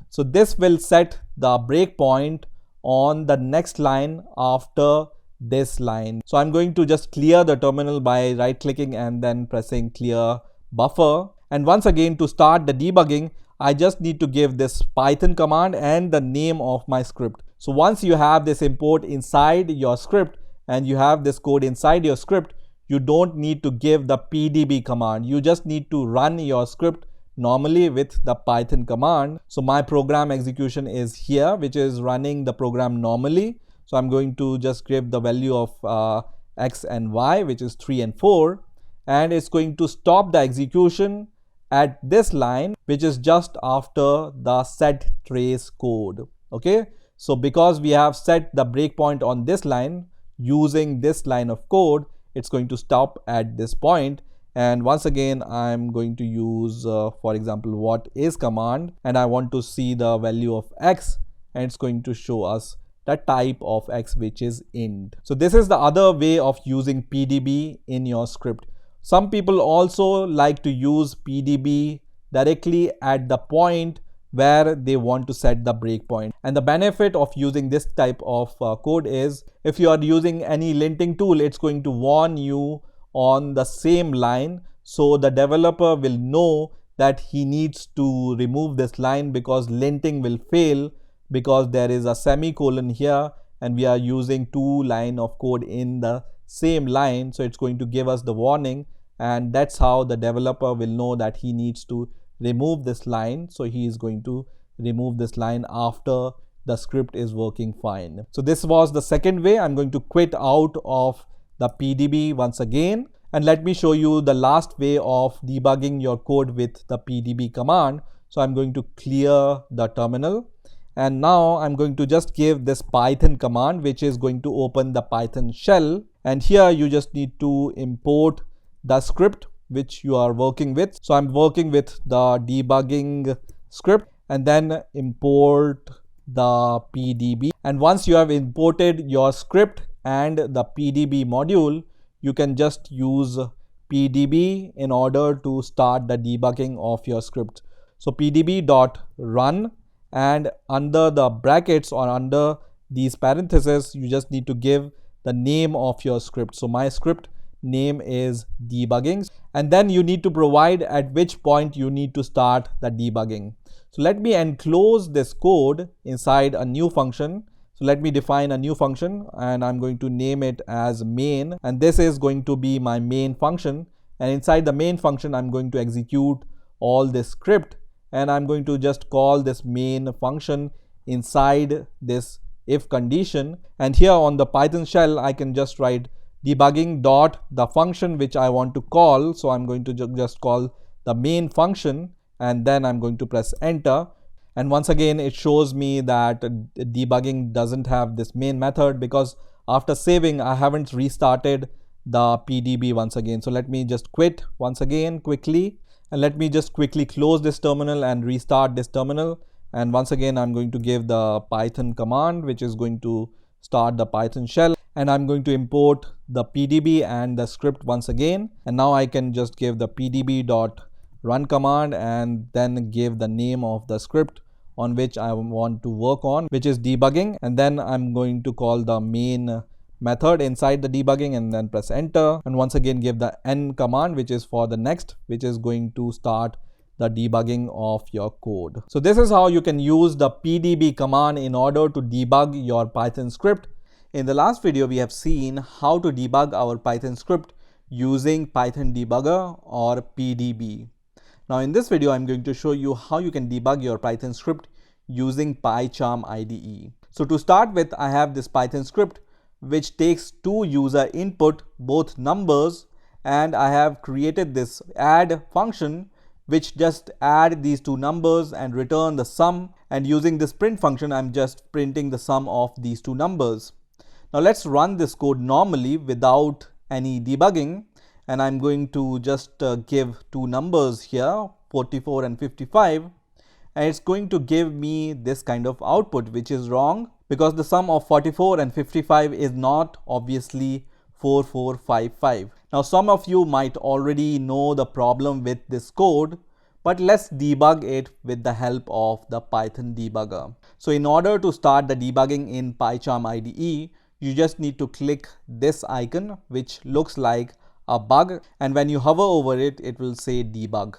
So this will set the breakpoint on the next line after this line. So I'm going to just clear the terminal by right clicking and then pressing clear buffer. And once again, to start the debugging, I just need to give this Python command and the name of my script. So once you have this import inside your script and you have this code inside your script, you don't need to give the pdb command. You just need to run your script normally with the Python command. So my program execution is here, which is running the program normally. So I'm going to just give the value of x and y, which is 3 and 4. And it's going to stop the execution at this line, which is just after the set trace code. Okay. So because we have set the breakpoint on this line using this line of code, it's going to stop at this point. And once again, I'm going to use, for example, what is command, and I want to see the value of x, and it's going to show us the type of x, which is int. So this is the other way of using pdb in your script. Some people also like to use pdb directly at the point where they want to set the breakpoint. And the benefit of using this type of code is, if you are using any linting tool, it's going to warn you on the same line, so the developer will know that he needs to remove this line because linting will fail because there is a semicolon here and we are using 2 lines of code in the same line. So it's going to give us the warning, and that's how the developer will know that he needs to remove this line. So he is going to remove this line after the script is working fine. So this was the second way. I'm going to quit out of the pdb once again, and let me show you the last way of debugging your code with the pdb command. So I'm going to clear the terminal, and now I'm going to just give this Python command, which is going to open the Python shell. And here you just need to import the script which you are working with. So I'm working with the debugging script, and then import the pdb. And once you have imported your script and the pdb module, you can just use pdb in order to start the debugging of your script. So pdb.run, and under the brackets or under these parentheses, you just need to give the name of your script. So my script name is debugging, and then you need to provide at which point you need to start the debugging. So let me enclose this code inside a new function. So let me define a new function, and I'm going to name it as main, and this is going to be my main function. And inside the main function, I'm going to execute all this script, and I'm going to just call this main function inside this if condition. And here on the Python shell, I can just write debugging dot the function which I want to call. So I'm going to just call the main function, and then I'm going to press enter. And once again, it shows me that debugging doesn't have this main method because after saving, I haven't restarted the pdb once again. So let me just quit once again quickly, and let me just quickly close this terminal and restart this terminal. And once again, I'm going to give the Python command, which is going to start the Python shell, and I'm going to import the pdb and the script once again. And now I can just give the pdb.run command and then give the name of the script on which I want to work on, which is debugging. And then I'm going to call the main method inside the debugging and then press enter. And once again, give the n command, which is for the next, which is going to start the debugging of your code. So this is how you can use the pdb command in order to debug your Python script. In the last video, we have seen how to debug our Python script using Python Debugger or PDB. Now in this video, I'm going to show you how you can debug your Python script using PyCharm IDE. So to start with, I have this Python script which takes 2 user input, both numbers, and I have created this add function which just add these 2 numbers and return the sum. And using this print function, I'm just printing the sum of these 2 numbers. Now let's run this code normally without any debugging. And I'm going to just give 2 numbers here, 44 and 55, and it's going to give me this kind of output, which is wrong because the sum of 44 and 55 is not obviously 4455. Now some of you might already know the problem with this code, but let's debug it with the help of the Python debugger. So in order to start the debugging in PyCharm IDE, you just need to click this icon which looks like a bug, and when you hover over it, it will say debug.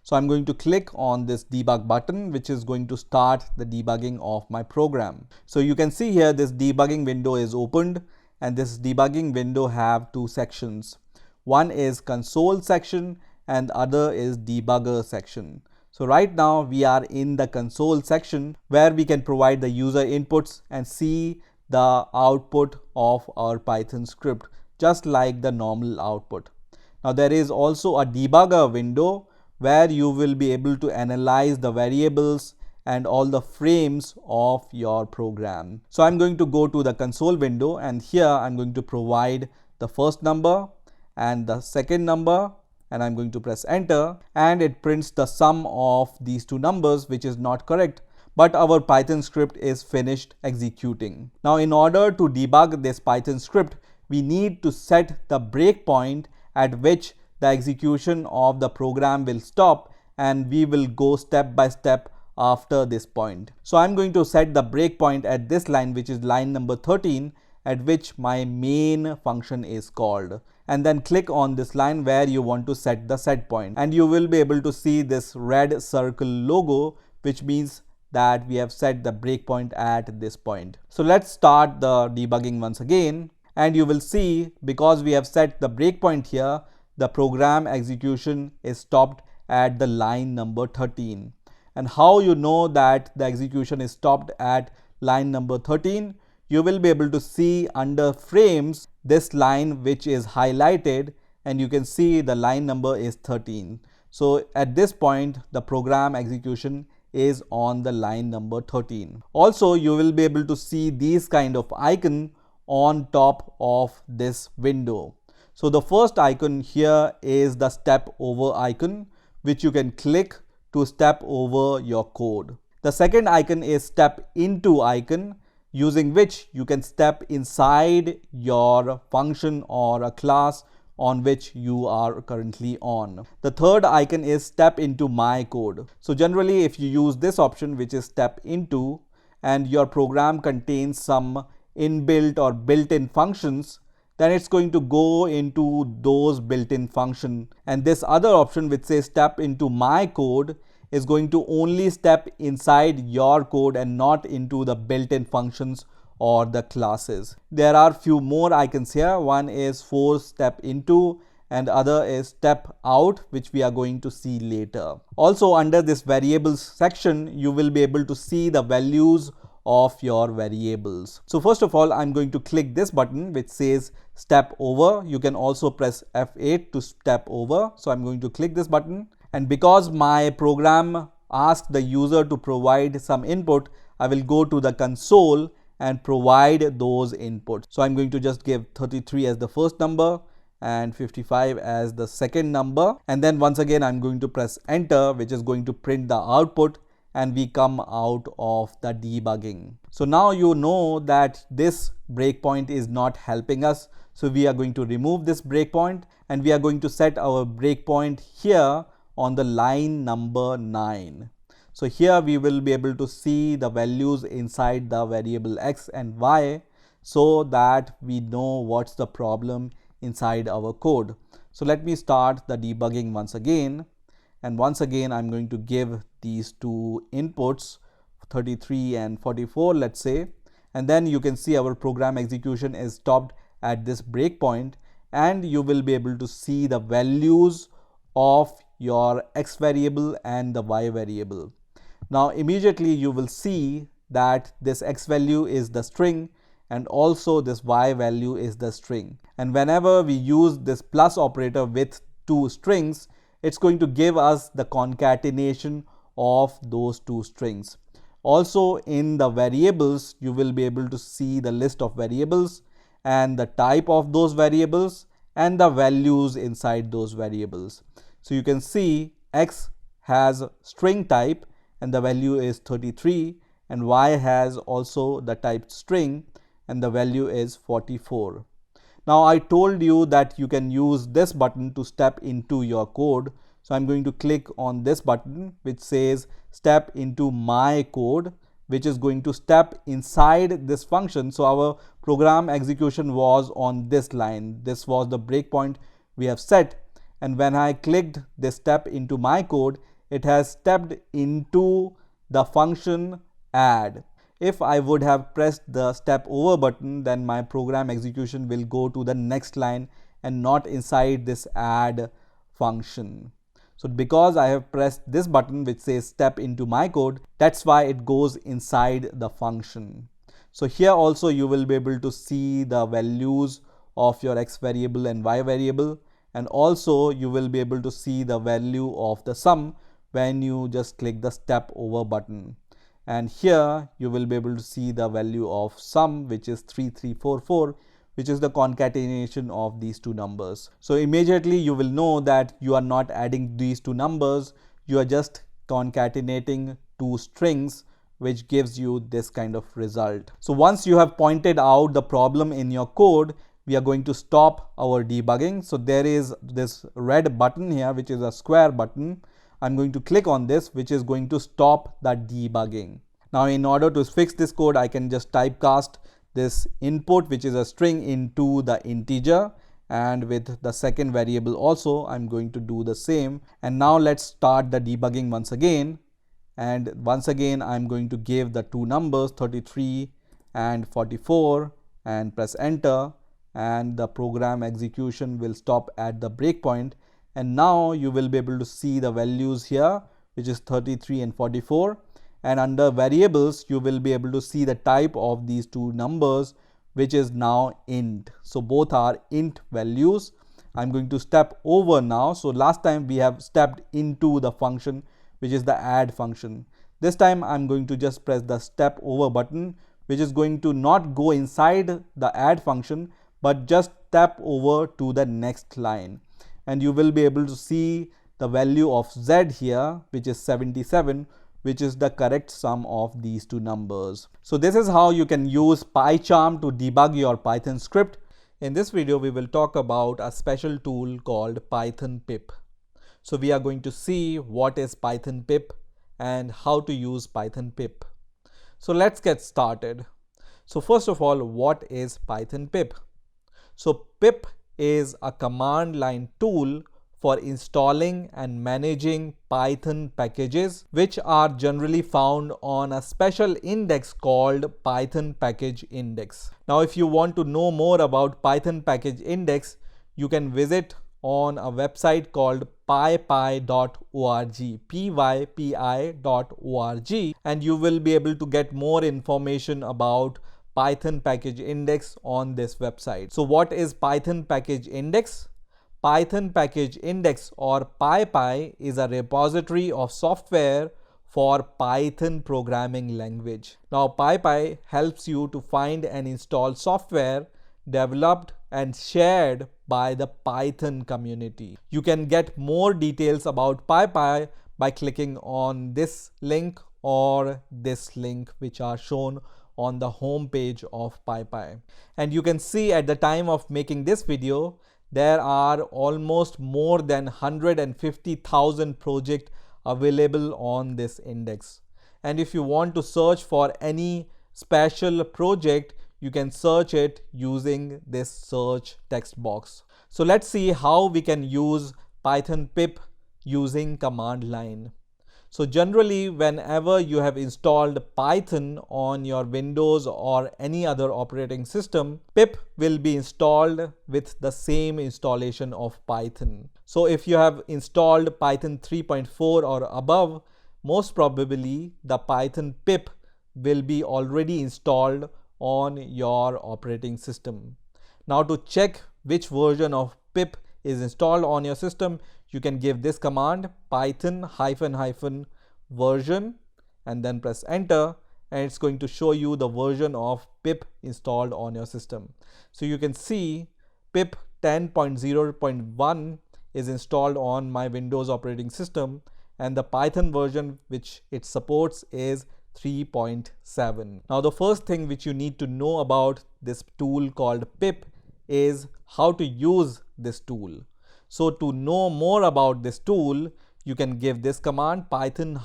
So I'm going to click on this debug button, which is going to start the debugging of my program. So you can see here this debugging window is opened, and this debugging window have two sections. One is console section and other is debugger section. So right now we are in the console section where we can provide the user inputs and see the output of our Python script, just like the normal output. Now there is also a debugger window where you will be able to analyze the variables and all the frames of your program. So I'm going to go to the console window, and here I'm going to provide the first number and the second number, and I'm going to press enter, and it prints the sum of these two numbers, which is not correct, but our Python script is finished executing. Now in order to debug this Python script, we need to set the breakpoint at which the execution of the program will stop, and we will go step by step after this point. So I'm going to set the breakpoint at this line, which is line number 13, at which my main function is called, and then click on this line where you want to set the set point, and you will be able to see this red circle logo, which means that we have set the breakpoint at this point. So let's start the debugging once again, and you will see, because we have set the breakpoint here, the program execution is stopped at the line number 13. And how you know that the execution is stopped at line number 13? You will be able to see under frames this line which is highlighted, and you can see the line number is 13. So at this point the program execution is on the line number 13. Also, you will be able to see these kind of icon on top of this window. So the first icon here is the step over icon, which you can click to step over your code. The second icon is step into icon, using which you can step inside your function or a class on which you are currently on. The third icon is step into my code. So generally, if you use this option, which is step into, and your program contains some inbuilt or built-in functions, then it's going to go into those built-in function. And this other option, which says step into my code, is going to only step inside your code and not into the built-in functions or the classes. There are few more icons here. One is for step into, and other is step out, which we are going to see later. Also, under this variables section, you will be able to see the values of your variables. So first of all, I'm going to click this button which says step over. You can also press F8 to step over. So I'm going to click this button, and because my program asks the user to provide some input, I will go to the console and provide those inputs. So I'm going to just give 33 as the first number and 55 as the second number, and then once again I'm going to press enter, which is going to print the output, and we come out of the debugging. So now you know that this breakpoint is not helping us. So we are going to remove this breakpoint, and we are going to set our breakpoint here on the line number 9. So here we will be able to see the values inside the variable x and y, so that we know what's the problem inside our code. So let me start the debugging once again. And once again, I'm going to give these two inputs, 33 and 44, let's say. And then you can see our program execution is stopped at this breakpoint, and you will be able to see the values of your x variable and the y variable. Now immediately you will see that this x value is the string, and also this y value is the string. And whenever we use this plus operator with two strings, it's going to give us the concatenation of those two strings. Also in the variables, you will be able to see the list of variables and the type of those variables and the values inside those variables. So you can see x has string type and the value is 33, and y has also the type string and the value is 44. Now I told you that you can use this button to step into your code. So I'm going to click on this button which says step into my code, which is going to step inside this function. So our program execution was on this line. This was the breakpoint we have set. And when I clicked this step into my code, it has stepped into the function add. If I would have pressed the step over button, then my program execution will go to the next line and not inside this add function. So because I have pressed this button which says step into my code, that's why it goes inside the function. So here also you will be able to see the values of your x variable and y variable, and also you will be able to see the value of the sum when you just click the step over button. And here you will be able to see the value of sum, which is 3344, which is the concatenation of these two numbers. So immediately you will know that you are not adding these two numbers, you are just concatenating two strings, which gives you this kind of result. So once you have pointed out the problem in your code, we are going to stop our debugging. So there is this red button here, which is a square button. I'm going to click on this, which is going to stop the debugging. Now in order to fix this code, I can just typecast this input, which is a string, into the integer, and with the second variable also I'm going to do the same. And now let's start the debugging once again. And once again I'm going to give the two numbers 33 and 44 and press enter, and the program execution will stop at the breakpoint. And now you will be able to see the values here, which is 33 and 44. And under variables, you will be able to see the type of these two numbers, which is now int. So both are int values. I'm going to step over now. So last time we have stepped into the function, which is the add function. This time I'm going to just press the step over button, which is going to not go inside the add function, but just step over to the next line. And you will be able to see the value of z here, which is 77, which is the correct sum of these two numbers. So this is how you can use PyCharm to debug your Python script. In this video, we will talk about a special tool called Python Pip. So we are going to see what is Python Pip and how to use Python Pip. So let's get started. So first of all, what is Python Pip? So Pip is a command line tool for installing and managing Python packages, which are generally found on a special index called Python package index. Now, if you want to know more about Python package index, you can visit on a website called pypi.org, pypi.org, and you will be able to get more information about Python package index on this website. So what is Python package index? Python package index, or PyPI, is a repository of software for Python programming language. Now PyPI helps you to find and install software developed and shared by the Python community. You can get more details about PyPI by clicking on this link or this link, which are shown on the home page of PyPI. And you can see at the time of making this video, there are almost more than 150,000 projects available on this index. And if you want to search for any special project, you can search it using this search text box. So let's see how we can use Python Pip using command line. So generally, whenever you have installed Python on your Windows or any other operating system, Pip will be installed with the same installation of Python. So if you have installed Python 3.4 or above, most probably the Python Pip will be already installed on your operating system. Now to check which version of Pip is installed on your system, you can give this command python -version and then press enter, and it's going to show you the version of Pip installed on your system. So you can see Pip 10.0.1 is installed on my Windows operating system, and the Python version which it supports is 3.7. Now the first thing which you need to know about this tool called Pip is how to use this tool. So to know more about this tool, you can give this command python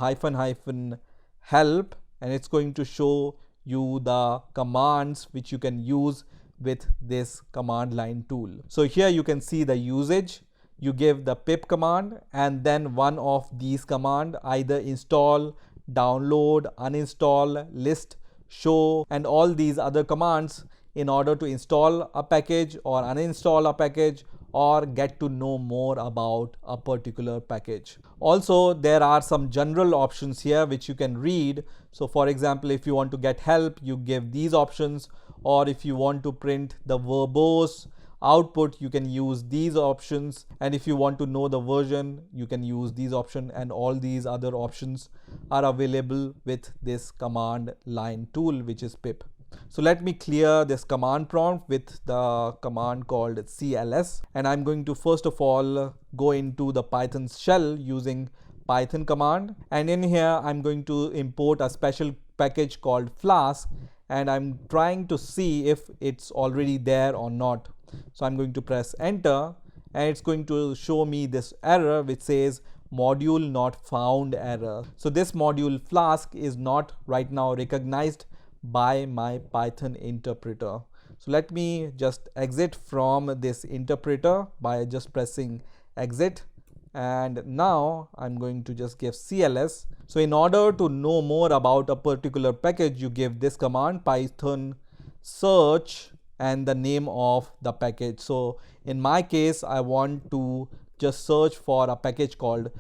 -help, and it's going to show you the commands which you can use with this command line tool. So here you can see the usage. You give the pip command and then one of these command, either install, download, uninstall, list, show, and all these other commands in order to install a package or uninstall a package or get to know more about a particular package. Also, there are some general options here which you can read. So for example, if you want to get help, you give these options, or if you want to print the verbose output, you can use these options, and if you want to know the version, you can use these options, and all these other options are available with this command line tool, which is pip. So let me clear this command prompt with the command called cls, and I'm going to first of all go into the Python shell using Python command, and in here I'm going to import a special package called Flask, and I'm trying to see if it's already there or not. So I'm going to press enter, and it's going to show me this error which says module not found error. So this module Flask is not right now recognized by my Python interpreter. So let me just exit from this interpreter by just pressing exit, and now I'm going to just give cls. So in order to know more about a particular package, you give this command python search and the name of the package. So in my case, I want to just search for a package called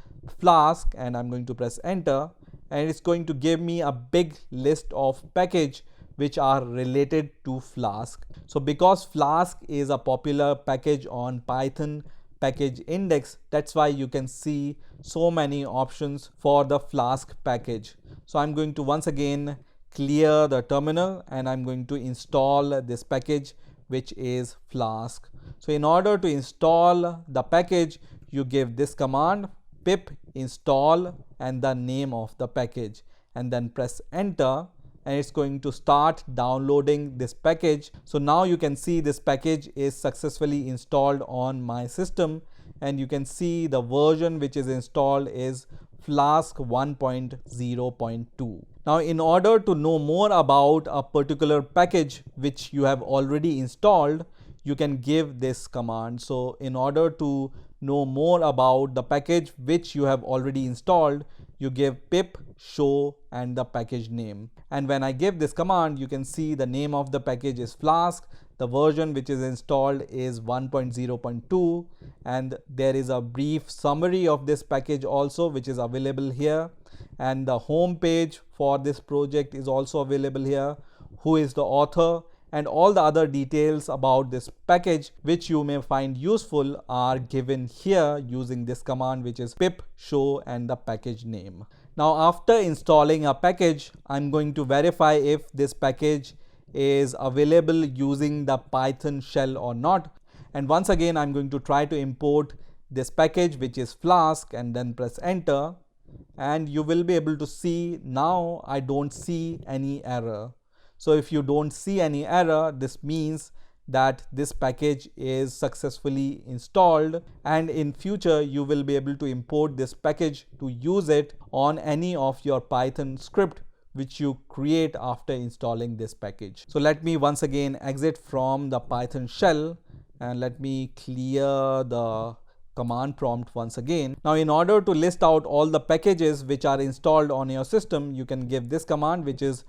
Flask, and I'm going to press enter, and it's going to give me a big list of packages which are related to Flask. So because Flask is a popular package on Python package index, that's why you can see so many options for the Flask package. So I'm going to once again clear the terminal, and I'm going to install this package which is Flask. So in order to install the package, you give this command pip install and the name of the package, and then press enter, and it's going to start downloading this package. So now you can see this package is successfully installed on my system, and you can see the version which is installed is Flask 1.0.2. Now in order to know more about a particular package which you have already installed, you can give this command. So in order to know more about the package which you have already installed, you give pip show and the package name. And when I give this command, you can see the name of the package is Flask, the version which is installed is 1.0.2, and there is a brief summary of this package also which is available here, and the home page for this project is also available here, who is the author, and all the other details about this package which you may find useful are given here using this command, which is pip show and the package name. Now after installing a package, I'm going to verify if this package is available using the Python shell or not. And once again, I'm going to try to import this package which is Flask, and then press enter, and you will be able to see now I don't see any error. So if you don't see any error, this means that this package is successfully installed, and in future you will be able to import this package to use it on any of your Python script which you create after installing this package. So let me once again exit from the Python shell, and let me clear the command prompt once again. Now in order to list out all the packages which are installed on your system, you can give this command, which is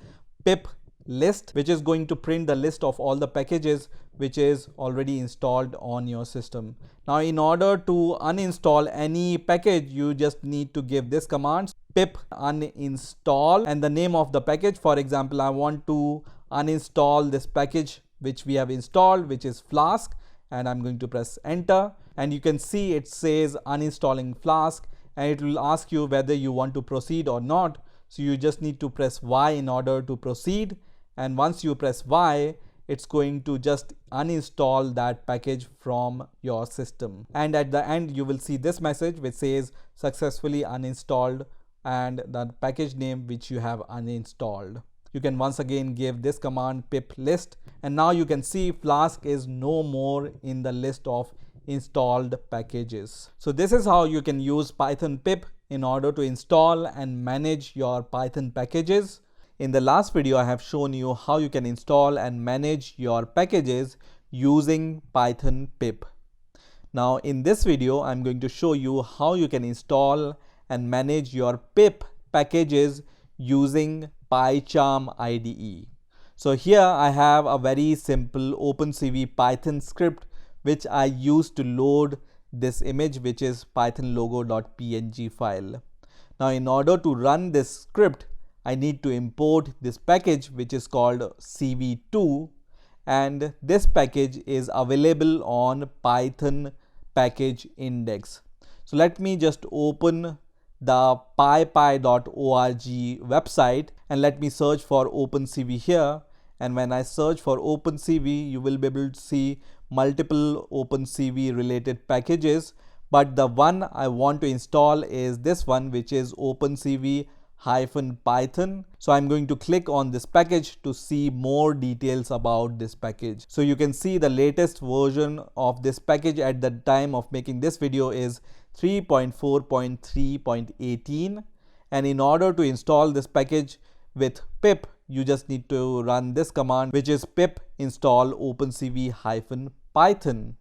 pip list, which is going to print the list of all the packages which is already installed on your system. Now in order to uninstall any package, you just need to give this command pip uninstall and the name of the package. For example, I want to uninstall this package which we have installed, which is Flask, and I'm going to press enter, and you can see it says uninstalling Flask, and it will ask you whether you want to proceed or not. So you just need to press Y in order to proceed, and once you press Y, it's going to just uninstall that package from your system. And at the end, you will see this message which says successfully uninstalled and the package name which you have uninstalled. You can once again give this command pip list, and now you can see Flask is no more in the list of installed packages. So this is how you can use Python pip in order to install and manage your Python packages. In the last video, I have shown you how you can install and manage your packages using Python pip. Now in this video, I'm going to show you how you can install and manage your pip packages using PyCharm IDE. So here I have a very simple OpenCV Python script which I use to load this image, which is python logo.png file. Now in order to run this script, I need to import this package which is called cv2, and this package is available on Python package index. So let me just open the pypi.org website and let me search for OpenCV here. And when I search for OpenCV, you will be able to see multiple OpenCV related packages, but the one I want to install is this one, which is OpenCV-Python. So I'm going to click on this package to see more details about this package. So you can see the latest version of this package at the time of making this video is 3.4.3.18, and in order to install this package with pip, you just need to run this command, which is pip install OpenCV-Python.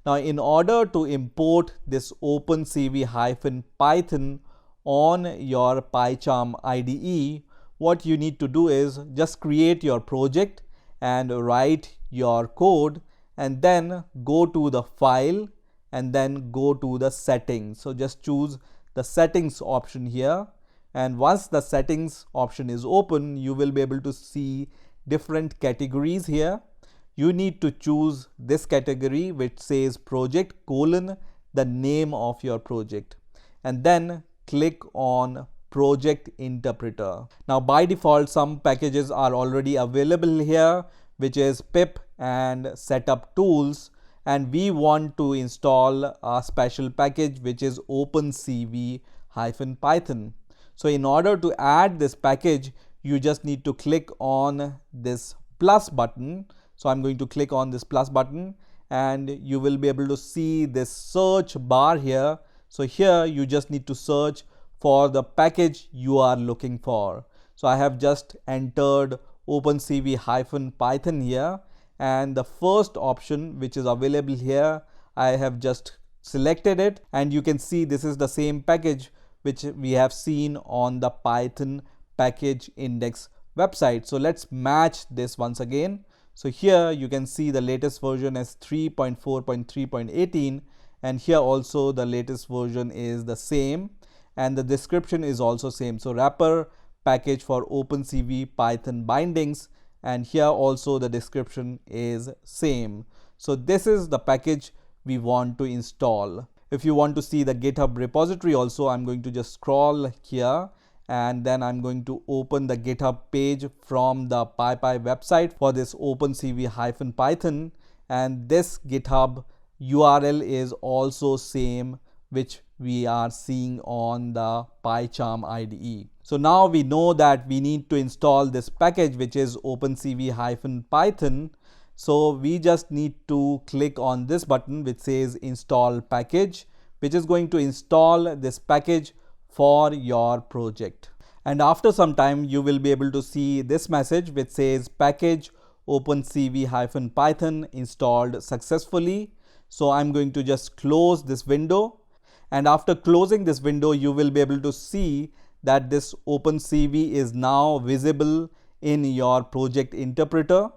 Now in order to import this OpenCV-Python on your PyCharm IDE, what you need to do is just create your project and write your code, and then go to the file and then go to the settings. So just choose the settings option here, and once the settings option is open, you will be able to see different categories here. You need to choose this category which says project : the name of your project, and then click on project interpreter. Now by default, some packages are already available here, which is pip and setup tools, and we want to install a special package which is OpenCV-Python. So in order to add this package, you just need to click on this plus button. So I'm going to click on this plus button, and you will be able to see this search bar here. So here you just need to search for the package you are looking for. So I have just entered OpenCV-Python here, and the first option which is available here, I have just selected it, and you can see this is the same package which we have seen on the Python package index website. So let's match this once again. So here you can see the latest version is 3.4.3.18, and here also the latest version is the same, and the description is also same. So wrapper package for OpenCV-Python bindings, and here also the description is same. So this is the package we want to install. If you want to see the GitHub repository also, I'm going to just scroll here, and then I'm going to open the GitHub page from the PyPI website for this OpenCV-Python, and this GitHub URL is also same which we are seeing on the PyCharm IDE. So now we know that we need to install this package which is OpenCV-Python. So we just need to click on this button which says install package, which is going to install this package for your project. And after some time, you will be able to see this message which says package OpenCV-Python installed successfully. So I'm going to just close this window, and after closing this window, you will be able to see that this OpenCV is now visible in your project interpreter.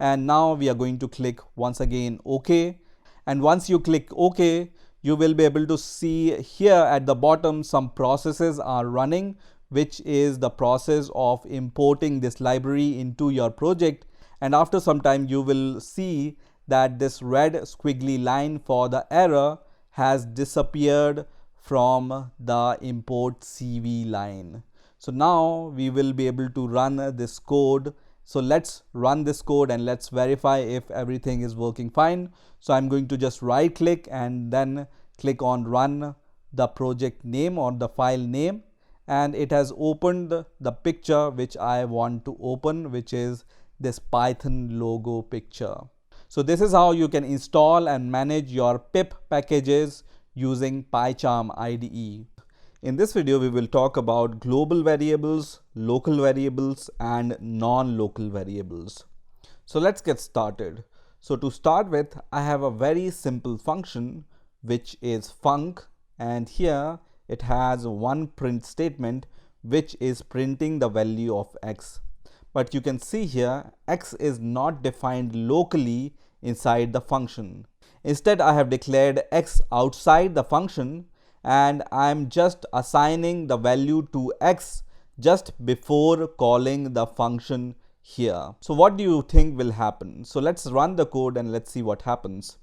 And now we are going to click once again OK, and once you click OK, you will be able to see here at the bottom some processes are running, which is the process of importing this library into your project. And after some time, you will see that this red squiggly line for the error has disappeared from the import CV line. So now we will be able to run this code. So let's run this code and let's verify if everything is working fine. So I'm going to just right click and then click on run the project name or the file name, and it has opened the picture which I want to open, which is this Python logo picture. So this is how you can install and manage your pip packages using PyCharm IDE. In this video, we will talk about global variables, local variables, and non-local variables. So let's get started. So to start with, I have a very simple function which is func, and here it has one print statement which is printing the value of x. But you can see here x is not defined locally inside the function. Instead, I have declared x outside the function, and I'm just assigning the value to x just before calling the function here. So what do you think will happen? So let's run the code and let's see what happens.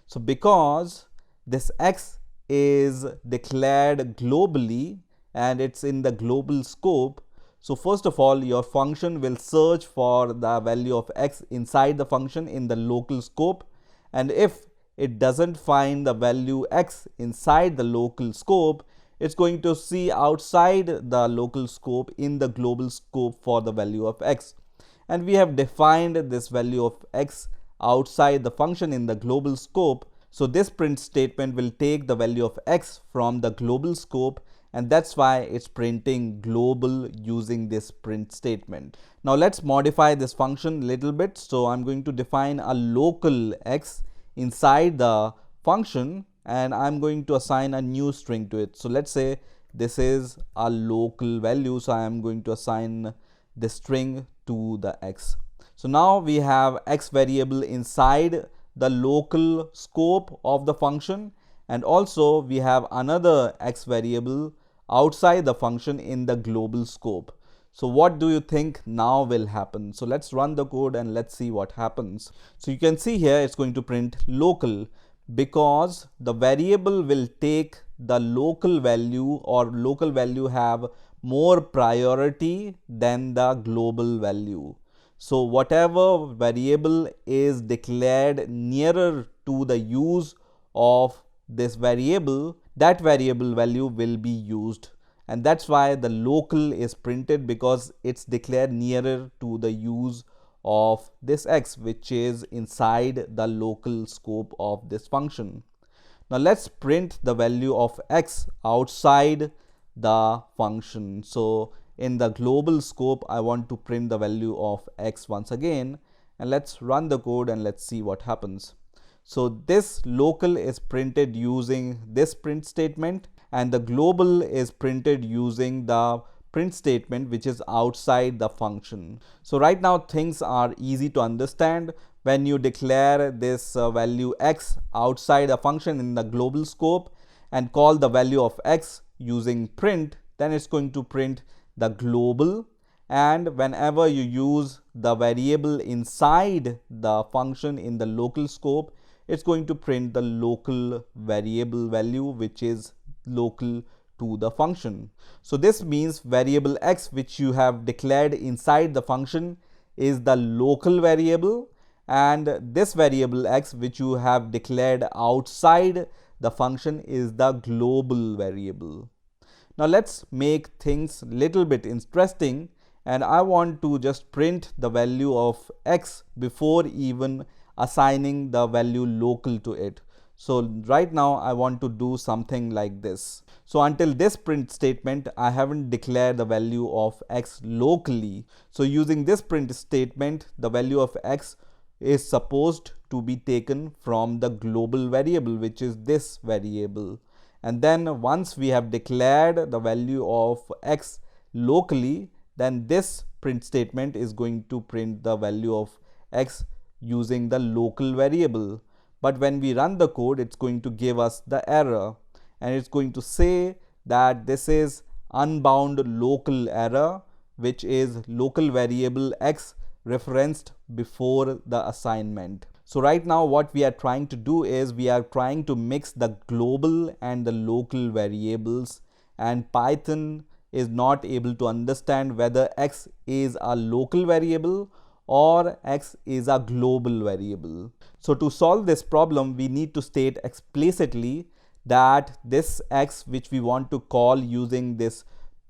So because this x is declared globally and it's in the global scope, so first of all, your function will search for the value of x inside the function in the local scope, and if it doesn't find the value x inside the local scope, it's going to see outside the local scope in the global scope for the value of x. And we have defined this value of x outside the function in the global scope. So this print statement will take the value of x from the global scope, and that's why it's printing global using this print statement. Now let's modify this function a little bit. So I'm going to define a local x inside the function, and I'm going to assign a new string to it. So let's say this is a local value, so I am going to assign the string to the x. So now we have x variable inside the local scope of the function, and also we have another x variable outside the function in the global scope. So what do you think now will happen? So let's run the code and let's see what happens. So you can see here it's going to print local because the variable will take the local value, or local value have more priority than the global value. So whatever variable is declared nearer to the use of this variable, that variable value will be used. And that's why the local is printed, because it's declared nearer to the use of this x, which is inside the local scope of this function. Now let's print the value of x outside the function. So in the global scope, I want to print the value of x once again, and let's run the code and let's see what happens. So this local is printed using this print statement, and the global is printed using the print statement which is outside the function. So right now things are easy to understand. When you declare this value x outside a function in the global scope and call the value of x using print, then it's going to print the global, and whenever you use the variable inside the function in the local scope, it's going to print the local variable value which is local to the function. So this means variable x which you have declared inside the function is the local variable, and this variable x which you have declared outside the function is the global variable. Now let's make things little bit interesting, and I want to just print the value of x before even assigning the value local to it. So right now I want to do something like this. So until this print statement, I haven't declared the value of x locally. So using this print statement, the value of x is supposed to be taken from the global variable, which is this variable. And then once we have declared the value of x locally, then this print statement is going to print the value of x using the local variable. But when we run the code, it's going to give us the error, and it's going to say that this is unbound local error, which is local variable x referenced before the assignment. So right now what we are trying to do is we are trying to mix the global and the local variables, and Python is not able to understand whether x is a local variable or x is a global variable. So to solve this problem, we need to state explicitly that this x which we want to call using this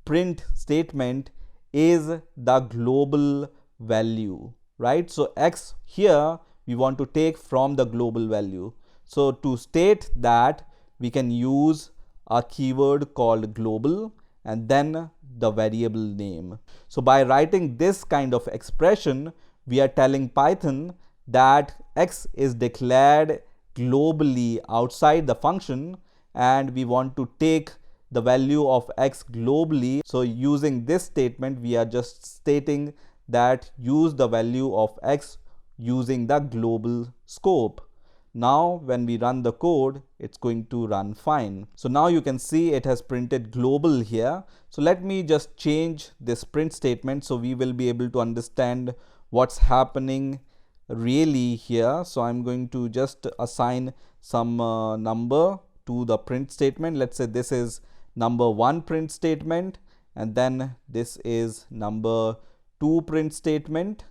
print statement is the global value, right? So x here we want to take from the global value. So to state that, we can use a keyword called global and then the variable name. So by writing this kind of expression, we are telling Python that x is declared globally outside the function and we want to take the value of x globally. So using this statement, we are just stating that use the value of x using the global scope. Now when we run the code, it's going to run fine. So now you can see it has printed global here. So let me just change this print statement so we will be able to understand what's happening really here. So I'm going to just assign some number to the print statement. Let's say this is number 1 print statement and then this is number 2 print statement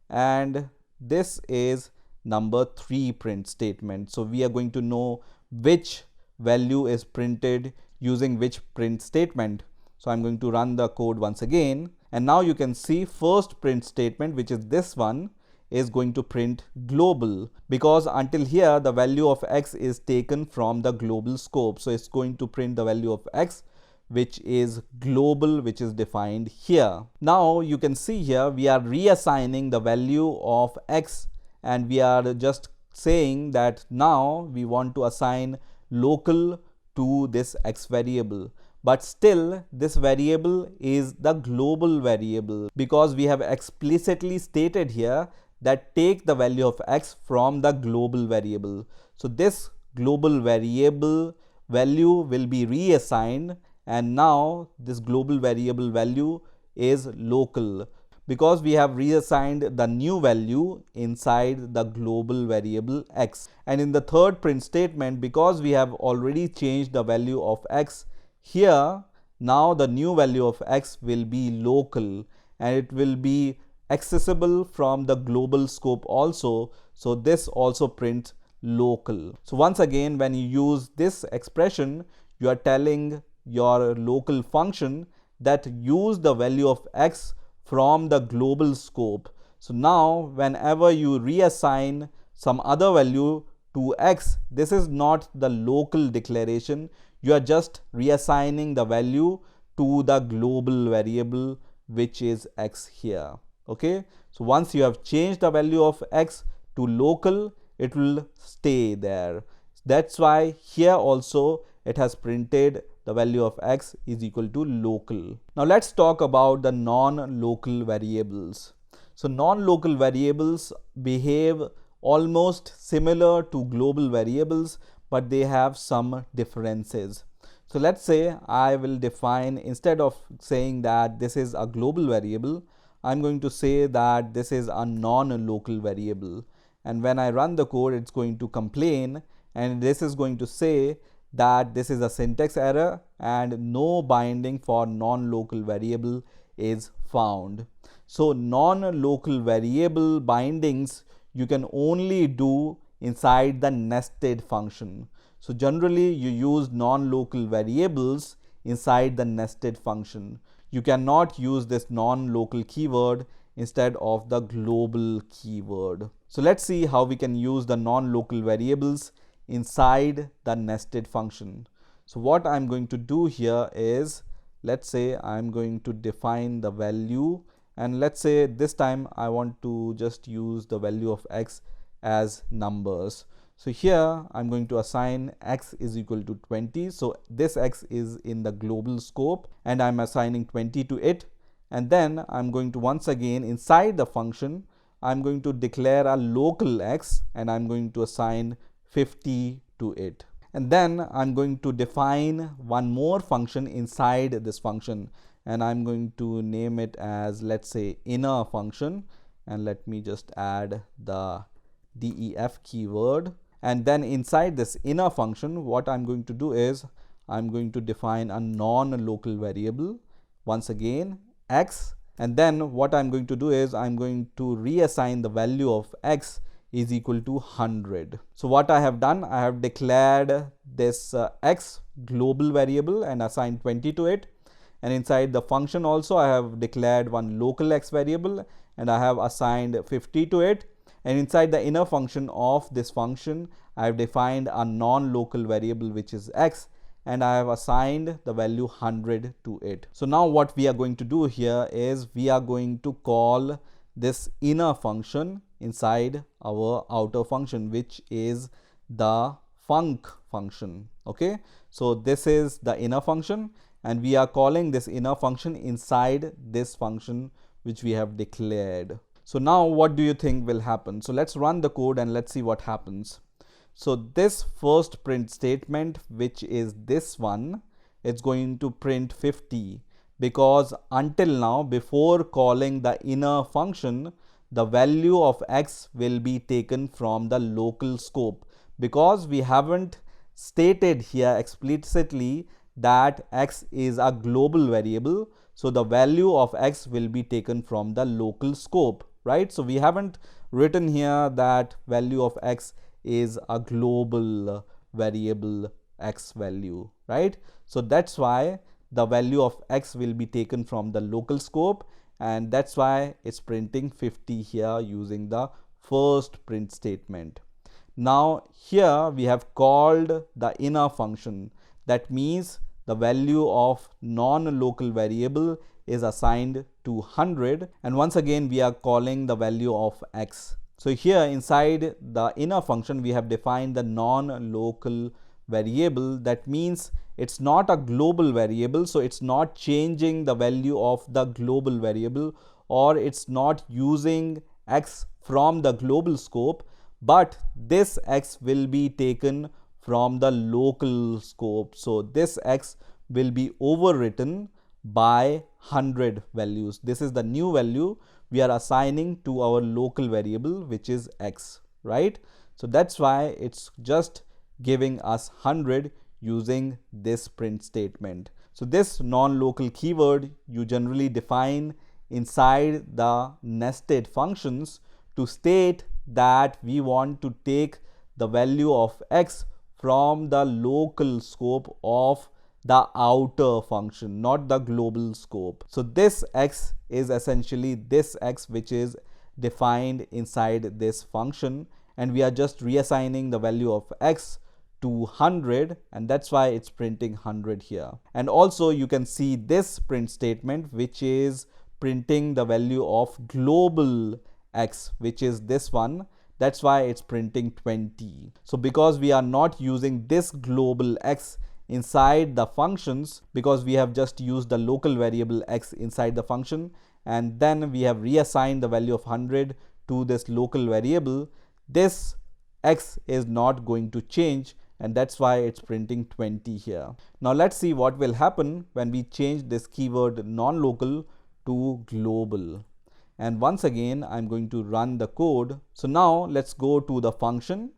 and this is number 3 print statement. So we are going to know which value is printed using which print statement. So I'm going to run the code once again and now you can see first print statement, which is this one, is going to print global because until here the value of x is taken from the global scope. So it's going to print the value of x which is global, which is defined here. Now you can see here we are reassigning the value of x and we are just saying that now we want to assign local to this x variable. But still this variable is the global variable because we have explicitly stated here that take the value of x from the global variable. So this global variable value will be reassigned and now this global variable value is local because we have reassigned the new value inside the global variable x. And in the third print statement, because we have already changed the value of x here, now the new value of x will be local and it will be accessible from the global scope also. So this also prints local. So once again, when you use this expression, you are telling your local function that use the value of x from the global scope. So now whenever you reassign some other value to x, this is not the local declaration. You are just reassigning the value to the global variable which is x here. Okay, so once you have changed the value of x to local, it will stay there. That's why here also it has printed the value of x is equal to local. Now let's talk about the non-local variables. So non-local variables behave almost similar to global variables, but they have some differences. So let's say I will define, instead of saying that this is a global variable, I'm going to say that this is a non-local variable. And when I run the code, it's going to complain and this is going to say that this is a syntax error and no binding for non-local variable is found. So non-local variable bindings you can only do inside the nested function. So generally you use non-local variables inside the nested function. You cannot use this non-local keyword instead of the global keyword. So let's see how we can use the non-local variables inside the nested function. So what I'm going to do here is, let's say I'm going to define the value and let's say this time I want to just use the value of x as numbers. So here I'm going to assign x is equal to 20. So this x is in the global scope and I'm assigning 20 to it. And then I'm going to once again inside the function, I'm going to declare a local x and I'm going to assign 50 to it. And then I'm going to define one more function inside this function and I'm going to name it as, let's say, inner function, and let me just add the def keyword. And then inside this inner function, what I'm going to do is I'm going to define a non-local variable, once again x, and then what I'm going to do is I'm going to reassign the value of x is equal to 100. So what I have done, I have declared this x global variable and assigned 20 to it, and inside the function also I have declared one local x variable and I have assigned 50 to it, And inside the inner function of this function, I have defined a non-local variable which is x, and I have assigned the value 100 to it. So now what we are going to do here is we are going to call this inner function inside our outer function, which is the func function. Okay, so this is the inner function, and we are calling this inner function inside this function which we have declared. So now what do you think will happen? So let's run the code and let's see what happens. So this first print statement, which is this one, it's going to print 50, because until now, before calling the inner function, the value of x will be taken from the local scope, because we haven't stated here explicitly that x is a global variable. So the value of x will be taken from the local scope, right? So we haven't written here that value of x is a global variable x value, right? So that's why the value of x will be taken from the local scope, and that's why it's printing 50 here using the first print statement. Now here we have called the inner function. That means the value of non-local variable is assigned to 100, and once again we are calling the value of x. So here inside the inner function we have defined the non-local variable. That means it's not a global variable, so it's not changing the value of the global variable, or it's not using x from the global scope, but this x will be taken from the local scope. So this x will be overwritten by 100 values. This is the new value we are assigning to our local variable, which is x, right? So that's why it's just giving us 100 using this print statement. So this non-local keyword you generally define inside the nested functions to state that we want to take the value of x from the local scope of the outer function, not the global scope. So this x is essentially this x which is defined inside this function, and we are just reassigning the value of x to 100, and that's why it's printing 100 here. And also you can see this print statement which is printing the value of global x, which is this one. That's why it's printing 20. So because we are not using this global x inside the functions, because we have just used the local variable x inside the function, and then we have reassigned the value of 100 to this local variable, this x is not going to change, and that's why it's printing 20 here. Now let's see what will happen when we change this keyword non-local to global. And once again I'm going to run the code. So now let's go to the function,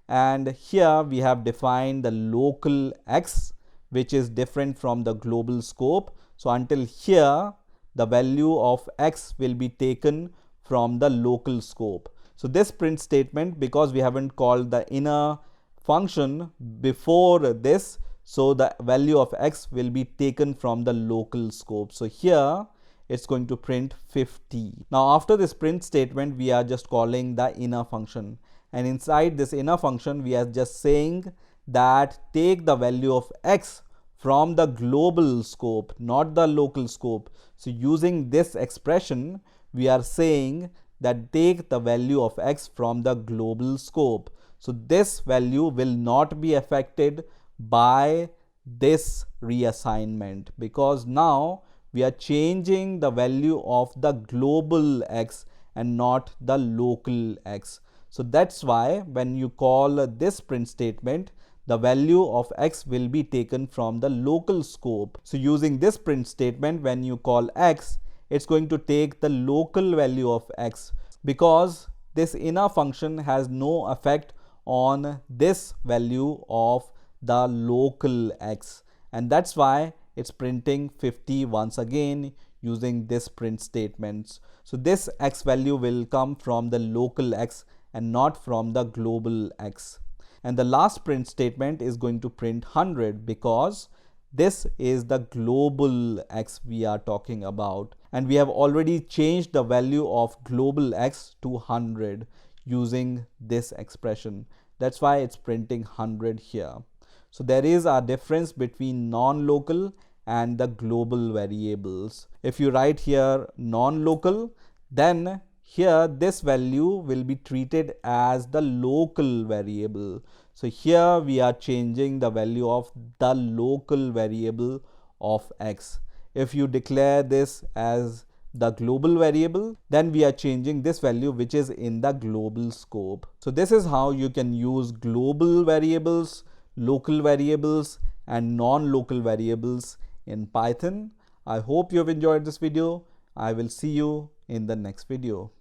and here we have defined the local x, which is different from the global scope. So until here the value of x will be taken from the local scope. So this print statement, because we haven't called the inner function before this, so the value of x will be taken from the local scope. So here it's going to print 50. Now after this print statement we are just calling the inner function, and inside this inner function we are just saying that take the value of x from the global scope, not the local scope. So using this expression we are saying that take the value of x from the global scope. So this value will not be affected by this reassignment, because now we are changing the value of the global x and not the local x. So that's why when you call this print statement, the value of x will be taken from the local scope. So using this print statement, when you call x, it's going to take the local value of x, because this inner function has no effect on this value of the local x, and that's why it's printing 50 once again using this print statements. So this x value will come from the local x and not from the global x. And the last print statement is going to print 100, because this is the global x we are talking about, and we have already changed the value of global x to 100 using this expression. That's why it's printing 100 here. So there is a difference between non-local and the global variables. If you write here non-local, then here this value will be treated as the local variable. So here we are changing the value of the local variable of x. If you declare this as the global variable, then we are changing this value which is in the global scope. So this is how you can use global variables, local variables, and non-local variables in Python. I hope you have enjoyed this video. I will see you in the next video.